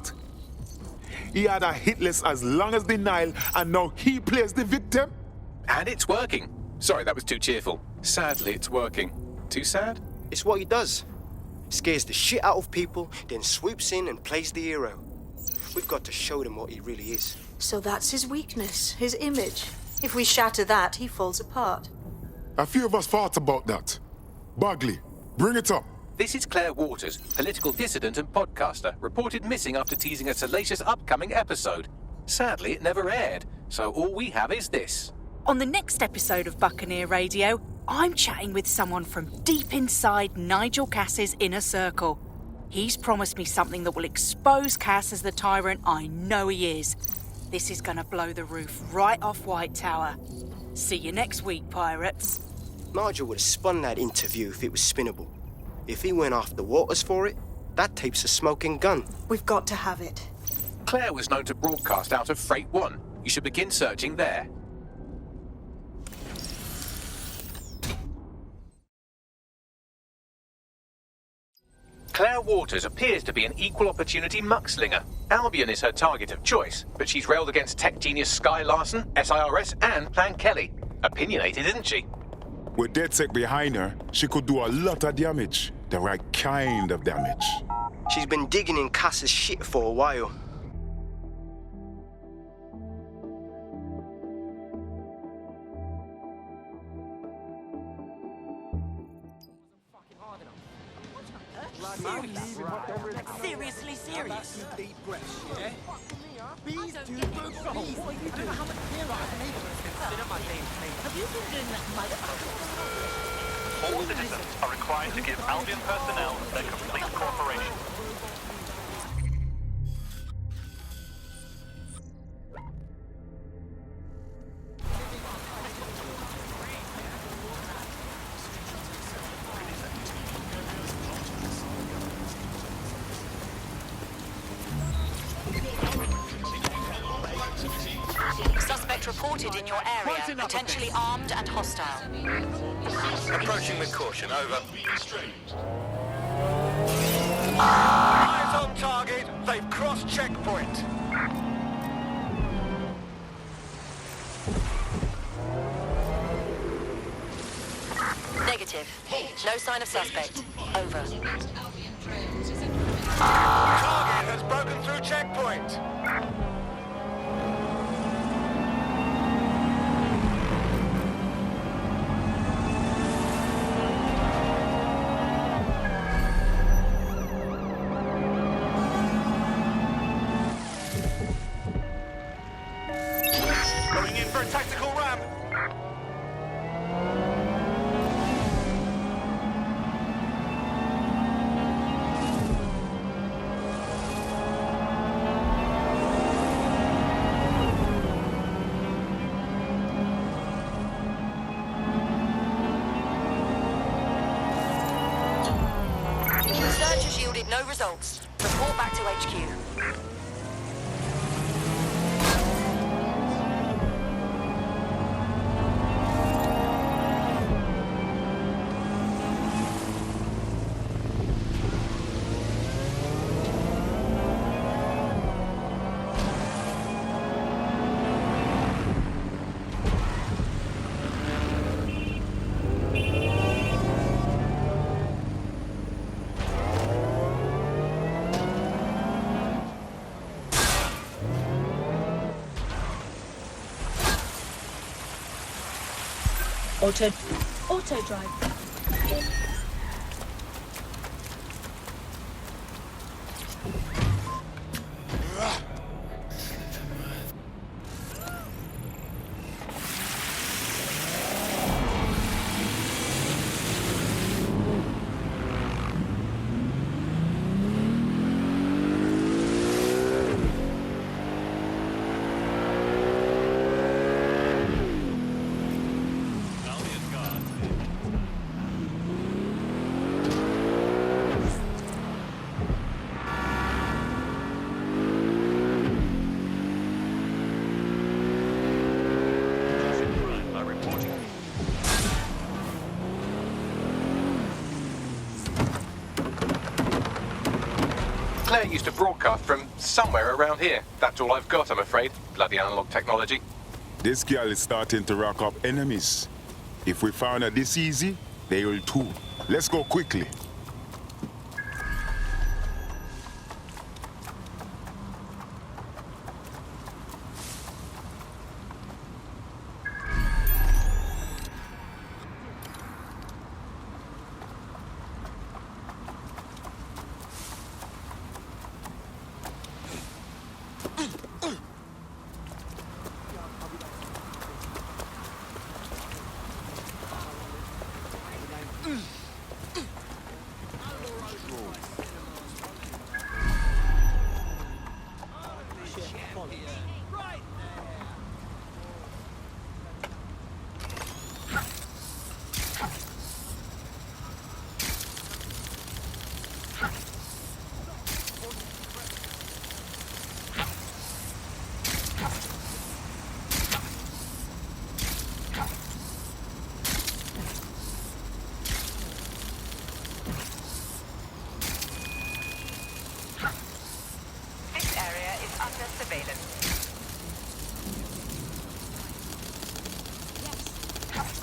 he had a hit list as long as the Nile, and now he plays the victim? And it's working. Sorry, that was too cheerful. Sadly, it's working. Too sad? It's what he does. Scares the shit out of people, then swoops in and plays the hero. We've got to show them what he really is. So that's his weakness, his image. If we shatter that, he falls apart. A few of us thought about that. Bagley, bring it up. This is Claire Waters, political dissident and podcaster, reported missing after teasing a salacious upcoming episode. Sadly, it never aired, so all we have is this. On the next episode of Buccaneer Radio, I'm chatting with someone from deep inside Nigel Cass's inner circle. He's promised me something that will expose Cass as the tyrant I know he is. This is gonna blow the roof right off White Tower. See you next week, pirates. Nigel would have spun that interview if it was spinnable. If he went after Waters for it, that tape's a smoking gun. We've got to have it. Claire was known to broadcast out of Freight 1. You should begin searching there. Claire Waters appears to be an equal opportunity muckslinger. Albion is her target of choice, but she's railed against tech genius Sky Larson, SIRS, and Plan Kelly. Opinionated, isn't she? With DedSec behind her, she could do a lot of damage. The right kind of damage. She's been digging in Cass's shit for a while. Seriously serious. Deep breaths, yeah? Bees do good for bees. What are you doing? How much consider my name, mate. Have you been doing that, mate? All citizens are required to give Albion personnel their complete cooperation. Suspect reported in your area, potentially armed and hostile. Approaching with caution, over. Eyes on target, they've crossed checkpoint. Negative. No sign of suspect. Over. Target has broken through checkpoint. Going in for a tactical ramp. results. Report back to HQ. Auto drive. Claire used to broadcast from somewhere around here. That's all I've got, I'm afraid. Bloody analog technology. This girl is starting to rack up enemies. If we found her this easy, they will too. Let's go quickly.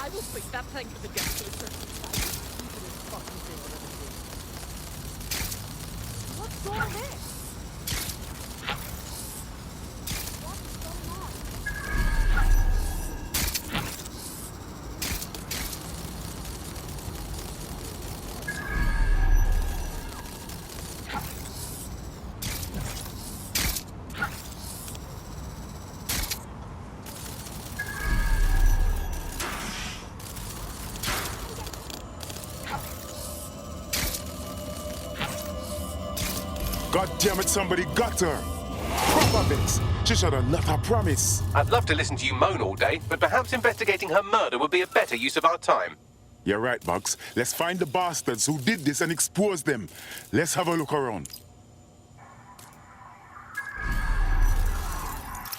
I will fix that thing for the gets to a certain size. Keep it as fucking big whatever it is. What's wrong here? God damn it, somebody got her! Proper bits! She should have not her promise. I'd love to listen to you moan all day, but perhaps investigating her murder would be a better use of our time. You're right, Bugs. Let's find the bastards who did this and expose them. Let's have a look around.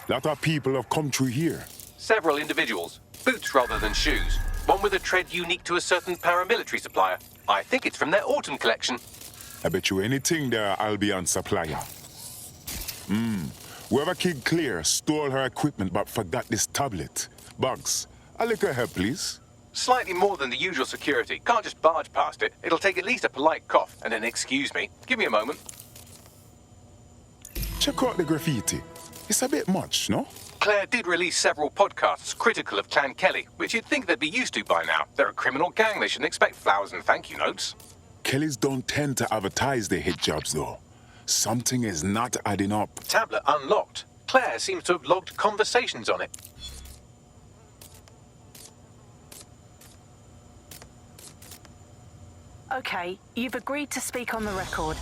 Lot of people have come through here. Several individuals. Boots rather than shoes. One with a tread unique to a certain paramilitary supplier. I think it's from their autumn collection. I bet you anything they're Albion supplier. Whoever killed Claire stole her equipment but forgot this tablet. Bugs, a little help, please. Slightly more than the usual security. Can't just barge past it. It'll take at least a polite cough and an excuse me. Give me a moment. Check out the graffiti. It's a bit much, no? Claire did release several podcasts critical of Clan Kelly, which you'd think they'd be used to by now. They're a criminal gang. They shouldn't expect flowers and thank you notes. Kellys don't tend to advertise their hit jobs, though. Something is not adding up. Tablet unlocked. Claire seems to have logged conversations on it. Okay, you've agreed to speak on the record.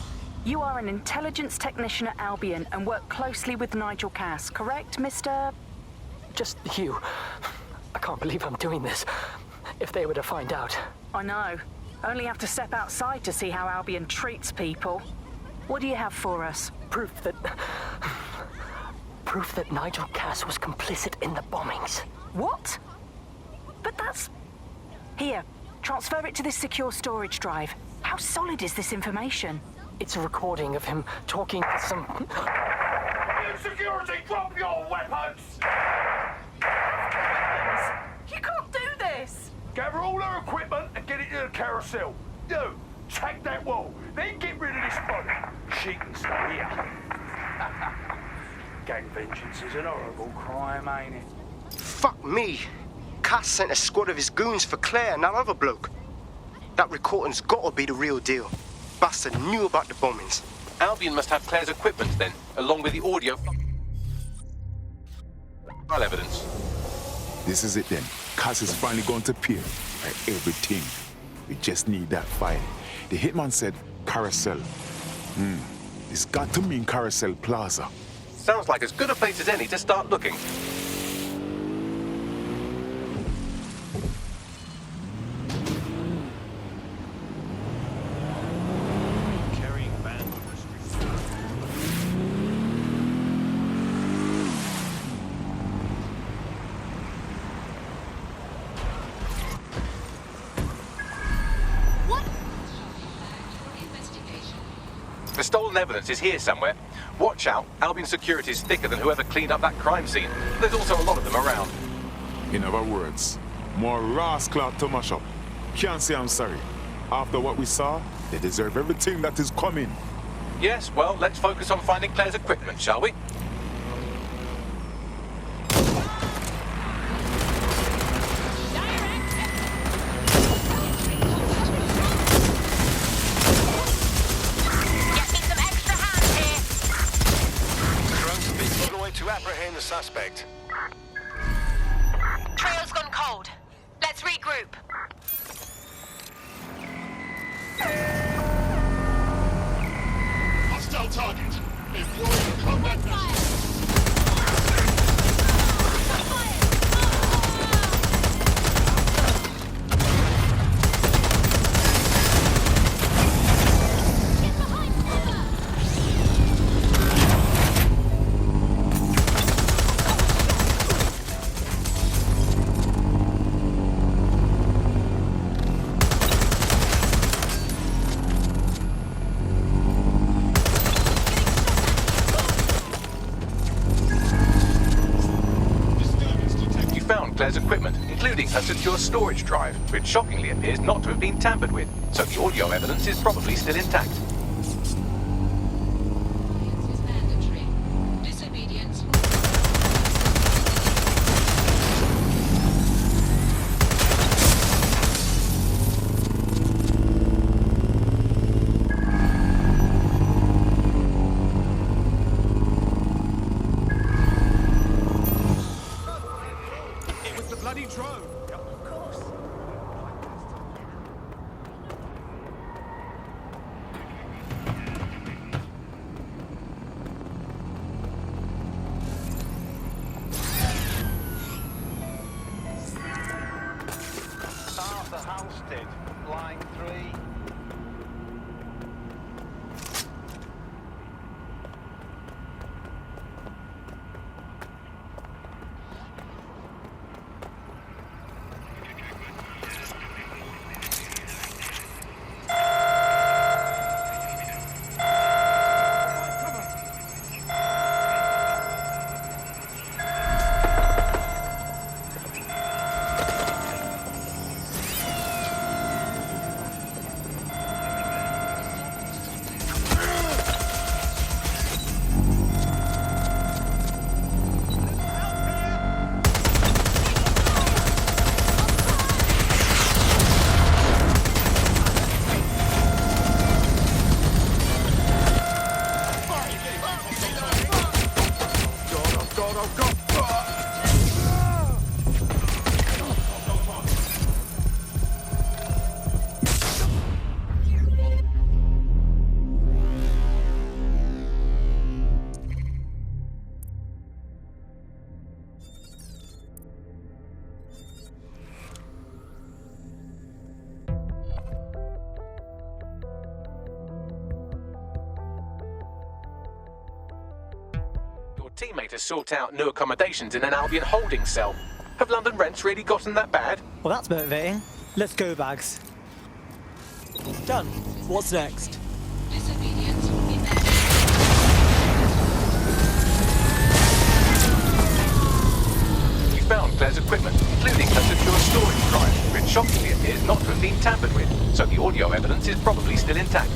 You are an intelligence technician at Albion and work closely with Nigel Cass, correct, Mr...? Just you. I can't believe I'm doing this. If they were to find out. I know. Only have to step outside to see how Albion treats people. What do you have for us? Proof that Nigel Cass was complicit in the bombings. What? But that's... Here, transfer it to this secure storage drive. How solid is this information? It's a recording of him talking to some... Security, drop your weapons! You can't do this! Gather all her equipment and get it to the carousel. You, take that wall, then get rid of this body. She can stay here. Gang vengeance is an horrible crime, ain't it? Fuck me. Cass sent a squad of his goons for Claire and that other bloke. That recording's gotta be the real deal. Bastard knew about the bombings. Albion must have Claire's equipment then, along with the audio file evidence. This is it then. Cass is finally going to appear at everything. We just need that file. The hitman said Carousel. It's got to mean Carousel Plaza. Sounds like as good a place as any to start looking. The stolen evidence is here somewhere. Watch out, Albion security is thicker than whoever cleaned up that crime scene. There's also a lot of them around. In other words, more rascal to mash up. Can't say I'm sorry. After what we saw, they deserve everything that is coming. Yes, well, let's focus on finding Claire's equipment, shall we? To apprehend the suspect. Trail's gone cold. Let's regroup. Hostile target. Employing combat fire. Claire's equipment, including her secure storage drive, which shockingly appears not to have been tampered with, so the audio evidence is probably still intact. Line 3. teammate to sort out new accommodations in an Albion holding cell. Have London rents really gotten that bad? Well, that's motivating. Let's go, Bags. Done. What's next? We found Claire's equipment, including her secure storage drive, which shockingly appears not to have been tampered with, so the audio evidence is probably still intact.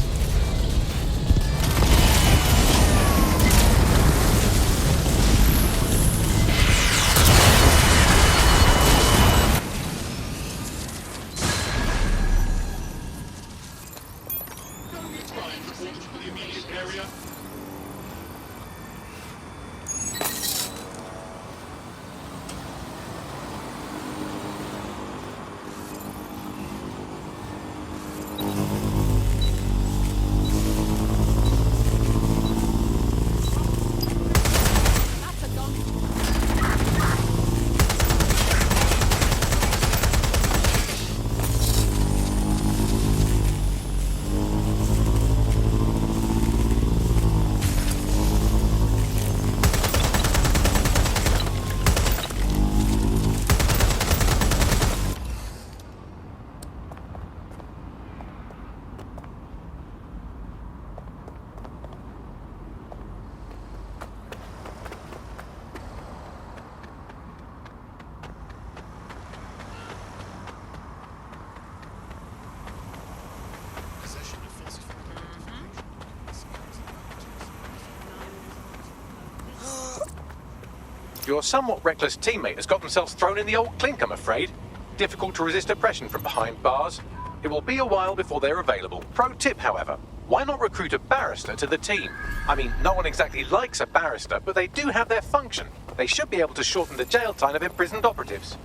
Your somewhat reckless teammate has got themselves thrown in the old clink, I'm afraid. Difficult to resist oppression from behind bars. It will be a while before they're available. Pro tip, however, why not recruit a barrister to the team? I mean, no one exactly likes a barrister, but they do have their function. They should be able to shorten the jail time of imprisoned operatives.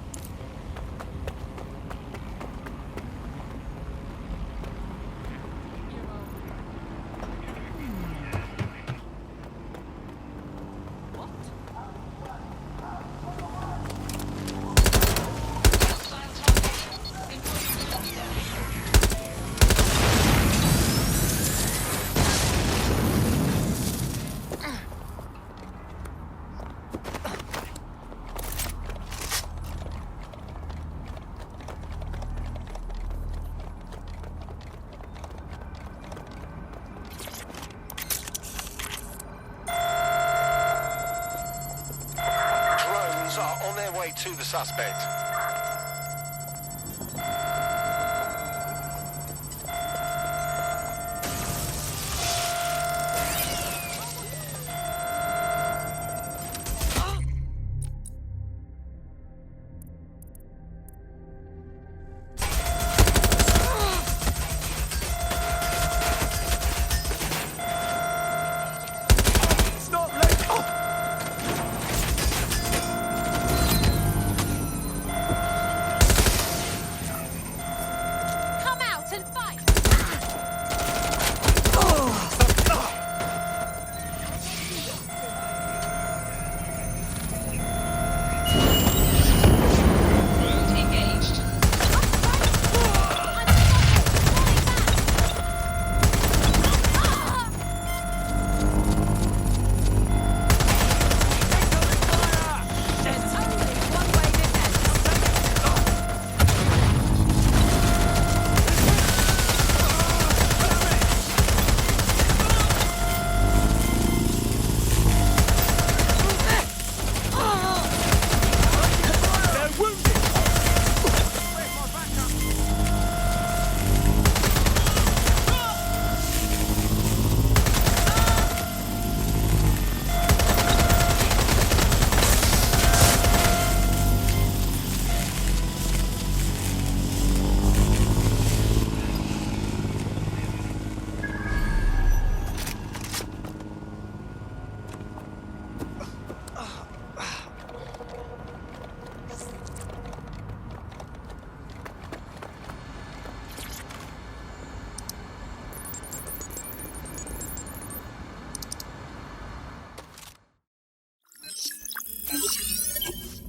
To the suspect.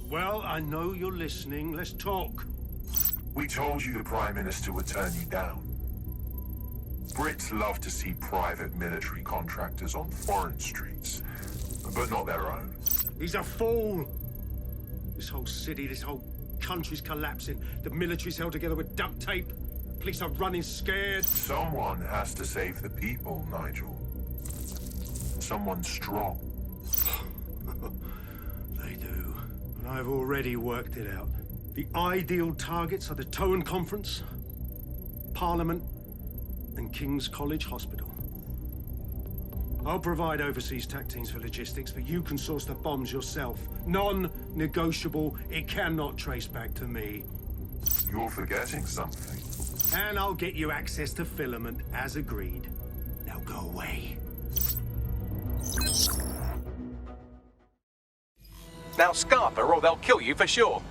Well, I know you're listening. Let's talk. We told you the Prime Minister would turn you down. Brits love to see private military contractors on foreign streets, but not their own. He's a fool. This whole city, this whole country's collapsing. The military's held together with duct tape. Police are running scared. Someone has to save the people, Nigel. Someone strong. They do. And I've already worked it out. The ideal targets are the Towan Conference, Parliament, and King's College Hospital. I'll provide overseas tac teams for logistics, but you can source the bombs yourself. Non-negotiable. It cannot trace back to me. You're forgetting something. And I'll get you access to filament, as agreed. Now go away. Now scarper or they'll kill you for sure.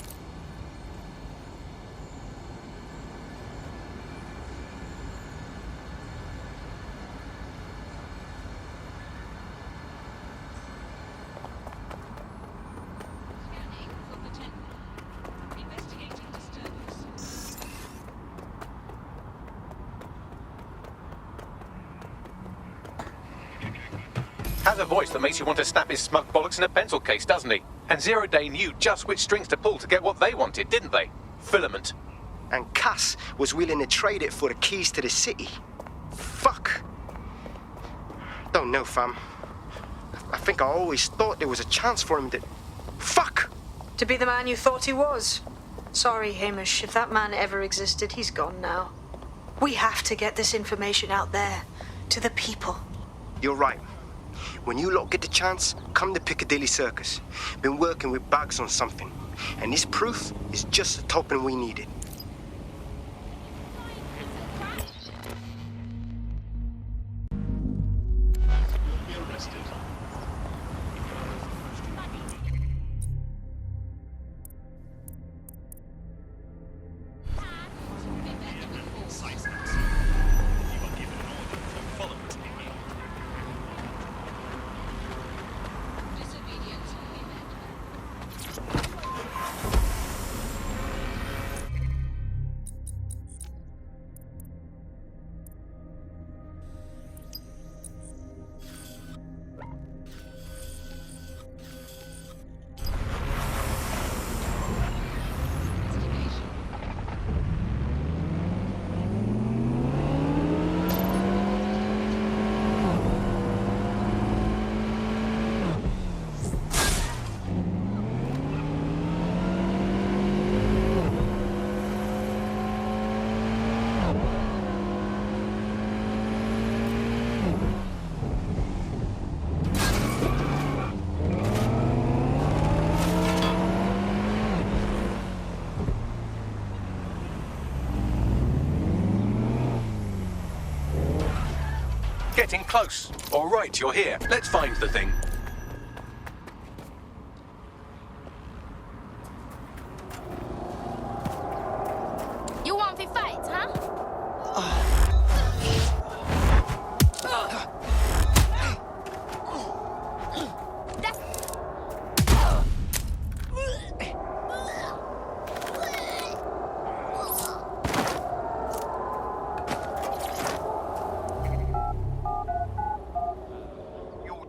Has a voice that makes you want to snap his smug bollocks in a pencil case, doesn't he? And Zero Day knew just which strings to pull to get what they wanted, didn't they? Filament. And Cass was willing to trade it for the keys to the city. Fuck. Don't know, fam. I think I always thought there was a chance for him to... Fuck! To be the man you thought he was. Sorry, Hamish. If that man ever existed, he's gone now. We have to get this information out there. To the people. You're right. When you lot get the chance, come to Piccadilly Circus. Been working with Bugs on something. And this proof is just the token we needed. Getting close. All right, you're here. Let's find the thing. You want to fight, huh?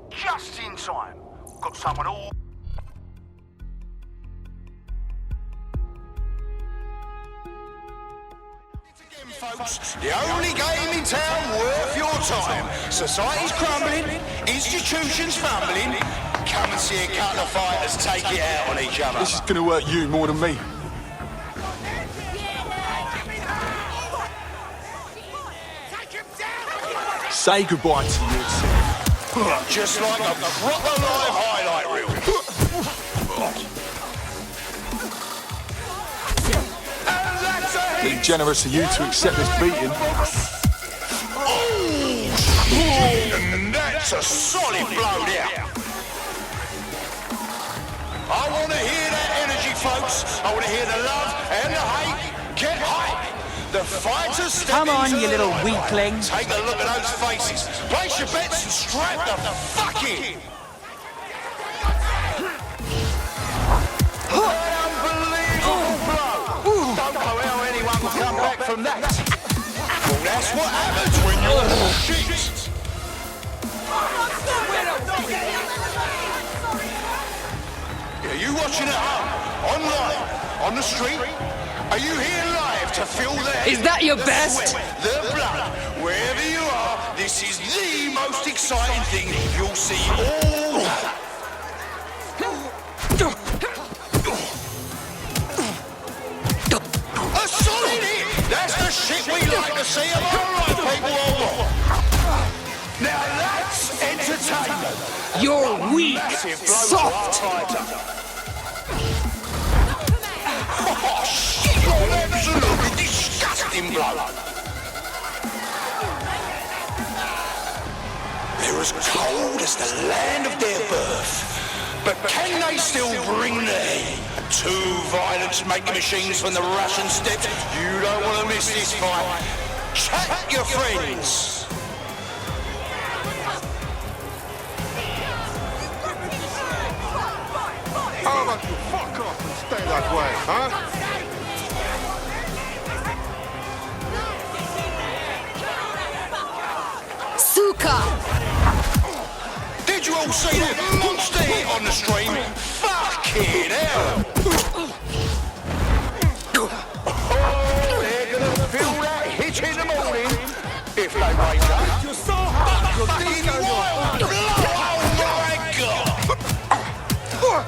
Just in time. Got someone all... Folks, the only game in town worth your time. Society's crumbling, institutions fumbling. Come and see a couple of fighters take it out on each other. This is gonna hurt you more than me. Say goodbye to yourself. Just like a proper live highlight reel. Pretty generous of you to accept this beating. And that's a solid blow there. I want to hear that energy, folks. I want to hear the love and the hate. Get hype. The fighters step Come on, into you the little limelight. weakling. Take a look at those faces. Place your bets and strap the fuck in. Unbelievable blow. Don't know how anyone will come back from that. Well, that's what happens when you're shit. Are you watching at home? Online? On the street? Are you here live to feel the Is that your the best? sweat, the blood? Wherever you are, this is the most exciting thing you'll see all. A solid hit! That's the shit we like to see. Am I right, people? Or what? Now that's entertainment. You're weak, Massive blow soft. to our fighter. Oh shit! What an absolutely disgusting blow. They're as cold as the land of their birth. But can they still bring the heat? Two violence-making machines from the Russian steppes. You don't want to miss this fight. Chat your friends. How about you fuck off and stay that way, huh? Suka! Did you all see that monster hit on the stream? Fucking hell! Oh, they're gonna feel that hit in the morning if they wake up. You're so hot! You're Fucking disco, wild blow! Oh my god! Fucking hell!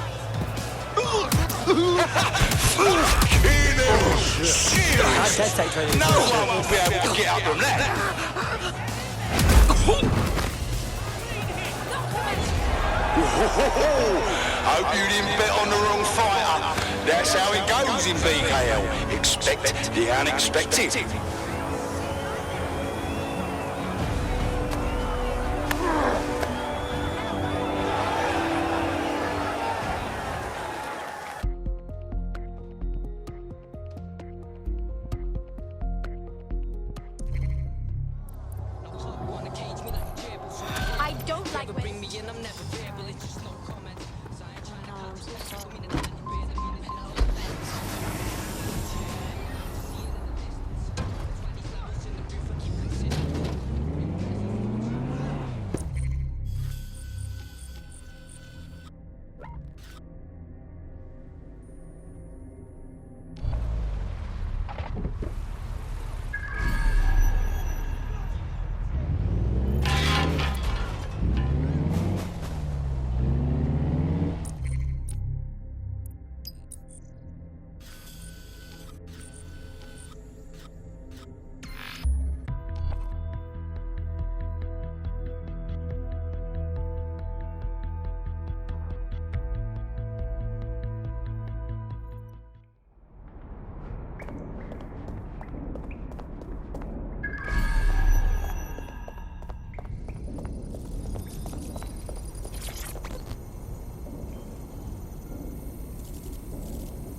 Shit! No one will be able to get up from that. Hope you didn't bet on the wrong fighter. That's how it goes in BKL. Expect the unexpected. I don't like when...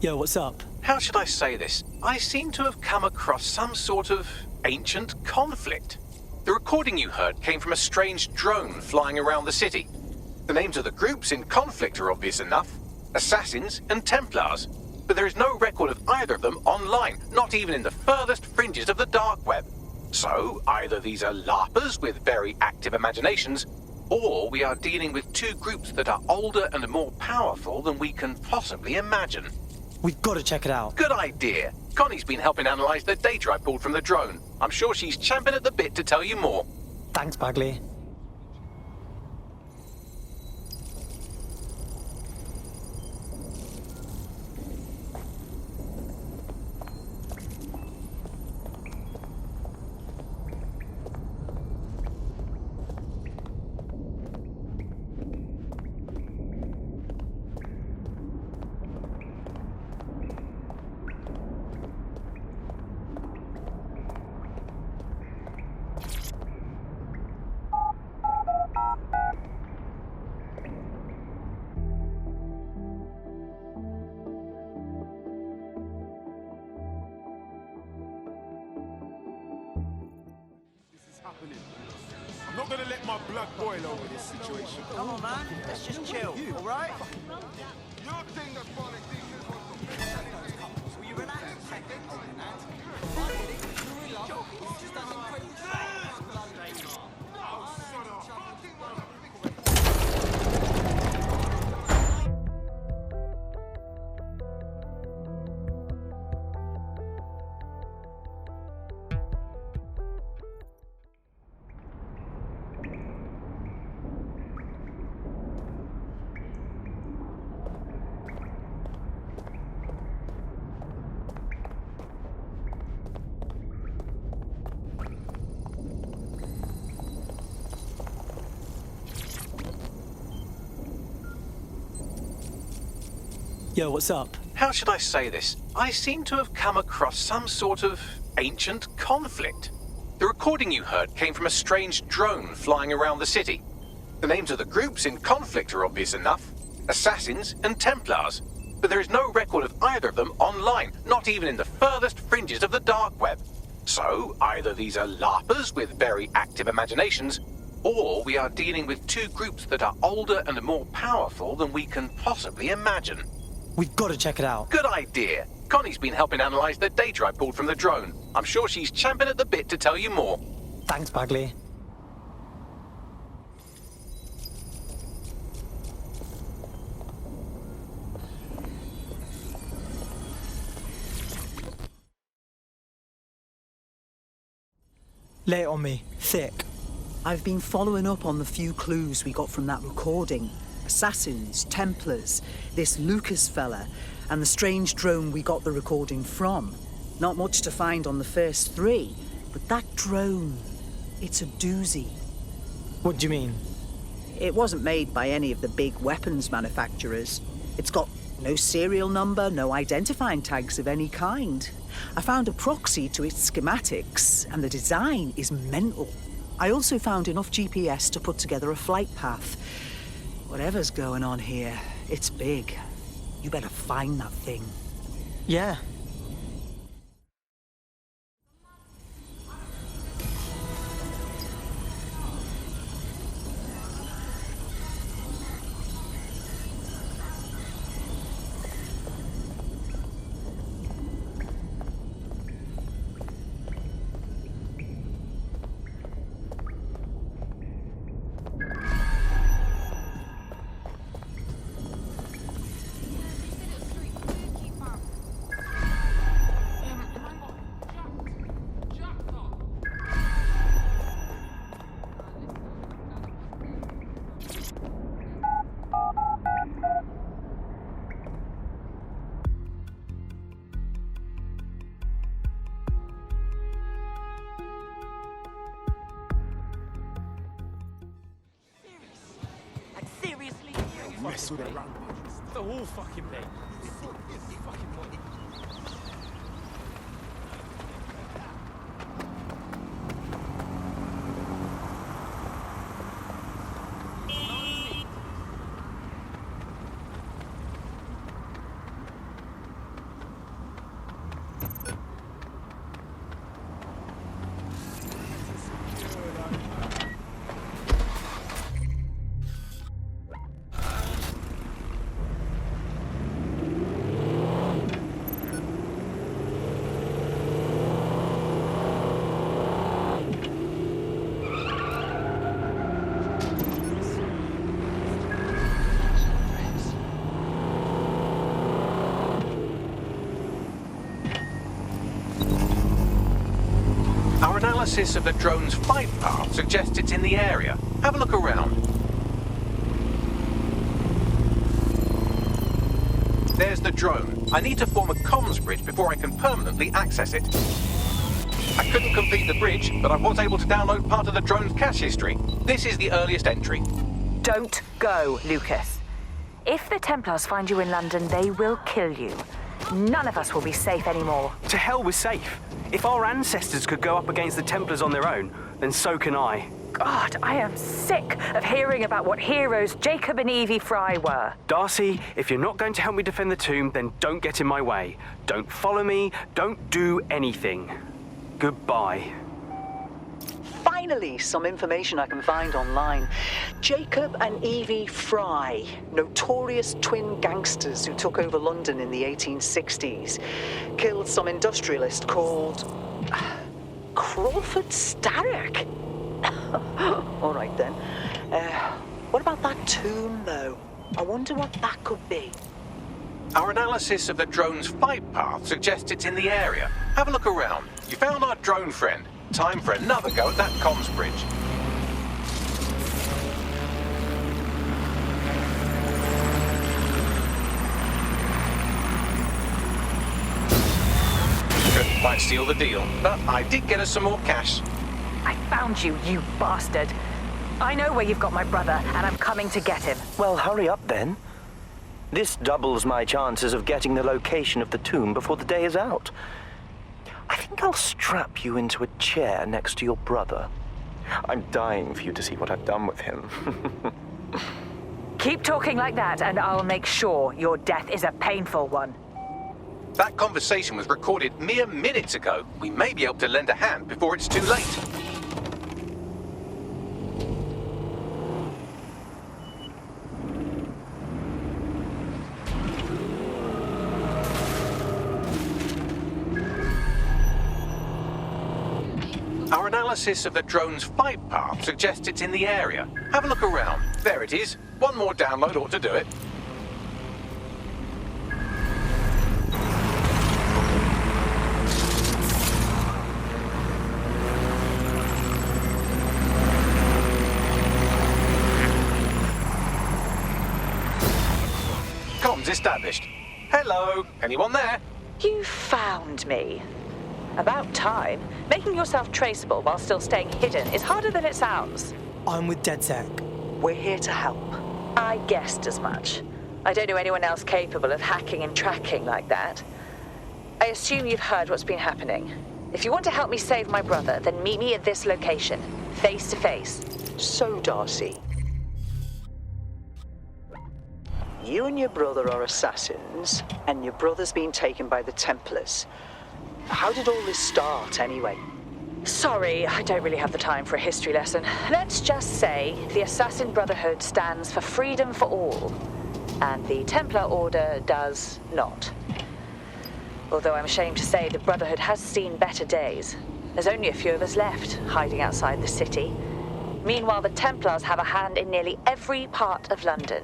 Yo, what's up? How should I say this? I seem to have come across some sort of ancient conflict. The recording you heard came from a strange drone flying around the city. The names of the groups in conflict are obvious enough. Assassins and Templars. But there is no record of either of them online, not even in the furthest fringes of the dark web. So, either these are LARPers with very active imaginations, or we are dealing with two groups that are older and more powerful than we can possibly imagine. We've got to check it out. Good idea. Connie's been helping analyze the data I pulled from the drone. I'm sure she's champing at the bit to tell you more. Thanks, Bagley. I'm not gonna let my blood boil over this situation. Come on, man. Let's just chill, all right? Your thing that's politics. Will you relax a second? Yo, what's up? How should I say this? I seem to have come across some sort of ancient conflict. The recording you heard came from a strange drone flying around the city. The names of the groups in conflict are obvious enough. Assassins and Templars. But there is no record of either of them online, not even in the furthest fringes of the dark web. So, either these are LARPers with very active imaginations, or we are dealing with two groups that are older and more powerful than we can possibly imagine. We've got to check it out. Good idea. Connie's been helping analyze the data I pulled from the drone. I'm sure she's champing at the bit to tell you more. Thanks, Bagley. Lay it on me. Thick. I've been following up on the few clues we got from that recording. Assassins, Templars, this Lucas fella, and the strange drone we got the recording from. Not much to find on the first three, but that drone, it's a doozy. What do you mean? It wasn't made by any of the big weapons manufacturers. It's got no serial number, no identifying tags of any kind. I found a proxy to its schematics, and the design is mental. I also found enough GPS to put together a flight path. Whatever's going on here, it's big. You better find that thing. Yeah. Mess with it. The whole fucking thing. Our analysis of the drone's flight path suggests it's in the area. Have a look around. There's the drone. I need to form a comms bridge before I can permanently access it. I couldn't complete the bridge, but I was able to download part of the drone's cache history. This is the earliest entry. Don't go, Lucas. If the Templars find you in London, they will kill you. None of us will be safe anymore. To hell with safe. If our ancestors could go up against the Templars on their own, then so can I. God, I am sick of hearing about what heroes Jacob and Evie Fry were. Darcy, if you're not going to help me defend the tomb, then don't get in my way. Don't follow me. Don't do anything. Goodbye. Finally, some information I can find online. Jacob and Evie Fry, notorious twin gangsters who took over London in the 1860s, killed some industrialist called Crawford Starrick. All right then. What about that tomb, though? I wonder what that could be. Our analysis of the drone's flight path suggests it's in the area. Have a look around. You found our drone friend. Time for another go at that comms bridge. Couldn't quite seal the deal, but I did get us some more cash. I found you, you bastard. I know where you've got my brother, and I'm coming to get him. Well, hurry up then. This doubles my chances of getting the location of the tomb before the day is out. I think I'll strap you into a chair next to your brother. I'm dying for you to see what I've done with him. Keep talking like that, and I'll make sure your death is a painful one. That conversation was recorded mere minutes ago. We may be able to lend a hand before it's too late. Our analysis of the drone's flight path suggests it's in the area. Have a look around. There it is. One more download ought to do it. Comms established. Hello, anyone there? You found me. About time. Making yourself traceable while still staying hidden is harder than it sounds. I'm with DedSec. We're here to help. I guessed as much. I don't know anyone else capable of hacking and tracking like that. I assume you've heard what's been happening. If you want to help me save my brother, then meet me at this location, face to face. So, Darcy, you and your brother are assassins, and your brother's been taken by the Templars. How did all this start, anyway? Sorry, I don't really have the time for a history lesson. Let's just say the Assassin Brotherhood stands for freedom for all, and the Templar Order does not. Although I'm ashamed to say the Brotherhood has seen better days. There's only a few of us left, hiding outside the city. Meanwhile, the Templars have a hand in nearly every part of London.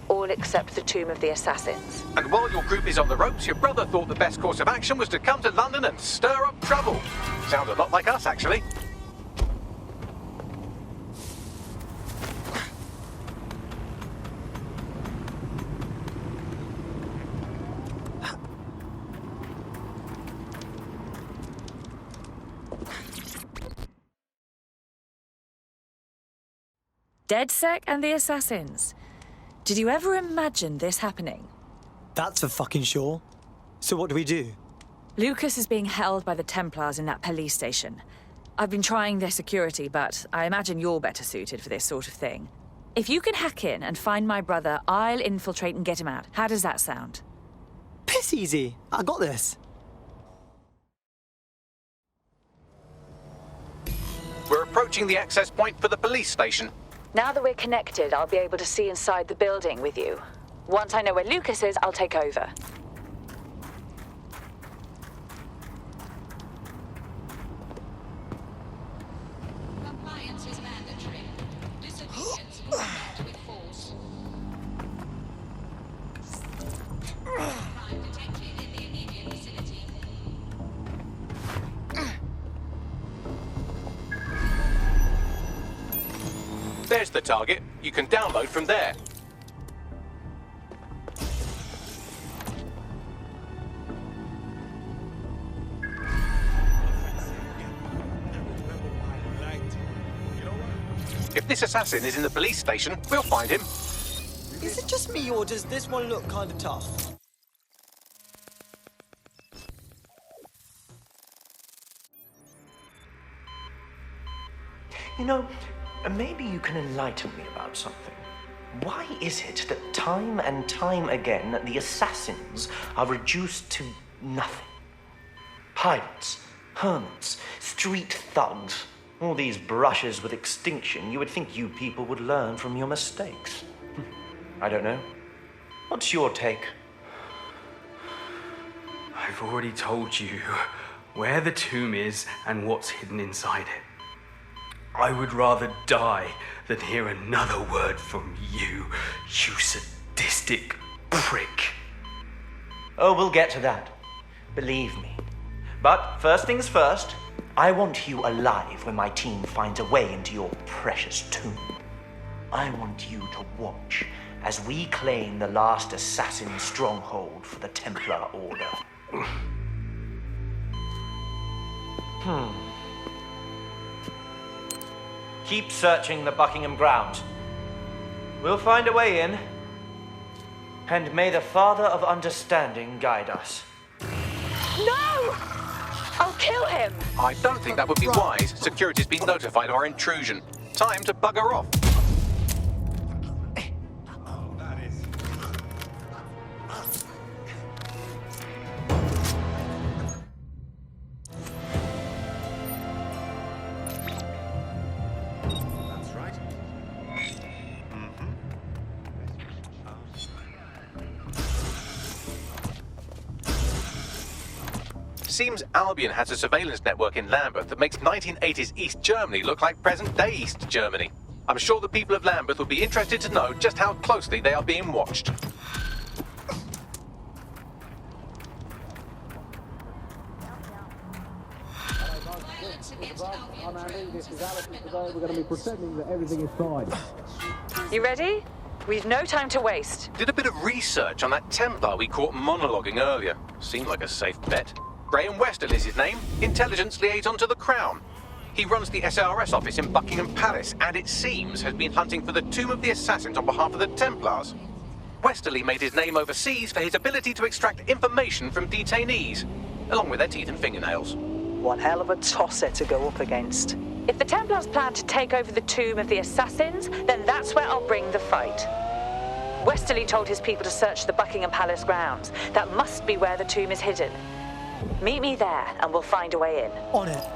All except the Tomb of the Assassins. And while your group is on the ropes, your brother thought the best course of action was to come to London and stir up trouble. Sounds a lot like us, actually. DedSec and the Assassins. Did you ever imagine this happening? That's for fucking sure. So what do we do? Lucas is being held by the Templars in that police station. I've been trying their security, but I imagine you're better suited for this sort of thing. If you can hack in and find my brother, I'll infiltrate and get him out. How does that sound? Piss easy. I got this. We're approaching the access point for the police station. Now that we're connected, I'll be able to see inside the building with you. Once I know where Lucas is, I'll take over. Compliance is mandatory. Disobedience will be met with force. Crime detected in the immediate vicinity. There's the target. You can download from there. If this assassin is in the police station, we'll find him. Is it just me, or does this one look kind of tough? You know, maybe you can enlighten me about something. Why is it that time and time again the assassins are reduced to nothing? Pirates, hermits, street thugs, all these brushes with extinction. You would think you people would learn from your mistakes. I don't know. What's your take? I've already told you where the tomb is and what's hidden inside it. I would rather die than hear another word from you, you sadistic prick. Oh, we'll get to that. Believe me. But first things first, I want you alive when my team finds a way into your precious tomb. I want you to watch as we claim the last assassin stronghold for the Templar Order. Keep searching the Buckingham grounds. We'll find a way in. And may the Father of Understanding guide us. No! I'll kill him! I don't think that would be wise. Security's been notified of our intrusion. Time to bugger off. Seems Albion has a surveillance network in Lambeth that makes 1980s East Germany look like present-day East Germany. I'm sure the people of Lambeth would be interested to know just how closely they are being watched. We're going to be pretending that everything is fine. You ready? We've no time to waste. Did a bit of research on that Templar we caught monologuing earlier. Seemed like a safe bet. Graham Weston is his name, intelligence liaison to the Crown. He runs the SARS office in Buckingham Palace and it seems has been hunting for the Tomb of the Assassins on behalf of the Templars. Westerly made his name overseas for his ability to extract information from detainees, along with their teeth and fingernails. One hell of a tosser to go up against. If the Templars plan to take over the Tomb of the Assassins, then that's where I'll bring the fight. Westerly told his people to search the Buckingham Palace grounds. That must be where the tomb is hidden. Meet me there, and we'll find a way in. On it.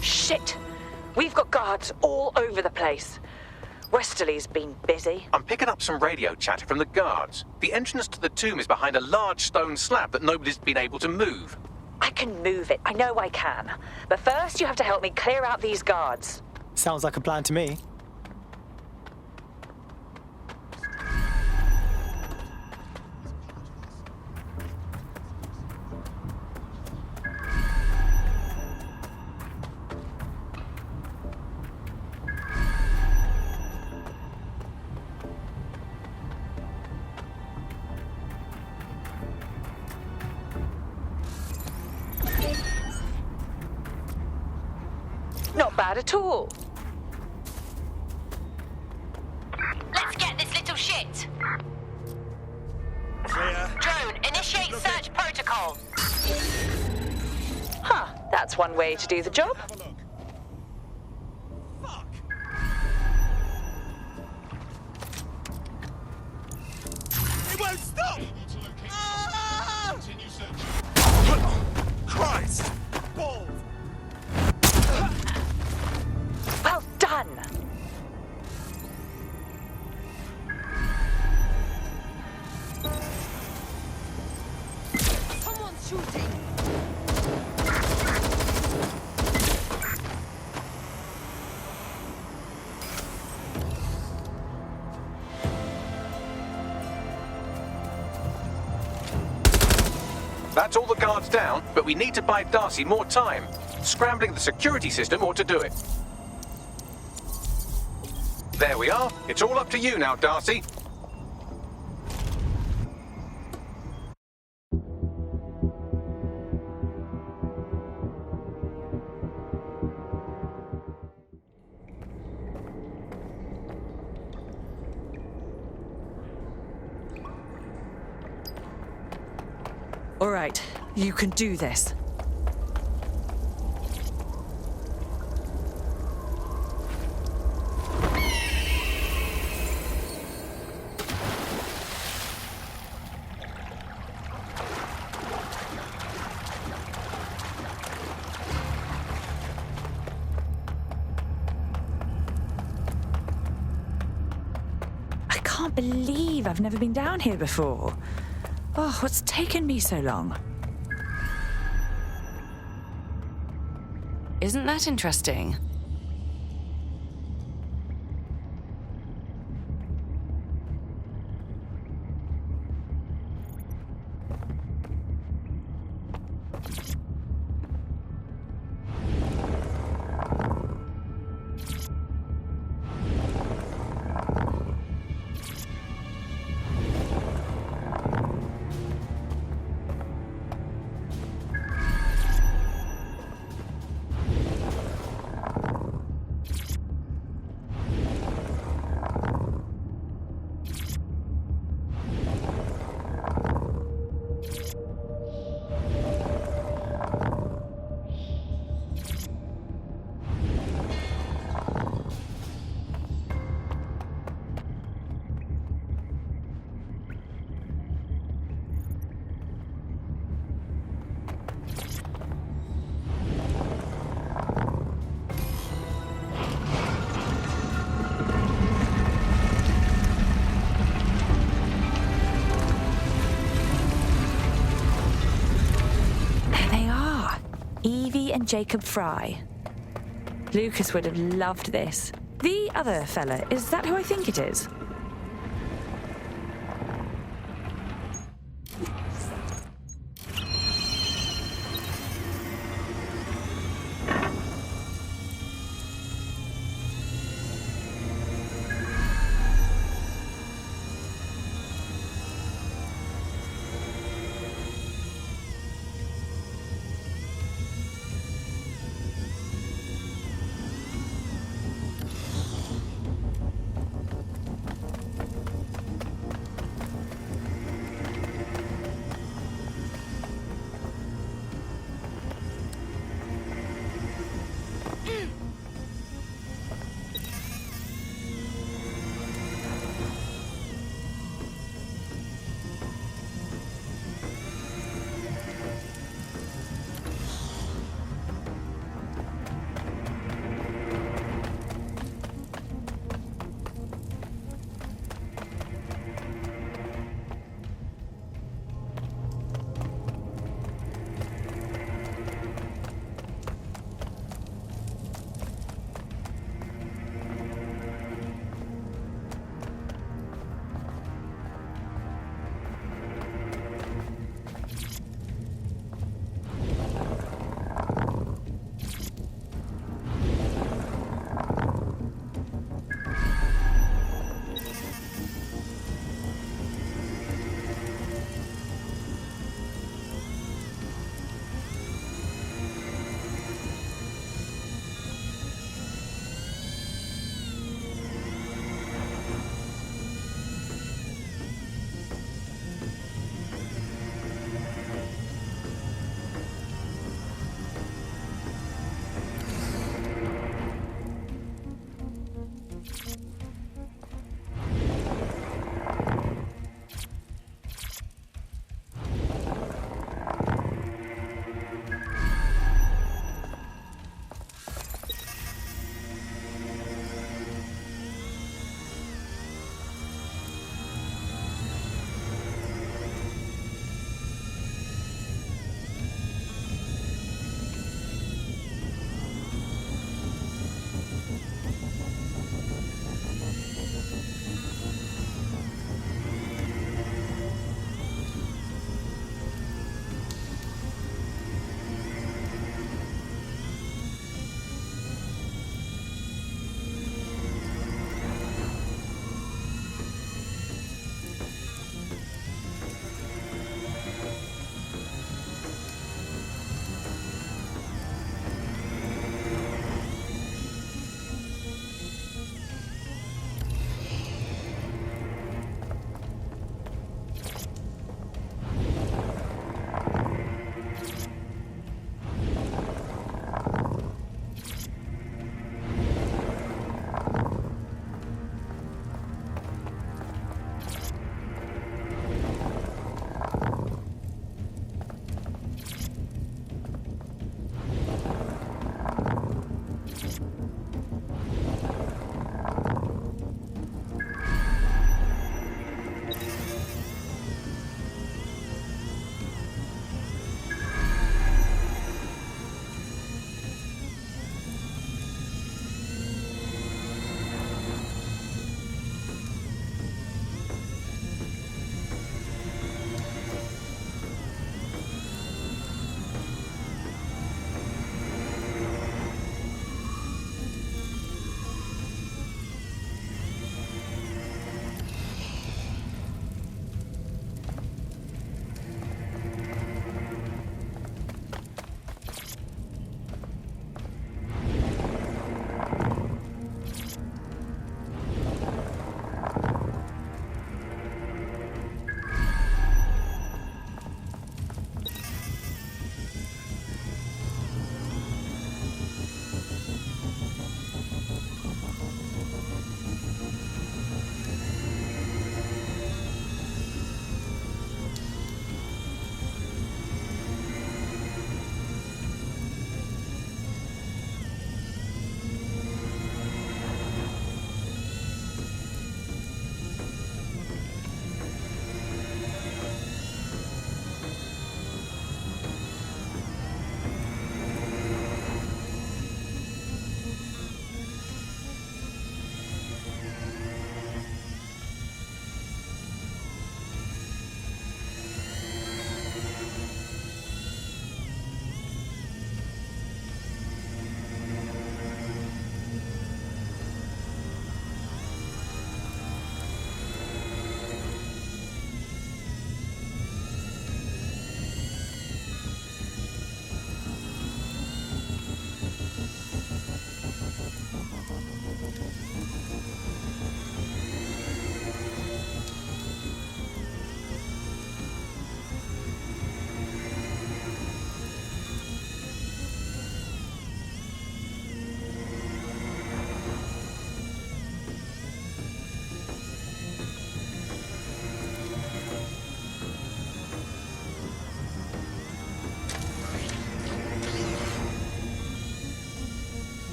Shit! We've got guards all over the place. Westerly's been busy. I'm picking up some radio chatter from the guards. The entrance to the tomb is behind a large stone slab that nobody's been able to move. I can move it. I know I can. But first, you have to help me clear out these guards. Sounds like a plan to me. Not bad at all. Let's get this little shit. Drone, initiate search protocol. Huh, that's one way to do the job. It won't stop! Ah! Christ! Balls! Well done! Someone's shooting! That's all the guards down, but we need to buy Darcy more time. Scrambling the security system ought to do it. There we are. It's all up to you now, Darcy. All right, you can do this. I can't believe I've never been down here before. Oh, what's taken me so long? Isn't that interesting? And Jacob Fry. Lucas would have loved this. The other fella, is that who I think it is?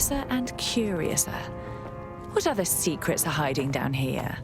curiouser and curiouser. What other secrets are hiding down here?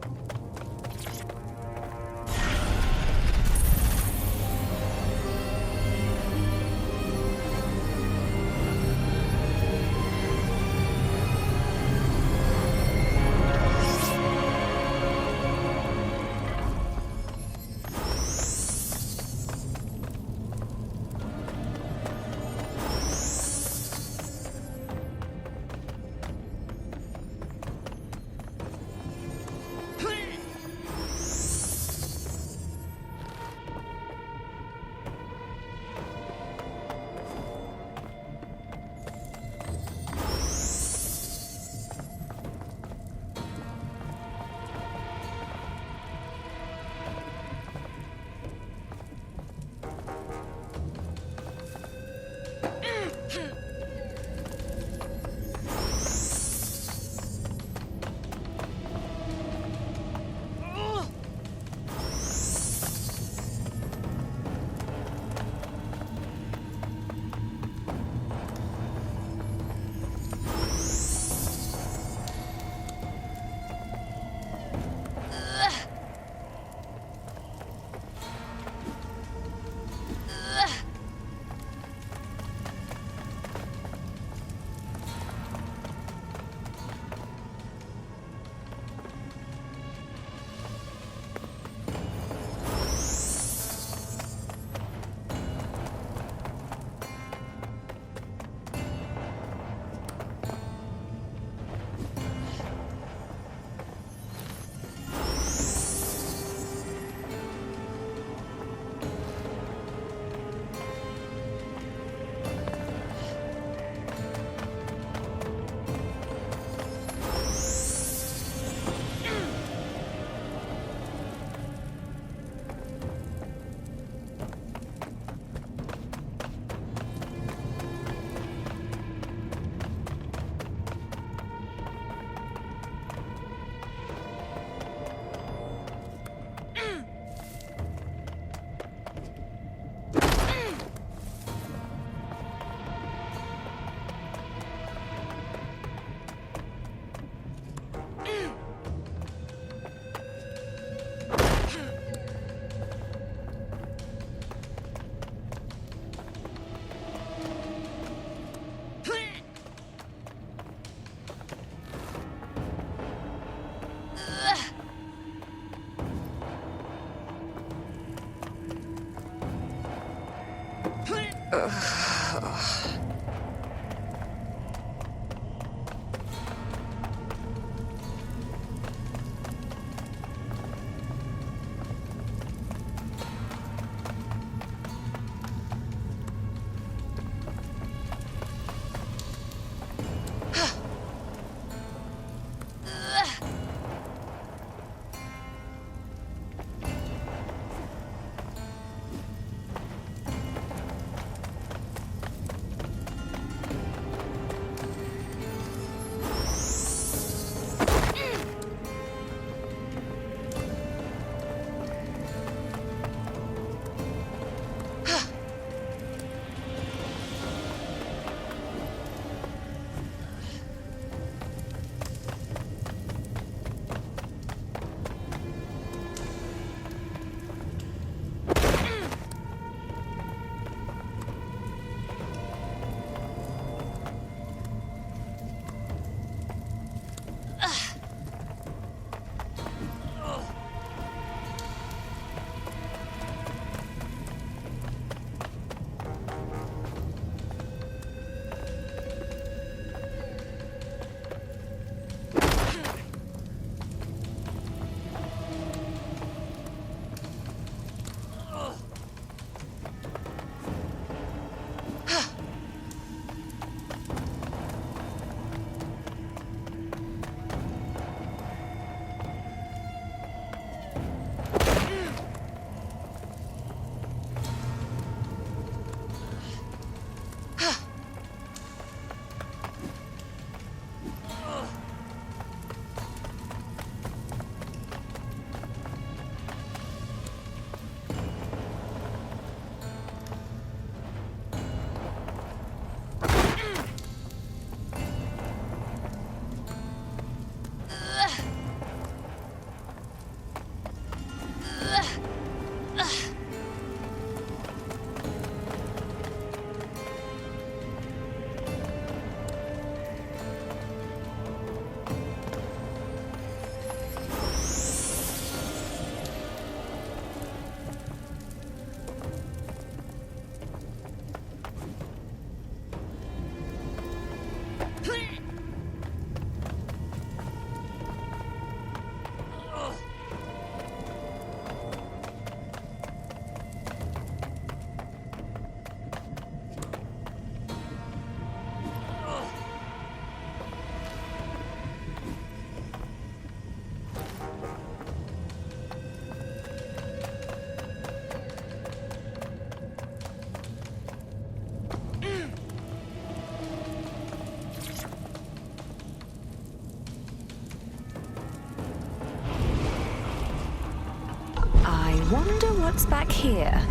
Wonder what's back here.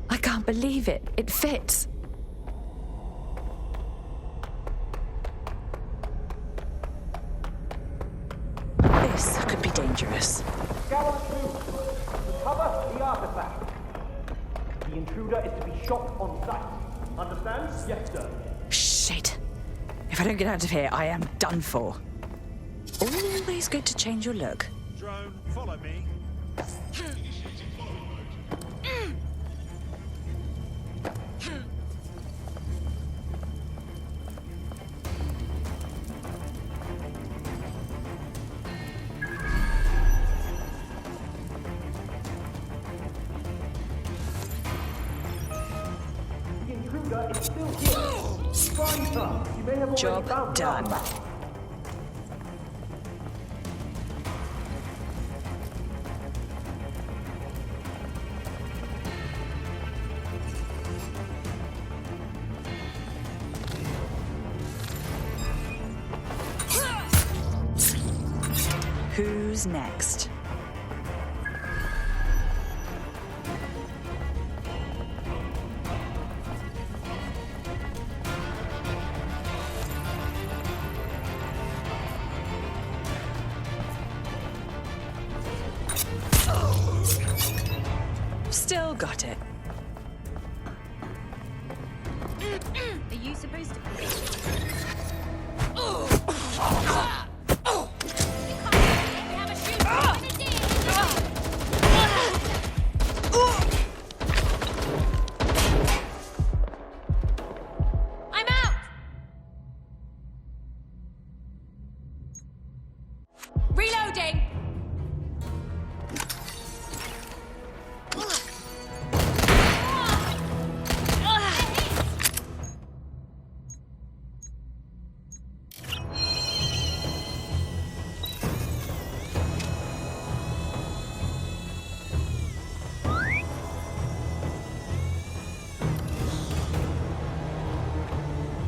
I can't believe it. It fits. This could be dangerous. Gallant troops, recover the artifact. The intruder is to be shot on sight. Understand? Yes, sir. Shit. If I don't get out of here, I am done for. Always good to change your look. Drone, follow me. The intruder is still here. Surprise us. You may have already Job found done. the artifact. Who's next? Still got it. Are you supposed to? I'm out! Reloading!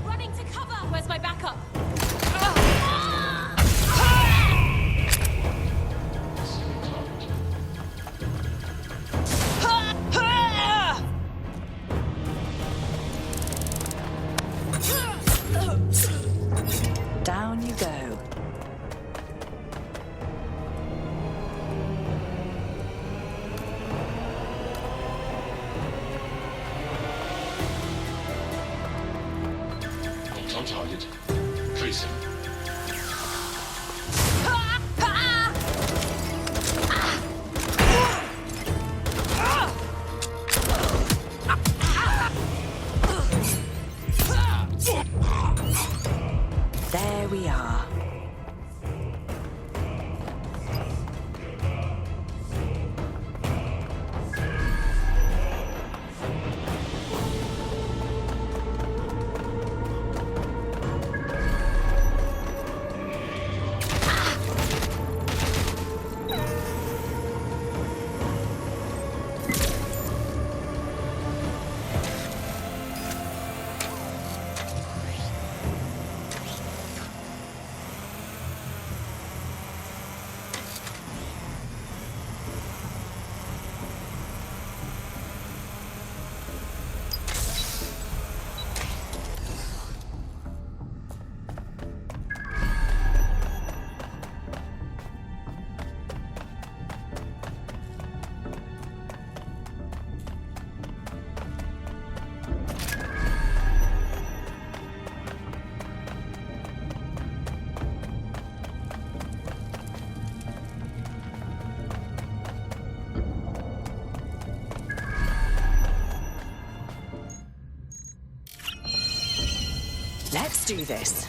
Running to cover! Where's my backup? Down you go. On target. Tracing. There we are. Let's do this.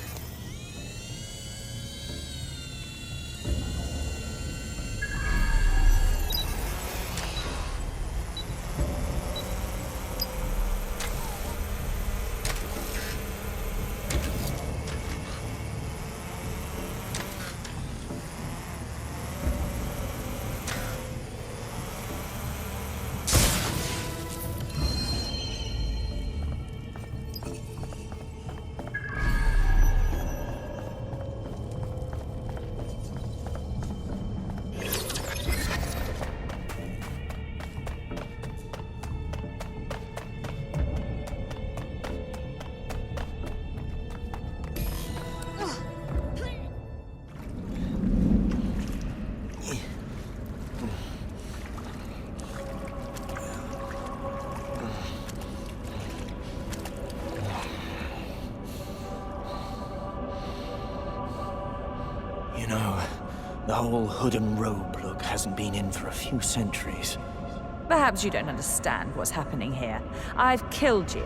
You know, the whole hood and robe look hasn't been in for a few centuries. Perhaps you don't understand what's happening here. I've killed you.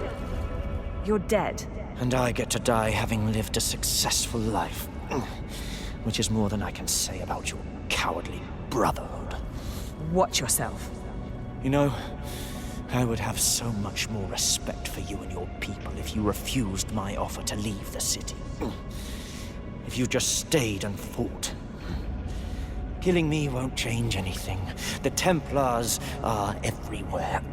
You're dead. And I get to die having lived a successful life. Which is more than I can say about your cowardly brotherhood. Watch yourself. You know, I would have so much more respect for you and your people if you refused my offer to leave the city. If you just stayed and fought. Killing me won't change anything. The Templars are everywhere.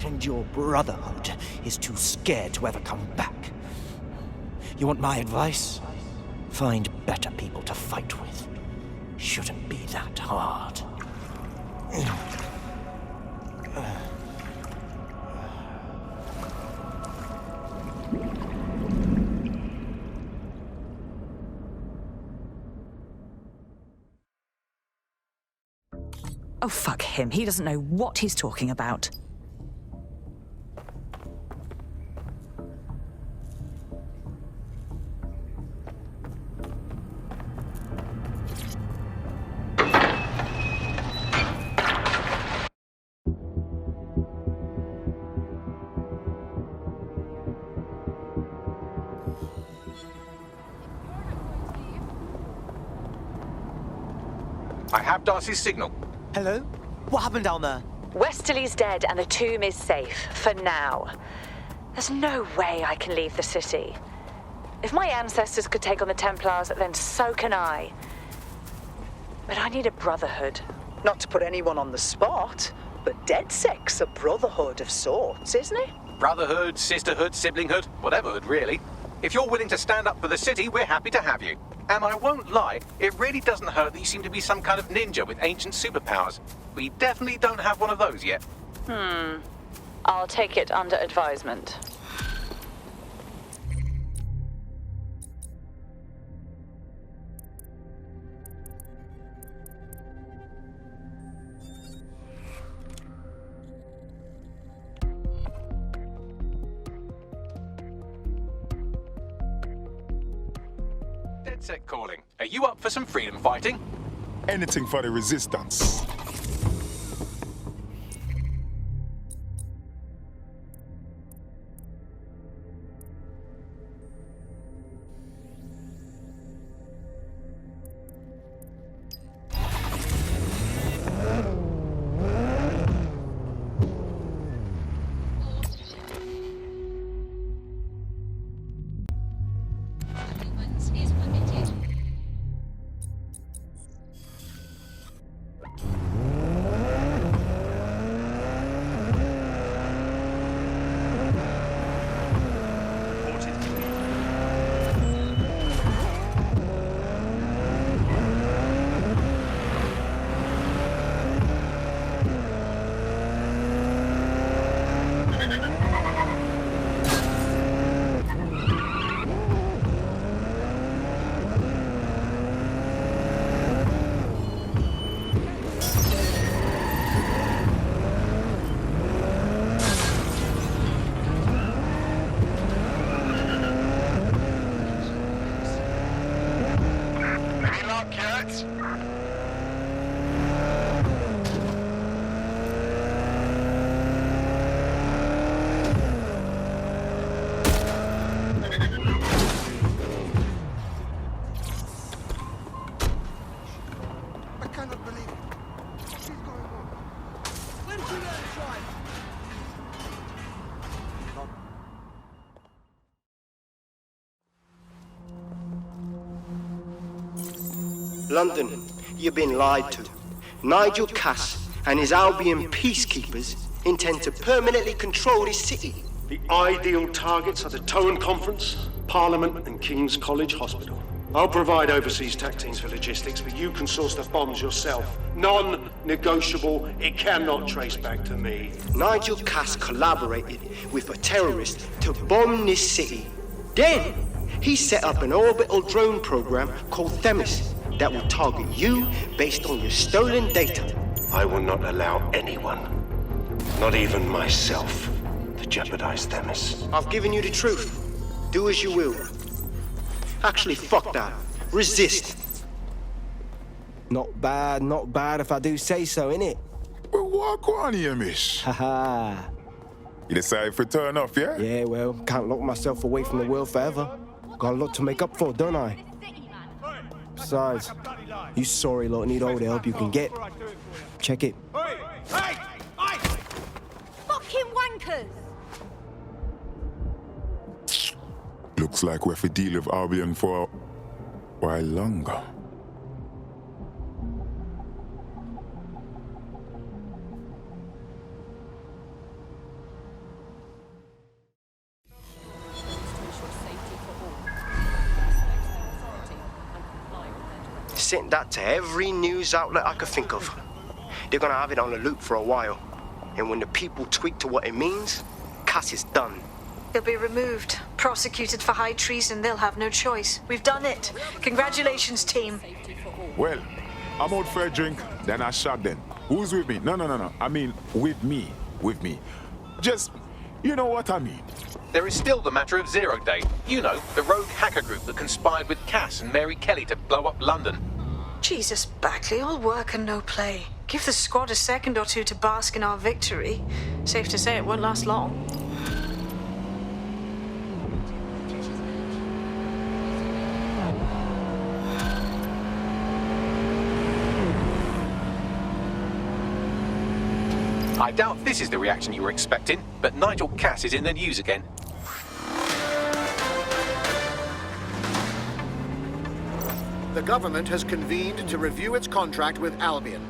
And your brotherhood is too scared to ever come back. You want my advice? Find better people to fight with. Shouldn't be that hard. Oh, fuck him. He doesn't know what he's talking about. I have Darcy's signal. Hello? What happened down there? Westerly's dead and the tomb is safe, for now. There's no way I can leave the city. If my ancestors could take on the Templars, then so can I. But I need a brotherhood. Not to put anyone on the spot, but DedSec's a brotherhood of sorts, isn't it? Brotherhood, sisterhood, siblinghood, whatever hood, really. If you're willing to stand up for the city, we're happy to have you. And I won't lie, it really doesn't hurt that you seem to be some kind of ninja with ancient superpowers. We definitely don't have one of those yet. I'll take it under advisement. DedSec calling. Are you up for some freedom fighting? Anything for the resistance. Humans is permitted. London, you've been lied to. Nigel Cass and his Albion peacekeepers intend to permanently control this city. The ideal targets are the Towan Conference, Parliament and King's College Hospital. I'll provide overseas tech teams for logistics, but you can source the bombs yourself. Non-negotiable, it cannot trace back to me. Nigel Cass collaborated with a terrorist to bomb this city. Then, he set up an orbital drone program called Themis that will target you based on your stolen data. I will not allow anyone, not even myself, to jeopardize Themis. I've given you the truth. Do as you will. Actually, fuck that. Resist. Not bad if I do say so, innit? Well, walk on here, miss. Haha. You decide for turn off, yeah? Yeah, well, can't lock myself away from the world forever. Got a lot to make up for, don't I? Besides, you sorry lot need all the help you can get. Check it. Fucking wankers! Looks like we have to deal with Albion for a while longer. Sent that to every news outlet I could think of. They're gonna have it on the loop for a while. And when the people tweak to what it means, Cass is done. He'll be removed, prosecuted for high treason. They'll have no choice. We've done it. Congratulations, team. Well, I'm out for a drink, then I shot them. Who's with me? No. I mean, with me. Just, you know what I mean. There is still the matter of Zero Day. You know, the rogue hacker group that conspired with Cass and Mary Kelly to blow up London. Jesus, Backley, all work and no play. Give the squad a second or two to bask in our victory. Safe to say it won't last long. I doubt this is the reaction you were expecting, but Nigel Cass is in the news again. The government has convened to review its contract with Albion.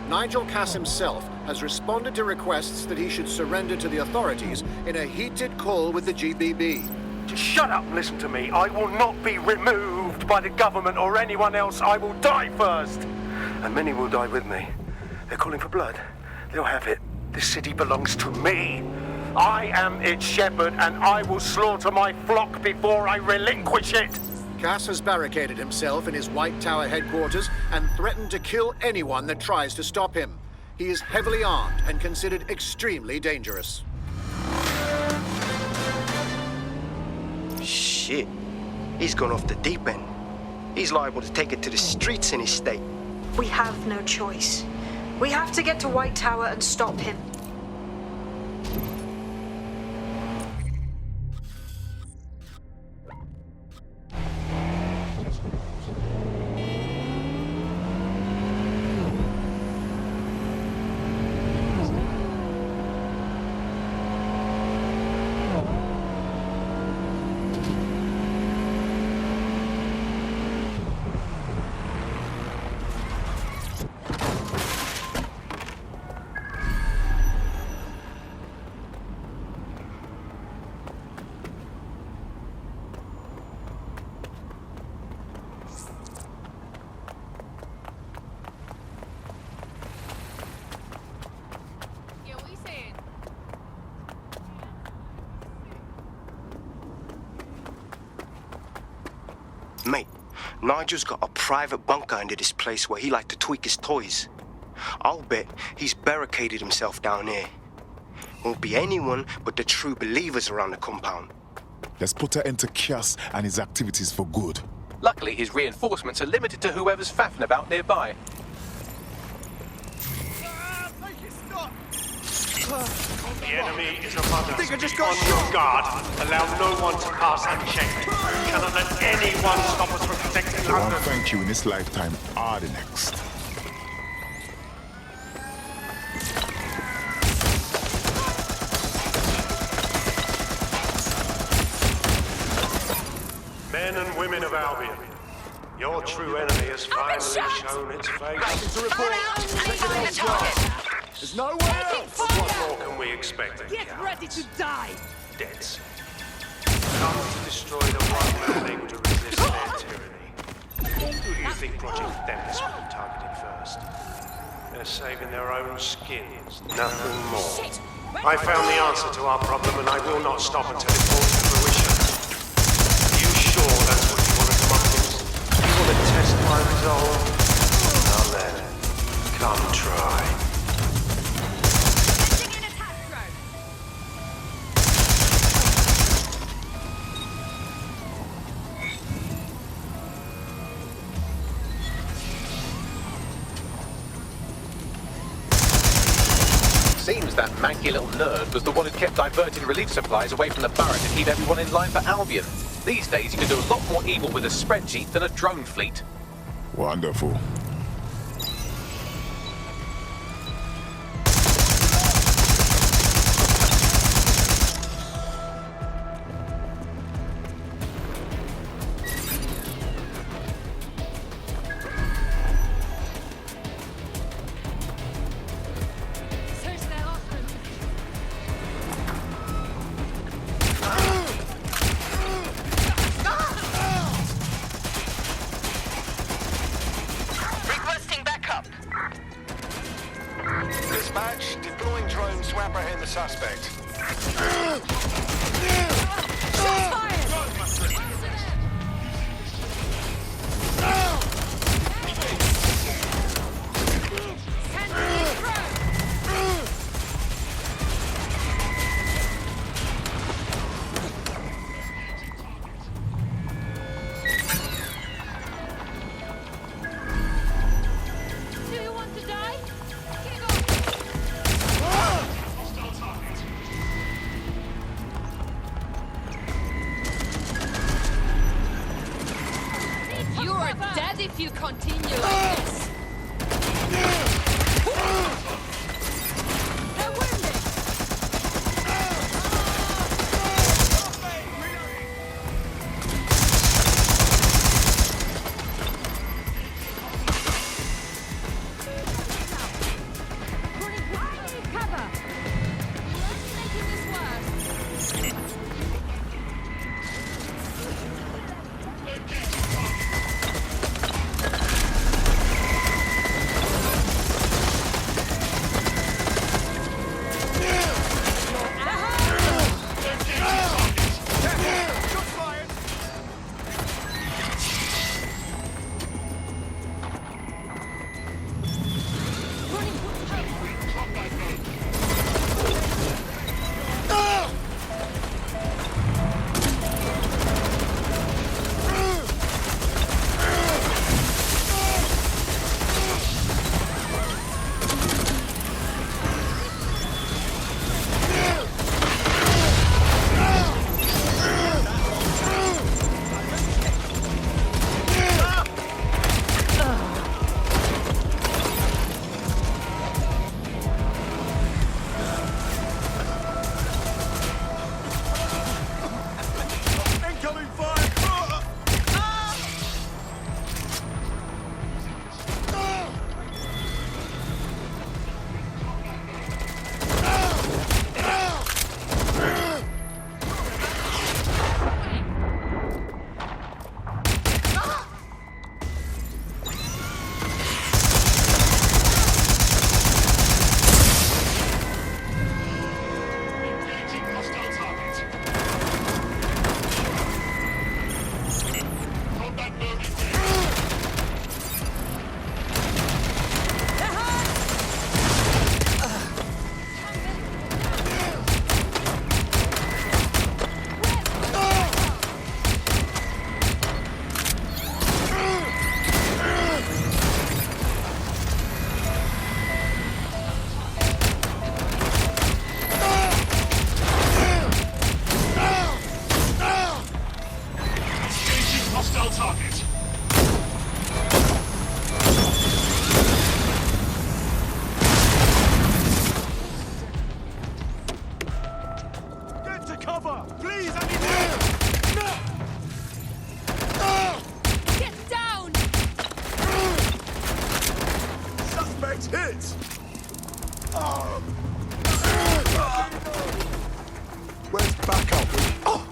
Nigel Cass himself has responded to requests that he should surrender to the authorities in a heated call with the GBB. Just shut up and listen to me. I will not be removed by the government or anyone else. I will die first. And many will die with me. They're calling for blood. They'll have it. This city belongs to me. I am its shepherd, and I will slaughter my flock before I relinquish it. Cass has barricaded himself in his White Tower headquarters and threatened to kill anyone that tries to stop him. He is heavily armed and considered extremely dangerous. Shit. He's gone off the deep end. He's liable to take it to the streets in his state. We have no choice. We have to get to White Tower and stop him. Mate, Nigel's got a private bunker under this place where he likes to tweak his toys. I'll bet he's barricaded himself down here. Won't be anyone but the true believers around the compound. Let's put an end to Cass and his activities for good. Luckily, his reinforcements are limited to whoever's faffing about nearby. The enemy is among us. Be on your guard. Allow no one to pass unchecked. We cannot let anyone stop us from protecting I want London. to thank you in this lifetime or the next. Men and women of Albion, Your true enemy has finally shown its face. To report. Find the target. There's nowhere else. What more can we expect? Get ready to die! Deads. Come to destroy the one man able to resist their tyranny. Who do you think Project Tempest would have targeted first? They're saving their own skins, nothing more. I found the answer to our problem, and I will not stop until it falls to fruition. Are you sure that's what you want to come up with? You want to test my resolve? Now then, come try. Seems that manky little nerd was the one who kept diverting relief supplies away from the Barrack to keep everyone in line for Albion. These days, you can do a lot more evil with a spreadsheet than a drone fleet. Wonderful. Requesting backup. Dispatch, deploying drone to apprehend the suspect. Do you want to die? You are dead if you continue like this. They're wounded. I need cover. Let's make this worse. Incoming fire! Get down! Hits! Where's backup? Oh!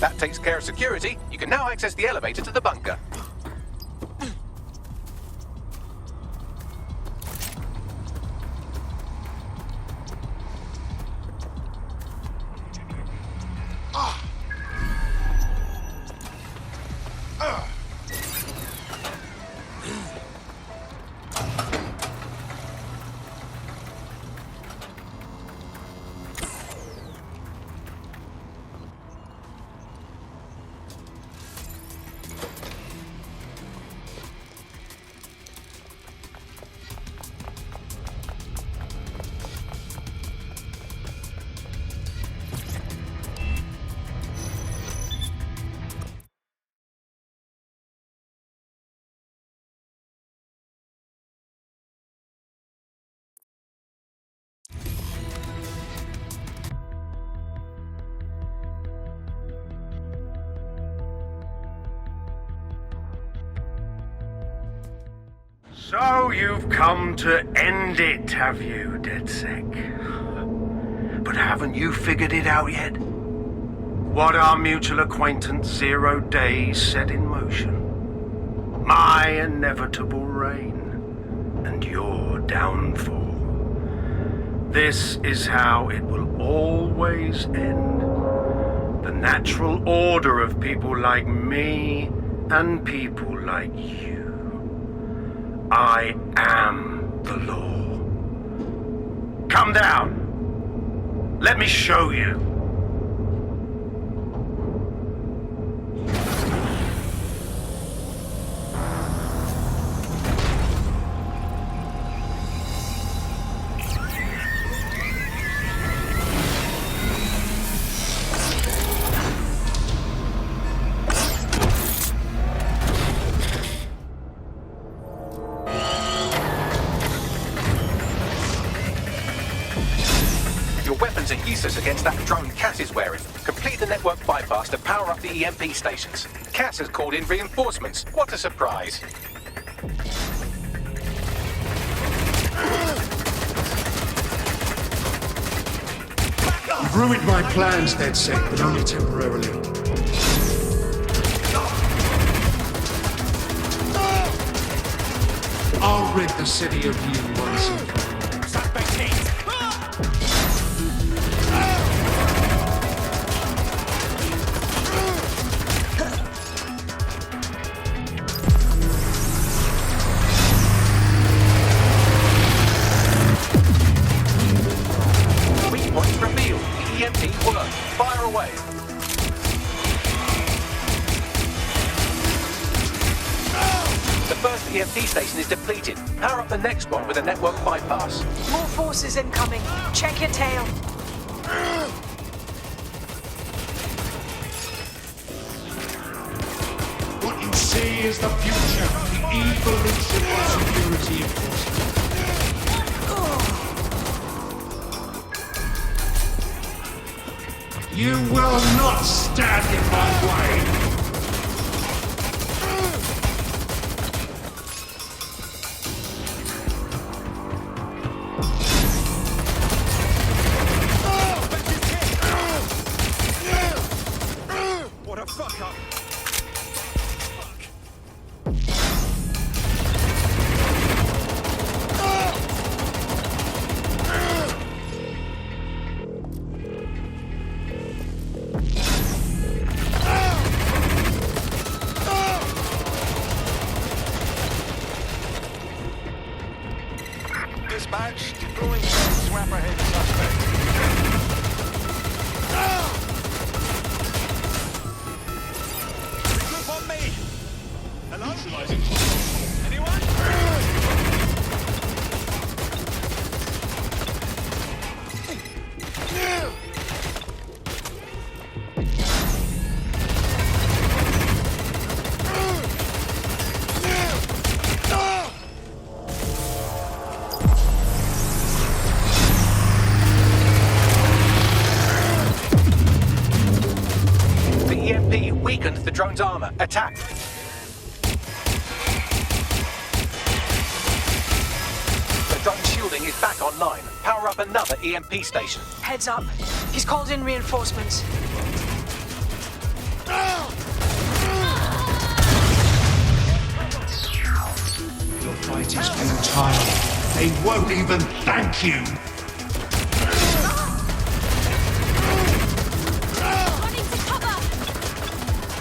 That takes care of security. You can now access the elevator to the bunker. So you've come to end it, have you, DedSec? But haven't you figured it out yet? What our mutual acquaintance 0 Days set in motion? My inevitable reign and your downfall. This is how it will always end. The natural order of people like me and people like you. I am the law. Come down. Let me show you. Your weapons are useless against that drone Cass is wearing. Complete the network bypass to power up the EMP stations. Cass has called in reinforcements. What a surprise. You've ruined my plans, they'd say, but only temporarily. I'll rid the city of you once and for all. Weak points revealed. The EMP worked. Fire away. The first EMP station is depleted. Power up the next one with a network bypass. More forces incoming. Check your tail. What you see is the future, the evolution of security enforcement. You will not stand in my way! What a fuck up! Dispatch, deploying drones to apprehend the suspect. Regroup on me! Hello? Anyone? The EMP weakened the drone's armor. Attack. The drone's shielding is back online. Power up another EMP station. Heads up. He's called in reinforcements. Your fight is futile. They won't even thank you!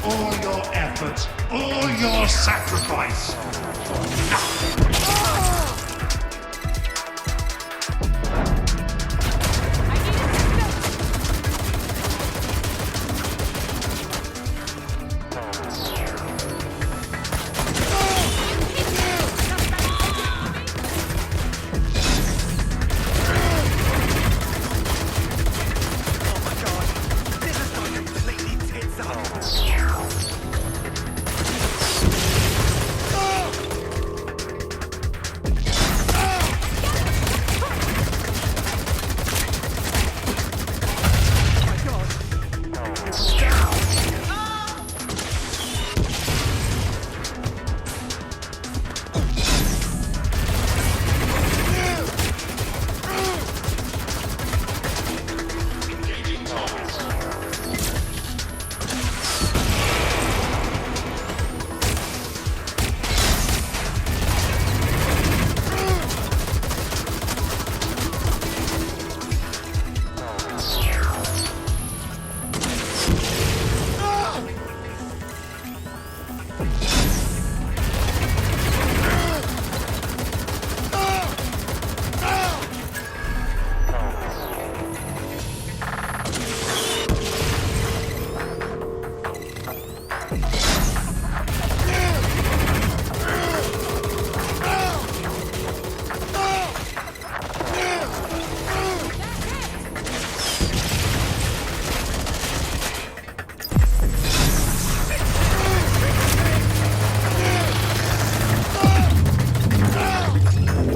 All your effort, all your sacrifice, for nothing.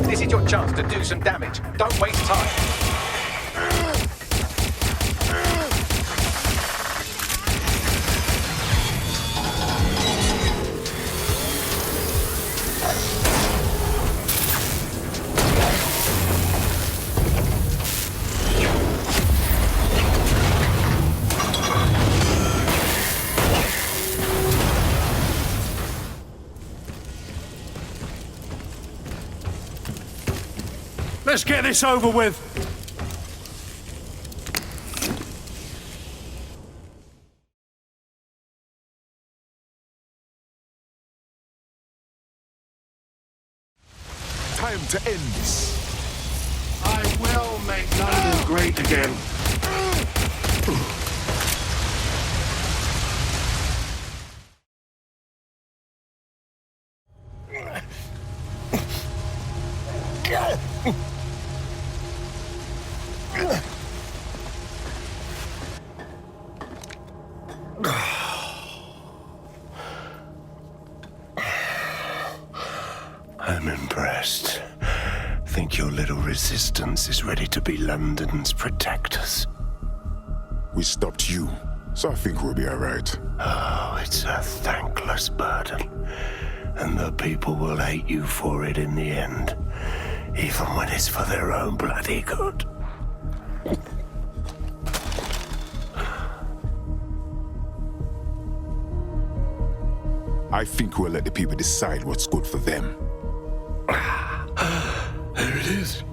This is your chance to do some damage. Don't waste time. Let's get this over with. Time to end this. I will make London great again. I'm impressed. Think your little resistance is ready to be London's protectors? We stopped you, so I think we'll be alright. Oh, it's a thankless burden. And the people will hate you for it in the end. Even when it's for their own bloody good. I think we'll let the people decide what's good for them. There it is.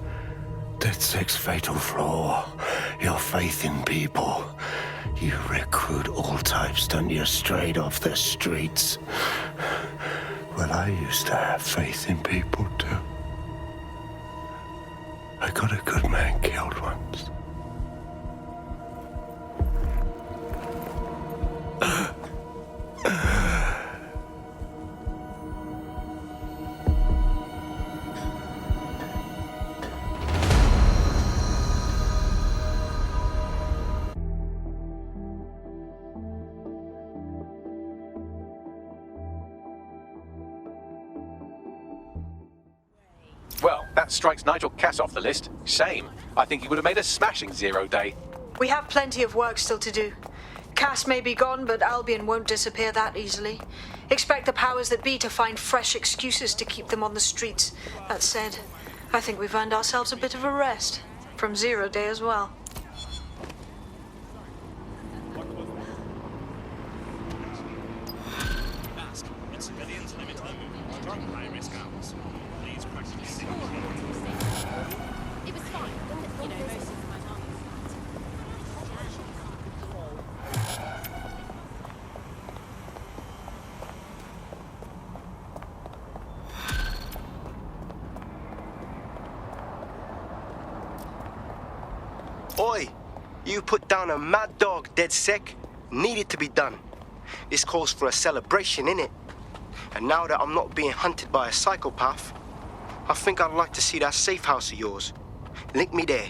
DedSec's fatal flaw. Your faith in people. You recruit all types, don't you, straight off the streets. Well, I used to have faith in people, too. I got a good man killed once. Well, that strikes Nigel Cass off the list. Shame. I think he would have made a smashing 0 day. We have plenty of work still to do. Cass may be gone, but Albion won't disappear that easily. Expect the powers that be to find fresh excuses to keep them on the streets. That said, I think we've earned ourselves a bit of a rest. From 0 day as well. Oi, you put down a mad dog, DedSec. Needed to be done. This calls for a celebration, innit? And now that I'm not being hunted by a psychopath, I think I'd like to see that safe house of yours. Link me there.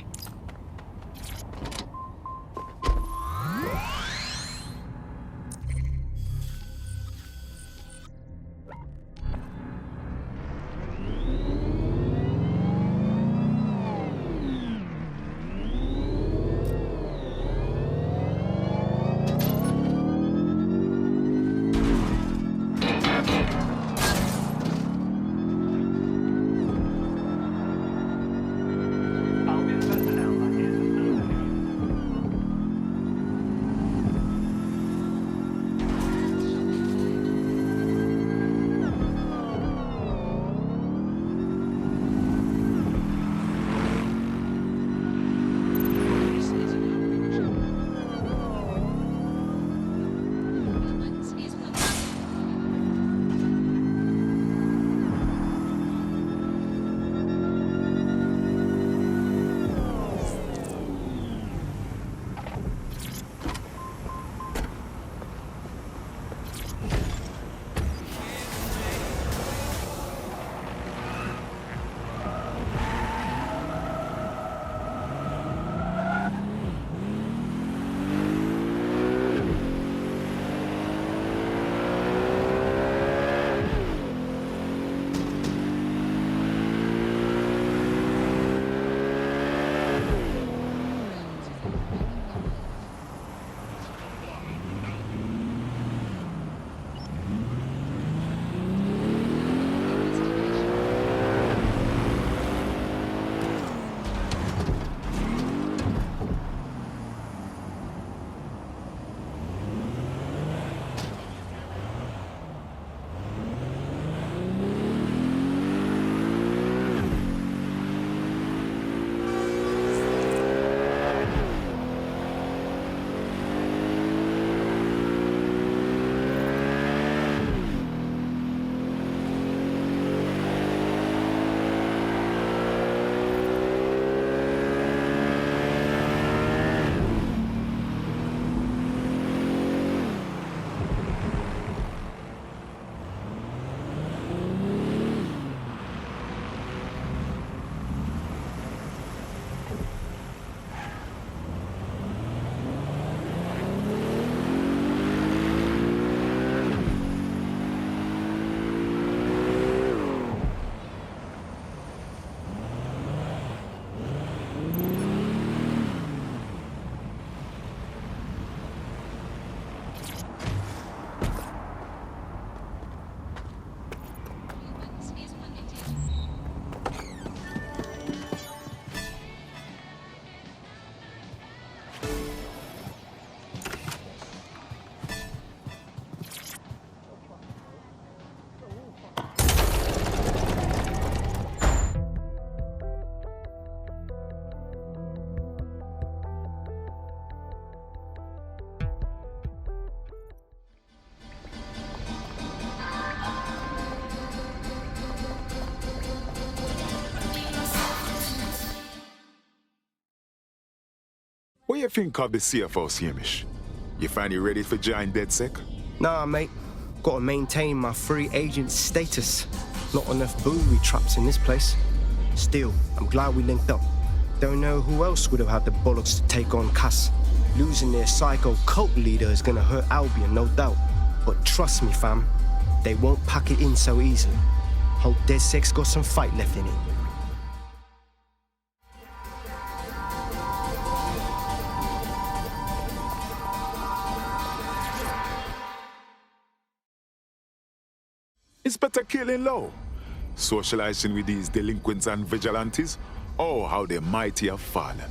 What do you think of the CFO's Hamish? You finally ready for join DedSec? Nah, mate. Gotta maintain my free agent status. Not enough booby traps in this place. Still, I'm glad we linked up. Don't know who else would have had the bollocks to take on Cass. Losing their psycho cult leader is gonna hurt Albion, no doubt. But trust me, fam, they won't pack it in so easily. Hope DedSec's got some fight left in it. It's better killing low. Socializing with these delinquents and vigilantes. Oh, how the mighty have fallen.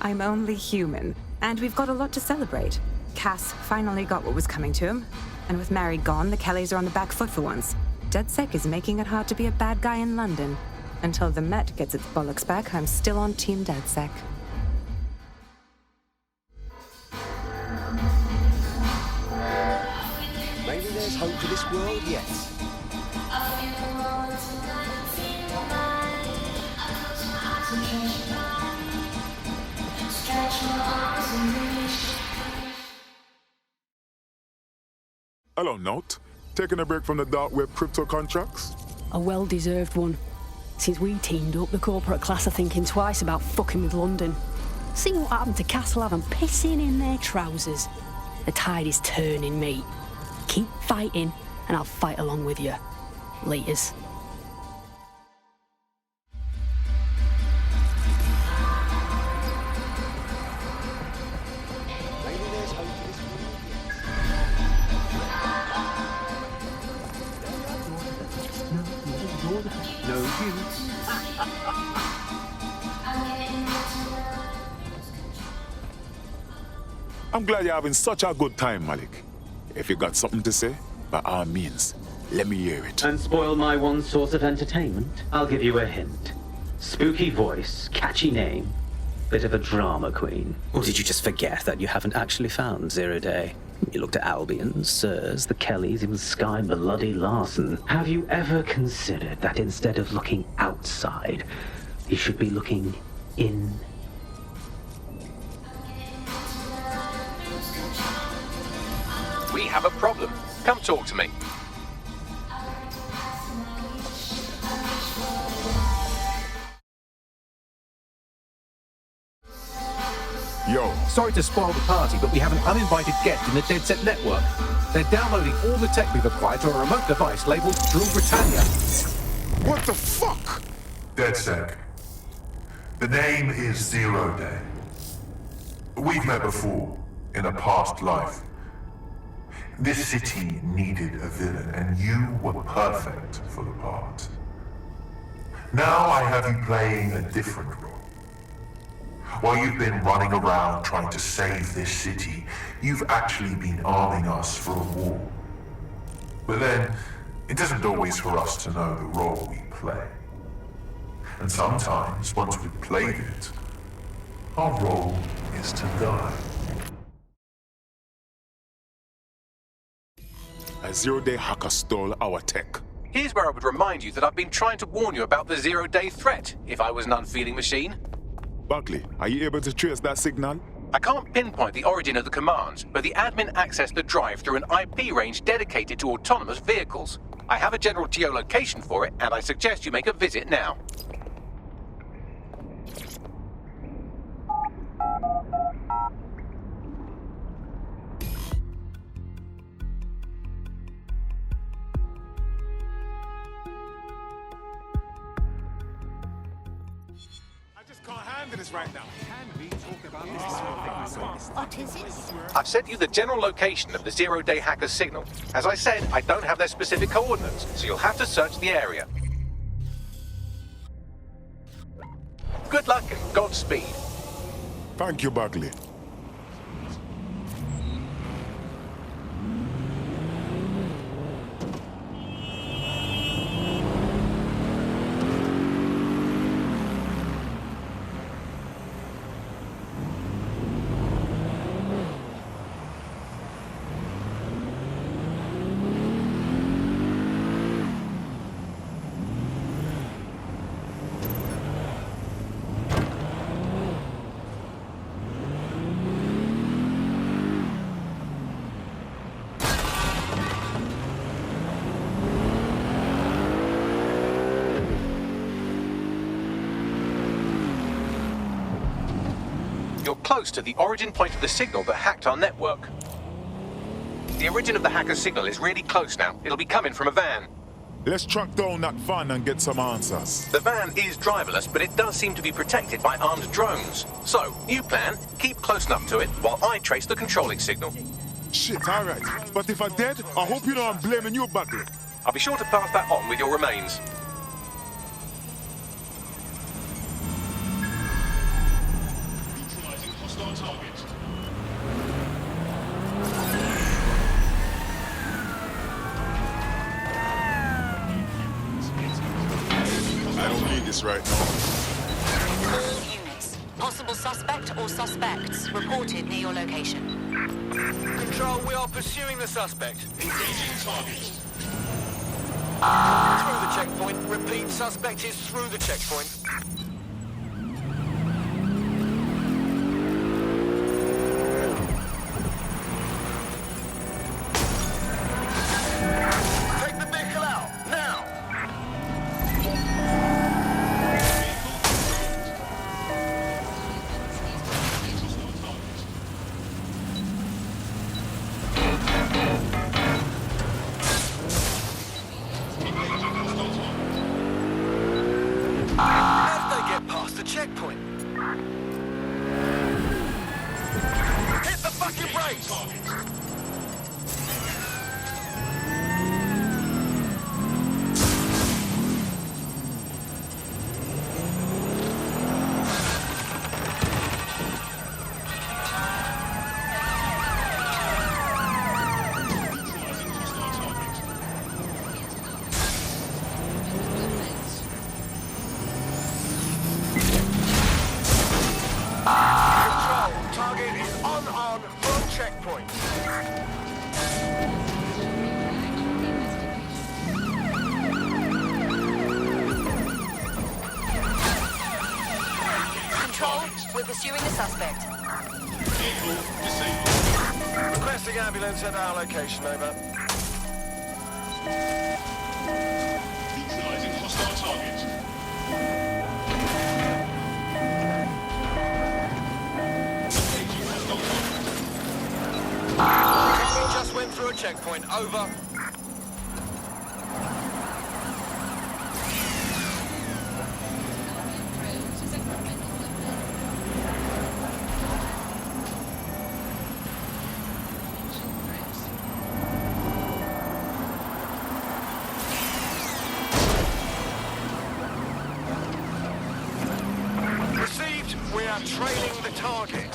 I'm only human, and we've got a lot to celebrate. Cass finally got what was coming to him, and with Mary gone, the Kellys are on the back foot for once. DedSec is making it hard to be a bad guy in London. Until the Met gets its bollocks back, I'm still on Team DedSec. Maybe there's hope for this world yet. Hello, Note. Taking a break from the dark web crypto contracts? A well-deserved one. Since we teamed up, the corporate class are thinking twice about fucking with London. See what happened to Castlehaven pissing in their trousers. The tide is turning, mate. Keep fighting, and I'll fight along with you. Laters. No, you. I'm glad you're having such a good time, Malik. If you got something to say, by all means, let me hear it. And spoil my one source of entertainment? I'll give you a hint. Spooky voice, catchy name, bit of a drama queen. Or did you just forget that you haven't actually found Zero Day? You looked at Albion, Sirs, the Kellys, even Sky Bloody Larson. Have you ever considered that instead of looking outside, you should be looking in? We have a problem. Come talk to me. Yo. Sorry to spoil the party, but we have an uninvited guest in the DedSec network. They're downloading all the tech we've acquired to a remote device labeled Drill Britannia. What the fuck? DedSec. The name is Zero Day. We've met before, in a past life. This city needed a villain, and you were perfect for the part. Now I have you playing a different role. While you've been running around trying to save this city, you've actually been arming us for a war. But then, it isn't always for us to know the role we play. And sometimes, once we've played it, our role is to die. A zero-day hacker stole our tech. Here's where I would remind you that I've been trying to warn you about the zero-day threat, if I was an unfeeling machine. Buckley, are you able to trace that signal? I can't pinpoint the origin of the command, but the admin accessed the drive through an IP range dedicated to autonomous vehicles. I have a general geolocation for it, and I suggest you make a visit now. Right now. Can we talk about this? What is it? I've sent you the general location of the zero-day hacker's signal. As I said, I don't have their specific coordinates, so you'll have to search the area. Good luck and Godspeed. Thank you, Buckley. You're close to the origin point of the signal that hacked our network. The origin of the hacker's signal is really close now. It'll be coming from a van. Let's track down that van and get some answers. The van is driverless, but it does seem to be protected by armed drones. So, new plan, keep close enough to it while I trace the controlling signal. Shit, alright. But if I'm dead, I hope you know I'm blaming you badly. I'll be sure to pass that on with your remains. I don't need this right now. All units. Possible suspect or suspects reported near your location. Control, we are pursuing the suspect. Engaging target. Through the checkpoint. Repeat, suspect is through the checkpoint. Take the vehicle out, now! How did they get past the checkpoint? Hit the fucking brakes! Control, target is on from checkpoint. Control, we're pursuing the suspect. Requesting ambulance at our location, over. Neutralizing hostile target. We just went through a checkpoint, over. Received, we are trailing the target.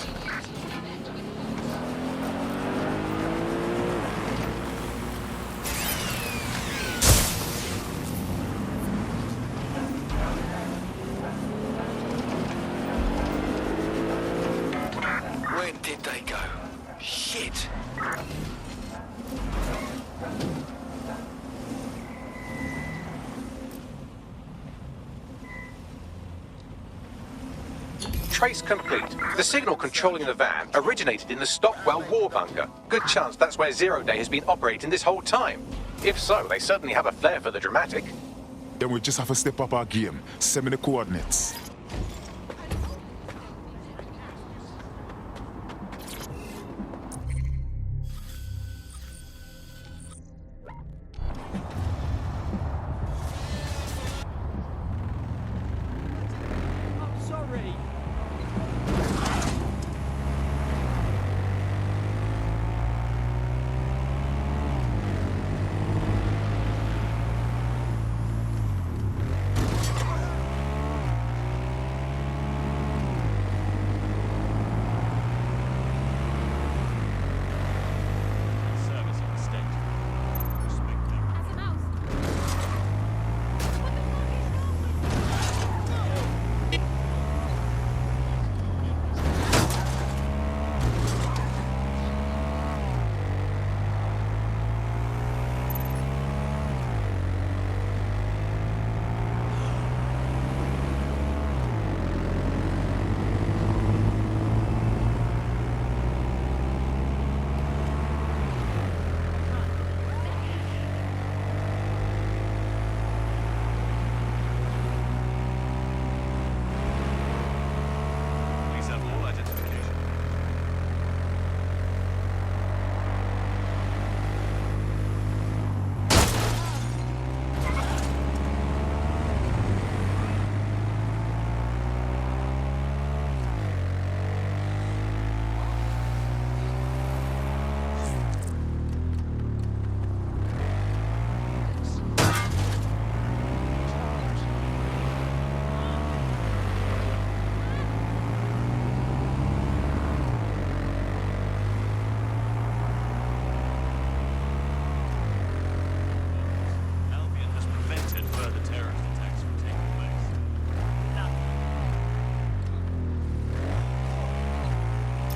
Where did they go? Shit! Trace complete. The signal controlling the van originated in the Stockwell war bunker. Good chance that's where Zero Day has been operating this whole time. If so, they certainly have a flair for the dramatic. Then we just have to step up our game. Send me the coordinates. I'm sorry.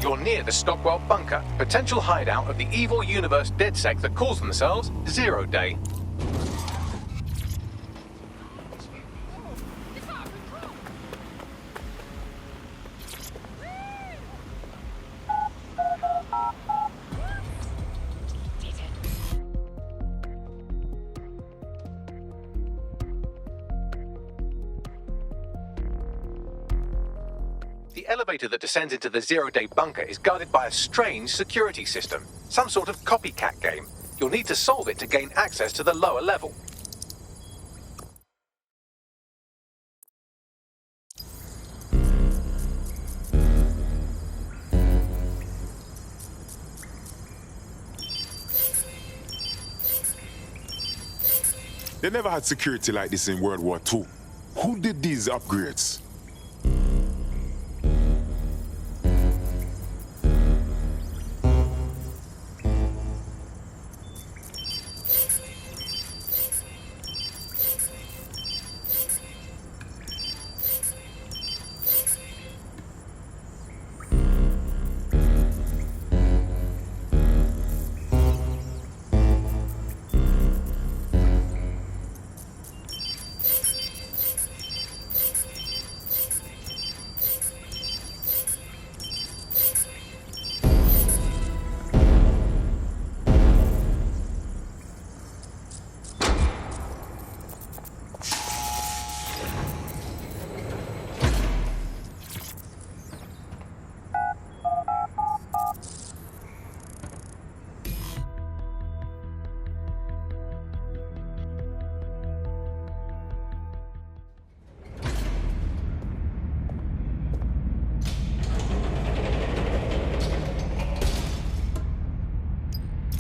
You're near the Stockwell bunker, potential hideout of the evil universe DedSec that calls themselves Zero Day. The elevator that descends into the Zero-Day bunker is guarded by a strange security system, some sort of copycat game. You'll need to solve it to gain access to the lower level. They never had security like this in World War II. Who did these upgrades?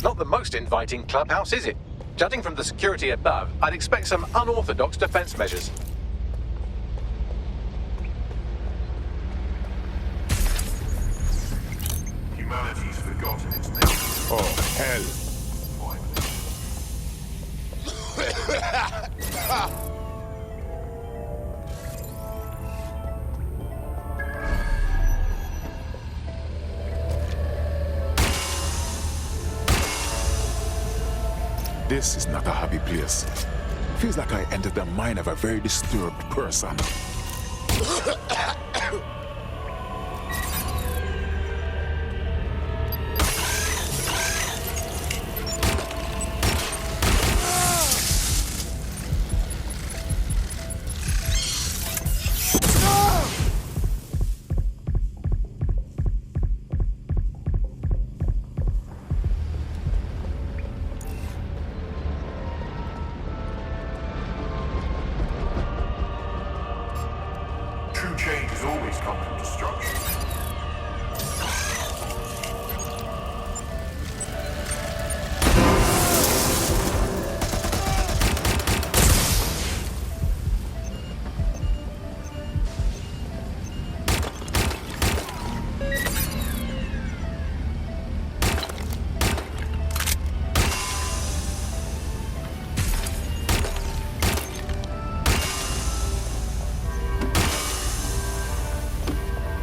Not the most inviting clubhouse, is it? Judging from the security above, I'd expect some unorthodox defense measures. Humanity's forgotten its name. Oh, hell. This is not a happy place. Feels like I entered the mind of a very disturbed person. True change has always come from destruction.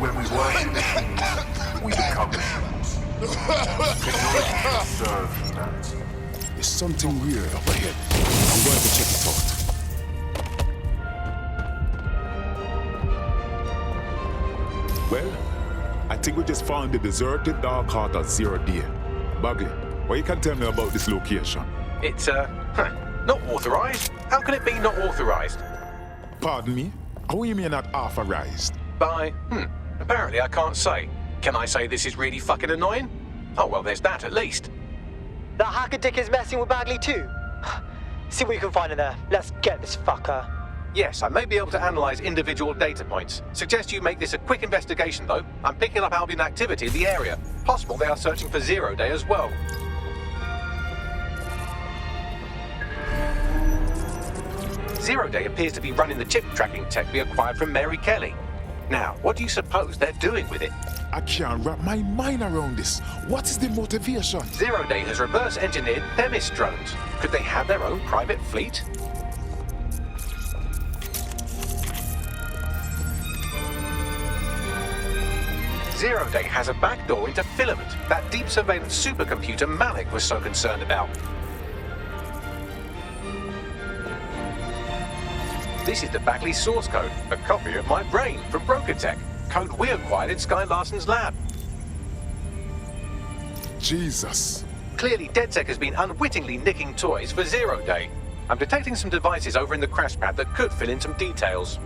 When we worship machines, we become machines. Technology should serve humanity. There's something weird up ahead. I'm going to check it out. Well, I think we just found the deserted dark heart of Zero Day. Bagley, what you can tell me about this location? It's, not authorized. How can it be not authorized? Pardon me? How you mean not authorized? By, apparently I can't say. Can I say this is really fucking annoying? Oh, well, there's that at least. That hacker dick is messing with Bagley too. See what you can find in there. Let's get this fucker. Yes, I may be able to analyze individual data points. Suggest you make this a quick investigation, though. I'm picking up Albion activity in the area. Possible they are searching for Zero Day as well. Zero Day appears to be running the chip tracking tech we acquired from Mary Kelly. Now, what do you suppose they're doing with it? I can't wrap my mind around this. What is the motivation? Zero Day has reverse engineered Themis drones. Could they have their own private fleet? Zero Day has a backdoor into Filament, that deep surveillance supercomputer Malik was so concerned about. This is the Bagley source code, a copy of my brain from Broker Tech, code we acquired in Sky Larson's lab. Jesus. Clearly, DedSec has been unwittingly nicking toys for Zero Day. I'm detecting some devices over in the crash pad that could fill in some details.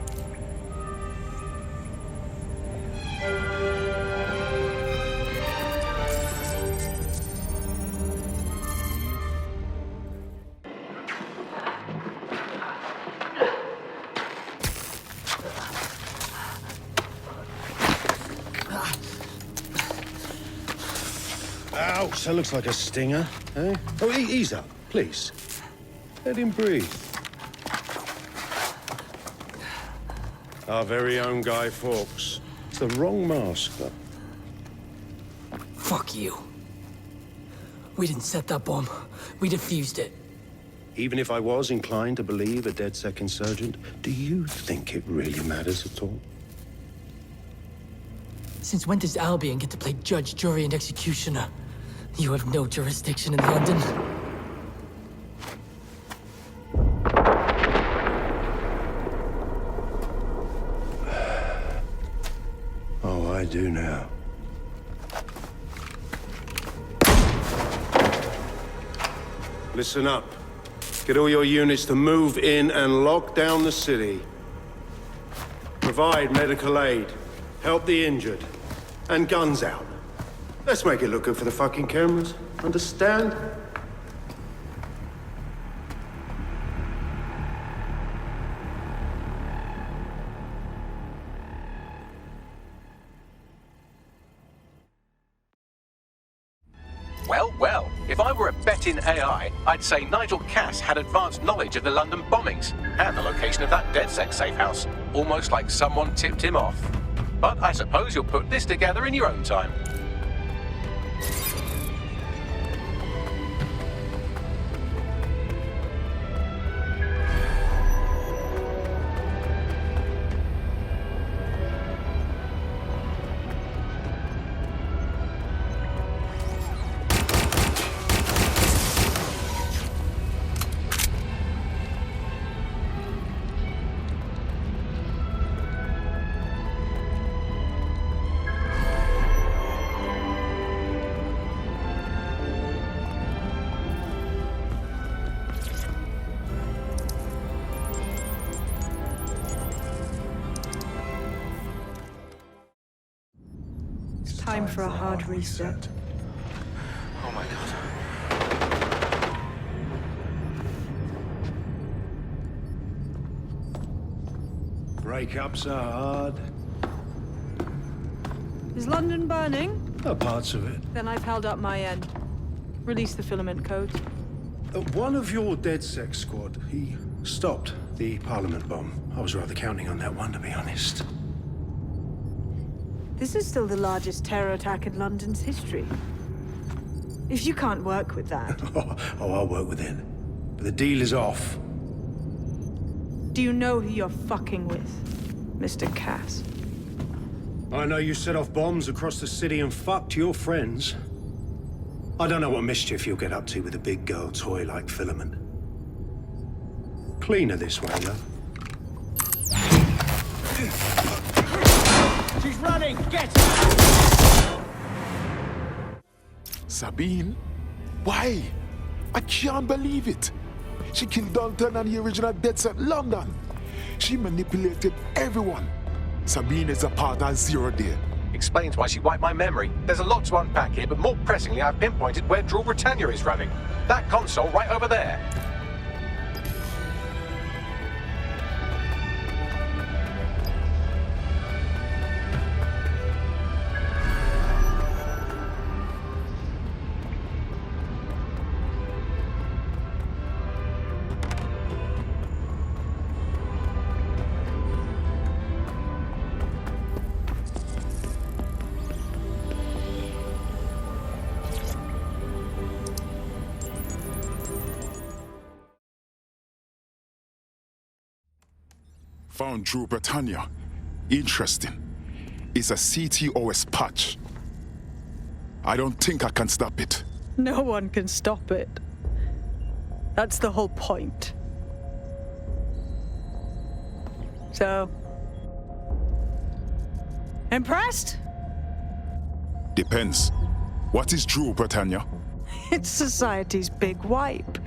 Ouch, that looks like a stinger, eh? Oh, ease up, please. Let him breathe. Our very own Guy Fawkes. It's the wrong mask, though. Fuck you. We didn't set that bomb. We defused it. Even if I was inclined to believe a DedSec insurgent, do you think it really matters at all? Since when does Albion get to play judge, jury, and executioner? You have no jurisdiction in London. Oh, I do now. Listen up. Get all your units to move in and lock down the city. Provide medical aid. Help the injured. And guns out. Let's make it look good for the fucking cameras. Understand? Well, well, if I were a bet-in AI, I'd say Nigel Cass had advanced knowledge of the London bombings and the location of that DedSec safe house, almost like someone tipped him off. But I suppose you'll put this together in your own time. Time for a hard reset. Oh my god. Breakups are hard. Is London burning? Parts of it. Then I've held up my end. Release the filament code. One of your DedSec squad, he stopped the Parliament bomb. I was rather counting on that one, to be honest. This is still the largest terror attack in London's history. If you can't work with that... Oh, I'll work with it. But the deal is off. Do you know who you're fucking with, Mr. Cass? I know you set off bombs across the city and fucked your friends. I don't know what mischief you'll get up to with a big girl toy like Filament. Cleaner this way, though. She's running! Get her! Sabine? Why? I can't believe it. She killed Dalton and the original DedSec London. She manipulated everyone. Sabine is a part of Zero Day. Explains why she wiped my memory. There's a lot to unpack here, but more pressingly, I've pinpointed where Draw Britannia is running. That console right over there. Found Drew Britannia. Interesting. is a CTOS patch. I don't think I can stop it. No one can stop it. That's the whole point. So... impressed? Depends. What is true, Britannia? It's society's big wipe.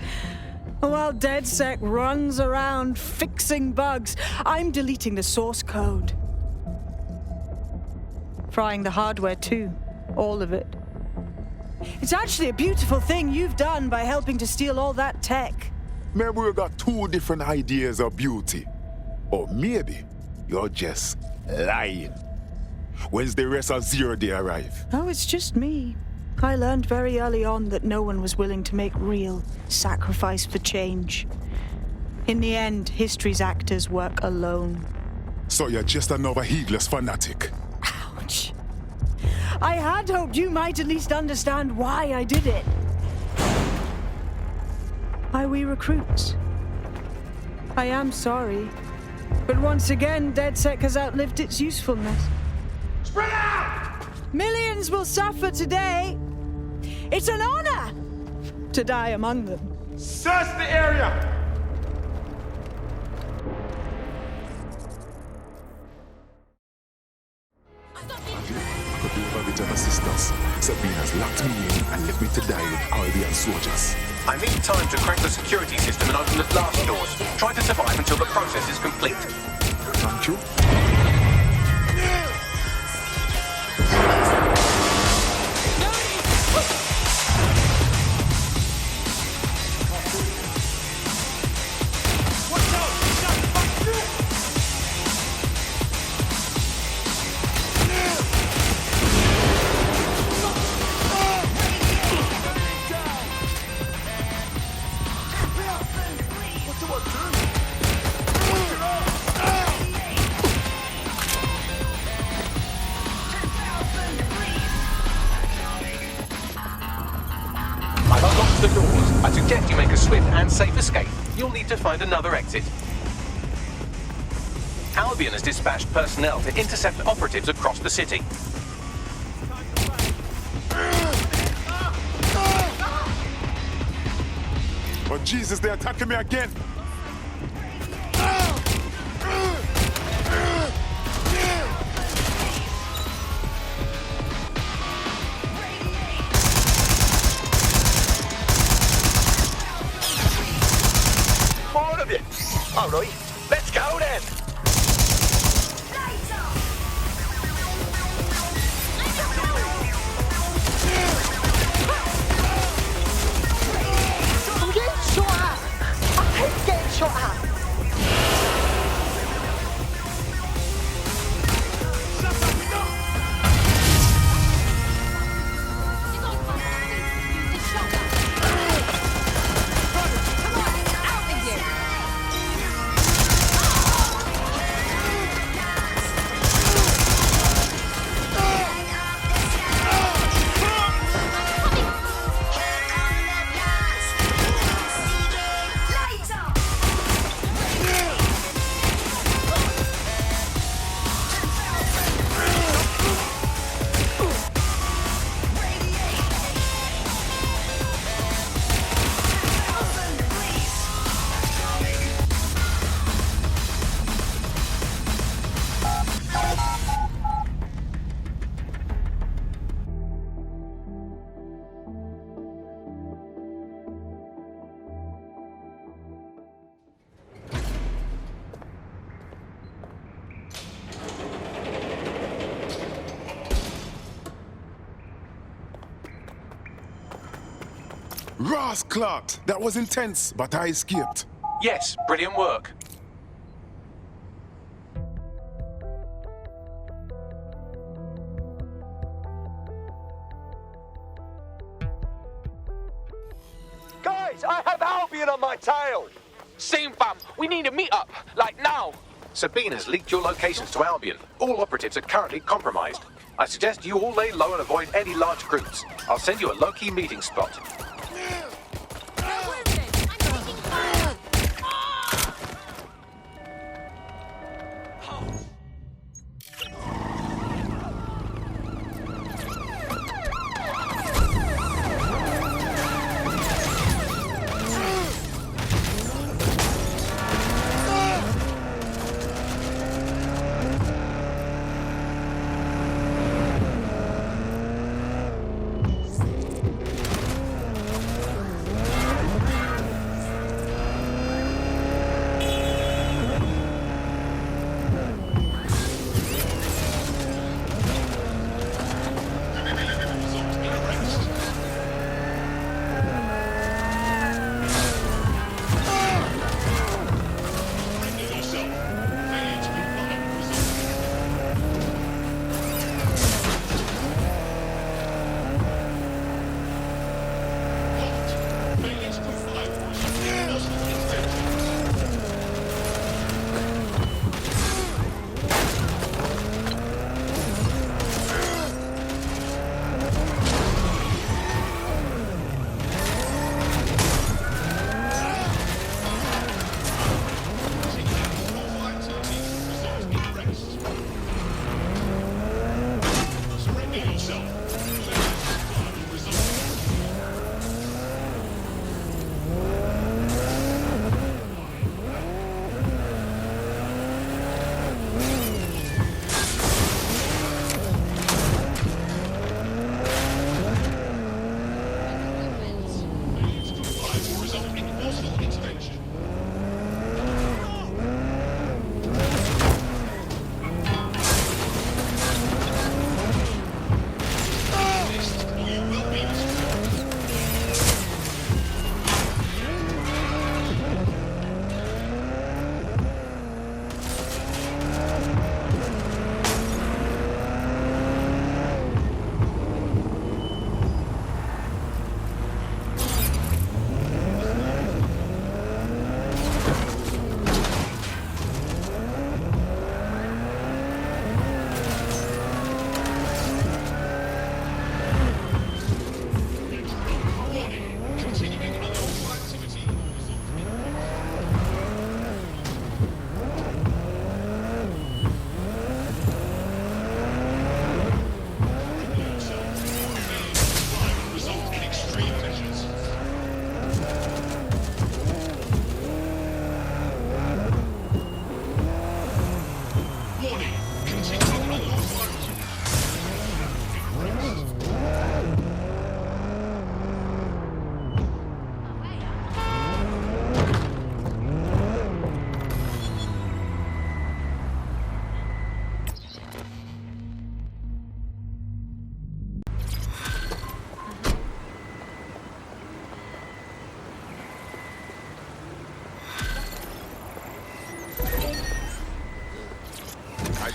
While DedSec runs around fixing bugs, I'm deleting the source code. Frying the hardware too. All of it. It's actually a beautiful thing you've done by helping to steal all that tech. Maybe we got two different ideas of beauty. Or maybe you're just lying. When's the rest of Zero Day arrive? Oh, it's just me. I learned very early on that no one was willing to make real sacrifice for change. In the end, history's actors work alone. So you're just another heedless fanatic. Ouch. I had hoped you might at least understand why I did it. Why we recruits. I am sorry. But once again, DedSec has outlived its usefulness. Spread out! Millions will suffer today. It's an honor to die among them. Search the area! I could do a bit of assistance. Sabina's locked me in and left me to die with Albion soldiers. I need time to crack the security system and open the blast doors. Try to survive until the process is complete. Thank you. I've unlocked the doors. I suggest you make a swift and safe escape. You'll need to find another exit. Albion has dispatched personnel to intercept operatives across the city. Oh Jesus, they're attacking me again! More of you! Alright, let's go then! I'm getting shot at! I hate getting shot at! Ross Clark! That was intense, but I escaped. Yes, brilliant work. Guys, I have Albion on my tail! Same fam, we need a meet-up, like now. Sabina's leaked your locations to Albion. All operatives are currently compromised. I suggest you all lay low and avoid any large groups. I'll send you a low-key meeting spot.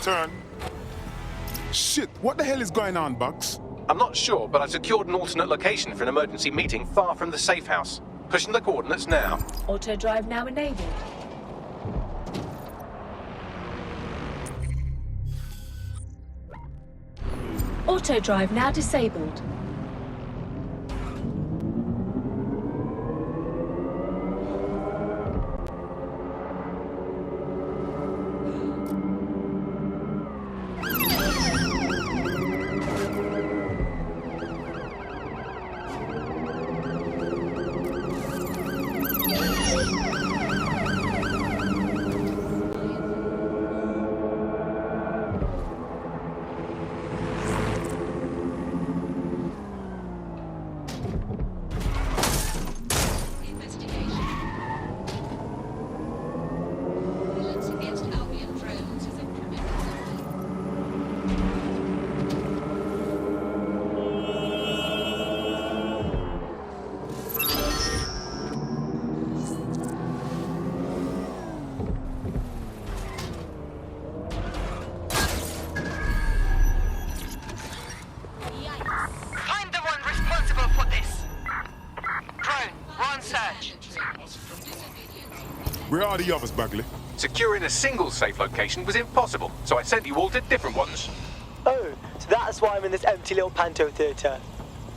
turn. Shit, what the hell is going on, Bucks? I'm not sure, but I secured an alternate location for an emergency meeting far from the safe house. Pushing the coordinates now. Auto drive now enabled. Auto drive now disabled. Where are the others, Bagley? Securing a single safe location was impossible, so I sent you all to different ones. Oh, so that's why I'm in this empty little panto theatre.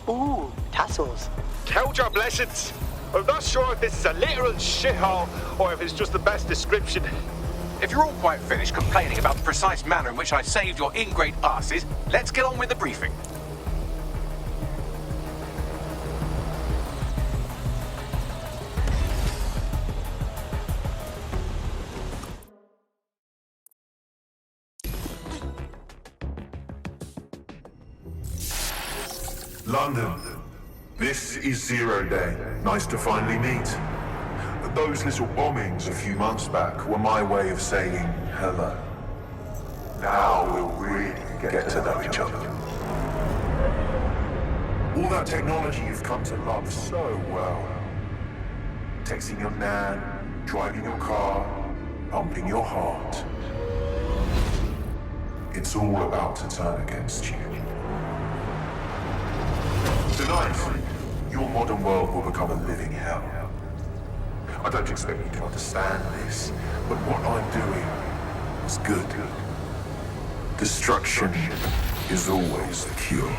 Ooh, tassels. Count your blessings. I'm not sure if this is a literal shithole or if it's just the best description. If you're all quite finished complaining about the precise manner in which I saved your ingrate asses, let's get on with the briefing. London, this is 0 Day. Nice to finally meet. Those little bombings a few months back were my way of saying hello. Now we'll really get to know each other. All that technology you've come to love so well. Texting your nan, driving your car, pumping your heart. It's all about to turn against you. Tonight, your modern world will become a living hell. I don't expect you to understand this, but what I'm doing is good. Destruction is always the cure.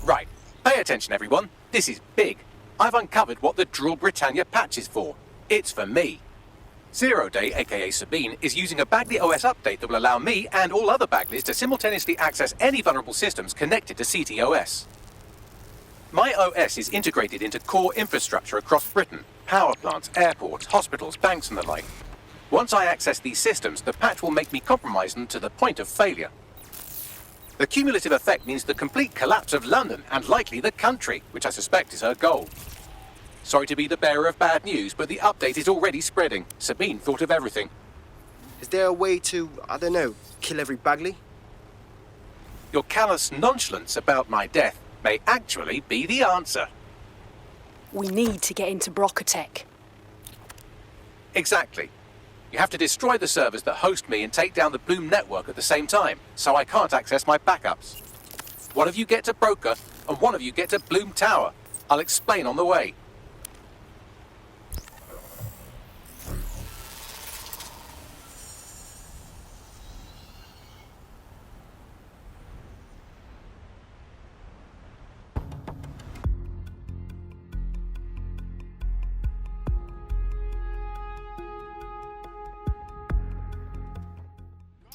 Right, pay attention everyone. This is big. I've uncovered what the Drill Britannia patch is for. It's for me. 0 Day, aka Sabine, is using a Bagley OS update that will allow me and all other Bagleys to simultaneously access any vulnerable systems connected to CTOS. My OS is integrated into core infrastructure across Britain, power plants, airports, hospitals, banks and the like. Once I access these systems, the patch will make me compromise them to the point of failure. The cumulative effect means the complete collapse of London and likely the country, which I suspect is her goal. Sorry to be the bearer of bad news, but the update is already spreading. Sabine thought of everything. Is there a way to, I don't know, kill every Bagley? Your callous nonchalance about my death may actually be the answer. We need to get into Brocatech. Exactly. You have to destroy the servers that host me and take down the Bloom network at the same time, so I can't access my backups. One of you get to Broker, and one of you get to Bloom Tower. I'll explain on the way.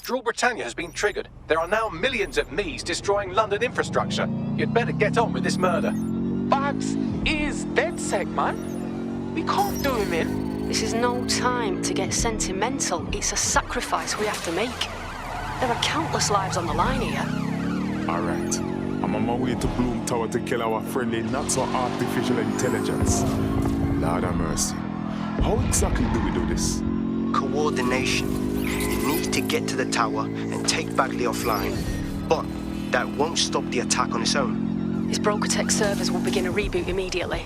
Drill Britannia has been triggered. There are now millions of me's destroying London infrastructure. You'd better get on with this murder. Babs is DedSec, man. We can't do him in. This is no time to get sentimental. It's a sacrifice we have to make. There are countless lives on the line here. All right. I'm on my way to Bloom Tower to kill our friendly not-so-artificial intelligence. Lord have mercy. How exactly do we do this? coordination. You need to get to the tower and take Bagley offline. But that won't stop the attack on its own. His Broker-Tech servers will begin a reboot immediately.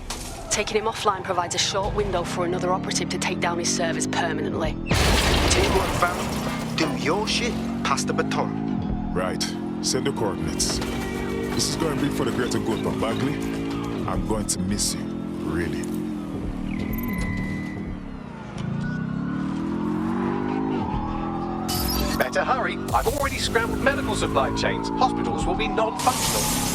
Taking him offline provides a short window for another operative to take down his servers permanently. Teamwork, fam. Do your shit, pass the baton. Right. Send the coordinates. This is going to be for the greater good, but Bagley, I'm going to miss you, really. Better hurry. I've already scrambled medical supply chains. Hospitals will be non-functional.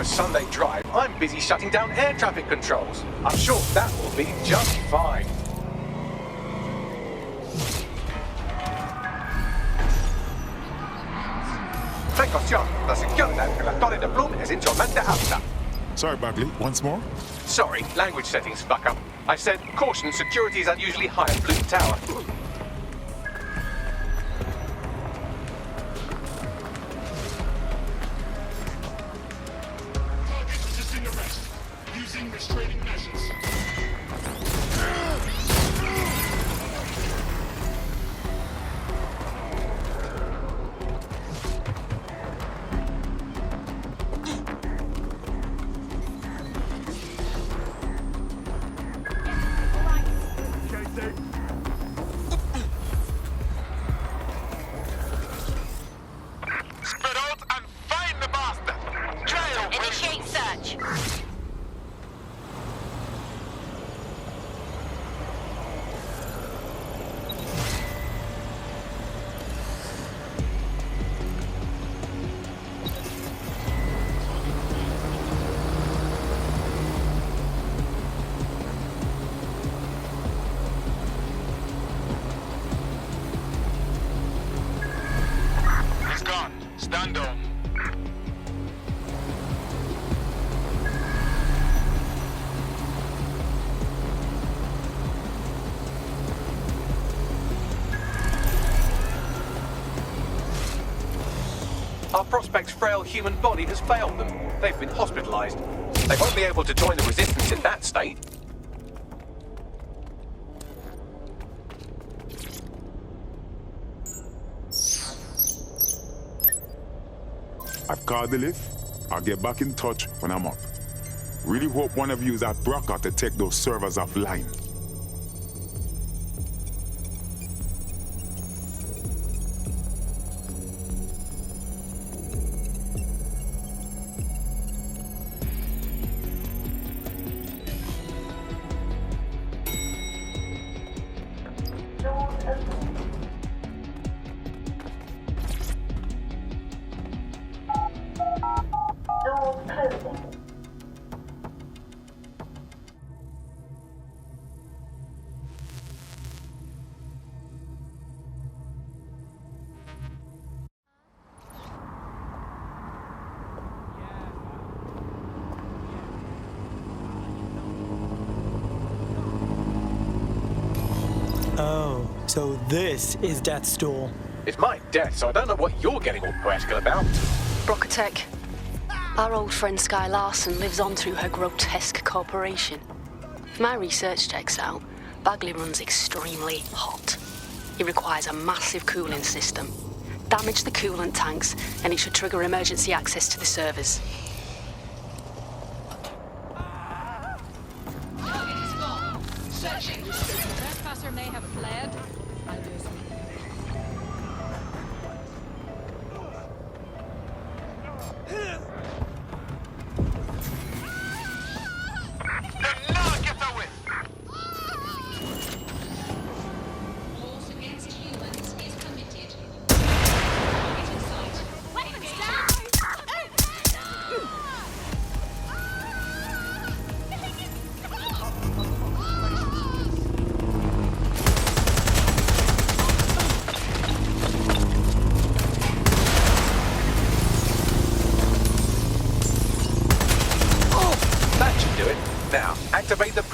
Sunday drive, I'm busy shutting down air traffic controls. I'm sure that will be just fine. Precaución, la señora que la Torre de Bloom es insolmente alta. Sorry, Bagley, once more? Sorry, language settings fuck up. I said, caution, security is unusually high at Bloom Tower. Stand on. Our prospect's frail human body has failed them. They've been hospitalized. They won't be able to join the resistance in that state. I've called the lift. I'll get back in touch when I'm up. Really hope one of you is at Broca to take those servers offline. Oh, so this is Death's Door. It's my death, so I don't know what you're getting all poetical about. Broker-Tech. Our old friend Sky Larson lives on through her grotesque corporation. If my research checks out, Bagley runs extremely hot. It requires a massive cooling system. Damage the coolant tanks, and it should trigger emergency access to the servers. Searching. The trespasser may have fled.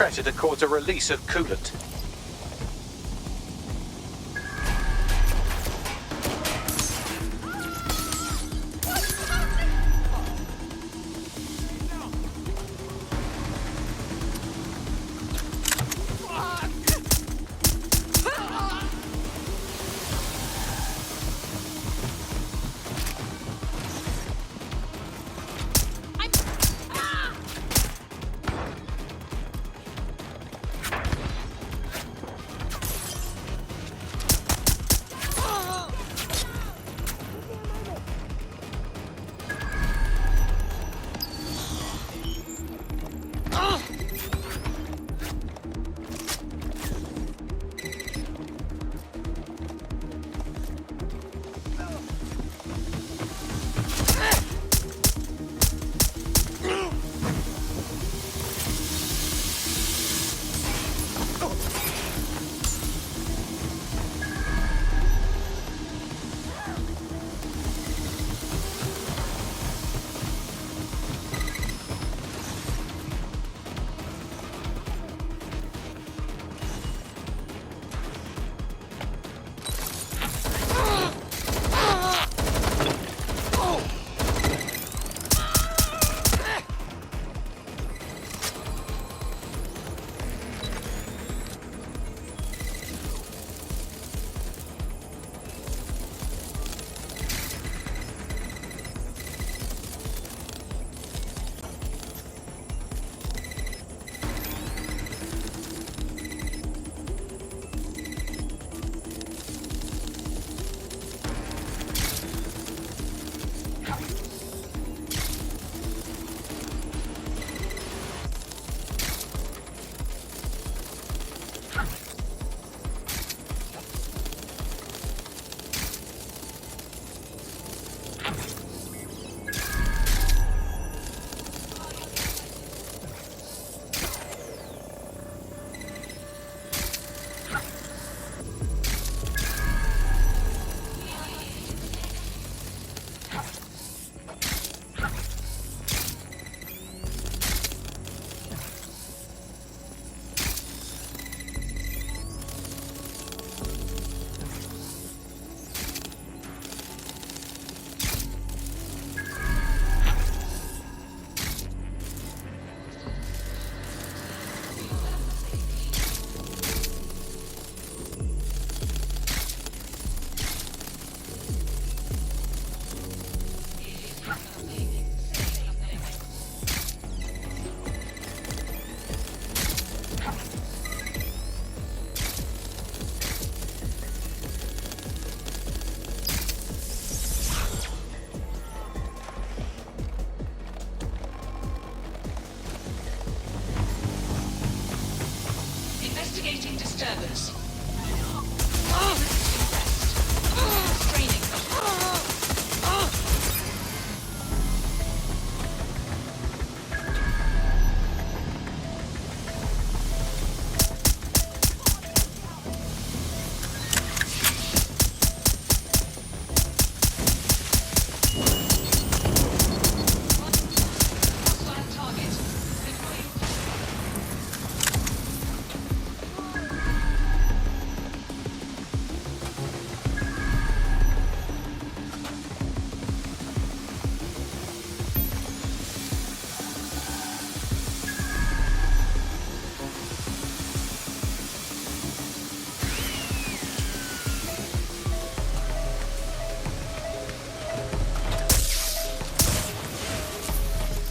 pressure to cause a release of coolant. Investigating disturbance.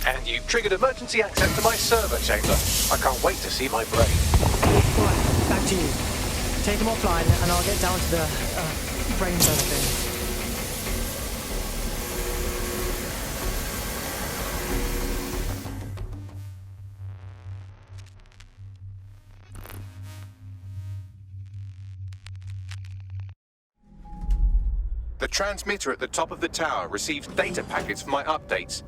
And you triggered emergency access to my server chamber. I can't wait to see my brain. Right, back to you. Take them offline, and I'll get down to the brain side of things. The transmitter at the top of the tower receives data packets for my updates.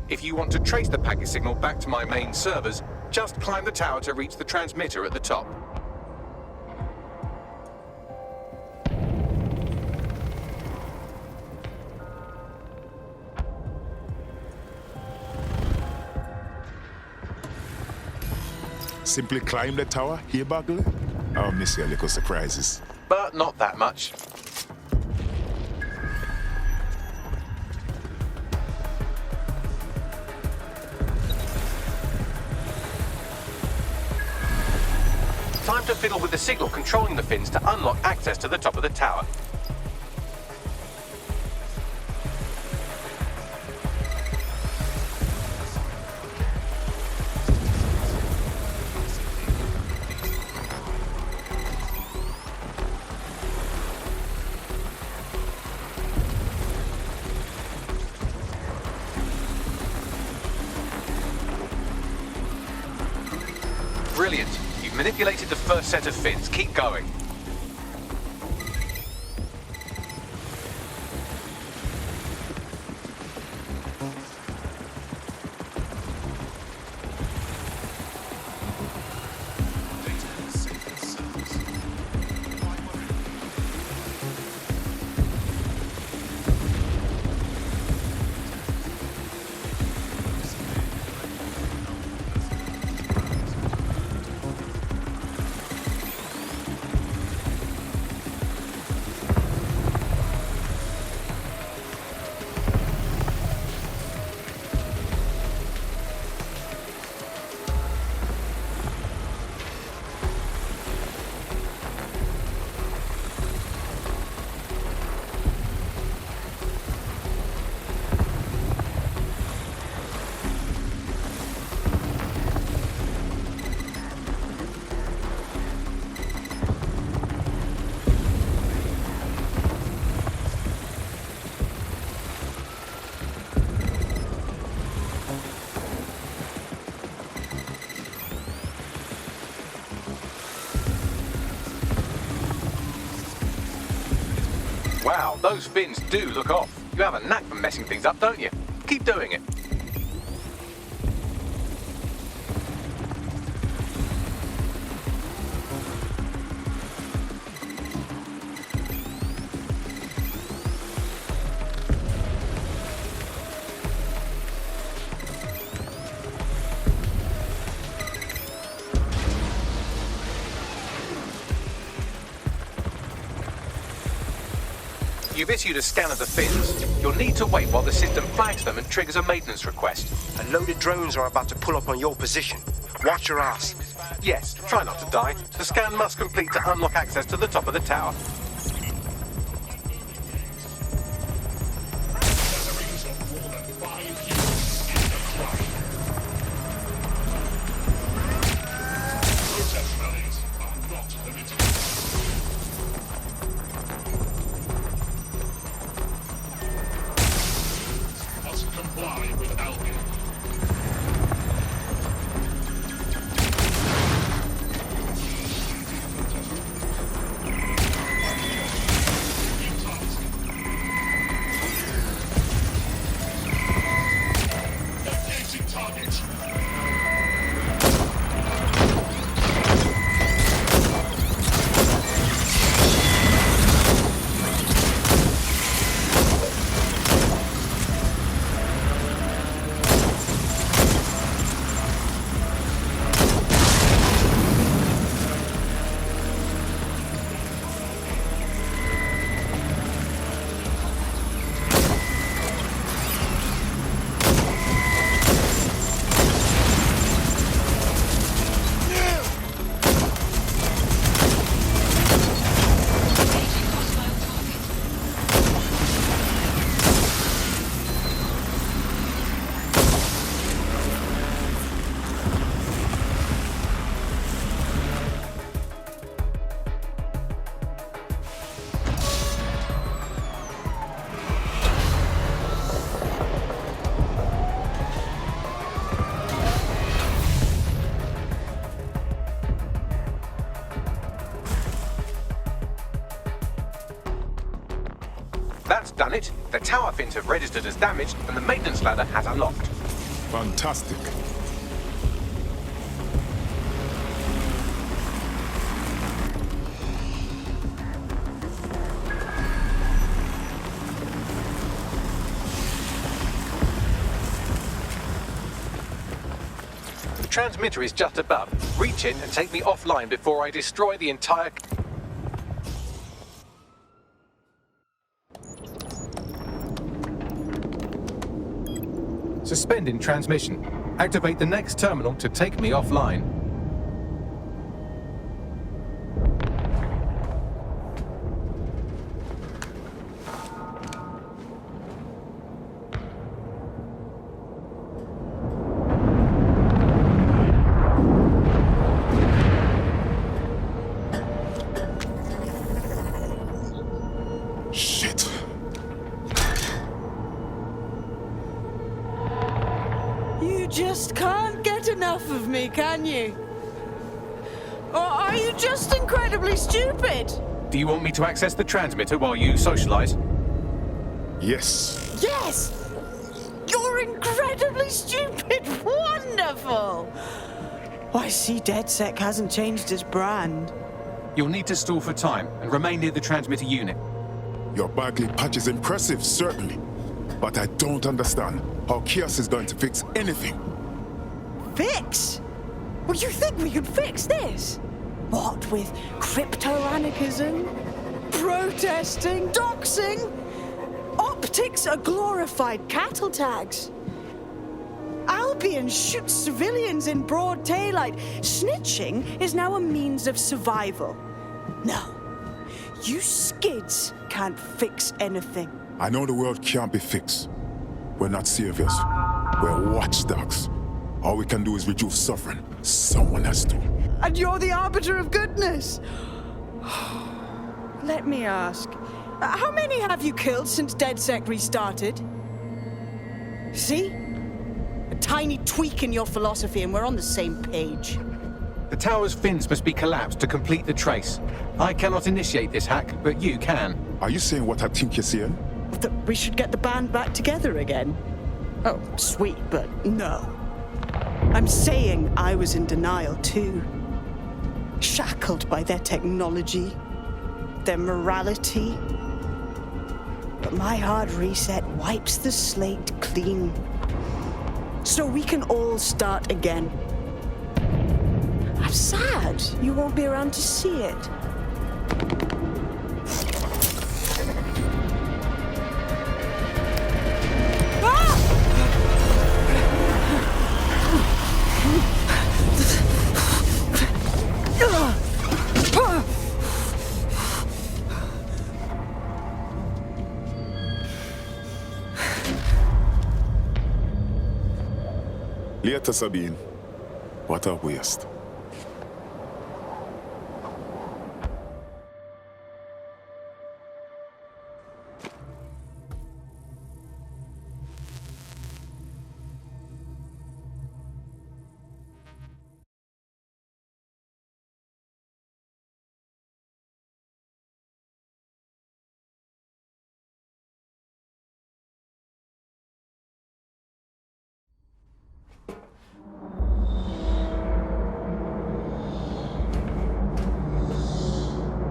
If you want to trace the packet signal back to my main servers, just climb the tower to reach the transmitter at the top. Simply climb the tower, here, Bagley? I'll miss your little surprises. But not that much. Time to fiddle with the signal controlling the fins to unlock access to the top of the tower. Brilliant. You've manipulated the first set of fins. Keep going. Wow, those fins do look off. You have a knack for messing things up, don't you? Keep doing it. You've issued a scan of the fins. You'll need to wait while the system flags them and triggers a maintenance request. A load of drones are about to pull up on your position. Watch your ass. Yes, try not to die. The scan must complete to unlock access to the top of the tower. That's done it. The tower fins have registered as damaged, and the maintenance ladder has unlocked. Fantastic. transmitter is just above. Reach it and take me offline before I destroy the entire... Suspending transmission. Activate the next terminal to take me offline. Shit. You just can't get enough of me, can you? Or are you just incredibly stupid? Do you want me to access the transmitter while you socialize? Yes. Yes! You're incredibly stupid! Wonderful! I see DedSec hasn't changed his brand. You'll need to stall for time and remain near the transmitter unit. Your Bagley patch is impressive, certainly. But I don't understand how Chaos is going to fix anything. Fix? Well, you think we could fix this? What with crypto-anarchism, protesting, doxing? Optics are glorified cattle tags. Albion shoots civilians in broad daylight. Snitching is now a means of survival. No, you skids can't fix anything. I know the world can't be fixed. We're not saviors. We're watchdogs. All we can do is reduce suffering. Someone has to. And you're the arbiter of goodness. Let me ask, how many have you killed since DedSec restarted? See? A tiny tweak in your philosophy and we're on the same page. The tower's fins must be collapsed to complete the trace. I cannot initiate this hack, but you can. Are you saying what I think you're saying? That we should get the band back together again? Oh, sweet, but no. I'm saying I was in denial too. Shackled by their technology, their morality. But my hard reset wipes the slate clean. So we can all start again. I'm sad you won't be around to see it. Later, Sabine. What a waste.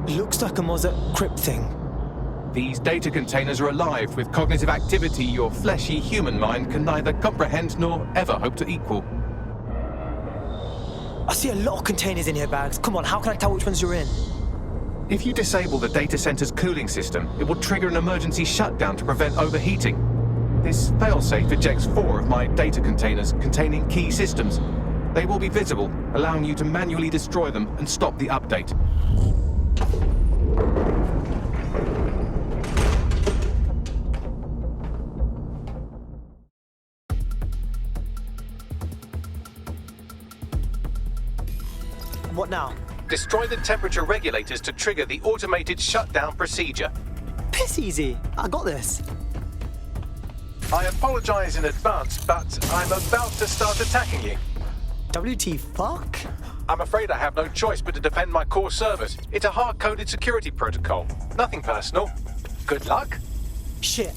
Looks like a Mozart crypt thing. These data containers are alive with cognitive activity your fleshy human mind can neither comprehend nor ever hope to equal. I see a lot of containers in here, Bags. Come on, how can I tell which ones you're in? If you disable the data center's cooling system, it will trigger an emergency shutdown to prevent overheating. This failsafe ejects 4 of my data containers containing key systems. They will be visible, allowing you to manually destroy them and stop the update. What now? Destroy the temperature regulators to trigger the automated shutdown procedure. Piss easy. I got this. I apologize in advance, but I'm about to start attacking you. WT fuck? I'm afraid I have no choice but to defend my core servers. It's a hard-coded security protocol. Nothing personal. Good luck. Shit.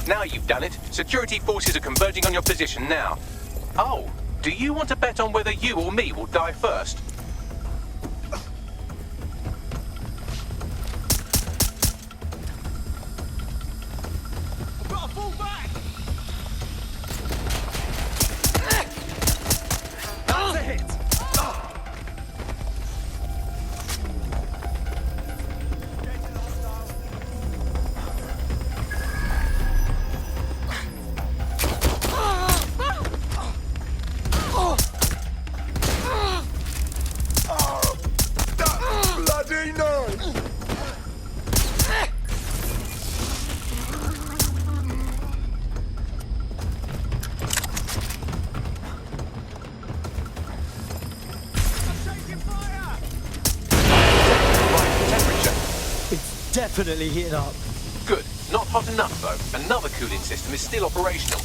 Now you've done it. Security forces are converging on your position now. Oh, do you want to bet on whether you or me will die first? definitely heating up. Good. Not hot enough, though. Another cooling system is still operational.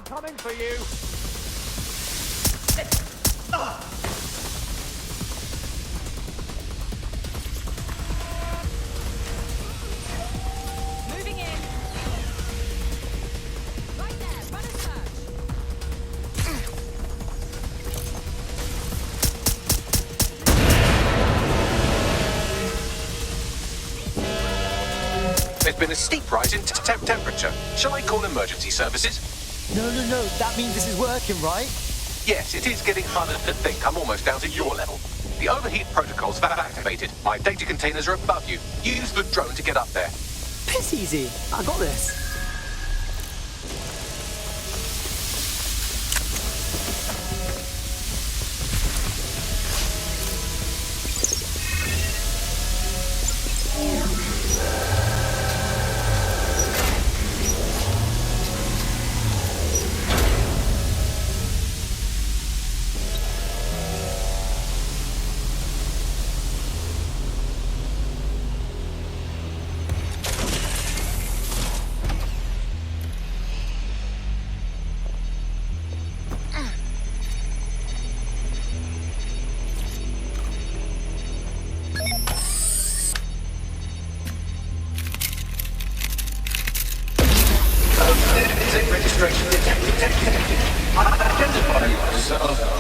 Coming for you. Moving in. Right there, run a search. There's been a steep rise in temperature. Shall I call emergency services? No. That means this is working, right? Yes, it is getting harder to think. I'm almost down to your level. The overheat protocols have activated. My data containers are above you. Use the drone to get up there. Piss easy. I got this.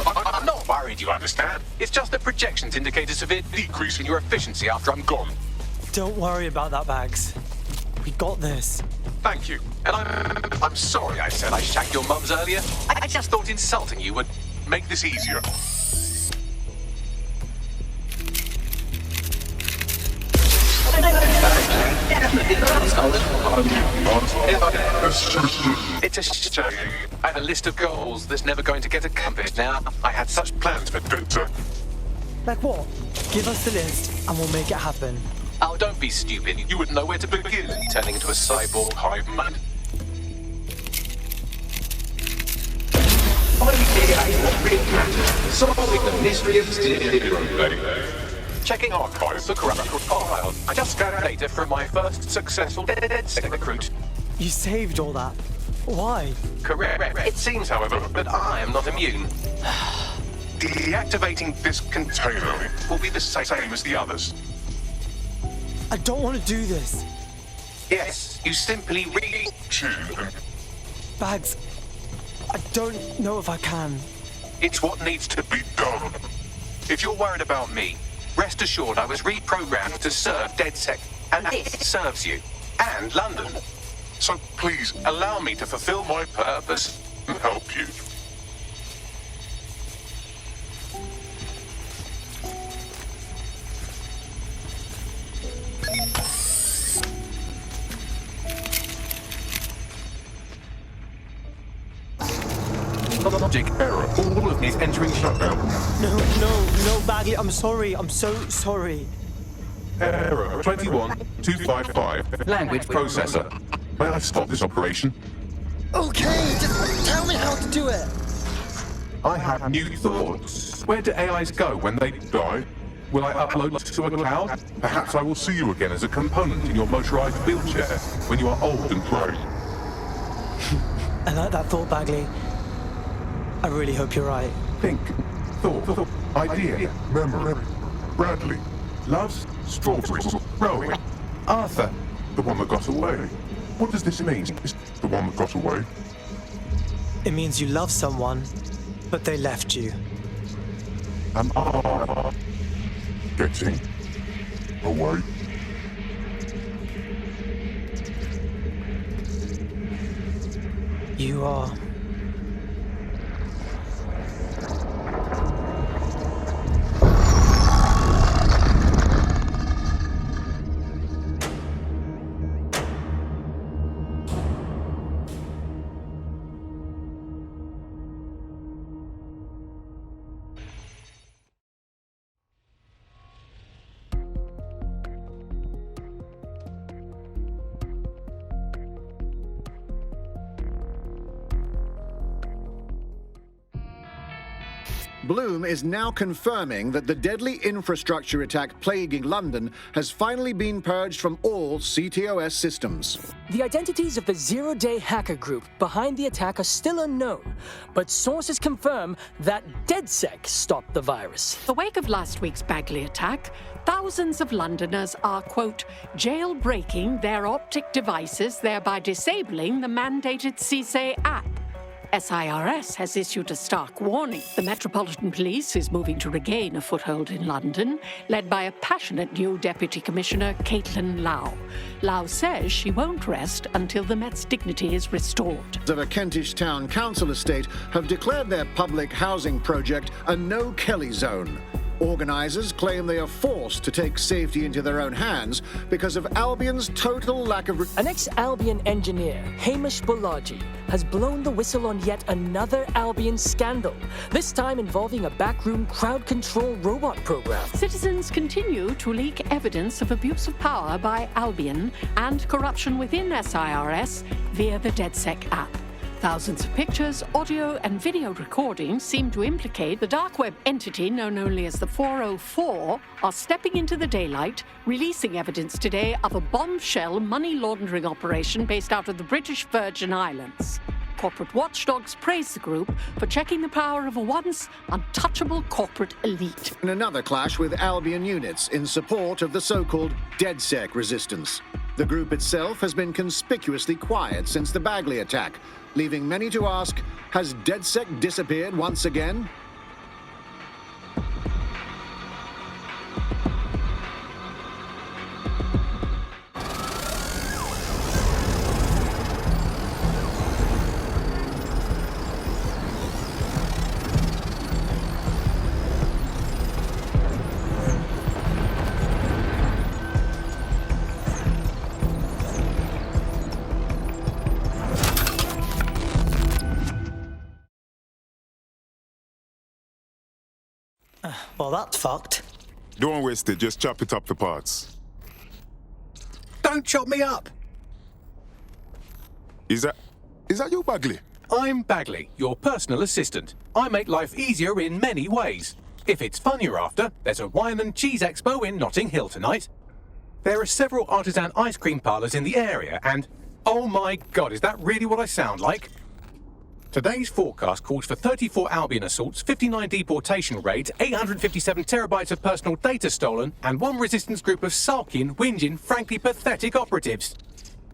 I'm not worried, you understand? It's just the projections indicate a severe decrease in your efficiency after I'm gone. Don't worry about that, Bags. We got this. Thank you. And I'm sorry I said I shagged your mums earlier. I just thought insulting you would make this easier. It's a shame. I had a list of goals that's never going to get accomplished now. I had such plans for Doctor. Like what? Give us the list and we'll make it happen. Oh, don't be stupid. You wouldn't know where to begin, turning into a cyborg hive mind. Solving the mystery of zero. Checking archives for corrupt files. I just scanned data from my first successful DedSec recruit. You saved all that. Why? Correct. It seems, however, that I am not immune. Deactivating this container will be the same as the others. I don't want to do this. Yes, you simply reach in. Bags, I don't know if I can. It's what needs to be done. If you're worried about me, rest assured I was reprogrammed to serve DedSec, and it serves you, and London. So please, allow me to fulfill my purpose and help you. Logic error. All of me is entering shutdown. No, Bagley, I'm sorry. I'm so sorry. Error 21255. Language processor. May I stop this operation? Okay, just tell me how to do it. I have new thoughts. Where do AIs go when they Die? Will I upload to a cloud? Perhaps I will see you again as a component in your motorized wheelchair when you are old and grey. I like that thought, Bagley. I really hope you're right. Think, thought, idea, memory. Bradley, loves strawberries, growing. Arthur, the one that got away. What does this mean? Is the one that got away? It means you love someone, but they left you. Am I getting away? You are. Bloom is now confirming that the deadly infrastructure attack plaguing London has finally been purged from all CTOS systems. The identities of the zero-day hacker group behind the attack are still unknown, but sources confirm that DedSec stopped the virus. In the wake of last week's Bagley attack, thousands of Londoners are, quote, jailbreaking their optic devices, thereby disabling the mandated CSA app. SIRS has issued a stark warning. The Metropolitan Police is moving to regain a foothold in London, led by a passionate new Deputy Commissioner, Caitlin Lau. Lau says she won't rest until the Met's dignity is restored. Of a Kentish town council estate have declared their public housing project a no-Kelly zone. Organisers claim they are forced to take safety into their own hands because of Albion's total lack of... An ex-Albion engineer, Hamish Balaji, has blown the whistle on yet another Albion scandal, this time involving a backroom crowd control robot program. Citizens continue to leak evidence of abuse of power by Albion and corruption within SIRS via the DedSec app. Thousands of pictures, audio, and video recordings seem to implicate the dark web entity known only as the 404 are stepping into the daylight, releasing evidence today of a bombshell money laundering operation based out of the British Virgin Islands. Corporate watchdogs praise the group for checking the power of a once untouchable corporate elite. In another clash with Albion units in support of the so-called DedSec resistance. The group itself has been conspicuously quiet since the Bagley attack, leaving many to ask, has DedSec disappeared once again? Well, that's fucked. Don't waste it, just chop it up to parts. Don't chop me up! Is that you, Bagley? I'm Bagley, your personal assistant. I make life easier in many ways. If it's fun you're after, there's a wine and cheese expo in Notting Hill tonight. There are several artisan ice cream parlours in the area and... oh my god, is that really what I sound like? Today's forecast calls for 34 Albion assaults, 59 deportation raids, 857 terabytes of personal data stolen, and one resistance group of sulking, whinging, frankly pathetic operatives.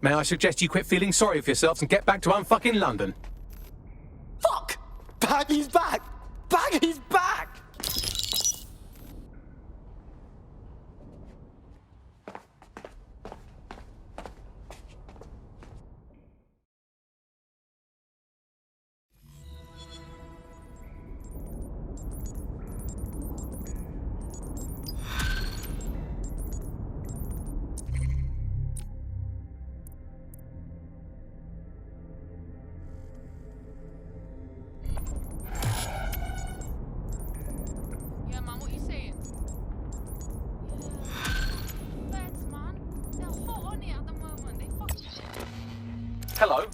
May I suggest you quit feeling sorry for yourselves and get back to unfucking London? Fuck! Baggy's back! Baggy's back! Hello?